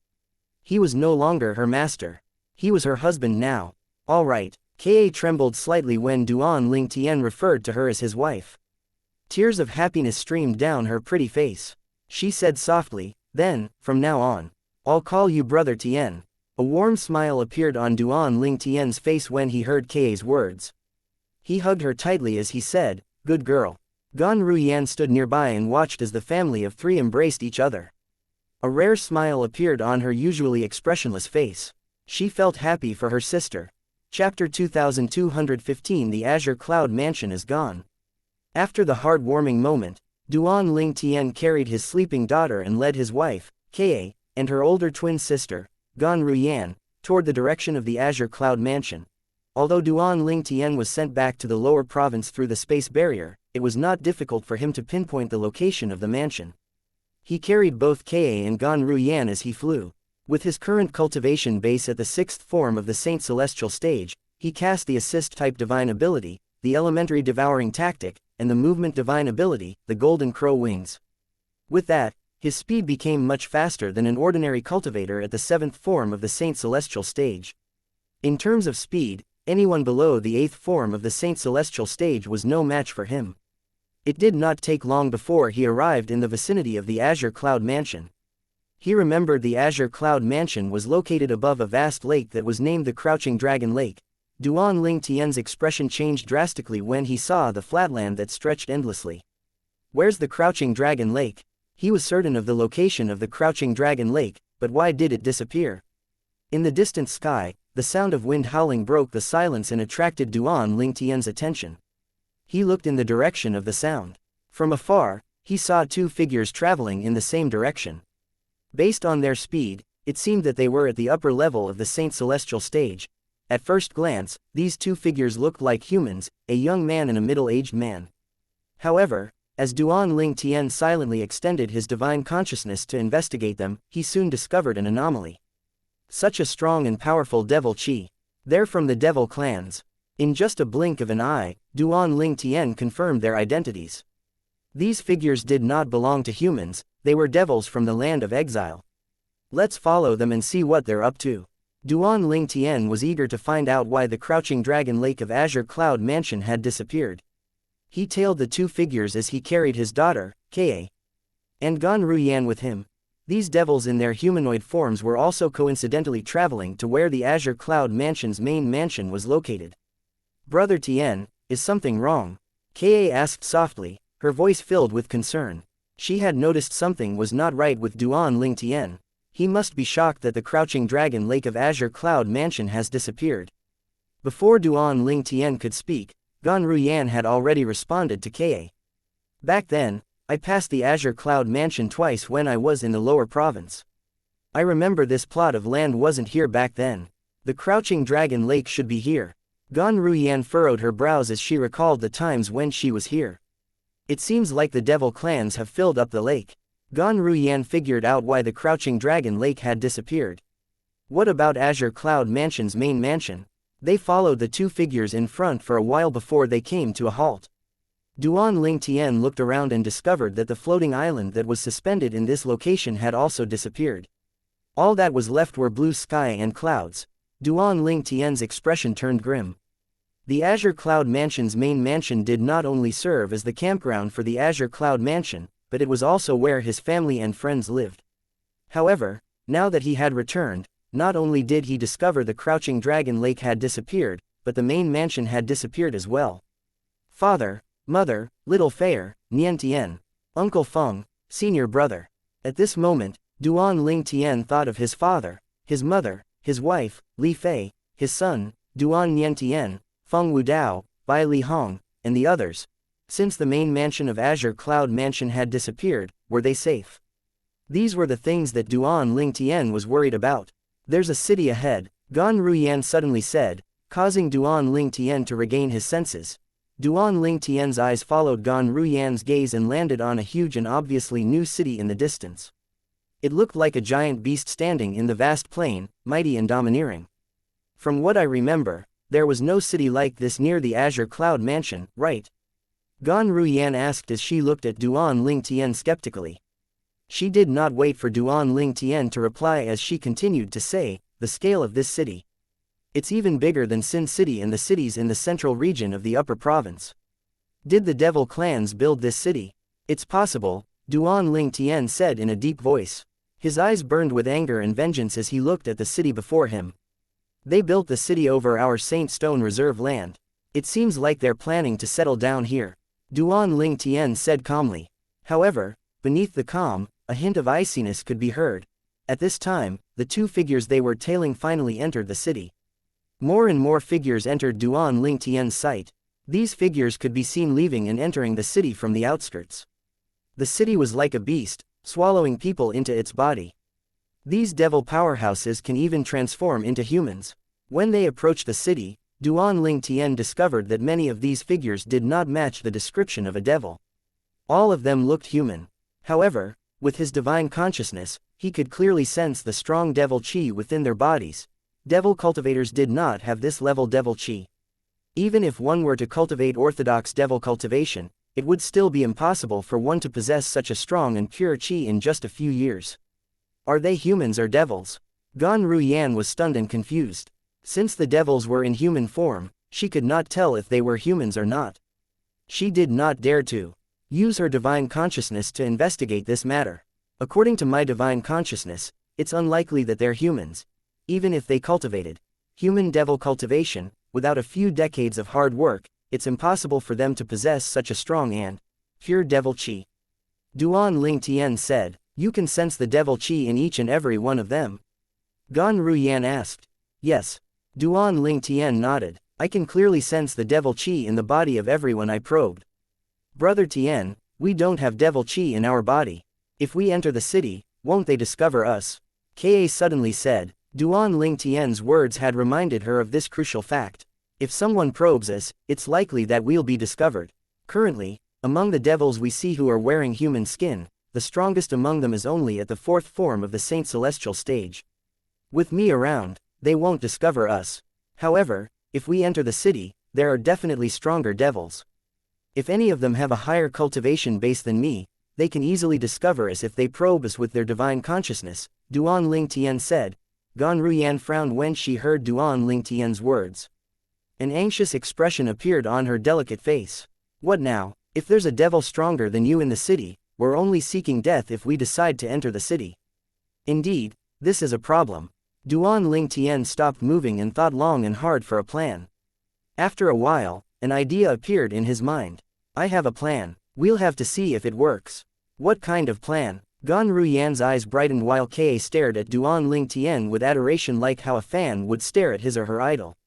He was no longer her master. He was her husband now. "All right." Ka trembled slightly when Duan Ling Tian referred to her as his wife. Tears of happiness streamed down her pretty face. She said softly, "Then, from now on, I'll call you Brother Tian." A warm smile appeared on Duan Ling Tian's face when he heard Ka's words. He hugged her tightly as he said, "Good girl." Gan Ruyan stood nearby and watched as the family of three embraced each other. A rare smile appeared on her usually expressionless face. She felt happy for her sister. Chapter 2215 The Azure Cloud Mansion is gone. After the heartwarming moment, Duan Ling Tian carried his sleeping daughter and led his wife, Ka, and her older twin sister, Gan Ruyan, toward the direction of the Azure Cloud Mansion. Although Duan Ling Tian was sent back to the lower province through the space barrier, it was not difficult for him to pinpoint the location of the mansion. He carried both Ka and Gan Ruyan as he flew. With his current cultivation base at the 6th form of the Saint Celestial stage, he cast the assist-type divine ability, the elementary devouring tactic, and the movement divine ability, the golden crow wings. With that, his speed became much faster than an ordinary cultivator at the 7th form of the Saint Celestial stage. In terms of speed, anyone below the 8th form of the Saint Celestial stage was no match for him. It did not take long before he arrived in the vicinity of the Azure Cloud Mansion. He remembered the Azure Cloud Mansion was located above a vast lake that was named the Crouching Dragon Lake. Duan Ling Tian's expression changed drastically when he saw the flatland that stretched endlessly. "Where's the Crouching Dragon Lake?" He was certain of the location of the Crouching Dragon Lake, but why did it disappear? In the distant sky, the sound of wind howling broke the silence and attracted Duan Ling Tian's attention. He looked in the direction of the sound. From afar, he saw two figures traveling in the same direction. Based on their speed, it seemed that they were at the upper level of the Saint Celestial stage. At first glance, these two figures looked like humans, a young man and a middle-aged man. However, as Duan Ling Tian silently extended his divine consciousness to investigate them, he soon discovered an anomaly. Such a strong and powerful devil chi. They're from the devil clans. In just a blink of an eye, Duan Ling Tian confirmed their identities. These figures did not belong to humans, they were devils from the land of exile. Let's follow them and see what they're up to. Duan Ling Tian was eager to find out why the Crouching Dragon Lake of Azure Cloud Mansion had disappeared. He tailed the two figures as he carried his daughter, Ka, and Gan Ruyan with him. These devils in their humanoid forms were also coincidentally traveling to where the Azure Cloud Mansion's main mansion was located. Brother Tien, is something wrong? Ka asked softly, her voice filled with concern. She had noticed something was not right with Duan Ling Tien. He must be shocked that the Crouching Dragon Lake of Azure Cloud Mansion has disappeared. Before Duan Ling Tien could speak, Gan Ruyan had already responded to Ka. Back then, I passed the Azure Cloud Mansion twice when I was in the lower province. I remember this plot of land wasn't here back then. The Crouching Dragon Lake should be here. Gan Ruyan furrowed her brows as she recalled the times when she was here. It seems like the devil clans have filled up the lake. Gan Ruyan figured out why the Crouching Dragon Lake had disappeared. What about Azure Cloud Mansion's main mansion? They followed the two figures in front for a while before they came to a halt. Duan Ling Tien looked around and discovered that the floating island that was suspended in this location had also disappeared. All that was left were blue sky and clouds. Duan Ling Tien's expression turned grim. The Azure Cloud Mansion's main mansion did not only serve as the campground for the Azure Cloud Mansion, but it was also where his family and friends lived. However, now that he had returned, not only did he discover the Crouching Dragon Lake had disappeared, but the main mansion had disappeared as well. Father, Mother, Little Fair, Nian Tien, Uncle Feng, Senior Brother. At this moment, Duan Ling Tien thought of his father, his mother, his wife, Li Fei, his son, Duan Nian Tien, Feng Wudao, Bai Li Hong, and the others. Since the main mansion of Azure Cloud Mansion had disappeared, were they safe? These were the things that Duan Ling Tien was worried about. There's a city ahead, Gan Ruyan suddenly said, causing Duan Ling Tien to regain his senses. Duan Ling Tien's eyes followed Gan Ruyan's gaze and landed on a huge and obviously new city in the distance. It looked like a giant beast standing in the vast plain, mighty and domineering. From what I remember, there was no city like this near the Azure Cloud Mansion, right? Gan Ruyan asked as she looked at Duan Ling Tien skeptically. She did not wait for Duan Ling Tien to reply as she continued to say, the scale of this city. It's even bigger than Sin City and the cities in the central region of the upper province. Did the devil clans build this city? It's possible, Duan Ling Tien said in a deep voice. His eyes burned with anger and vengeance as he looked at the city before him. They built the city over our Saint Stone Reserve land. It seems like they're planning to settle down here. Duan Ling Tien said calmly. However, beneath the calm, a hint of iciness could be heard. At this time, the two figures they were tailing finally entered the city. More and more figures entered Duan Ling Tien's sight. These figures could be seen leaving and entering the city from the outskirts. The city was like a beast, swallowing people into its body. These devil powerhouses can even transform into humans. When they approached the city, Duan Ling Tien discovered that many of these figures did not match the description of a devil. All of them looked human. However, with his divine consciousness, he could clearly sense the strong devil chi within their bodies. Devil cultivators did not have this level devil chi. Even if one were to cultivate orthodox devil cultivation, it would still be impossible for one to possess such a strong and pure chi in just a few years. Are they humans or devils? Gan Ruyan was stunned and confused. Since the devils were in human form, she could not tell if they were humans or not. She did not dare to use her divine consciousness to investigate this matter. According to my divine consciousness, it's unlikely that they're humans. Even if they cultivated human devil cultivation, without a few decades of hard work, it's impossible for them to possess such a strong and pure devil chi. Duan Ling Tien said, you can sense the devil chi in each and every one of them. Gan Ruyan asked. Yes. Duan Ling Tien nodded. I can clearly sense the devil chi in the body of everyone I probed. Brother Tien, we don't have devil chi in our body. If we enter the city, won't they discover us? Ka suddenly said. Duan Ling Tien's words had reminded her of this crucial fact. If someone probes us, it's likely that we'll be discovered. Currently, among the devils we see who are wearing human skin, the strongest among them is only at the fourth form of the Saint Celestial stage. With me around, they won't discover us. However, if we enter the city, there are definitely stronger devils. If any of them have a higher cultivation base than me, they can easily discover us if they probe us with their divine consciousness, Duan Ling Tien said. Gan Ruyan frowned when she heard Duan Ling Tien's words. An anxious expression appeared on her delicate face. What now? If there's a devil stronger than you in the city, we're only seeking death if we decide to enter the city. Indeed, this is a problem. Duan Ling Tian stopped moving and thought long and hard for a plan. After a while, an idea appeared in his mind. I have a plan. We'll have to see if it works. What kind of plan? Gan Ruyan's eyes brightened while Ka stared at Duan Ling Tian with adoration, like how a fan would stare at his or her idol.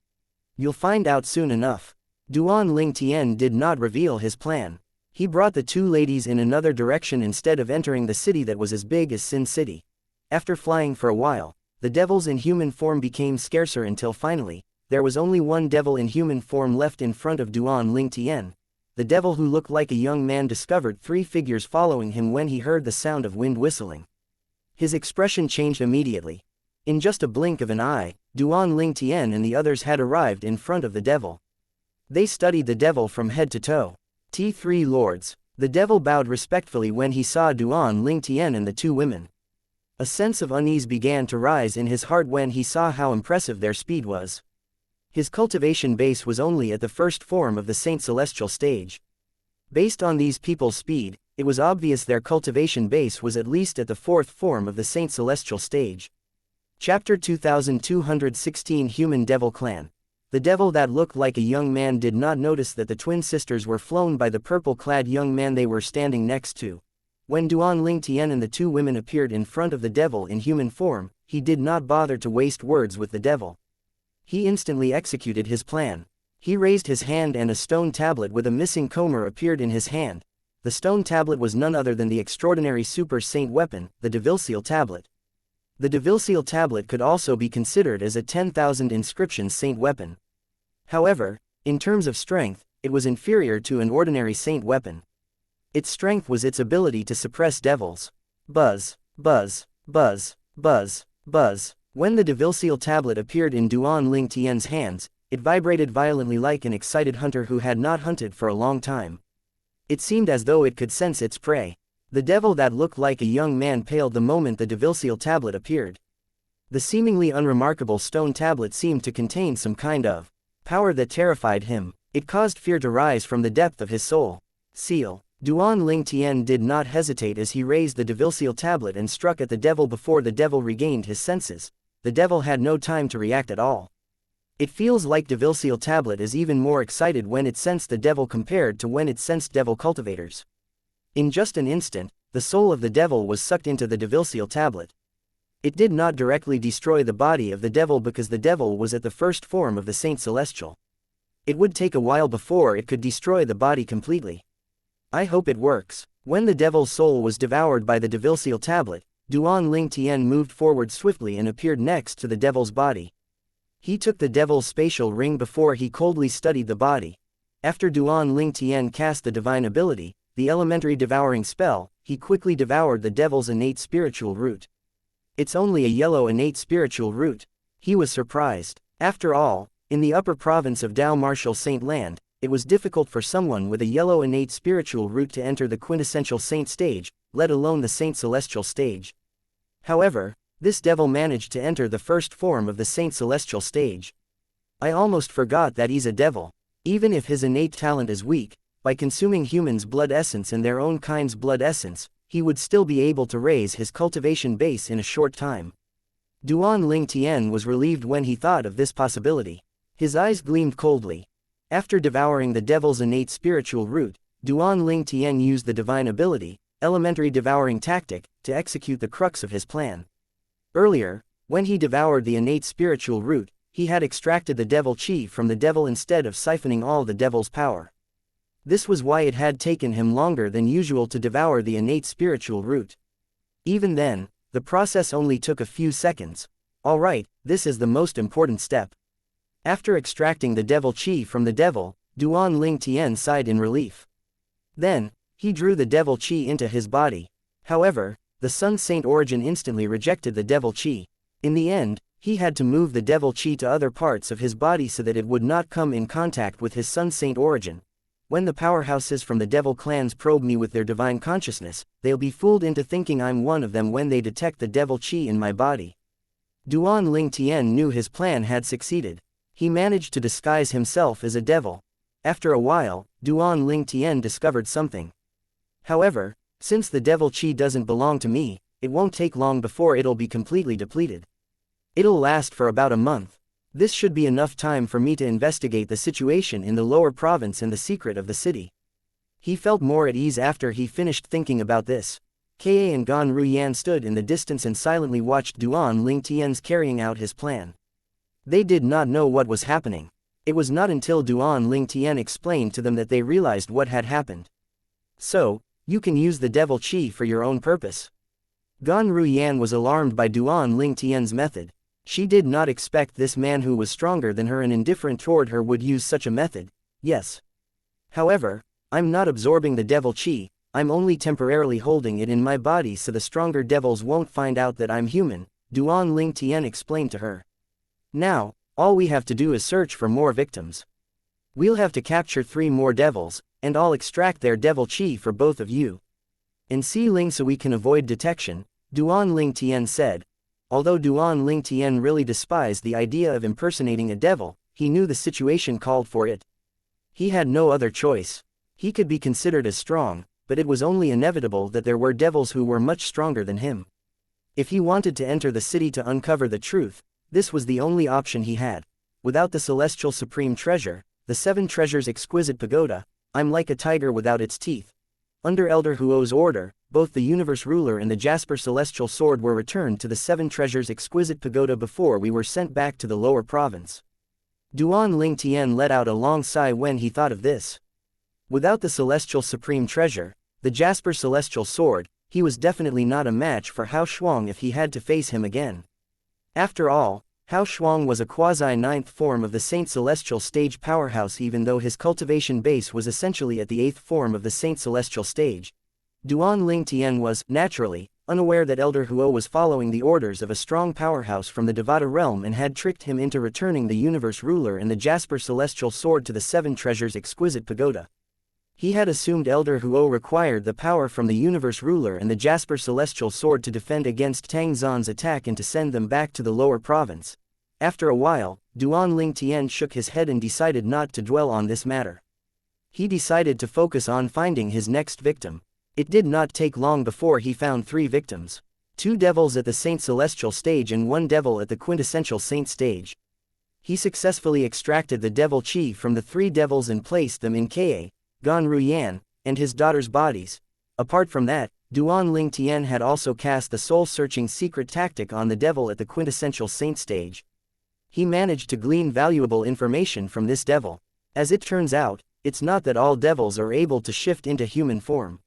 You'll find out soon enough. Duan Ling Tian did not reveal his plan. He brought the two ladies in another direction instead of entering the city that was as big as Sin City. After flying for a while, the devils in human form became scarcer until finally, there was only one devil in human form left in front of Duan Ling Tian. The devil who looked like a young man discovered three figures following him when he heard the sound of wind whistling. His expression changed immediately. In just a blink of an eye, Duan Ling Tian and the others had arrived in front of the devil. They studied the devil from head to toe. T3 lords. The devil bowed respectfully when he saw Duan Ling Tian and the two women. A sense of unease began to rise in his heart when he saw how impressive their speed was. His cultivation base was only at the first form of the Saint Celestial stage. Based on these people's speed, it was obvious their cultivation base was at least at the fourth form of the Saint Celestial stage. Chapter 2216 Human Devil Clan. The devil that looked like a young man did not notice that the twin sisters were flown by the purple-clad young man they were standing next to. When Duan Ling Tian and the two women appeared in front of the devil in human form, he did not bother to waste words with the devil. He instantly executed his plan. He raised his hand and a stone tablet with a missing comber appeared in his hand. The stone tablet was none other than the extraordinary super saint weapon, the devil-seal tablet. The devil-seal tablet could also be considered as a 10,000 inscription saint weapon. However, in terms of strength, it was inferior to an ordinary saint weapon. Its strength was its ability to suppress devils. Buzz, buzz, buzz, buzz, buzz. When the devil-seal tablet appeared in Duan Ling Tian's hands, it vibrated violently like an excited hunter who had not hunted for a long time. It seemed as though it could sense its prey. The devil that looked like a young man paled the moment the devil-seal tablet appeared. The seemingly unremarkable stone tablet seemed to contain some kind of power that terrified him. It caused fear to rise from the depth of his soul. Seal. Duan Ling Tian did not hesitate as he raised the devil-seal tablet and struck at the devil before the devil regained his senses. The devil had no time to react at all. It feels like devil-seal tablet is even more excited when it sensed the devil compared to when it sensed devil cultivators. In just an instant, the soul of the devil was sucked into the devil-seal tablet. It did not directly destroy the body of the devil because the devil was at the first form of the Saint Celestial. It would take a while before it could destroy the body completely. I hope it works. When the devil's soul was devoured by the devil-seal tablet, Duan Ling Tian moved forward swiftly and appeared next to the devil's body. He took the devil's spatial ring before he coldly studied the body. After Duan Ling Tian cast the divine ability, the elementary devouring spell, he quickly devoured the devil's innate spiritual root. It's only a yellow innate spiritual root. He was surprised. After all, in the upper province of Dao Martial Saint Land, it was difficult for someone with a yellow innate spiritual root to enter the quintessential saint stage, let alone the Saint Celestial stage. However, this devil managed to enter the first form of the Saint Celestial stage. I almost forgot that he's a devil. Even if his innate talent is weak, by consuming humans' blood essence and their own kind's blood essence, he would still be able to raise his cultivation base in a short time. Duan Ling Tian was relieved when he thought of this possibility. His eyes gleamed coldly. After devouring the devil's innate spiritual root, Duan Ling Tian used the divine ability, elementary devouring tactic, to execute the crux of his plan. Earlier, when he devoured the innate spiritual root, he had extracted the devil chi from the devil instead of siphoning all the devil's power. This was why it had taken him longer than usual to devour the innate spiritual root. Even then, the process only took a few seconds. Alright, this is the most important step. After extracting the devil chi from the devil, Duan Ling Tian sighed in relief. Then, he drew the devil chi into his body. However, the Sun Saint origin instantly rejected the devil chi. In the end, he had to move the devil chi to other parts of his body so that it would not come in contact with his Sun Saint origin. When the powerhouses from the devil clans probe me with their divine consciousness, they'll be fooled into thinking I'm one of them when they detect the devil chi in my body. Duan Ling Tian knew his plan had succeeded. He managed to disguise himself as a devil. After a while, Duan Ling Tian discovered something. However, since the devil chi doesn't belong to me, it won't take long before it'll be completely depleted. It'll last for about a month. This should be enough time for me to investigate the situation in the lower province and the secret of the city. He felt more at ease after he finished thinking about this. Ka and Gan Ruyan stood in the distance and silently watched Duan Ling Tian's carrying out his plan. They did not know what was happening. It was not until Duan Ling Tian explained to them that they realized what had happened. So, you can use the devil chi for your own purpose. Gan Ruyan was alarmed by Duan Ling Tian's method. She did not expect this man who was stronger than her and indifferent toward her would use such a method. Yes. However, I'm not absorbing the devil chi, I'm only temporarily holding it in my body so the stronger devils won't find out that I'm human, Duan Ling Tian explained to her. Now, all we have to do is search for more victims. We'll have to capture 3 more devils, and I'll extract their devil chi for both of you. And see Ling so we can avoid detection, Duan Ling Tian said. Although Duan Ling Tian really despised the idea of impersonating a devil, he knew the situation called for it. He had no other choice. He could be considered as strong, but it was only inevitable that there were devils who were much stronger than him. If he wanted to enter the city to uncover the truth, this was the only option he had. Without the celestial supreme treasure, the 7 treasures exquisite pagoda, I'm like a tiger without its teeth. Under Elder Huo's order, both the universe ruler and the Jasper celestial sword were returned to the 7 treasures exquisite pagoda before we were sent back to the lower province. Duan Ling Tian let out a long sigh when he thought of this. Without the celestial supreme treasure, the Jasper celestial sword, he was definitely not a match for Hao Shuang if he had to face him again. After all, Hao Shuang was a quasi-9th form of the Saint Celestial stage powerhouse even though his cultivation base was essentially at the 8th form of the Saint Celestial stage. Duan Ling Tian was, naturally, unaware that Elder Huo was following the orders of a strong powerhouse from the Devata realm and had tricked him into returning the universe ruler and the Jasper celestial sword to the 7 treasures exquisite pagoda. He had assumed Elder Huo required the power from the universe ruler and the Jasper celestial sword to defend against Tang Zan's attack and to send them back to the lower province. After a while, Duan Ling Tian shook his head and decided not to dwell on this matter. He decided to focus on finding his next victim. It did not take long before he found 3 victims. 2 devils at the Saint Celestial stage and 1 devil at the quintessential Saint stage. He successfully extracted the devil chi from the 3 devils and placed them in Ka, Gan Ruyan, and his daughter's bodies. Apart from that, Duan Ling Tian had also cast the soul-searching secret tactic on the devil at the quintessential Saint stage. He managed to glean valuable information from this devil. As it turns out, it's not that all devils are able to shift into human form.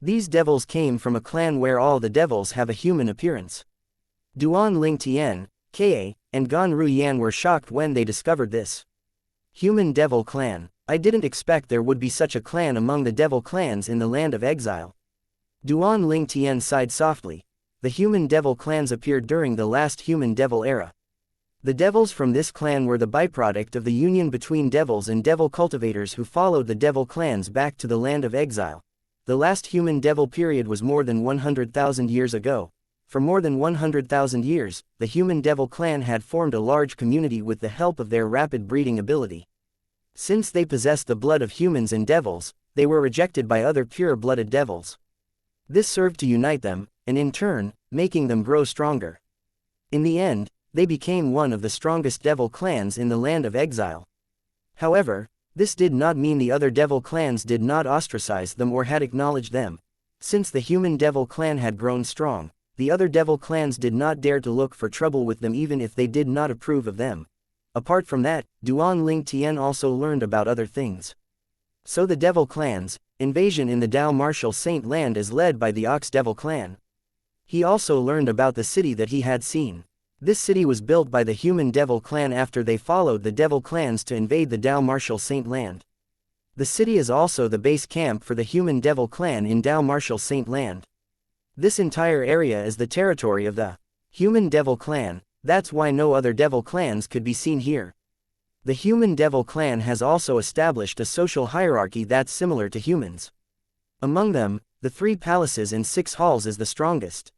These devils came from a clan where all the devils have a human appearance. Duan Ling Tian, Ka, and Gan Ruyan were shocked when they discovered this. Human Devil Clan. I didn't expect there would be such a clan among the devil clans in the land of exile. Duan Ling Tian sighed softly. The human devil clans appeared during the last human devil era. The devils from this clan were the byproduct of the union between devils and devil cultivators who followed the devil clans back to the land of exile. The last human devil period was more than 100,000 years ago. For more than 100,000 years, the human devil clan had formed a large community with the help of their rapid breeding ability. Since they possessed the blood of humans and devils, they were rejected by other pure-blooded devils. This served to unite them, and in turn, making them grow stronger. In the end, they became one of the strongest devil clans in the land of exile. However, this did not mean the other devil clans did not ostracize them or had acknowledged them. Since the human devil clan had grown strong, the other devil clans did not dare to look for trouble with them even if they did not approve of them. Apart from that, Duan Ling Tian also learned about other things. So the devil clans, invasion in the Dao Martial Saint land is led by the Ox Devil clan. He also learned about the city that he had seen. This city was built by the human devil clan after they followed the devil clans to invade the Dao Martial Saint land. The city is also the base camp for the human devil clan in Dao Martial Saint land. This entire area is the territory of the human devil clan. That's why no other devil clans could be seen here. The human devil clan has also established a social hierarchy that's similar to humans. Among them, the 3 palaces and 6 halls is the strongest.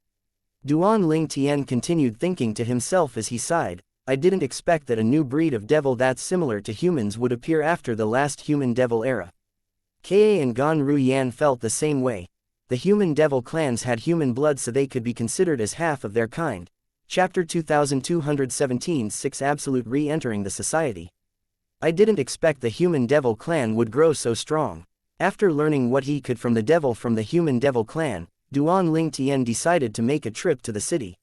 Duan Ling Tian continued thinking to himself as he sighed, I didn't expect that a new breed of devil that's similar to humans would appear after the last human devil era. Ka and Gan Ruyan felt the same way. the human devil clans had human blood so they could be considered as half of their kind. Chapter 2217 6 Absolute Re-entering the society. I didn't expect the human devil clan would grow so strong. After learning what he could from the human devil clan, Duan Lingtian decided to make a trip to the city.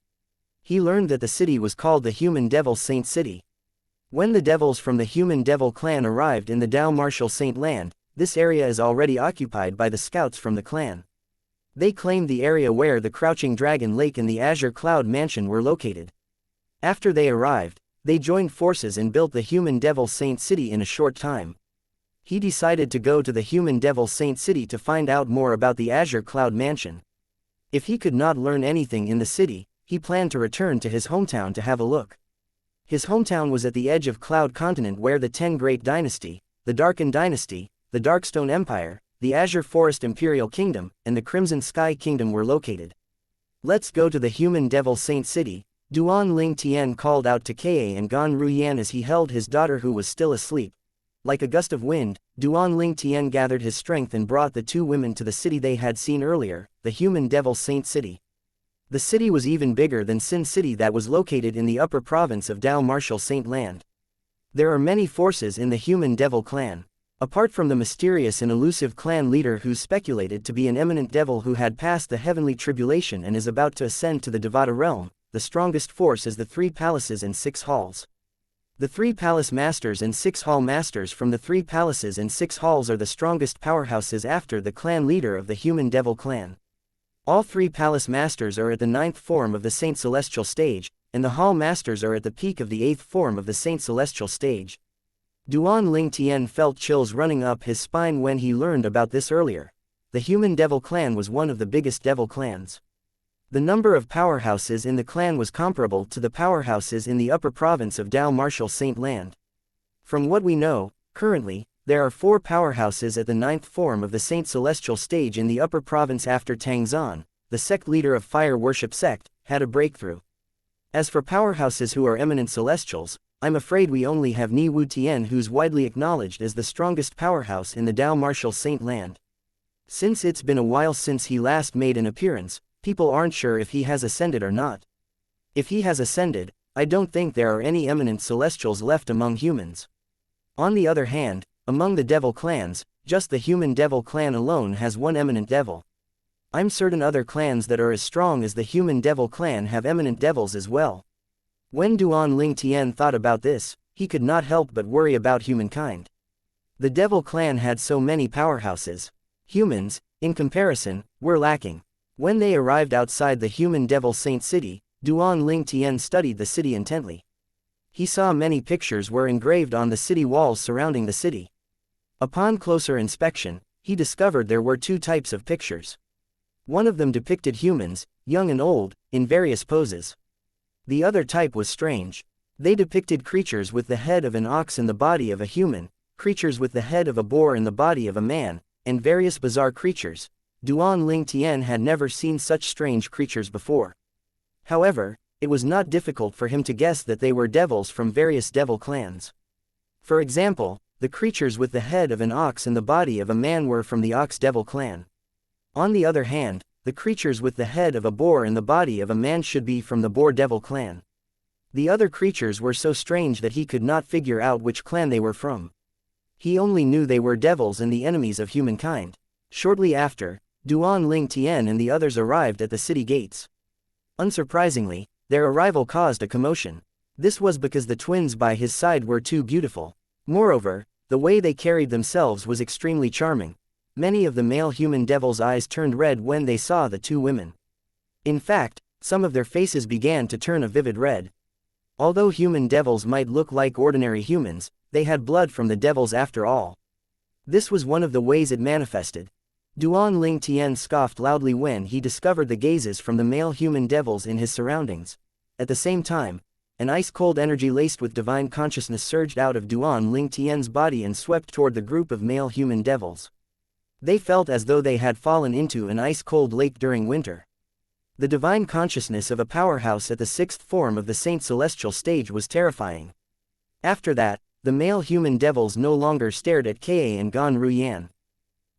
He learned that the city was called the Human Devil Saint City. When the devils from the human devil clan arrived in the Dao Martial Saint Land, this area is already occupied by the scouts from the clan. They claimed the area where the Crouching Dragon Lake and the Azure Cloud Mansion were located. After they arrived, they joined forces and built the Human Devil Saint City in a short time. He decided to go to the Human Devil Saint City to find out more about the Azure Cloud Mansion. If he could not learn anything in the city, he planned to return to his hometown to have a look. His hometown was at the edge of Cloud Continent where the Ten Great Dynasty, the Darken Dynasty, the Darkstone Empire, the Azure Forest Imperial Kingdom, and the Crimson Sky Kingdom were located. "Let's go to the Human Devil Saint City," Duan Lingtian called out to Kaye and Gan Ruyan as he held his daughter who was still asleep. Like a gust of wind, Duan Lingtian gathered his strength and brought the two women to the city they had seen earlier, the Human Devil Saint City. The city was even bigger than Sin City that was located in the upper province of Dao Martial Saint Land. There are many forces in the Human Devil clan. Apart from the mysterious and elusive clan leader who's speculated to be an eminent devil who had passed the heavenly tribulation and is about to ascend to the Devata realm, the strongest force is the 3 palaces and 6 halls. The 3 palace masters and 6 hall masters from the 3 palaces and 6 halls are the strongest powerhouses after the clan leader of the Human Devil clan. All 3 palace masters are at the 9th form of the Saint Celestial stage, and the hall masters are at the peak of the 8th form of the Saint Celestial stage. Duan Lingtian felt chills running up his spine when he learned about this earlier. The Human Devil clan was one of the biggest devil clans. The number of powerhouses in the clan was comparable to the powerhouses in the upper province of Dao Martial Saint Land. From what we know, currently, there are 4 powerhouses at the 9th form of the Saint Celestial stage in the upper province after Tangzan, the sect leader of Fire Worship Sect, had a breakthrough. As for powerhouses who are eminent celestials, I'm afraid we only have Ni Wu Tian, who's widely acknowledged as the strongest powerhouse in the Dao Martial Saint Land. Since it's been a while since he last made an appearance, people aren't sure if he has ascended or not. If he has ascended, I don't think there are any eminent celestials left among humans. On the other hand, among the devil clans, just the Human Devil clan alone has 1 eminent devil. I'm certain other clans that are as strong as the Human Devil clan have eminent devils as well. When Duan Lingtian thought about this, he could not help but worry about humankind. The devil clan had so many powerhouses. Humans, in comparison, were lacking. When they arrived outside the Human Devil Saint City, Duan Lingtian studied the city intently. He saw many pictures were engraved on the city walls surrounding the city. Upon closer inspection, he discovered there were 2 types of pictures. One of them depicted humans, young and old, in various poses. The other type was strange. They depicted creatures with the head of an ox and the body of a human, creatures with the head of a boar and the body of a man, and various bizarre creatures. Duan Lingtian had never seen such strange creatures before. However, it was not difficult for him to guess that they were devils from various devil clans. For example, the creatures with the head of an ox and the body of a man were from the Ox Devil clan. On the other hand, the creatures with the head of a boar and the body of a man should be from the Boar Devil clan. The other creatures were so strange that he could not figure out which clan they were from. He only knew they were devils and the enemies of humankind. Shortly after, Duan Lingtian and the others arrived at the city gates. Unsurprisingly, their arrival caused a commotion. This was because the twins by his side were too beautiful. Moreover, the way they carried themselves was extremely charming. Many of the male human devils' eyes turned red when they saw the 2 women. In fact, some of their faces began to turn a vivid red. Although human devils might look like ordinary humans, they had blood from the devils after all. This was one of the ways it manifested. Duan Lingtian scoffed loudly when he discovered the gazes from the male human devils in his surroundings. At the same time, an ice-cold energy laced with divine consciousness surged out of Duan Lingtian's body and swept toward the group of male human devils. They felt as though they had fallen into an ice-cold lake during winter. The divine consciousness of a powerhouse at the 6th form of the Saint Celestial stage was terrifying. After that, the male human devils no longer stared at Kaye and Gan Ruyan.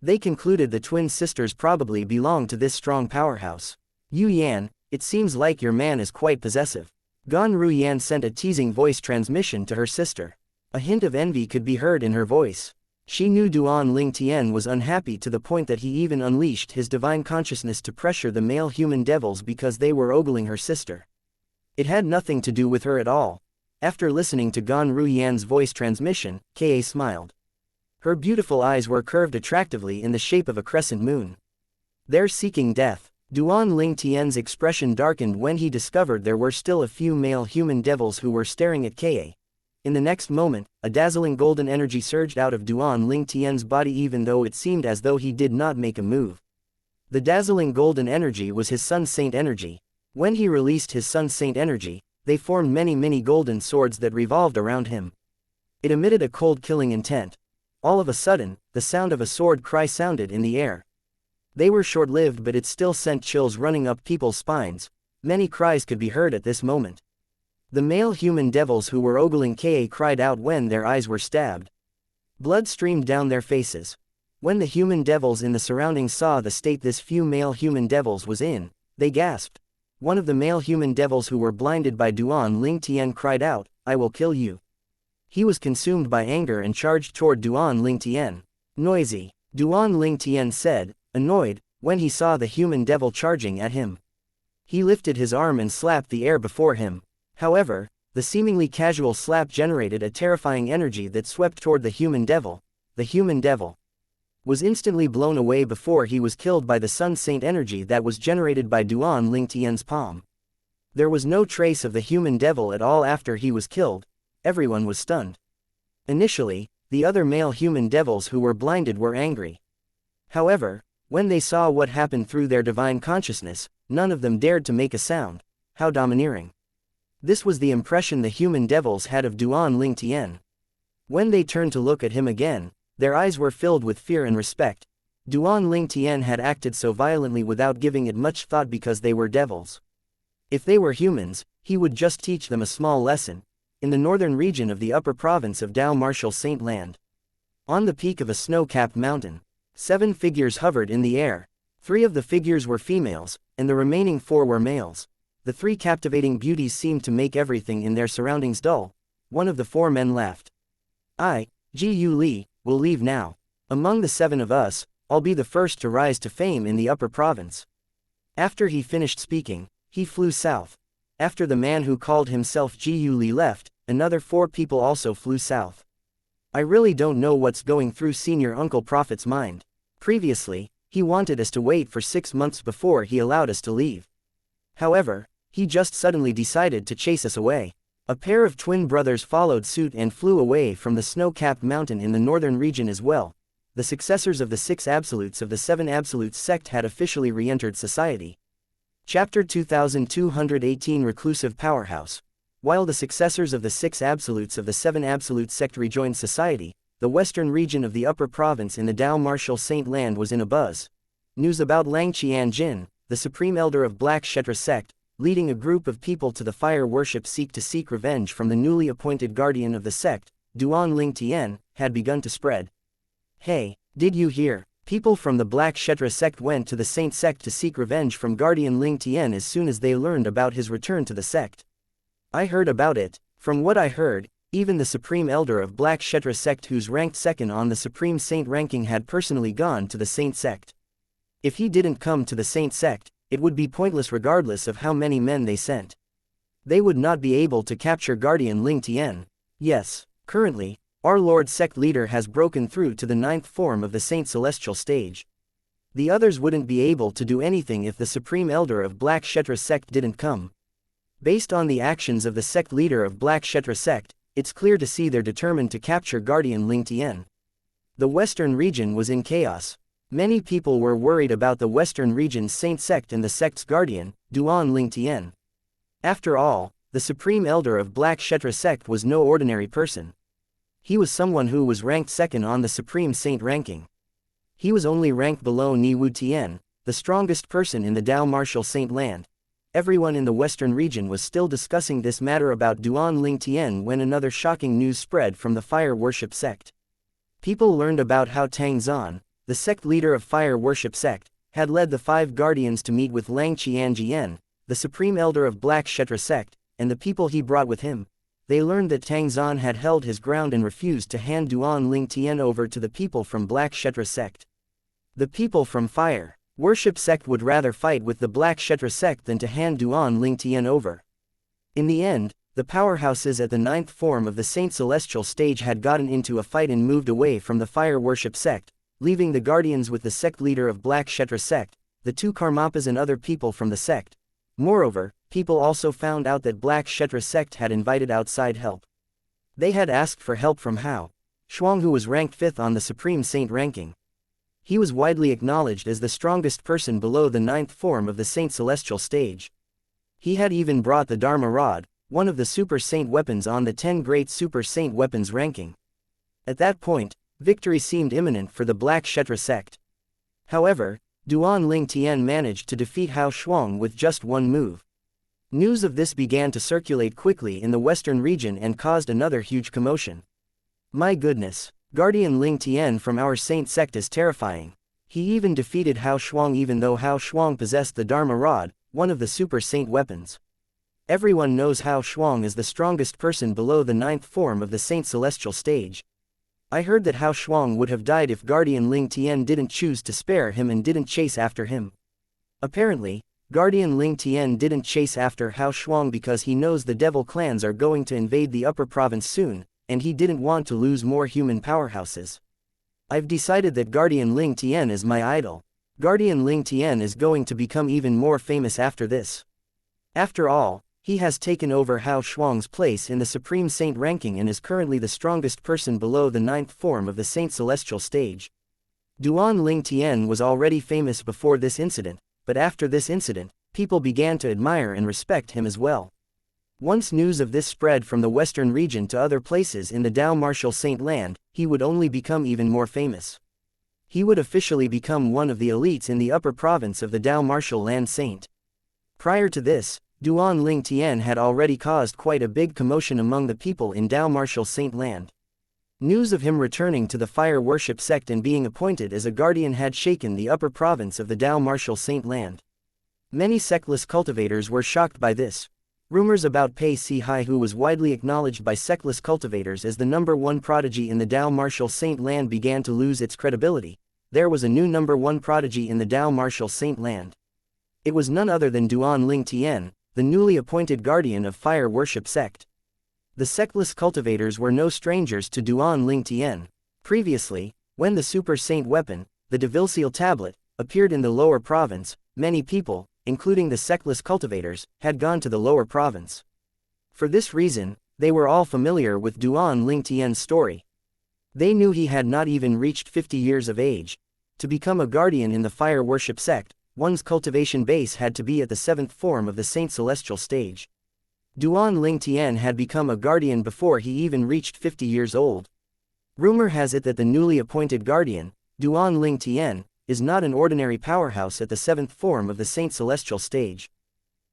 They concluded the twin sisters probably belonged to this strong powerhouse. Yu Yan, it seems like your man is quite possessive. Gan Ruyan sent a teasing voice transmission to her sister. A hint of envy could be heard in her voice. She knew Duan Ling Tian was unhappy to the point that he even unleashed his divine consciousness to pressure the male human devils because they were ogling her sister. It had nothing to do with her at all. After listening to Gan Ruyan's voice transmission, Ka smiled. Her beautiful eyes were curved attractively in the shape of a crescent moon. They're seeking death. Duan Ling Tian's expression darkened when he discovered there were still a few male human devils who were staring at Ka. In the next moment, a dazzling golden energy surged out of Duan Ling Tian's body even though it seemed as though he did not make a move. The dazzling golden energy was his Sun Saint energy. When he released his Sun Saint energy, they formed many golden swords that revolved around him. It emitted a cold killing intent. All of a sudden, the sound of a sword cry sounded in the air. They were short-lived but it still sent chills running up people's spines. Many cries could be heard at this moment. The male human devils who were ogling Ka cried out when their eyes were stabbed. Blood streamed down their faces. When the human devils in the surroundings saw the state this few male human devils was in, they gasped. One of the male human devils who were blinded by Duan Ling Tian cried out, "I will kill you." He was consumed by anger and charged toward Duan Ling Tian. Noisy, Duan Ling Tian said, annoyed, when he saw the human devil charging at him. He lifted his arm and slapped the air before him. However, the seemingly casual slap generated a terrifying energy that swept toward the human devil. The human devil was instantly blown away before he was killed by the Sun Saint energy that was generated by Duan Ling Tian's palm. There was no trace of the human devil at all after he was killed. Everyone was stunned. Initially, the other male human devils who were blinded were angry. However, when they saw what happened through their divine consciousness, none of them dared to make a sound. How domineering. This was the impression the human devils had of Duan Ling Tian. When they turned to look at him again, their eyes were filled with fear and respect. Duan Ling Tian had acted so violently without giving it much thought because they were devils. If they were humans, he would just teach them a small lesson. In the northern region of the upper province of Dao Martial Saint Land, on the peak of a snow-capped mountain, 7 figures hovered in the air. 3 of the figures were females, and the remaining 4 were males. The 3 captivating beauties seemed to make everything in their surroundings dull. One of the 4 men laughed. I, Ji Li, will leave now. Among the 7 of us, I'll be the first to rise to fame in the upper province. After he finished speaking, he flew south. After the man who called himself Ji Li left, another 4 people also flew south. I really don't know what's going through Senior Uncle Prophet's mind. Previously, he wanted us to wait for 6 months before he allowed us to leave. However, he just suddenly decided to chase us away. A pair of twin brothers followed suit and flew away from the snow-capped mountain in the northern region as well. The successors of the 6 absolutes of the 7 absolutes sect had officially re-entered society. Chapter 2218 Reclusive Powerhouse. While the successors of the 6 absolutes of the 7 absolute sect rejoined society, the western region of the upper province in the Dao Martial Saint Land was in a buzz. News about Lang Qianjin, the supreme elder of Black Kshetra sect, leading a group of people to the fire worship seek revenge from the newly appointed guardian of the sect, Duan Ling Tian, had begun to spread. Hey, did you hear? People from the Black Kshetra sect went to the Saint sect to seek revenge from Guardian Ling Tian as soon as they learned about his return to the sect. I heard about it. From what I heard, even the Supreme Elder of Black Kshetra sect who's ranked second on the Supreme Saint ranking had personally gone to the Saint sect. If he didn't come to the Saint sect, it would be pointless regardless of how many men they sent. They would not be able to capture Guardian Ling Tian. Yes, currently, our Lord sect leader has broken through to the 9th form of the Saint Celestial stage. The others wouldn't be able to do anything if the Supreme Elder of Black Kshetra sect didn't come. Based on the actions of the sect leader of Black Kshetra sect, it's clear to see they're determined to capture Guardian Ling Tian. The western region was in chaos. Many people were worried about the western region's Saint sect and the sect's guardian, Duan Ling Tian. After all, the Supreme Elder of Black Kshetra sect was no ordinary person. He was someone who was ranked second on the Supreme Saint ranking. He was only ranked below Ni Wu Tian, the strongest person in the Dao Martial Saint Land. Everyone in the western region was still discussing this matter about Duan Ling Tian when another shocking news spread from the fire worship sect. People learned about how Tang Zan, the sect leader of fire worship sect, had led the 5 guardians to meet with Xianxia, the supreme elder of Black Kshetra sect, and the people he brought with him. They learned that Tangzan had held his ground and refused to hand Duan-Ling-Tian over to the people from Black Kshetra sect. The people from fire worship sect would rather fight with the Black Kshetra sect than to hand Duan-Ling-Tian over. In the end, the powerhouses at the 9th form of the Saint Celestial stage had gotten into a fight and moved away from the fire worship sect, leaving the guardians with the sect leader of Black Kshetra sect, the 2 Karmapas and other people from the sect. Moreover, people also found out that Black Kshetra sect had invited outside help. They had asked for help from Hao Shuang, who was ranked 5th on the Supreme Saint ranking. He was widely acknowledged as the strongest person below the 9th form of the Saint Celestial stage. He had even brought the Dharma Rod, one of the Super Saint weapons on the 10 Great Super Saint weapons ranking. At that point, victory seemed imminent for the Black Kshetra sect. However, Duan-Ling-Tian managed to defeat Hao Shuang with just one move. News of this began to circulate quickly in the western region and caused another huge commotion. My goodness, Guardian Ling-Tian from our Saint sect is terrifying. He even defeated Hao Shuang even though Hao Shuang possessed the Dharma Rod, one of the Super Saint weapons. Everyone knows Hao Shuang is the strongest person below the 9th form of the Saint Celestial stage. I heard that Hao Shuang would have died if Guardian Ling-Tian didn't choose to spare him and didn't chase after him. Apparently, Guardian Ling-Tian didn't chase after Hao Shuang because he knows the devil clans are going to invade the upper province soon, and he didn't want to lose more human powerhouses. I've decided that Guardian Ling-Tian is my idol. Guardian Ling-Tian is going to become even more famous after this. After all, he has taken over Hao Shuang's place in the Supreme Saint ranking and is currently the strongest person below the 9th form of the Saint Celestial stage. Duan-Ling-Tian was already famous before this incident, but after this incident, people began to admire and respect him as well. Once news of this spread from the western region to other places in the Dao Martial Saint land, he would only become even more famous. He would officially become one of the elites in the upper province of the Dao Martial Land Saint. Prior to this, Duan-Ling-Tian had already caused quite a big commotion among the people in Dao Martial Saint land. News of him returning to the fire worship sect and being appointed as a guardian had shaken the upper province of the Dao Martial Saint land. Many sectless cultivators were shocked by this. Rumors about Pei Si-hai, who was widely acknowledged by sectless cultivators as the #1 prodigy in the Dao Martial Saint land, began to lose its credibility. There was a new #1 prodigy in the Dao Martial Saint land. It was none other than Duan-Ling-Tian, the newly appointed guardian of fire worship sect. The sectless cultivators were no strangers to Duan-Ling-Tian. Previously, when the Super Saint weapon, the Devil-Seal tablet, appeared in the lower province, many people, including the sectless cultivators, had gone to the lower province. For this reason, they were all familiar with Duan-Ling-Tian's story. They knew he had not even reached 50 years of age. To become a guardian in the fire worship sect, one's cultivation base had to be at the 7th form of the Saint Celestial stage. Duan-Ling-Tian had become a guardian before he even reached 50 years old. Rumor has it that the newly appointed guardian, Duan-Ling-Tian, is not an ordinary powerhouse at the 7th form of the Saint Celestial stage.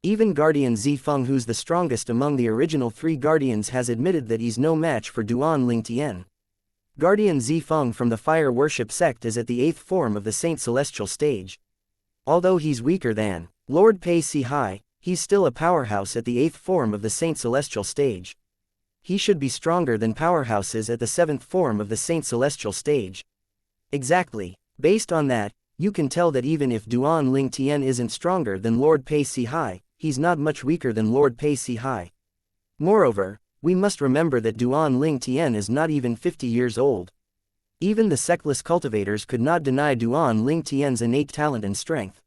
Even Guardian Zifeng, who's the strongest among the original 3 guardians, has admitted that he's no match for Duan-Ling-Tian. Guardian Zifeng from the fire worship sect is at the 8th form of the Saint Celestial stage. Although he's weaker than Lord Pei Si-hai, he's still a powerhouse at the 8th form of the Saint Celestial stage. He should be stronger than powerhouses at the 7th form of the Saint Celestial stage. Exactly. Based on that, you can tell that even if Duan-Ling-Tian isn't stronger than Lord Pei Si-hai, he's not much weaker than Lord Pei Si-hai. Moreover, we must remember that Duan-Ling-Tian is not even 50 years old. Even the sectless cultivators could not deny Duan-Ling-Tian's innate talent and strength.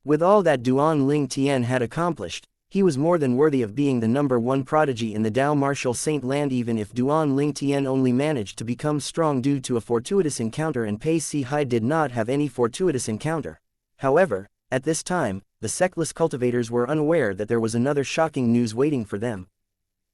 With all that Duan-Ling-Tian had accomplished, he was more than worthy of being the #1 prodigy in the Dao Martial Saint land, even if Duan-Ling-Tian only managed to become strong due to a fortuitous encounter and Pei Si-hai did not have any fortuitous encounter. However, at this time, the sectless cultivators were unaware that there was another shocking news waiting for them.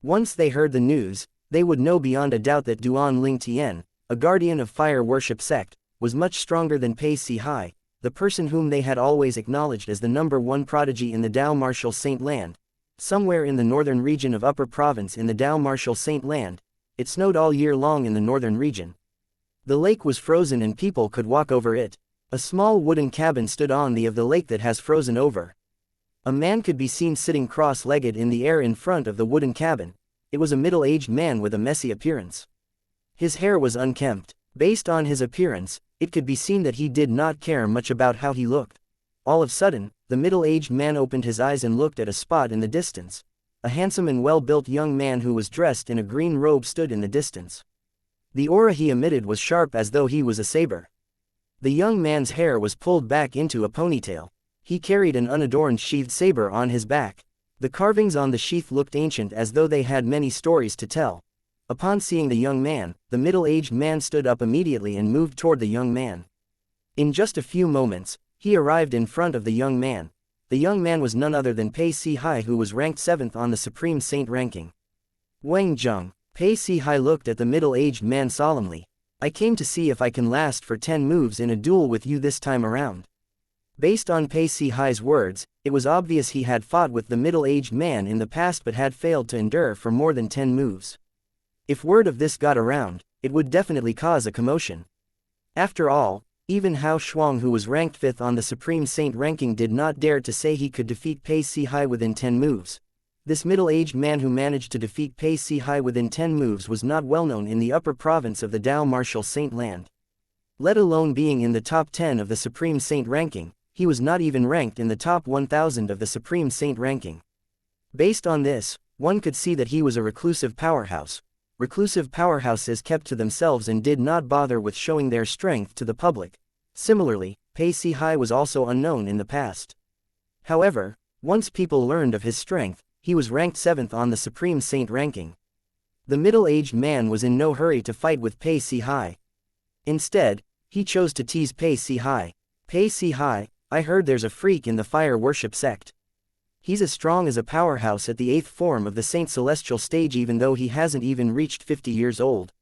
Once they heard the news, they would know beyond a doubt that Duan-Ling-Tian, a guardian of fire worship sect, was much stronger than Pei Si-hai, the person whom they had always acknowledged as the #1 prodigy in the Dao Martial Saint land. Somewhere in the northern region of Upper Province in the Dao Martial Saint land, it snowed all year long in the northern region. The lake was frozen and people could walk over it. A small wooden cabin stood on the edge of the lake that has frozen over. A man could be seen sitting cross-legged in the air in front of the wooden cabin. It was a middle-aged man with a messy appearance. His hair was unkempt. Based on his appearance, it could be seen that he did not care much about how he looked. All of a sudden, the middle-aged man opened his eyes and looked at a spot in the distance. A handsome and well-built young man who was dressed in a green robe stood in the distance. The aura he emitted was sharp as though he was a saber. The young man's hair was pulled back into a ponytail. He carried an unadorned sheathed saber on his back. The carvings on the sheath looked ancient as though they had many stories to tell. Upon seeing the young man, the middle-aged man stood up immediately and moved toward the young man. In just a few moments, he arrived in front of the young man. The young man was none other than Pei Si-hai, who was ranked 7th on the Supreme Saint ranking. Wang Zheng. Pei Si-hai looked at the middle-aged man solemnly. I came to see if I can last for 10 moves in a duel with you this time around. Based on Pei Si-hai's words, it was obvious he had fought with the middle-aged man in the past but had failed to endure for more than 10 moves. If word of this got around, it would definitely cause a commotion. After all, even Hao Shuang, who was ranked 5th on the Supreme Saint ranking, did not dare to say he could defeat Pei Si-hai within 10 moves. This middle-aged man who managed to defeat Pei Si-hai within 10 moves was not well known in the upper province of the Dao Martial Saint land. Let alone being in the top 10 of the Supreme Saint ranking, he was not even ranked in the top 1000 of the Supreme Saint ranking. Based on this, one could see that he was a reclusive powerhouse. Reclusive powerhouses kept to themselves and did not bother with showing their strength to the public. Similarly, Pei Si-hai was also unknown in the past. However, once people learned of his strength, he was ranked 7th on the Supreme Saint ranking. The middle-aged man was in no hurry to fight with Pei Si-hai. Instead, he chose to tease Pei Si-hai. Pei Si-hai, I heard there's a freak in the fire worship sect. He's as strong as a powerhouse at the 8th form of the Saint Celestial stage even though he hasn't even reached 50 years old.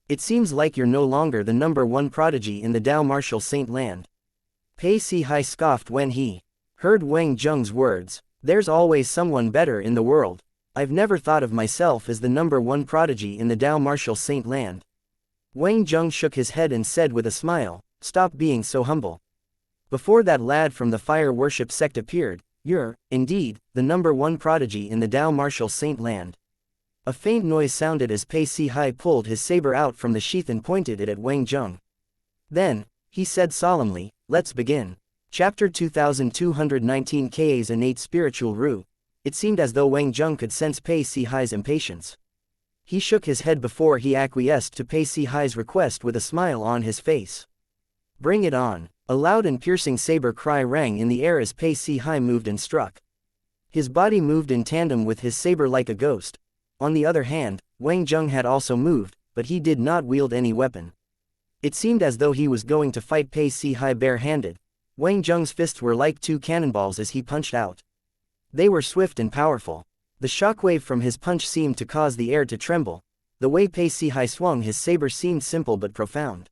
It seems like you're no longer the #1 prodigy in the Dao Martial Saint land. Pei Si-hai scoffed when he heard Wang Zheng's words. There's always someone better in the world. I've never thought of myself as the #1 prodigy in the Dao Martial Saint land. Wang Zheng shook his head and said with a smile, stop being so humble. Before that lad from the fire worship sect appeared, you're, indeed, the #1 prodigy in the Dao Martial Saint land. A faint noise sounded as Pei Si-hai pulled his saber out from the sheath and pointed it at Wang Zheng. Then, he said solemnly, let's begin. Chapter 2219 Ka's innate spiritual root. It seemed as though Wang Zheng could sense Pei Si-hai's impatience. He shook his head before he acquiesced to Pei Si-hai's request with a smile on his face. Bring it on. A loud and piercing saber cry rang in the air as Pei Si-hai moved and struck. His body moved in tandem with his saber like a ghost. On the other hand, Wang Zheng had also moved, but he did not wield any weapon. It seemed as though he was going to fight Pei Si-hai bare-handed. Wang Zheng's fists were like 2 cannonballs as he punched out. They were swift and powerful. The shockwave from his punch seemed to cause the air to tremble. The way Pei Si-hai swung his saber seemed simple but profound.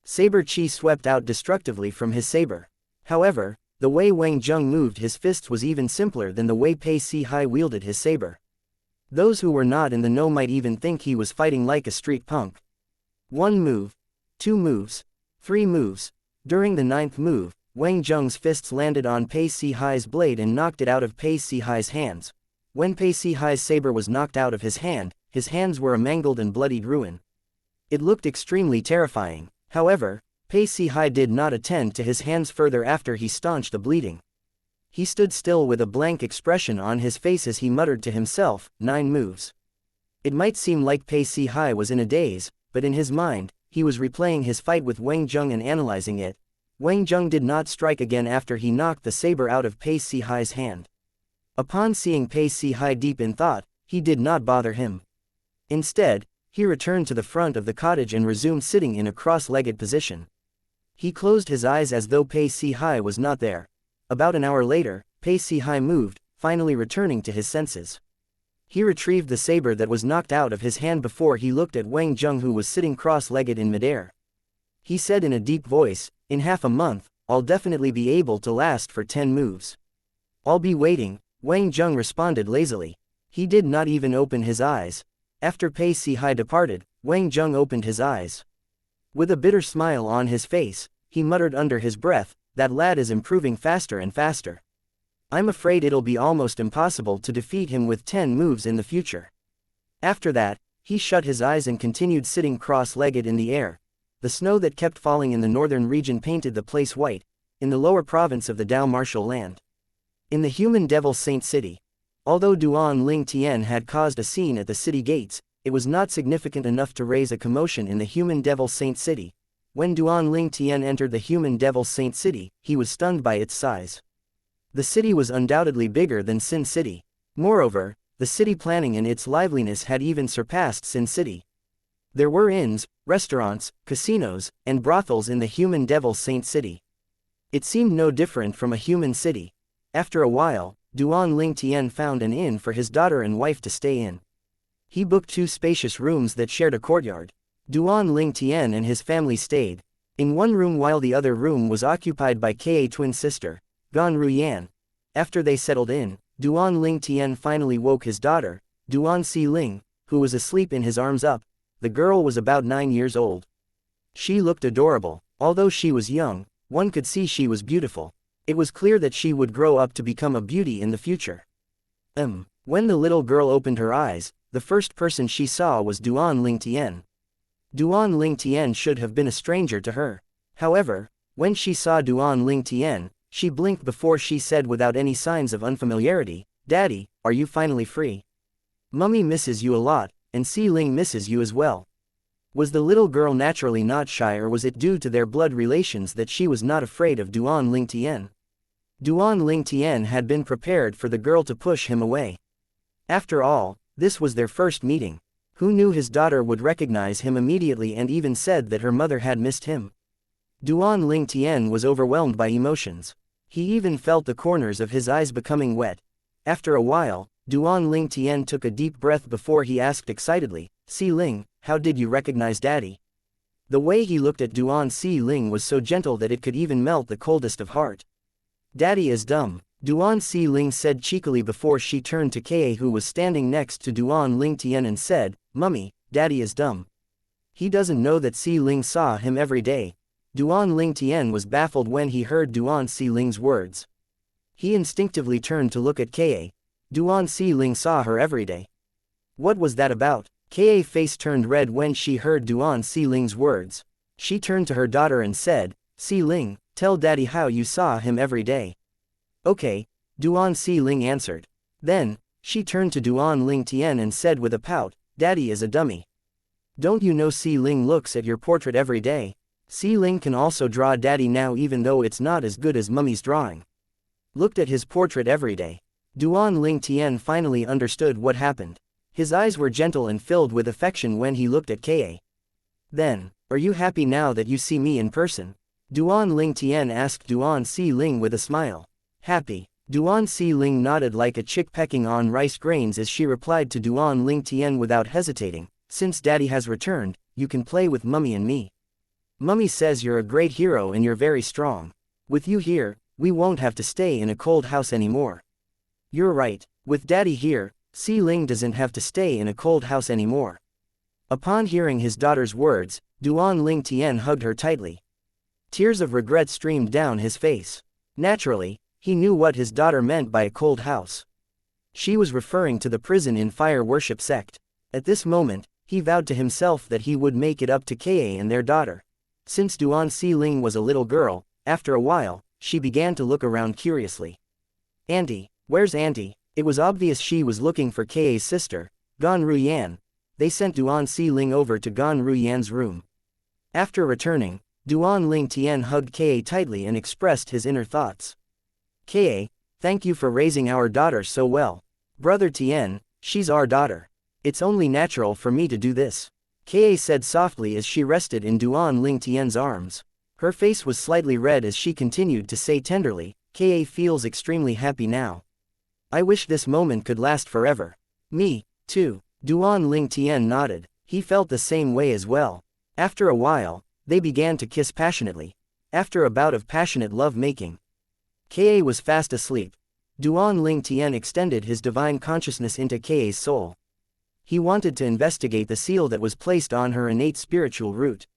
Saber chi swept out destructively from his saber. However, the way Wang Zheng moved his fists was even simpler than the way Pei Si-hai wielded his saber. Those who were not in the know might even think he was fighting like a street punk. 1 move, 2 moves, 3 moves. During the 9th move, Wang Zheng's fists landed on Pei Si-hai's blade and knocked it out of Pei Si-hai's hands. When Pei Si-hai's saber was knocked out of his hands were a mangled and bloodied ruin. It looked extremely terrifying. However, Pei Si-hai did not attend to his hands further after he staunched the bleeding. He stood still with a blank expression on his face as he muttered to himself, 9 moves. It might seem like Pei Si-hai was in a daze, but in his mind, he was replaying his fight with Wang Zheng and analyzing it. Wang Zheng did not strike again after he knocked the saber out of Pei Si-hai's hand. Upon seeing Pei Si-hai deep in thought, he did not bother him. Instead, he returned to the front of the cottage and resumed sitting in a cross-legged position. He closed his eyes as though Pei Si-hai was not there. About an hour later, Pei Si-hai moved, finally returning to his senses. He retrieved the saber that was knocked out of his hand before he looked at Wang Zheng, who was sitting cross-legged in midair. He said in a deep voice, in half a month, I'll definitely be able to last for 10 moves. I'll be waiting, Wang Zheng responded lazily. He did not even open his eyes. After Pei Si-hai departed, Wang Zheng opened his eyes. With a bitter smile on his face, he muttered under his breath, "That lad is improving faster and faster. I'm afraid it'll be almost impossible to defeat him with 10 moves in the future." After that, he shut his eyes and continued sitting cross-legged in the air. The snow that kept falling in the northern region painted the place white, in the lower province of the Dao martial land. In the human devil Saint City. Although Duan Ling Tian had caused a scene at the city gates, it was not significant enough to raise a commotion in the human devil Saint City. When Duan Ling Tian entered the human devil Saint City, he was stunned by its size. The city was undoubtedly bigger than Sin City. Moreover, the city planning and its liveliness had even surpassed Sin City. There were inns, restaurants, casinos, and brothels in the human devil Saint City. It seemed no different from a human city. After a while, Duan Ling Tian found an inn for his daughter and wife to stay in. He booked 2 spacious rooms that shared a courtyard. Duan Ling Tian and his family stayed in one room while the other room was occupied by Ka twin sister, Gan Ruyan. After they settled in, Duan Ling Tian finally woke his daughter, Duan Si Ling, who was asleep in his arms up. The girl was about 9 years old. She looked adorable. Although she was young, one could see she was beautiful. It was clear that she would grow up to become a beauty in the future. When the little girl opened her eyes, the first person she saw was Duan Ling Tian. Duan Ling Tian should have been a stranger to her. However, when she saw Duan Ling Tian, she blinked before she said without any signs of unfamiliarity, "Daddy, are you finally free? Mummy misses you a lot, and Si Ling misses you as well." Was the little girl naturally not shy, or was it due to their blood relations that she was not afraid of Duan Ling Tian? Duan Ling Tian had been prepared for the girl to push him away. After all, this was their first meeting. Who knew his daughter would recognize him immediately and even said that her mother had missed him? Duan Ling Tian was overwhelmed by emotions. He even felt the corners of his eyes becoming wet. After a while, Duan Ling Tian took a deep breath before he asked excitedly, "Si Ling, how did you recognize Daddy?" The way he looked at Duan Si Ling was so gentle that it could even melt the coldest of heart. "Daddy is dumb," Duan Si Ling said cheekily before she turned to Ka, who was standing next to Duan Ling Tian, and said, "Mummy, Daddy is dumb. He doesn't know that Si Ling saw him every day." Duan Ling Tian was baffled when he heard Duan Si Ling's words. He instinctively turned to look at Ka. Duan Si Ling saw her every day. What was that about? Ka's face turned red when she heard Duan Si Ling's words. She turned to her daughter and said, "Si Ling, tell Daddy how you saw him every day." "Okay," Duan Si Ling answered. Then, she turned to Duan Ling Tian and said with a pout, "Daddy is a dummy. Don't you know Si Ling looks at your portrait every day? Si Ling can also draw Daddy now, even though it's not as good as Mummy's drawing. Looked at his portrait every day." Duan Ling Tian finally understood what happened. His eyes were gentle and filled with affection when he looked at Ka. "Then, are you happy now that you see me in person?" Duan Ling Tian asked Duan Si Ling with a smile. "Happy." Duan Si Ling nodded like a chick pecking on rice grains as she replied to Duan Ling Tian without hesitating, "Since Daddy has returned, you can play with Mummy and me. Mummy says you're a great hero and you're very strong. With you here, we won't have to stay in a cold house anymore." "You're right. With Daddy here, Si Ling doesn't have to stay in a cold house anymore." Upon hearing his daughter's words, Duan Ling Tian hugged her tightly. Tears of regret streamed down his face. Naturally, he knew what his daughter meant by a cold house. She was referring to the prison in fire worship sect. At this moment, he vowed to himself that he would make it up to Ka and their daughter. Since Duan Si Ling was a little girl, after a while, she began to look around curiously. "Auntie, where's Auntie?" It was obvious she was looking for Ka's sister, Gan Ruyan. They sent Duan Si Ling over to Gan Ruyan's room. After returning, Duan Ling Tian hugged Ka tightly and expressed his inner thoughts. "Ka, thank you for raising our daughter so well. Brother Tian, she's our daughter. It's only natural for me to do this," Ka said softly as she rested in Duan Ling Tian's arms. Her face was slightly red as she continued to say tenderly, "Ka feels extremely happy now. I wish this moment could last forever." "Me, too." Duan Ling Tian nodded. He felt the same way as well. After a while, they began to kiss passionately. After a bout of passionate love-making, Ka was fast asleep. Duan Ling Tian extended his divine consciousness into Ka's soul. He wanted to investigate the seal that was placed on her innate spiritual root.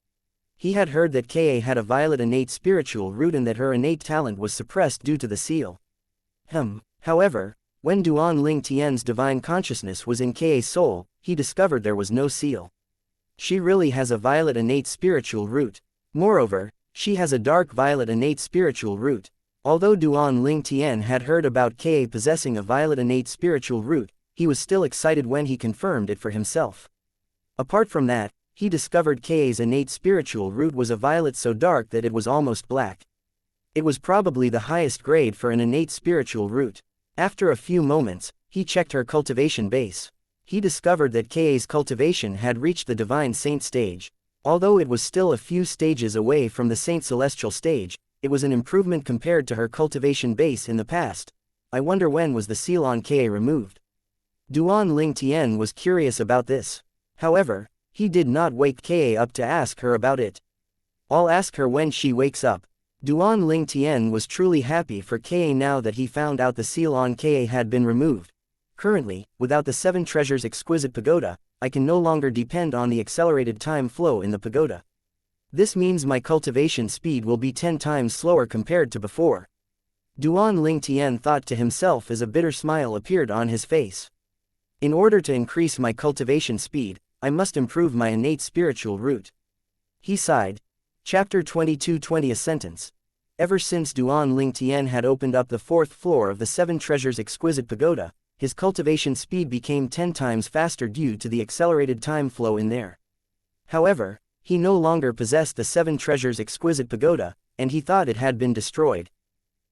He had heard that Ka had a violet innate spiritual root and that her innate talent was suppressed due to the seal. However, when Duan Ling Tian's divine consciousness was in Ka's soul, he discovered there was no seal. She really has a violet innate spiritual root. Moreover, she has a dark violet innate spiritual root. Although Duan Ling Tian had heard about Ka possessing a violet innate spiritual root, he was still excited when he confirmed it for himself. Apart from that, he discovered Ka's innate spiritual root was a violet so dark that it was almost black. It was probably the highest grade for an innate spiritual root. After a few moments, he checked her cultivation base. He discovered that Ka's cultivation had reached the divine saint stage. Although it was still a few stages away from the saint celestial stage, it was an improvement compared to her cultivation base in the past. I wonder when was the seal on Ka removed? Duan Ling Tian was curious about this. However, he did not wake Ka up to ask her about it. I'll ask her when she wakes up. Duan Ling Tian was truly happy for Ka now that he found out the seal on Ka had been removed. Currently, without the 7 treasures exquisite pagoda, I can no longer depend on the accelerated time flow in the pagoda. This means my cultivation speed will be 10 times slower compared to before. Duan Ling Tian thought to himself as a bitter smile appeared on his face. In order to increase my cultivation speed, I must improve my innate spiritual root. He sighed. Chapter 22 20th sentence. Ever since Duan Ling Tian had opened up the 4th floor of the 7 treasures exquisite pagoda, his cultivation speed became 10 times faster due to the accelerated time flow in there. However, he no longer possessed the 7 treasures exquisite pagoda, and he thought it had been destroyed.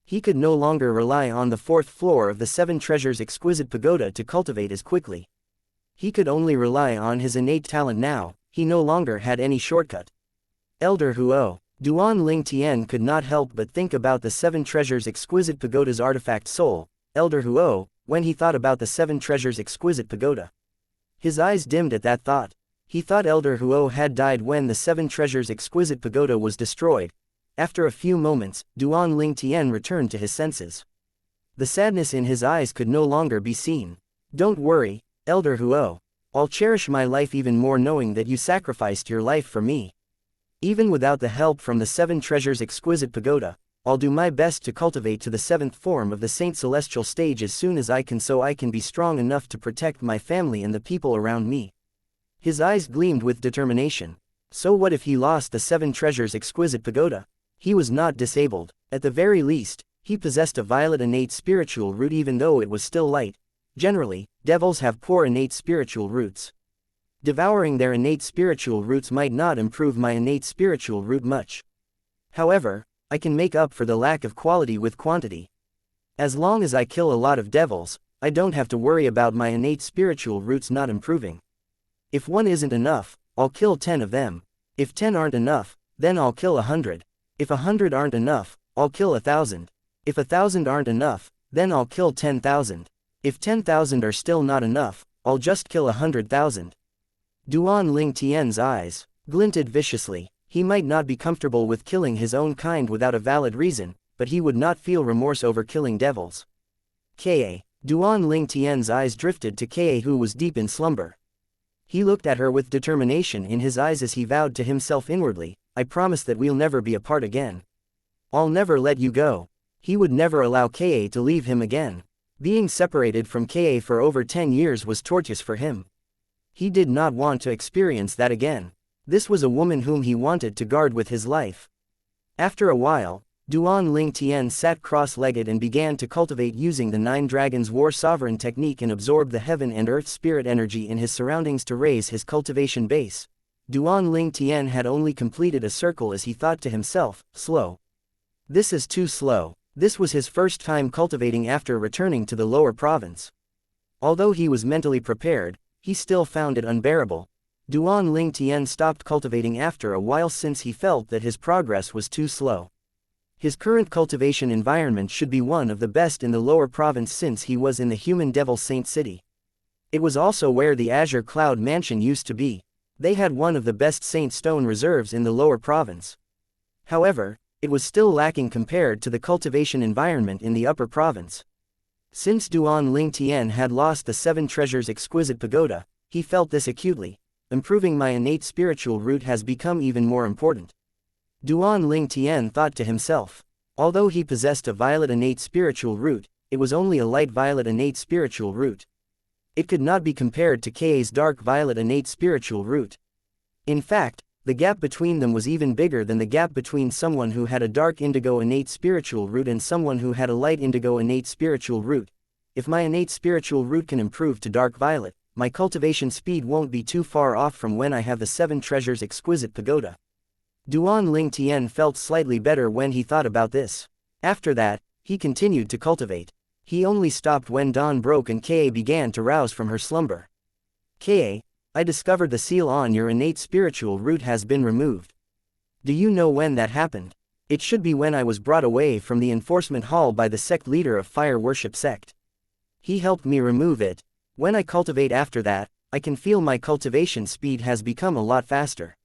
He could no longer rely on the 4th floor of the 7 treasures exquisite pagoda to cultivate as quickly. He could only rely on his innate talent now. He no longer had any shortcut. Elder Huo. Duan Ling Tian could not help but think about the 7 treasures exquisite pagoda's artifact soul, Elder Huo, when he thought about the 7 treasures exquisite pagoda. His eyes dimmed at that thought. He thought Elder Huo had died when the 7 treasures exquisite pagoda was destroyed. After a few moments, Duan Ling Tian returned to his senses. The sadness in his eyes could no longer be seen. Don't worry, Elder Huo. I'll cherish my life even more knowing that you sacrificed your life for me. Even without the help from the 7 treasures exquisite pagoda, I'll do my best to cultivate to the 7th form of the Saint Celestial stage as soon as I can so I can be strong enough to protect my family and the people around me. His eyes gleamed with determination. So what if he lost the 7 treasures exquisite pagoda? He was not disabled. At the very least, he possessed a violet innate spiritual root even though it was still light. Generally, devils have poor innate spiritual roots. Devouring their innate spiritual roots might not improve my innate spiritual root much. However, I can make up for the lack of quality with quantity. As long as I kill a lot of devils, I don't have to worry about my innate spiritual roots not improving. If 1 isn't enough, I'll kill 10 of them. If 10 aren't enough, then I'll kill 100. If 100 aren't enough, I'll kill 1,000. If 1,000 aren't enough, then I'll kill 10,000. If 10,000 are still not enough, I'll just kill 100,000. Duan Ling Tian's eyes glinted viciously. He might not be comfortable with killing his own kind without a valid reason, but he would not feel remorse over killing devils. Ka. Duan Ling Tian's eyes drifted to Ka, who was deep in slumber. He looked at her with determination in his eyes as he vowed to himself inwardly, I promise that we'll never be apart again. I'll never let you go. He would never allow Ka to leave him again. Being separated from Ka for over 10 years was torturous for him. He did not want to experience that again. This was a woman whom he wanted to guard with his life. After a while, Duan Ling Tian sat cross-legged and began to cultivate using the 9 Dragons War Sovereign technique and absorbed the heaven and earth spirit energy in his surroundings to raise his cultivation base. Duan Ling Tian had only completed a circle as he thought to himself, slow. This is too slow. This was his first time cultivating after returning to the lower province. Although he was mentally prepared, he still found it unbearable. Duan Ling Tian stopped cultivating after a while since he felt that his progress was too slow. His current cultivation environment should be one of the best in the lower province since he was in the human devil saint city. It was also where the Azure Cloud Mansion used to be. They had one of the best saint stone reserves in the lower province. However, it was still lacking compared to the cultivation environment in the upper province. Since Duan Ling Tian had lost the 7 treasures exquisite pagoda, he felt this acutely. Improving my innate spiritual root has become even more important. Duan Ling Tian thought to himself. Although he possessed a violet innate spiritual root, it was only a light violet innate spiritual root. It could not be compared to Ka's dark violet innate spiritual root. In fact, the gap between them was even bigger than the gap between someone who had a dark indigo innate spiritual root and someone who had a light indigo innate spiritual root. If my innate spiritual root can improve to dark violet, my cultivation speed won't be too far off from when I have the 7 treasures exquisite pagoda. Duan Ling Tian felt slightly better when he thought about this. After that, he continued to cultivate. He only stopped when dawn broke and Ka began to rouse from her slumber. Ka, I discovered the seal on your innate spiritual root has been removed. Do you know when that happened? It should be when I was brought away from the enforcement hall by the sect leader of fire worship sect. He helped me remove it. When I cultivate after that, I can feel my cultivation speed has become a lot faster.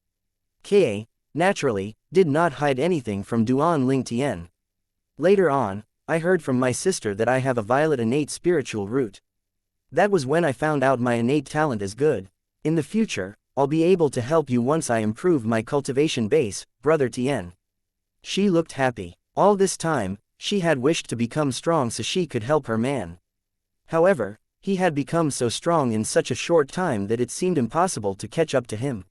Ka, naturally, did not hide anything from Duan Ling Tian. Later on, I heard from my sister that I have a violet innate spiritual root. That was when I found out my innate talent is good. In the future, I'll be able to help you once I improve my cultivation base, Brother Tian. She looked happy. All this time, she had wished to become strong so she could help her man. However, he had become so strong in such a short time that it seemed impossible to catch up to him.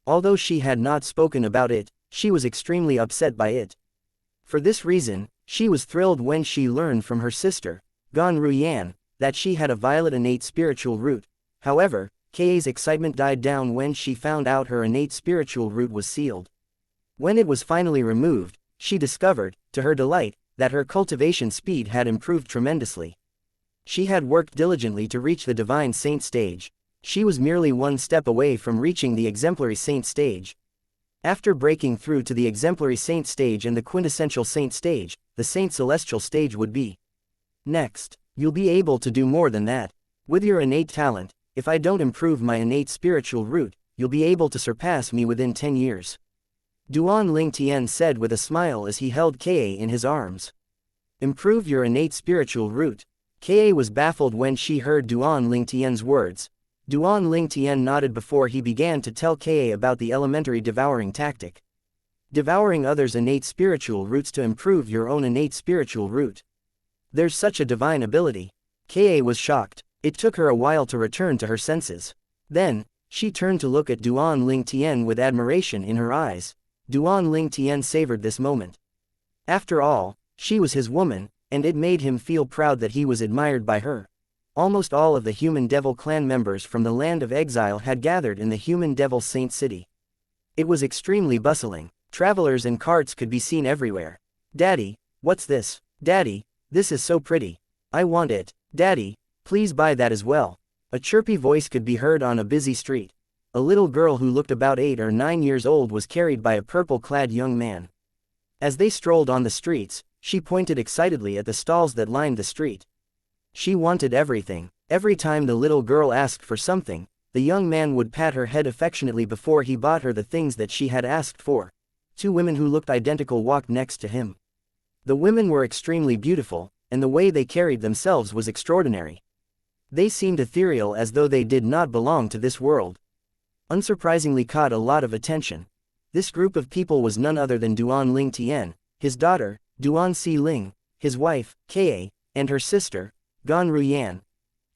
Although she had not spoken about it, she was extremely upset by it. For this reason, she was thrilled when she learned from her sister, Gan Ruyan, that she had a violet innate spiritual root. However, Ka's excitement died down when she found out her innate spiritual root was sealed. When it was finally removed, she discovered, to her delight, that her cultivation speed had improved tremendously. She had worked diligently to reach the divine saint stage. She was merely one step away from reaching the exemplary saint stage. After breaking through to the exemplary saint stage and the quintessential saint stage, the saint celestial stage would be next. You'll be able to do more than that. With your innate talent, if I don't improve my innate spiritual root, you'll be able to surpass me within 10 years. Duan Ling Tian said with a smile as he held Ka in his arms. Improve your innate spiritual root. Ka was baffled when she heard Duan Ling Tian's words. Duan Ling Tian nodded before he began to tell Ka about the elementary devouring tactic. Devouring others' innate spiritual roots to improve your own innate spiritual root. There's such a divine ability. Ka was shocked. It took her a while to return to her senses. Then, she turned to look at Duan Ling Tian with admiration in her eyes. Duan Ling Tian savored this moment. After all, she was his woman, and it made him feel proud that he was admired by her. Almost all of the human devil clan members from the land of exile had gathered in the human devil saint city. It was extremely bustling. Travelers and carts could be seen everywhere. Daddy, what's this? Daddy, this is so pretty. I want it. Daddy, please buy that as well. A chirpy voice could be heard on a busy street. A little girl who looked about 8 or 9 years old was carried by a purple-clad young man. As they strolled on the streets, she pointed excitedly at the stalls that lined the street. She wanted everything. Every time the little girl asked for something, the young man would pat her head affectionately before he bought her the things that she had asked for. 2 women who looked identical walked next to him. The women were extremely beautiful, and the way they carried themselves was extraordinary. They seemed ethereal as though they did not belong to this world. Unsurprisingly caught a lot of attention. This group of people was none other than Duan Ling Tian, his daughter, Duan Si Ling, his wife, Ka, and her sister, Gan Ruyan.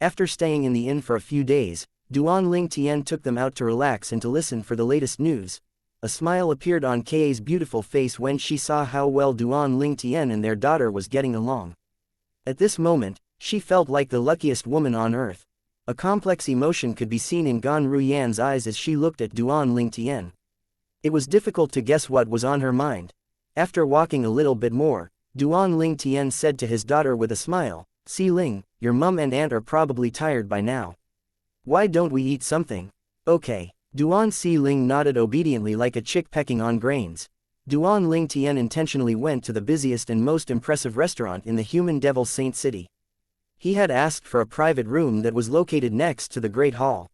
After staying in the inn for a few days, Duan Ling Tian took them out to relax and to listen for the latest news. A smile appeared on Ka's beautiful face when she saw how well Duan Ling Tian and their daughter was getting along. At this moment, she felt like the luckiest woman on earth. A complex emotion could be seen in Gan Ruyan's eyes as she looked at Duan Ling Tian. It was difficult to guess what was on her mind. After walking a little bit more, Duan Ling Tian said to his daughter with a smile, Si Ling, your mum and aunt are probably tired by now. Why don't we eat something? Okay. Duan Si Ling nodded obediently like a chick pecking on grains. Duan Ling Tian intentionally went to the busiest and most impressive restaurant in the human devil saint city. He had asked for a private room that was located next to the Great Hall.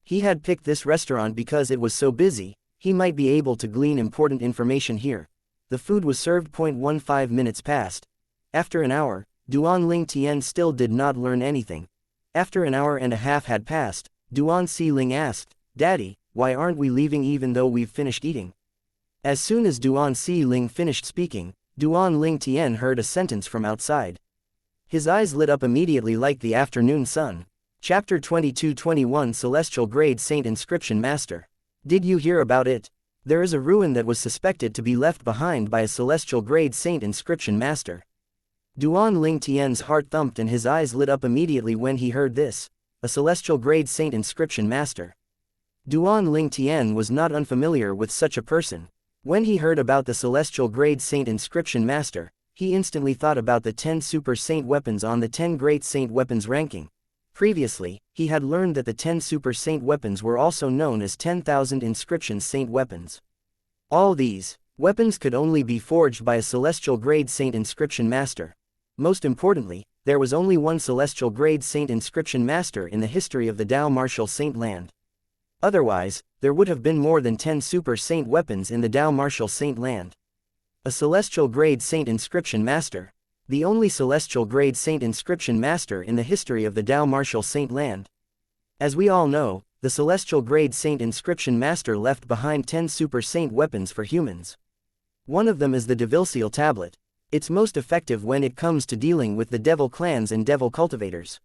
He had picked this restaurant because it was so busy, he might be able to glean important information here. The food was served. 15 minutes passed. After an hour, Duan Ling Tian still did not learn anything. After an hour and a half had passed, Duan Si Ling asked, Daddy, why aren't we leaving even though we've finished eating? As soon as Duan Si Ling finished speaking, Duan Ling Tian heard a sentence from outside. His eyes lit up immediately like the afternoon sun. Chapter 22-21 Celestial Grade Saint Inscription Master. Did you hear about it? There is a ruin that was suspected to be left behind by a celestial grade saint inscription master. Duan Ling Tian's heart thumped and his eyes lit up immediately when he heard this. A celestial grade saint inscription master. Duan Ling Tian was not unfamiliar with such a person. When he heard about the celestial grade saint inscription master, he instantly thought about the 10 super saint weapons on the 10 great saint weapons ranking. Previously, he had learned that the 10 super saint weapons were also known as 10,000 inscription saint weapons. All these weapons could only be forged by a celestial grade saint inscription master. Most importantly, there was only one celestial grade saint inscription master in the history of the Dao Martial Saint Land. Otherwise, there would have been more than 10 super saint weapons in the Dao Martial Saint Land. A celestial grade saint inscription master. The only celestial grade saint inscription master in the history of the Dao Martial Saint Land. As we all know, the celestial grade saint inscription master left behind 10 super saint weapons for humans. One of them is the devil tablet. It's most effective when it comes to dealing with the devil clans and devil cultivators.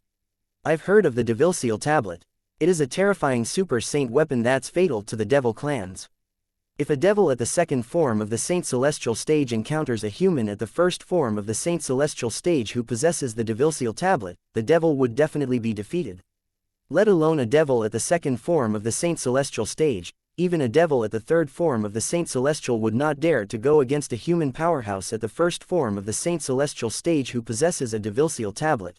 I've heard of the devil tablet. It is a terrifying super saint weapon that's fatal to the devil clans. If a devil at the second form of the Saint Celestial stage encounters a human at the first form of the Saint Celestial stage who possesses the devil tablet, the devil would definitely be defeated. Let alone a devil at the second form of the Saint Celestial stage, even a devil at the third form of the Saint Celestial would not dare to go against a human powerhouse at the first form of the Saint Celestial stage who possesses a devil tablet.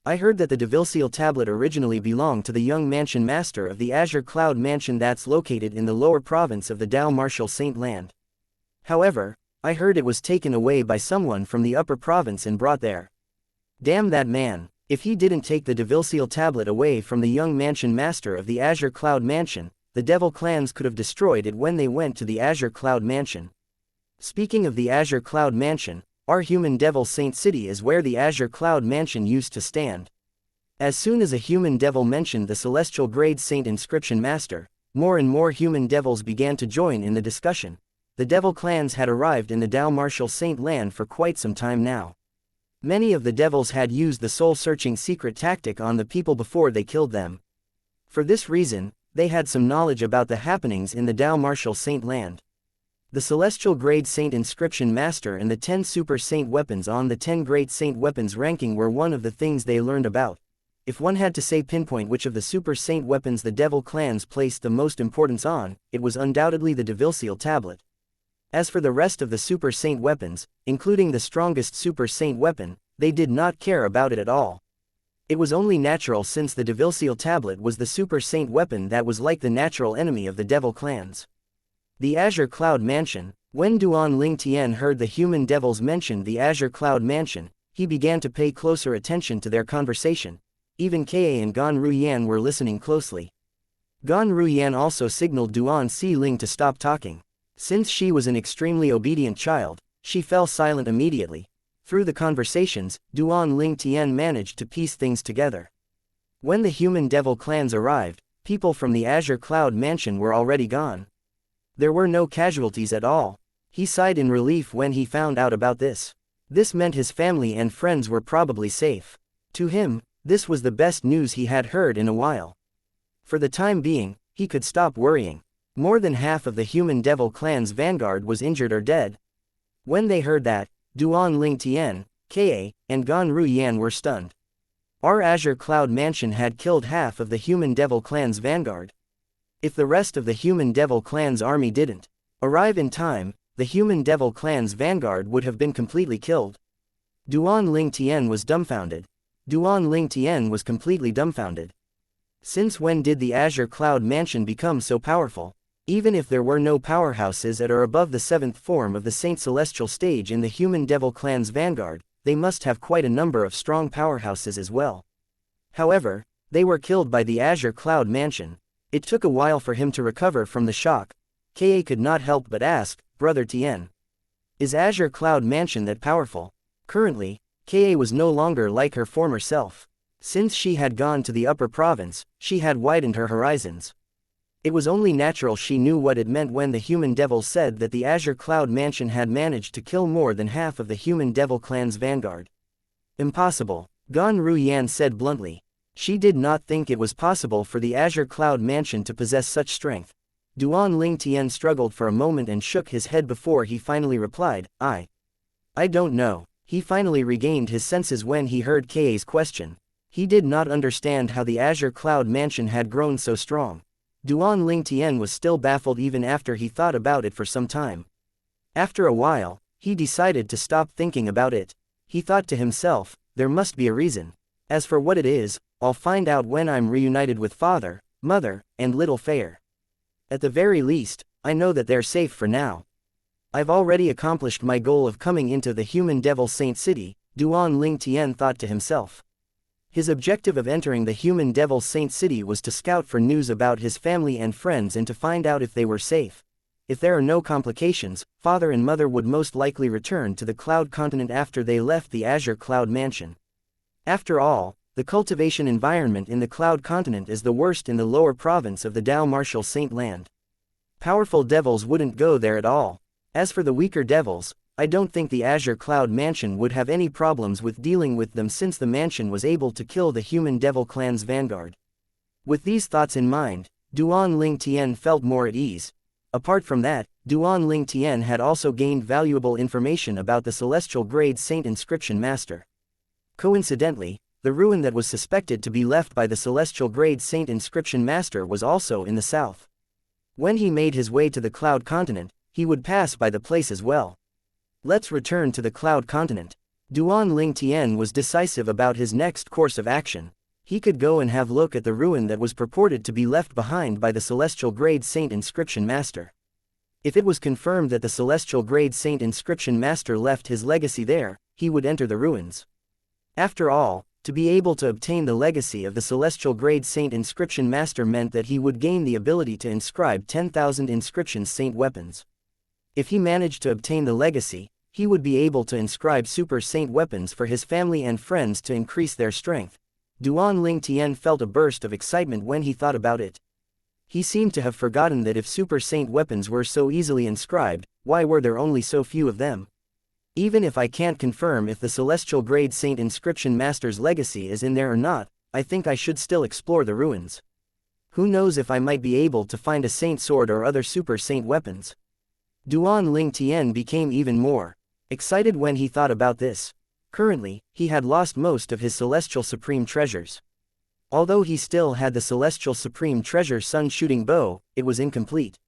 I heard that the devil tablet originally belonged to the young mansion master of the Azure Cloud Mansion that's located in the lower province of the Dao Martial Saint Land. However, I heard it was taken away by someone from the upper province and brought there. Damn that man, if he didn't take the devil tablet away from the young mansion master of the Azure Cloud Mansion, the devil clans could have destroyed it when they went to the Azure Cloud Mansion. Speaking of the Azure Cloud Mansion, our human devil saint city is where the Azure Cloud Mansion used to stand. As soon as a human devil mentioned the celestial grade saint inscription master, more and more human devils began to join in the discussion. The devil clans had arrived in the Dao Martial Saint Land for quite some time now. Many of the devils had used the soul-searching secret tactic on the people before they killed them. For this reason, they had some knowledge about the happenings in the Dao Martial Saint Land. The celestial grade saint inscription master and the 10 super saint weapons on the 10 great saint weapons ranking were one of the things they learned about. If one had to say pinpoint which of the super saint weapons the devil clans placed the most importance on, it was undoubtedly the devil tablet. As for the rest of the super saint weapons, including the strongest super saint weapon, they did not care about it at all. It was only natural since the devil tablet was the super saint weapon that was like the natural enemy of the devil clans. The Azure Cloud Mansion. When Duan Ling Tian heard the human devils mention the Azure Cloud Mansion, he began to pay closer attention to their conversation. Even Ka and Gan Ruyan were listening closely. Gan Ruyan also signaled Duan Si Ling to stop talking. Since she was an extremely obedient child, she fell silent immediately. Through the conversations, Duan Ling Tian managed to piece things together. When the human devil clans arrived, people from the Azure Cloud Mansion were already gone. There were no casualties at all. He sighed in relief when he found out about this. This meant his family and friends were probably safe. To him, this was the best news he had heard in a while. For the time being, he could stop worrying. More than half of the human devil clan's vanguard was injured or dead. When they heard that, Duan Ling Tian, Ka, and Gan Ruyan were stunned. Our Azure Cloud Mansion had killed half of the human devil clan's vanguard. If the rest of the human devil clan's army didn't arrive in time, the human devil clan's vanguard would have been completely killed. Duan Ling Tian was dumbfounded. Duan Ling Tian was completely dumbfounded. Since when did the Azure Cloud Mansion become so powerful? Even if there were no powerhouses at or above the 7th form of the Saint Celestial stage in the human devil clan's vanguard, they must have quite a number of strong powerhouses as well. However, they were killed by the Azure Cloud Mansion. It took a while for him to recover from the shock. Ka could not help but ask, "Brother Tien, is Azure Cloud Mansion that powerful?" Currently, Ka was no longer like her former self. Since she had gone to the upper province, she had widened her horizons. It was only natural she knew what it meant when the human devil said that the Azure Cloud Mansion had managed to kill more than half of the human devil clan's vanguard. Impossible, Gan Ruyan said bluntly. She did not think it was possible for the Azure Cloud Mansion to possess such strength. Duan Lingtian struggled for a moment and shook his head before he finally replied, I don't know. He finally regained his senses when he heard Kei's question. He did not understand how the Azure Cloud Mansion had grown so strong. Duan Lingtian was still baffled even after he thought about it for some time. After a while, he decided to stop thinking about it. He thought to himself, there must be a reason. As for what it is, I'll find out when I'm reunited with father, mother, and little Fair. At the very least, I know that they're safe for now. I've already accomplished my goal of coming into the human devil saint city, Duan Lingtian thought to himself. His objective of entering the human devil saint city was to scout for news about his family and friends and to find out if they were safe. If there are no complications, father and mother would most likely return to the Cloud Continent after they left the Azure Cloud Mansion. After all, the cultivation environment in the Cloud Continent is the worst in the lower province of the Dao Martial Saint Land. Powerful devils wouldn't go there at all. As for the weaker devils, I don't think the Azure Cloud Mansion would have any problems with dealing with them since the mansion was able to kill the human devil clan's vanguard. With these thoughts in mind, Duan Lingtian felt more at ease. Apart from that, Duan Lingtian had also gained valuable information about the Celestial Grade Saint Inscription Master. Coincidentally, the ruin that was suspected to be left by the Celestial Grade Saint Inscription Master was also in the south. When he made his way to the Cloud Continent, he would pass by the place as well. Let's return to the Cloud Continent. Duan Lingtian was decisive about his next course of action. He could go and have a look at the ruin that was purported to be left behind by the Celestial Grade Saint Inscription Master. If it was confirmed that the Celestial Grade Saint Inscription Master left his legacy there, he would enter the ruins. After all, to be able to obtain the legacy of the Celestial Grade Saint Inscription Master meant that he would gain the ability to inscribe 10,000 inscription saint weapons. If he managed to obtain the legacy, he would be able to inscribe super saint weapons for his family and friends to increase their strength. Duan Lingtian felt a burst of excitement when he thought about it. He seemed to have forgotten that if super saint weapons were so easily inscribed, why were there only so few of them? Even if I can't confirm if the Celestial Grade Saint Inscription Master's legacy is in there or not, I think I should still explore the ruins. Who knows if I might be able to find a saint sword or other super saint weapons. Duan Lingtian became even more excited when he thought about this. Currently, he had lost most of his Celestial Supreme treasures. Although he still had the Celestial Supreme Treasure Sun Shooting Bow, it was incomplete.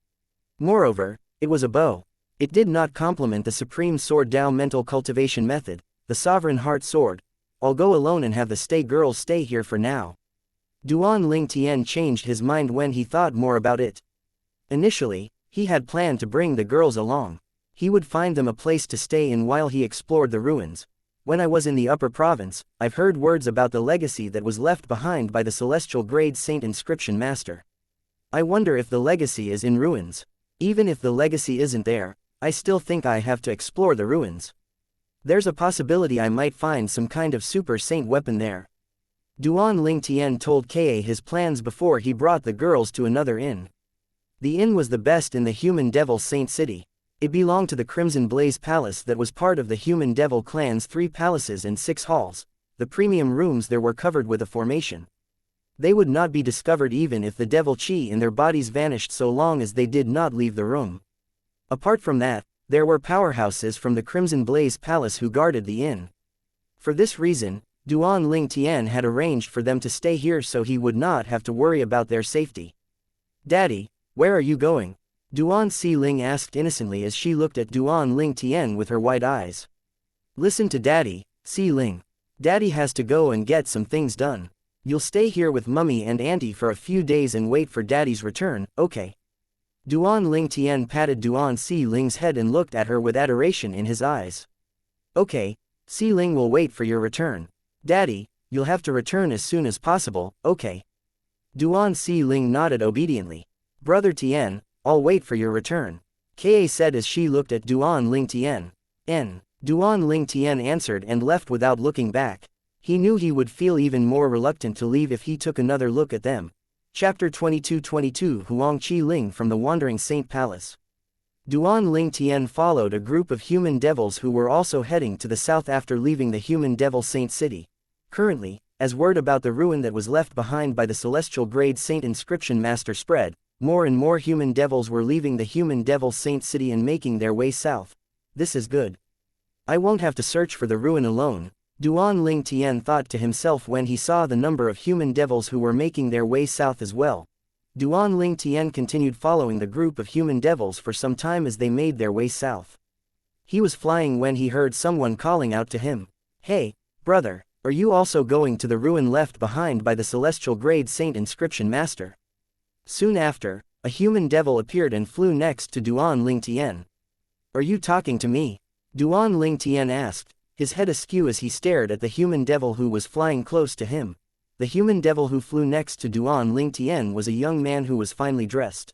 Moreover, it was a bow. It did not complement the Supreme Sword Dao Mental Cultivation Method, the Sovereign Heart Sword. I'll go alone and have the stay girls stay here for now. Duan Lingtian changed his mind when he thought more about it. Initially, he had planned to bring the girls along. He would find them a place to stay in while he explored the ruins. When I was in the upper province, I've heard words about the legacy that was left behind by the Celestial Grade Saint Inscription Master. I wonder if the legacy is in ruins. Even if the legacy isn't there, I still think I have to explore the ruins. There's a possibility I might find some kind of super saint weapon there. Duan Lingtian told Ka his plans before he brought the girls to another inn. The inn was the best in the human devil saint city. It belonged to the Crimson Blaze Palace that was part of the human devil clan's 3 palaces and 6 halls. The premium rooms there were covered with a formation. They would not be discovered even if the devil chi in their bodies vanished so long as they did not leave the room. Apart from that, there were powerhouses from the Crimson Blaze Palace who guarded the inn. For this reason, Duan Lingtian had arranged for them to stay here so he would not have to worry about their safety. "Daddy, where are you going?" Duan Si-Ling asked innocently as she looked at Duan Lingtian with her white eyes. "Listen to Daddy, Si-Ling. Daddy has to go and get some things done. You'll stay here with Mummy and Auntie for a few days and wait for Daddy's return, okay?" Duan Lingtian patted Duan Si-Ling's head and looked at her with adoration in his eyes. "Okay, Si-Ling will wait for your return. Daddy, you'll have to return as soon as possible, okay?" Duan Si-Ling nodded obediently. "Brother Tian, I'll wait for your return," Ka said as she looked at Duan Lingtian. Duan Lingtian answered and left without looking back. He knew he would feel even more reluctant to leave if he took another look at them. Chapter 22 Huang Qi Ling from the Wandering Saint Palace. Duan Ling Tian followed a group of human devils who were also heading to the south after leaving the human devil saint city. Currently, as word about the ruin that was left behind by the celestial grade saint inscription master spread, more and more human devils were leaving the human devil saint city and making their way south. This is good. I won't have to search for the ruin alone, Duan Ling Tian thought to himself when he saw the number of human devils who were making their way south as well. Duan Ling Tian continued following the group of human devils for some time as they made their way south. He was flying when he heard someone calling out to him. Hey, brother, are you also going to the ruin left behind by the celestial grade saint inscription master? Soon after, a human devil appeared and flew next to Duan Ling Tian. Are you talking to me? Duan Ling Tian asked, his head askew as he stared at the human devil who was flying close to him. The human devil who flew next to Duan Ling Tian was a young man who was finely dressed.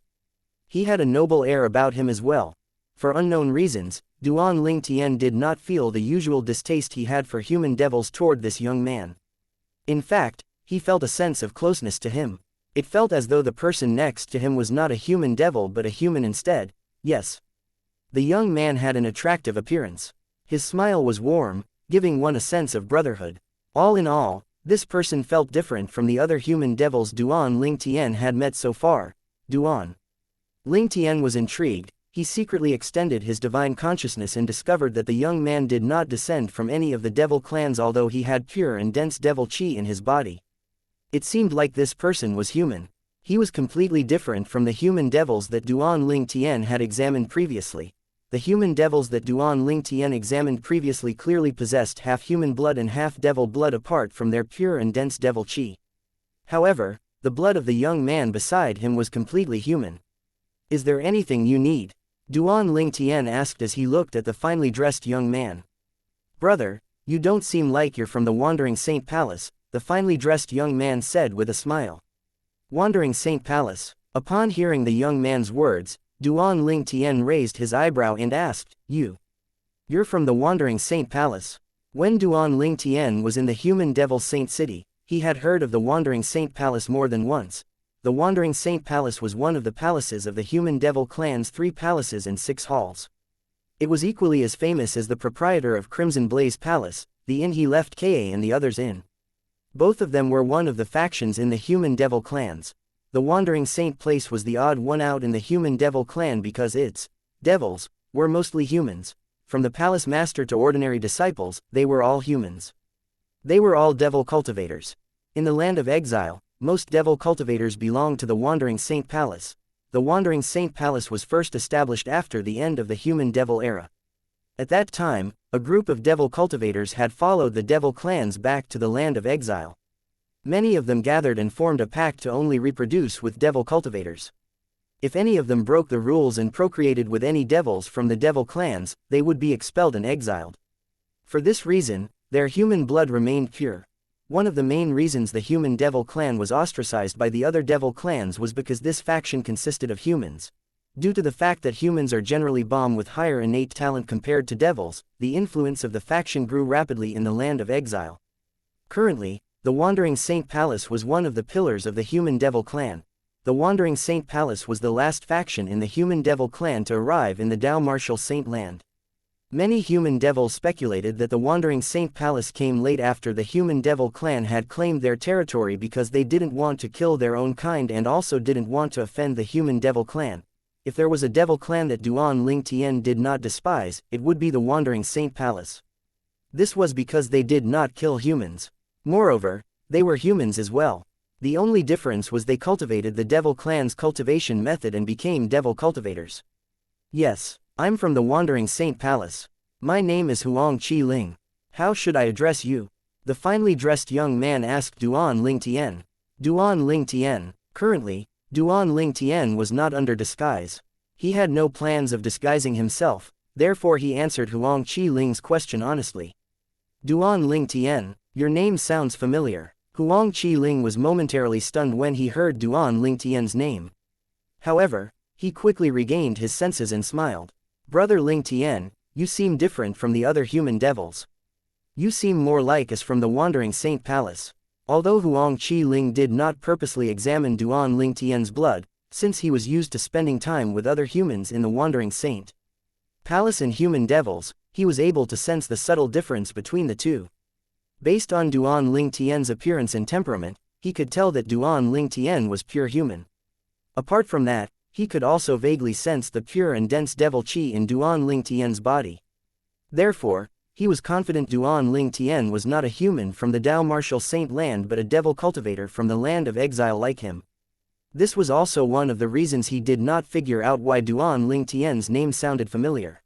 He had a noble air about him as well. For unknown reasons, Duan Ling Tian did not feel the usual distaste he had for human devils toward this young man. In fact, he felt a sense of closeness to him. It felt as though the person next to him was not a human devil but a human instead. Yes. The young man had an attractive appearance. His smile was warm, giving one a sense of brotherhood. All in all, this person felt different from the other human devils Duan Ling Tian had met so far. Duan Ling Tian was intrigued. He secretly extended his divine consciousness and discovered that the young man did not descend from any of the devil clans, although he had pure and dense devil qi in his body. It seemed like this person was human. He was completely different from the human devils that Duan Ling Tian had examined previously. The human devils that Duan Ling Tian examined previously clearly possessed half human blood and half devil blood apart from their pure and dense devil qi. However, the blood of the young man beside him was completely human. Is there anything you need? Duan Ling Tian asked as he looked at the finely dressed young man. Brother, you don't seem like you're from the Wandering Saint Palace, the finely dressed young man said with a smile. Wandering Saint Palace. Upon hearing the young man's words, Duan Ling Tian raised his eyebrow and asked, You're from the Wandering Saint Palace? When Duan Ling Tian was in the human devil saint city, he had heard of the Wandering Saint Palace more than once. The Wandering Saint Palace was one of the palaces of the human devil clan's 3 palaces and 6 halls. It was equally as famous as the proprietor of Crimson Blaze Palace, the inn he left Ka and the others in. Both of them were one of the factions in the human devil clans. The Wandering Saint Place was the odd one out in the human devil clan because its devils were mostly humans. From the palace master to ordinary disciples, they were all humans. They were all devil cultivators. In the land of exile, most devil cultivators belonged to the Wandering Saint Palace. The Wandering Saint Palace was first established after the end of the human devil era. At that time, a group of devil cultivators had followed the devil clans back to the land of exile. Many of them gathered and formed a pact to only reproduce with devil cultivators. If any of them broke the rules and procreated with any devils from the devil clans, they would be expelled and exiled. For this reason, their human blood remained pure. One of the main reasons the human devil clan was ostracized by the other devil clans was because this faction consisted of humans. Due to the fact that humans are generally born with higher innate talent compared to devils, the influence of the faction grew rapidly in the land of exile. Currently, the Wandering Saint Palace was one of the pillars of the human devil clan. The Wandering Saint Palace was the last faction in the human devil clan to arrive in the Dao Martial Saint land. Many human devils speculated that the Wandering Saint Palace came late after the human devil clan had claimed their territory because they didn't want to kill their own kind and also didn't want to offend the human devil clan. If there was a devil clan that Duan Ling Tian did not despise, it would be the Wandering Saint Palace. This was because they did not kill humans. Moreover, they were humans as well. The only difference was they cultivated the devil clan's cultivation method and became devil cultivators. Yes, I'm from the Wandering Saint Palace. My name is Huang Qi Ling. How should I address you? The finely dressed young man asked Duan Ling Tian. Duan Ling Tian. Currently, Duan Ling Tian was not under disguise. He had no plans of disguising himself, therefore he answered Huang Qi Ling's question honestly. Duan Ling Tian. Your name sounds familiar. Huang Qi Ling was momentarily stunned when he heard Duan Ling Tian's name. However, he quickly regained his senses and smiled. Brother Ling Tian, you seem different from the other human devils. You seem more like us from the Wandering Saint Palace. Although Huang Qi-ling did not purposely examine Duan Ling Tian's blood, since he was used to spending time with other humans in the Wandering Saint Palace and human devils, he was able to sense the subtle difference between the two. Based on Duan Ling Tian's appearance and temperament, he could tell that Duan Ling Tian was pure human. Apart from that, he could also vaguely sense the pure and dense devil qi in Duan Ling Tian's body. Therefore, he was confident Duan Ling Tian was not a human from the Dao Martial Saint land but a devil cultivator from the land of exile like him. This was also one of the reasons he did not figure out why Duan Ling Tian's name sounded familiar.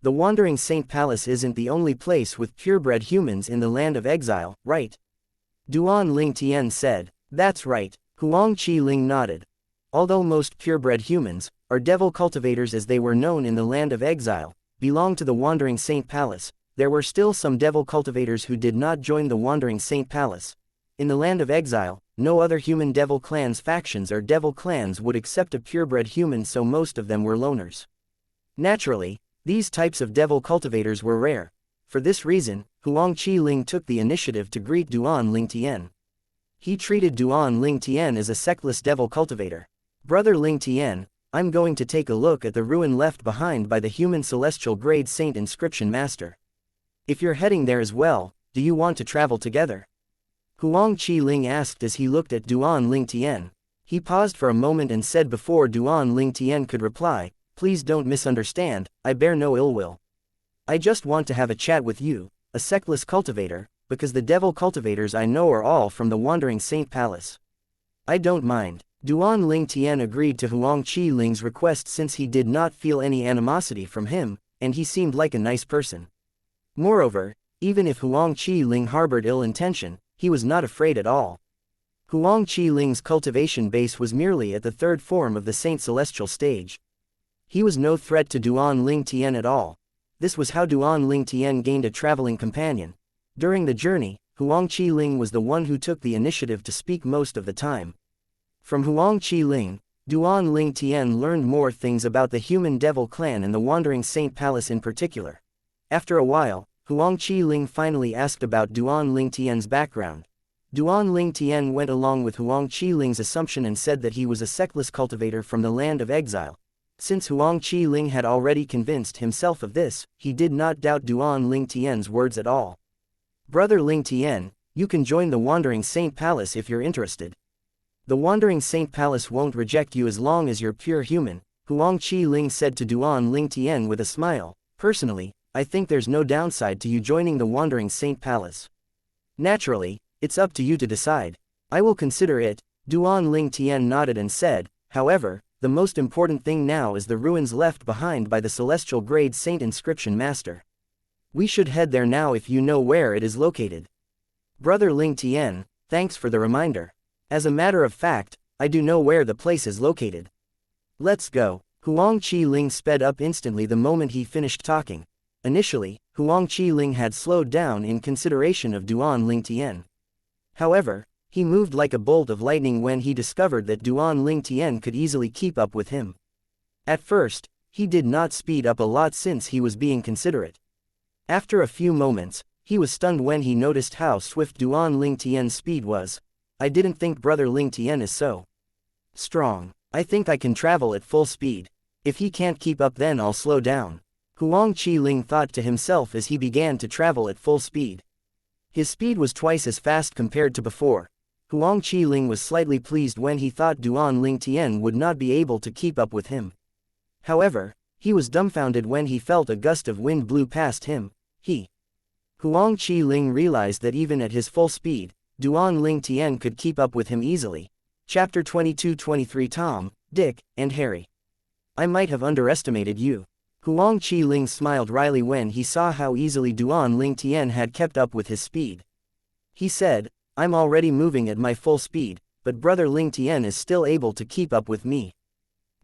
The Wandering Saint Palace isn't the only place with purebred humans in the land of exile, right? Duan Ling Tian said. That's right, Huang Qi-ling nodded. Although most purebred humans, or devil cultivators as they were known in the land of exile, belong to the Wandering Saint Palace, there were still some devil cultivators who did not join the Wandering Saint Palace. In the land of exile, no other human devil clans factions or devil clans would accept a purebred human, so most of them were loners. Naturally, these types of devil cultivators were rare. For this reason, Huang Qi-ling took the initiative to greet Duan Ling Tian. He treated Duan Ling Tian as a sectless devil cultivator. Brother Ling Tian, I'm going to take a look at the ruin left behind by the human celestial grade saint inscription master. If you're heading there as well, do you want to travel together? Huang Qi-ling asked as he looked at Duan Ling Tian. He paused for a moment and said before Duan Ling Tian could reply, please don't misunderstand, I bear no ill will. I just want to have a chat with you, a sectless cultivator, because the devil cultivators I know are all from the Wandering Saint Palace. I don't mind. Duan Ling Tian agreed to Huang Qi-ling's request since he did not feel any animosity from him, and he seemed like a nice person. Moreover, even if Huang Qi-ling harbored ill intention, he was not afraid at all. Huang Qi-ling's cultivation base was merely at the third form of the Saint Celestial stage. He was no threat to Duan Ling Tian at all. This was how Duan Ling Tian gained a traveling companion. During the journey, Huang Qi-ling was the one who took the initiative to speak most of the time. From Huang Qi-ling, Duan Ling Tian learned more things about the human devil clan and the Wandering Saint Palace in particular. After a while, Huang Qi-ling finally asked about Duan Ling Tian's background. Duan Ling Tian went along with Huang Qi-ling's assumption and said that he was a sectless cultivator from the land of exile. Since Huang Qi-ling had already convinced himself of this, he did not doubt Duan Ling Tian's words at all. Brother Ling Tian, you can join the Wandering Saint Palace if you're interested. The Wandering Saint Palace won't reject you as long as you're pure human, Huang Qi-ling said to Duan Ling Tian with a smile. Personally, I think there's no downside to you joining the Wandering Saint Palace. Naturally, it's up to you to decide. I will consider it. Duan Ling Tian nodded and said, however, the most important thing now is the ruins left behind by the celestial grade saint inscription master. We should head there now if you know where it is located. Brother Ling Tian, thanks for the reminder. As a matter of fact, I do know where the place is located. Let's go. Huang Qi-ling sped up instantly the moment he finished talking. Initially, Huang Qi-ling had slowed down in consideration of Duan Ling Tian. However, he moved like a bolt of lightning when he discovered that Duan Ling Tian could easily keep up with him. At first, he did not speed up a lot since he was being considerate. After a few moments, he was stunned when he noticed how swift Duan Ling Tian's speed was. I didn't think Brother Ling Tian is so strong. I think I can travel at full speed. If he can't keep up, then I'll slow down. Huang Qi-ling thought to himself as he began to travel at full speed. His speed was twice as fast compared to before. Huang Qi-ling was slightly pleased when he thought Duan Ling Tian would not be able to keep up with him. However, he was dumbfounded when he felt a gust of wind blew past him. Huang Qi-ling realized that even at his full speed, Duan Ling Tian could keep up with him easily. Chapter 22-23 Tom, Dick, and Harry. I might have underestimated you. Huang Qi-ling smiled wryly when he saw how easily Duan Ling Tian had kept up with his speed. He said, I'm already moving at my full speed, but Brother Ling Tian is still able to keep up with me.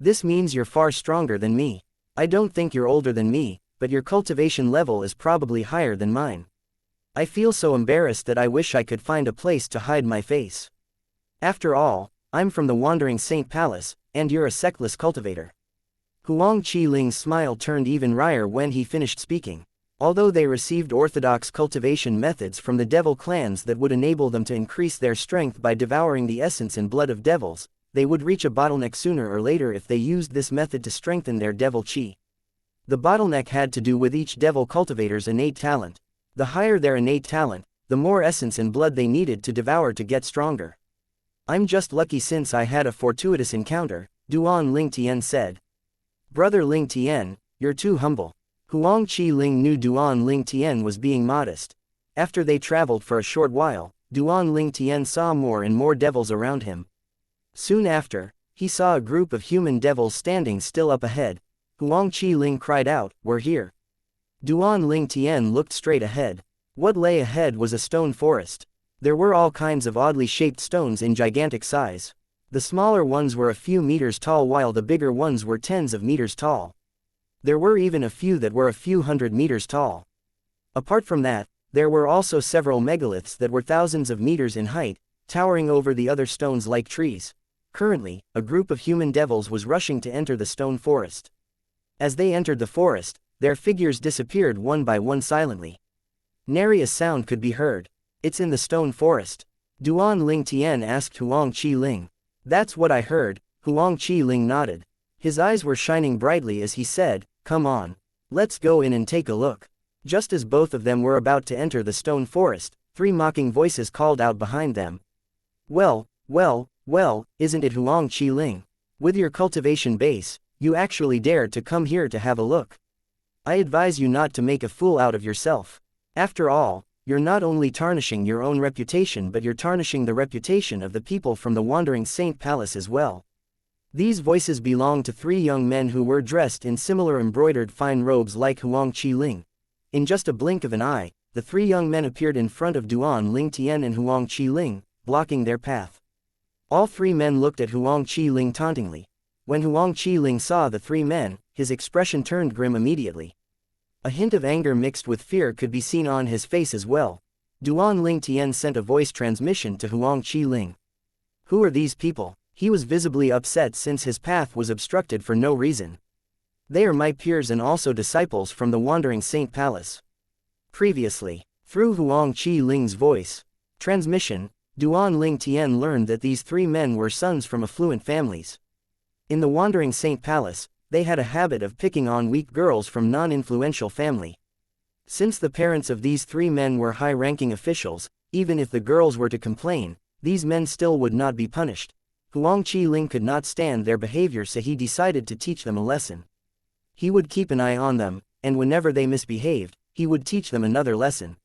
This means you're far stronger than me. I don't think you're older than me, but your cultivation level is probably higher than mine. I feel so embarrassed that I wish I could find a place to hide my face. After all, I'm from the Wandering Saint Palace, and you're a sectless cultivator. Huang Qi-ling's smile turned even wryer when he finished speaking. Although they received orthodox cultivation methods from the devil clans that would enable them to increase their strength by devouring the essence and blood of devils, they would reach a bottleneck sooner or later if they used this method to strengthen their devil chi. The bottleneck had to do with each devil cultivator's innate talent. The higher their innate talent, the more essence and blood they needed to devour to get stronger. "I'm just lucky since I had a fortuitous encounter," Duan Ling Tian said. "Brother Ling Tian, you're too humble." Huang Qi Ling knew Duan Ling Tian was being modest. After they traveled for a short while, Duan Ling Tian saw more and more devils around him. Soon after, he saw a group of human devils standing still up ahead. Huang Qi Ling cried out, "We're here." Duan Ling Tian looked straight ahead. What lay ahead was a stone forest. There were all kinds of oddly shaped stones in gigantic size. The smaller ones were a few meters tall while the bigger ones were tens of meters tall. There were even a few that were a few hundred meters tall. Apart from that, there were also several megaliths that were thousands of meters in height, towering over the other stones like trees. Currently, a group of human devils was rushing to enter the stone forest. As they entered the forest, their figures disappeared one by one silently. Nary a sound could be heard. "It's in the stone forest?" Duan Ling Tian asked Huang Qi Ling. "That's what I heard," Huang Qi Ling nodded. His eyes were shining brightly as he said, "Come on. Let's go in and take a look." Just as both of them were about to enter the stone forest, 3 mocking voices called out behind them. Well, isn't it Huang Qi Ling? With your cultivation base, you actually dared to come here to have a look. I advise you not to make a fool out of yourself. After all, you're not only tarnishing your own reputation but you're tarnishing the reputation of the people from the Wandering Saint Palace as well." These voices belonged to 3 young men who were dressed in similar embroidered fine robes like Huang Qi Ling. In just a blink of an eye, the 3 young men appeared in front of Duan Ling Tian and Huang Qi Ling, blocking their path. All 3 men looked at Huang Qi Ling tauntingly. When Huang Qi Ling saw the 3 men, his expression turned grim immediately. A hint of anger mixed with fear could be seen on his face as well. Duan Ling Tian sent a voice transmission to Huang Qi Ling. "Who are these people?" He was visibly upset since his path was obstructed for no reason. "They are my peers and also disciples from the Wandering Saint Palace." Previously, through Huang Qi Ling's voice transmission, Duan Ling Tian learned that these 3 men were sons from affluent families. In the Wandering Saint Palace, they had a habit of picking on weak girls from non-influential family. Since the parents of these 3 men were high-ranking officials, even if the girls were to complain, these men still would not be punished. Huang Qi Ling could not stand their behavior, so he decided to teach them a lesson. He would keep an eye on them, and whenever they misbehaved, he would teach them another lesson.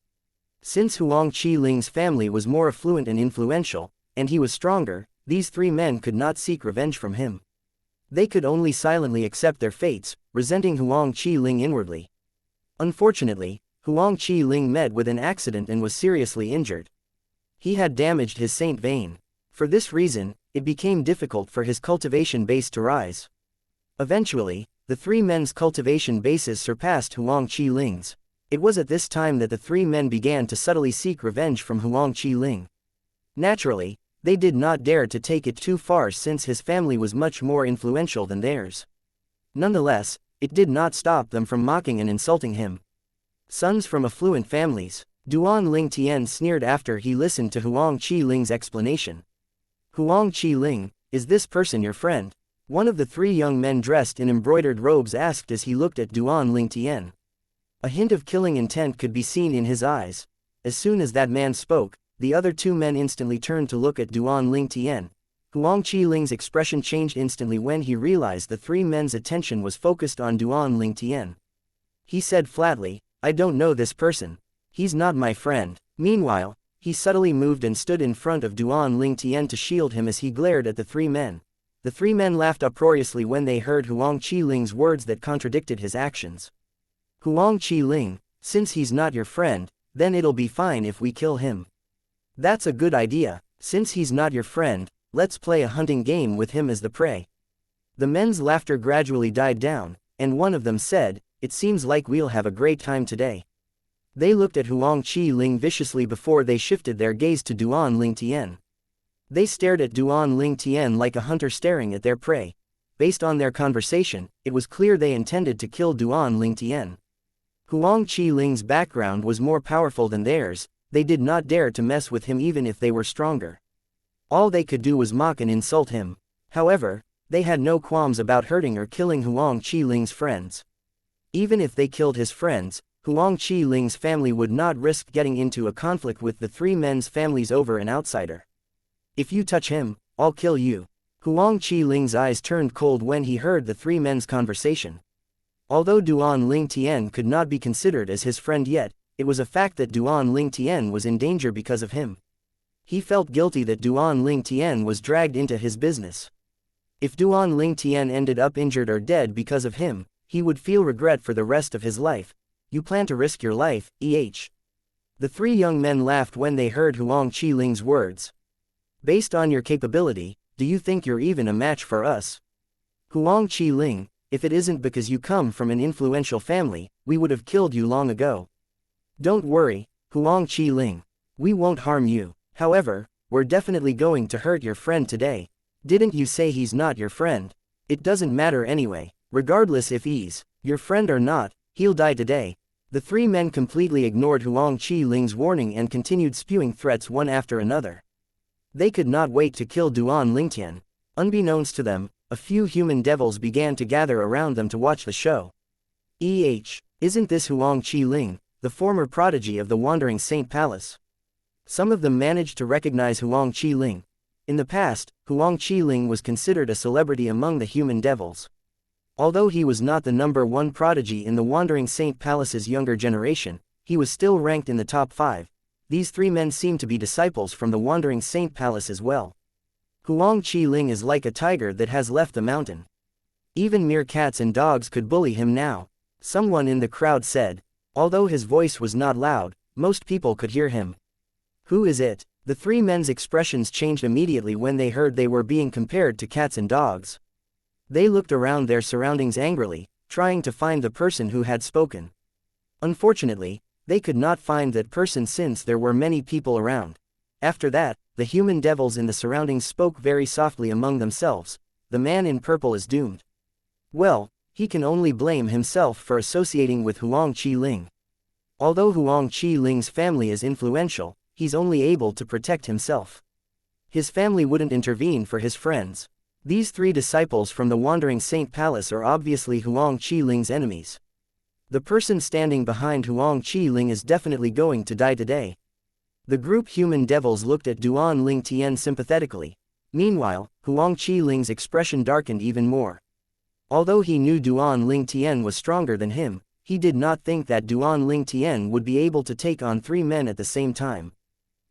Since Huang Qi Ling's family was more affluent and influential, and he was stronger, these 3 men could not seek revenge from him. They could only silently accept their fates, resenting Huang Qi Ling inwardly. Unfortunately, Huang Qi Ling met with an accident and was seriously injured. He had damaged his saint vein. For this reason, it became difficult for his cultivation base to rise. Eventually, the 3 men's cultivation bases surpassed Huang Qi Ling's. It was at this time that the 3 men began to subtly seek revenge from Huang Qi Ling. Naturally, they did not dare to take it too far since his family was much more influential than theirs. Nonetheless, it did not stop them from mocking and insulting him. "Sons from affluent families," Duan Ling Tian sneered after he listened to Huang Qi Ling's explanation. "Huang Qi Ling, is this person your friend?" One of the 3 young men dressed in embroidered robes asked as he looked at Duan Ling Tian. A hint of killing intent could be seen in his eyes. As soon as that man spoke, the other 2 men instantly turned to look at Duan Ling Tian. Huang Qi Ling's expression changed instantly when he realized the 3 men's attention was focused on Duan Ling Tian. He said flatly, "I don't know this person. He's not my friend." Meanwhile, he subtly moved and stood in front of Duan Ling Tian to shield him as he glared at the 3 men. The 3 men laughed uproariously when they heard Huang Qi Ling's words that contradicted his actions. "Huang Qi Ling, since he's not your friend, then it'll be fine if we kill him." "That's a good idea. Since he's not your friend, let's play a hunting game with him as the prey." The men's laughter gradually died down, and one of them said, "It seems like we'll have a great time today." They looked at Huang Qi Ling viciously before they shifted their gaze to Duan Ling Tian. They stared at Duan Ling Tian like a hunter staring at their prey. Based on their conversation, it was clear they intended to kill Duan Ling Tian. Huang Qiling's background was more powerful than theirs, they did not dare to mess with him even if they were stronger. All they could do was mock and insult him. However, they had no qualms about hurting or killing Huang Qiling's friends. Even if they killed his friends, Huang Qiling's family would not risk getting into a conflict with the three men's families over an outsider. If you touch him, I'll kill you. Huang Qiling's eyes turned cold when he heard the three men's conversation. Although Duan Lingtian could not be considered as his friend yet, it was a fact that Duan Lingtian was in danger because of him. He felt guilty that Duan Lingtian was dragged into his business. If Duan Lingtian ended up injured or dead because of him, he would feel regret for the rest of his life. You plan to risk your life, Eh? The three young men laughed when they heard Huang Qiling's words. Based on your capability, do you think you're even a match for us? Huang Qiling, if it isn't because you come from an influential family, we would have killed you long ago. Don't worry, Huang Qiling. We won't harm you. However, we're definitely going to hurt your friend today. Didn't you say he's not your friend? It doesn't matter anyway. Regardless if he's your friend or not, he'll die today. The three men completely ignored Huang Qiling's warning and continued spewing threats one after another. They could not wait to kill Duan Lingtian. Unbeknownst to them, a few human devils began to gather around them to watch the show. Isn't this Huang Qiling, the former prodigy of the Wandering Saint Palace? Some of them managed to recognize Huang Qiling. In the past, Huang Qiling was considered a celebrity among the human devils. Although he was not the #1 prodigy in the Wandering Saint Palace's younger generation, he was still ranked in the top 5. These three men seem to be disciples from the Wandering Saint Palace as well. Huang Qiling is like a tiger that has left the mountain. Even mere cats and dogs could bully him now. Someone in the crowd said. Although his voice was not loud, most people could hear him. Who is it? The three men's expressions changed immediately when they heard they were being compared to cats and dogs. They looked around their surroundings angrily, trying to find the person who had spoken. Unfortunately, they could not find that person since there were many people around. After that, the human devils in the surroundings spoke very softly among themselves. The man in purple is doomed. Well, he can only blame himself for associating with Huang Qiling. Although Huang Qiling's family is influential, he's only able to protect himself. His family wouldn't intervene for his friends. These three disciples from the Wandering Saint Palace are obviously Huang Qiling's enemies. The person standing behind Huang Qiling is definitely going to die today. The group human devils looked at Duan Lingtian sympathetically. Meanwhile, Huang Qiling's expression darkened even more. Although he knew Duan Lingtian was stronger than him, he did not think that Duan Lingtian would be able to take on three men at the same time.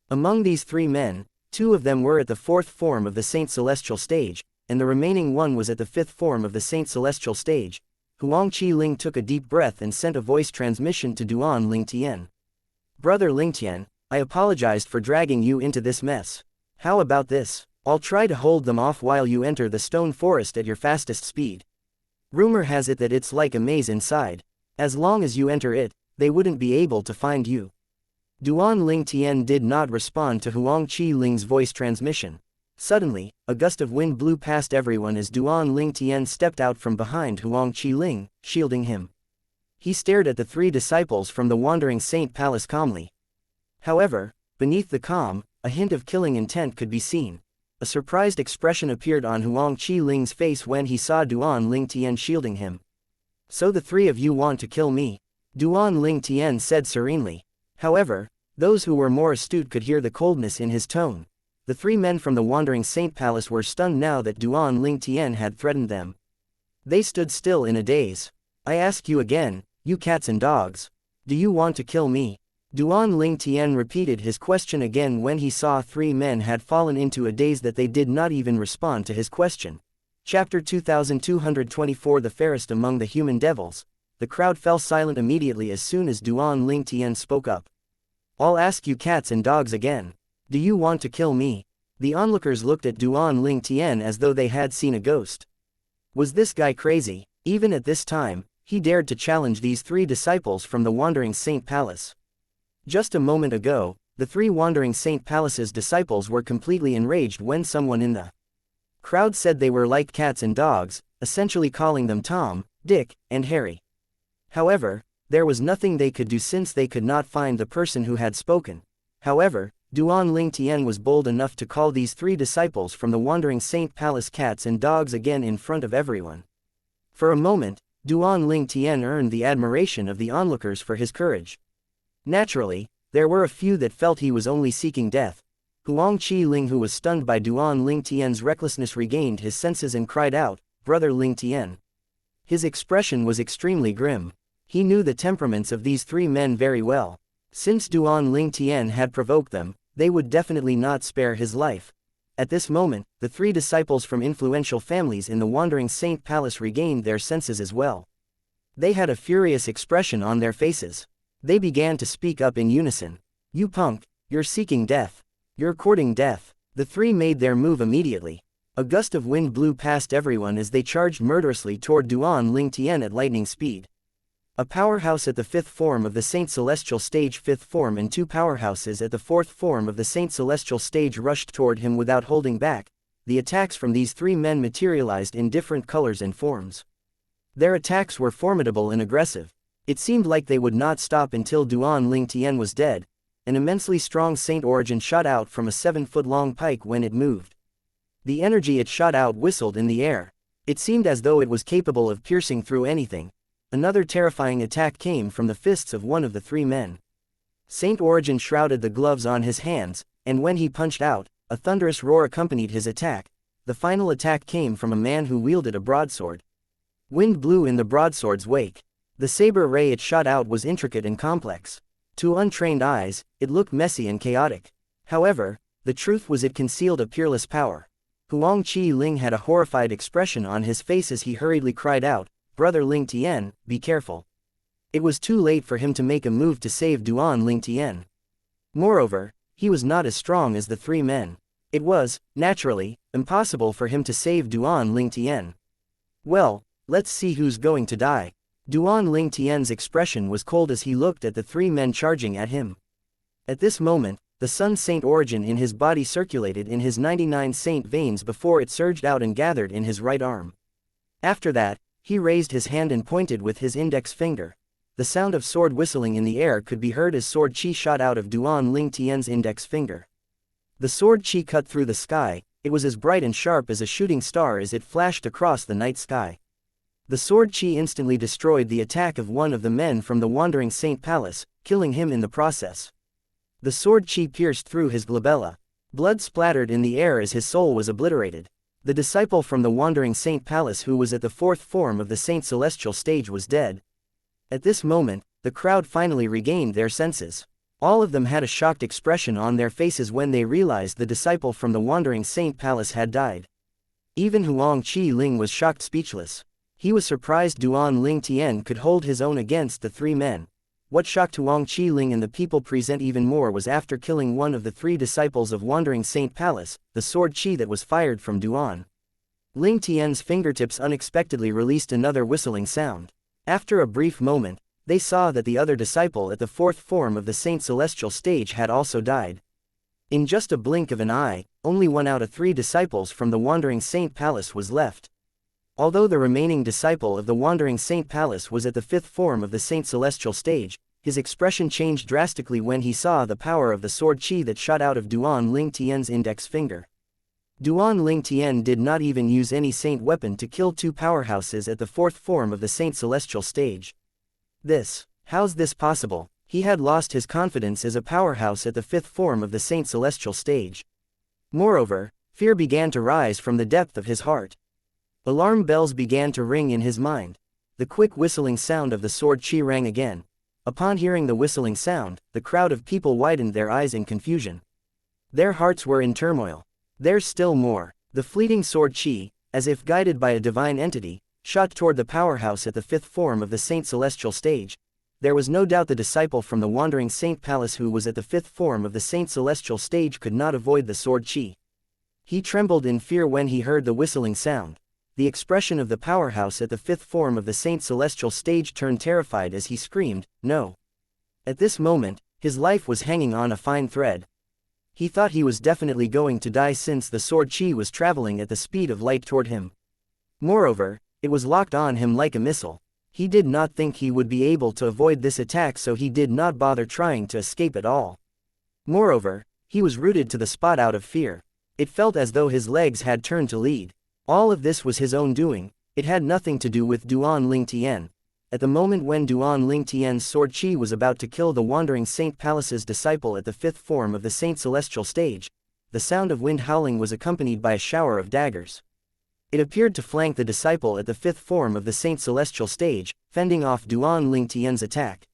Among these three men, two of them were at the 4th form of the Saint Celestial stage, and the remaining one was at the 5th form of the Saint Celestial stage. Huang Qiling took a deep breath and sent a voice transmission to Duan Lingtian. Brother Lingtian, I apologized for dragging you into this mess. How about this? I'll try to hold them off while you enter the stone forest at your fastest speed. Rumor has it that it's like a maze inside. As long as you enter it, they wouldn't be able to find you. Duan Lingtian did not respond to Huang Qiling's voice transmission. Suddenly, a gust of wind blew past everyone as Duan Lingtian stepped out from behind Huang Qiling, shielding him. He stared at the three disciples from the Wandering Saint Palace calmly. However, beneath the calm, a hint of killing intent could be seen. A surprised expression appeared on Huang Qiling's face when he saw Duan Lingtian shielding him. So the three of you want to kill me? Duan Lingtian said serenely. However, those who were more astute could hear the coldness in his tone. The three men from the Wandering Saint Palace were stunned now that Duan Lingtian had threatened them. They stood still in a daze. I ask you again, you cats and dogs. Do you want to kill me? Duan Lingtian repeated his question again when he saw three men had fallen into a daze that they did not even respond to his question. Chapter 2224 The fairest among the human devils. The crowd fell silent immediately as soon as Duan Lingtian spoke up. I'll ask you cats and dogs again. Do you want to kill me? The onlookers looked at Duan Lingtian as though they had seen a ghost. Was this guy crazy? Even at this time, he dared to challenge these three disciples from the Wandering Saint Palace. Just a moment ago, the three Wandering Saint Palace's disciples were completely enraged when someone in the crowd said they were like cats and dogs, essentially calling them Tom, Dick, and Harry. However, There was nothing they could do since they could not find the person who had spoken. However, Duan Ling Tian was bold enough to call these 3 disciples from the Wandering Saint Palace cats and dogs again in front of everyone. For a moment, Duan Ling Tian earned the admiration of the onlookers for his courage. Naturally, there were a few that felt he was only seeking death. Huang Qi Ling, who was stunned by Duan Ling Tian's recklessness, regained his senses and cried out, "Brother Ling Tian." His expression was extremely grim. He knew the temperaments of these 3 men very well. Since Duan Ling Tian had provoked them, they would definitely not spare his life. At this moment, the 3 disciples from influential families in the Wandering Saint Palace regained their senses as well. They had a furious expression on their faces. They began to speak up in unison. "You punk, you're seeking death. You're courting death." The 3 made their move immediately. A gust of wind blew past everyone as they charged murderously toward Duan Ling Tian at lightning speed. A powerhouse at the 5th form of the Saint Celestial Stage 5th form and 2 powerhouses at the 4th form of the Saint Celestial Stage rushed toward him without holding back. The attacks from these 3 men materialized in different colors and forms. Their attacks were formidable and aggressive. It seemed like they would not stop until Duan Ling Tian was dead. An immensely strong Saint Origin shot out from a 7-foot-long pike when it moved. The energy it shot out whistled in the air. It seemed as though it was capable of piercing through anything. Another terrifying attack came from the fists of one of the 3 men. Saint Origin shrouded the gloves on his hands, and when he punched out, a thunderous roar accompanied his attack. The final attack came from a man who wielded a broadsword. Wind blew in the broadsword's wake. The saber ray it shot out was intricate and complex. To untrained eyes, it looked messy and chaotic. However, the truth was it concealed a peerless power. Huang Qi Ling had a horrified expression on his face as he hurriedly cried out, "Brother Ling Tian, be careful." It was too late for him to make a move to save Duan Ling Tian. Moreover, he was not as strong as the 3 men. It was, naturally, impossible for him to save Duan Ling Tian. "Well, let's see who's going to die." Duan Ling Tian's expression was cold as he looked at the 3 men charging at him. At this moment, the Sun Saint Origin in his body circulated in his 99 saint veins before it surged out and gathered in his right arm. After that, he raised his hand and pointed with his index finger. The sound of sword whistling in the air could be heard as sword chi shot out of Duan Ling Tian's index finger. The sword chi cut through the sky. It was as bright and sharp as a shooting star as it flashed across the night sky. The sword chi instantly destroyed the attack of one of the men from the Wandering Saint Palace, killing him in the process. The sword chi pierced through his glabella. Blood splattered in the air as his soul was obliterated. The disciple from the Wandering Saint Palace who was at the 4th form of the Saint Celestial Stage was dead. At this moment, the crowd finally regained their senses. All of them had a shocked expression on their faces when they realized the disciple from the Wandering Saint Palace had died. Even Huang Qi Ling was shocked speechless. He was surprised Duan Ling Tian could hold his own against the 3 men. What shocked Huang Qi Ling and the people present even more was after killing one of the 3 disciples of Wandering Saint Palace, the sword chi that was fired from Duan Ling Tian's fingertips unexpectedly released another whistling sound. After a brief moment, they saw that the other disciple at the 4th form of the Saint Celestial Stage had also died. In just a blink of an eye, only 1 out of 3 disciples from the Wandering Saint Palace was left. Although the remaining disciple of the Wandering Saint Palace was at the 5th form of the Saint Celestial Stage, his expression changed drastically when he saw the power of the sword chi that shot out of Duan Ling Tian's index finger. Duan Ling Tian did not even use any saint weapon to kill 2 powerhouses at the 4th form of the Saint Celestial Stage. How's this possible? He had lost his confidence as a powerhouse at the 5th form of the Saint Celestial Stage. Moreover, fear began to rise from the depth of his heart. Alarm bells began to ring in his mind. The quick whistling sound of the sword chi rang again. Upon hearing the whistling sound, the crowd of people widened their eyes in confusion. Their hearts were in turmoil. There's still more. The fleeting sword chi, as if guided by a divine entity, shot toward the powerhouse at the 5th form of the Saint Celestial Stage. There was no doubt the disciple from the Wandering Saint Palace who was at the 5th form of the Saint Celestial Stage could not avoid the sword chi. He trembled in fear when he heard the whistling sound. The expression of the powerhouse at the 5th form of the Saint Celestial Stage turned terrified as he screamed, "No!" At this moment, his life was hanging on a fine thread. He thought he was definitely going to die since the sword chi was traveling at the speed of light toward him. Moreover, it was locked on him like a missile. He did not think he would be able to avoid this attack, so he did not bother trying to escape at all. Moreover, he was rooted to the spot out of fear. It felt as though his legs had turned to lead. All of this was his own doing, it had nothing to do with Duan Lingtian. At the moment when Duan Lingtian's sword Qi was about to kill the wandering Saint Palace's disciple at the fifth form of the Saint Celestial stage, the sound of wind howling was accompanied by a shower of daggers. It appeared to flank the disciple at the fifth form of the Saint Celestial stage, fending off Duan Lingtian's attack.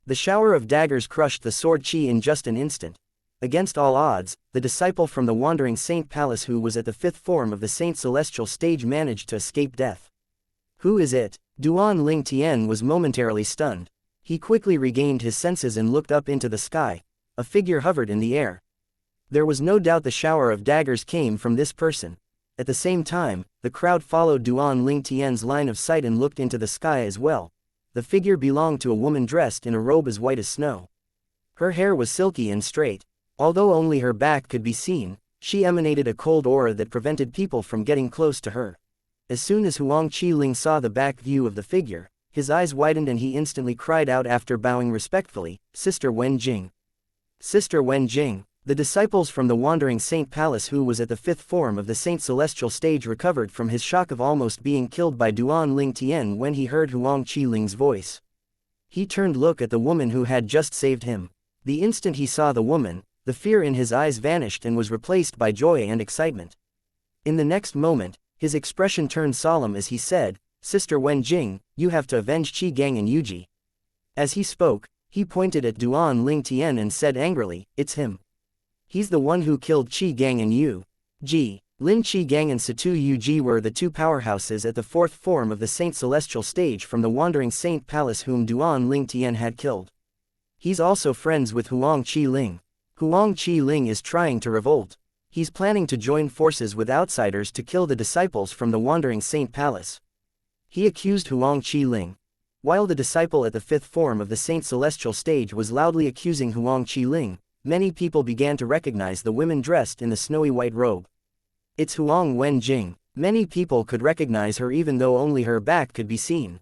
The shower of daggers crushed the sword Qi in just an instant. Against all odds, the disciple from the wandering Saint Palace who was at the fifth form of the Saint Celestial stage managed to escape death. Who is it? Duan Lingtian was momentarily stunned. He quickly regained his senses and looked up into the sky. A figure hovered in the air. There was no doubt the shower of daggers came from this person. At the same time, the crowd followed Duan Lingtian's line of sight and looked into the sky as well. The figure belonged to a woman dressed in a robe as white as snow. Her hair was silky and straight. Although only her back could be seen, she emanated a cold aura that prevented people from getting close to her. As soon as Huang Qiling saw the back view of the figure, his eyes widened and he instantly cried out after bowing respectfully, "Sister Wen Jing." Sister Wen Jing. The disciples from the wandering Saint Palace who was at the fifth form of the Saint Celestial stage recovered from his shock of almost being killed by Duan Lingtian when he heard Huang Qiling's voice. He turned to look at the woman who had just saved him. The instant he saw the woman, the fear in his eyes vanished and was replaced by joy and excitement. In the next moment, his expression turned solemn as he said, "Sister Wen Jing, you have to avenge Qi Gang and Yuji." As he spoke, he pointed at Duan Lingtian and said angrily, "It's him. He's the one who killed Qi Gang and Yu Ji." Lin Qi Gang and Situ Yu Ji were the two powerhouses at the fourth form of the Saint Celestial stage from the wandering Saint Palace whom Duan Lingtian had killed. He's also friends with Huang Qiling. Huang Qiling is trying to revolt. He's planning to join forces with outsiders to kill the disciples from the wandering Saint Palace. He accused Huang Qiling. While the disciple at the fifth form of the Saint Celestial stage was loudly accusing Huang Qiling, many people began to recognize the women dressed in the snowy white robe. It's Huang Wen Jing. Many people could recognize her even though only her back could be seen.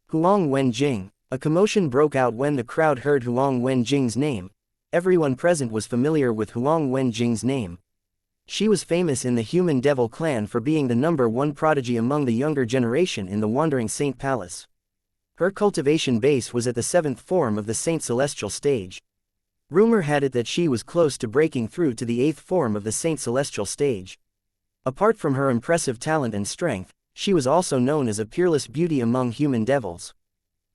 Huang Wen Jing. A commotion broke out when the crowd heard Huang Wen Jing's name. Everyone present was familiar with Huang Wen Jing's name. She was famous in the Human Devil clan for being the #1 prodigy among the younger generation in the wandering Saint Palace. Her cultivation base was at the seventh form of the Saint Celestial stage. Rumor had it that she was close to breaking through to the eighth form of the Saint Celestial stage. Apart from her impressive talent and strength, she was also known as a peerless beauty among human devils.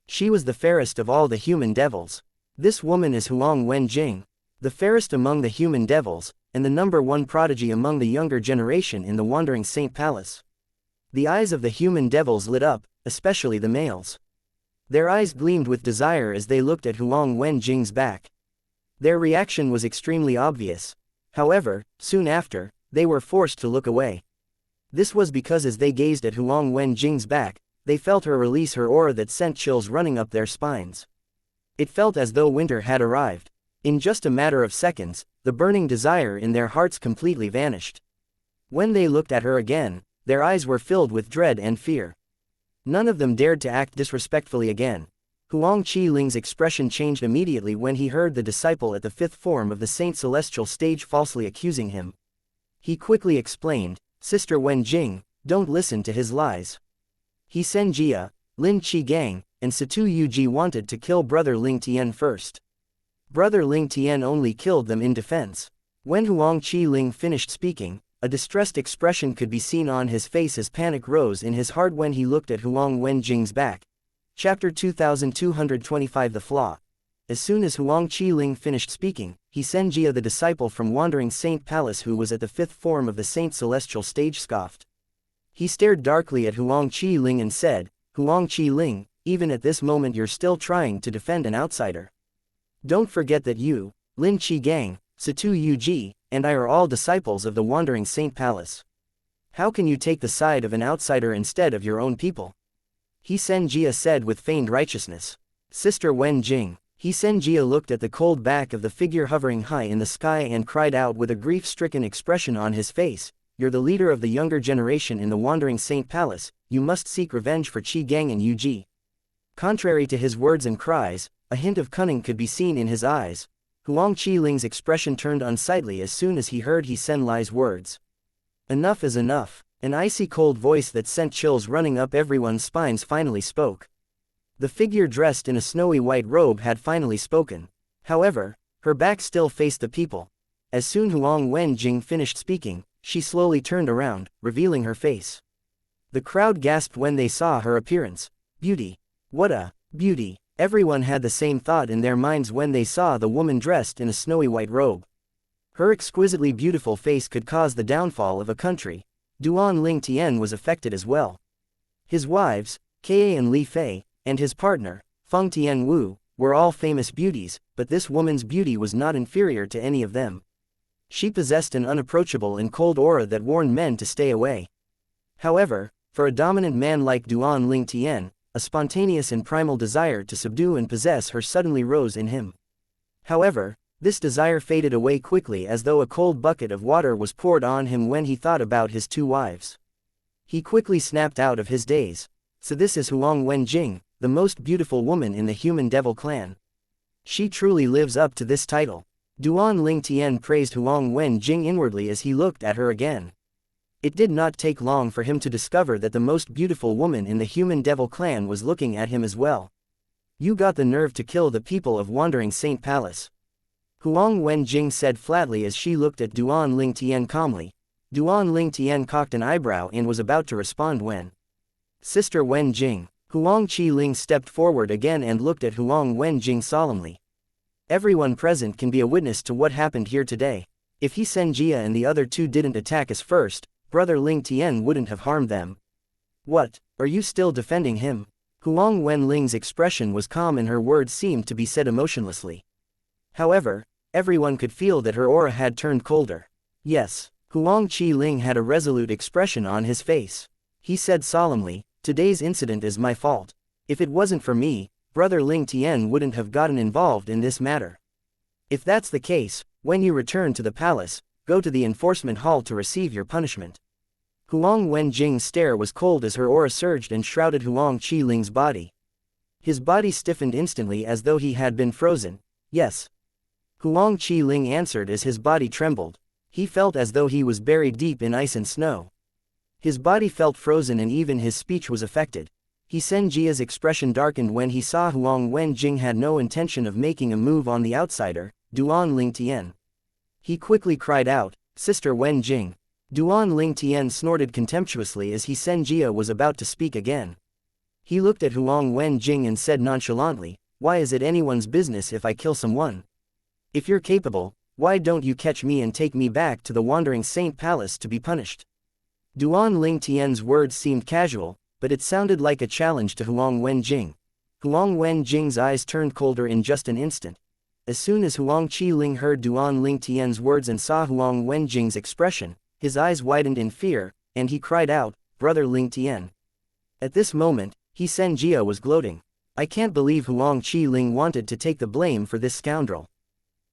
She was the fairest of all the human devils. This woman is Huang Wen Jing, the fairest among the human devils, and the #1 prodigy among the younger generation in the wandering Saint Palace. The eyes of the human devils lit up, especially the males. Their eyes gleamed with desire as they looked at Huang Wen Jing's back. Their reaction was extremely obvious. However, soon after, they were forced to look away. This was because as they gazed at Huang Wen Jing's back, they felt her release her aura that sent chills running up their spines. It felt as though winter had arrived. In just a matter of seconds, the burning desire in their hearts completely vanished. When they looked at her again, their eyes were filled with dread and fear. None of them dared to act disrespectfully again. Huang Qiling's expression changed immediately when he heard the disciple at the fifth form of the Saint Celestial stage falsely accusing him. He quickly explained, "Sister Wen Jing, don't listen to his lies. He Xianxia, Lin Qi Gang, and Situ Yu Ji wanted to kill Brother Ling Tian first. Brother Ling Tian only killed them in defense." When Huang Qiling finished speaking, a distressed expression could be seen on his face as panic rose in his heart when he looked at Huang Wen Jing's back. Chapter 2225 The Flaw. As soon as Huang Qiling finished speaking, he Xianxia the disciple from wandering Saint Palace who was at the fifth form of the Saint Celestial stage scoffed. He stared darkly at Huang Qiling and said, "Huang Qiling, even at this moment you're still trying to defend an outsider. Don't forget that you, Lin Qi Gang, Situ Yu Ji, and I are all disciples of the wandering Saint Palace. How can you take the side of an outsider instead of your own people?" He Xianxia said with feigned righteousness. "Sister Wen Jing." He Xianxia looked at the cold back of the figure hovering high in the sky and cried out with a grief-stricken expression on his face, "You're the leader of the younger generation in the wandering Saint Palace, you must seek revenge for Qi Gang and Yu Ji. Contrary to his words and cries, a hint of cunning could be seen in his eyes. Huang Qiling's expression turned unsightly as soon as he heard He Sen Lai's words. Enough is enough. An icy cold voice that sent chills running up everyone's spines finally spoke. The figure dressed in a snowy white robe had finally spoken. However, her back still faced the people. As soon Huang Wenjing finished speaking, she slowly turned around, revealing her face. The crowd gasped when they saw her appearance. Beauty. What a beauty! Everyone had the same thought in their minds when they saw the woman dressed in a snowy white robe. Her exquisitely beautiful face could cause the downfall of a country. Duan Ling Tian was affected as well. His wives, Ka and Li Fei, and his partner, Feng Tian Wu, were all famous beauties, but this woman's beauty was not inferior to any of them. She possessed an unapproachable and cold aura that warned men to stay away. However, for a dominant man like Duan Ling Tian, a spontaneous and primal desire to subdue and possess her suddenly rose in him. However, this desire faded away quickly as though a cold bucket of water was poured on him when he thought about his two wives. He quickly snapped out of his daze. So this is Huang Wenjing, the most beautiful woman in the human devil clan. She truly lives up to this title. Duan Ling Tian praised Huang Wenjing inwardly as he looked at her again. It did not take long for him to discover that the most beautiful woman in the human devil clan was looking at him as well. You got the nerve to kill the people of Wandering Saint Palace. Huang Wenjing said flatly as she looked at Duan Ling Tian calmly. Duan Ling Tian cocked an eyebrow and was about to respond when Sister Wenjing. Huang Qiling stepped forward again and looked at Huang Wenjing solemnly. Everyone present can be a witness to what happened here today. If He Sen Jia and the other two didn't attack us first, Brother Ling Tian wouldn't have harmed them. What, are you still defending him? Huang Wenling's expression was calm and her words seemed to be said emotionlessly. However, everyone could feel that her aura had turned colder. Yes, Huang Qiling had a resolute expression on his face. He said solemnly, today's incident is my fault. If it wasn't for me, Brother Ling Tian wouldn't have gotten involved in this matter. If that's the case, when you return to the palace, go to the enforcement hall to receive your punishment. Huang Wenjing's stare was cold as her aura surged and shrouded Huang Qiling's body. His body stiffened instantly as though he had been frozen. Yes. Huang Qiling answered as his body trembled. He felt as though he was buried deep in ice and snow. His body felt frozen and even his speech was affected. He Sen Jia's expression darkened when he saw Huang Wenjing had no intention of making a move on the outsider, Duan Ling Tian. He quickly cried out, Sister Wenjing. Duan Ling Tian snorted contemptuously as He Sen Jia was about to speak again. He looked at Huang Wenjing and said nonchalantly, why is it anyone's business if I kill someone? If you're capable, why don't you catch me and take me back to the Wandering Saint Palace to be punished? Duan Ling Tian's words seemed casual, but it sounded like a challenge to Huang Wenjing. Huang Wenjing's eyes turned colder in just an instant. As soon as Huang Qiling heard Duan Ling Tian's words and saw Huang Wenjing's expression, his eyes widened in fear, and he cried out, Brother Ling Tian. At this moment, He Sen Jia was gloating. I can't believe Huang Qiling wanted to take the blame for this scoundrel.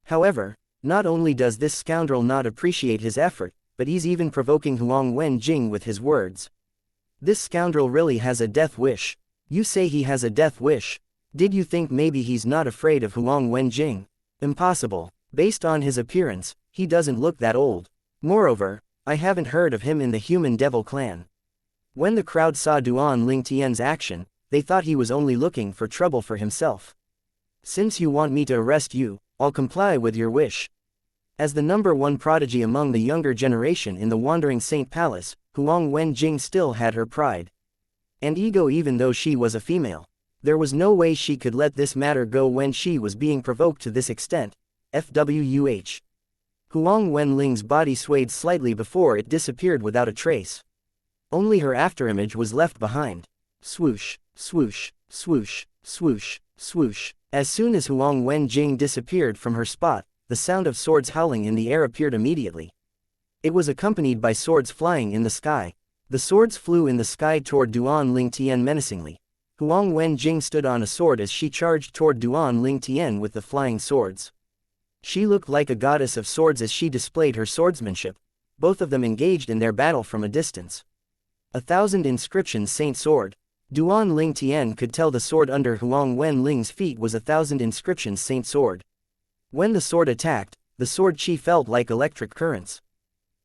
However, not only does this scoundrel not appreciate his effort, but he's even provoking Huang Wenjing with his words. This scoundrel really has a death wish. You say he has a death wish. Did you think maybe he's not afraid of Huang Wenjing? Impossible. Based on his appearance, he doesn't look that old. Moreover, I haven't heard of him in the human devil clan. When the crowd saw Duan Ling Tian's action, they thought he was only looking for trouble for himself. Since you want me to arrest you, I'll comply with your wish. As the number one prodigy among the younger generation in the Wandering Saint Palace, Huang Wenjing still had her pride and ego even though she was a female. There was no way she could let this matter go when she was being provoked to this extent. FWUH. Huang Wenling's body swayed slightly before it disappeared without a trace. Only her afterimage was left behind. Swoosh, swoosh, swoosh, swoosh, swoosh. As soon as Huang Wenjing disappeared from her spot, the sound of swords howling in the air appeared immediately. It was accompanied by swords flying in the sky. The swords flew in the sky toward Duan Ling Tian menacingly. Huang Wenjing stood on a sword as she charged toward Duan Ling Tian with the flying swords. She looked like a goddess of swords as she displayed her swordsmanship. Both of them engaged in their battle from a distance. 1,000 inscriptions Saint Sword. Duan Ling Tian could tell the sword under Huang Wen Ling's feet was 1,000 inscriptions Saint Sword. When the sword attacked, the sword chi felt like electric currents.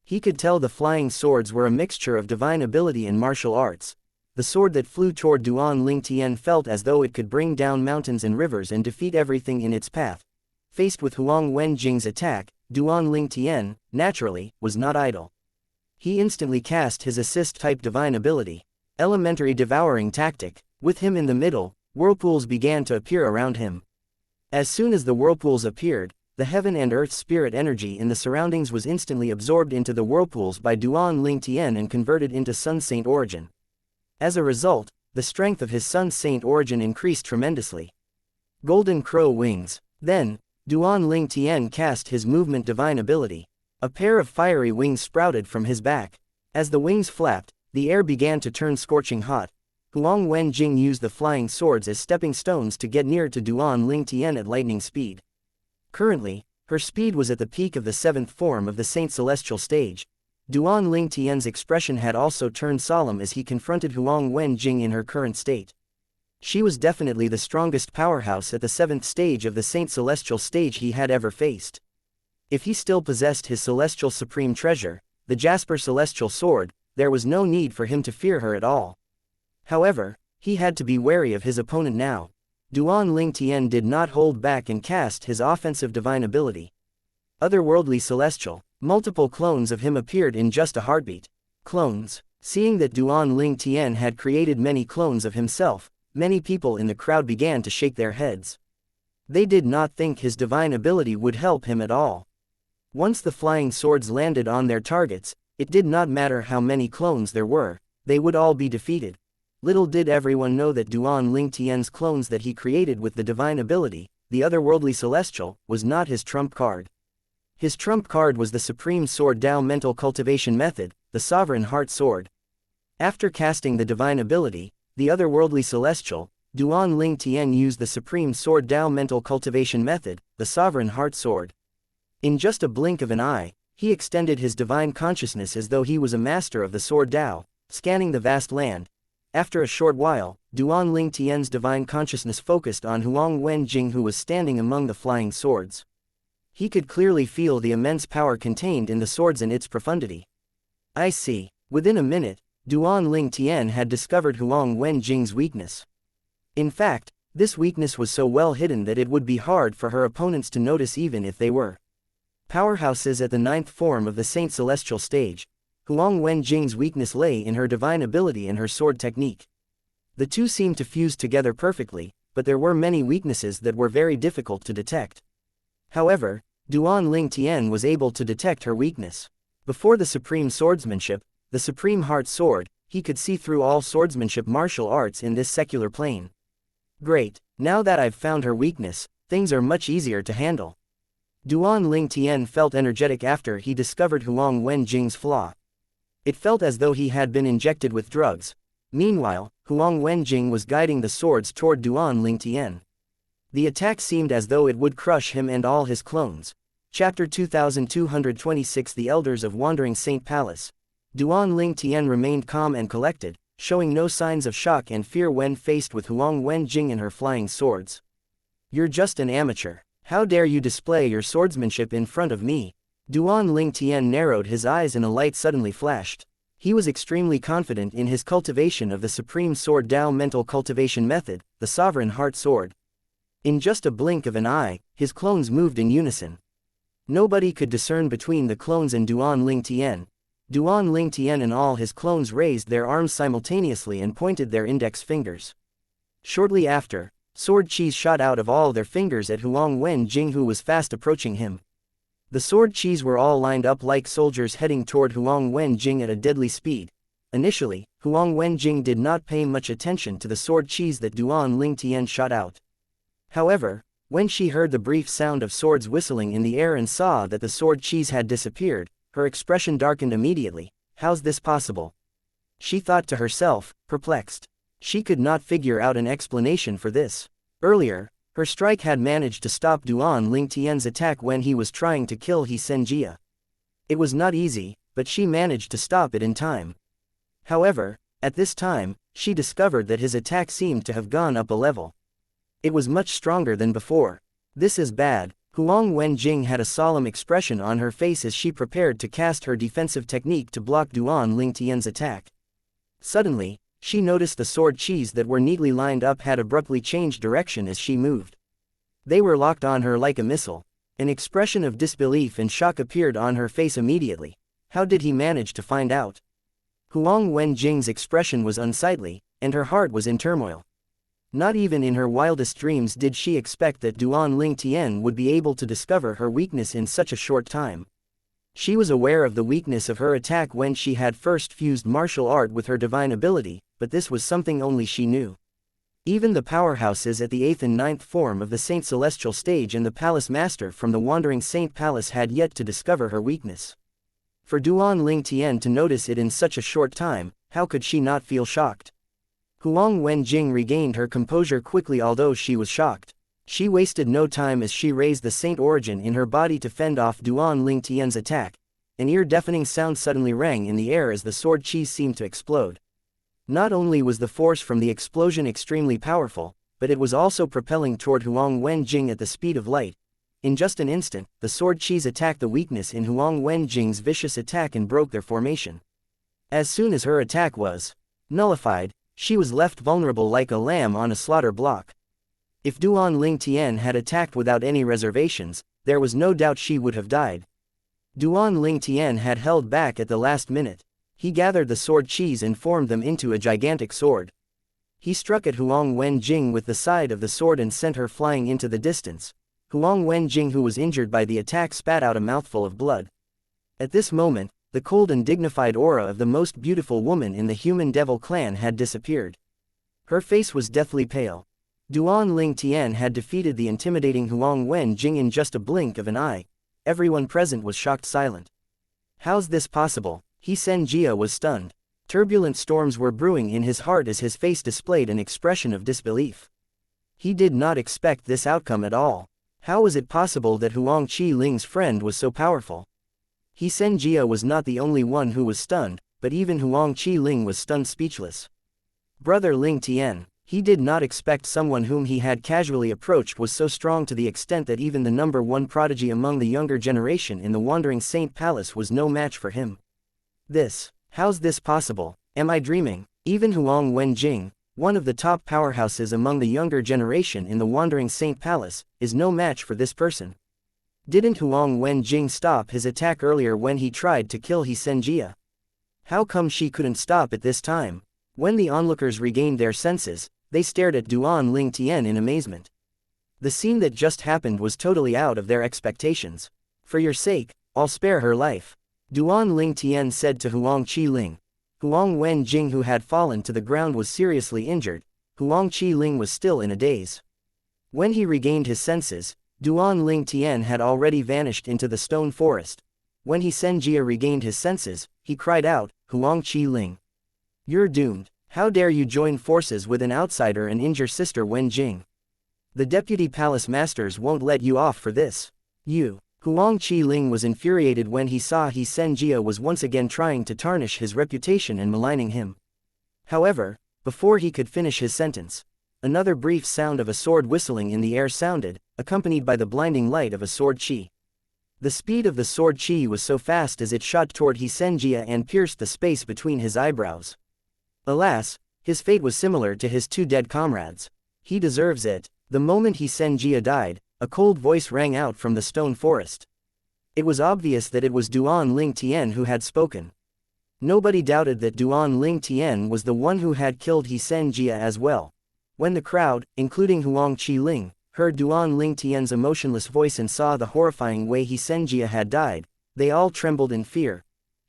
He could tell the flying swords were a mixture of divine ability and martial arts. The sword that flew toward Duan Ling Tian felt as though it could bring down mountains and rivers and defeat everything in its path. Faced with Huang Wenjing's attack, Duan Ling Tian, naturally, was not idle. He instantly cast his assist-type divine ability, Elementary Devouring Tactic. With him in the middle, whirlpools began to appear around him. As soon as the whirlpools appeared, the heaven and earth spirit energy in the surroundings was instantly absorbed into the whirlpools by Duan Ling Tian and converted into Sun Saint origin. As a result, the strength of his Sun Saint origin increased tremendously. Golden Crow Wings. Then, Duan Ling Tian cast his movement divine ability. A pair of fiery wings sprouted from his back. As the wings flapped, the air began to turn scorching hot. Huang Wenjing used the flying swords as stepping stones to get near to Duan Ling Tian at lightning speed. Currently, her speed was at the peak of the 7th form of the Saint Celestial stage. Duan Ling Tian's expression had also turned solemn as he confronted Huang Wenjing in her current state. She was definitely the strongest powerhouse at the 7th stage of the Saint Celestial stage he had ever faced. If he still possessed his celestial supreme treasure, the Jasper Celestial Sword, there was no need for him to fear her at all. However, he had to be wary of his opponent now. Duan Ling Tian did not hold back and cast his offensive divine ability. Otherworldly Celestial. Multiple clones of him appeared in just a heartbeat. Clones. Seeing that Duan Ling Tian had created many clones of himself, many people in the crowd began to shake their heads. They did not think his divine ability would help him at all. Once the flying swords landed on their targets, it did not matter how many clones there were, they would all be defeated. Little did everyone know that Duan Ling Tian's clones that he created with the divine ability, the otherworldly celestial, was not his trump card. His trump card was the Supreme Sword Dao Mental Cultivation Method, the Sovereign Heart Sword. After casting the divine ability, the otherworldly celestial, Duan Ling Tian used the Supreme Sword Dao Mental Cultivation Method, the Sovereign Heart Sword. In just a blink of an eye, he extended his divine consciousness as though he was a master of the Sword Dao, scanning the vast land. After a short while, Duan Ling Tian's divine consciousness focused on Huang Wenjing, who was standing among the flying swords. He could clearly feel the immense power contained in the swords and its profundity. I see. Within a minute, Duan Ling Tian had discovered Huang Wenjing's weakness. In fact, this weakness was so well hidden that it would be hard for her opponents to notice even if they were powerhouses at the 9th form of the Saint Celestial stage. Huang Wenjing's weakness lay in her divine ability and her sword technique. The two seemed to fuse together perfectly, but there were many weaknesses that were very difficult to detect. However, Duan Ling Tian was able to detect her weakness. Before the supreme swordsmanship, the supreme heart sword, he could see through all swordsmanship martial arts in this secular plane. Great, now that I've found her weakness, things are much easier to handle. Duan Ling Tian felt energetic after he discovered Huang Wenjing's flaw. It felt as though he had been injected with drugs. Meanwhile, Huang Wenjing was guiding the swords toward Duan Ling Tian. The attack seemed as though it would crush him and all his clones. Chapter 2226 The Elders of Wandering Saint Palace. Duan Ling Tian remained calm and collected, showing no signs of shock and fear when faced with Huang Wenjing and her flying swords. You're just an amateur. How dare you display your swordsmanship in front of me? Duan Ling Tian narrowed his eyes and a light suddenly flashed. He was extremely confident in his cultivation of the Supreme Sword Dao Mental Cultivation Method, the Sovereign Heart Sword. In just a blink of an eye, his clones moved in unison. Nobody could discern between the clones and Duan Ling Tian. Duan Ling Tian and all his clones raised their arms simultaneously and pointed their index fingers. Shortly after, sword chis shot out of all their fingers at Huang Wenjing, who was fast approaching him. The sword chis were all lined up like soldiers heading toward Huang Wenjing at a deadly speed. Initially, Huang Wenjing did not pay much attention to the sword chis that Duan Ling Tian shot out. However, when she heard the brief sound of swords whistling in the air and saw that the sword chis had disappeared, her expression darkened immediately. How's this possible? She thought to herself, perplexed. She could not figure out an explanation for this. Earlier, her strike had managed to stop Duan Ling Tian's attack when he was trying to kill Xianxia. It was not easy, but she managed to stop it in time. However, At this time, she discovered that his attack seemed to have gone up a level. It was much stronger than before. This is bad. Huang Wenjing had a solemn expression on her face as she prepared to cast her defensive technique to block Duan Lingtian's attack. Suddenly, she noticed the sword qis that were neatly lined up had abruptly changed direction as she moved. They were locked on her like a missile. An expression of disbelief and shock appeared on her face immediately. How did he manage to find out? Huang Wenjing's expression was unsightly, and her heart was in turmoil. Not even in her wildest dreams did she expect that Duan Lingtian would be able to discover her weakness in such a short time. She was aware of the weakness of her attack when she had first fused martial art with her divine ability, but this was something only she knew. Even the powerhouses at the 8th and 9th form of the Saint Celestial stage and the Palace Master from the Wandering Saint Palace had yet to discover her weakness. For Duan Lingtian to notice it in such a short time, how could she not feel shocked? Huang Wenjing regained her composure quickly although she was shocked. She wasted no time as she raised the saint origin in her body to fend off Duan Lingtian's attack. An ear-deafening sound suddenly rang in the air as the sword qis seemed to explode. Not only was the force from the explosion extremely powerful, but it was also propelling toward Huang Wenjing at the speed of light. In just an instant, the sword qis attacked the weakness in Huang Wenjing's vicious attack and broke their formation. As soon as her attack was nullified, she was left vulnerable like a lamb on a slaughter block. If Duan Lingtian had attacked without any reservations, there was no doubt she would have died. Duan Lingtian had held back at the last minute. He gathered the sword qis and formed them into a gigantic sword. He struck at Huang Wenjing with the side of the sword and sent her flying into the distance. Huang Wenjing, who was injured by the attack, spat out a mouthful of blood. At this moment, the cold and dignified aura of the most beautiful woman in the human devil clan had disappeared. Her face was deathly pale. Duan Lingtian had defeated the intimidating Huang Wenjing in just a blink of an eye. Everyone present was shocked silent. How's this possible? Xianxia was stunned. Turbulent storms were brewing in his heart as his face displayed an expression of disbelief. He did not expect this outcome at all. How was it possible that Huang Qiling's friend was so powerful? Xianxia was not the only one who was stunned, but even Huang Qiling was stunned speechless. Brother Lingtian, he did not expect someone whom he had casually approached was so strong to the extent that even the number one prodigy among the younger generation in the Wandering Saint Palace was no match for him. How's this possible? Am I dreaming? Even Huang Wenjing, one of the top powerhouses among the younger generation in the Wandering Saint Palace, is no match for this person. Didn't Huang Wenjing stop his attack earlier when he tried to kill Xianxia? How come she couldn't stop at this time? When the onlookers regained their senses, they stared at Duan Lingtian in amazement. The scene that just happened was totally out of their expectations. For your sake, I'll spare her life, Duan Lingtian said to Huang Qiling. Huang Wenjing, who had fallen to the ground, was seriously injured. Huang Qiling was still in a daze. When he regained his senses, Duan Lingtian had already vanished into the stone forest. When Xianxia regained his senses, he cried out, Huang Qiling, you're doomed. How dare you join forces with an outsider and injure Sister Wenjing? The deputy palace masters won't let you off for this. Huang Qiling was infuriated when he saw Xianxia was once again trying to tarnish his reputation and maligning him. However, before he could finish his sentence, another brief sound of a sword whistling in the air sounded, accompanied by the blinding light of a sword qi. The speed of the sword qi was so fast as it shot toward Xianxia and pierced the space between his eyebrows. Alas, his fate was similar to his two dead comrades. He deserves it. The moment Xianxia died, a cold voice rang out from the stone forest. It was obvious that it was Duan Lingtian who had spoken. Nobody doubted that Duan Lingtian was the one who had killed Xianxia as well. When the crowd, including Huang Qiling, heard Duan Lingtian's emotionless voice and saw the horrifying way Xianxia had died, they all trembled in fear.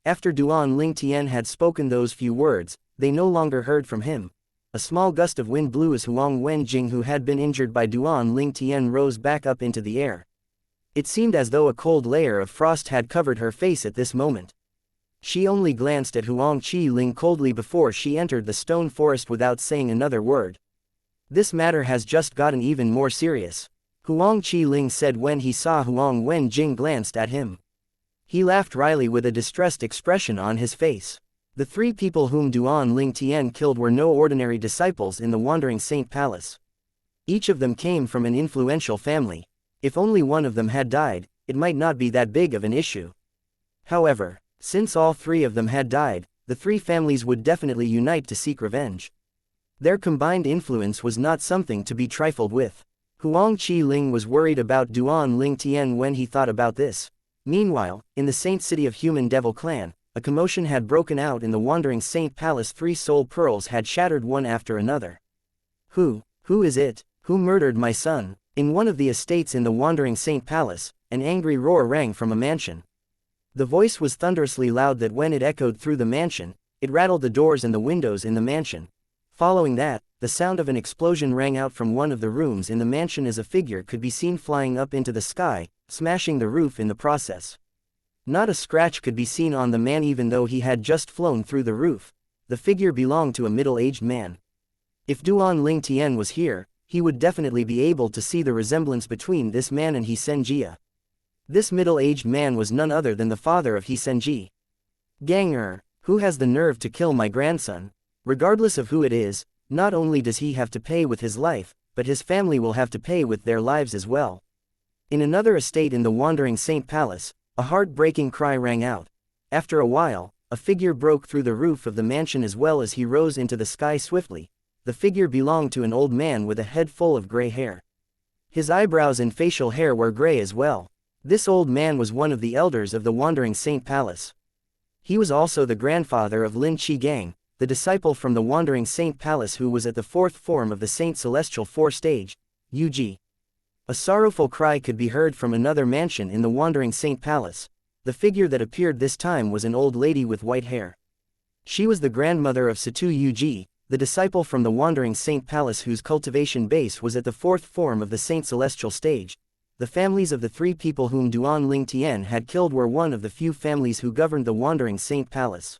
After Duan Lingtian had spoken those few words, they no longer heard from him. A small gust of wind blew as Huang Wenjing, who had been injured by Duan Lingtian, rose back up into the air. It seemed as though a cold layer of frost had covered her face at this moment. She only glanced at Huang Qiling coldly before she entered the stone forest without saying another word. This matter has just gotten even more serious, Huang Qiling said when he saw Huang Wenjing glanced at him. He laughed wryly with a distressed expression on his face. The three people whom Duan Ling Tian killed were no ordinary disciples in the Wandering Saint Palace. Each of them came from an influential family. If only one of them had died, it might not be that big of an issue. However, since all three of them had died, the three families would definitely unite to seek revenge. Their combined influence was not something to be trifled with. Huang Qi Ling was worried about Duan Ling Tian when he thought about this. Meanwhile, in the Saint City of Human Devil Clan, a commotion had broken out in the Wandering Saint Palace. 3 soul pearls had shattered one after another. Who is it? Who murdered my son? In one of the estates in the Wandering Saint Palace, an angry roar rang from a mansion. The voice was thunderously loud that when it echoed through the mansion, it rattled the doors and the windows in the mansion. Following that, the sound of an explosion rang out from one of the rooms in the mansion as a figure could be seen flying up into the sky, smashing the roof in the process. Not a scratch could be seen on the man even though he had just flown through the roof. The figure belonged to a middle-aged man. If Duan Ling Tian was here, he would definitely be able to see the resemblance between this man and Xianxia. This middle-aged man was none other than the father of Xianxia. Ganger, who has the nerve to kill my grandson? Regardless of who it is, not only does he have to pay with his life, but his family will have to pay with their lives as well. In another estate in the Wandering Saint Palace, a heart-breaking cry rang out. After a while, a figure broke through the roof of the mansion as well as he rose into the sky swiftly. The figure belonged to an old man with a head full of gray hair. His eyebrows and facial hair were gray as well. This old man was one of the elders of the Wandering Saint Palace. He was also the grandfather of Lin Qigang, the disciple from the Wandering Saint Palace who was at the 4th form of the Saint Celestial 4 stage, UG. A sorrowful cry could be heard from another mansion in the Wandering Saint Palace. The figure that appeared this time was an old lady with white hair. She was the grandmother of Situ UG, the disciple from the Wandering Saint Palace whose cultivation base was at the 4th form of the Saint Celestial stage. The families of the three people whom Duan Ling Tian had killed were one of the few families who governed the Wandering Saint Palace.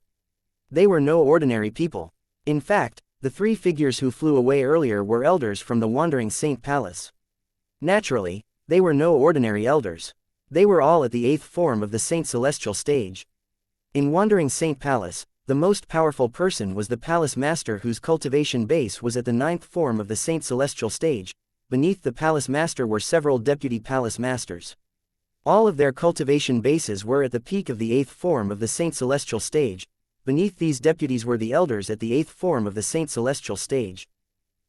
They were no ordinary people. In fact, the three figures who flew away earlier were elders from the Wandering Saint Palace. Naturally, they were no ordinary elders. They were all at the 8th form of the Saint Celestial stage. In Wandering Saint Palace, the most powerful person was the Palace Master whose cultivation base was at the 9th form of the Saint Celestial stage. Beneath the Palace Master were several deputy Palace Masters. All of their cultivation bases were at the peak of the 8th form of the Saint Celestial stage. Beneath these deputies were the elders at the 8th form of the Saint Celestial stage.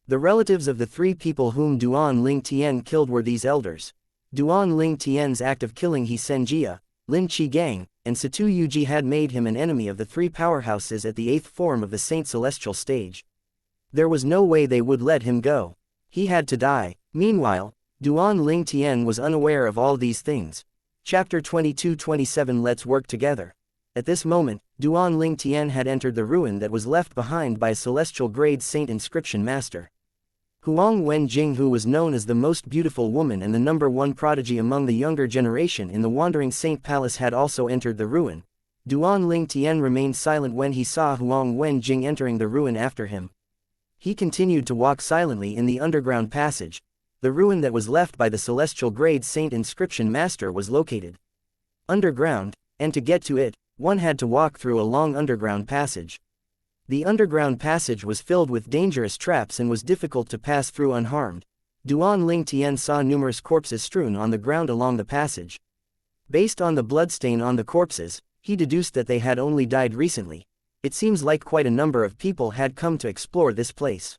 The relatives of the three people whom Duan Ling Tian killed were these elders. Duan Ling Tian's act of killing Xianxia, Lin Qigang, and Situ Yuji had made him an enemy of the three powerhouses at the 8th form of the Saint Celestial stage. There was no way they would let him go. He had to die. Meanwhile, Duan Ling Tian was unaware of all these things. Chapter 22-27 Let's work together. At this moment, Duan Ling Tian had entered the ruin that was left behind by a celestial grade saint inscription master. Huang Wenjing, who was known as the most beautiful woman and the #1 prodigy among the younger generation in the Wandering Saint Palace, had also entered the ruin. Duan Ling Tian remained silent when he saw Huang Wenjing entering the ruin after him. He continued to walk silently in the underground passage. The ruin that was left by the celestial grade saint inscription master was located underground, and to get to it, one had to walk through a long underground passage. The underground passage was filled with dangerous traps and was difficult to pass through unharmed. Duan Ling Tian saw numerous corpses strewn on the ground along the passage. Based on the bloodstain on the corpses, he deduced that they had only died recently. It seems like quite a number of people had come to explore this place.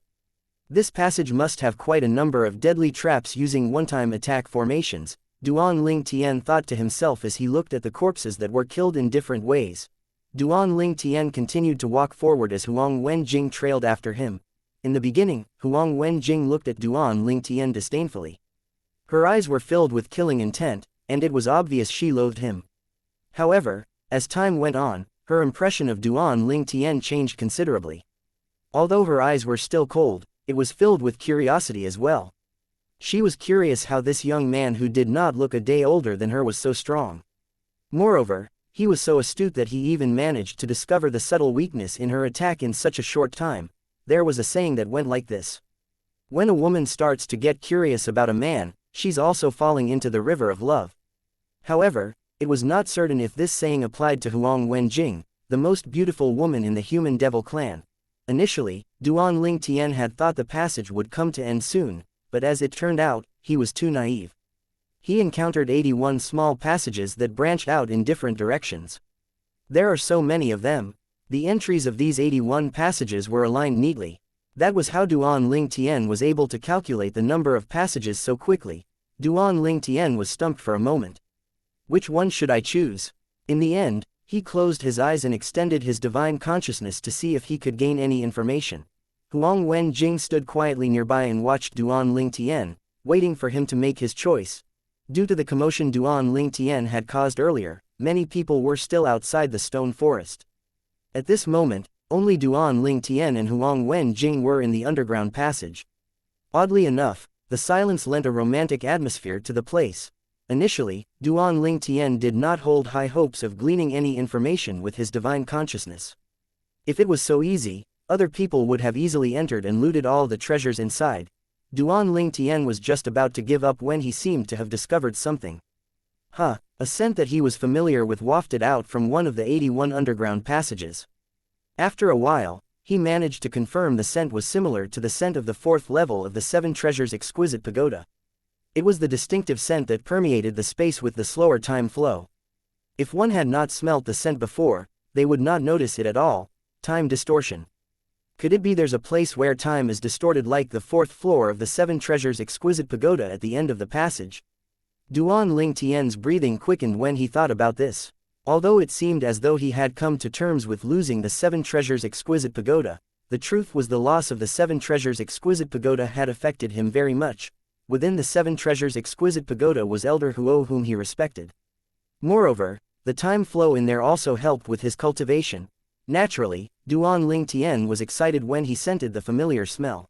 This passage must have quite a number of deadly traps using one-time attack formations, Duan Ling Tian thought to himself as he looked at the corpses that were killed in different ways. Duan Ling Tian continued to walk forward as Huang Wenjing trailed after him. In the beginning, Huang Wenjing looked at Duan Ling Tian disdainfully. Her eyes were filled with killing intent, and it was obvious she loathed him. However, as time went on, her impression of Duan Ling Tian changed considerably. Although her eyes were still cold, it was filled with curiosity as well. She was curious how this young man who did not look a day older than her was so strong. Moreover, he was so astute that he even managed to discover the subtle weakness in her attack in such a short time. There was a saying that went like this: when a woman starts to get curious about a man, she's also falling into the river of love. However, it was not certain if this saying applied to Huang Wenjing. the most beautiful woman in the human devil clan. Initially, Duan Ling Tian had thought the passage would come to end soon, but as it turned out, he was too naive. He encountered 81 small passages that branched out in different directions. There are so many of them. The entries of these 81 passages were aligned neatly. That was how Duan Ling Tian was able to calculate the number of passages so quickly. Duan Ling Tian was stumped for a moment. Which one should I choose? In the end, he closed his eyes and extended his divine consciousness to see if he could gain any information. Huang Wenjing stood quietly nearby and watched Duan Ling Tian, waiting for him to make his choice. Due to the commotion Duan Ling Tian had caused earlier, many people were still outside the stone forest. At this moment, only Duan Ling Tian and Huang Wenjing were in the underground passage. Oddly enough, the silence lent a romantic atmosphere to the place. Initially, Duan Ling Tian did not hold high hopes of gleaning any information with his divine consciousness. If it was so easy, other people would have easily entered and looted all the treasures inside. Duan Ling Tian was just about to give up when he seemed to have discovered something. A scent that he was familiar with wafted out from one of the 81 underground passages. After a while, he managed to confirm the scent was similar to the scent of the 4th level of the 7 Treasures Exquisite Pagoda. It was the distinctive scent that permeated the space with the slower time flow. If one had not smelt the scent before, they would not notice it at all. Time distortion. Could it be there's a place where time is distorted like the 4th floor of the 7 Treasures Exquisite Pagoda at the end of the passage? Duan Ling Tian's breathing quickened when he thought about this. Although it seemed as though he had come to terms with losing the 7 Treasures Exquisite Pagoda, the truth was the loss of the 7 Treasures Exquisite Pagoda had affected him very much. Within the 7 Treasures Exquisite Pagoda was Elder Huo whom he respected. Moreover, the time flow in there also helped with his cultivation. Naturally, Duan Ling Tian was excited when he scented the familiar smell.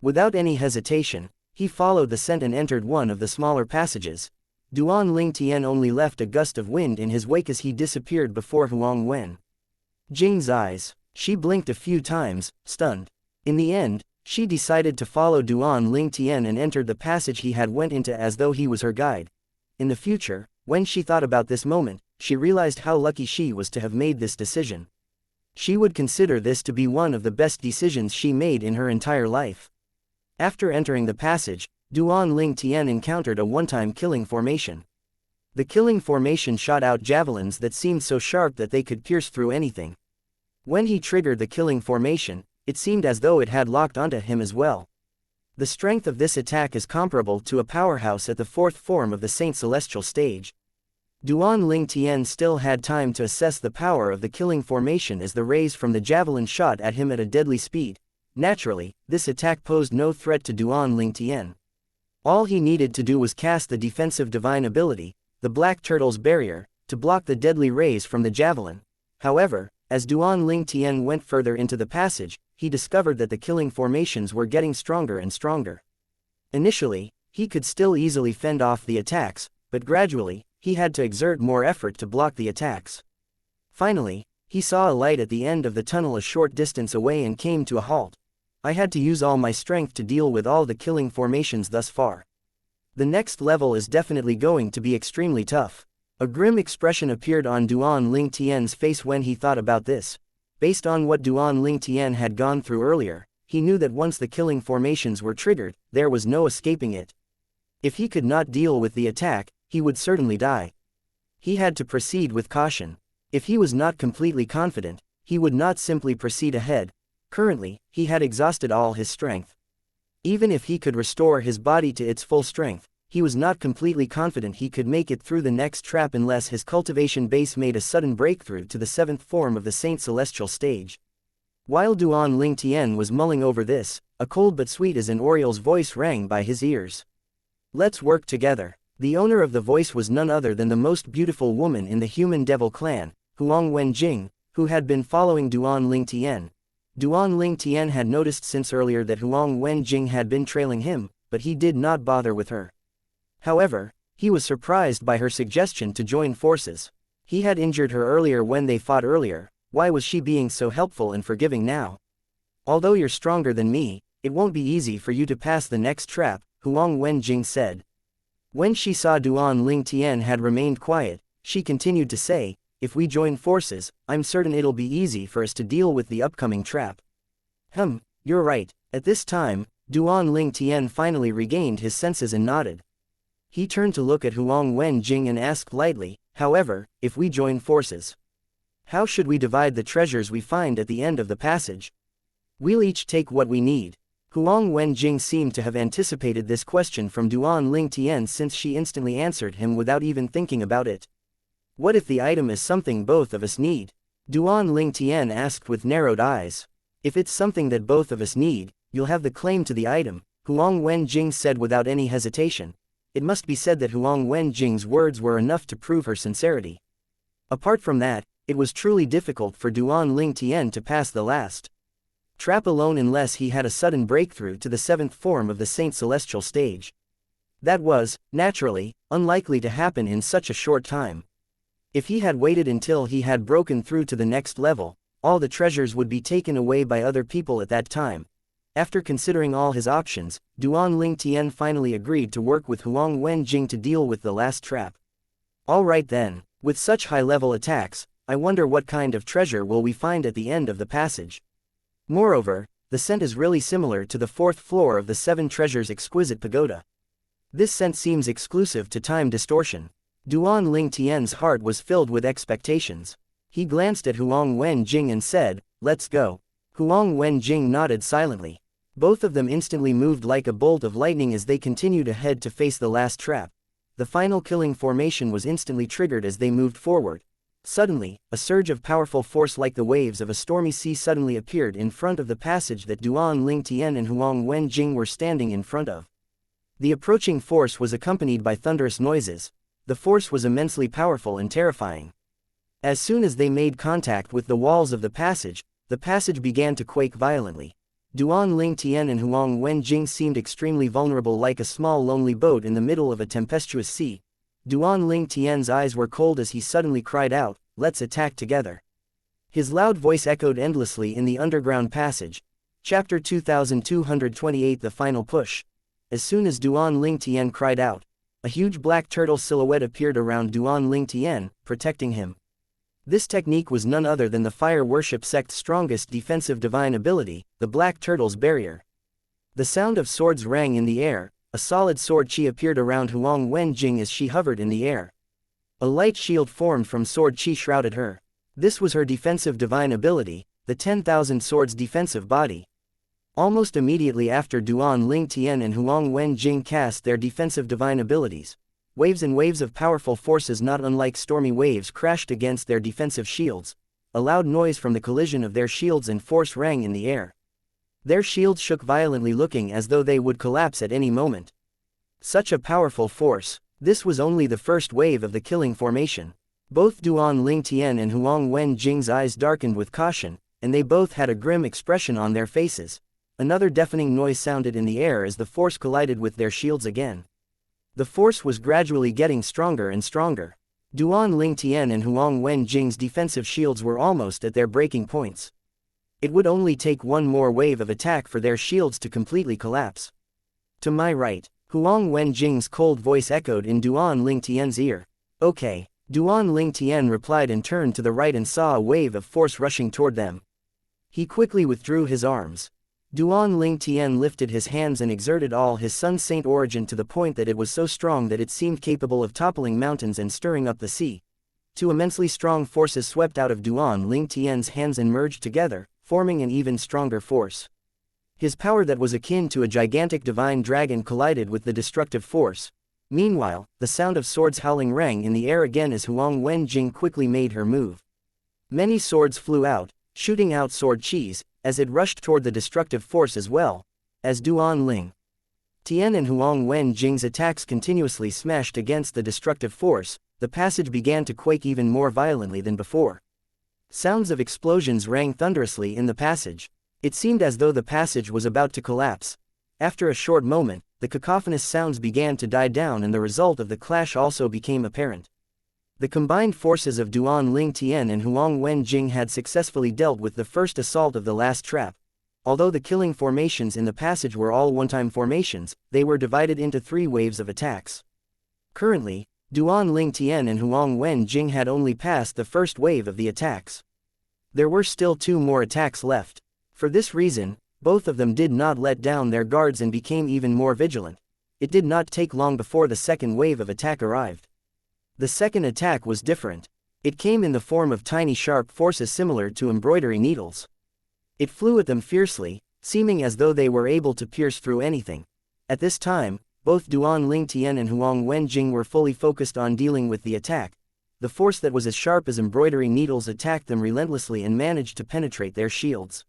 Without any hesitation, he followed the scent and entered one of the smaller passages. Duan Ling Tian only left a gust of wind in his wake as he disappeared before Huang Wen Jing's eyes. She blinked a few times, stunned. In the end, she decided to follow Duan Ling Tian and entered the passage he had went into as though he was her guide. In the future, when she thought about this moment, she realized how lucky she was to have made this decision. She would consider this to be one of the best decisions she made in her entire life. After entering the passage, Duan Ling Tian encountered a one-time killing formation. The killing formation shot out javelins that seemed so sharp that they could pierce through anything. When he triggered the killing formation, it seemed as though it had locked onto him as well. The strength of this attack is comparable to a powerhouse at the 4th form of the Saint Celestial stage. Duan Ling Tian still had time to assess the power of the killing formation as the rays from the javelin shot at him at a deadly speed. Naturally, this attack posed no threat to Duan Ling Tian. All he needed to do was cast the defensive divine ability, the Black Turtle's Barrier, to block the deadly rays from the javelin. However, as Duan Ling Tian went further into the passage, he discovered that the killing formations were getting stronger and stronger. Initially, he could still easily fend off the attacks, but gradually, he had to exert more effort to block the attacks. Finally, he saw a light at the end of the tunnel a short distance away and came to a halt. I had to use all my strength to deal with all the killing formations thus far. The next level is definitely going to be extremely tough. A grim expression appeared on Duan Ling Tian's face when he thought about this. Based on what Duan Ling Tian had gone through earlier, he knew that once the killing formations were triggered, there was no escaping it. If he could not deal with the attack, he would certainly die. He had to proceed with caution. If he was not completely confident, he would not simply proceed ahead. Currently, he had exhausted all his strength. Even if he could restore his body to its full strength, he was not completely confident he could make it through the next trap unless his cultivation base made a sudden breakthrough to the 7th form of the Saint Celestial stage. While Duan Ling Tian was mulling over this, a cold but sweet as an oriole's voice rang by his ears. Let's work together. The owner of the voice was none other than the most beautiful woman in the human devil clan, Huang Wenjing, who had been following Duan Ling Tian. Duan Ling Tian had noticed since earlier that Huang Wenjing had been trailing him, but he did not bother with her. However, he was surprised by her suggestion to join forces. He had injured her earlier when they fought earlier. Why was she being so helpful and forgiving now? Although you're stronger than me, it won't be easy for you to pass the next trap, Huang Wenjing said. When she saw Duan Ling Tian had remained quiet, she continued to say, if we join forces, I'm certain it'll be easy for us to deal with the upcoming trap. You're right. At this time, Duan Ling Tian finally regained his senses and nodded. He turned to look at Huang Wenjing and asked lightly, however, if we join forces, how should we divide the treasures we find at the end of the passage? We'll each take what we need. Huang Wenjing seemed to have anticipated this question from Duan Ling Tian since she instantly answered him without even thinking about it. What if the item is something both of us need? Duan Ling Tian asked with narrowed eyes. If it's something that both of us need, you'll have the claim to the item, Huang Wenjing said without any hesitation. It must be said that Huang Wenjing's words were enough to prove her sincerity. Apart from that, it was truly difficult for Duan Ling Tian to pass the last trap alone unless he had a sudden breakthrough to the seventh form of the Saint Celestial stage. That was, naturally, unlikely to happen in such a short time. If he had waited until he had broken through to the next level, all the treasures would be taken away by other people at that time. After considering all his options, Duan Ling Tian finally agreed to work with Huang Wenjing to deal with the last trap. Alright then, with such high-level attacks, I wonder what kind of treasure will we find at the end of the passage. Moreover, the scent is really similar to the fourth floor of the Seven Treasures Exquisite Pagoda. This scent seems exclusive to time distortion. Duan Ling Tian's heart was filled with expectations. He glanced at Huang Wenjing and said, "Let's go." Huang Wenjing nodded silently. Both of them instantly moved like a bolt of lightning as they continued ahead to face the last trap. The final killing formation was instantly triggered as they moved forward. Suddenly, a surge of powerful force like the waves of a stormy sea suddenly appeared in front of the passage that Duan Ling Tian and Huang Wenjing were standing in front of. The approaching force was accompanied by thunderous noises. The force was immensely powerful and terrifying. As soon as they made contact with the walls of the passage began to quake violently. Duan Ling Tian and Huang Wenjing seemed extremely vulnerable like a small lonely boat in the middle of a tempestuous sea. Duan Ling Tian's eyes were cold as he suddenly cried out, "Let's attack together." His loud voice echoed endlessly in the underground passage. Chapter 2228 The Final Push. As soon as Duan Ling Tian cried out, a huge black turtle silhouette appeared around Duan Ling Tian, protecting him. This technique was none other than the fire worship sect's strongest defensive divine ability, the Black Turtle's Barrier. The sound of swords rang in the air. A solid sword chi appeared around Huang Wenjing as she hovered in the air. A light shield formed from sword chi shrouded her. This was her defensive divine ability, the 10,000 Swords defensive body. Almost immediately after Duan Ling Tian and Huang Wenjing cast their defensive divine abilities, waves and waves of powerful forces not unlike stormy waves crashed against their defensive shields. A loud noise from the collision of their shields and force rang in the air. Their shields shook violently, looking as though they would collapse at any moment. Such a powerful force. This was only the first wave of the killing formation. Both Duan Ling Tian and Huang Wenjing's eyes darkened with caution, and they both had a grim expression on their faces. Another deafening noise sounded in the air as the force collided with their shields again. The force was gradually getting stronger and stronger. Duan Ling Tian and Huang Wenjing's defensive shields were almost at their breaking points. It would only take one more wave of attack for their shields to completely collapse. To my right, Huang Wenjing's cold voice echoed in Duan Ling Tian's ear. Okay. Duan Ling Tian replied and turned to the right and saw a wave of force rushing toward them. He quickly withdrew his arms. Duan Ling Tian lifted his hands and exerted all his Sun Saint origin to the point that it was so strong that it seemed capable of toppling mountains and stirring up the sea. Two immensely strong forces swept out of Duan Ling Tian's hands and merged together, forming an even stronger force. His power that was akin to a gigantic divine dragon collided with the destructive force. Meanwhile, the sound of swords howling rang in the air again as Huang Wenjing quickly made her move. Many swords flew out, shooting out sword chis, as it rushed toward the destructive force as well. As Duan Ling Tian and Huang Wenjing's attacks continuously smashed against the destructive force, the passage began to quake even more violently than before. Sounds of explosions rang thunderously in the passage. It seemed as though the passage was about to collapse. After a short moment, the cacophonous sounds began to die down and the result of the clash also became apparent. The combined forces of Duan Ling Tian and Huang Wenjing had successfully dealt with the first assault of the last trap. Although the killing formations in the passage were all one-time formations, they were divided into 3 waves of attacks. Currently, Duan Lingtian and Huang Wenjing had only passed the first wave of the attacks. There were still 2 more attacks left. For this reason, both of them did not let down their guards and became even more vigilant. It did not take long before the second wave of attack arrived. The second attack was different. It came in the form of tiny sharp forces similar to embroidery needles. It flew at them fiercely, seeming as though they were able to pierce through anything. At this time, both Duan Lingtian and Huang Wenjing were fully focused on dealing with the attack. The force that was as sharp as embroidery needles attacked them relentlessly and managed to penetrate their shields.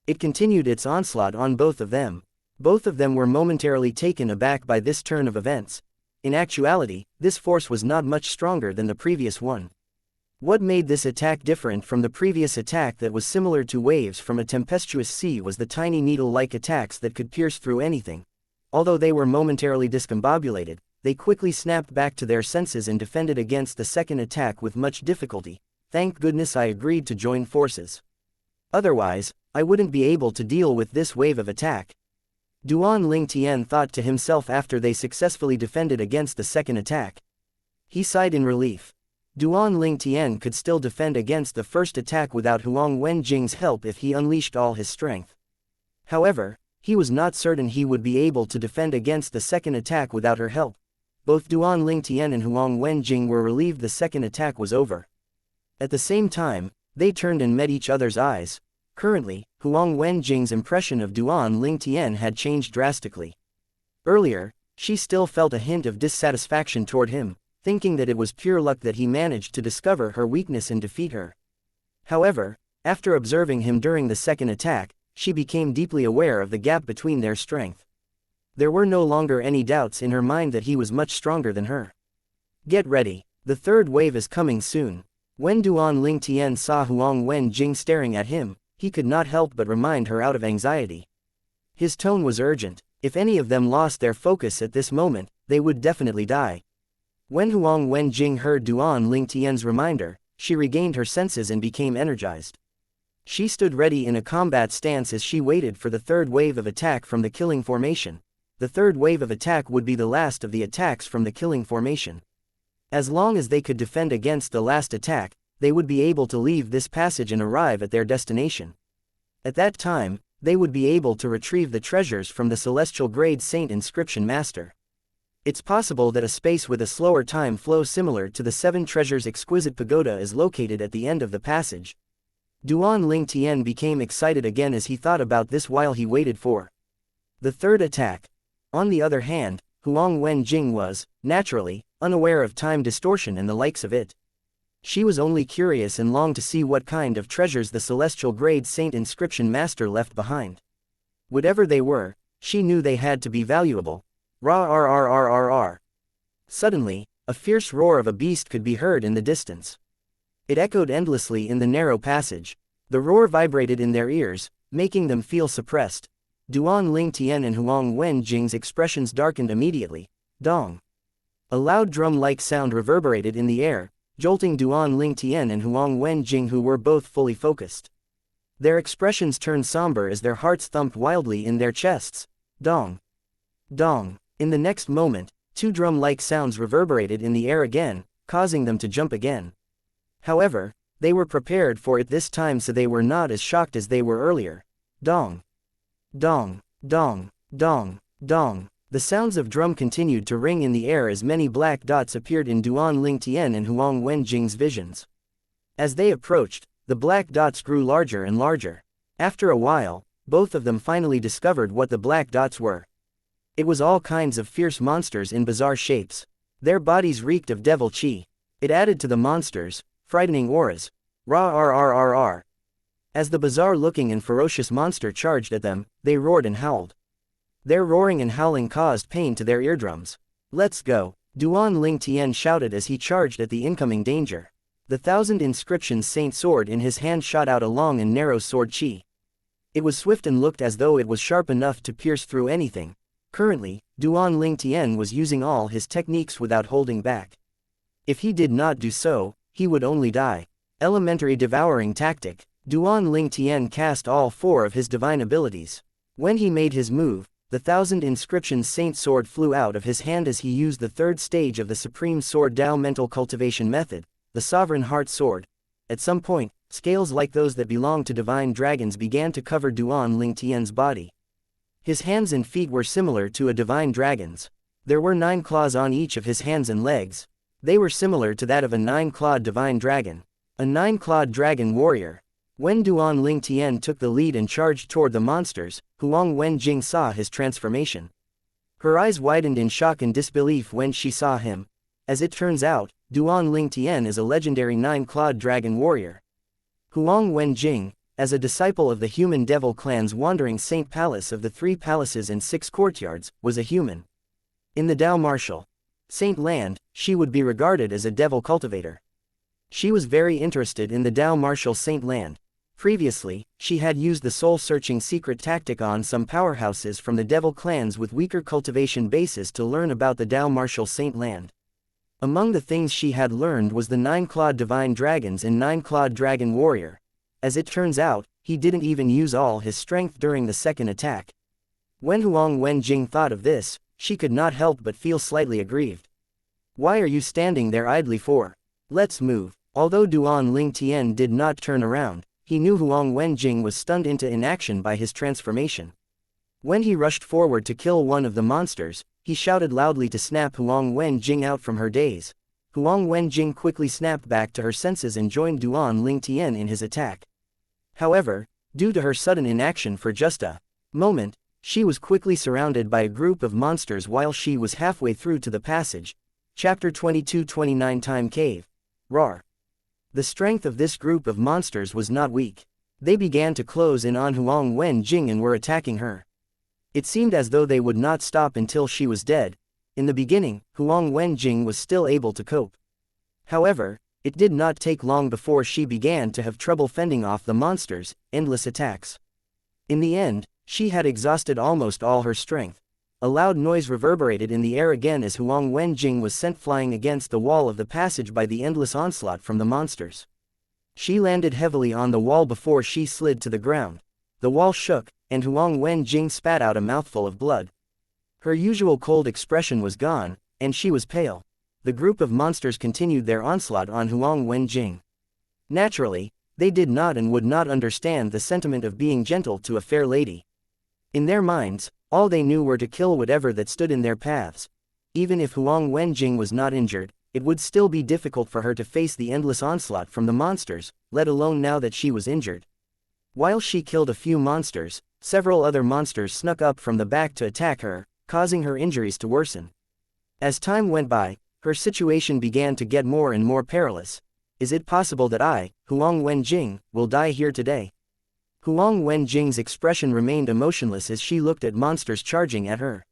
It continued its onslaught on both of them. Both of them were momentarily taken aback by this turn of events. In actuality, this force was not much stronger than the previous one. What made this attack different from the previous attack that was similar to waves from a tempestuous sea was the tiny needle-like attacks that could pierce through anything. Although they were momentarily discombobulated, they quickly snapped back to their senses and defended against the second attack with much difficulty. Thank goodness I agreed to join forces. Otherwise, I wouldn't be able to deal with this wave of attack. Duan Lingtian thought to himself after they successfully defended against the second attack. He sighed in relief. Duan Lingtian could still defend against the first attack without Huang Wenjing's help if he unleashed all his strength. However, he was not certain he would be able to defend against the second attack without her help. Both Duan Lingtian and Huang Wenjing were relieved the second attack was over. At the same time, they turned and met each other's eyes. Currently, Huang Wenjing's impression of Duan Lingtian had changed drastically. Earlier, she still felt a hint of dissatisfaction toward him, thinking that it was pure luck that he managed to discover her weakness and defeat her. However, after observing him during the second attack, she became deeply aware of the gap between their strength. There were no longer any doubts in her mind that he was much stronger than her. Get ready, the third wave is coming soon. When Duan Lingtian saw Huang Wenjing staring at him, he could not help but remind her out of anxiety. His tone was urgent. If any of them lost their focus at this moment, they would definitely die. When Huang Wenjing heard Duan Lingtian's reminder, she regained her senses and became energized. She stood ready in a combat stance as she waited for the third wave of attack from the killing formation. The third wave of attack would be the last of the attacks from the killing formation. As long as they could defend against the last attack, they would be able to leave this passage and arrive at their destination. At that time, they would be able to retrieve the treasures from the celestial grade Saint Inscription Master. It's possible that a space with a slower time flow similar to the 7 treasures exquisite pagoda is located at the end of the passage. Duan Lingtian became excited again as he thought about this while he waited for the third attack. On the other hand, Huang Wenjing was, naturally, unaware of time distortion and the likes of it. She was only curious and longed to see what kind of treasures the celestial grade Saint Inscription Master left behind. Whatever they were, she knew they had to be valuable. Ra-r-r-r-r-r. Suddenly, a fierce roar of a beast could be heard in the distance. It echoed endlessly in the narrow passage. The roar vibrated in their ears, making them feel suppressed. Duan Lingtian and Huang Wenjing's expressions darkened immediately. Dong. A loud drum-like sound reverberated in the air, jolting Duan Lingtian and Huang Wenjing, who were both fully focused. Their expressions turned somber as their hearts thumped wildly in their chests. Dong. Dong. In the next moment, 2 drum-like sounds reverberated in the air again, causing them to jump again. However, they were prepared for it this time, so they were not as shocked as they were earlier. Dong. Dong. Dong. Dong. Dong. The sounds of drum continued to ring in the air as many black dots appeared in Duan Lingtian and Huang Wenjing's visions. As they approached, the black dots grew larger and larger. After a while, both of them finally discovered what the black dots were. It was all kinds of fierce monsters in bizarre shapes. Their bodies reeked of devil chi. It added to the monsters' frightening auras. Ra-r-r-r-r. As the bizarre-looking and ferocious monster charged at them, they roared and howled. Their roaring and howling caused pain to their eardrums. Let's go, Duan Lingtian shouted as he charged at the incoming danger. The 1,000 inscriptions saint sword in his hand shot out a long and narrow sword chi. It was swift and looked as though it was sharp enough to pierce through anything. Currently, Duan Lingtian was using all his techniques without holding back. If he did not do so, he would only die. Elementary devouring tactic. Duan Lingtian cast all 4 of his divine abilities. When he made his move, The 1,000 inscriptions saint sword flew out of his hand as he used the third stage of the supreme sword Dao mental cultivation method, the sovereign heart sword. At some point, scales like those that belong to divine dragons began to cover Duan Ling Tian's body. His hands and feet were similar to a divine dragon's. There were 9 claws on each of his hands and legs. They were similar to that of a 9-clawed divine dragon. A 9-clawed dragon warrior. When Duan Ling Tian took the lead and charged toward the monsters, Huang Wenjing saw his transformation. Her eyes widened in shock and disbelief when she saw him. As it turns out, Duan Ling Tian is a legendary 9-clawed dragon warrior. Huang Wenjing, as a disciple of the human devil clan's wandering saint palace of the 3 palaces and 6 courtyards, was a human. In the Dao martial saint land, she would be regarded as a devil cultivator. She was very interested in the Dao martial saint land. Previously, she had used the soul-searching secret tactic on some powerhouses from the devil clans with weaker cultivation bases to learn about the Dao martial saint land. Among the things she had learned was the 9-clawed divine dragons and 9-clawed dragon warrior. As it turns out, he didn't even use all his strength during the second attack. When Huang Wenjing thought of this, she could not help but feel slightly aggrieved. "Why are you standing there idly for? Let's move." Although Duan Ling Tian did not turn around, he knew Huang Wenjing was stunned into inaction by his transformation. When he rushed forward to kill one of the monsters, he shouted loudly to snap Huang Wenjing out from her daze. Huang Wenjing quickly snapped back to her senses and joined Duan Ling Tian in his attack. However, due to her sudden inaction for just a moment, she was quickly surrounded by a group of monsters while she was halfway through to the passage. Chapter 22-29 Time Cave. Roar. The strength of this group of monsters was not weak. They began to close in on Huang Wenjing and were attacking her. It seemed as though they would not stop until she was dead. In the beginning, Huang Wenjing was still able to cope. However, it did not take long before she began to have trouble fending off the monsters' endless attacks. In the end, she had exhausted almost all her strength. A loud noise reverberated in the air again as Huang Wenjing was sent flying against the wall of the passage by the endless onslaught from the monsters. She landed heavily on the wall before she slid to the ground. The wall shook, and Huang Wenjing spat out a mouthful of blood. Her usual cold expression was gone, and she was pale. The group of monsters continued their onslaught on Huang Wenjing. Naturally, they did not and would not understand the sentiment of being gentle to a fair lady. In their minds, all they knew were to kill whatever that stood in their paths. Even if Huang Wenjing was not injured, it would still be difficult for her to face the endless onslaught from the monsters, let alone now that she was injured. While she killed a few monsters, several other monsters snuck up from the back to attack her, causing her injuries to worsen. As time went by, her situation began to get more and more perilous. Is it possible that I, Huang Wenjing, will die here today? Huang Wenjing's expression remained emotionless as she looked at monsters charging at her.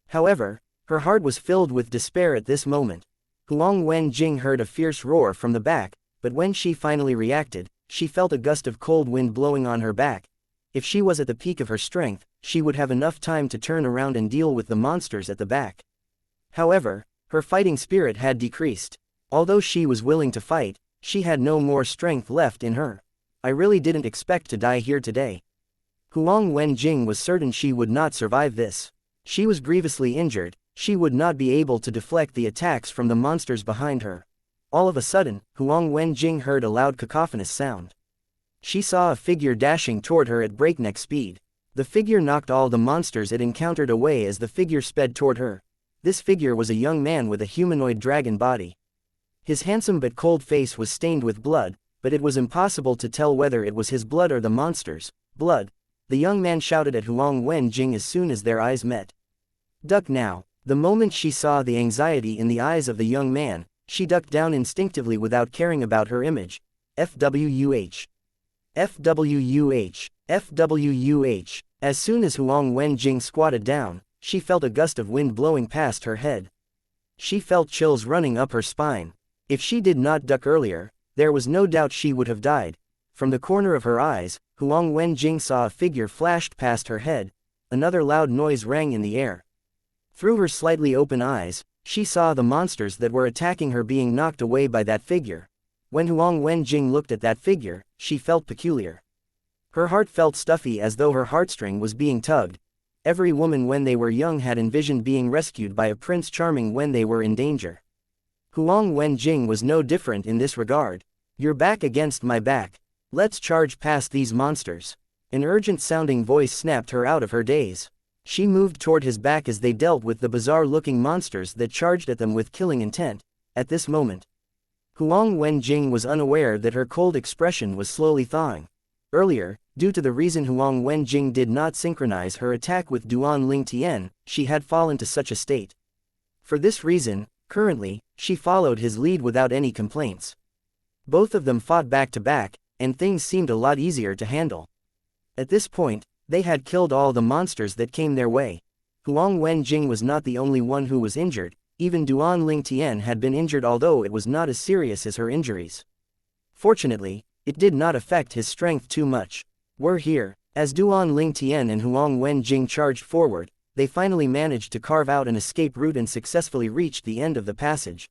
However, her heart was filled with despair at this moment. Huang Wenjing heard a fierce roar from the back, but when she finally reacted, she felt a gust of cold wind blowing on her back. If she was at the peak of her strength, she would have enough time to turn around and deal with the monsters at the back. However, her fighting spirit had decreased. Although she was willing to fight, she had no more strength left in her. I really didn't expect to die here today. Huang Wenjing was certain she would not survive this. She was grievously injured, she would not be able to deflect the attacks from the monsters behind her. All of a sudden, Huang Wenjing heard a loud cacophonous sound. She saw a figure dashing toward her at breakneck speed. The figure knocked all the monsters it encountered away as the figure sped toward her. This figure was a young man with a humanoid dragon body. His handsome but cold face was stained with blood, but it was impossible to tell whether it was his blood or the monster's blood. The young man shouted at Huang Wenjing as soon as their eyes met. "Duck now." The moment she saw the anxiety in the eyes of the young man, she ducked down instinctively without caring about her image. FWUH. FWUH. FWUH. As soon as Huang Wenjing squatted down, she felt a gust of wind blowing past her head. She felt chills running up her spine. If she did not duck earlier, there was no doubt she would have died. From the corner of her eyes, Huang Wenjing saw a figure flashed past her head. Another loud noise rang in the air. Through her slightly open eyes, she saw the monsters that were attacking her being knocked away by that figure. When Huang Wenjing looked at that figure, she felt peculiar. Her heart felt stuffy as though her heartstring was being tugged. every woman when they were young had envisioned being rescued by a Prince Charming when they were in danger. Huang Wenjing was no different in this regard. Your back against my back. Let's charge past these monsters. An urgent-sounding voice snapped her out of her daze. She moved toward his back as they dealt with the bizarre-looking monsters that charged at them with killing intent. At this moment, Huang Wenjing was unaware that her cold expression was slowly thawing. Earlier, due to the reason Huang Wenjing did not synchronize her attack with Duan Lingtian, she had fallen to such a state. For this reason, currently, she followed his lead without any complaints. Both of them fought back to back, and things seemed a lot easier to handle. At this point, they had killed all the monsters that came their way. Huang Wenjing was not the only one who was injured, even Duan Lingtian had been injured, although it was not as serious as her injuries. Fortunately, it did not affect his strength too much. We're here. As Duan Lingtian and Huang Wenjing charged forward, they finally managed to carve out an escape route and successfully reached the end of the passage.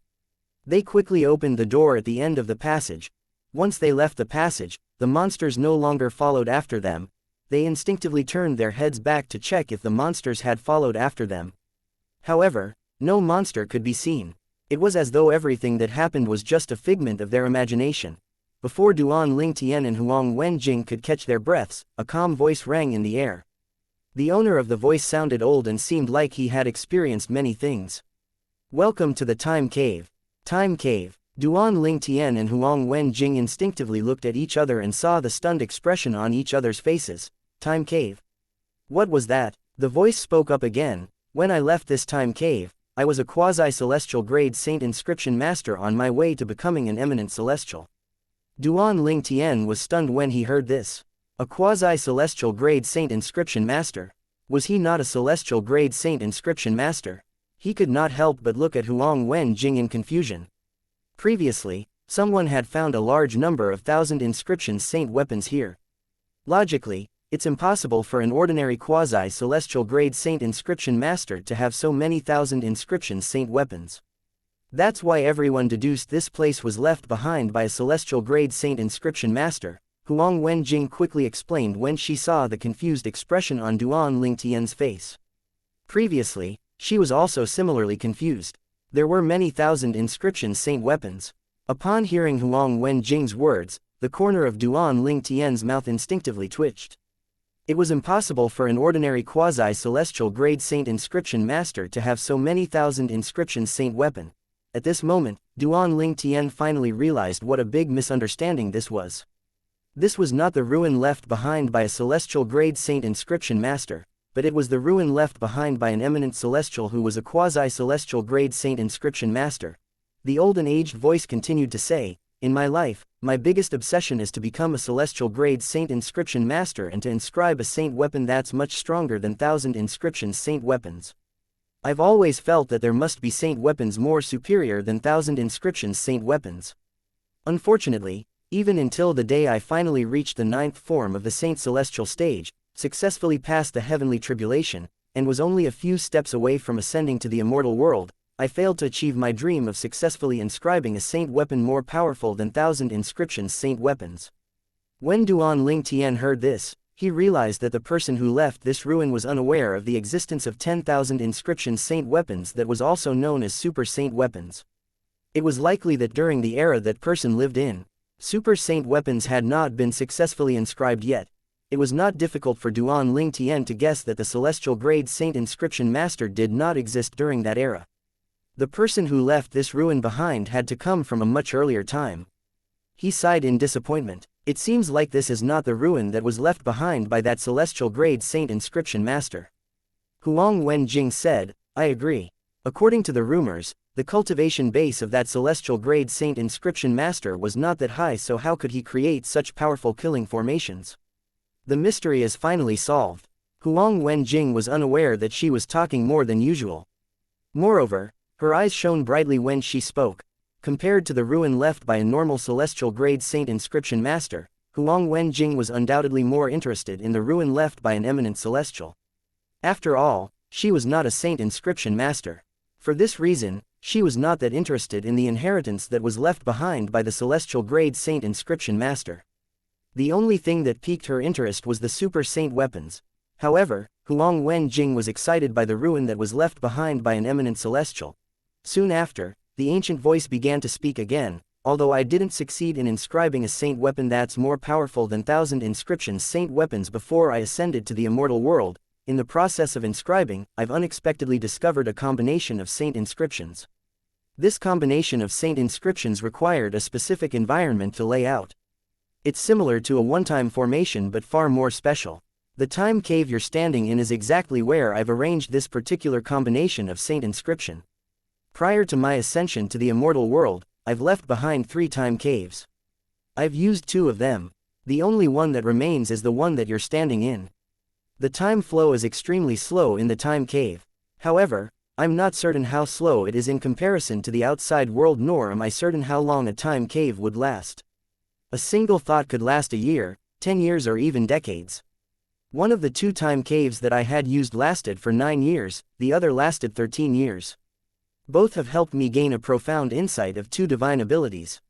They quickly opened the door at the end of the passage. Once they left the passage, the monsters no longer followed after them. They instinctively turned their heads back to check if the monsters had followed after them. However, no monster could be seen. It was as though everything that happened was just a figment of their imagination. Before Duan Lingtian and Huang Wenjing could catch their breaths, a calm voice rang in the air. The owner of the voice sounded old and seemed like he had experienced many things. Welcome to the Time Cave. Time Cave. Duan Lingtian and Huang Wenjing instinctively looked at each other and saw the stunned expression on each other's faces. Time Cave. What was that? The voice spoke up again. When I left this Time Cave, I was a quasi-celestial grade Saint Inscription Master on my way to becoming an eminent celestial. Duan Lingtian was stunned when he heard this. A quasi-celestial grade Saint Inscription Master. Was he not a celestial grade Saint Inscription Master? He could not help but look at Huang Wenjing in confusion. Previously, someone had found a large number of 1,000 inscriptions saint weapons here. Logically, it's impossible for an ordinary quasi-celestial grade Saint Inscription Master to have so many 1,000 inscriptions saint weapons. That's why everyone deduced this place was left behind by a celestial grade Saint Inscription Master, Huang Wenjing quickly explained when she saw the confused expression on Duan Lingtian's face. Previously, she was also similarly confused. There were many 1,000 inscription saint weapons. Upon hearing Huang Wenjing's words, the corner of Duan Lingtian's mouth instinctively twitched. It was impossible for an ordinary quasi-celestial grade Saint Inscription Master to have so many 1,000 inscription saint weapon. At this moment, Duan Lingtian finally realized what a big misunderstanding this was. This was not the ruin left behind by a celestial grade Saint Inscription Master, but it was the ruin left behind by an eminent celestial who was a quasi-celestial grade Saint Inscription Master. The old and aged voice continued to say, "In my life, my biggest obsession is to become a celestial grade Saint Inscription Master and to inscribe a saint weapon that's much stronger than 1,000 inscription saint weapons. I've always felt that there must be saint weapons more superior than 1,000 inscriptions saint weapons. Unfortunately, even until the day I finally reached the 9th form of the Saint Celestial stage, successfully passed the heavenly tribulation, and was only a few steps away from ascending to the immortal world, I failed to achieve my dream of successfully inscribing a saint weapon more powerful than 1,000 inscriptions saint weapons." When Duan Lingtian heard this, he realized that the person who left this ruin was unaware of the existence of 10,000 inscription saint weapons that was also known as super saint weapons. It was likely that during the era that person lived in, super saint weapons had not been successfully inscribed yet. It was not difficult for Duan Lingtian to guess that the celestial grade Saint Inscription Master did not exist during that era. The person who left this ruin behind had to come from a much earlier time. He sighed in disappointment. It seems like this is not the ruin that was left behind by that celestial grade Saint Inscription Master. Huang Wenjing said, "I agree. According to the rumors, the cultivation base of that celestial grade Saint Inscription Master was not that high, so how could he create such powerful killing formations? The mystery is finally solved." Huang Wenjing was unaware that she was talking more than usual. Moreover, her eyes shone brightly when she spoke. Compared to the ruin left by a normal celestial grade Saint Inscription Master, Huang Wenjing was undoubtedly more interested in the ruin left by an eminent celestial. After all, she was not a Saint Inscription Master. For this reason, she was not that interested in the inheritance that was left behind by the celestial grade Saint Inscription Master. The only thing that piqued her interest was the super saint weapons. However, Huang Wenjing was excited by the ruin that was left behind by an eminent celestial. Soon after, the ancient voice began to speak again. Although I didn't succeed in inscribing a saint weapon that's more powerful than 1,000 inscriptions saint weapons before I ascended to the immortal world, in the process of inscribing, I've unexpectedly discovered a combination of saint inscriptions. This combination of saint inscriptions required a specific environment to lay out. It's similar to a one-time formation but far more special. The time cave you're standing in is exactly where I've arranged this particular combination of saint inscription. Prior to my ascension to the immortal world, I've left behind 3 time caves. I've used 2 of them. The only one that remains is the one that you're standing in. The time flow is extremely slow in the time cave. However, I'm not certain how slow it is in comparison to the outside world, nor am I certain how long a time cave would last. A single thought could last a year, 10 years or even decades. One of the 2 time caves that I had used lasted for 9 years, the other lasted 13 years. Both have helped me gain a profound insight of 2 divine abilities.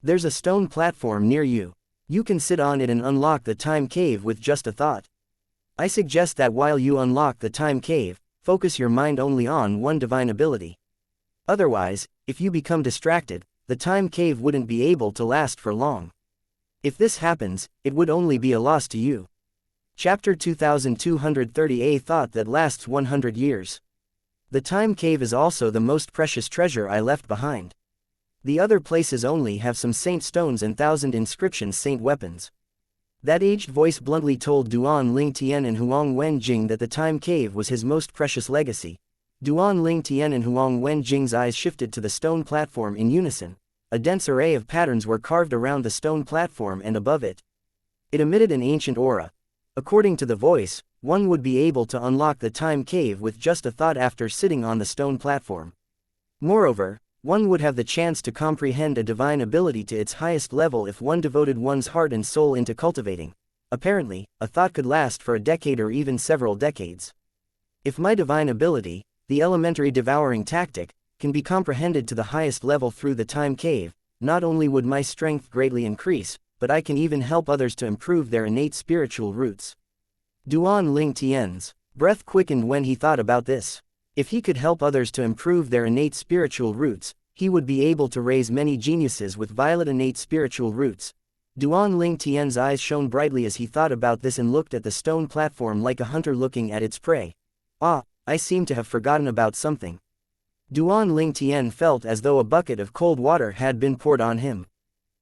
There's a stone platform near you. You can sit on it and unlock the time cave with just a thought. I suggest that while you unlock the time cave, focus your mind only on one divine ability. Otherwise, if you become distracted, the time cave wouldn't be able to last for long. If this happens, it would only be a loss to you. Chapter 2230. A thought that lasts 100 years. The time cave is also the most precious treasure I left behind. The other places only have some saint stones and 1,000 inscriptions saint weapons. That aged voice bluntly told Duan Ling Tian and Huang Wenjing that the time cave was his most precious legacy. Duan Ling Tian and Huang Wenjing's eyes shifted to the stone platform in unison. A dense array of patterns were carved around the stone platform and above it. It emitted an ancient aura. According to the voice, one would be able to unlock the time cave with just a thought after sitting on the stone platform. Moreover, one would have the chance to comprehend a divine ability to its highest level if one devoted one's heart and soul into cultivating. Apparently, a thought could last for a decade or even several decades. If my divine ability, the elementary devouring tactic, can be comprehended to the highest level through the time cave, not only would my strength greatly increase, but I can even help others to improve their innate spiritual roots. Duan Ling Tian's breath quickened when he thought about this. If he could help others to improve their innate spiritual roots, he would be able to raise many geniuses with violet innate spiritual roots. Duan Ling Tian's eyes shone brightly as he thought about this and looked at the stone platform like a hunter looking at its prey. Ah, I seem to have forgotten about something. Duan Ling Tian felt as though a bucket of cold water had been poured on him.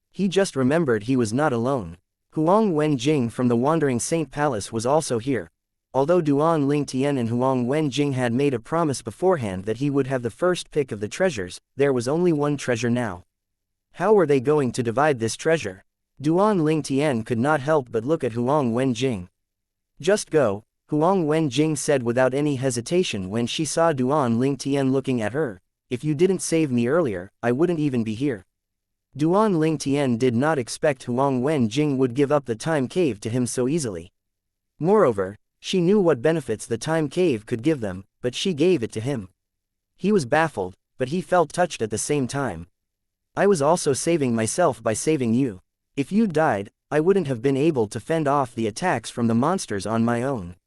He just remembered he was not alone. Huang Wenjing from the Wandering Saint Palace was also here. Although Duan Ling Tian and Huang Wenjing had made a promise beforehand that he would have the first pick of the treasures, there was only one treasure now. How were they going to divide this treasure? Duan Ling Tian could not help but look at Huang Wenjing. Just go, Huang Wenjing said without any hesitation when she saw Duan Ling Tian looking at her. If you didn't save me earlier, I wouldn't even be here. Duan Ling Tian did not expect Huang Wenjing would give up the time cave to him so easily. Moreover, she knew what benefits the time cave could give them, but she gave it to him. He was baffled, but he felt touched at the same time. I was also saving myself by saving you. If you died, I wouldn't have been able to fend off the attacks from the monsters on my own.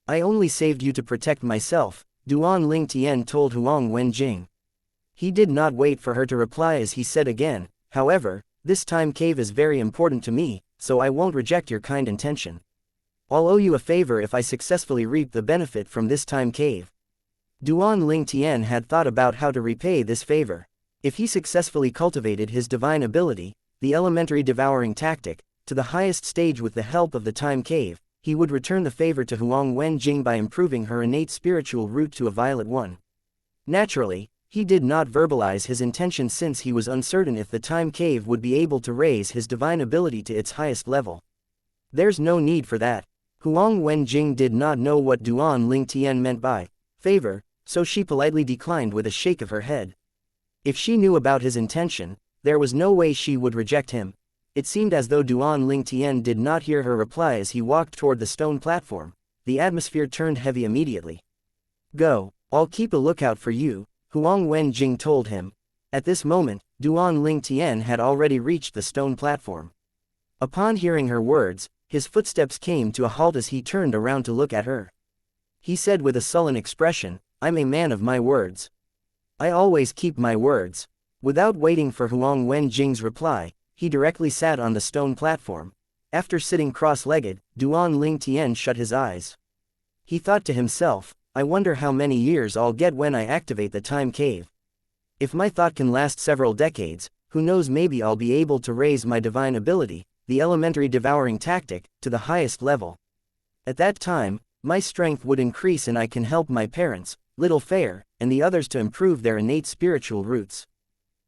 I only saved you to protect myself, Duan Ling Tian told Huang Wenjing. He did not wait for her to reply as he said again, however, this time cave is very important to me, so I won't reject your kind intention. I'll owe you a favor if I successfully reap the benefit from this time cave. Duan Ling Tian had thought about how to repay this favor. If he successfully cultivated his divine ability, the elementary devouring tactic, to the highest stage with the help of the time cave, he would return the favor to Huang Wenjing by improving her innate spiritual root to a violet one. Naturally, he did not verbalize his intention since he was uncertain if the time cave would be able to raise his divine ability to its highest level. There's no need for that. Huang Wenjing did not know what Duan Ling Tian meant by favor, so she politely declined with a shake of her head. If she knew about his intention, there was no way she would reject him. It seemed as though Duan Ling Tian did not hear her reply as he walked toward the stone platform. The atmosphere turned heavy immediately. Go, I'll keep a lookout for you, Huang Wenjing told him. At this moment, Duan Ling Tian had already reached the stone platform. Upon hearing her words, his footsteps came to a halt as he turned around to look at her. He said with a sullen expression, "I'm a man of my words. I always keep my words." Without waiting for Huang Wenjing's reply, he directly sat on the stone platform. After sitting cross-legged, Duan Ling Tian shut his eyes. He thought to himself, "I wonder how many years I'll get when I activate the time cave. If my thought can last several decades, who knows, maybe I'll be able to raise my divine ability, the elementary devouring tactic, to the highest level. At that time, my strength would increase and I can help my parents, Little Fair, and the others to improve their innate spiritual roots."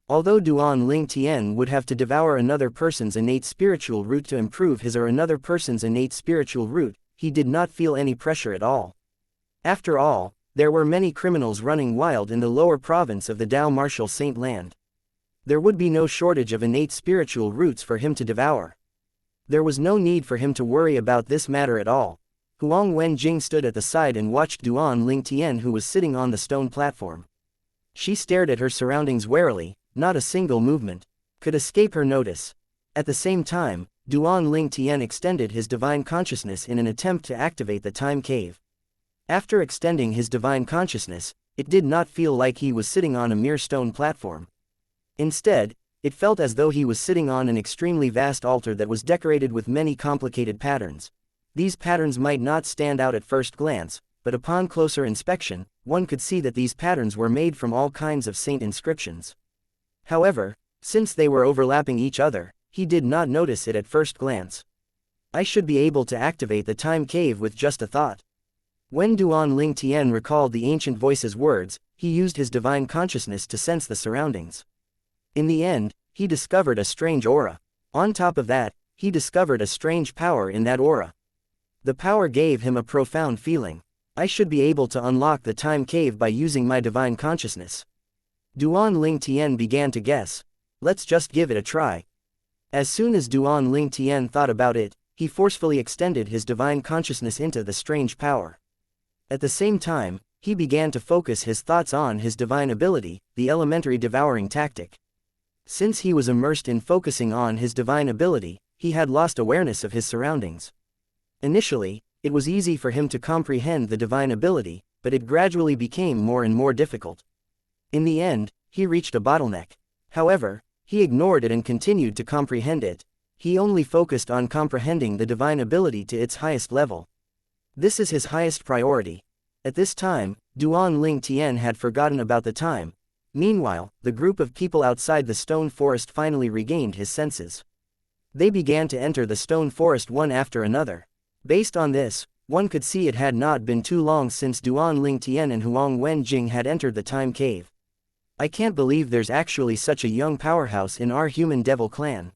Although Duan Ling Tian would have to devour another person's innate spiritual root to improve his or another person's innate spiritual root, he did not feel any pressure at all. After all, there were many criminals running wild in the lower province of the Dao Martial Saint Land. There would be no shortage of innate spiritual roots for him to devour. There was no need for him to worry about this matter at all. Huang Wenjing stood at the side and watched Duan Ling Tian, who was sitting on the stone platform. She stared at her surroundings warily. Not a single movement could escape her notice. At the same time, Duan Ling Tian extended his divine consciousness in an attempt to activate the time cave. After extending his divine consciousness, it did not feel like he was sitting on a mere stone platform. Instead, it felt as though he was sitting on an extremely vast altar that was decorated with many complicated patterns. These patterns might not stand out at first glance, but upon closer inspection, one could see that these patterns were made from all kinds of saint inscriptions. However, since they were overlapping each other, he did not notice it at first glance. "I should be able to activate the time cave with just a thought." When Duan Ling Tian recalled the ancient voice's words, he used his divine consciousness to sense the surroundings. In the end, he discovered a strange aura. On top of that, he discovered a strange power in that aura. The power gave him a profound feeling. "I should be able to unlock the time cave by using my divine consciousness." Duan Ling Tian began to guess. "Let's just give it a try." As soon as Duan Ling Tian thought about it, he forcefully extended his divine consciousness into the strange power. At the same time, he began to focus his thoughts on his divine ability, the elementary devouring tactic. Since he was immersed in focusing on his divine ability, he had lost awareness of his surroundings. Initially, it was easy for him to comprehend the divine ability, but it gradually became more and more difficult. In the end, he reached a bottleneck. However, he ignored it and continued to comprehend it. He only focused on comprehending the divine ability to its highest level. This is his highest priority. At this time, Duan Ling Tian had forgotten about the time. Meanwhile, the group of people outside the stone forest finally regained his senses. They began to enter the stone forest one after another. Based on this, one could see it had not been too long since Duan Ling Tian and Huang Wenjing had entered the time cave. "I can't believe there's actually such a young powerhouse in our human devil clan."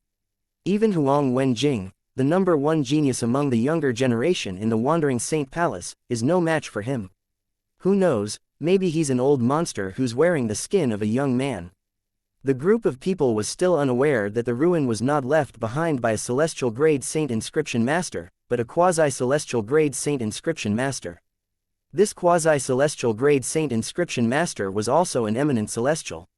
Even Huang Wenjing, the number one genius among the younger generation in the Wandering Saint Palace, is no match for him. Who knows, maybe he's an old monster who's wearing the skin of a young man. The group of people was still unaware that the ruin was not left behind by a celestial grade saint inscription master, but a quasi-celestial grade saint inscription master. This quasi-celestial grade saint inscription master was also an eminent celestial.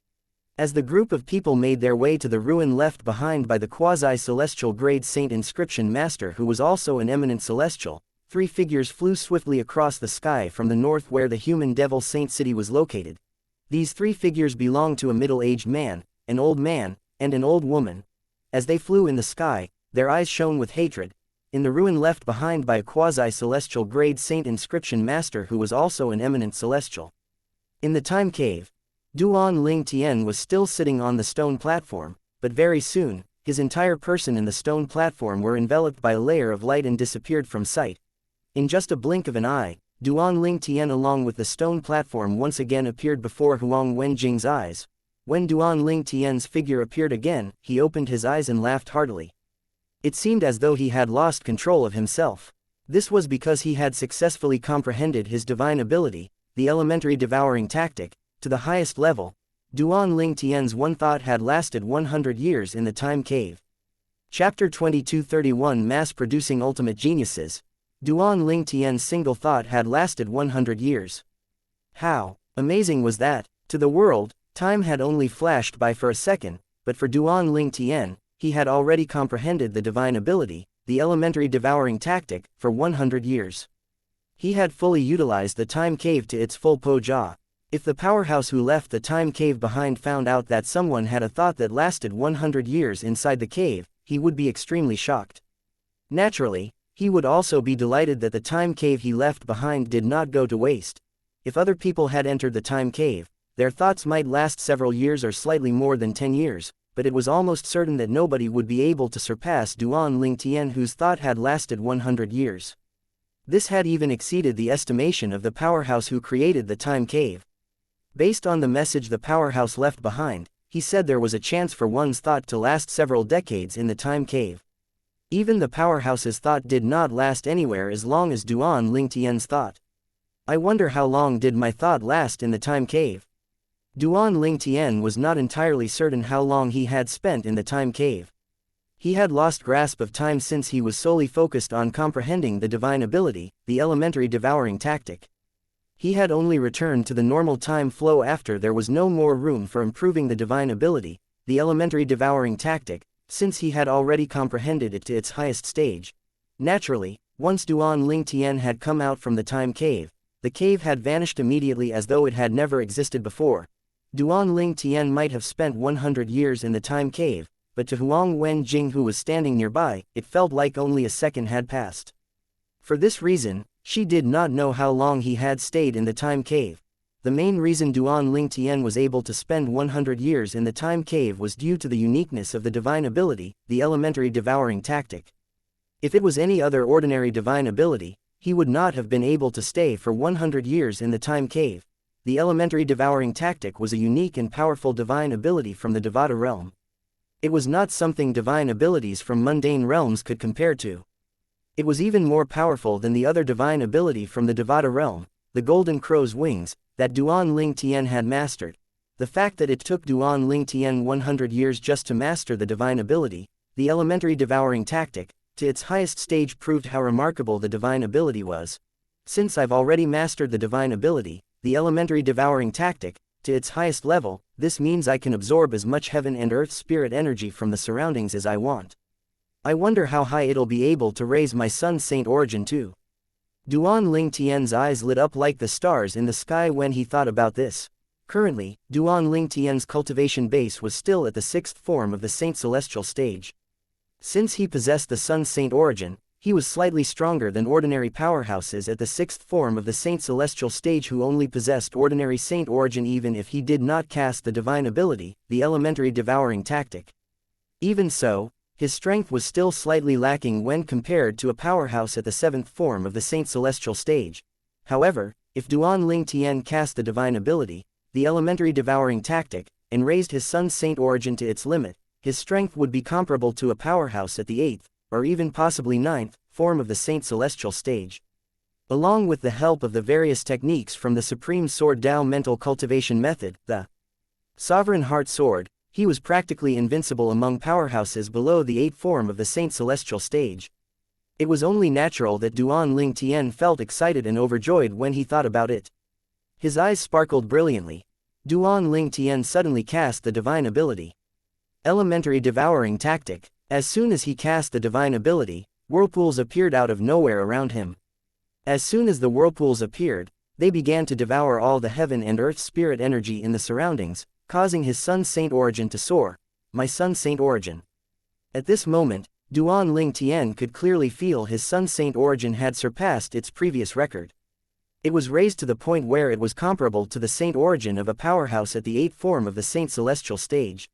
As the group of people made their way to the ruin left behind by the quasi-celestial grade saint inscription master, who was also an eminent celestial, three figures flew swiftly across the sky from the north where the human devil saint city was located. These three figures belonged to a middle-aged man, an old man, and an old woman. As they flew in the sky, their eyes shone with hatred. In the ruin left behind by a quasi-celestial grade saint inscription master who was also an eminent celestial. In the time cave, Duan Ling Tian was still sitting on the stone platform, but very soon, his entire person and the stone platform were enveloped by a layer of light and disappeared from sight. In just a blink of an eye, Duan Ling Tian along with the stone platform once again appeared before Huang Wenjing's eyes. When Duan Ling Tian's figure appeared again, he opened his eyes and laughed heartily. It seemed as though he had lost control of himself. This was because he had successfully comprehended his divine ability, the elementary devouring tactic, to the highest level. Duan Ling Tian's one thought had lasted 100 years in the time cave. Chapter 2231 Mass-Producing Ultimate Geniuses. Duan Ling Tian's single thought had lasted 100 years. How amazing was that? To the world, time had only flashed by for a second, but for Duan Ling Tian, he had already comprehended the divine ability, the elementary devouring tactic, for 100 years. He had fully utilized the time cave to its full potential. If the powerhouse who left the time cave behind found out that someone had a thought that lasted 100 years inside the cave, he would be extremely shocked. Naturally, he would also be delighted that the time cave he left behind did not go to waste. If other people had entered the time cave, their thoughts might last several years or slightly more than 10 years, but it was almost certain that nobody would be able to surpass Duan Ling Tian, whose thought had lasted 100 years. This had even exceeded the estimation of the powerhouse who created the time cave. Based on the message the powerhouse left behind, he said there was a chance for one's thought to last several decades in the time cave. Even the powerhouse's thought did not last anywhere as long as Duan Ling Tian's thought. I wonder how long did my thought last in the time cave? Duan Ling Tian was not entirely certain how long he had spent in the time cave. He had lost grasp of time since he was solely focused on comprehending the divine ability, the elementary devouring tactic. He had only returned to the normal time flow after there was no more room for improving the divine ability, the elementary devouring tactic, since he had already comprehended it to its highest stage. Naturally, once Duan Ling Tian had come out from the time cave, the cave had vanished immediately as though it had never existed before. Duan Ling Tian might have spent 100 years in the time cave, but to Huang Wenjing, who was standing nearby, it felt like only a second had passed. For this reason, she did not know how long he had stayed in the time cave. The main reason Duan Ling Tian was able to spend 100 years in the time cave was due to the uniqueness of the divine ability, the elementary devouring tactic. If it was any other ordinary divine ability, he would not have been able to stay for 100 years in the time cave. The elementary devouring tactic was a unique and powerful divine ability from the Devata realm. It was not something divine abilities from mundane realms could compare to. It was even more powerful than the other divine ability from the Devata realm, the Golden Crow's Wings, that Duan Ling Tian had mastered. The fact that it took Duan Ling Tian 100 years just to master the divine ability, the elementary devouring tactic, to its highest stage proved how remarkable the divine ability was. Since I've already mastered the divine ability, the elementary devouring tactic, to its highest level, this means I can absorb as much heaven and earth spirit energy from the surroundings as I want. I wonder how high it'll be able to raise my sun saint origin too. Duan Ling Tian's eyes lit up like the stars in the sky when he thought about this. Currently, Duan Ling Tian's cultivation base was still at the 6th form of the Saint Celestial stage. Since he possessed the Sun Saint origin, he was slightly stronger than ordinary powerhouses at the 6th form of the Saint Celestial stage who only possessed ordinary Saint origin even if he did not cast the divine ability, the elementary devouring tactic. Even so, his strength was still slightly lacking when compared to a powerhouse at the 7th form of the Saint Celestial stage. However, if Duan Ling Tian cast the divine ability, the elementary devouring tactic, and raised his Sun Saint origin to its limit, his strength would be comparable to a powerhouse at the 8th, or even possibly 9th, form of the Saint Celestial stage. Along with the help of the various techniques from the Supreme Sword Tao mental cultivation method, the Sovereign Heart Sword, he was practically invincible among powerhouses below the 8th form of the Saint Celestial stage. It was only natural that Duan Ling Tian felt excited and overjoyed when he thought about it. His eyes sparkled brilliantly. Duan Ling Tian suddenly cast the divine ability. Elementary devouring tactic. As soon as he cast the divine ability, whirlpools appeared out of nowhere around him. As soon as the whirlpools appeared, they began to devour all the heaven and earth spirit energy in the surroundings, causing his Sun Saint origin to soar. My Sun Saint origin. At this moment, Duan Ling Tian could clearly feel his Sun Saint origin had surpassed its previous record. It was raised to the point where it was comparable to the Saint origin of a powerhouse at the 8th form of the Saint Celestial stage.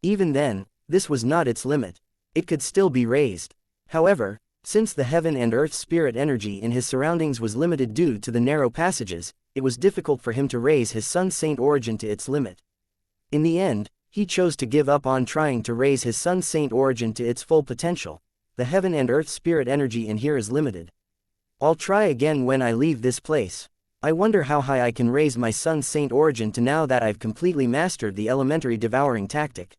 Even then, this was not its limit. It could still be raised. However, since the heaven and earth spirit energy in his surroundings was limited due to the narrow passages, it was difficult for him to raise his Sun Saint origin to its limit. In the end, he chose to give up on trying to raise his Sun Saint origin to its full potential. The heaven and earth spirit energy in here is limited. I'll try again when I leave this place. I wonder how high I can raise my Sun Saint origin to now that I've completely mastered the elementary devouring tactic.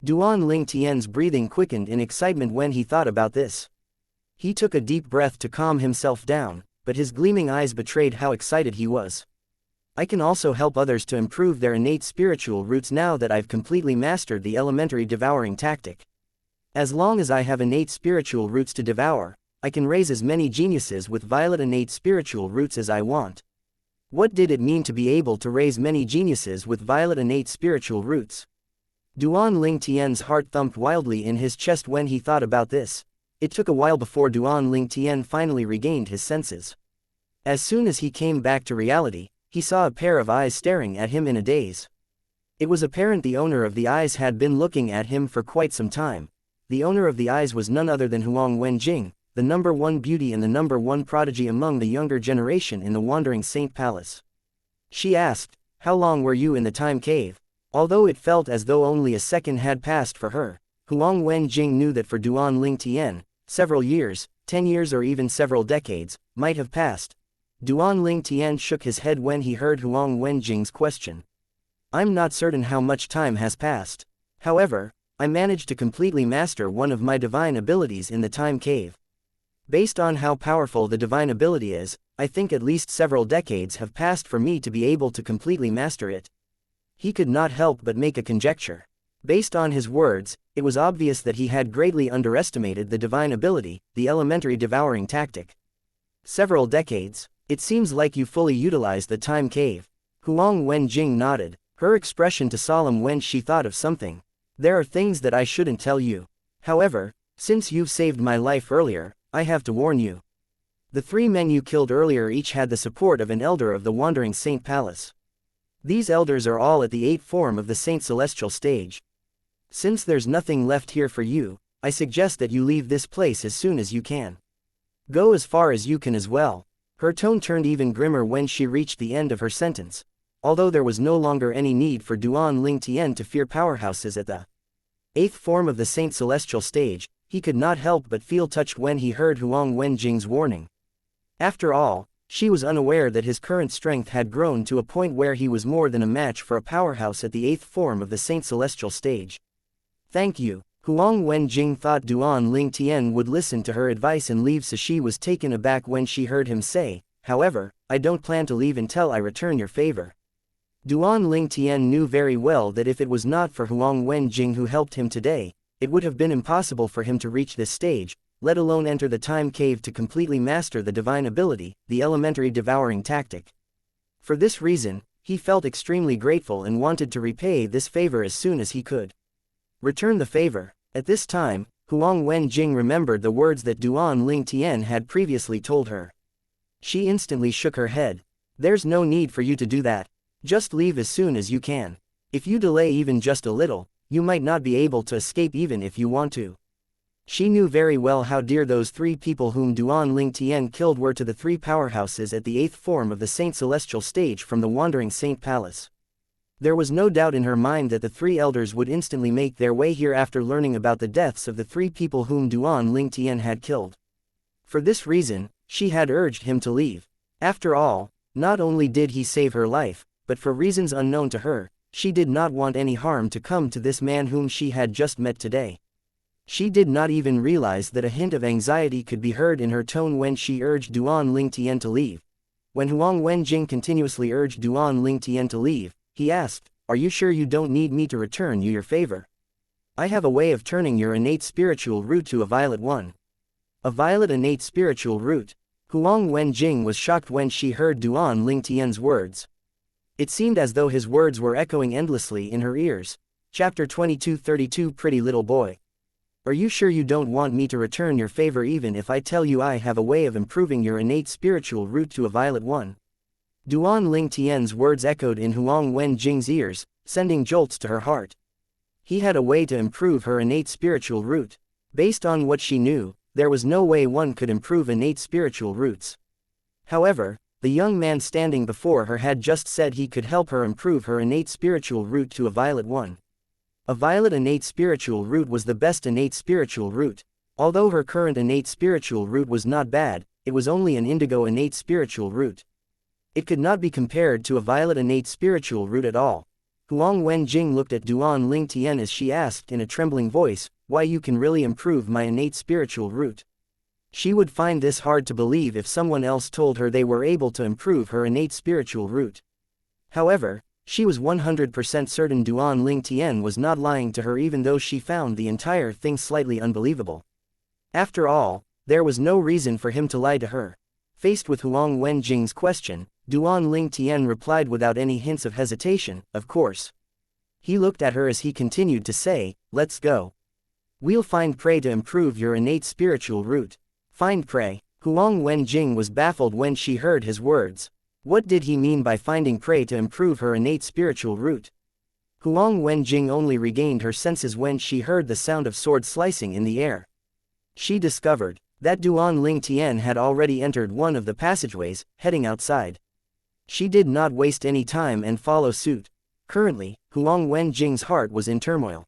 Duan Ling Tian's breathing quickened in excitement when he thought about this. He took a deep breath to calm himself down, but his gleaming eyes betrayed how excited he was. I can also help others to improve their innate spiritual roots now that I've completely mastered the elementary devouring tactic. As long as I have innate spiritual roots to devour, I can raise as many geniuses with violet innate spiritual roots as I want. What did it mean to be able to raise many geniuses with violet innate spiritual roots? Duan Ling Tian's heart thumped wildly in his chest when he thought about this. It took a while before Duan Ling Tian finally regained his senses. As soon as he came back to reality, he saw a pair of eyes staring at him in a daze. It was apparent the owner of the eyes had been looking at him for quite some time. The owner of the eyes was none other than Huang Wenjing, the #1 beauty and the #1 prodigy among the younger generation in the Wandering Saint Palace. She asked, "How long were you in the time cave?" Although it felt as though only a second had passed for her, Huang Wenjing knew that for Duan Ling Tian, several years, 10 years or even several decades, might have passed. Duan Ling Tian shook his head when he heard Huang Wenjing's question. "I'm not certain how much time has passed. However, I managed to completely master one of my divine abilities in the time cave. Based on how powerful the divine ability is, I think at least several decades have passed for me to be able to completely master it." He could not help but make a conjecture. Based on his words, it was obvious that he had greatly underestimated the divine ability, the elementary devouring tactic. "Several decades? It seems like you fully utilized the time cave." Huang Wenjing nodded, her expression solemn when she thought of something. "There are things that I shouldn't tell you. However, since you've saved my life earlier, I have to warn you. The 3 men you killed earlier each had the support of an elder of the Wandering Saint Palace. These elders are all at the 8th form of the Saint Celestial stage. Since there's nothing left here for you, I suggest that you leave this place as soon as you can. Go as far as you can as well." Her tone turned even grimmer when she reached the end of her sentence. Although there was no longer any need for Duan Ling Tian to fear powerhouses at the 8th form of the Saint Celestial stage, he could not help but feel touched when he heard Huang Wenjing's warning. After all, she was unaware that his current strength had grown to a point where he was more than a match for a powerhouse at the 8th form of the Saint Celestial stage. "Thank you." Huang Wenjing thought Duan Ling Tian would listen to her advice and leave, so she was taken aback when she heard him say, "However, I don't plan to leave until I return your favor." Duan Ling Tian knew very well that if it was not for Huang Wenjing who helped him today, it would have been impossible for him to reach this stage, let alone enter the time cave to completely master the divine ability, the elementary devouring tactic. For this reason, he felt extremely grateful and wanted to repay this favor as soon as he could. Return the favor. At this time, Huang Wenjing remembered the words that Duan Ling Tian had previously told her. She instantly shook her head. "There's no need for you to do that. Just leave as soon as you can. If you delay even just a little, you might not be able to escape even if you want to." She knew very well how dear those 3 people whom Duan Ling Tian killed were to the 3 powerhouses at the 8th form of the Saint Celestial stage from the Wandering Saint Palace. There was no doubt in her mind that the 3 elders would instantly make their way here after learning about the deaths of the 3 people whom Duan Ling Tian had killed. For this reason, she had urged him to leave. After all, not only did he save her life, but for reasons unknown to her, she did not want any harm to come to this man whom she had just met today. She did not even realize that a hint of anxiety could be heard in her tone when she urged Duan Ling Tian to leave. When Huang Wenjing continuously urged Duan Ling Tian to leave, he asked, "Are you sure you don't need me to return you your favor? I have a way of turning your innate spiritual root to a violet one." A violet innate spiritual root. Huang Wenjing was shocked when she heard Duan Ling Tian's words. It seemed as though his words were echoing endlessly in her ears. Chapter 2232 Pretty Little Boy. "Are you sure you don't want me to return your favor even if I tell you I have a way of improving your innate spiritual root to a violet one?" Duan Ling Tian's words echoed in Huang Wenjing's ears, sending jolts to her heart. He had a way to improve her innate spiritual root. Based on what she knew, there was no way one could improve innate spiritual roots. However, the young man standing before her had just said he could help her improve her innate spiritual root to a violet one. A violet innate spiritual root was the best innate spiritual root. Although her current innate spiritual root was not bad, it was only an indigo innate spiritual root. It could not be compared to a violet innate spiritual root at all. Huang Wenjing looked at Duan Ling Tian as she asked in a trembling voice, "Why you can really improve my innate spiritual root?" She would find this hard to believe if someone else told her they were able to improve her innate spiritual root. However, she was 100% certain Duan Ling Tian was not lying to her even though she found the entire thing slightly unbelievable. After all, There was no reason for him to lie to her. Faced with Huang Wenjing's question, Duan Ling Tian replied without any hints of hesitation, of course. He looked at her as he continued to say, let's go. We'll find prey to improve your innate spiritual root. Find prey. Huang Wenjing was baffled when she heard his words. What did he mean by finding prey to improve her innate spiritual root? Huang Wenjing only regained her senses when she heard the sound of sword slicing in the air. She discovered that Duan Ling Tian had already entered one of the passageways, heading outside. She did not waste any time and follow suit. Currently, Huang Wenjing's heart was in turmoil.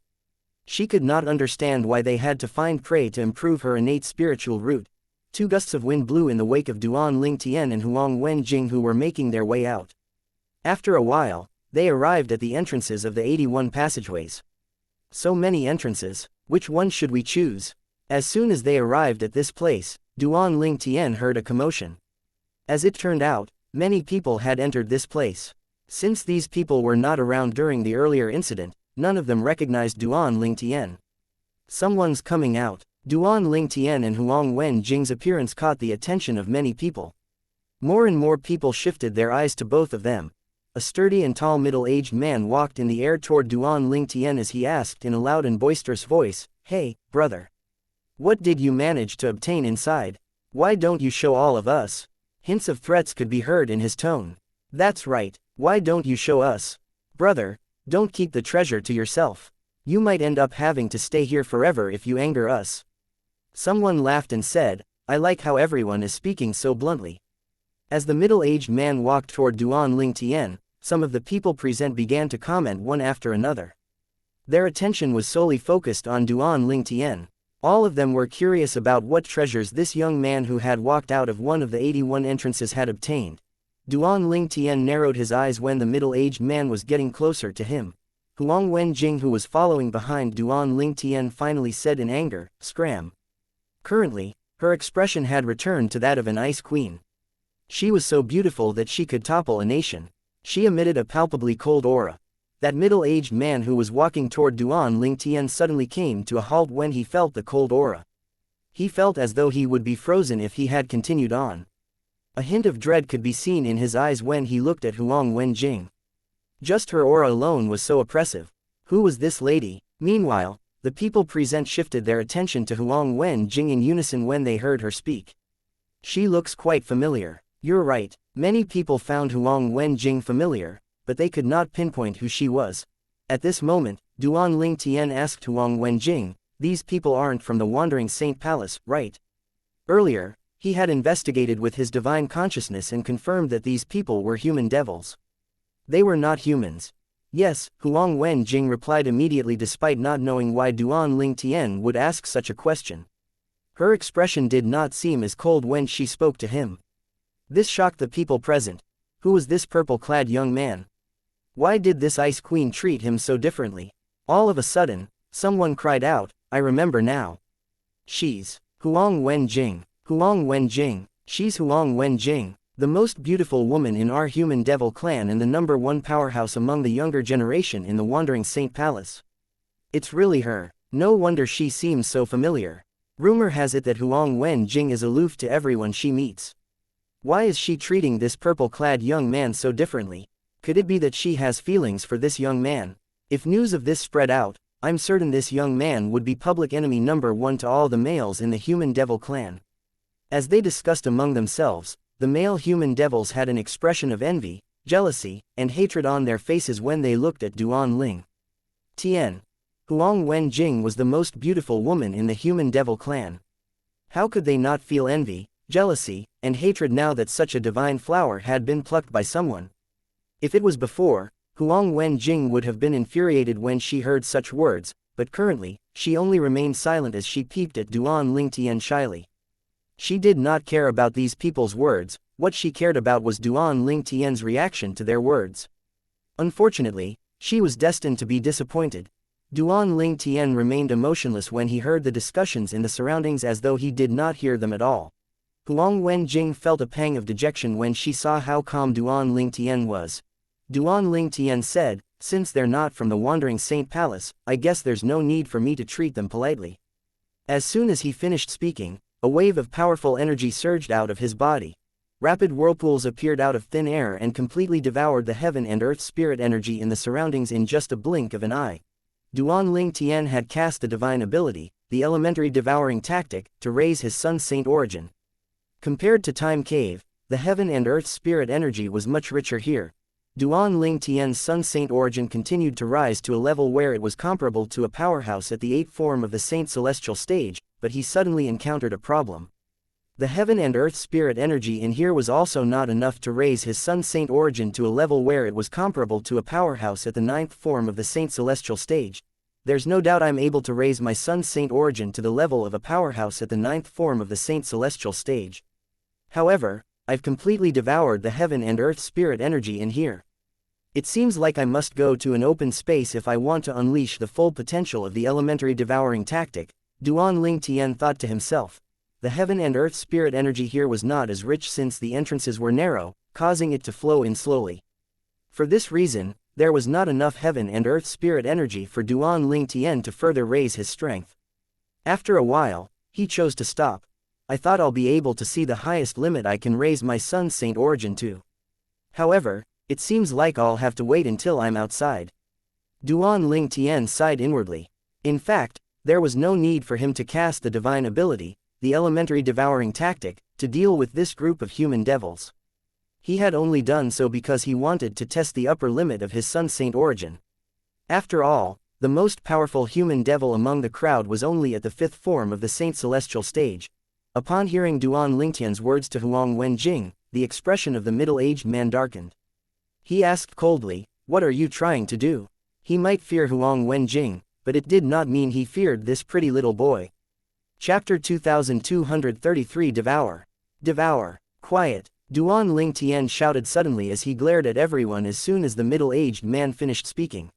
She could not understand why they had to find prey to improve her innate spiritual root. 2 gusts of wind blew in the wake of Duan Ling Tian and Huang Wenjing, who were making their way out. After a while, they arrived at the entrances of the 81 passageways. So many entrances, which one should we choose? As soon as they arrived at this place, Duan Ling Tian heard a commotion. As it turned out, many people had entered this place. Since these people were not around during the earlier incident, none of them recognized Duan Ling Tian. Someone's coming out. Duan Ling Tian and Huang Wenjing's appearance caught the attention of many people. More and more people shifted their eyes to both of them. A sturdy and tall middle-aged man walked in the air toward Duan Ling Tian as he asked in a loud and boisterous voice, "Hey, brother. What did you manage to obtain inside? Why don't you show all of us?" Hints of threats could be heard in his tone. "That's right, why don't you show us? Brother, don't keep the treasure to yourself. You might end up having to stay here forever if you anger us." Someone laughed and said, "I like how everyone is speaking so bluntly." As the middle-aged man walked toward Duan Ling Tian, some of the people present began to comment one after another. Their attention was solely focused on Duan Ling Tian. All of them were curious about what treasures this young man who had walked out of one of the 81 entrances had obtained. Duan Ling Tian narrowed his eyes when the middle-aged man was getting closer to him. Huang Wenjing, who was following behind Duan Ling Tian, finally said in anger, "Scram." Currently, her expression had returned to that of an ice queen. She was so beautiful that she could topple a nation. She emitted a palpably cold aura. That middle-aged man who was walking toward Duan Ling Tian suddenly came to a halt when he felt the cold aura. He felt as though he would be frozen if he had continued on. A hint of dread could be seen in his eyes when he looked at Huang Wenjing. Just her aura alone was so oppressive. Who was this lady? Meanwhile, the people present shifted their attention to Huang Wenjing in unison when they heard her speak. "She looks quite familiar." "You're right, many people found Huang Wenjing familiar, but they could not pinpoint who she was." At this moment, Duan Ling Tian asked Huang Wenjing, "These people aren't from the Wandering Saint Palace, right?" Earlier, he had investigated with his divine consciousness and confirmed that these people were human devils. They were not humans. "Yes," Huang Wenjing replied immediately despite not knowing why Duan Ling Tian would ask such a question. Her expression did not seem as cold when she spoke to him. This shocked the people present. Who was this purple-clad young man? Why did this ice queen treat him so differently? All of a sudden, someone cried out, "I remember now. She's Huang Wenjing. Huang Wenjing. She's Huang Wenjing, the most beautiful woman in our human devil clan and the #1 powerhouse among the younger generation in the Wandering Saint Palace. It's really her. No wonder she seems so familiar." Rumor has it that Huang Wenjing is aloof to everyone she meets. Why is she treating this purple-clad young man so differently? Could it be that she has feelings for this young man? If news of this spread out, I'm certain this young man would be public enemy #1 to all the males in the human devil clan. As they discussed among themselves, the male human devils had an expression of envy, jealousy, and hatred on their faces when they looked at Duan Ling Tian. Huang Wenjing was the most beautiful woman in the human devil clan. How could they not feel envy, jealousy, and hatred now that such a divine flower had been plucked by someone? If it was before, Huang Wenjing would have been infuriated when she heard such words, but currently, she only remained silent as she peeped at Duan Ling Tian shyly. She did not care about these people's words. What she cared about was Duan Ling Tian's reaction to their words. Unfortunately, she was destined to be disappointed. Duan Ling Tian remained emotionless when he heard the discussions in the surroundings as though he did not hear them at all. Huang Wenjing felt a pang of dejection when she saw how calm Duan Ling Tian was. Duan Ling Tian said, "Since they're not from the Wandering Saint Palace, I guess there's no need for me to treat them politely." As soon as he finished speaking, A wave of powerful energy surged out of his body. Rapid whirlpools appeared out of thin air and completely devoured the heaven and earth spirit energy in the surroundings in just a blink of an eye. Duan Tian had cast the divine ability, the elementary devouring tactic, to raise his Sun Saint origin. Compared to Time Cave, the heaven and earth spirit energy was much richer here. Duan Tian's Sun Saint origin continued to rise to a level where it was comparable to a powerhouse at the 8th form of the Saint Celestial stage, but he suddenly encountered a problem. The heaven and earth spirit energy in here was also not enough to raise his Sun Saint origin to a level where it was comparable to a powerhouse at the 9th form of the Saint Celestial stage. There's no doubt I'm able to raise my Sun Saint origin to the level of a powerhouse at the 9th form of the Saint Celestial stage. However, I've completely devoured the heaven and earth spirit energy in here. It seems like I must go to an open space if I want to unleash the full potential of the elementary devouring tactic, Duan Tian thought to himself. The heaven and earth spirit energy here was not as rich since the entrances were narrow, causing it to flow in slowly. For this reason, there was not enough heaven and earth spirit energy for Duan Tian to further raise his strength. After a while, he chose to stop. I thought I'll be able to see the highest limit I can raise my Sun Saint origin to. However, it seems like I'll have to wait until I'm outside. Duan Tian sighed inwardly. In fact, there was no need for him to cast the divine ability, the elementary devouring tactic, to deal with this group of human devils. He had only done so because he wanted to test the upper limit of his Sun Saint origin. After all, the most powerful human devil among the crowd was only at the 5th form of the Saint Celestial stage. Upon hearing Duan Tian's words to Huang Wenjing, the expression of the middle-aged man darkened. He asked coldly, "What are you trying to do?" He might fear Huang Wenjing, but it did not mean he feared this pretty little boy. Chapter 2233 Devour. Devour. Quiet. Duan Tian shouted suddenly as he glared at everyone as soon as the middle-aged man finished speaking.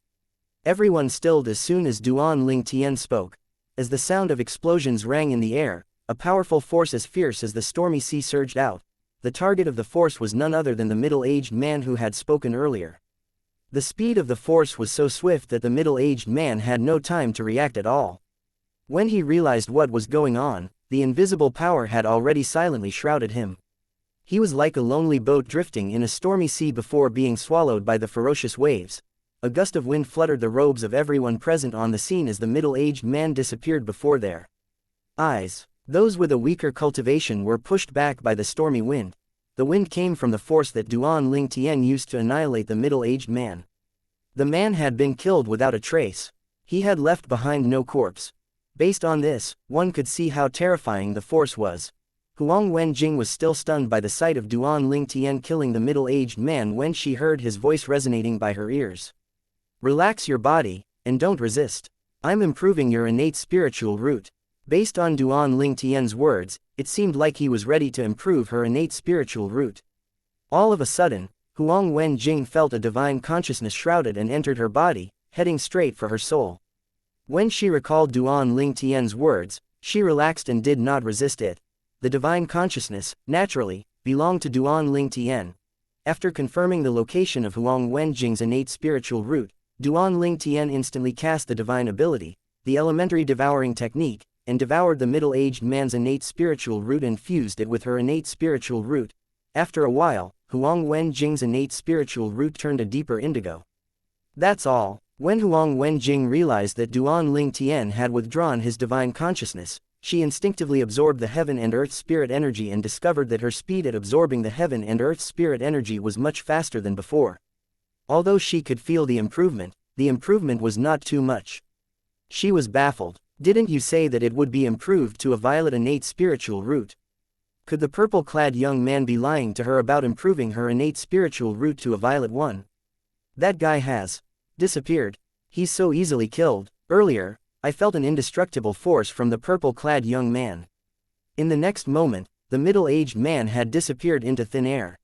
Everyone stilled as soon as Duan Tian spoke. As the sound of explosions rang in the air, a powerful force as fierce as the stormy sea surged out. The target of the force was none other than the middle-aged man who had spoken earlier. The speed of the force was so swift that the middle-aged man had no time to react at all. When he realized what was going on, the invisible power had already silently shrouded him. He was like a lonely boat drifting in a stormy sea before being swallowed by the ferocious waves. A gust of wind fluttered the robes of everyone present on the scene as the middle-aged man disappeared before their eyes. Those with a weaker cultivation were pushed back by the stormy wind. The wind came from the force that Duan Tian used to annihilate the middle-aged man. The man had been killed without a trace. He had left behind no corpse. Based on this, one could see how terrifying the force was. Huang Wenjing was still stunned by the sight of Duan Tian killing the middle-aged man when she heard his voice resonating by her ears. "Relax your body, and don't resist. I'm improving your innate spiritual root." Based on Duan Tian's words, it seemed like he was ready to improve her innate spiritual root. All of a sudden, Huang Wenjing felt a divine consciousness shrouded and entered her body, heading straight for her soul. When she recalled Duan Tian's words, she relaxed and did not resist it. The divine consciousness, naturally, belonged to Duan Tian. After confirming the location of Huang Wenjing's innate spiritual root, Duan Tian instantly cast the divine ability, the elementary devouring technique, and devoured the middle-aged man's innate spiritual root and fused it with her innate spiritual root. After a while, Huang Wenjing's innate spiritual root turned a deeper indigo. That's all. When Huang Wenjing realized that Duan Tian had withdrawn his divine consciousness, she instinctively absorbed the heaven and earth spirit energy and discovered that her speed at absorbing the heaven and earth spirit energy was much faster than before. Although she could feel the improvement was not too much. She was baffled. Didn't you say that it would be improved to a violet innate spiritual root? Could the purple-clad young man be lying to her about improving her innate spiritual root to a violet one? That guy has disappeared. He's so easily killed. Earlier, I felt an indestructible force from the purple-clad young man. In the next moment, the middle-aged man had disappeared into thin air.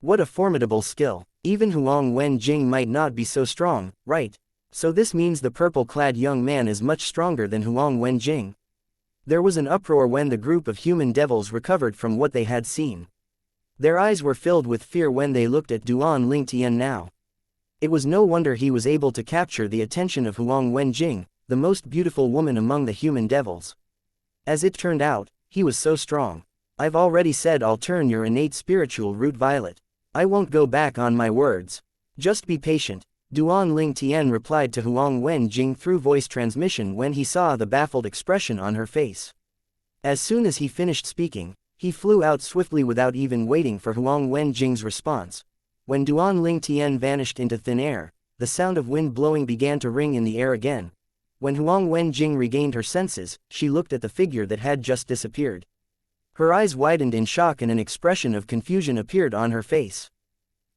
What a formidable skill. Even Huang Wenjing might not be so strong, right? So this means the purple-clad young man is much stronger than Huang Wenjing. There was an uproar when the group of human devils recovered from what they had seen. Their eyes were filled with fear when they looked at Duan Tian now. It was no wonder he was able to capture the attention of Huang Wenjing, the most beautiful woman among the human devils. As it turned out, he was so strong. I've already said I'll turn your innate spiritual root violet. I won't go back on my words. Just be patient. Duan Ling Tian replied to Huang Wenjing through voice transmission when he saw the baffled expression on her face. As soon as he finished speaking, he flew out swiftly without even waiting for Huang Wenjing's response. When Duan Ling Tian vanished into thin air, the sound of wind blowing began to ring in the air again. When Huang Wenjing regained her senses, she looked at the figure that had just disappeared. Her eyes widened in shock and an expression of confusion appeared on her face.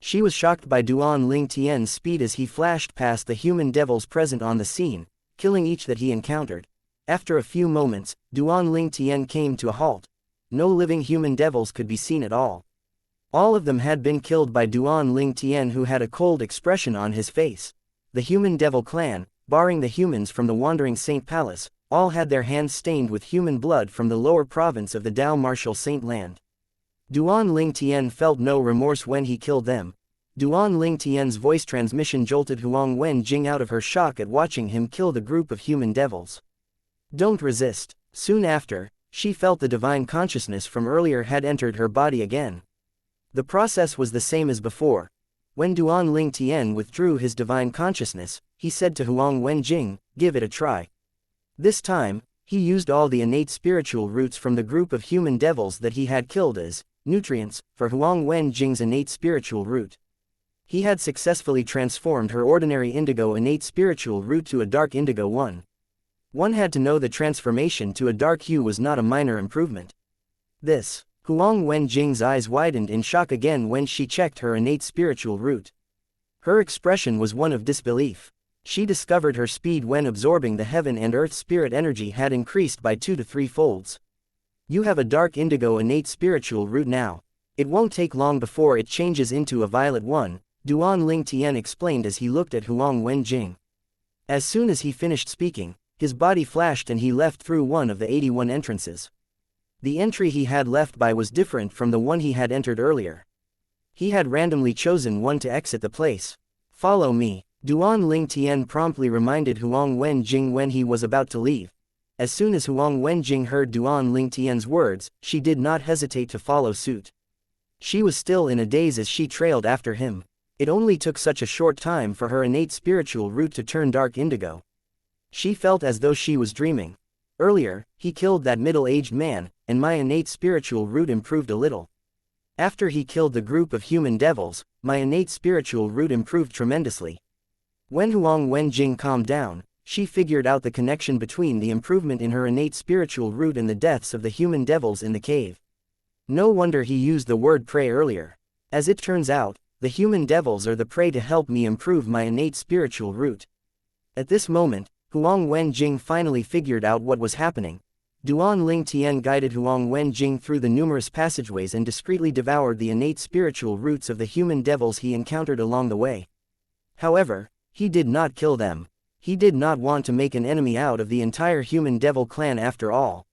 She was shocked by Duan Ling Tian's speed as he flashed past the human devils present on the scene, killing each that he encountered. After a few moments, Duan Ling Tian came to a halt. No living human devils could be seen at all. All of them had been killed by Duan Ling Tian, who had a cold expression on his face. The human devil clan, barring the humans from the Wandering Saint Palace, all had their hands stained with human blood from the lower province of the Dao Martial Saint Land. Duan Ling Tian felt no remorse when he killed them. Duan Ling Tian's voice transmission jolted Huang Wenjing out of her shock at watching him kill the group of human devils. Don't resist. Soon after, she felt the divine consciousness from earlier had entered her body again. The process was the same as before. When Duan Ling Tian withdrew his divine consciousness, he said to Huang Wenjing, "Give it a try." This time, he used all the innate spiritual roots from the group of human devils that he had killed as nutrients for Huang Wenjing's innate spiritual root. He had successfully transformed her ordinary indigo innate spiritual root to a dark indigo one. One had to know the transformation to a dark hue was not a minor improvement. Huang Wenjing's eyes widened in shock again when she checked her innate spiritual root. Her expression was one of disbelief. She discovered her speed when absorbing the heaven and earth spirit energy had increased by 2 to 3 folds. You have a dark indigo innate spiritual root now. It won't take long before it changes into a violet one, Duan Ling Tian explained as he looked at Huang Wenjing. As soon as he finished speaking, his body flashed and he left through one of the 81 entrances. The entry he had left by was different from the one he had entered earlier. He had randomly chosen one to exit the place. "Follow me," Duan Ling Tian promptly reminded Huang Wenjing when he was about to leave. As soon as Huang Wenjing heard Duan Ling Tian's words, she did not hesitate to follow suit. She was still in a daze as she trailed after him. It only took such a short time for her innate spiritual root to turn dark indigo. She felt as though she was dreaming. Earlier, he killed that middle-aged man, and my innate spiritual root improved a little. After he killed the group of human devils, my innate spiritual root improved tremendously. When Huang Wenjing calmed down, she figured out the connection between the improvement in her innate spiritual root and the deaths of the human devils in the cave. No wonder he used the word prey earlier. As it turns out, the human devils are the prey to help me improve my innate spiritual root. At this moment, Huang Wenjing finally figured out what was happening. Duan Ling Tian guided Huang Wenjing through the numerous passageways and discreetly devoured the innate spiritual roots of the human devils he encountered along the way. However, he did not kill them. He did not want to make an enemy out of the entire human devil clan after all.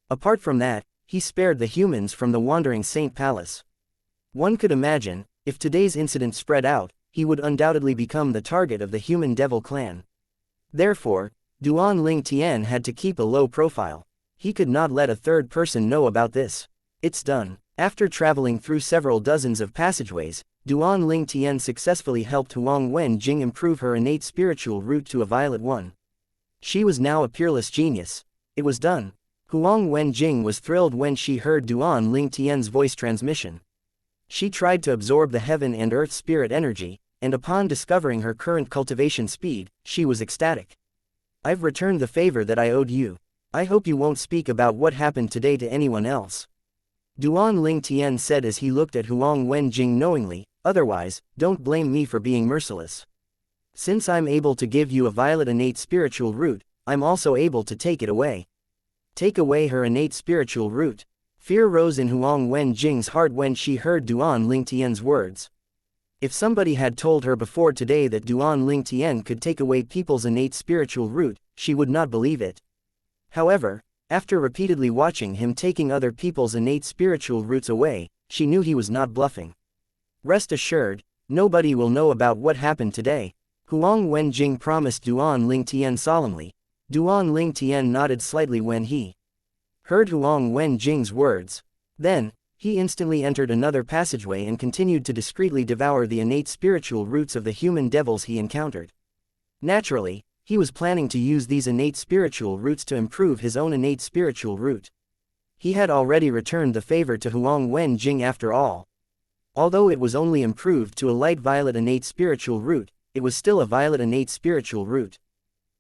Apart from that, he spared the humans from the Wandering Saint Palace. One could imagine, if today's incident spread out, he would undoubtedly become the target of the human devil clan. Therefore, Duan Ling Tian had to keep a low profile. He could not let a third person know about this. It's done. After traveling through several dozens of passageways, Duan Ling Tian successfully helped Huang Wenjing improve her innate spiritual root to a violet one. She was now a peerless genius. It was done. Huang Wenjing was thrilled when she heard Duan Ling Tian's voice transmission. She tried to absorb the heaven and earth spirit energy, and upon discovering her current cultivation speed, she was ecstatic. "I've returned the favor that I owed you. I hope you won't speak about what happened today to anyone else," Duan Ling Tian said as he looked at Huang Wenjing knowingly. "Otherwise, don't blame me for being merciless. Since I'm able to give you a violet innate spiritual root, I'm also able to take it away." Take away her innate spiritual root. Fear rose in Huang Wenjing's heart when she heard Duan Ling Tian's words. If somebody had told her before today that Duan Ling Tian could take away people's innate spiritual root, she would not believe it. However, after repeatedly watching him taking other people's innate spiritual roots away, she knew he was not bluffing. "Rest assured, nobody will know about what happened today," Huang Wenjing promised Duan Ling Tian solemnly. Duan Ling Tian nodded slightly when he heard Huang Wenjing's words. Then, he instantly entered another passageway and continued to discreetly devour the innate spiritual roots of the human devils he encountered. Naturally, he was planning to use these innate spiritual roots to improve his own innate spiritual root. He had already returned the favor to Huang Wenjing after all. Although it was only improved to a light violet innate spiritual root, it was still a violet innate spiritual root.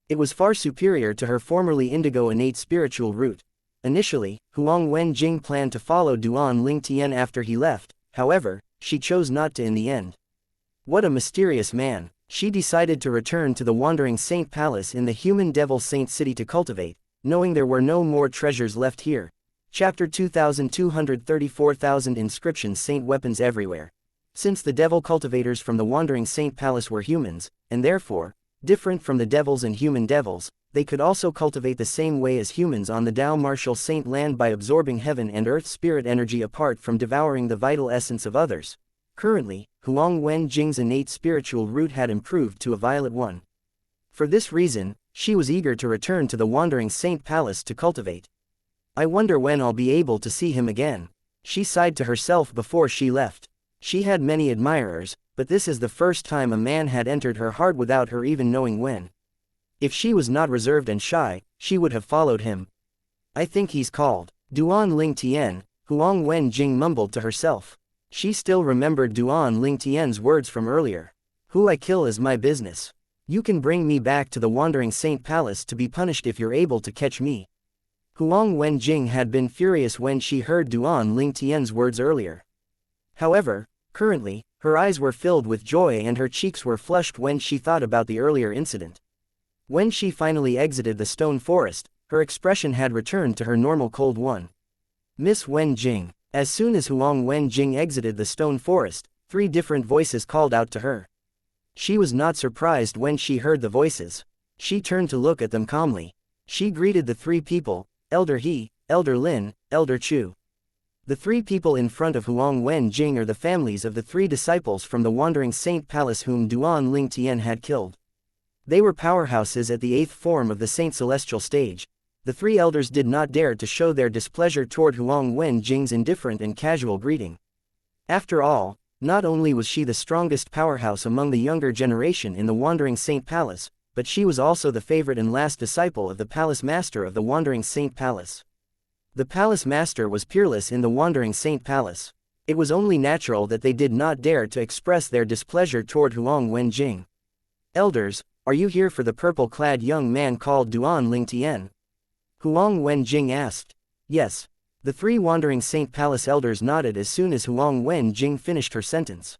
It was far superior to her formerly indigo innate spiritual root. Initially, Huang Wenjing planned to follow Duan Lingtian after he left, however, she chose not to in the end. What a mysterious man. She decided to return to the Wandering Saint Palace in the human devil saint city to cultivate, knowing there were no more treasures left here. Chapter 2234,000 Inscriptions. Saint weapons everywhere. Since the devil cultivators from the Wandering Saint Palace were humans, and therefore, different from the devils and human devils, they could also cultivate the same way as humans on the Tao Martial Saint land by absorbing heaven and earth spirit energy apart from devouring the vital essence of others. Currently, Huang Wenjing's innate spiritual root had improved to a violet one. For this reason, she was eager to return to the Wandering Saint Palace to cultivate. I wonder when I'll be able to see him again. She sighed to herself before she left. She had many admirers, but this is the first time a man had entered her heart without her even knowing when. If she was not reserved and shy, she would have followed him. I think he's called Duan Lingtian, Huang Wenjing mumbled to herself. She still remembered Duan Lingtian's words from earlier. Who I kill is my business. You can bring me back to the Wandering Saint Palace to be punished if you're able to catch me. Huang Wenjing had been furious when she heard Duan Lingtian's words earlier. However, currently, her eyes were filled with joy and her cheeks were flushed when she thought about the earlier incident. When she finally exited the stone forest, her expression had returned to her normal cold one. Miss Wenjing. As soon as Huang Wenjing exited the stone forest, 3 different voices called out to her. She was not surprised when she heard the voices. She turned to look at them calmly. She greeted the 3 people, Elder He, Elder Lin, Elder Chu. The 3 people in front of Huang Wenjing are the families of the 3 disciples from the Wandering Saint Palace whom Duan Lingtian had killed. They were powerhouses at the 8th form of the Saint Celestial stage. The 3 elders did not dare to show their displeasure toward Huang Wenjing's indifferent and casual greeting. After all, not only was she the strongest powerhouse among the younger generation in the Wandering Saint Palace, but she was also the favorite and last disciple of the Palace Master of the Wandering Saint Palace. The Palace Master was peerless in the Wandering Saint Palace. It was only natural that they did not dare to express their displeasure toward Huang Wenjing. Elders, are you here for the purple-clad young man called Duan Lingtian? Huang Wenjing asked. Yes. The 3 Wandering Saint Palace elders nodded as soon as Huang Wenjing finished her sentence.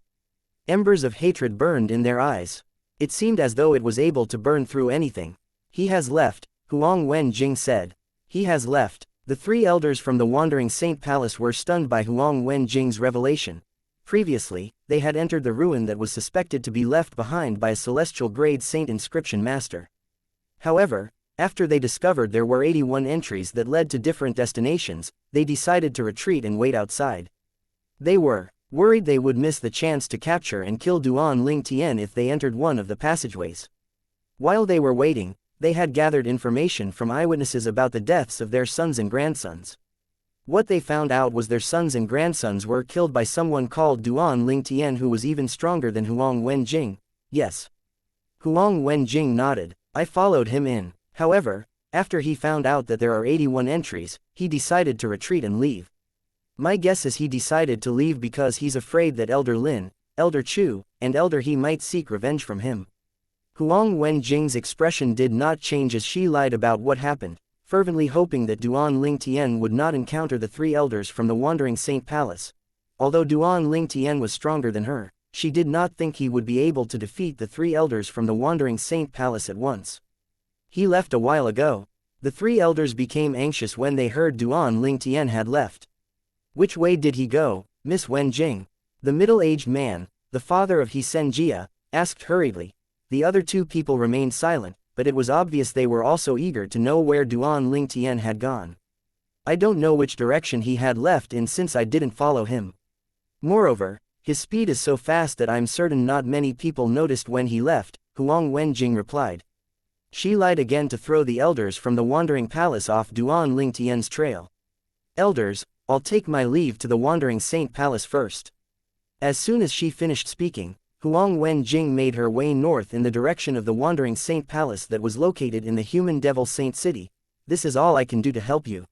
Embers of hatred burned in their eyes. It seemed as though it was able to burn through anything. He has left, Huang Wenjing said. He has left. The 3 elders from the Wandering Saint Palace were stunned by Huang Wenjing's revelation. Previously, they had entered the ruin that was suspected to be left behind by a celestial grade saint inscription master. However, after they discovered there were 81 entries that led to different destinations, they decided to retreat and wait outside. They were worried they would miss the chance to capture and kill Duan Lingtian if they entered one of the passageways. While they were waiting, they had gathered information from eyewitnesses about the deaths of their sons and grandsons. What they found out was their sons and grandsons were killed by someone called Duan Lingtian who was even stronger than Huang Wenjing. Yes. Huang Wenjing nodded. I followed him in. However, after he found out that there are 81 entries, he decided to retreat and leave. My guess is he decided to leave because he's afraid that Elder Lin, Elder Chu, and Elder He might seek revenge from him. Huang Wenjing's expression did not change as she lied about what happened, fervently hoping that Duan Lingtian would not encounter the 3 elders from the Wandering Saint Palace. Although Duan Lingtian was stronger than her, she did not think he would be able to defeat the 3 elders from the Wandering Saint Palace at once. He left a while ago. The 3 elders became anxious when they heard Duan Lingtian had left. Which way did he go, Miss Wenjing? The middle-aged man, the father of Xianxia, asked hurriedly. The other 2 people remained silent, but it was obvious they were also eager to know where Duan Lingtian had gone. I don't know which direction he had left in since I didn't follow him. Moreover, his speed is so fast that I'm certain not many people noticed when he left, Huang Wenjing replied. She lied again to throw the elders from the Wandering Palace off Duan Lingtian's trail. Elders, I'll take my leave to the Wandering Saint Palace first. As soon as she finished speaking, Huang Wenjing made her way north in the direction of the Wandering Saint Palace that was located in the human devil Saint City. This is all I can do to help you.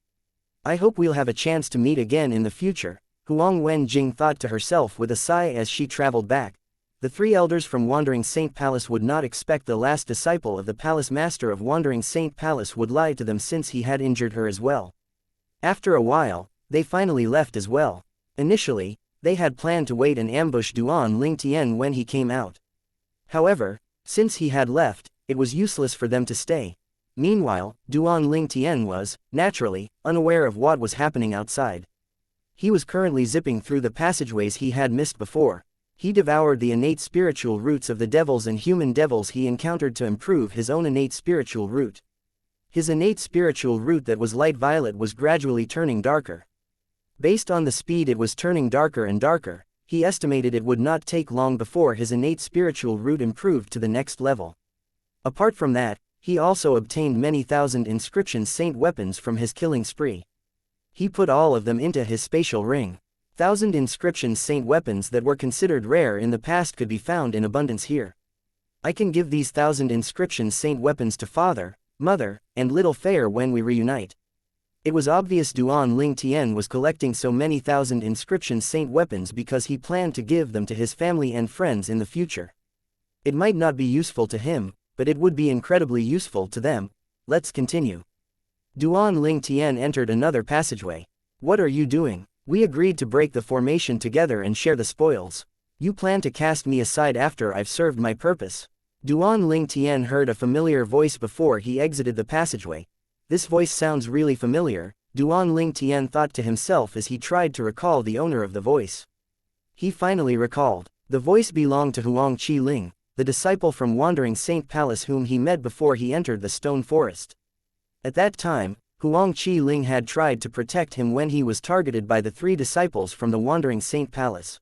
I hope we'll have a chance to meet again in the future, Huang Wenjing thought to herself with a sigh as she traveled back. The three elders from Wandering Saint Palace would not expect the last disciple of the palace master of Wandering Saint Palace would lie to them since he had injured her as well. After a while, they finally left as well. Initially, they had planned to wait and ambush Duan Lingtian when he came out. However, since he had left, it was useless for them to stay. Meanwhile, Duan Lingtian was, naturally, unaware of what was happening outside. He was currently zipping through the passageways he had missed before. He devoured the innate spiritual roots of the devils and human devils he encountered to improve his own innate spiritual root. His innate spiritual root that was light violet was gradually turning darker. Based on the speed it was turning darker and darker, he estimated it would not take long before his innate spiritual root improved to the next level. Apart from that, he also obtained many thousand inscription saint weapons from his killing spree. He put all of them into his spatial ring. 1,000 inscription saint weapons that were considered rare in the past could be found in abundance here. I can give these 1,000 inscription saint weapons to father, mother, and little Fair when we reunite. It was obvious Duan Lingtian was collecting so many thousand inscription saint weapons because he planned to give them to his family and friends in the future. It might not be useful to him, but it would be incredibly useful to them. Let's continue. Duan Lingtian entered another passageway. What are you doing? We agreed to break the formation together and share the spoils. You plan to cast me aside after I've served my purpose. Duan Lingtian heard a familiar voice before he exited the passageway. This voice sounds really familiar, Duan Lingtian thought to himself as he tried to recall the owner of the voice. He finally recalled. The voice belonged to Huang Qiling, the disciple from Wandering Saint Palace whom he met before he entered the stone forest. At that time, Huang Qiling had tried to protect him when he was targeted by the three disciples from the Wandering Saint Palace.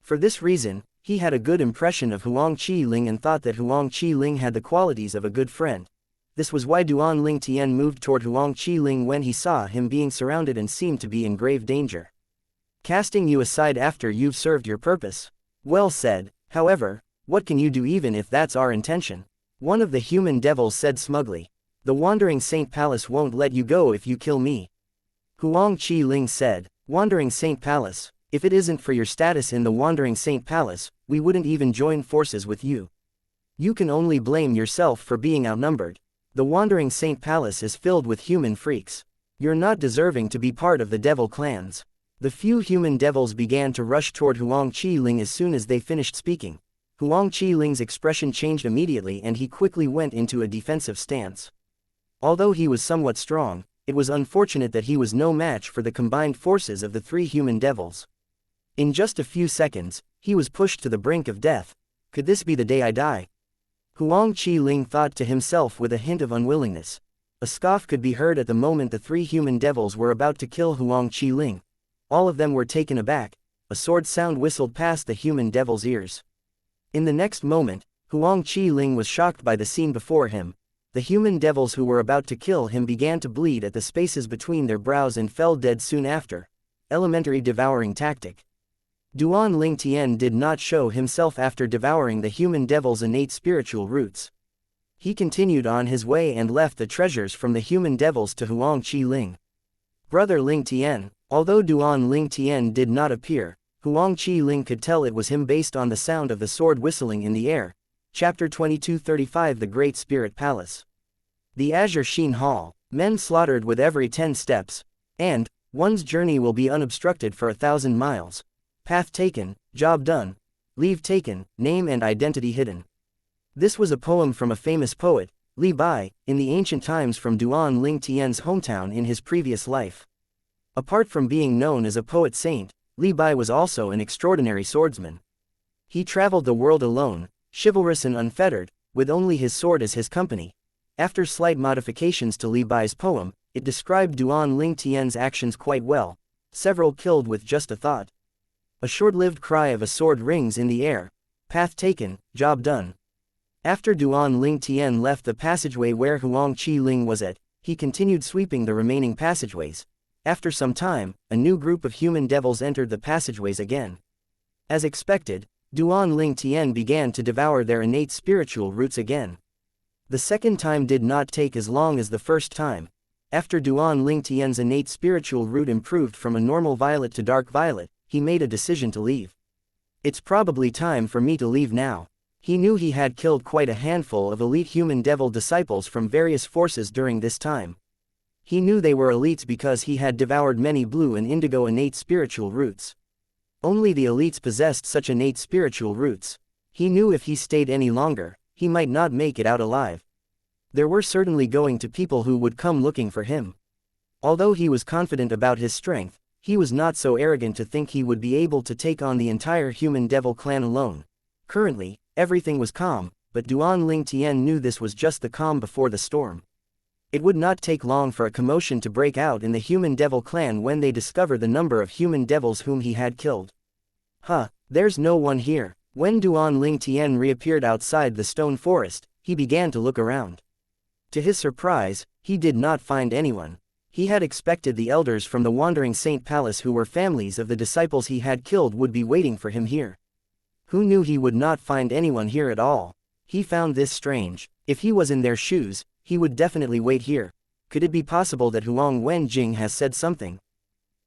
For this reason, he had a good impression of Huang Qiling and thought that Huang Qiling had the qualities of a good friend. This was why Duan Lingtian moved toward Huang Qiling when he saw him being surrounded and seemed to be in grave danger. Casting you aside after you've served your purpose. Well said. However, what can you do even if that's our intention? One of the human devils said smugly. The Wandering Saint Palace won't let you go if you kill me. Huang Qiling said. Wandering Saint Palace, if it isn't for your status in the Wandering Saint Palace, we wouldn't even join forces with you. You can only blame yourself for being outnumbered. The Wandering Saint Palace is filled with human freaks. You're not deserving to be part of the devil clans. The few human devils began to rush toward Huang Qiling as soon as they finished speaking. Huang Qiling's expression changed immediately and he quickly went into a defensive stance. Although he was somewhat strong, it was unfortunate that he was no match for the combined forces of the three human devils. In just a few seconds, he was pushed to the brink of death. Could this be the day I die? Huang Qiling thought to himself with a hint of unwillingness. A scoff could be heard at the moment the three human devils were about to kill Huang Qiling. All of them were taken aback. A sword sound whistled past the human devil's ears. In the next moment, Huang Qiling was shocked by the scene before him. The human devils who were about to kill him began to bleed at the spaces between their brows and fell dead soon after. Elementary devouring tactic. Duan Lingtian did not show himself after devouring the human devil's innate spiritual roots. He continued on his way and left the treasures from the human devils to Huang Qiling. Brother Lingtian, although Duan Lingtian did not appear, Huang Qiling could tell it was him based on the sound of the sword whistling in the air. Chapter 2235 The Great Spirit Palace. The Azure Sheen Hall, men slaughtered with every 10 steps, and one's journey will be unobstructed for 1,000 miles. Path taken, job done. Leave taken, name and identity hidden. This was a poem from a famous poet, Li Bai, in the ancient times from Duan Lingtian's hometown in his previous life. Apart from being known as a poet saint, Li Bai was also an extraordinary swordsman. He traveled the world alone, chivalrous and unfettered, with only his sword as his company. After slight modifications to Li Bai's poem, it described Duan Lingtian's actions quite well. Several killed with just a thought. A short-lived cry of a sword rings in the air. Path taken, job done. After Duan Lingtian left the passageway where Huang Qiling was at, he continued sweeping the remaining passageways. After some time, a new group of human devils entered the passageways again. As expected, Duan Ling Tian began to devour their innate spiritual roots again. The second time did not take as long as the first time. After Duan Ling Tian's innate spiritual root improved from a normal violet to dark violet, he made a decision to leave. It's probably time for me to leave now. He knew he had killed quite a handful of elite human devil disciples from various forces during this time. He knew they were elites because he had devoured many blue and indigo innate spiritual roots. Only the elites possessed such innate spiritual roots. He knew if he stayed any longer, he might not make it out alive. There were certainly going to people who would come looking for him. Although he was confident about his strength, he was not so arrogant to think he would be able to take on the entire human devil clan alone. Currently, everything was calm, but Duan Ling Tian knew this was just the calm before the storm. It would not take long for a commotion to break out in the human devil clan when they discover the number of human devils whom he had killed. There's no one here. When Duan Ling Tian reappeared outside the stone forest, he began to look around. To his surprise, he did not find anyone. He had expected the elders from the Wandering Saint Palace who were families of the disciples he had killed would be waiting for him here. Who knew he would not find anyone here at all? He found this strange. If he was in their shoes, he would definitely wait here. Could it be possible that Huang Wenjing has said something?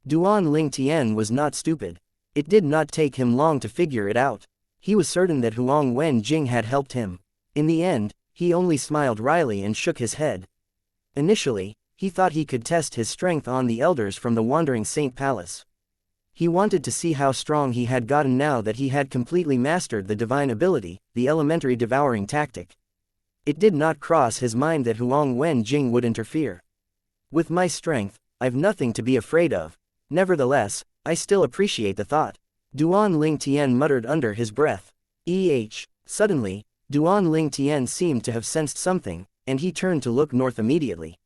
Duan Ling Tian was not stupid. It did not take him long to figure it out. He was certain that Huang Wenjing had helped him. In the end, he only smiled wryly and shook his head. Initially, he thought he could test his strength on the elders from the Wandering Saint Palace. He wanted to see how strong he had gotten now that he had completely mastered the divine ability, the elementary devouring tactic. It did not cross his mind that Huang Wenjing would interfere. With my strength, I've nothing to be afraid of. Nevertheless, I still appreciate the thought. Duan Ling Tian muttered under his breath. Suddenly, Duan Ling Tian seemed to have sensed something, and he turned to look north immediately.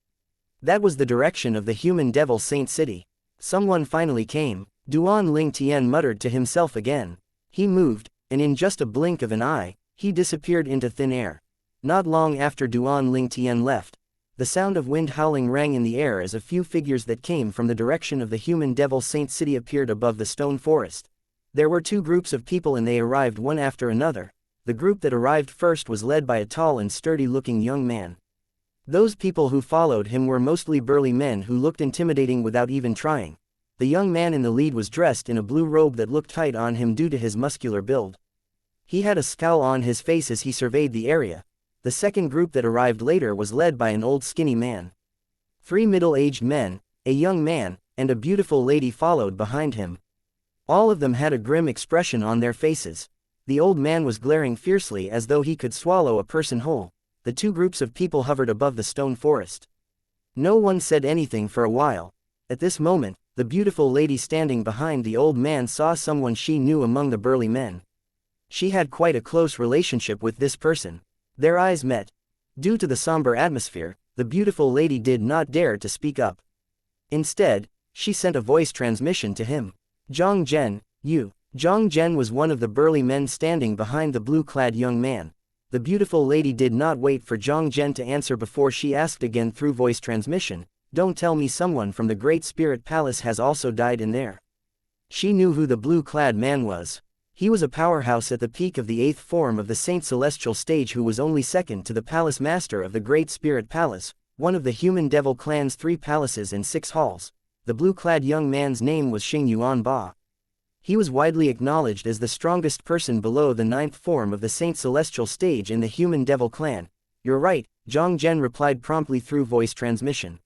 That was the direction of the human devil saint city. Someone finally came. Duan Ling Tian muttered to himself again. He moved, and in just a blink of an eye, he disappeared into thin air. Not long after Duan Ling Tian left, the sound of wind howling rang in the air as a few figures that came from the direction of the human devil saint city appeared above the stone forest. There were two groups of people and they arrived one after another. The group that arrived first was led by a tall and sturdy-looking young man. Those people who followed him were mostly burly men who looked intimidating without even trying. The young man in the lead was dressed in a blue robe that looked tight on him due to his muscular build. He had a scowl on his face as he surveyed the area. The second group that arrived later was led by an old skinny man. 3 middle-aged men, a young man, and a beautiful lady followed behind him. All of them had a grim expression on their faces. The old man was glaring fiercely as though he could swallow a person whole. The two groups of people hovered above the stone forest. No one said anything for a while. At this moment, the beautiful lady standing behind the old man saw someone she knew among the burly men. She had quite a close relationship with this person. Their eyes met. Due to the somber atmosphere, the beautiful lady did not dare to speak up. Instead, she sent a voice transmission to him. Zhang Zhen, you. Zhang Zhen was one of the burly men standing behind the blue-clad young man. The beautiful lady did not wait for Zhang Zhen to answer before she asked again through voice transmission, "Don't tell me someone from the Great Spirit Palace has also died in there." She knew who the blue-clad man was. He was a powerhouse at the peak of the 8th form of the Saint Celestial stage who was only second to the Palace Master of the Great Spirit Palace, one of the human devil clan's 3 palaces and 6 halls. The blue-clad young man's name was Xingyuan Ba. He was widely acknowledged as the strongest person below the 9th form of the Saint Celestial stage in the human devil clan. "You're right," Zhang Zhen replied promptly through voice transmission.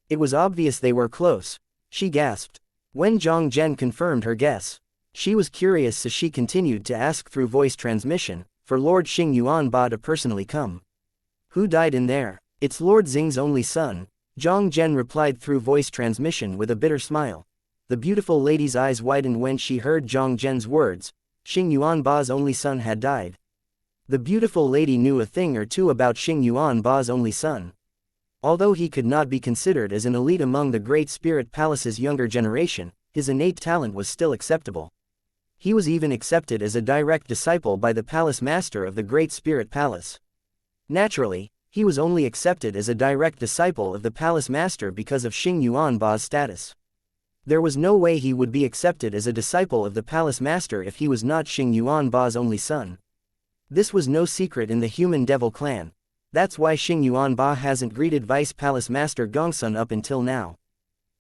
It was obvious they were close. She gasped. When Zhang Zhen confirmed her guess, she was curious so she continued to ask through voice transmission, for Lord Xingyuan Ba to personally come. "Who died in there?" "It's Lord Xing's only son," Zhang Zhen replied through voice transmission with a bitter smile. The beautiful lady's eyes widened when she heard Zhang Zhen's words. Xingyuan Ba's only son had died. The beautiful lady knew a thing or two about Xingyuan Ba's only son. Although he could not be considered as an elite among the Great Spirit Palace's younger generation, his innate talent was still acceptable. He was even accepted as a direct disciple by the Palace Master of the Great Spirit Palace. Naturally, he was only accepted as a direct disciple of the Palace Master because of Xingyuan Ba's status. There was no way he would be accepted as a disciple of the palace master if he was not Xing Ba's only son. This was no secret in the human devil clan. That's why Xing Ba hasn't greeted Vice Palace Master Gongsun up until now.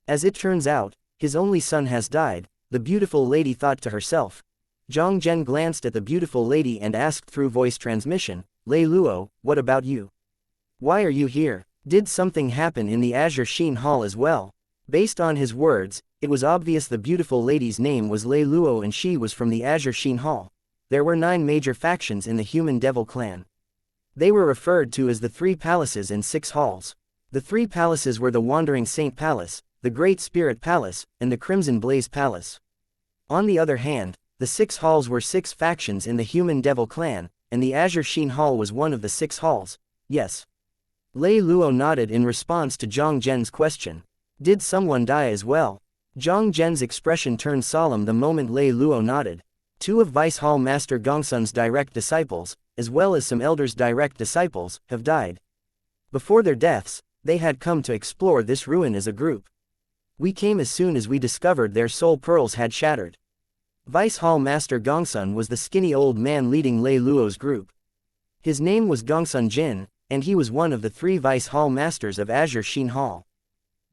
As it turns out, his only son has died, the beautiful lady thought to herself. Zhang Zhen glanced at the beautiful lady and asked through voice transmission, Lei Luo, what about you? Why are you here? Did something happen in the Azure Sheen Hall as well? Based on his words, it was obvious the beautiful lady's name was Lei Luo and she was from the Azure Sheen Hall. There were 9 major factions in the human devil clan. They were referred to as the 3 palaces and 6 halls. The 3 palaces were the Wandering Saint Palace, the Great Spirit Palace, and the Crimson Blaze Palace. On the other hand, the 6 halls were 6 factions in the human devil clan, and the Azure Sheen Hall was one of the 6 halls. Yes. Lei Luo nodded in response to Zhang Zhen's question. Did someone die as well? Zhang Zhen's expression turned solemn the moment Lei Luo nodded. 2 of Vice Hall Master Gongsun's direct disciples, as well as some elders' direct disciples, have died. Before their deaths, they had come to explore this ruin as a group. We came as soon as we discovered their soul pearls had shattered. Vice Hall Master Gongsun was the skinny old man leading Lei Luo's group. His name was Gongsun Jin, and he was one of the 3 Vice Hall Masters of Azure Sheen Hall.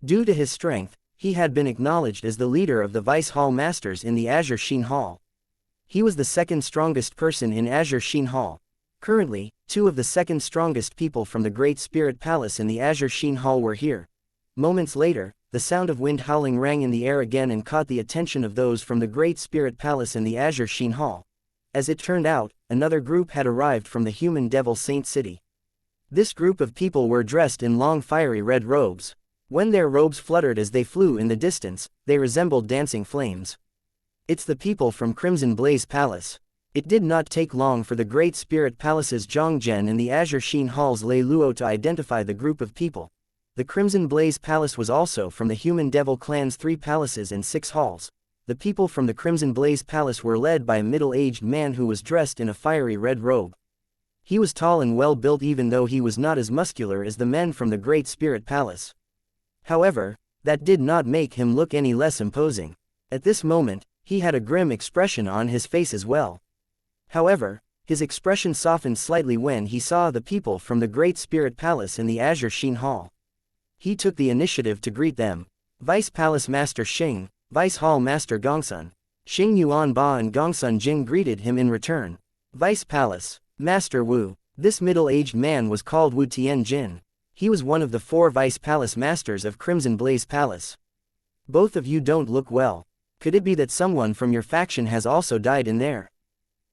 Due to his strength, he had been acknowledged as the leader of the Vice Hall Masters in the Azure Sheen Hall. He was the 2nd strongest person in Azure Sheen Hall. Currently, 2 of the 2nd strongest people from the Great Spirit Palace in the Azure Sheen Hall were here. Moments later, the sound of wind howling rang in the air again and caught the attention of those from the Great Spirit Palace in the Azure Sheen Hall. As it turned out, another group had arrived from the human devil Saint City. This group of people were dressed in long fiery red robes. When their robes fluttered as they flew in the distance, they resembled dancing flames. It's the people from Crimson Blaze Palace. It did not take long for the Great Spirit Palace's Zhang Zhen and the Azure Sheen Hall's Lei Luo to identify the group of people. The Crimson Blaze Palace was also from the human devil clan's 3 palaces and 6 halls. The people from the Crimson Blaze Palace were led by a middle-aged man who was dressed in a fiery red robe. He was tall and well-built even though he was not as muscular as the men from the Great Spirit Palace. However, that did not make him look any less imposing. At this moment, he had a grim expression on his face as well. However, his expression softened slightly when he saw the people from the Great Spirit Palace in the Azure Sheen Hall. He took the initiative to greet them. Vice Palace Master Xing, Vice Hall Master Gongsun, Xing Ba and Gongsun Jin greeted him in return. Vice Palace Master Wu. This middle-aged man was called Wu Tianjin. He was one of the 4 Vice Palace Masters of Crimson Blaze Palace. Both of you don't look well. Could it be that someone from your faction has also died in there?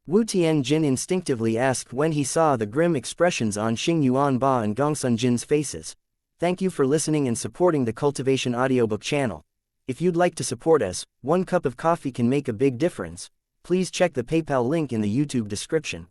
Wu Tianjin instinctively asked when he saw the grim expressions on Xing Ba and Gongsun Jin's faces. Thank you for listening and supporting the Cultivation Audiobook channel. If you'd like to support us, 1 cup of coffee can make a big difference. Please check the PayPal link in the YouTube description.